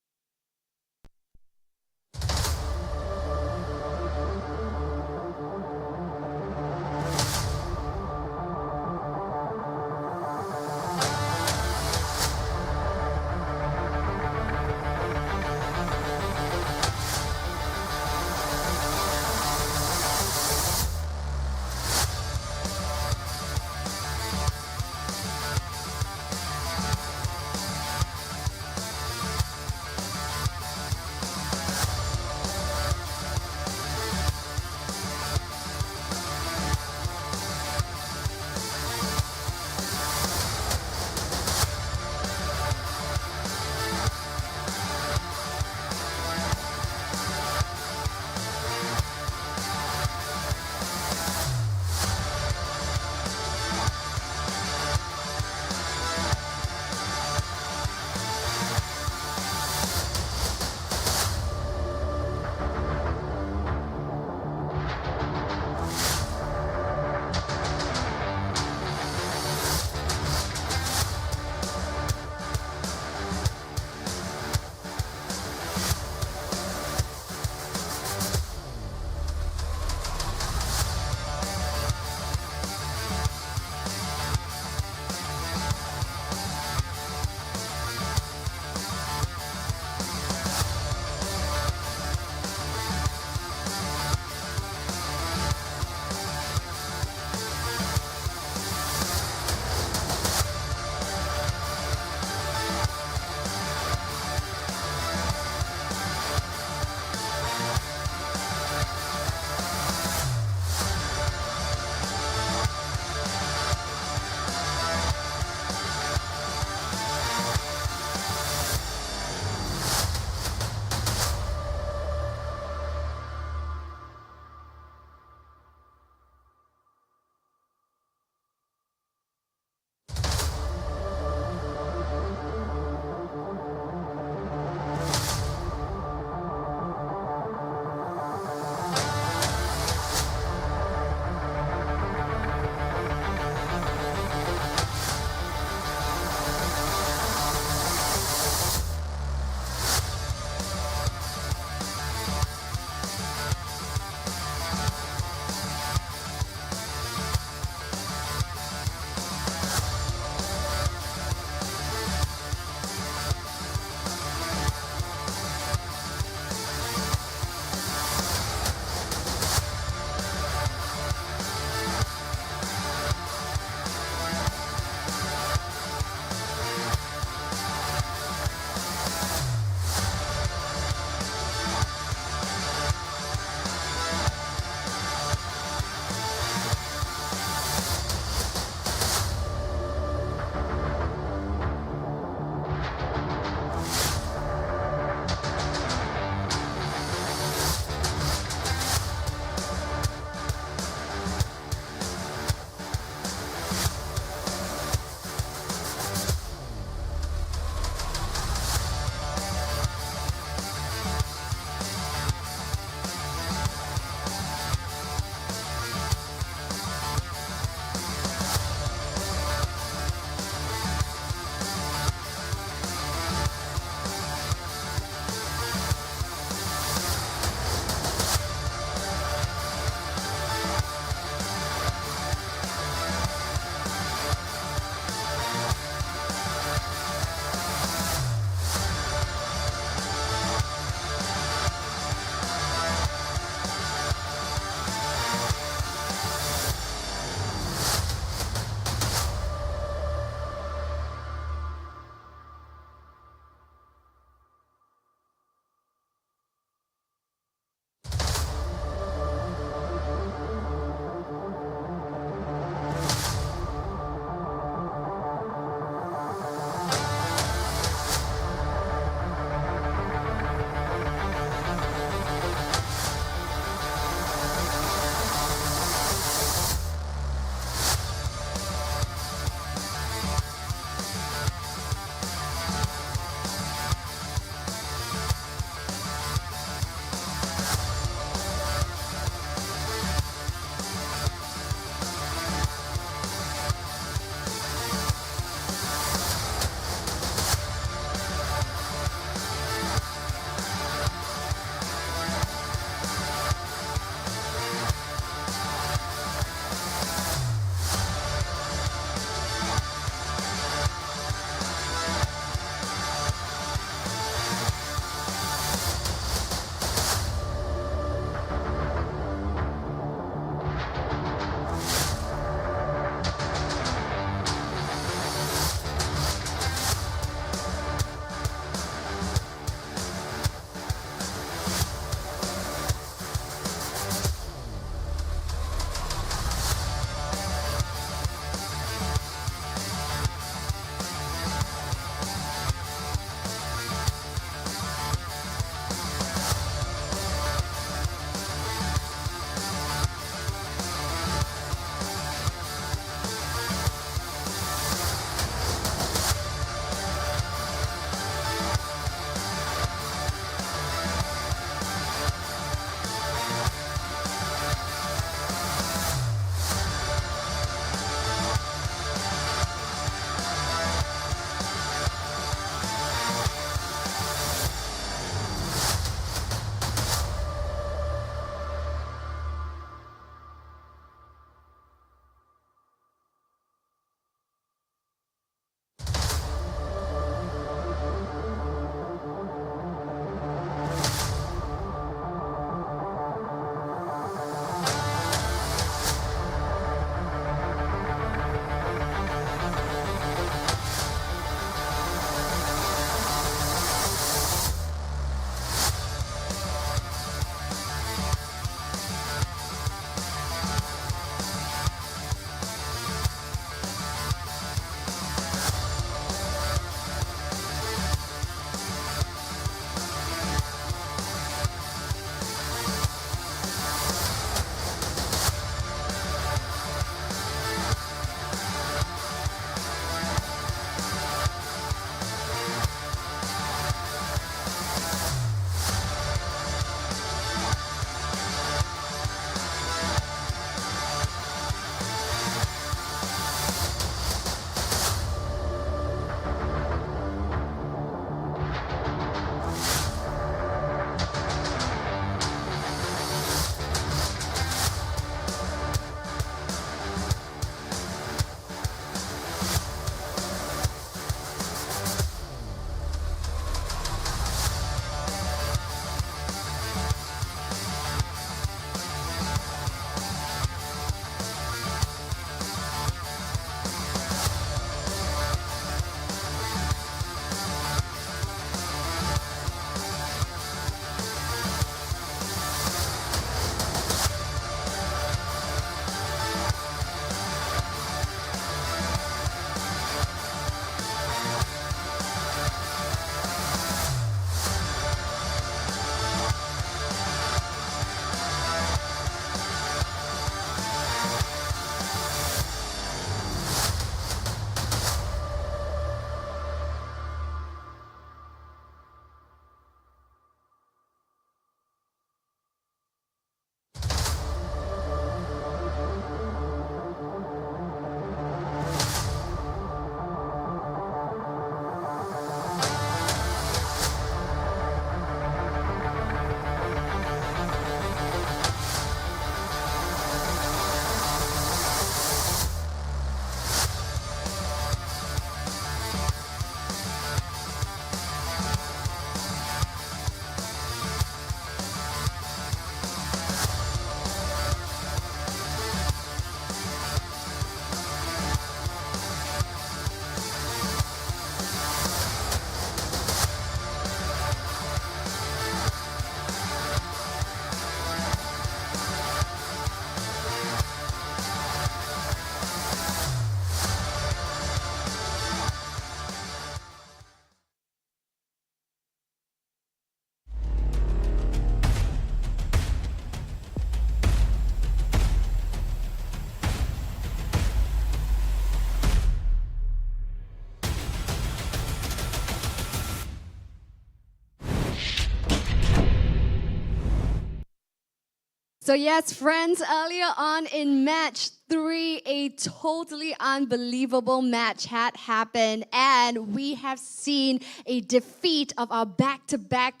So yes, friends, earlier on in match 3, a totally unbelievable match had happened, and we have seen a defeat of our back-to-back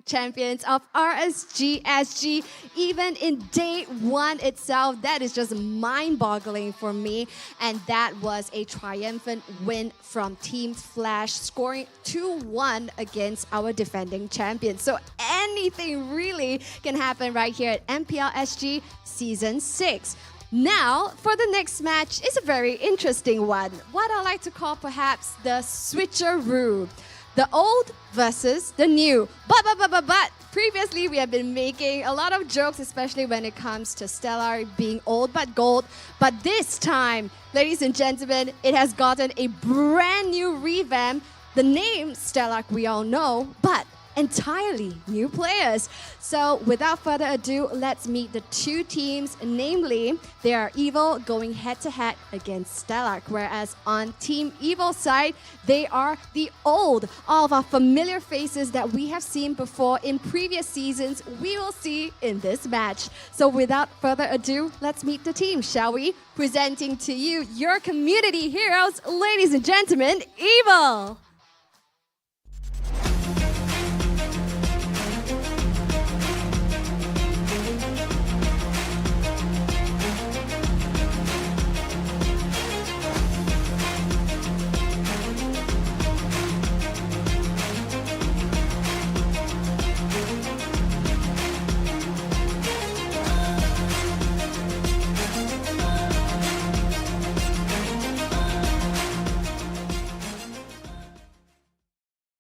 champions of RSG SG. Even in day 1 itself, that is just mind-boggling for me, and that was a triumphant win from Team Flash, scoring 2-1 against our defending champions. So anything really can happen right here at MPLSG Season 6. Now, for the next match, is a very interesting one. What I like to call perhaps the switcheroo. The old versus the new. But previously we have been making a lot of jokes, especially when it comes to Stellar being old but gold. But this time, ladies and gentlemen, it has gotten a brand new revamp. The name Stellar we all know, but entirely new players. So without further ado, let's meet the two teams. Namely, they are Evil going head-to-head against Stellar, whereas on Team Evil's side, they are the old. All of our familiar faces that we have seen before in previous seasons, we will see in this match. So without further ado, let's meet the team, shall we? Presenting to you your community heroes, ladies and gentlemen, Evil!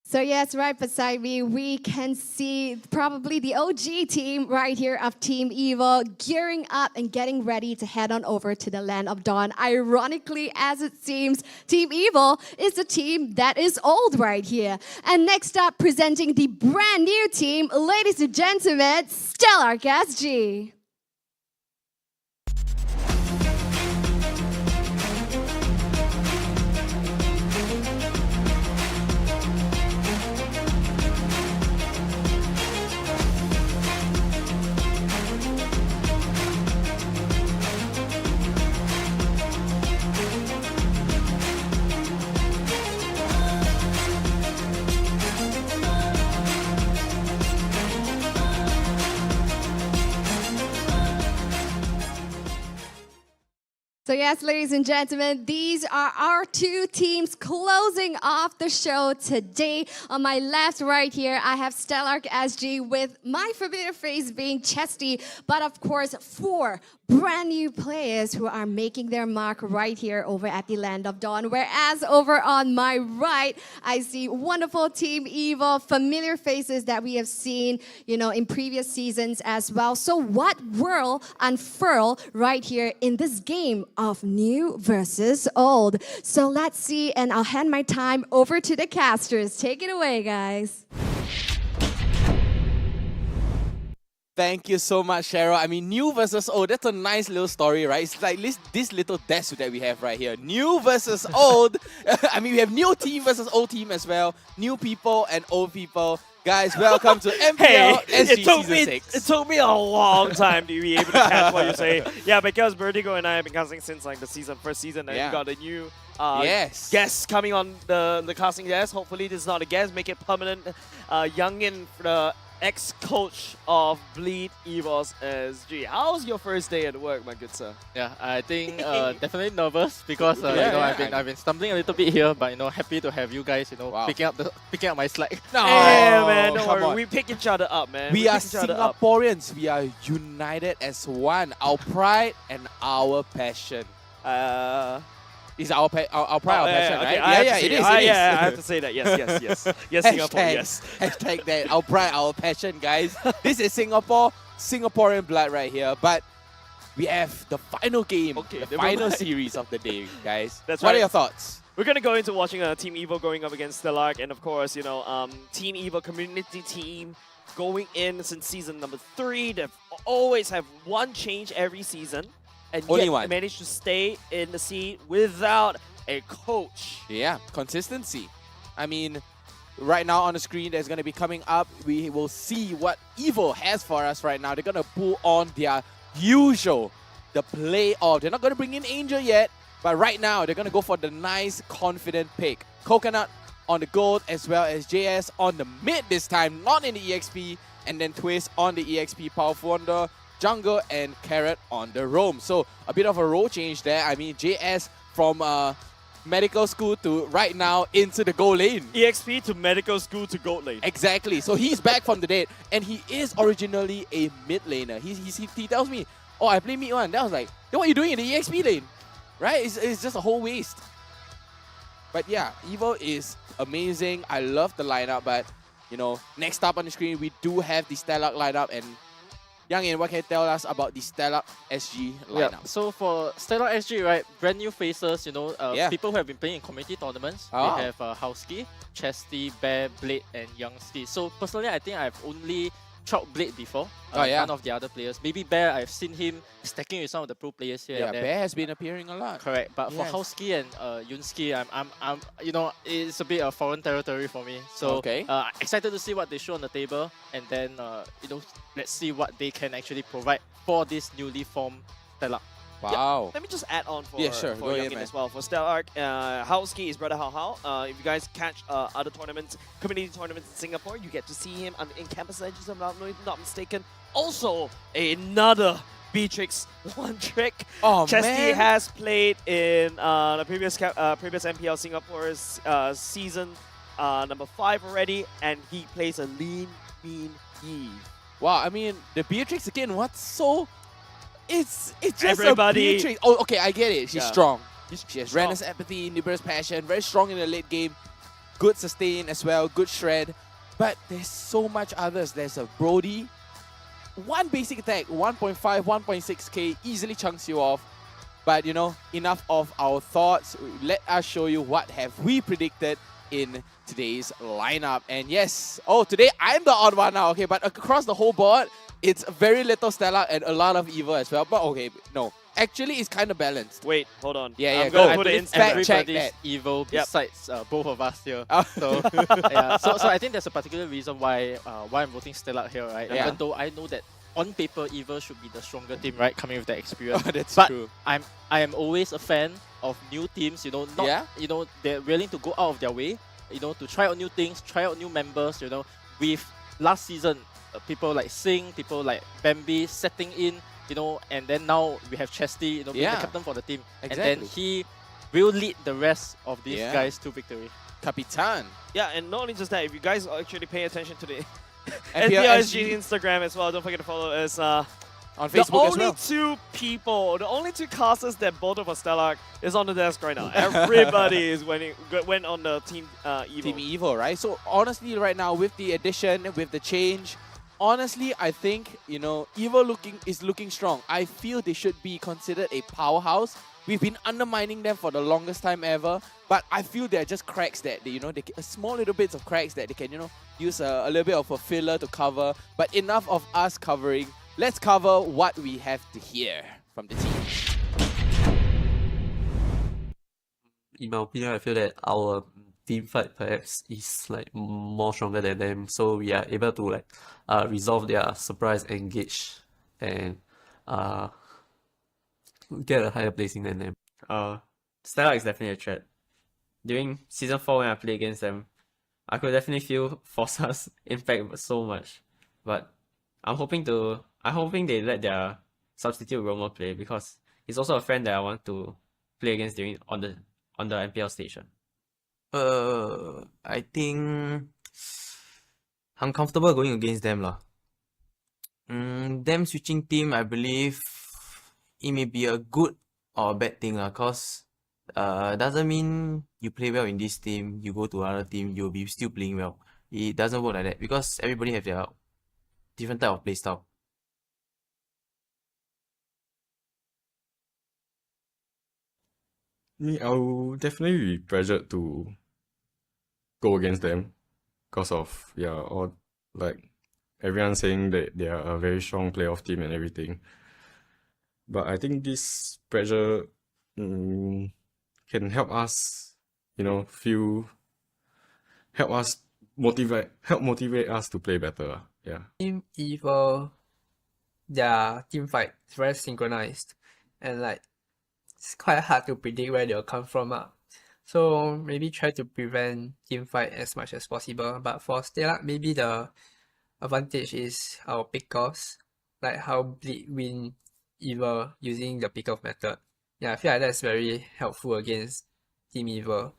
So yes, right beside me, we can see probably the OG team right here of Team Evil gearing up and getting ready to head on over to the Land of Dawn. Ironically, as it seems, Team Evil is the team that is old right here. And next up, presenting the brand new team, ladies and gentlemen, Stellar SG. So yes, ladies and gentlemen, these are our two teams closing off the show today. On my left right here, I have Stellar SG with my familiar face being Chesty, but of course 4 brand new players who are making their mark right here over at the Land of Dawn. Whereas over on my right, I see wonderful Team Evil, familiar faces that we have seen, in previous seasons as well. So what will unfurl right here in this game of new versus old? So let's see, and I'll hand my time over to the casters. Take it away, guys. Thank you so much, Cheryl. I mean, new versus old, that's a nice little story, right? It's like this little desk that we have right here. New versus old. I mean, we have new team versus old team as well. New people and old people. Guys, welcome to MPL SG Season 6. It took me a long time to be able to catch what you say. Yeah, because Vertigo and I have been casting since like the first season, and we got a new guest coming on the casting desk. Hopefully this is not a guest, make it permanent. Youngin, the ex-coach of Bleed Evils SG. How's your first day at work, my good sir? Yeah, I think definitely nervous because I've been stumbling a little bit here, but happy to have you guys picking up my slack. Yeah, man, don't worry. We pick each other up, man. We are Singaporeans. We are united as one. Our pride and our passion. Is our pride, our passion, right? Yeah, it is. I have to say that. Yes. Yes, Singapore, yes. Hashtag that. Our pride, our passion, guys. This is Singapore, Singaporean blood right here. But we have the final game, the final series of the day, guys. That's what right. are your thoughts? We're going to go into watching Team Evil going up against Stellar, and of course, Team Evil community team going in since season number 3. They always have one change every season. And Only yet one. Managed to stay in the seat without a coach. Yeah, consistency. I mean, right now on the screen that's going to be coming up, we will see what Evo has for us right now. They're going to pull on their usual, the play off. They're not going to bring in Angel yet, but right now they're going to go for the nice, confident pick. Coconut on the gold, as well as JS on the mid this time, not in the EXP, and then Twist on the EXP, Powerful on the jungle, and Carrot on the roam. So a bit of a role change there. I mean, JS from medical school to right now into the gold lane. EXP to medical school to gold lane. Exactly. So he's back from the dead, and he is originally a mid laner. He tells me, oh, I play mid one. Then I was like, then what are you doing in the EXP lane? Right? It's just a whole waste. But yeah, Evo is amazing. I love the lineup, but you know, next up on the screen, we do have the Stellar lineup. And Youngin, what can you tell us about the Stellar SG lineup? Yeah, so for Stellar SG, right, brand new faces, you know, people who have been playing in community tournaments. We have Howski, Chesty, Bear, Blade, and Youngski. So personally, I think I've only tried Blade before. None of the other players. Maybe Bear, I've seen him stacking with some of the pro players here. Yeah, and there. Bear has been appearing a lot. Correct, but for Howski and Yunski, I'm, you know, it's a bit of foreign territory for me. So excited to see what they show on the table, and then you know, let's see what they can actually provide for this newly formed Stellar. Wow. Yeah, let me just add on for, sure. for Youngin as well. For Stellar, Howski is brother How. If you guys catch other tournaments, community tournaments in Singapore, you get to see him in Campus Legends, if I'm not mistaken. Also, another Beatrix one trick. Oh, Chesty man. has played in the previous MPL Singapore's season number 5 already, and he plays a lean, mean Eve. Wow, I mean, the Beatrix again, what's so... It's just Everybody. a Beatrix. Oh, okay, I get it. She's Yeah. strong. She's She has strong. Renner's Apathy, Nibra's Passion, very strong in the late game. Good sustain as well, good shred. But there's so much others. There's a Brody. One basic attack, 1.5, 1.6k, easily chunks you off. But you know, enough of our thoughts. Let us show you what have we predicted in today's lineup. And yes, today I'm the odd one now, okay, but across the whole board, it's very little Stellar and a lot of Evo as well. But okay, no. Actually, it's kind of balanced. Wait, hold on. Yeah, I'm gonna put it in fact check everybody's that. Evo Yep. besides both of us here. So, yeah, so I think there's a particular reason why I'm voting Stellar here, right? Yeah. Even though I know that on paper, Evo should be the stronger team, right? Coming with that experience. That's but true. I am always a fan of new teams. You know, you know, they're willing to go out of their way. You know, to try out new things, try out new members. You know, with last season, people like Singh, people like Bambi setting in. You know, and then now we have Chesty. You know, being the captain for the team, and then he will lead the rest of these guys to victory. Capitan. Yeah, and not only just that, if you guys actually pay attention to the MPLSG MPLSG Instagram as well, don't forget to follow us. On Facebook as well. The only two casters that both of us Stellar is on the desk right now. Everybody is went on the Team Evo. Team Evo, right? So honestly, right now with the addition, with the change, honestly, I think, you know, Evo is looking strong. I feel they should be considered a powerhouse. We've been undermining them for the longest time ever, but I feel they're just cracks that they, you know, small little bits of cracks that they can, you know, use a little bit of a filler to cover. But enough of us covering. Let's cover what we have to hear from the team. In my opinion, I feel that our team fight perhaps is like more stronger than them, so we are able to like resolve their surprise engage and get a higher placing than them. Stellar is definitely a threat. During season 4 when I played against them, I could definitely feel Forza's impact so much. But I'm hoping they let their substitute roamer play, because he's also a friend that I want to play against on the MPL station. I think I'm comfortable going against them lah. Them switching team, I believe it may be a good or a bad thing lah, cause doesn't mean you play well in this team, you go to another team, you'll be still playing well. It doesn't work like that, because everybody have their different type of play style. I'll definitely be pressured to go against them because of all like everyone saying that they are a very strong playoff team and everything. But I think this pressure can help us, you know, help us help motivate us to play better. Yeah. Team Evil, their team fight is very synchronized, and like it's quite hard to predict where they'll come from. So maybe try to prevent team fight as much as possible. But for Stellar, maybe the advantage is our pickoffs, like how Bleed win Evil using the pickoff method. Yeah, I feel like that's very helpful against Team Evil.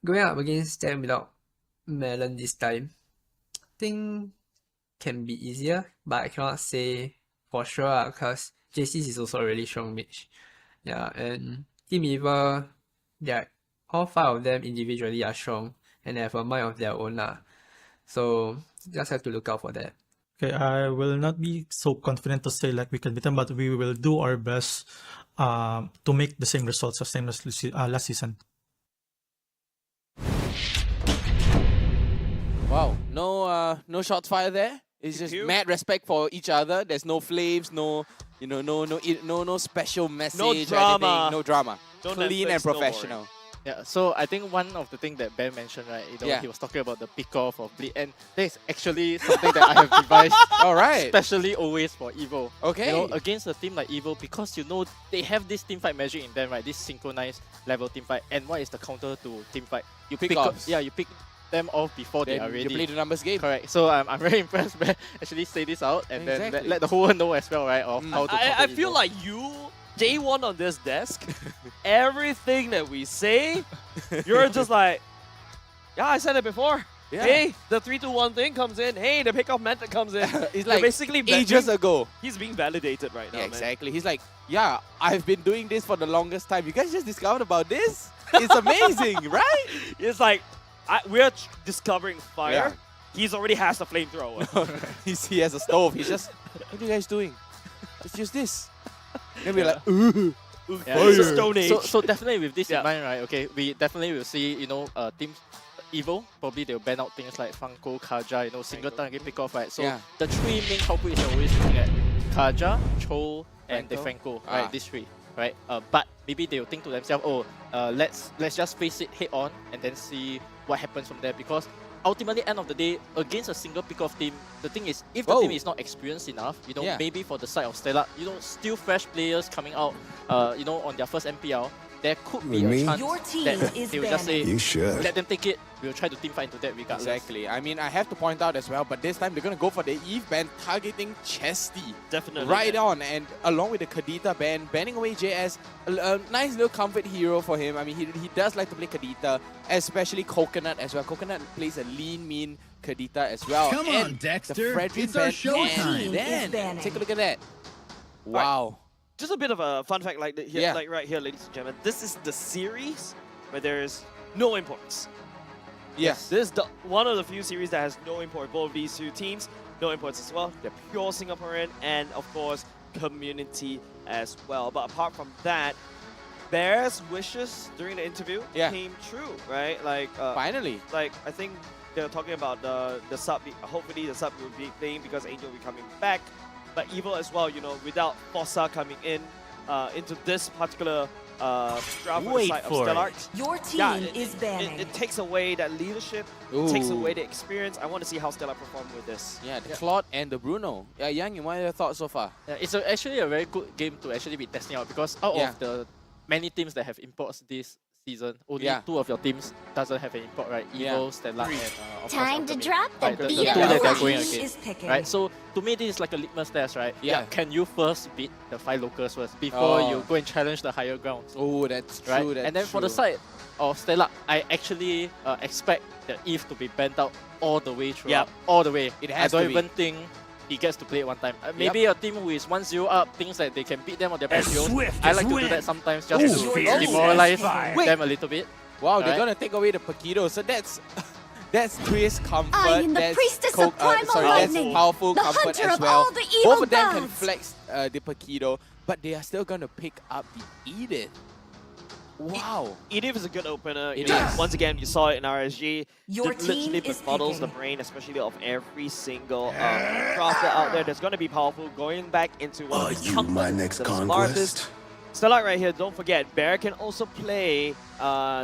Going up against them without Melon this time, I think can be easier, but I cannot say for sure because JC's is also a really strong mage. Yeah, and Team Evil, all 5 of them individually are strong and they have a mind of their own. So just have to look out for that. Okay, I will not be so confident to say like we can beat them, but we will do our best to make the same results as same as last season. Wow, no shots fired there. It's just mad respect for each other. There's no flames, no special message. No drama. Or anything. No drama. Don't Clean Netflix, and don't worry. professional. Yeah, so I think one of the things that Ben mentioned, right, he was talking about the pick-off of Bleed, and that is actually something that I have devised especially always for Evo. Okay. Against a team like Evo, because they have this teamfight magic in them, right, this synchronized level teamfight, and what is the counter to teamfight? You pick offs. Yeah, you pick them off before they are ready. You play the numbers game. Correct. So I'm very impressed Ben actually say this out, and then let the whole world know as well, right, of how to I feel like you, day one on this desk, everything that we say, you're just like, yeah, I said it before. Yeah. Hey, the 3-2-1 thing comes in. Hey, the pickoff method comes in. It's like basically ages ago. He's being validated right now, Yeah, man. exactly. He's like, yeah, I've been doing this for the longest time. You guys just discovered about this? It's amazing, right? It's like, we're discovering fire. Yeah. He's already has a flamethrower. He has a stove. He's just, what are you guys doing? Let's use this. Then we're like, ooh. Yeah, It's a Stone Age. So definitely with this in mind, right? Okay, we definitely will see, teams Evo, probably they'll ban out things like Funko, Kaja, single target pick off, right? So the 3 main culprits are always looking at Kaja, Chol, and DeFranco, right? These 3, right? But maybe they'll think to themselves, let's just face it head on and then see what happens from there, because ultimately, end of the day, against a single pick-off team, the thing is, if the team is not experienced enough, maybe for the side of Stellar, still fresh players coming out, on their first MPL, there could be a chance that they will just say, let them take it, we'll try to teamfight into that regardless. Exactly. I mean, I have to point out as well, but this time they're going to go for the Eve ban, targeting Chesty. Definitely. Right on, and along with the Kadita ban, banning away JS, a nice little comfort hero for him. I mean, he does like to play Kadita, especially Coconut as well. Coconut plays a lean, mean Kadita as well. Come and on, Dexter. The Frederick It's our ban, showtime. and then, take a look at that. Wow. Just a bit of a fun fact like right here, ladies and gentlemen. This is the series where there's no imports. Yes. This is one of the few series that has no import. Both of these 2 teams, no imports as well. They're pure Singaporean and, of course, community as well. But apart from that, Bear's wishes during the interview came true, right? Like finally. Like I think they're talking about the sub. Hopefully the sub will be playing because Angel will be coming back. But Evil as well, without Fossa coming in into this particular draft on the side of Stellar. Your team is banning. It takes away that leadership. It takes away the experience. I want to see how Stellar perform with this. Yeah, the Claude and the Bruno. Yeah, Yang, what are your thoughts so far? Yeah, it's actually a very good game to actually be testing out, because out of the many teams that have imports this season, only 2 of your teams doesn't have an import, right? Evil, Stellar, and of Time course, to Alchemy. drop the Right, the beat 2 of that the they're going is against, picking. right? So to me, this is like a litmus test, right? Yeah. Can you first beat the 5 locals first before you go and challenge the higher grounds? Oh, that's true. Right? That's and then for the side of Stellar, I actually expect the Eve to be bent out all the way through. All the way. It has I don't to be. even think he gets to play it one time. Maybe a team who is 1-0 up thinks that they can beat them on their best heroes. I like to do that sometimes just to demoralize them a little bit. Wow, they're gonna take away the Paquido, so that's Twist comfort. I am the that's priestess of primal lightning, that's powerful the comfort hunter as of well. all the evil Both of them can gods. flex the Paquido, but they are still gonna pick up the Edith. Wow. Edith is a good opener. It You know, is. Once again, you saw it in RSG. Your It literally team is befuddles the picking. brain, especially of every single crafter out there. That's going to be powerful. Going back into one of the my next the conquest? smartest Stellar right here, don't forget, Bear can also play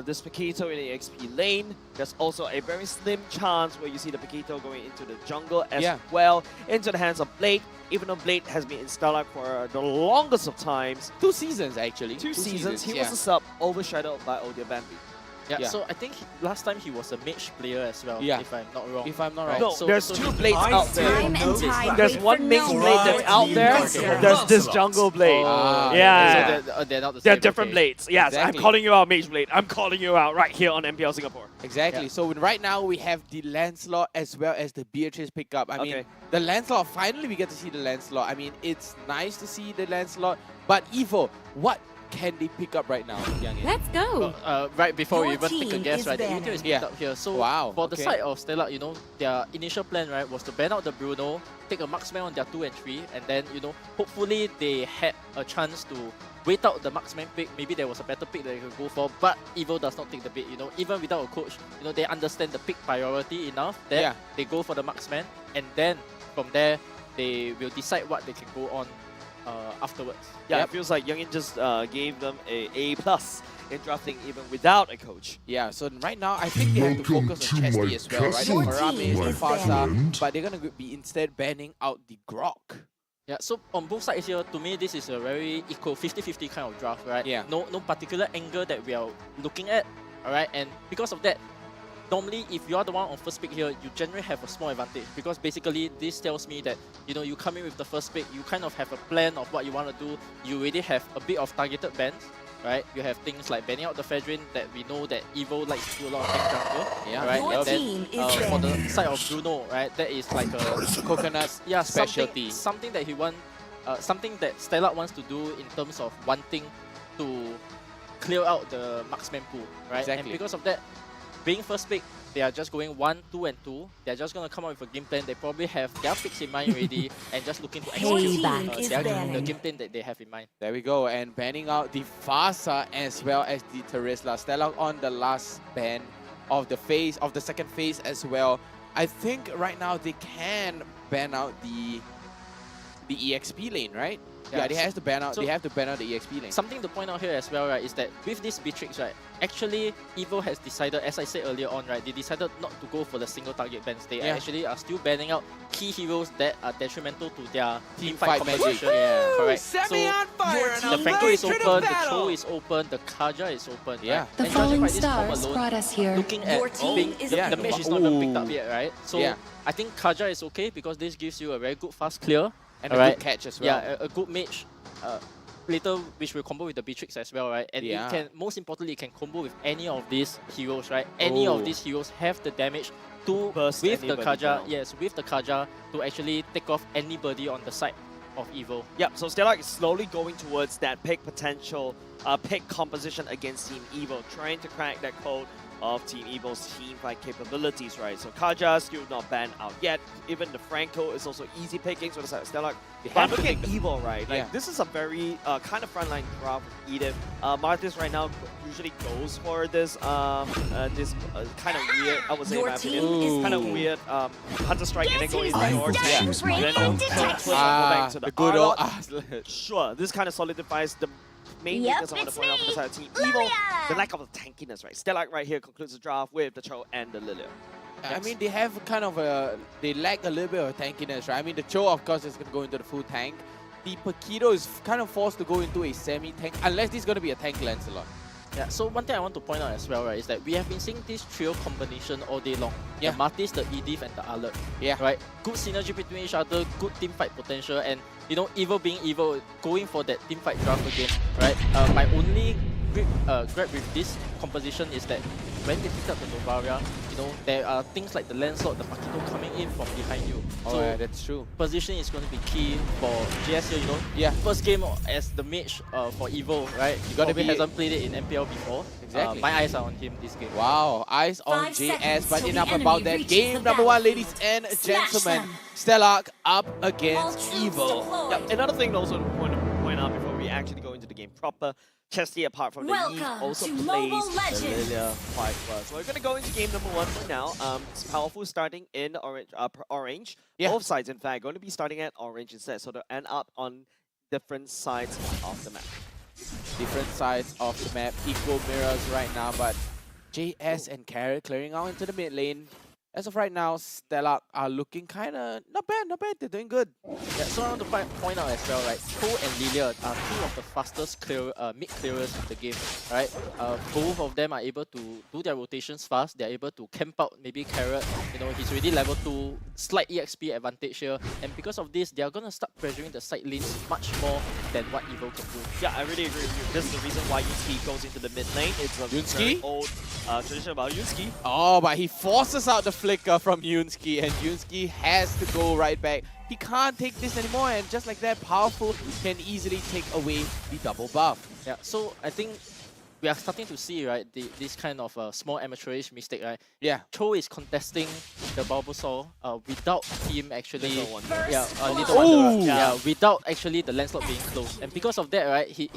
this Paquito in the XP lane. There's also a very slim chance where you see the Paquito going into the jungle as well, into the hands of Blade. Even though Blade has been in Stellar for the longest of times. 2 seasons, actually. Two seasons. He was a sub, overshadowed by Odia Bambi. Yeah, so I think last time he was a mage player as well, if I'm not wrong. If I'm not wrong. No, So- there's so 2 he- blades out there. Time and tide There's wait one for mage no blade one. that's out there. Okay. There's this jungle blade. Yeah. So they're not the They're same. different blades. Yes, Exactly. I'm calling you out, Mage Blade. I'm calling you out right here on MPL Singapore. Exactly. So right now we have the Lancelot as well as the Beatrice pickup. I mean, Okay. the Lancelot, finally we get to see the Lancelot. I mean, it's nice to see the Lancelot, but Evo, what can they pick up right now, Youngin? Let's go. Right before we Your even take a team guess, is right, the banned. Meteor is picked up here. So for the side of Stellar, you know, their initial plan, right, was to ban out the Bruno, take a marksman on their 2 and 3, and then, you know, hopefully they had a chance to wait out the marksman pick. Maybe there was a better pick that they could go for, but Evo does not take the bait, you know. Even without a coach, you know, they understand the pick priority enough that they go for the marksman, and then from there, they will decide what they can go on afterwards. Yeah, it feels like Youngin just gave them a A+ in drafting even without a coach. Yeah, so right now I think they have to focus on Chesty as well, right? The Paramis, the Fasa, but they're going to be instead banning out the Grok. Yeah, so on both sides here, to me, this is a very equal 50-50 kind of draft, right? Yeah. No particular angle that we are looking at, alright? And because of that, normally if you are the one on first pick here, you generally have a small advantage because basically this tells me that, you know, you come in with the first pick, you kind of have a plan of what you want to do. You already have a bit of targeted bans, right? You have things like banning out the Fedrin that we know that Evo likes to do a lot of tank jungle, right? Your And team then is for the banned. side of Bruno, right, that is like a coconut specialty. Something that he want, something that Stellar wants to do in terms of wanting to clear out the marksman pool, right? Exactly. And because of that, being first pick, they are just going 1, 2, and 2. They're just going to come up with a game plan. They probably have their picks in mind already and just looking to execute the game plan that they have in mind. There we go, and banning out the Fasa as well as the Terisla. Stellar on the last ban of the phase, of the second phase as well. I think right now they can ban out the EXP lane, right? Yeah, they have to ban out. So they have to ban out the EXP lane. Something to point out here as well, right, is that with this Beatrix, right, actually Evo has decided, as I said earlier on, right, they decided not to go for the single target bans. They actually are still banning out key heroes that are detrimental to their team fight composition. Yeah, correct. Set So me on fire the Franco is open, the Cho is open, the Kaja is open. Yeah. Right? The And judging falling by this form stars alone, brought us here. looking Your at team being, is the banned. match is not even picked up Ooh. yet, right? So Yeah. I think Kaja is okay because this gives you a very good fast clear. And a good catch as well. Yeah, a good mage. Later, which will combo with the Beatrix as well, right? And it can, most importantly, it can combo with any of these heroes, right? Any of these heroes have the damage to Burst with the anybody Kaja. down. Yes, with the Kaja to actually take off anybody on the side of Evo. Yep, so Stellar is slowly going towards that pick potential, pick composition against Team Evo, trying to crack that code of Team Evo's team fight capabilities, right? So Kaja still not banned out yet. Even the Franco is also easy picking, so the side of Stellar. But look at Evo, right? Like this is a very kind of frontline draft with Edith. Martis right now usually goes for this this kind of weird, I would say in my opinion, kind of weird Hunter Strike and then go into your tank. Then go back to the good old Arlott. Sure, this kind of solidifies the main weakness I want to point out for the side of Team Evo, the lack of tankiness, right? Stellar right here concludes the draft with the Cho and the Lilia. I mean, they have kind of they lack a little bit of tankiness, right? I mean, the Cho, of course, is going to go into the full tank. The Paquito is kind of forced to go into a semi-tank, unless this is going to be a tank Lancelot. Yeah, so one thing I want to point out as well, right, is that we have been seeing this trio combination all day long. The Martis, the Edith, and the Arlott. Yeah. Right? Good synergy between each other, good team fight potential, and, you know, Evo being Evo, going for that team fight draft again, right? My only grab with this composition is that when they pick up the Novaria, you know, there are things like the Lancelot, the Paquito coming in from behind you. Oh, yeah, that's true. Positioning is going to be key for GS here, you know. Yeah. First game as the mage for Evo, right? You gotta Probably be hasn't played it in MPL before. Exactly. My eyes are on him this game. Wow, eyes on 5 JS, seconds but till enough the about enemy that. reaches Game the number 1, battle. ladies and Smash gentlemen. them. Stellar up against Evo. Yep. Another thing also to point out before we actually go into the game proper, Chesty, apart from the Eve, Welcome also to plays Mobile the Legends. Lilia quite well. So we're going to go into game number 1 for now. It's powerful starting in orange. Both sides, in fact, going to be starting at orange instead. So they'll end up on different sides of the map. different sides of the map, equal mirrors right now, but JS and Carrot clearing out into the mid lane. As of right now, Stellar are looking kind of not bad. They're doing good. Yeah, so I want to point out as well, right? Cho and Lilia are two of the fastest mid clearers of the game, right? Both of them are able to do their rotations fast. They're able to camp out maybe Carrot. You know, he's already level 2, slight EXP advantage here. And because of this, they are going to start pressuring the side lanes much more than what Evo can do. Yeah, I really agree with you. This is the reason why Yoonski goes into the mid lane. It's a very old tradition about Yoonski. Oh, but he forces out the flicker from Yoonski, and Yoonski has to go right back. He can't take this anymore, and just like that, Powerful can easily take away the double buff. Yeah, so I think we are starting to see, right, this kind of small amateurish mistake, right? Yeah. Cho is contesting the Bulbasaur without him actually... Little Wonder. Little Wonder. Yeah, without actually the landslot being closed. And because of that, right, he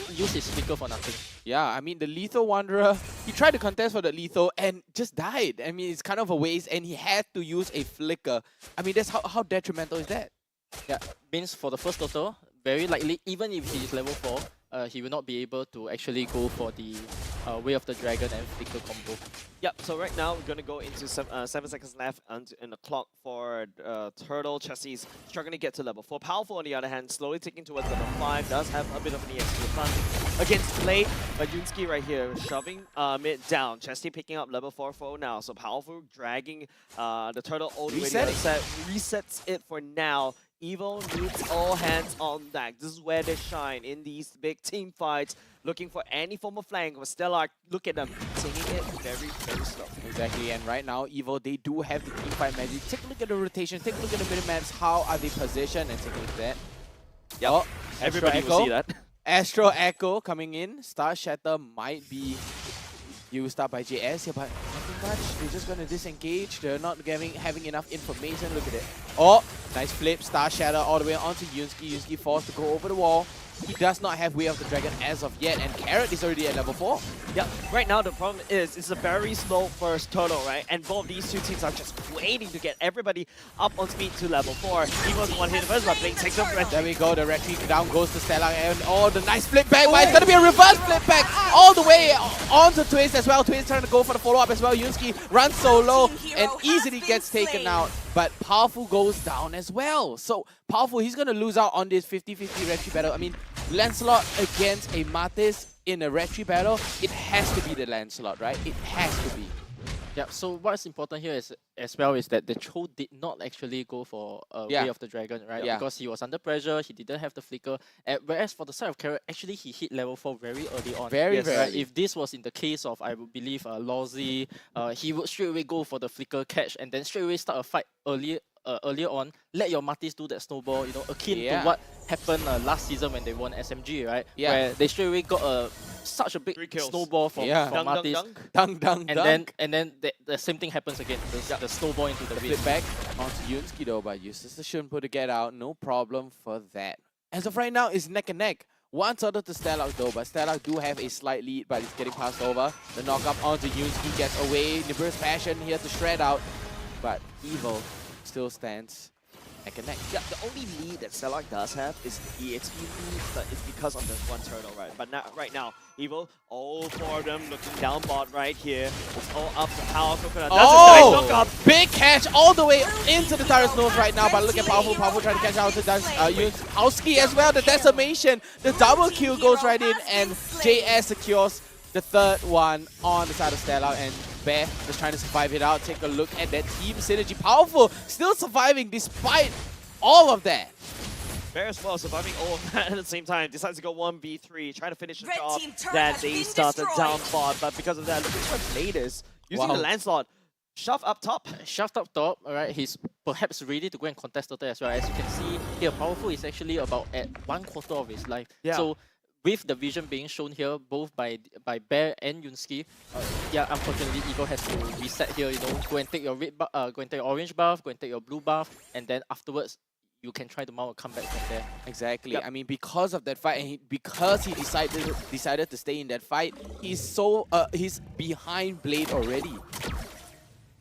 used his flicker for nothing. Yeah, I mean, the Lethal Wanderer, he tried to contest for the Lethal and just died. I mean, it's kind of a waste, and he had to use a flicker. I mean, that's how detrimental is that? Yeah, means for the first total, very likely, even if he is level 4, he will not be able to actually go for the Way of the Dragon and Flicker combo. Yep, so right now we're going to go into 7 seconds left in the clock for Turtle. Chessie's struggling to get to level 4. Powerful, on the other hand, slowly ticking towards level 5. Does have a bit of an EXP advantage against Blade, but Yoonski right here shoving mid down. Chessie picking up level 4 for now. So Powerful dragging the Turtle all the way to the other side. Resets it for now. Evo needs all hands on deck. This is where they shine in these big team fights, looking for any form of flank. But Stellar, look at them, taking it very, very slow. Exactly, and right now, Evo, they do have the team fight magic. Take a look at the rotation, take a look at the minimaps, how are they positioned, and take a look at that. Yep, oh, everybody will see that. Astro Echo coming in. Star Shatter might be used up by JS here, but nothing much. They're just going to disengage. They're not having enough information. Look at it. Oh, nice flip. Star Shatter all the way onto Yoonski. Yoonski forced to go over the wall. He does not have Way of the Dragon as of yet, and Carrot is already at level 4. Yeah, right now the problem is it's a very slow first Turtle, right? And both these two teams are just waiting to get everybody up on speed to level 4. Evo's one hit first, but Blink takes up Red. There we go, the Red Tree down goes to Stellar, and oh, the nice flip back, but it's going to be a reverse flip back all the way onto Twist as well. Twist trying to go for the follow-up as well. Yoonski runs solo and easily gets taken out, but Powerful goes down as well. So Powerful, he's going to lose out on this 50-50 Red Tree battle. I mean, Lancelot against a Martis in a Red Tree battle, it has to be the Lancelot, right? It has to be. Yeah, so what's important here is as well is that the Cho did not actually go for Way of the Dragon, right? Yeah. Because he was under pressure, he didn't have the flicker. Whereas for the side of Carrot, actually he hit level 4 very early on. Very right? early. If this was in the case of, I would believe, Lawsy, he would straight away go for the flicker catch and then straight away start a fight earlier on. Let your Martis do that snowball, you know, akin to what happened last season when they won SMG, right? Yeah. Where they straight away got such a big snowball from Martis. Dunk. And then the same thing happens again. The snowball into the flip back onto Yoonski though, but uses the Shunpo to get out. No problem for that. As of right now, it's neck and neck. One turtle to Stellar though, but Stellar do have a slight lead, but it's getting passed over. The knock up onto Yoonski gets away. Nibiru's Passion here to shred out, but Evo still stands neck and neck. Yeah, the only lead that Stellar does have is the EXP lead, but it's because of the one turtle, right? But now, right now, Evo, all 4 of them looking down bot right here. It's all up to Powerful. That's a nice knock up. Big catch all the way into the turret's nose right now, but look at Powerful. Powerful trying to catch out to Yoonski as well. The decimation, the double kill goes right in, and JS secures the third one on the side of Stellar, and Bear just trying to survive it out. Take a look at that team synergy. Powerful still surviving despite all of that. Bear as well, surviving all of that at the same time. Decides to go 1v3, trying to finish the job that they started down bot, but because of that, look at what Blade is using the Lancelot. Shove up top. Shoved up top, alright. He's perhaps ready to go and contest Turtle as well. As you can see here, Powerful is actually about at 1/4 of his life. Yeah. So with the vision being shown here, both by Bear and Yoonski, yeah, unfortunately, Evo has to reset here. You know, go and take your go and take your orange buff, go and take your blue buff, and then afterwards, you can try to mount a comeback from there. Exactly. Yep. I mean, because of that fight, and because he decided to stay in that fight, he's behind Blade already.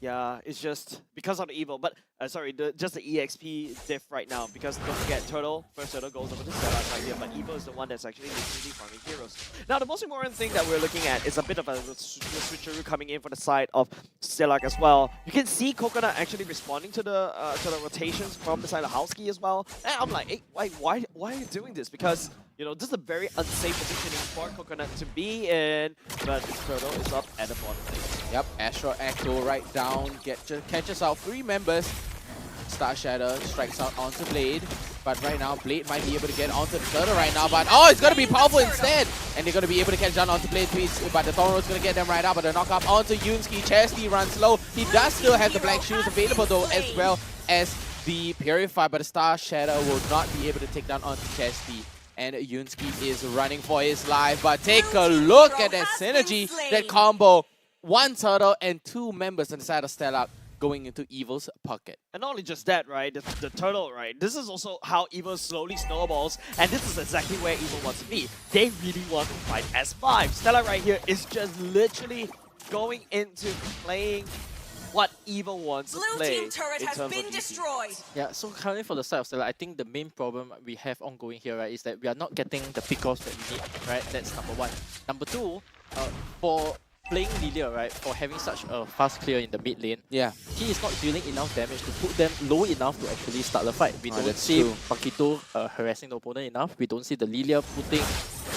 Yeah, it's just because of the evil, but sorry, just the EXP diff right now. Because don't forget, first turtle goes over to Stellar right here, but evil is the one that's actually literally farming heroes. Now, the most important thing that we're looking at is a bit of a switcheroo coming in for the side of Stellar as well. You can see Coconut actually responding to the rotations from the side of Howski as well. And I'm like, hey, why are you doing this? Because you know, this is a very unsafe positioning for Coconut to be in, but Turtle is up at the bottom lane. Yep, Astro Echo right down, catches out 3 members. Star Shadow strikes out onto Blade, but right now Blade might be able to get onto the Turtle right now, but oh, it's going to be powerful instead! And they're going to be able to catch down onto Blade, but the Thornroad's going to get them right out, but the knock up onto Yunsky. Chesty runs low. He does still have the Black Shoes available though, as well as the Purify, but the Star Shadow will not be able to take down onto Chesty. And Yunsky is running for his life, but take a look at that synergy, that combo. 1 turtle and 2 members on the side of Stellar going into Evil's pocket. And not only just that, right, the turtle, right, this is also how Evil slowly snowballs, and this is exactly where Evil wants to be. They really want to fight S5. Stellar right here is just literally going into playing what Evil wants to play. Blue team turret has been destroyed. Yeah, so currently for the side of Stellar, I think the main problem we have ongoing here, right, is that we are not getting the pickoffs that we need, right? That's number 1. Number 2, for playing Lilia, right, for having such a fast clear in the mid lane, he is not dealing enough damage to put them low enough to actually start the fight. We don't see Paquito harassing the opponent enough. We don't see the Lilia putting,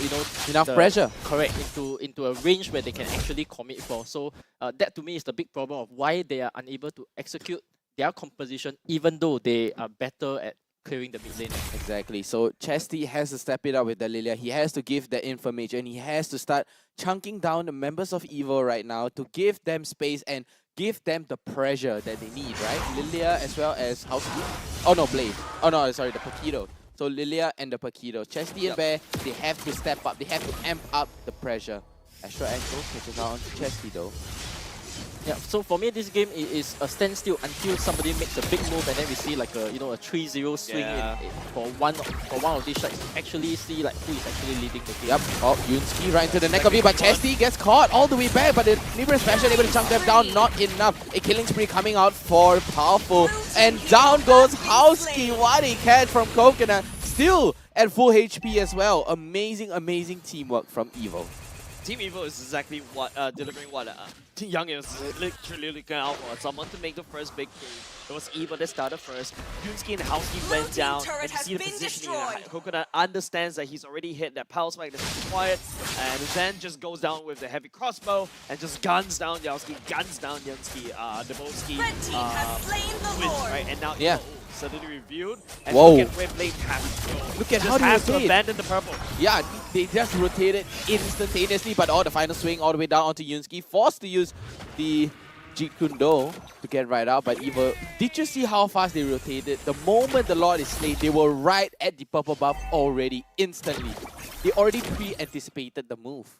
you know, enough pressure. Correct, into a range where they can actually commit for. So that to me is the big problem of why they are unable to execute their composition, even though they are better at clearing the mid lane. Exactly. So Chesty has to step it up with the Lilia. He has to give that information. He has to start chunking down the members of Evil right now to give them space and give them the pressure that they need, right? Lilia as well as Housekeep. Oh no, Blade. Oh no, sorry, the Paquito. So Lilia and the Paquito. Chesty and Bear, they have to step up. They have to amp up the pressure. Astro Echo catches out onto Chesty though. Yeah, so for me, this game is a standstill until somebody makes a big move, and then we see like a 3-0 swing for one of these shots to actually see like who is actually leading the game. Yep. Oh, Yunsky right into the neck of it, but Chesty gets caught all the way back, but the Libra Special able to chunk them down, not enough. A killing spree coming out for Powerful, and down goes Howski. What a catch from Coconut, still at full HP as well. Amazing, amazing teamwork from Evil. Team Evil is exactly what delivering what Team Young is literally looking out for. Someone to make the first big move. It was Evil that started first. Yunsky and Howski went down, and you see the positioning. Coconut understands that he's already hit that power spike that's required, and then just goes down with the heavy crossbow and just guns down Yunsky, the Bolski. Right, and now Evil suddenly revealed, and look at where Blade has to go. Look at just how they has to rotate. abandon the purple. Yeah, they just rotated instantaneously, but the final swing all the way down onto Yunsky, forced to use the Jeet Kune Do to get right out, but Evil, did you see how fast they rotated? The moment the Lord is slain, they were right at the purple buff already, instantly. They already pre-anticipated the move.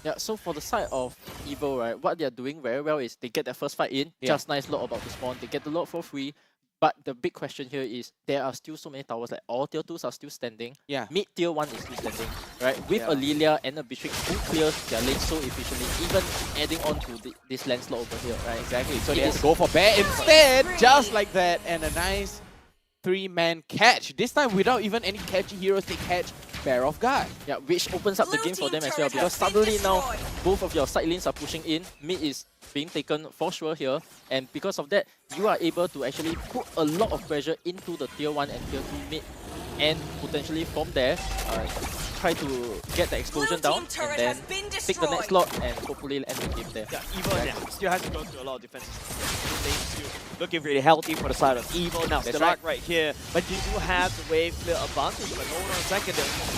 Yeah, so for the side of Evil, right, what they are doing very well is they get their first fight in, just nice lot about to spawn, they get the lot for free. But the big question here is there are still so many towers, like all tier 2s are still standing. Mid tier 1 is still standing, right? With a Lilia and a Beatrix who clears their lane so efficiently, even adding on to this landslot over here, right? Exactly. So they have to go for Bear instead, just like that, and a nice 3-man catch. This time without even any catchy heroes, they catch Bear off guard. Yeah, which opens up the game for them as well, because suddenly now both of your side lanes are pushing in. Mid is being taken for sure here, and because of that, you are able to actually put a lot of pressure into the tier 1 and tier 2 mid, and potentially from there try to get the explosion down and then pick the next slot and hopefully end the game there. Yeah, Evil still has to go through a lot of defenses. Looking really healthy for the side of Evil. Now, Stellar right here, but you do have the wave clear advantage, but hold on a second,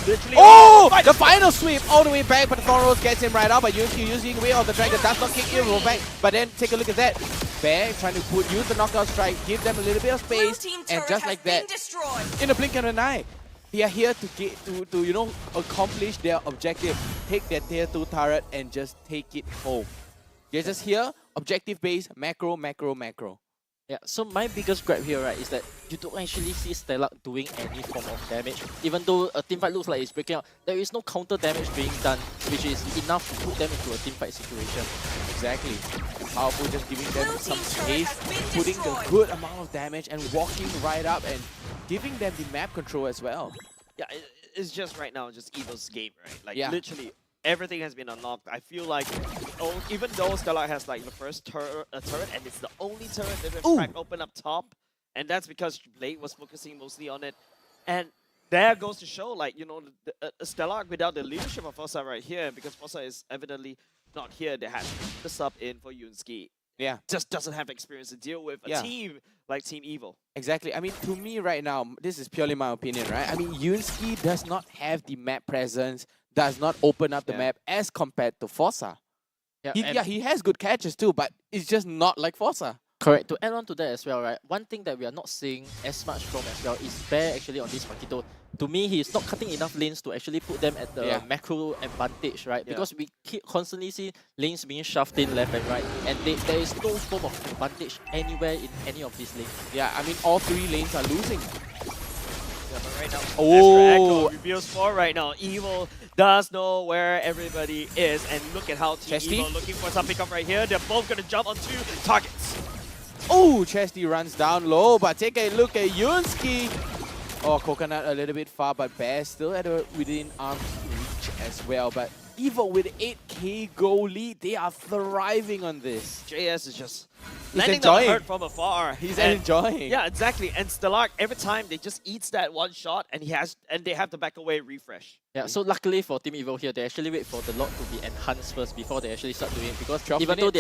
literally... Oh! The final sweep all the way back, but the Thornrose gets him right out, but Yunsky using Way of the Dragon does not kick in, roll back, but then take a look at that. Bear trying to use the knockout strike, give them a little bit of space, and just like that, in a blink of an eye, they are here to get to accomplish their objective, take their tier 2 turret and just take it home. They're just here, objective based, macro, macro, macro. Yeah, so my biggest gripe here, right, is that you don't actually see Stellar doing any form of damage. Even though a teamfight looks like it's breaking out, there is no counter damage being done, which is enough to put them into a teamfight situation. Exactly. Powerful, just giving them some space, putting the good amount of damage and walking right up and giving them the map control as well. Yeah, it's just right now just Evil's game, right? Like literally everything has been unlocked. I feel like even though Stellar has like the first turret and it's the only turret that they've cracked open up top, and that's because Blade was focusing mostly on it. And there goes to show, like, you know, Stellar without the leadership of Fossa right here, because Fossa is evidently not here, they had the sub in for Yunski. Yeah. Just doesn't have experience to deal with a team like Team Evil. Exactly. I mean, to me right now, this is purely my opinion, right? I mean, Yunski does not have the map presence, does not open up the map as compared to Fossa. He has good catches too, but it's just not like Fossa. Correct. To add on to that as well, right? One thing that we are not seeing as much from as well is Bear actually on this Makito. To me, he is not cutting enough lanes to actually put them at the macro advantage, right? Because we keep constantly see lanes being shoved in left and right, and there is no form of advantage anywhere in any of these lanes. Yeah, I mean, all three lanes are losing. Yeah, but right now, Echo reveals 4 right now. Evil does know where everybody is, and look at how Team Evil looking for some pickup right here. They're both going to jump on 2 targets. Oh, Chesty runs down low, but take a look at Yunski. Oh, Coconut a little bit far, but Bear still at within arm's reach as well. But Evil with 8k goal lead, they are thriving on this. JS is just He's landing enjoying. the hurt from afar. He's enjoying. Yeah, exactly. And Stellar, every time they just eats that one shot, and they have to back away and refresh. Yeah, so luckily for Team Evil here, they actually wait for the lot to be enhanced first before they actually start doing it. Because even though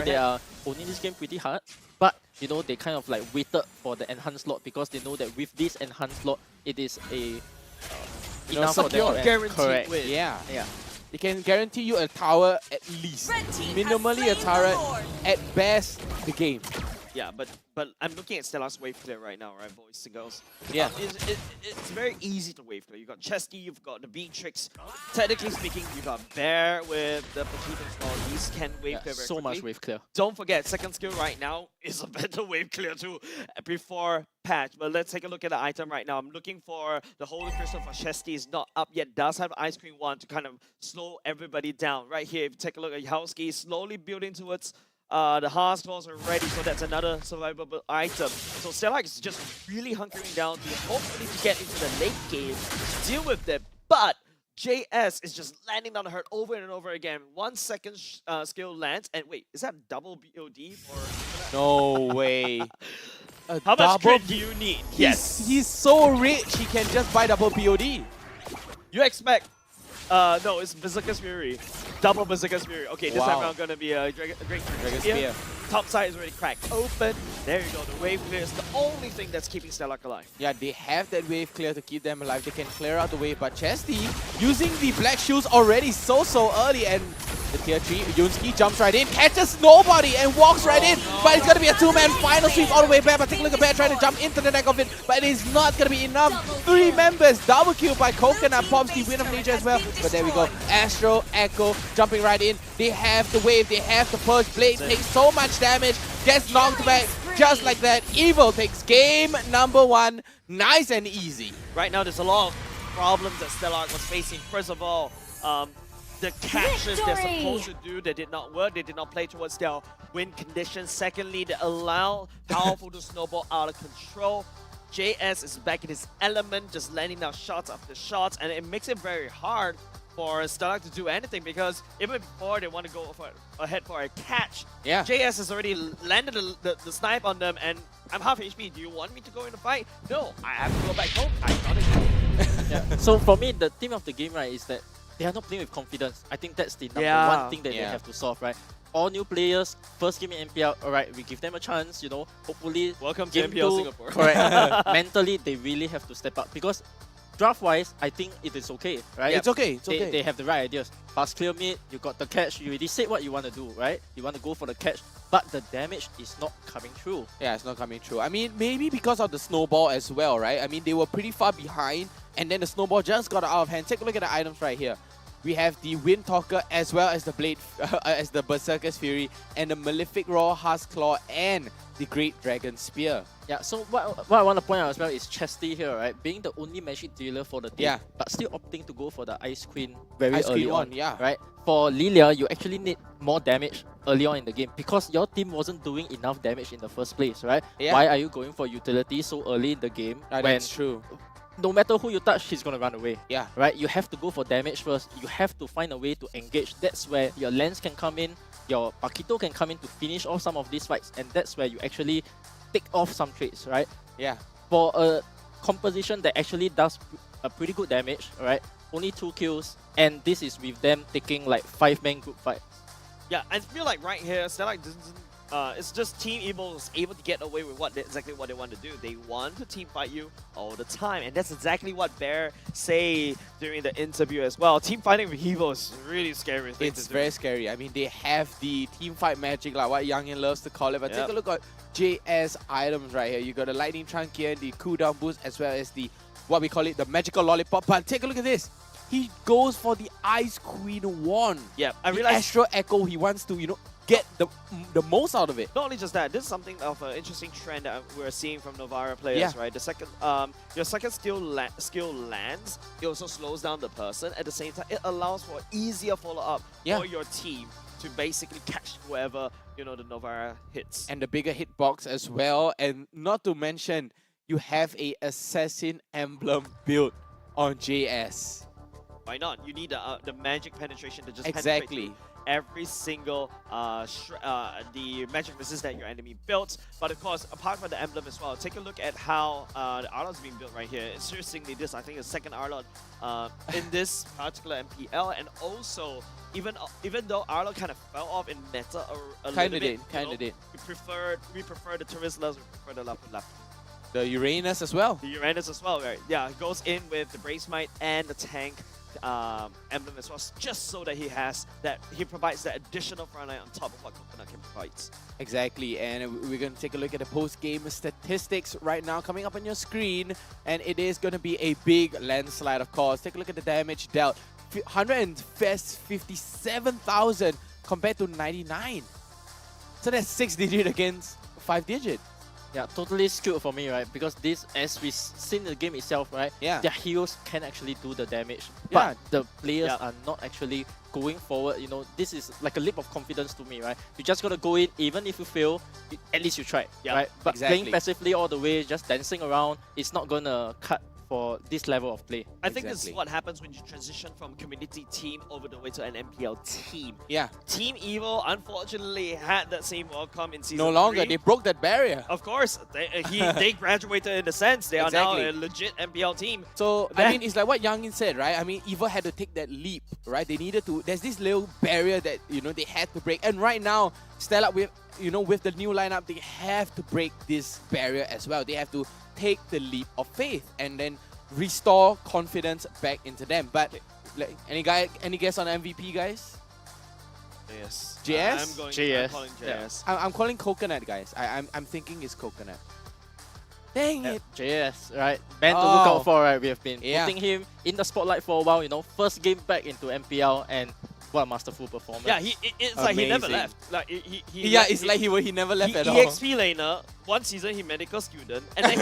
they are owning this game pretty hard, but you know, they kind of like waited for the enhanced lot because they know that with this enhanced lot, it is a enough for them. Guaranteed win. Yeah. They can guarantee you a tower at least. Minimally a tower, at best the game. Yeah, but I'm looking at Stellar's wave clear right now, right, boys and girls? Yeah. It's very easy to wave clear. You've got Chesky, you've got the Beatrix. Technically speaking, you've got Bear with the Paquita as well. These can wave clear very so quickly. much wave clear. Don't forget, second skill right now is a better wave clear too before patch. But let's take a look at the item right now. I'm looking for the Holy Crystal for Chesty. Is not up yet. Does have Ice Cream 1 to kind of slow everybody down. Right here, if you take a look at Yowski, slowly building towards the Haas claws are ready, so that's another survivable item. So Stellar is just really hunkering down to hopefully to get into the late game to deal with them. But JS is just landing down the hurt over and over again. 1 second skill lands, and wait, is that double BOD for? No way. How much crit do you need? He's so rich, he can just buy double BOD. You expect? No, it's Berserker's Fury. Double Berserker's Fury. Okay, this time around gonna be a Great Spear. Top side is already cracked open. There you go, the wave clear is the only thing that's keeping Stellar alive. Yeah, they have that wave clear to keep them alive. They can clear out the wave, but Chesty using the black shoes already so early, and the tier 3, Yunski jumps right in, catches nobody and walks right in, but it's gonna be a 2-man final sweep all the way back. But take a look at Bear trying to jump into the neck of it, but it is not gonna be enough. 3 members, double kill by Coconut, pops the win of nature as well. But there we go, Astro, Echo jumping right in. They have the wave, they have the push. Blade takes so much damage, gets knocked back just like that. Evil takes game number 1, nice and easy. Right now, there's a lot of problems that Stellar was facing. First of all, the catches they're supposed to do, they did not work. They did not play towards their win conditions. Secondly, they allow Powerful to snowball out of control. JS is back in his element, just landing down shots after shots, and it makes it very hard for Stellar to do anything, because even before they want to go ahead for a catch, JS has already landed the snipe on them, and I'm half HP. Do you want me to go in the fight? No, I have to go back home. I gotta go. So for me, the theme of the game, right, is that they are not playing with confidence. I think that's the number one thing that they have to solve, right? All new players, first game in MPL, alright, we give them a chance, you know, hopefully. Welcome to MPL Singapore. Correct. Mentally, they really have to step up, because draft-wise, I think it is okay, right? It's okay, They have the right ideas. Fast clear mid, you got the catch, you already said what you want to do, right? You want to go for the catch, but the damage is not coming through. Yeah, it's not coming through. I mean, maybe because of the snowball as well, right? I mean, they were pretty far behind, and then the snowball just got out of hand. Take a look at the items right here. We have the Windtalker as well as the Blade, as the Berserker's Fury, and the Malefic Roar, Husk Claw, and the Great Dragon Spear. Yeah, so what I want to point out as well is Chesty here, right? Being the only magic dealer for the team, Yeah. but still opting to go for the Ice Queen very Ice early Queen on, on, yeah. right? For Lilia, you actually need more damage early on in the game because your team wasn't doing enough damage in the first place, right? Yeah. Why are you going for utility so early in the game? That's true. No matter who you touch, he's gonna run away. Yeah. Right? You have to go for damage first. You have to find a way to engage. That's where your Lance can come in, your Paquito can come in to finish off some of these fights, and that's where you actually take off some trades, right? Yeah. For a composition that actually does a pretty good damage, right? Only 2 kills, and this is with them taking like 5-man group fights. Yeah, I feel like right here, Stellar doesn't. It's just Team Evil is able to get away with exactly what they want to do. They want to team fight you all the time, and that's exactly what Bear say during the interview as well. Team fighting with Evil is really scary. It's very scary. I mean, they have the team fight magic, like what Youngin loves to call it. But take a look at JS items right here. You got the Lightning Trunk here, the cooldown boost, as well as the, what we call it, the Magical Lollipop. But take a look at this. He goes for the Ice Queen wand. Yeah, I the realized Astral Echo, he wants to, you know, get the most out of it. Not only just that, this is something of an interesting trend that we're seeing from Novara players, right? The second, your second skill lands, it also slows down the person. At the same time, it allows for easier follow-up for your team to basically catch whoever, you know, the Novara hits. And the bigger hitbox as well. And not to mention, you have a Assassin Emblem build on JS. Why not? You need the magic penetration to just Exactly. penetrate through every single the magic resist that your enemy built. But of course, apart from the emblem as well, take a look at how the Arlot's being built right here. It's interestingly this, I think, is second Arlot in this particular MPL, and also even though Arlot kind of fell off in meta a little bit, Kinda did. we prefer the Terizlas, we prefer the Lapu Lapu. The Uranus as well. The Uranus as well, right? Yeah, it goes in with the Brace Might and the tank emblem as well, just so that he provides that additional front line on top of what Coconut can provide. Exactly, and we're going to take a look at the post-game statistics right now coming up on your screen, and it is going to be a big landslide, of course. Take a look at the damage dealt. 157,000 compared to 99. So that's 6-digit against 5-digit. Yeah, totally skewed for me, right? Because this, as we've seen in the game itself, right? Yeah. Their heroes can actually do the damage. But the players are not actually going forward. You know, this is like a leap of confidence to me, right? You just gotta go in, even if you fail, at least you tried, right? But playing passively all the way, just dancing around, it's not gonna cut for this level of play. I think this is what happens when you transition from community team over the way to an MPL team. Yeah. Team Evil unfortunately had that same welcome in season No longer, 3. they broke that barrier. Of course, they graduated in the sense they are now a legit MPL team. So, I mean, it's like what Youngin said, right? I mean, Evil had to take that leap, right? They needed to, there's this little barrier that, you know, they had to break. And right now, Stella, with the new lineup, they have to break this barrier as well. They have to take the leap of faith and then restore confidence back into them. But like, any guess on MVP, guys? Yes. JS? I'm calling JS. I'm calling Coconut, guys. I'm thinking it's Coconut. Dang it. JS, right? Man to look out for, right? We have been putting him in the spotlight for a while, you know. First game back into MPL, and what a masterful performance. Yeah, it's like he never left. Like he never left at all. EXP laner, one season he medical student, and then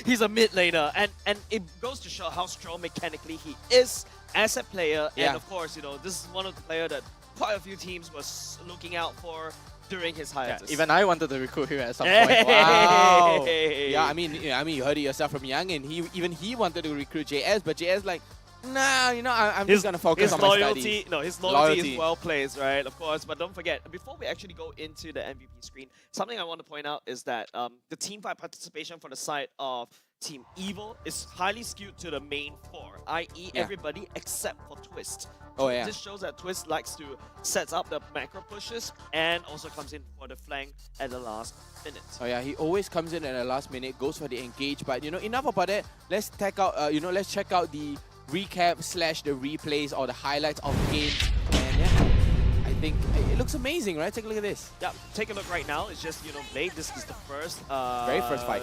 he's a mid laner, and it goes to show how strong mechanically he is as a player. And of course, you know, this is one of the players that quite a few teams was looking out for during his hiatus. Even I wanted to recruit him at some point. Wow. Yeah, I mean, you heard it yourself from Young, and he wanted to recruit JS, but JS like, nah, you know, I'm just gonna focus on my studies. No, his loyalty is well placed, right? Of course, but don't forget, before we actually go into the MVP screen, something I want to point out is that the team fight participation for the side of Team Evil is highly skewed to the main 4, i.e. everybody except for Twist. Oh yeah. This shows that Twist likes to set up the macro pushes and also comes in for the flank at the last minute. Oh yeah, he always comes in at the last minute, goes for the engage. But you know, enough about that. Let's check out let's check out the recap / the replays or the highlights of the game. And yeah, I think it looks amazing, right? Take a look at this. Yeah, take a look right now. It's just, Blade. This is the first, Very first fight.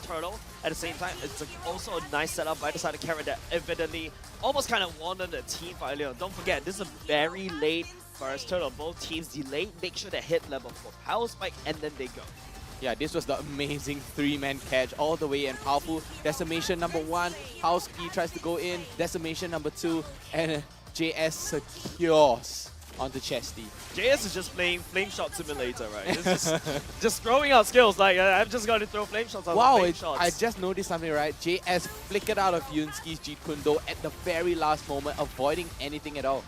Turtle. At the same time, it's also a nice setup by the side of Karen that evidently almost kind of wanted the team fight earlier. Don't forget, this is a very late first turtle. Both teams delayed, make sure they hit level 4 power spike, and then they go. Yeah, this was the amazing 3-man catch all the way and powerful. Decimation number 1, Howski tries to go in. Decimation number 2, and JS secures onto Chesty. JS is just playing Flame Shot Simulator, right? It's just throwing out skills. Like, I'm just going to throw Flame Shots out. Wow, flame shots. I just noticed something, right? JS flickered out of Yunski's Jeet Kune Do at the very last moment, avoiding anything at all.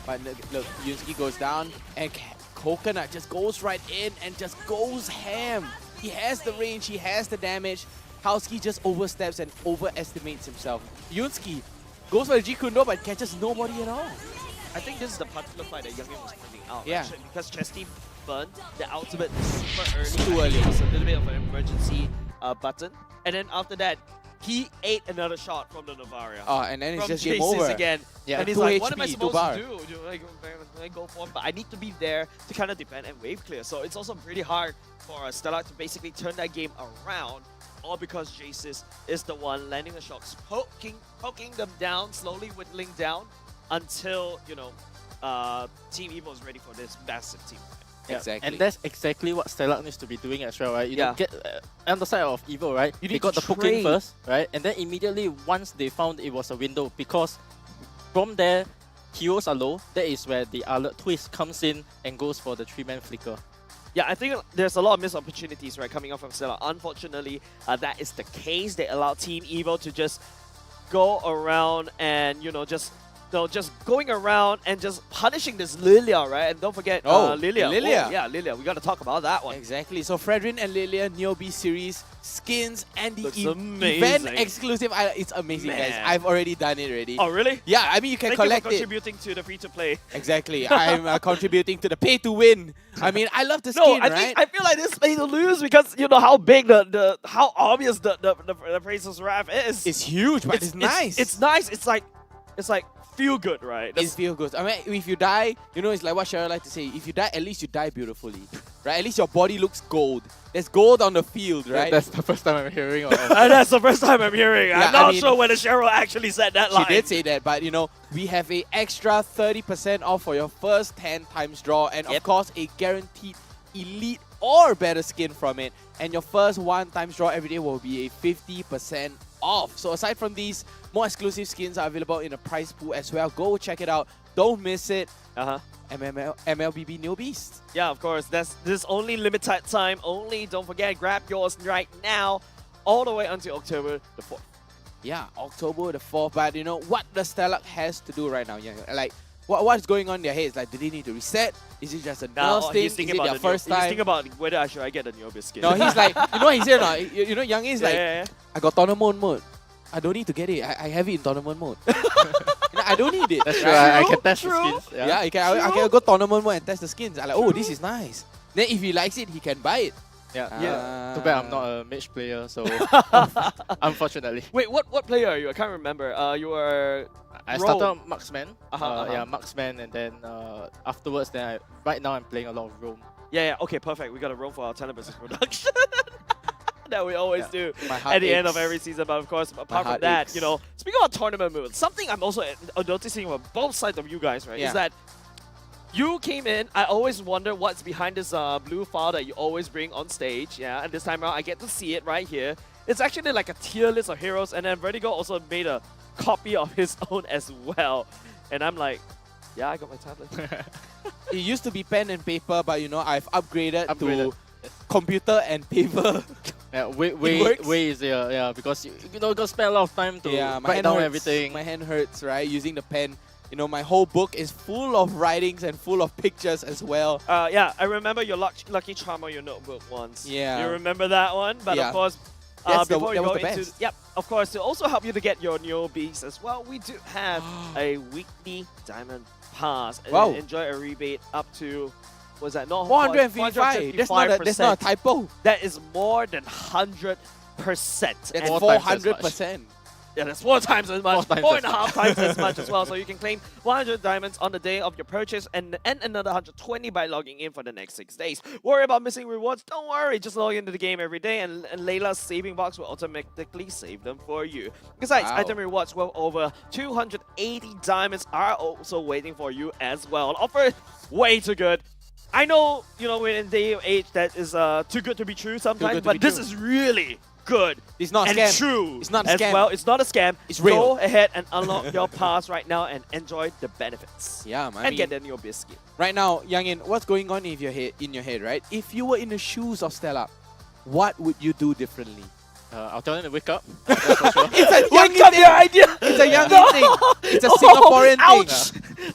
But look, Yunski goes down, and Coconut just goes right in and just goes ham. He has the range, he has the damage. Howski just oversteps and overestimates himself. Yunski goes for the Jeet Kune Do but catches nobody at all. I think this is the particular fight that Youngin was pointing out. Yeah. Actually, because Chesty burned the ultimate super early. Too early. It was a little bit of an emergency button. And then after that, he ate another shot from the Navaria. Oh, and then it's from just game Jace's over. again. Yeah, and he's 2 like, HP, what am I 2 supposed bar. to do? Do I go for him? But I need to be there to kind of defend and wave clear. So it's also pretty hard for Stella to basically turn that game around. All because Jace is the one landing the shots, poking them down, slowly whittling down until, Team Evo is ready for this massive team fight. Yeah. Exactly. And that's exactly what Stellar needs to be doing as well, right? You know, get on the side of Evo, right? You they need got to the poking trade. first, right? And then immediately once they found it was a window, because from there, heroes are low. That is where the alert twist comes in and goes for the 3-man flicker. Yeah, I think there's a lot of missed opportunities, right, coming up from Stella. Unfortunately, that is the case. They allow Team Evo to just go around and, just going around and just punishing this Lilia, right? And don't forget Lilia. Lilia. Oh, yeah, Lilia. We got to talk about that one. Exactly. So Fredrin and Lilia Newbie series skins and the Looks event amazing. exclusive. It's amazing, Man. guys. I've already done it already. Oh, really? Yeah, I mean you can Thank collect you for it. contributing to the free-to-play. Exactly. I'm contributing to the pay to win. I mean, I love the No, skin, I right? think I feel like this pay to lose because how big how obvious the Princess Wrath is. It's huge, but it's nice. It's nice. It's like feel good, right? It feels good. I mean, if you die, it's like what Cheryl like to say. If you die, at least you die beautifully, right? At least your body looks gold. There's gold on the field, right? That's the first time I'm hearing of That's the first time I'm hearing. Yeah, I'm not I mean, sure whether Cheryl actually said that line. She did say that, but we have a extra 30% off for your first 10 times draw, and of course a guaranteed elite or better skin from it. And your first 1 times draw every day will be a 50% off. So aside from these, more exclusive skins are available in a prize pool as well. Go check it out. Don't miss it. MLBB New Beast. Yeah, of course. This is only limited time only. Don't forget, grab yours right now, all the way until October the 4th. Yeah, October the 4th. But what the Stellar has to do right now? Yeah, like what's going on in their heads? Like, do they need to reset? Is it just a nerve thing? Is it their first time? He's thinking about whether should I get the Niobe skin. No, he's like, what he said? Young is like, I got tournament mode. I don't need to get it. I have it in tournament mode. I don't need it. That's right. I can test the skins. Yeah, I can go tournament mode and test the skins. I'm like, oh, this is nice. Then if he likes it, he can buy it. Yeah. Too bad I'm not a mage player, so unfortunately. Wait, what player are you? I can't remember. You were. I started on Marksman. Uh-huh. Yeah, Marksman, and then afterwards, right now I'm playing a lot of Roam. Yeah. Okay, perfect. We got to roam for our talent versus production. That we always do My heart at the end of aches. every season. But of course, apart from heart that, aches. speaking about tournament moves, something I'm also noticing from both sides of you guys, right, is that you came in. I always wonder what's behind this blue file that you always bring on stage. Yeah, and this time around, I get to see it right here. It's actually like a tier list of heroes, and then Vertigo also made a copy of his own as well. And I'm like, yeah, I got my tablet. It used to be pen and paper, but I've upgraded to computer and paper. Yeah, way easier. Yeah, because you gotta spend a lot of time to write down everything. My hand hurts, right? Using the pen. My whole book is full of writings and full of pictures as well. Yeah, I remember your Lucky Charm on your notebook once. Yeah. You remember that one? But of course, before we go into of course, to also help you to get your newbies as well, we do have a weekly diamond pass. Wow. Enjoy a rebate up to. Was that not 455? That's not a typo. That is more than 100%. That's 400%. Yeah, that's 4 times as much, 4.5 times as much as well. So you can claim 100 diamonds on the day of your purchase and another 120 by logging in for the next 6 days. Worry about missing rewards? Don't worry, just log into the game every day and Layla's saving box will automatically save them for you. Besides, item rewards worth over 280 diamonds are also waiting for you as well. Offer way too good. I know, you know, we're in a day of age that is too good to be true sometimes, but this is really good. It's not a and scam. true. It's not a as scam. well. It's not a scam. It's real. Go ahead and unlock your pass right now and enjoy the benefits. Yeah, man. And get the new biscuit. Right now, Youngin, what's going on in your head, right? If you were in the shoes of Stella, what would you do differently? I'll tell them to wake up. That's for sure. It's a Youngin thing. It's a Youngin thing. It's a Singaporean thing.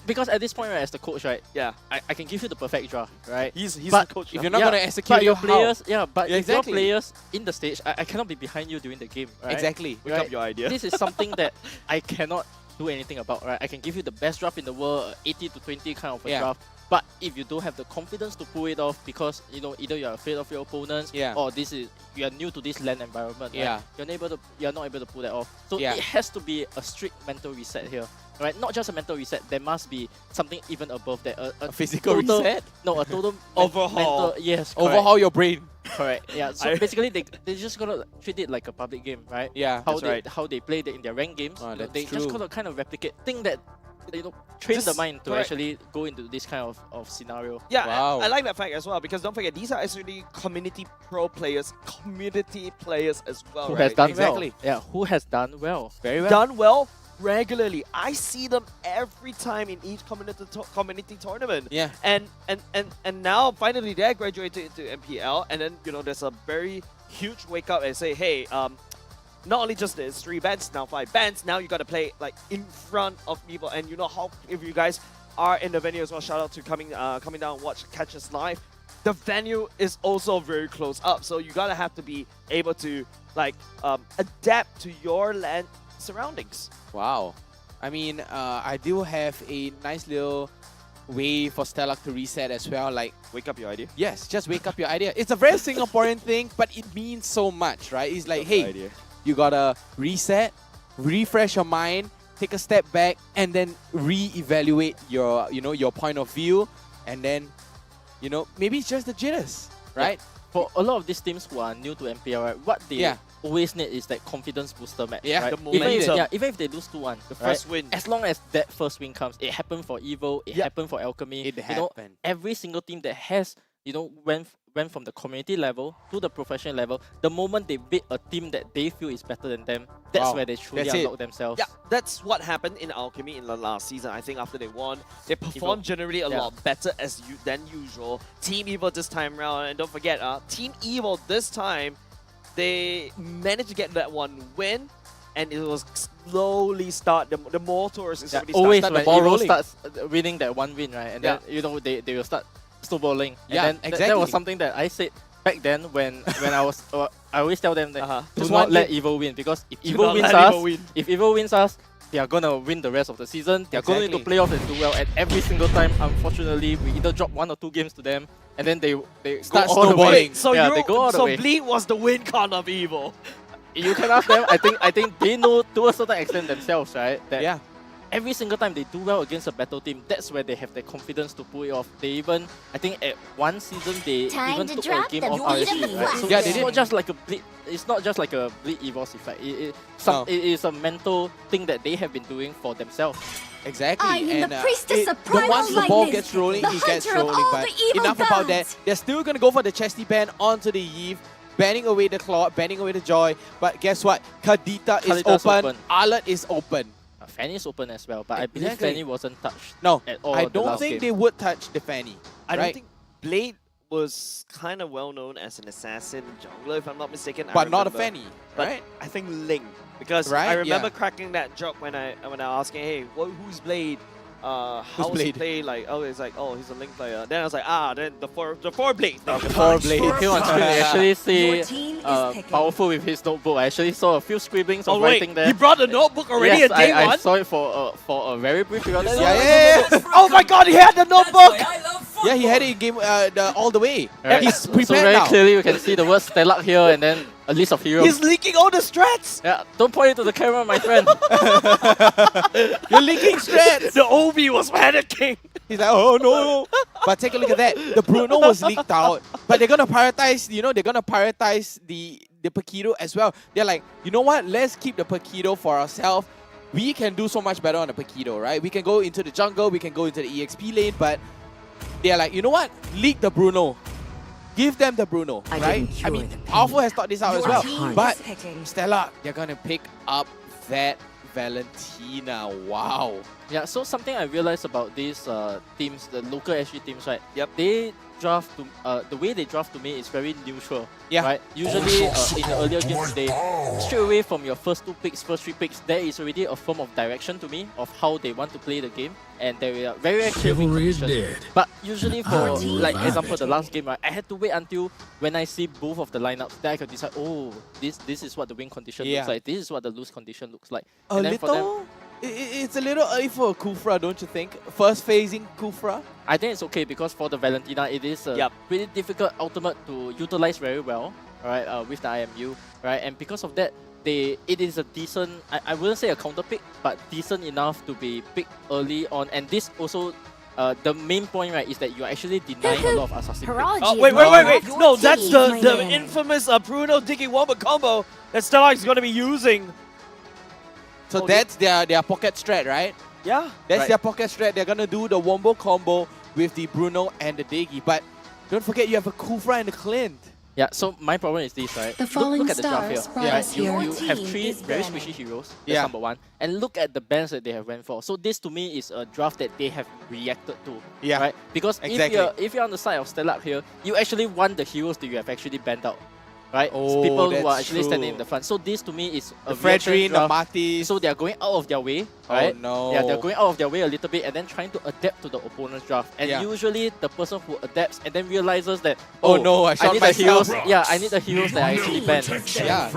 Because at this point, right, as the coach, right? Yeah. I can give you the perfect draw, right? He's but the coach. if you're not gonna execute, but your how? players, but Yeah, if your exactly. players in the stage, I cannot be behind you during the game, right? Exactly. Wake up your idea. This is something that I cannot do anything about, right? I can give you the best draft in the world, 80 to 20 kind of a draft. But if you don't have the confidence to pull it off because, you know, either you're afraid of your opponents or you are new to this LAN environment, right? You're not able to pull that off. So it has to be a strict mental reset here. Right? Not just a mental reset, there must be something even above that. A physical total, reset? No, a total overhaul. Mental, yes, Overhaul your brain. Correct. Yeah. So basically, they're just gonna treat it like a public game, right? Yeah. How they play in their ranked games. They true. just gotta kind of replicate. Think that, you know, train the mind to actually go into this kind of scenario. Yeah, I like that fact as well because don't forget these are actually community pro players, community players as well. Who right? has done exactly. well? Yeah. Who has done well? Very well. Done well regularly. I see them every time in each community tournament. Yeah. And now finally they're graduated into MPL, and then you know there's a very huge wake up and say, hey, not only just there's 3 bands, now 5 bands, now you gotta play like in front of people, and you know how if you guys are in the venue as well, shout out to coming down and catch us live. The venue is also very close up, so you gotta have to be able to like adapt to your LAN surroundings. Wow. I mean, I do have a nice little way for Stella to reset as well. Like, wake up your idea. Yes, just wake up your idea. It's a very Singaporean thing, but it means so much, right? It's like, hey, you gotta reset, refresh your mind, take a step back, and then re-evaluate your, you know, your point of view, and then, you know, maybe it's just the jitters, right? Yeah. For a lot of these teams who are new to MPL, right, what they always need is that confidence booster match. Yeah, right? the momentum. Even if they lose 2-1, the first win. As long as that first win comes, it happened for Evo, it happened for Alchemy. It happened. You know, every single team that has, you know, went from the community level to the professional level, the moment they beat a team that they feel is better than them, that's where they truly unlock themselves. Yeah, that's what happened in Alchemy in the last season. I think after they won, they performed generally a lot better than usual. Team Evo this time around, and don't forget, Team Evo this time, they managed to get that 1 win, and it was slowly start the motors is always start when the ball Evo rolling. starts winning that 1 win, right? And then you know they will start snowballing. Yeah, and then exactly. That was something that I said back then when I was I always tell them that do Just not one let game. Evo win, because if Do Evo not wins let us, Evo win. if Evo wins us, they are gonna win the rest of the season. They are going to Exactly. playoffs and do well. And every single time, unfortunately, we either drop 1 or 2 games to them, and then they Start go all the way. snowballing. So they go all the way. Bleed was the win con of Evo. You can ask them. I think they know to a certain extent themselves, right? That every single time they do well against a battle team, that's where they have the confidence to pull it off. They even, I think at one season, they even took a game off RSG, right? So Yeah, they it's did. not just like a bleed. It's not just like a bleed EVOS effect. It is a mental thing that they have been doing for themselves. Exactly. I am the and priestess of primal once the ball lightness, gets rolling, the it gets hunter of rolling. all But the evil enough about that. gods. They're still gonna go for the chesty ban onto the Eve, banning away the Claw, banning away the Joy. But guess what? Kadita is Kadita's open. open. Alet is open. Fanny is open as well, but I believe Exactly. Fanny wasn't touched No, at all. I the don't last think game. they would touch the Fanny. I don't right? think Blade was kind of well known as an assassin jungler, if I'm not mistaken. I But not a remember. Fanny, But right? I think Ling, because Right, I remember yeah. cracking that joke when I asking, hey, who's Blade? How does he Blade? play? Like, oh, it's like, oh, he's a Link player. Then I was like, then the four Blade. The 4 Blade. Came on screen, I actually see Your team is picking. powerful with his notebook. I actually saw a few scribblings of Oh wait, writing there. he brought the notebook already Yes, at day I 1? saw it for a very brief period. Yeah. Oh my god, he had the notebook! Yeah, he had it in game all the way. Right. He's So prepared very now. clearly you can see the word Stellar here, and then a list of heroes. He's leaking all the strats! Yeah, don't point it to the camera, my friend. You're leaking strats! The Obi was panicking! He's like, oh no. But take a look at that. The Bruno was leaked out. But they're gonna prioritize, they're gonna prioritize the Paquito as well. They're like, you know what? Let's keep the Paquito for ourselves. We can do so much better on the Paquito, right? We can go into the jungle, we can go into the EXP lane, but they're like, you know what? Leak the Bruno. Give them the Bruno, right? I mean, Alpha has thought this out as well. But Stella, they're gonna pick up that Valentina. Wow. Yeah, so something I realized about these teams, the local SG teams, right? Yep. They draft to the way they draft to me is very neutral. Yeah. Right. Usually in the earlier games, they straight away from your first 2 picks, first 3 picks, there is already a form of direction to me of how they want to play the game, and they are very clear conditions. But usually for like example the last game, right, I had to wait until when I see both of the lineups, then I could decide, oh, this is what the win condition looks like, this is what the lose condition looks like. And then for them, it's a little early for a Kufra, don't you think? First phasing Kufra? I think it's okay because for the Valentina, it is a pretty difficult ultimate to utilize very well, right? With the IMU, right? And because of that, it is a decent, I wouldn't say a counter pick, but decent enough to be picked early on. And this also, the main point, right, is that you're actually denying a lot of assassin picks. Oh, wait. No, that's the infamous Bruno digging Wombo combo that Stellar is going to be using. So that's their pocket strat, right? Yeah. That's their pocket strat. They're gonna do the Wombo combo with the Bruno and the Degi. But don't forget, you have a Kufra and a Clint. Yeah, so my problem is this, right? Look at the draft here. Right? You have 3 very squishy heroes, that's number 1. And look at the bans that they have went for. So this to me is a draft that they have reacted to. Yeah. Right? Because if you're on the side of Stellar here, you actually want the heroes that you have actually banned out. Right? Oh, people who are actually standing in the front. So this to me is a Fredrin, the Martis. So they are going out of their way, right? Oh no. Yeah, they're going out of their way a little bit and then trying to adapt to the opponent's draft. And usually the person who adapts and then realizes that, oh no, I need the heroes. Yeah, I need the heroes that I actually banned. Yeah.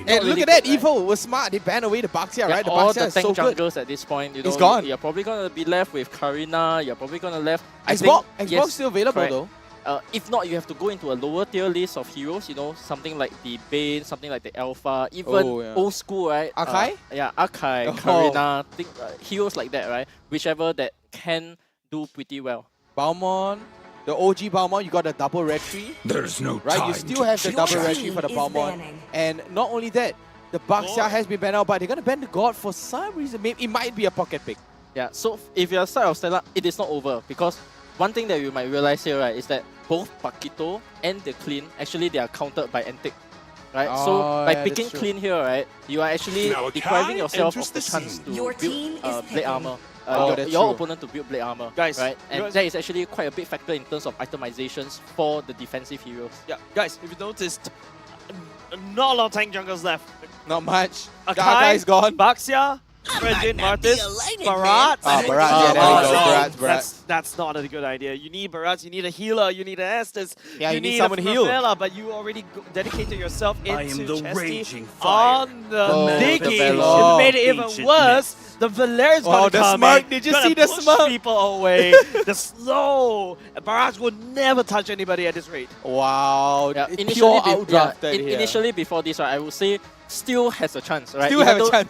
And look at that, Evo was smart. They banned away the Baxia, right? The all Baxia the is so tank good. junglers at this point, It's gone. You're probably gonna be left with Karina. You're probably gonna left. Xbox still available though. If not, you have to go into a lower tier list of heroes, something like the Bane, something like the Alpha, even old school, right? Akai? Akai, Karina, heroes like that, right? Whichever that can do pretty well. Balmon, the OG Balmon, you got a double retry. There's no right? time You still have the double retry for the Balmon. And not only that, the Baxia has been banned out, but they're going to ban the God for some reason. Maybe it might be a pocket pick. Yeah, so if you're side of Stella, it is not over because one thing that you might realize here, right, is that both Paquito and the Clean, actually they are countered by Antic. Right? So by picking Clean here, right, you are actually depriving yourself of the chance to build blade armor. Your opponent to build blade armor. Guys, right? And that is actually quite a big factor in terms of itemizations for the defensive heroes. Yeah, guys, if you noticed, not a lot of tank junglers left. Not much. Akai is gone. Baxia, Fredrin, Martis, Barat. Barat. That's not a good idea. You need Barat, you need a healer, you need an Estes, you need someone to heal. But you already dedicated yourself into raging fire. On the Diggy. It made it even worse. The Valaire's gonna come smirk. Did you see the smirk? People away. The slow. Barat would never touch anybody at this rate. Wow. Yeah, initially before this, right, I would say still has a chance, right?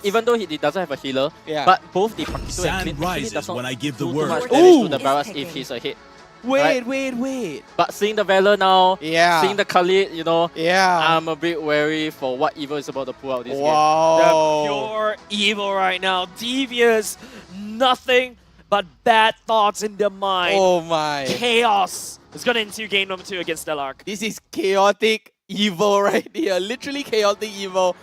Even though he doesn't have a healer, but both the Paquito and Clint actually does not do too much damage to the Baras if he's ahead. Wait. But seeing the Valor now, seeing the Khalid, I'm a bit wary for what Evil is about to pull out this game. The pure evil right now. Devious, nothing but bad thoughts in their mind. Oh my. Chaos. It's gonna ensue game number 2 against Stelark. This is chaotic evil right here. Literally chaotic evil.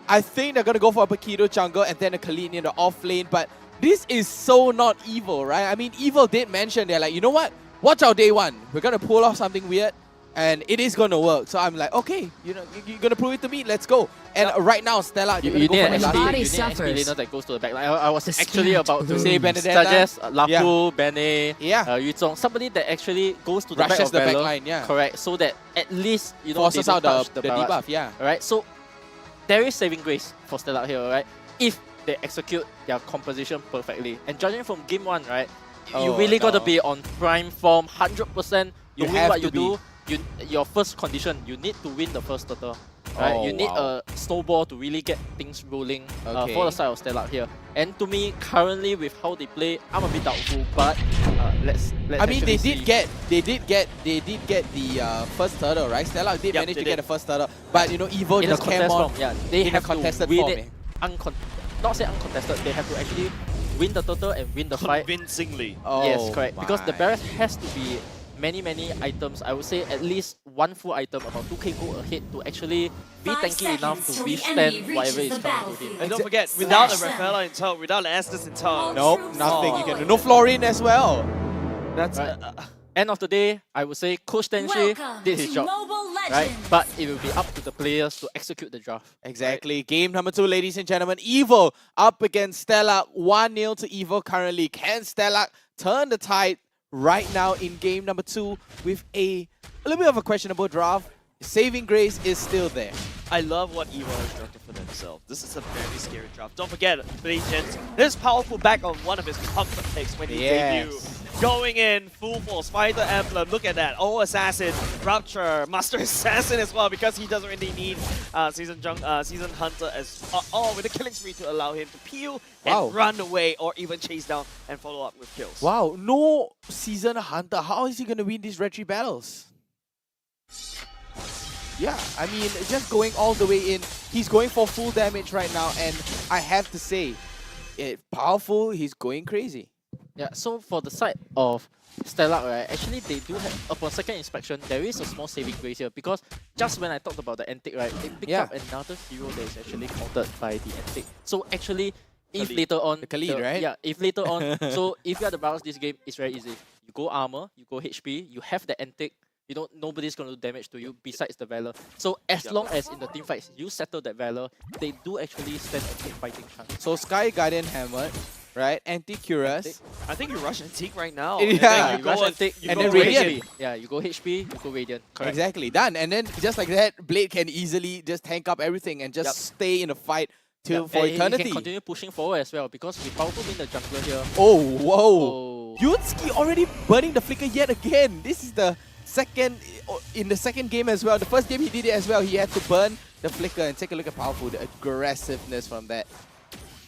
I think they're gonna go for a Paquito jungle and then a Khalid in the off lane, but this is so not evil, right? I mean, Evil did mention, they're like, you know what? Watch out day 1. We're gonna pull off something weird and it is gonna work. So I'm like, okay, you're gonna prove it to me, let's go. And right now, Stella, you need an XP laner that goes to the back line. I was actually about to say suggest Lapu, Bene, Yuzong, somebody that actually goes to the back of Valor, line, correct, so that at least forces out the Barats, debuff, Alright, so there is saving grace for Stella here, right? If they execute their composition perfectly. And judging from game 1, right, you really got to be on prime form, 100%. Doing what you do, your first condition, you need to win the first turtle. Right? Oh, You need wow. a snowball to really get things rolling for Okay. the side of Stellar here. And to me, currently with how they play, I'm a bit doubtful. But let's I mean, they actually did see. get the first turtle, right? Stella did manage to get the first turtle, but you know, Evo in just a came contest on form. Yeah, they in have a contested to win form. it. Not say uncontested. They have to actually win the turtle and win the fight convincingly. Yes, Oh correct. Because the my. barracks has to be many items. I would say at least one full item, about 2k gold ahead to actually be 5 tanky enough seconds to till the enemy withstand whatever reaches is the coming to him. And don't forget, without a Rafaela in tow, without an Estes in tow. Nope, nothing you can do. No Florin as well. That's End of the day, I would say Coach Tenshi did his job. Right? But it will be up to the players to execute the draft. Exactly. Game number 2, ladies and gentlemen. Evo up against Stella. 1-0 to Evo currently. Can Stella turn the tide right now in game number 2 with a little bit of a questionable draft? Saving grace is still there. I love what Evo has drafted for themselves. This is a very scary draft. Don't forget, ladies and gents, this powerful back on one of his comfort picks when he debuted. Going in, full force, Fighter Emblem, look at that. Oh, Assassin, Rupture, Master Assassin as well, because he doesn't really need Season Hunter as with a killing spree to allow him to peel and run away or even chase down and follow up with kills. Wow, no Season Hunter. How is he going to win these Red Tree battles? Yeah, I mean, just going all the way in. He's going for full damage right now, and I have to say, powerful, he's going crazy. Yeah, so for the side of Stellar, right, actually they do have, upon second inspection, there is a small saving grace here because just when I talked about the Antic, right, they picked up another hero that is actually countered by the Antic. So actually, if Khalid. later on... The Khalid, right? Yeah, if later on... so if you are the balance this game, it's very easy. You go armor, you go HP, you have the Antic, you know, nobody's going to do damage to you besides the Valor. So as long as in the team fights, you settle that Valor, they do actually stand a good fighting chance. So Sky Guardian hammered, right? Anti-Curious. I think you rush Antique right now. Yeah, you rush Antic, and then Radiant. Yeah, you go HP, you go Radiant. Correct. Exactly, done. And then just like that, Blade can easily just tank up everything and just stay in a fight till for eternity. He can continue pushing forward as well because with powerful being the jungler here. Oh, whoa. Yunski already burning the flicker yet again. This is the in the second game as well. The first game he did it as well. He had to burn the flicker and take a look at powerful, the aggressiveness from that.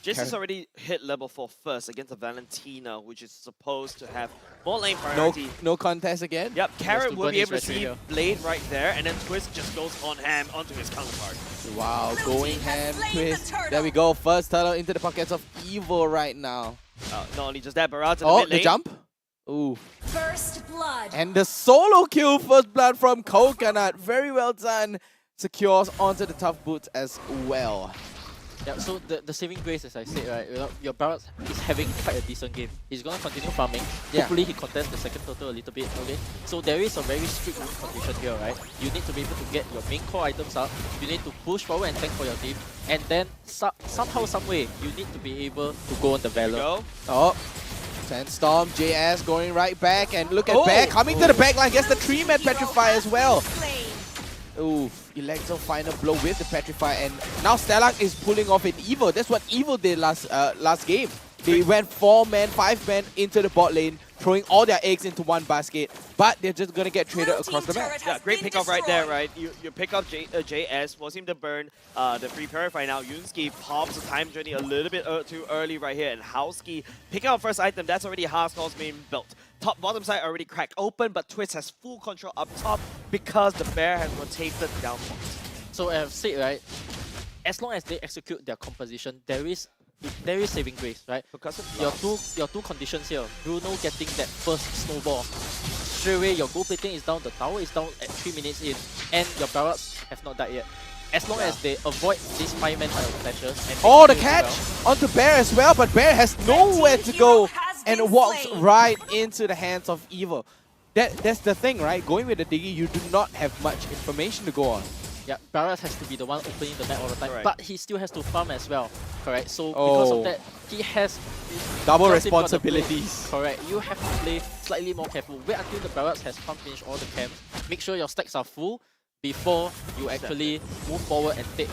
Jason's already hit level 4 first against a Valentina, which is supposed to have more lane priority. No contest again? Yep, Carrot will be able to see here. Blade right there, and then Twist just goes on ham onto his counterpart. Wow, going ham, Twist. There we go. First turtle into the pockets of Evo right now. Not only just that, Barat in the mid lane. The jump? Ooh. First blood. And the solo kill, first blood from Coconut. Very well done. Secures onto the tough boots as well. Yeah, so the saving grace, as I said, right, your Barat is having quite a decent game. He's going to continue farming. Hopefully he contests the second turtle a little bit, okay? So there is a very strict win condition here, right? You need to be able to get your main core items up. You need to push forward and tank for your team. And then somehow, some way, you need to be able to go on the Valor. Oh. Sandstorm, JS going right back, and look at Bear coming to the back line, gets the 3-man Petrify as well. Ooh, Electro final blow with the Petrify, and now Stellar is pulling off an Evo. That's what Evo did last game. They went 4-man, 5-man into the bot lane, throwing all their eggs into one basket, but they're just gonna get traded across the map. Yeah, great pick up right there, right? You pick up JS, force him to burn the free Purify now. Yunski pops the time journey a little bit too early right here, and Howski picking up first item. That's already Hardcore's main belt. Bottom side already cracked open, but Twist has full control up top because the bear has rotated down front. So I have said, right, as long as they execute their composition, there is saving grace, right? Because of your two conditions here, Bruno getting that first snowball. Straight away, your gold plating is down, the tower is down at 3 minutes in, and your barracks have not died yet. As long as they avoid these 5-man clashes. And the catch onto Bear as well, but Bear has nowhere to go and walks right into the hands of Evo. That's the thing, right? Going with the Diggy, you do not have much information to go on. Yeah, Barras has to be the one opening the map all the time, Correct. but he still has to farm as well. Correct. So because of that, he has double just got to responsibilities. play. Correct. You have to play slightly more careful. Wait until the Barras has farm finished all the camps. Make sure your stacks are full before you actually move forward and take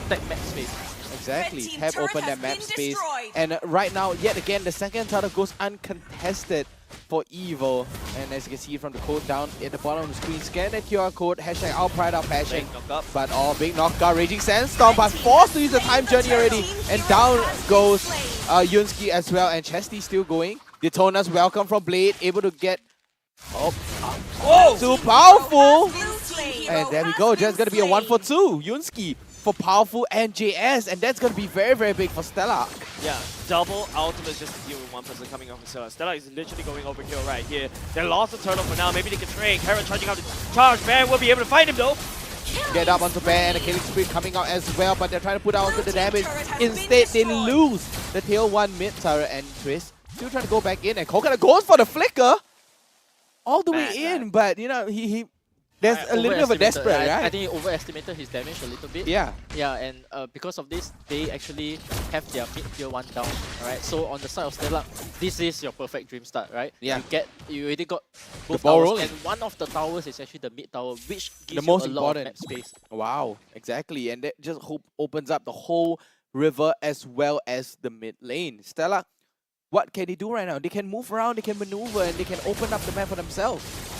take map space. Exactly. Have opened that map space. And right now, yet again, the second turtle goes uncontested for Evil. And as you can see from the code down at the bottom of the screen, scan that QR code, hashtag our pride, our passion. But big knockout, Raging Sandstorm, but forced to use the time journey already. And down goes Yunsky as well, and Chesty still going. Detona's welcome from Blade, able to get... too powerful! And there we go, just gonna be a 1 for 2. Yunsky for Powerful and JS, and that's gonna be very, very big for Stella. Yeah, double ultimate just to deal with one person coming off of Stella. Stella is literally going overkill right here. They lost the turtle for now, maybe they can trade. Carrot charging out the charge, Bear will be able to find him though. Get up onto Bear, and the killing spree coming out as well, but they're trying to put out the damage. Instead, they lose the tail 1 mid turret, and Twist still trying to go back in, and Coconut goes for the flicker all the way in, but you know, there's a little bit of a desperate, right? I think he overestimated his damage a little bit. Yeah. Yeah, and because of this, they actually have their mid tier 1 down. Alright, so on the side of Stella, this is your perfect dream start, right? Yeah. You already got both ball towers, rolling. and one of the towers is actually the mid tower, which gives The most you a lot of important map space. Wow, exactly, and that just opens up the whole river as well as the mid lane. Stella, what can they do right now? They can move around, they can maneuver, and they can open up the map for themselves.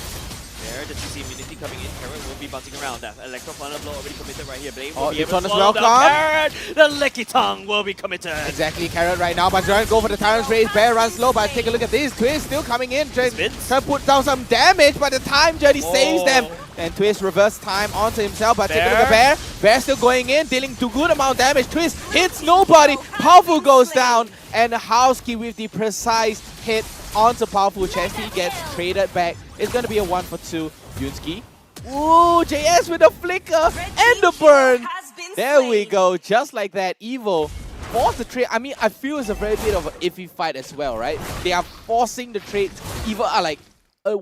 There, the CC immunity coming in. Carrot will be bouncing around. That Electro Thunder Blow already committed right here. Blade will be able to Detona's swallow down welcome. Carrot. The Licky Tongue will be committed. Exactly, Carrot right now, but trying to go for the Tyrant's Race. Bear runs low, but take a look at this. Twist still coming in, trying to put down some damage, but the time journey saves them. And Twist reverse time onto himself, but take a look at Bear. Bear still going in, dealing a good amount of damage. Twist hits nobody. Powerful goes down, and Housekey with the precise hit onto Powerful. Chesty gets traded back. It's going to be a 1 for 2. Yunsky. Ooh, JS with a flicker and the burn. There we go, just like that. Evil force the trade. I mean, I feel it's a very bit of an iffy fight as well, right? They are forcing the trade. Evil are like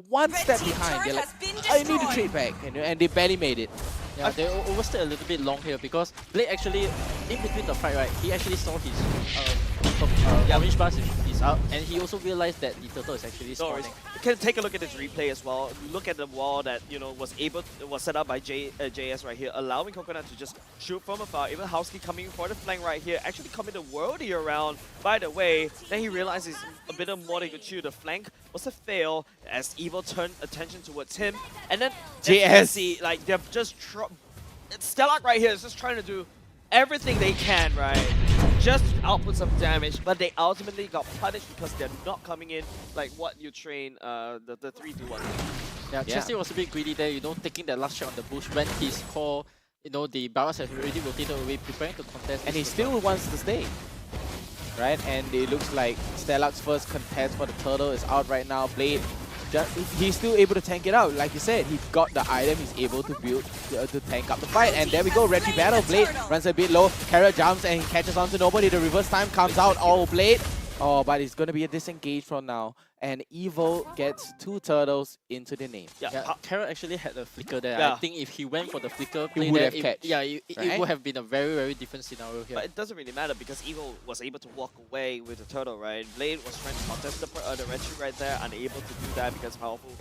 one step behind. They're like, I need to trade back, and they barely made it. Yeah, they overstayed a little bit long here because Blade actually, in between the fight, right, he actually saw his orange bars is out, and he also realized that the turtle is actually spawning. You can take a look at this replay as well. Look at the wall that was set up by JS right here, allowing Coconut to just shoot from afar. Even Housekey coming for the flank right here, actually coming the worldie around. By the way, then he realizes a bit of more they could chew. The flank was a fail as Evil turned attention towards him, and then JS, see, like they're just Stellark right here is just trying to do everything they can, right? Just output some damage, but they ultimately got punished because they're not coming in like what you train the 3-2-1. Yeah, Chesty was a bit greedy there, taking that last shot on the bush when his core, the barrels have already rotated away, preparing to contest. And he still wants to stay, right? And it looks like Stellark's first contest for the turtle is out right now. Blade, he's still able to tank it out. Like you said, he got the item, he's able to build to tank up the fight. And there we go, Reggie battle. Blade runs a bit low, Carrot jumps and he catches onto nobody. The reverse time comes out. Oh, Blade. Oh, but it's going to be a disengage from now. And Evil gets 2 turtles into the name. Yeah, Carrot actually had a flicker there. Yeah. I think if he went for the flicker He play would there, have catch, it would have been a very, very different scenario here. But it doesn't really matter because Evil was able to walk away with the turtle, right? Blade was trying to contest the retreat right there, unable to do that because Powerful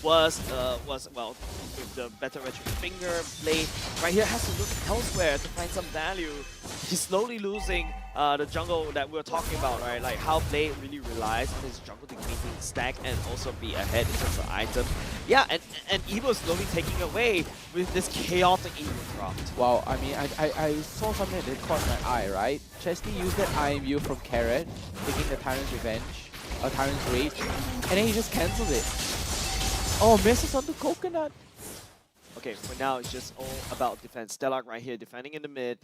was well with the better retreat finger. Blade right here has to look elsewhere to find some value. He's slowly losing the jungle that we were talking about, right? Like how Blade really relies on his jungle to maintain stack and also be ahead in terms of item. Yeah, and Evil is slowly taking away with this chaotic Evil dropped. Wow, I mean, I saw something that caught my eye, right? Chesty used that IMU from Carrot, taking the Tyrant's Revenge, or Tyrant's Rage, and then he just cancels it. Oh, misses on the Coconut. Okay, for now it's just all about defense. Stellark right here defending in the mid.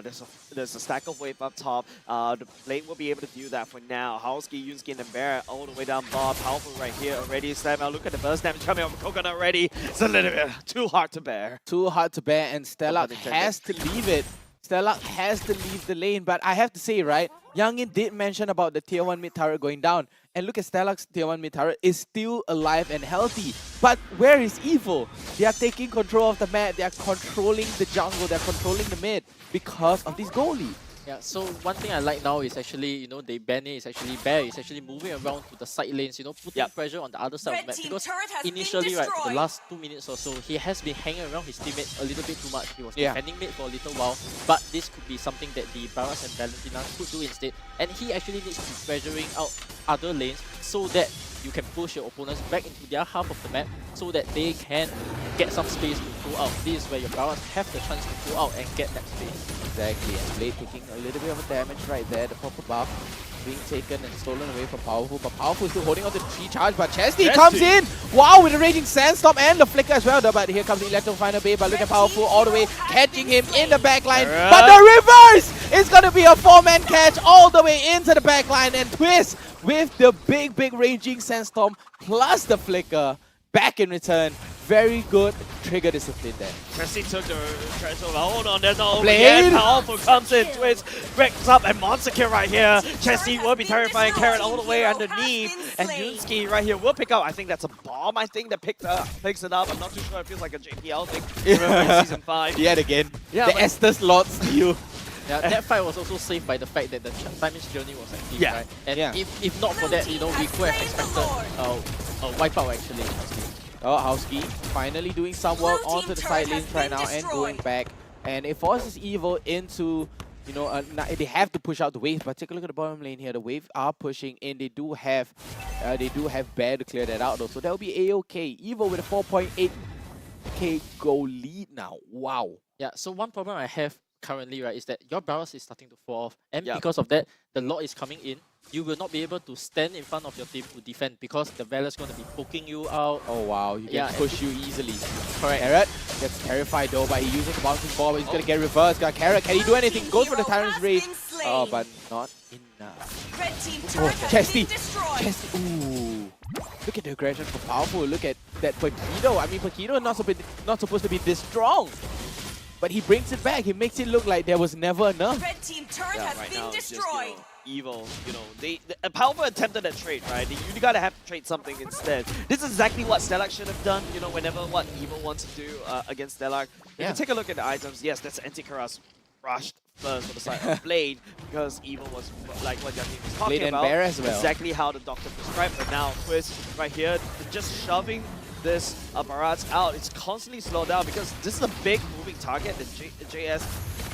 There's a stack of wave up top. The Blade will be able to do that for now. Housekey, Yunsky, and Bear all the way down bottom. Powerful right here already. Slam out. Look at the burst damage coming off of Coconut already. It's a little bit too hard to bear. Too hard to bear, and Stellark has to leave it. Stellark has to leave the lane, but I have to say, right, Youngin did mention about the tier 1 mid turret going down. And look at Stellark's tier 1 mid turret is still alive and healthy. But where is Evil? They are taking control of the map. They are controlling the jungle. They are controlling the mid because of this goalie. Yeah, so one thing I like now is actually, they Benny is actually Bear is actually moving around to the side lanes, putting pressure on the other side of the map. Because initially, right, for the last 2 minutes or so, he has been hanging around his teammates a little bit too much. He was defending mid for a little while, but this could be something that the Baras and Valentina could do instead. And he actually needs to be pressuring out other lanes so that you can push your opponents back into their half of the map so that they can get some space to pull out. This is where your Baras have the chance to pull out and get that space. Exactly, and Blade taking a little bit of a damage right there. The proper buff being taken and stolen away from Powerful, but Powerful still holding on to the 3 charge, but Chesty comes in! Wow, with the Raging Sandstorm and the Flicker as well, but here comes the Electro Final Bay, but look at Powerful all the way, catching him in the backline, but the reverse is gonna be a 4-man catch all the way into the backline, and Twist with the big Raging Sandstorm plus the Flicker back in return. Very good trigger discipline there. Chesty took the threshold. Hold on, there's no over Blade. yet. Powerful comes in, Twist breaks up, and monster kill right here. Chesty will be terrifying. Carrot all the way underneath, and Yunsky right here will pick up. I think that's a bomb. I think that picks it up. I'm not too sure. It feels like a JPL thing. Remember in season 5. Yet again, Yeah, the but- Estes Lord steal. Yeah, that fight was also saved by the fact that the Time's Journey was active, Yeah. right? And if not for that, we could have expected a wipeout actually. Oh, Houski finally doing some work onto the side lanes right now and going back. And it forces Evil into, they have to push out the wave. But take a look at the bottom lane here. The wave are pushing in. They do have Bear to clear that out though. So that'll be A-okay. Evil with a 4.8k goal lead now. Wow. Yeah, so one problem I have currently, right, is that your Baras is starting to fall off. And because of that, the Lord is coming in. You will not be able to stand in front of your team to defend because the Valor's going to be poking you out. Oh wow, he can push you easily. Correct. Carrot gets terrified though, but he uses the bouncing ball, but he's gonna get reversed. Got Carrot, can he do anything? Goes for the Tyrant's Rage. Oh, but not enough. Oh, Chesty! Chesty! Ooh. Look at the aggression for Powerful. Look at that Paquito. I mean, Paquito not supposed to be this strong. But he brings it back. He makes it look like there was never enough. Red team turret has right been now, destroyed. Just, Evil, Powerful attempted that trade, right? You gotta have to trade something instead. This is exactly what Stellac should have done, whenever what Evil wants to do against Stellac. If you take a look at the items, yes, that's Antikaras rushed first for the side of Blade, because Evil was like what Yaki was talking Blade and about. Bear as well. Exactly how the doctor prescribed, but now Twist right here, just shoving this Barats out. It's constantly slowed down because this is a big moving target that JS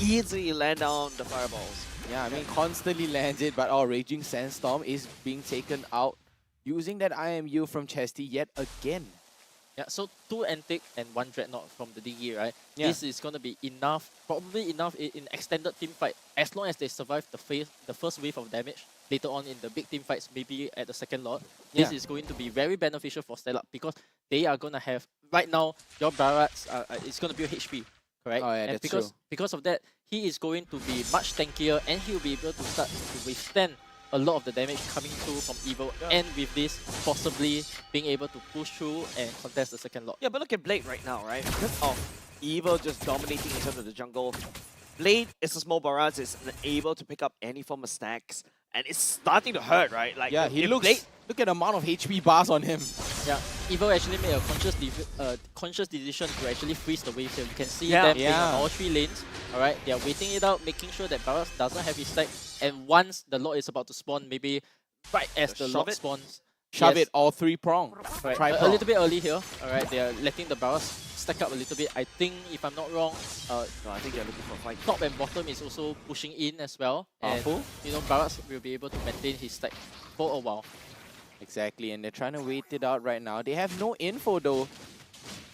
easily land down the fireballs. Yeah, I mean, constantly lands it, but our Raging Sandstorm is being taken out using that IMU from Chesty yet again. Yeah, so 2 Antic and 1 Dreadnought from the DE, right? Yeah. This is going to be enough, probably enough in extended team fight, as long as they survive the first wave of damage. Later on in the big team fights, maybe at the second lot, this is going to be very beneficial for Stellac because they are going to have, right now, your Barats, it's going to build HP, correct? Oh, yeah, and that's true. because of that, he is going to be much tankier and he will be able to start to withstand a lot of the damage coming through from Evil, and with this, possibly being able to push through and contest the second lot. Yeah, but look at Blade right now, right? Because of Evil just dominating in terms of the jungle, Blade is a small Barats, is able to pick up any form of stacks, and it's starting to hurt, right? Like, Yeah, he if looks... Blade, Look at the amount of HP bars on him. Yeah, Evil actually made a conscious decision to actually freeze the wave here. You can see them being on all 3 lanes. Alright, they are waiting it out, making sure that Baras doesn't have his stack. And once the Lord is about to spawn, maybe right as the Lord spawns, Shove it all 3 prong. Right, a little bit early here. Alright, they are letting the Baras stack up a little bit. I think, if I'm not wrong, no, I think they're looking for a fight. Top and bottom is also pushing in as well. Powerful. And, Baras will be able to maintain his stack for a while. Exactly, and they're trying to wait it out right now. They have no info though.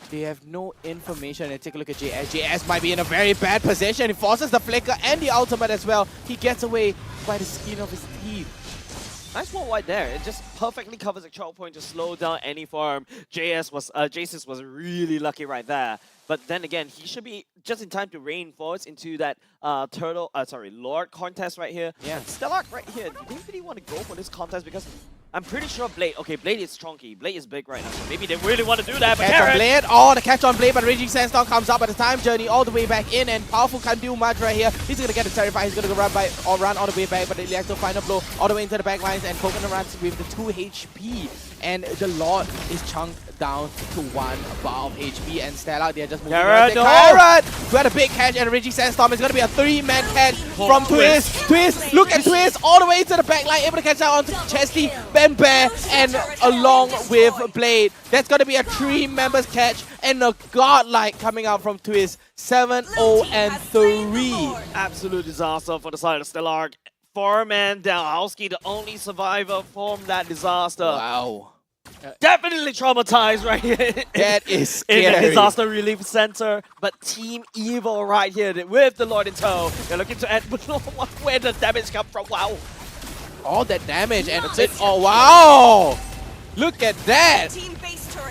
They have no information. And take a look at JS. JS might be in a very bad position. He forces the flicker and the ultimate as well. He gets away by the skin of his teeth. Nice one right there. It just perfectly covers the choke point to slow down any farm. Jace's was really lucky right there. But then again, he should be just in time to reinforce into that Lord contest right here. Yeah. Stellac right here, do they really want to go for this contest? Because I'm pretty sure Blade is chonky. Blade is big right now. So maybe they really want to do that. But Catch on Blade. Oh, the catch on Blade, but Raging Sandstorm comes up at the time journey all the way back in, and Powerful can't do much right here. He's gonna get the Terrify. He's gonna go run all the way back, but the Electro final blow all the way into the back lines, and Coconut runs with the 2 HP. and the Lord is chunked down to 1 bar of HP, and Stella, they're just moving Carrot, around. no! Carrot! Who had a big catch, and Raging Sandstorm is going to be a 3-man catch from Twist. Twist, look at Twist, all the way to the back line, able to catch out onto Chesty, Ben Bear, and along with Blade. That's going to be a 3-members catch, and a godlike coming out from Twist. 7-0-3. Absolute disaster for the side of Stellark. 4-man down. Howski, the only survivor from that disaster. Wow. Definitely traumatized right here. That is scary. In the disaster relief center. But Team Evil right here with the Lord in tow. They're looking to add where the damage come from. Wow. All that damage and oh wow! Look at that!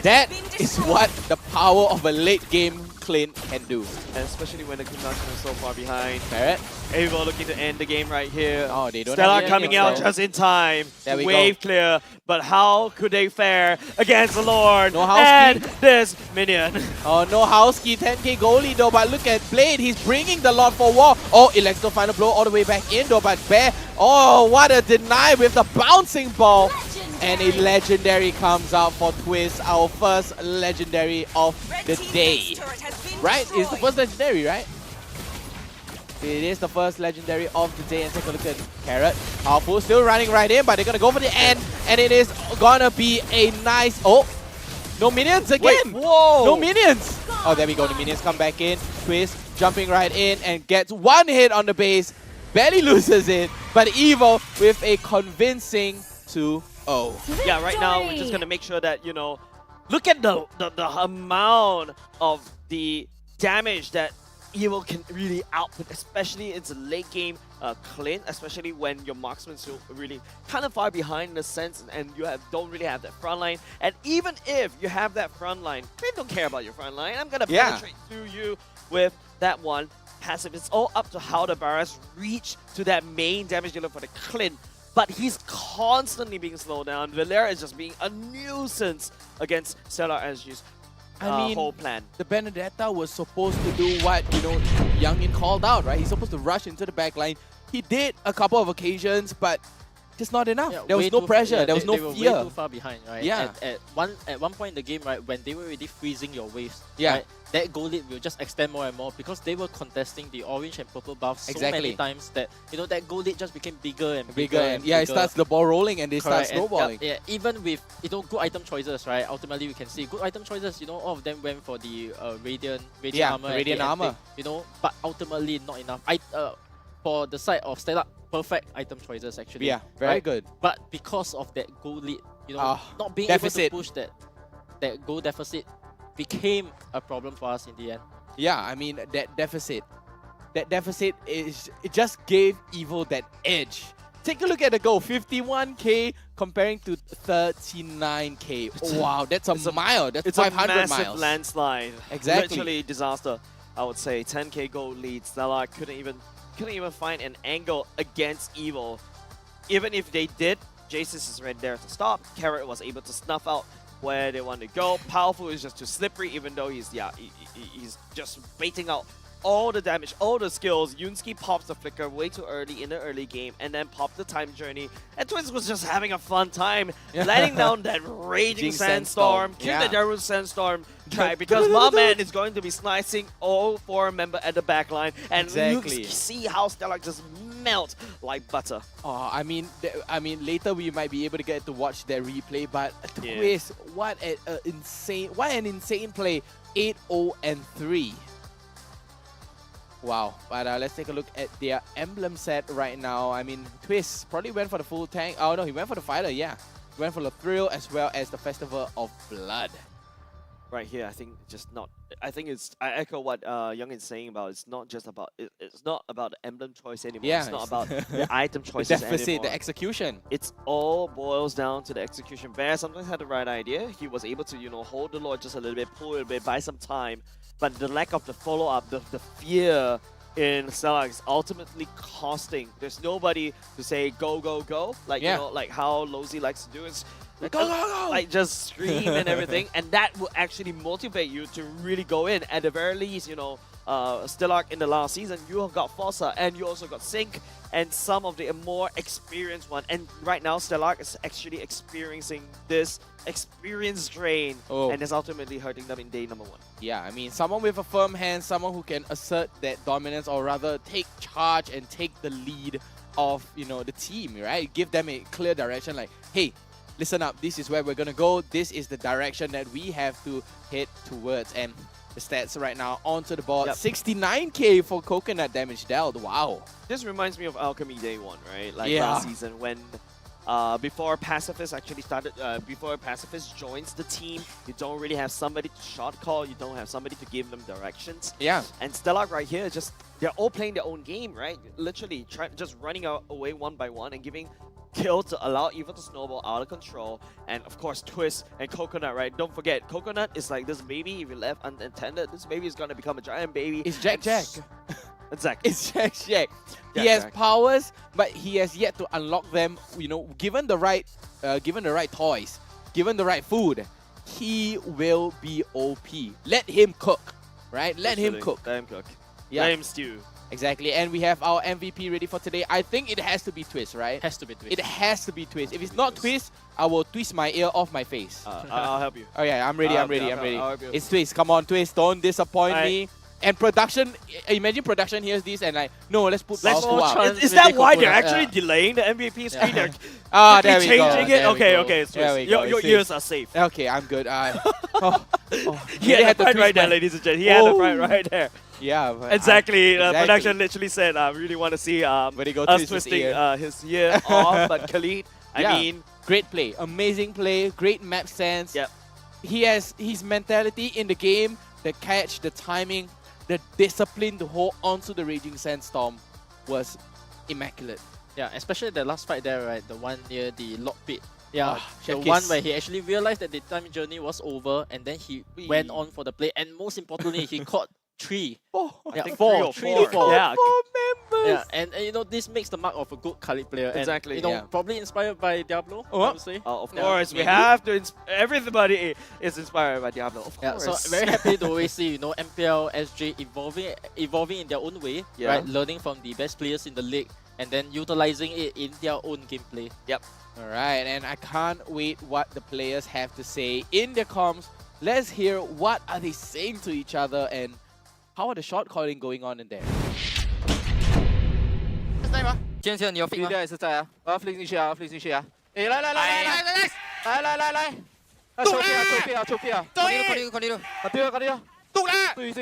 That is what the power of a late game Clint can do. And especially when the Kundakshan is so far behind. Barrett. Evil looking to end the game right here. Oh, they don't Stella have coming out just in time. There we Wave go. clear. But how could they fare against the Lord? No Howski. And this minion. Oh, no Howski, 10k goalie though, but look at Blade, he's bringing the Lord for war. Oh, Electro final blow all the way back in though, but Bear, oh, what a deny with the bouncing ball. And a legendary comes out for Twist, our first legendary of the day. Right? It's the first legendary, right? It is the first legendary of the day, and take a look at Carrot. Powerful, still running right in, but they're gonna go for the end, and it is gonna be a nice... Oh! No minions again! Wait, whoa! No minions! Oh, there we go, the minions come back in. Twist jumping right in and gets one hit on the base. Barely loses it, but Evo with a convincing 2-0. Yeah, right now we're just gonna make sure that, you know, look at the amount of the damage that Evil can really output, especially in the late game Clint, especially when your marksman's still really kind of far behind in a sense, and you don't really have that front line. And even if you have that front line, Clint don't care about your front line. I'm gonna penetrate through you with that one passive. It's all up to how the Barras reach to that main damage dealer for the Clint. But he's constantly being slowed down. Valera is just being a nuisance against Stellar SG's whole plan. The Benedetta was supposed to do what, you know, Youngin called out, right? He's supposed to rush into the back line. He did a couple of occasions, but just not enough. Yeah, there was no pressure. There was no they were fear. way too far behind, right? Yeah. At one point in the game, right, when they were already freezing your waves, Yeah. right, that goal lead will just extend more and more because they were contesting the orange and purple buffs so many times that, you know, that goal lead just became bigger and bigger and yeah, bigger. it starts the ball rolling and they start Correct, and, snowballing. yeah, even with, you know, good item choices, right? Ultimately, we can see good item choices. You know, all of them went for the radiant armor, radiant armor. you know, but ultimately not enough. For the side of Stella, perfect item choices actually. Yeah, very good. But because of that goal lead, you know, not being deficit. able to push that goal deficit became a problem for us in the end. Yeah, I mean, that deficit is, it just gave Evil that edge. Take a look at the goal, 51k comparing to 39k. Wow, that's a mile. That's It's 500 a massive miles. landslide. Exactly. Literally disaster. I would say 10k goal lead. Stella couldn't even find an angle against Evil. Even if they did, Jace's is right there to stop. Carrot was able to snuff out where they want to go. Powerful is just too slippery, even though he's just baiting out all the damage, all the skills. Yunsky pops the flicker way too early in the early game and then popped the time journey. And Twins was just having a fun time, letting down that raging sandstorm, kill the Darude sandstorm track because my man is going to be slicing all 4 members at the back line. And you see how Stellar just melt like butter. Oh, I mean, later we might be able to get to watch that replay, but Twist, what an insane play. 8-0-3. Wow, but let's take a look at their emblem set right now. I mean, Twist probably went for the full tank. Oh no, he went for the fighter, yeah. He went for the thrill as well as the Festival of Blood. Right here, I think I echo what Young is saying about it's not just about it's not about the emblem choice anymore. Yeah, it's not about the item choices the deficit, anymore. the execution. It's all boils down to the execution. Bear sometimes had the right idea. He was able to, you know, hold the Lord just a little bit, pull a little bit, buy some time. But the lack of the follow-up, the fear in Stellar is ultimately costing. There's nobody to say go, go, go. Like, you know, like how Lozy likes to do is go, go, go! Like just scream and everything. And that will actually motivate you to really go in. At the very least, you know, Stellar in the last season, you have got Fossa and you also got Sync. and some of the more experienced one. And right now, Stellark is actually experiencing this experience drain, and it's ultimately hurting them in day number 1. Yeah, I mean, someone with a firm hand, someone who can assert that dominance, or rather take charge and take the lead of, you know, the team, right? Give them a clear direction, like, hey, listen up, this is where we're gonna go, this is the direction that we have to head towards. And the stats right now onto the board, 69k for coconut damage dealt. Wow. This reminds me of Alchemy day 1, right? Like last season when before Pacifist actually started, before Pacifist joins the team, you don't really have somebody to shot call, you don't have somebody to give them directions. Yeah. And Stellark right here, just they're all playing their own game, right? Literally just running away one by one and giving kill to allow Evil to snowball out of control. And of course, Twist and Coconut, right? Don't forget, Coconut is like this baby, if you left unattended, this baby is gonna become a giant baby. It's Jack. Exactly. It's Jack. He has powers, but he has yet to unlock them. You know, given the right toys, given the right food, he will be OP. Let him cook, right? Let him cook. Let him cook. Yeah. Let him stew. Exactly. And we have our MVP ready for today. I think it has to be Twist, right? Has to be Twist. It has to be Twist. If it's not Twist, I will twist my ear off my face. I'll help you. Oh yeah, I'm ready. I'm ready. I'll help you. It's Twist. Come on, Twist. Don't disappoint me. And production, imagine production hears this and like, no, let's put Balfour out. Is that why they're actually delaying the MVP screen? They're there we changing go. it? Okay, it's There we Twist. go. Your ears are safe. Okay, I'm good. He had the fight right there, ladies and gentlemen. He had the fight right there. Yeah, but exactly. Production literally said, I really want to see us twisting his ear off. But Khalid, I mean, great play, amazing play, great map sense. Yep. He has his mentality in the game, the catch, the timing, the discipline to hold onto the Raging Sandstorm was immaculate. Yeah, especially the last fight there, right? The one near the lock pit. Yeah, the Chef one Kiss. where he actually realized that the time journey was over, and then he went on for the play. And most importantly, he caught 3. I think four. 3 or 4. Yeah. Yeah, and you know, this makes the mark of a good Khalid player. Exactly. And, you know, probably inspired by Diablo, I would say. Of course, we have to. Everybody is inspired by Diablo. Of course. So very happy to always see, you know, MPL SG evolving in their own way, right? Learning from the best players in the league and then utilizing it in their own gameplay. Yep. All right, and I can't wait what the players have to say in their comms. Let's hear what are they saying to each other and how are the shot calling going on in there. 今天你有 flick 吗？ 也是在啊，我要 flick 进去啊 ，flick 进去啊！哎，来，出屁啊！こ呢度。動啦！對，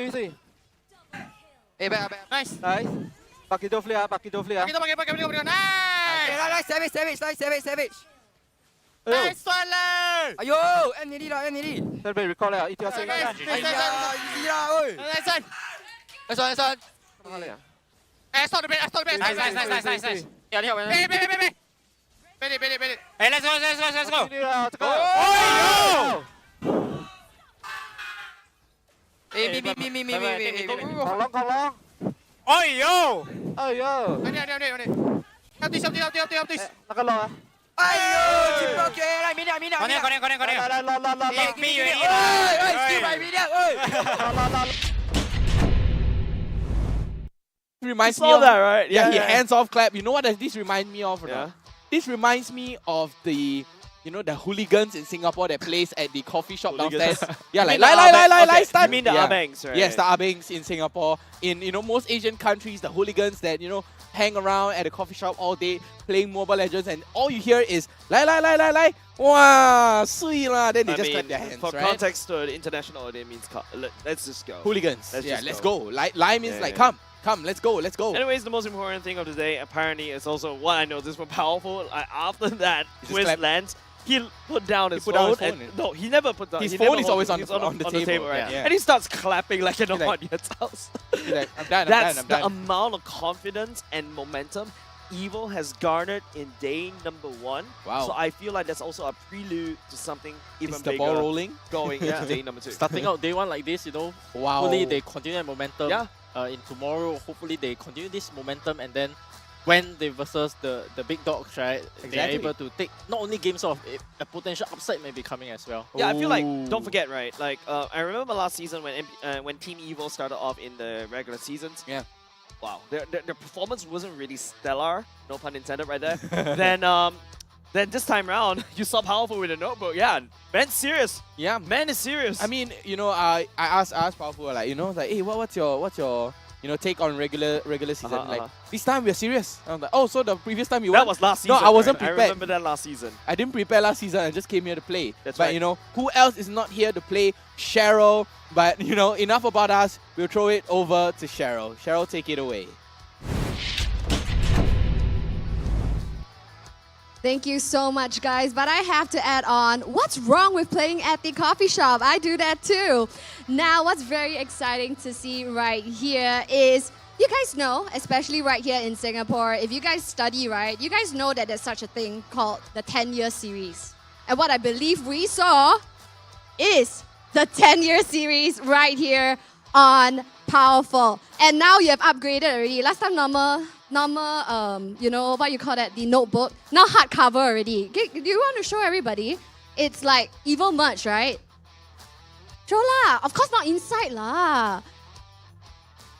哎，back nice。來，白幾多 flick 啊？白幾多 flick 啊？ 來 savage。 Nice 算了！哎呦，N 你啦，這邊 record 啦，一條線。哎呀，easy啦，喂！來算。哪裡啊？ stop the bait. Nice. 你好，別。哎，let's go。哦！哎，咪。恐龍。哎呦！有啲。那個落啊！ 哎呦，接不起來，面嚟。來，Reminds me saw of that, right? Yeah, Yeah. hands off clap. You know what does this remind me of? Or Yeah. not? This reminds me of the, you know, the hooligans in Singapore that plays at the coffee shop downstairs. Yeah, like You mean the Abangs, right? Yes, the Abangs in Singapore. In, you know, most Asian countries, the hooligans that, you know, hang around at a coffee shop all day playing Mobile Legends, and all you hear is wow, sweet lah. Then they just clap their hands, For right? context to the international, it means let's just go. Hooligans. Let's go. Like means Yeah. come, let's go. Anyways, the most important thing of the day apparently is also what I know this more powerful. After that, Twist lands, he put down his phone. No, he never put down. His phone is always on the table, right? Yeah. And he starts clapping like an audience house. Like, I'm done. That's the amount of confidence and momentum Evil has garnered in day number 1. Wow. So I feel like that's also a prelude to something even Is the bigger ball rolling? going into day number 2. Starting out day 1 like this, you know, wow. hopefully they continue that momentum. Yeah. In tomorrow, hopefully they continue this momentum, and then when they versus the big dogs, right, they're able to take not only games off, a potential upside may be coming as well. Yeah, I feel like, don't forget, right, like, I remember last season when Team Evil started off in the regular seasons. Yeah. wow, their performance wasn't really stellar, no pun intended right there, then this time around, you saw Powerful with a notebook. Yeah, man's serious. Yeah, man is serious. I mean, you know, I asked Powerful, like, you know, like, hey, what's your you know, take on regular season? Like, this time we're serious. And I'm like, oh, so the previous time you won? That was last season. No, I wasn't right? prepared. I remember that last season. I didn't prepare last season. I just came here to play. That's but right. you know, who else is not here to play? Cheryl. But you know, enough about us. We'll throw it over to Cheryl. Cheryl, take it away. Thank you so much, guys. But I have to add on, what's wrong with playing at the coffee shop? I do that too. Now, what's very exciting to see right here is, you guys know, especially right here in Singapore, if you guys study, right, you guys know that there's such a thing called the 10-year series. And what I believe we saw is the 10-year series right here on Powerful. And now you have upgraded already. Last time normal, you know, what you call that, the notebook. Now hardcover already. Do you want to show everybody? It's like evil merch, right? Show lah. Of course not inside lah.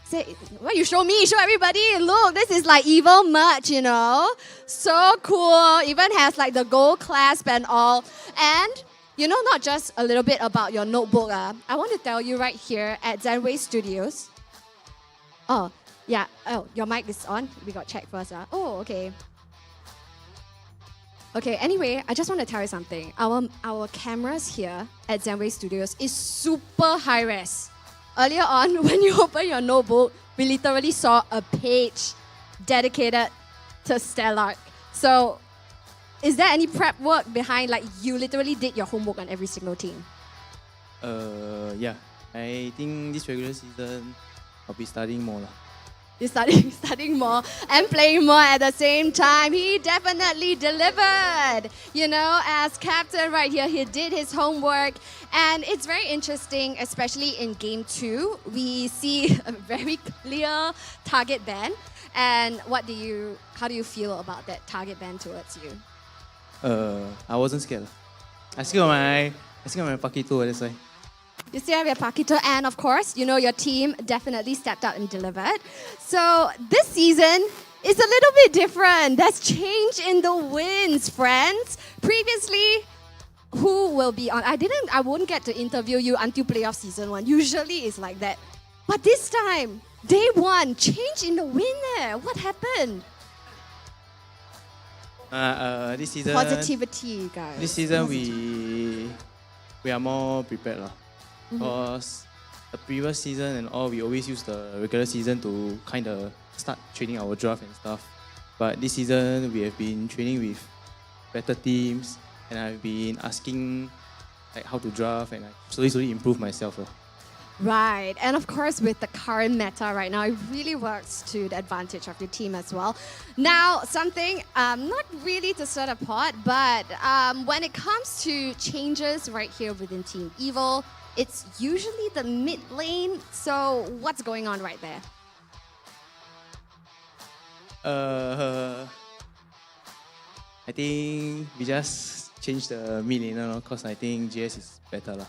Say, well, you show me, show everybody. Look, this is like evil merch, you know. So cool. Even has like the gold clasp and all. And you know, not just a little bit about your notebook. I want to tell you right here at Zenway Studios. Oh, yeah. Oh, your mic is on. We got checked first. Oh, okay. Okay, anyway, I just want to tell you something. Our cameras here at Zenway Studios is super high res. Earlier on, when you open your notebook, we literally saw a page dedicated to Stellark. So, is there any prep work behind, like you literally did your homework on every single team? Yeah. I think this regular season, I'll be studying more lah. You're studying more and playing more at the same time. He definitely delivered. You know, as captain right here, he did his homework. And it's very interesting, especially in Game 2. We see a very clear target ban. And how do you feel about that target ban towards you? I wasn't scared. I still have my Paquito, that's why. You still have your Paquito, and of course, you know your team definitely stepped up and delivered. So this season is a little bit different. There's change in the wins, friends. Previously, who will be on? I won't get to interview you until playoff season 1. Usually it's like that. But this time, day 1, change in the win there. What happened? This season Positivity, guys. This season we are more prepared lah. Because the previous season and all, we always use the regular season to kind of start training our draft and stuff. But this season we have been training with better teams, and I've been asking like how to draft, and I slowly improve myself. Right, and of course with the current meta right now, it really works to the advantage of your team as well. Now, something not really to stir the pot, but when it comes to changes right here within Team Evil, it's usually the mid lane. So what's going on right there? I think we just changed the mid laner because I think JS is better lah.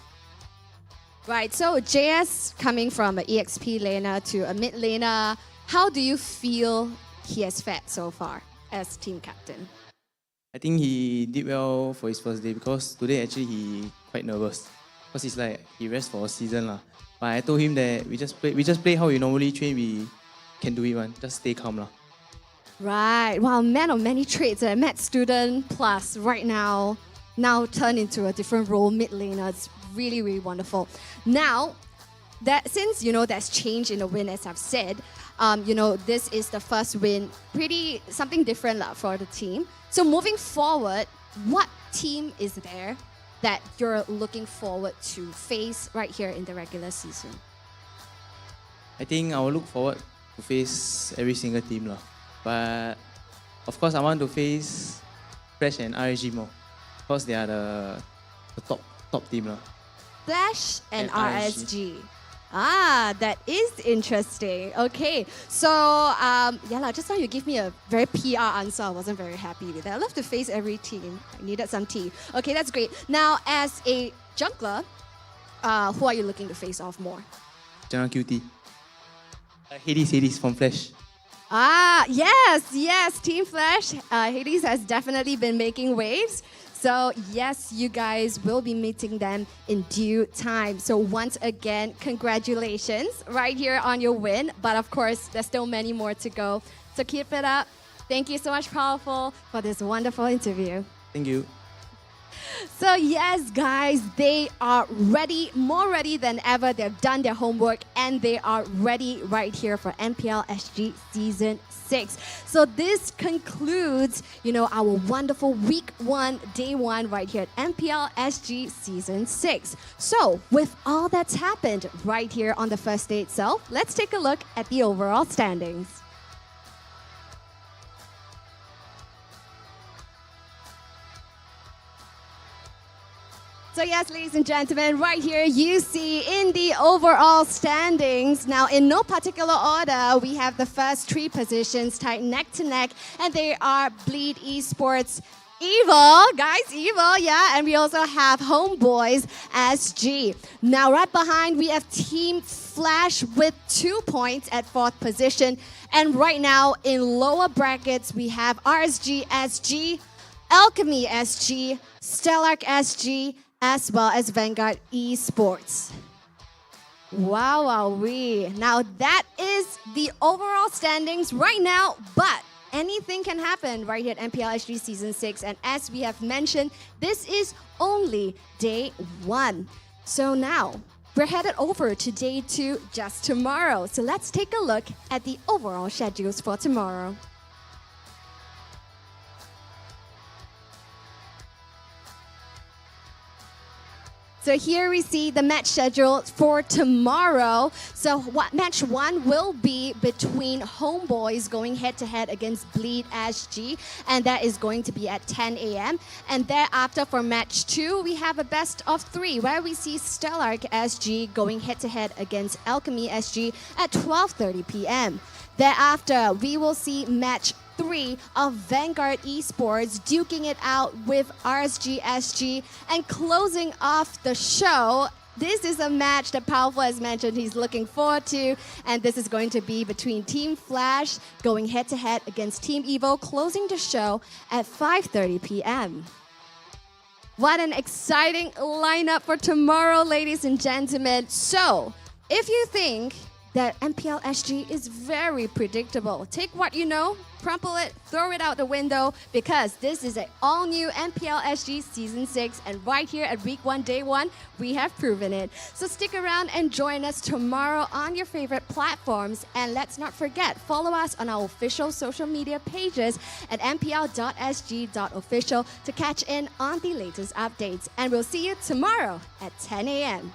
Right, so JS coming from an EXP laner to a mid laner, how do you feel he has fared so far as team captain? I think he did well for his first day because today actually he quite nervous because he's like he rests for a season lah. But I told him that we just play how we normally train. We can do it one. Just stay calm lah. Right, wow, man of many traits. Med student plus right now turned into a different role, mid laner. It's really, really wonderful. Now, that since you know there's change in the win, as I've said, you know this is the first win, pretty something different for the team. So moving forward, what team is there that you're looking forward to face right here in the regular season? I think I will look forward to face every single team lah. But of course, I want to face Fresh and RSG more because they are the top team lah. Flash and RSG. Ah, that is interesting. Okay, so just now you give me a very PR answer. I wasn't very happy with that. I love to face every team. I needed some tea. Okay, that's great. Now, as a jungler, who are you looking to face off more? General QT. Hades from Flash. Yes, Team Flash. Hades has definitely been making waves. So yes, you guys will be meeting them in due time. So once again, congratulations right here on your win. But of course, there's still many more to go. So keep it up. Thank you so much, Powerful, for this wonderful interview. Thank you. So yes, guys, they are ready, more ready than ever. They've done their homework and they are ready right here for MPLSG Season 6. So this concludes, our wonderful week 1, day 1 right here at MPLSG Season 6. So with all that's happened right here on the first day itself, let's take a look at the overall standings. So yes, ladies and gentlemen, right here you see in the overall standings, now in no particular order, we have the first 3 positions tied neck to neck, and they are Bleed Esports, Evil, yeah, and we also have HomeBois SG. Now right behind we have Team Flash with 2 points at 4th position, and right now in lower brackets we have RSG SG, Alchemy SG, Stellark SG, as well as Vanguard Esports. Wow-wee. Now that is the overall standings right now, but anything can happen right here at MPLSG Season 6. And as we have mentioned, this is only day 1. So now, we're headed over to day 2 just tomorrow. So let's take a look at the overall schedules for tomorrow. So here we see the match schedule for tomorrow. So match 1 will be between HomeBois going head-to-head against Bleed SG, and that is going to be at 10 a.m. And thereafter for match 2, we have a best of 3 where we see Stellark SG going head-to-head against Alchemy SG at 12:30 p.m. Thereafter, we will see match 3 of Vanguard Esports duking it out with RSG SG, and closing off the show. This is a match that Powerful has mentioned he's looking forward to, and this is going to be between Team Flash going head-to-head against Team Evo, closing the show at 5:30 p.m. What an exciting lineup for tomorrow, ladies and gentlemen. So, if you think that MPLSG is very predictable, take what you know, crumple it, throw it out the window, because this is an all-new MPLSG Season 6, and right here at Week 1, Day 1, we have proven it. So stick around and join us tomorrow on your favorite platforms, and let's not forget, follow us on our official social media pages at mpl.sg.official to catch in on the latest updates, and we'll see you tomorrow at 10 a.m.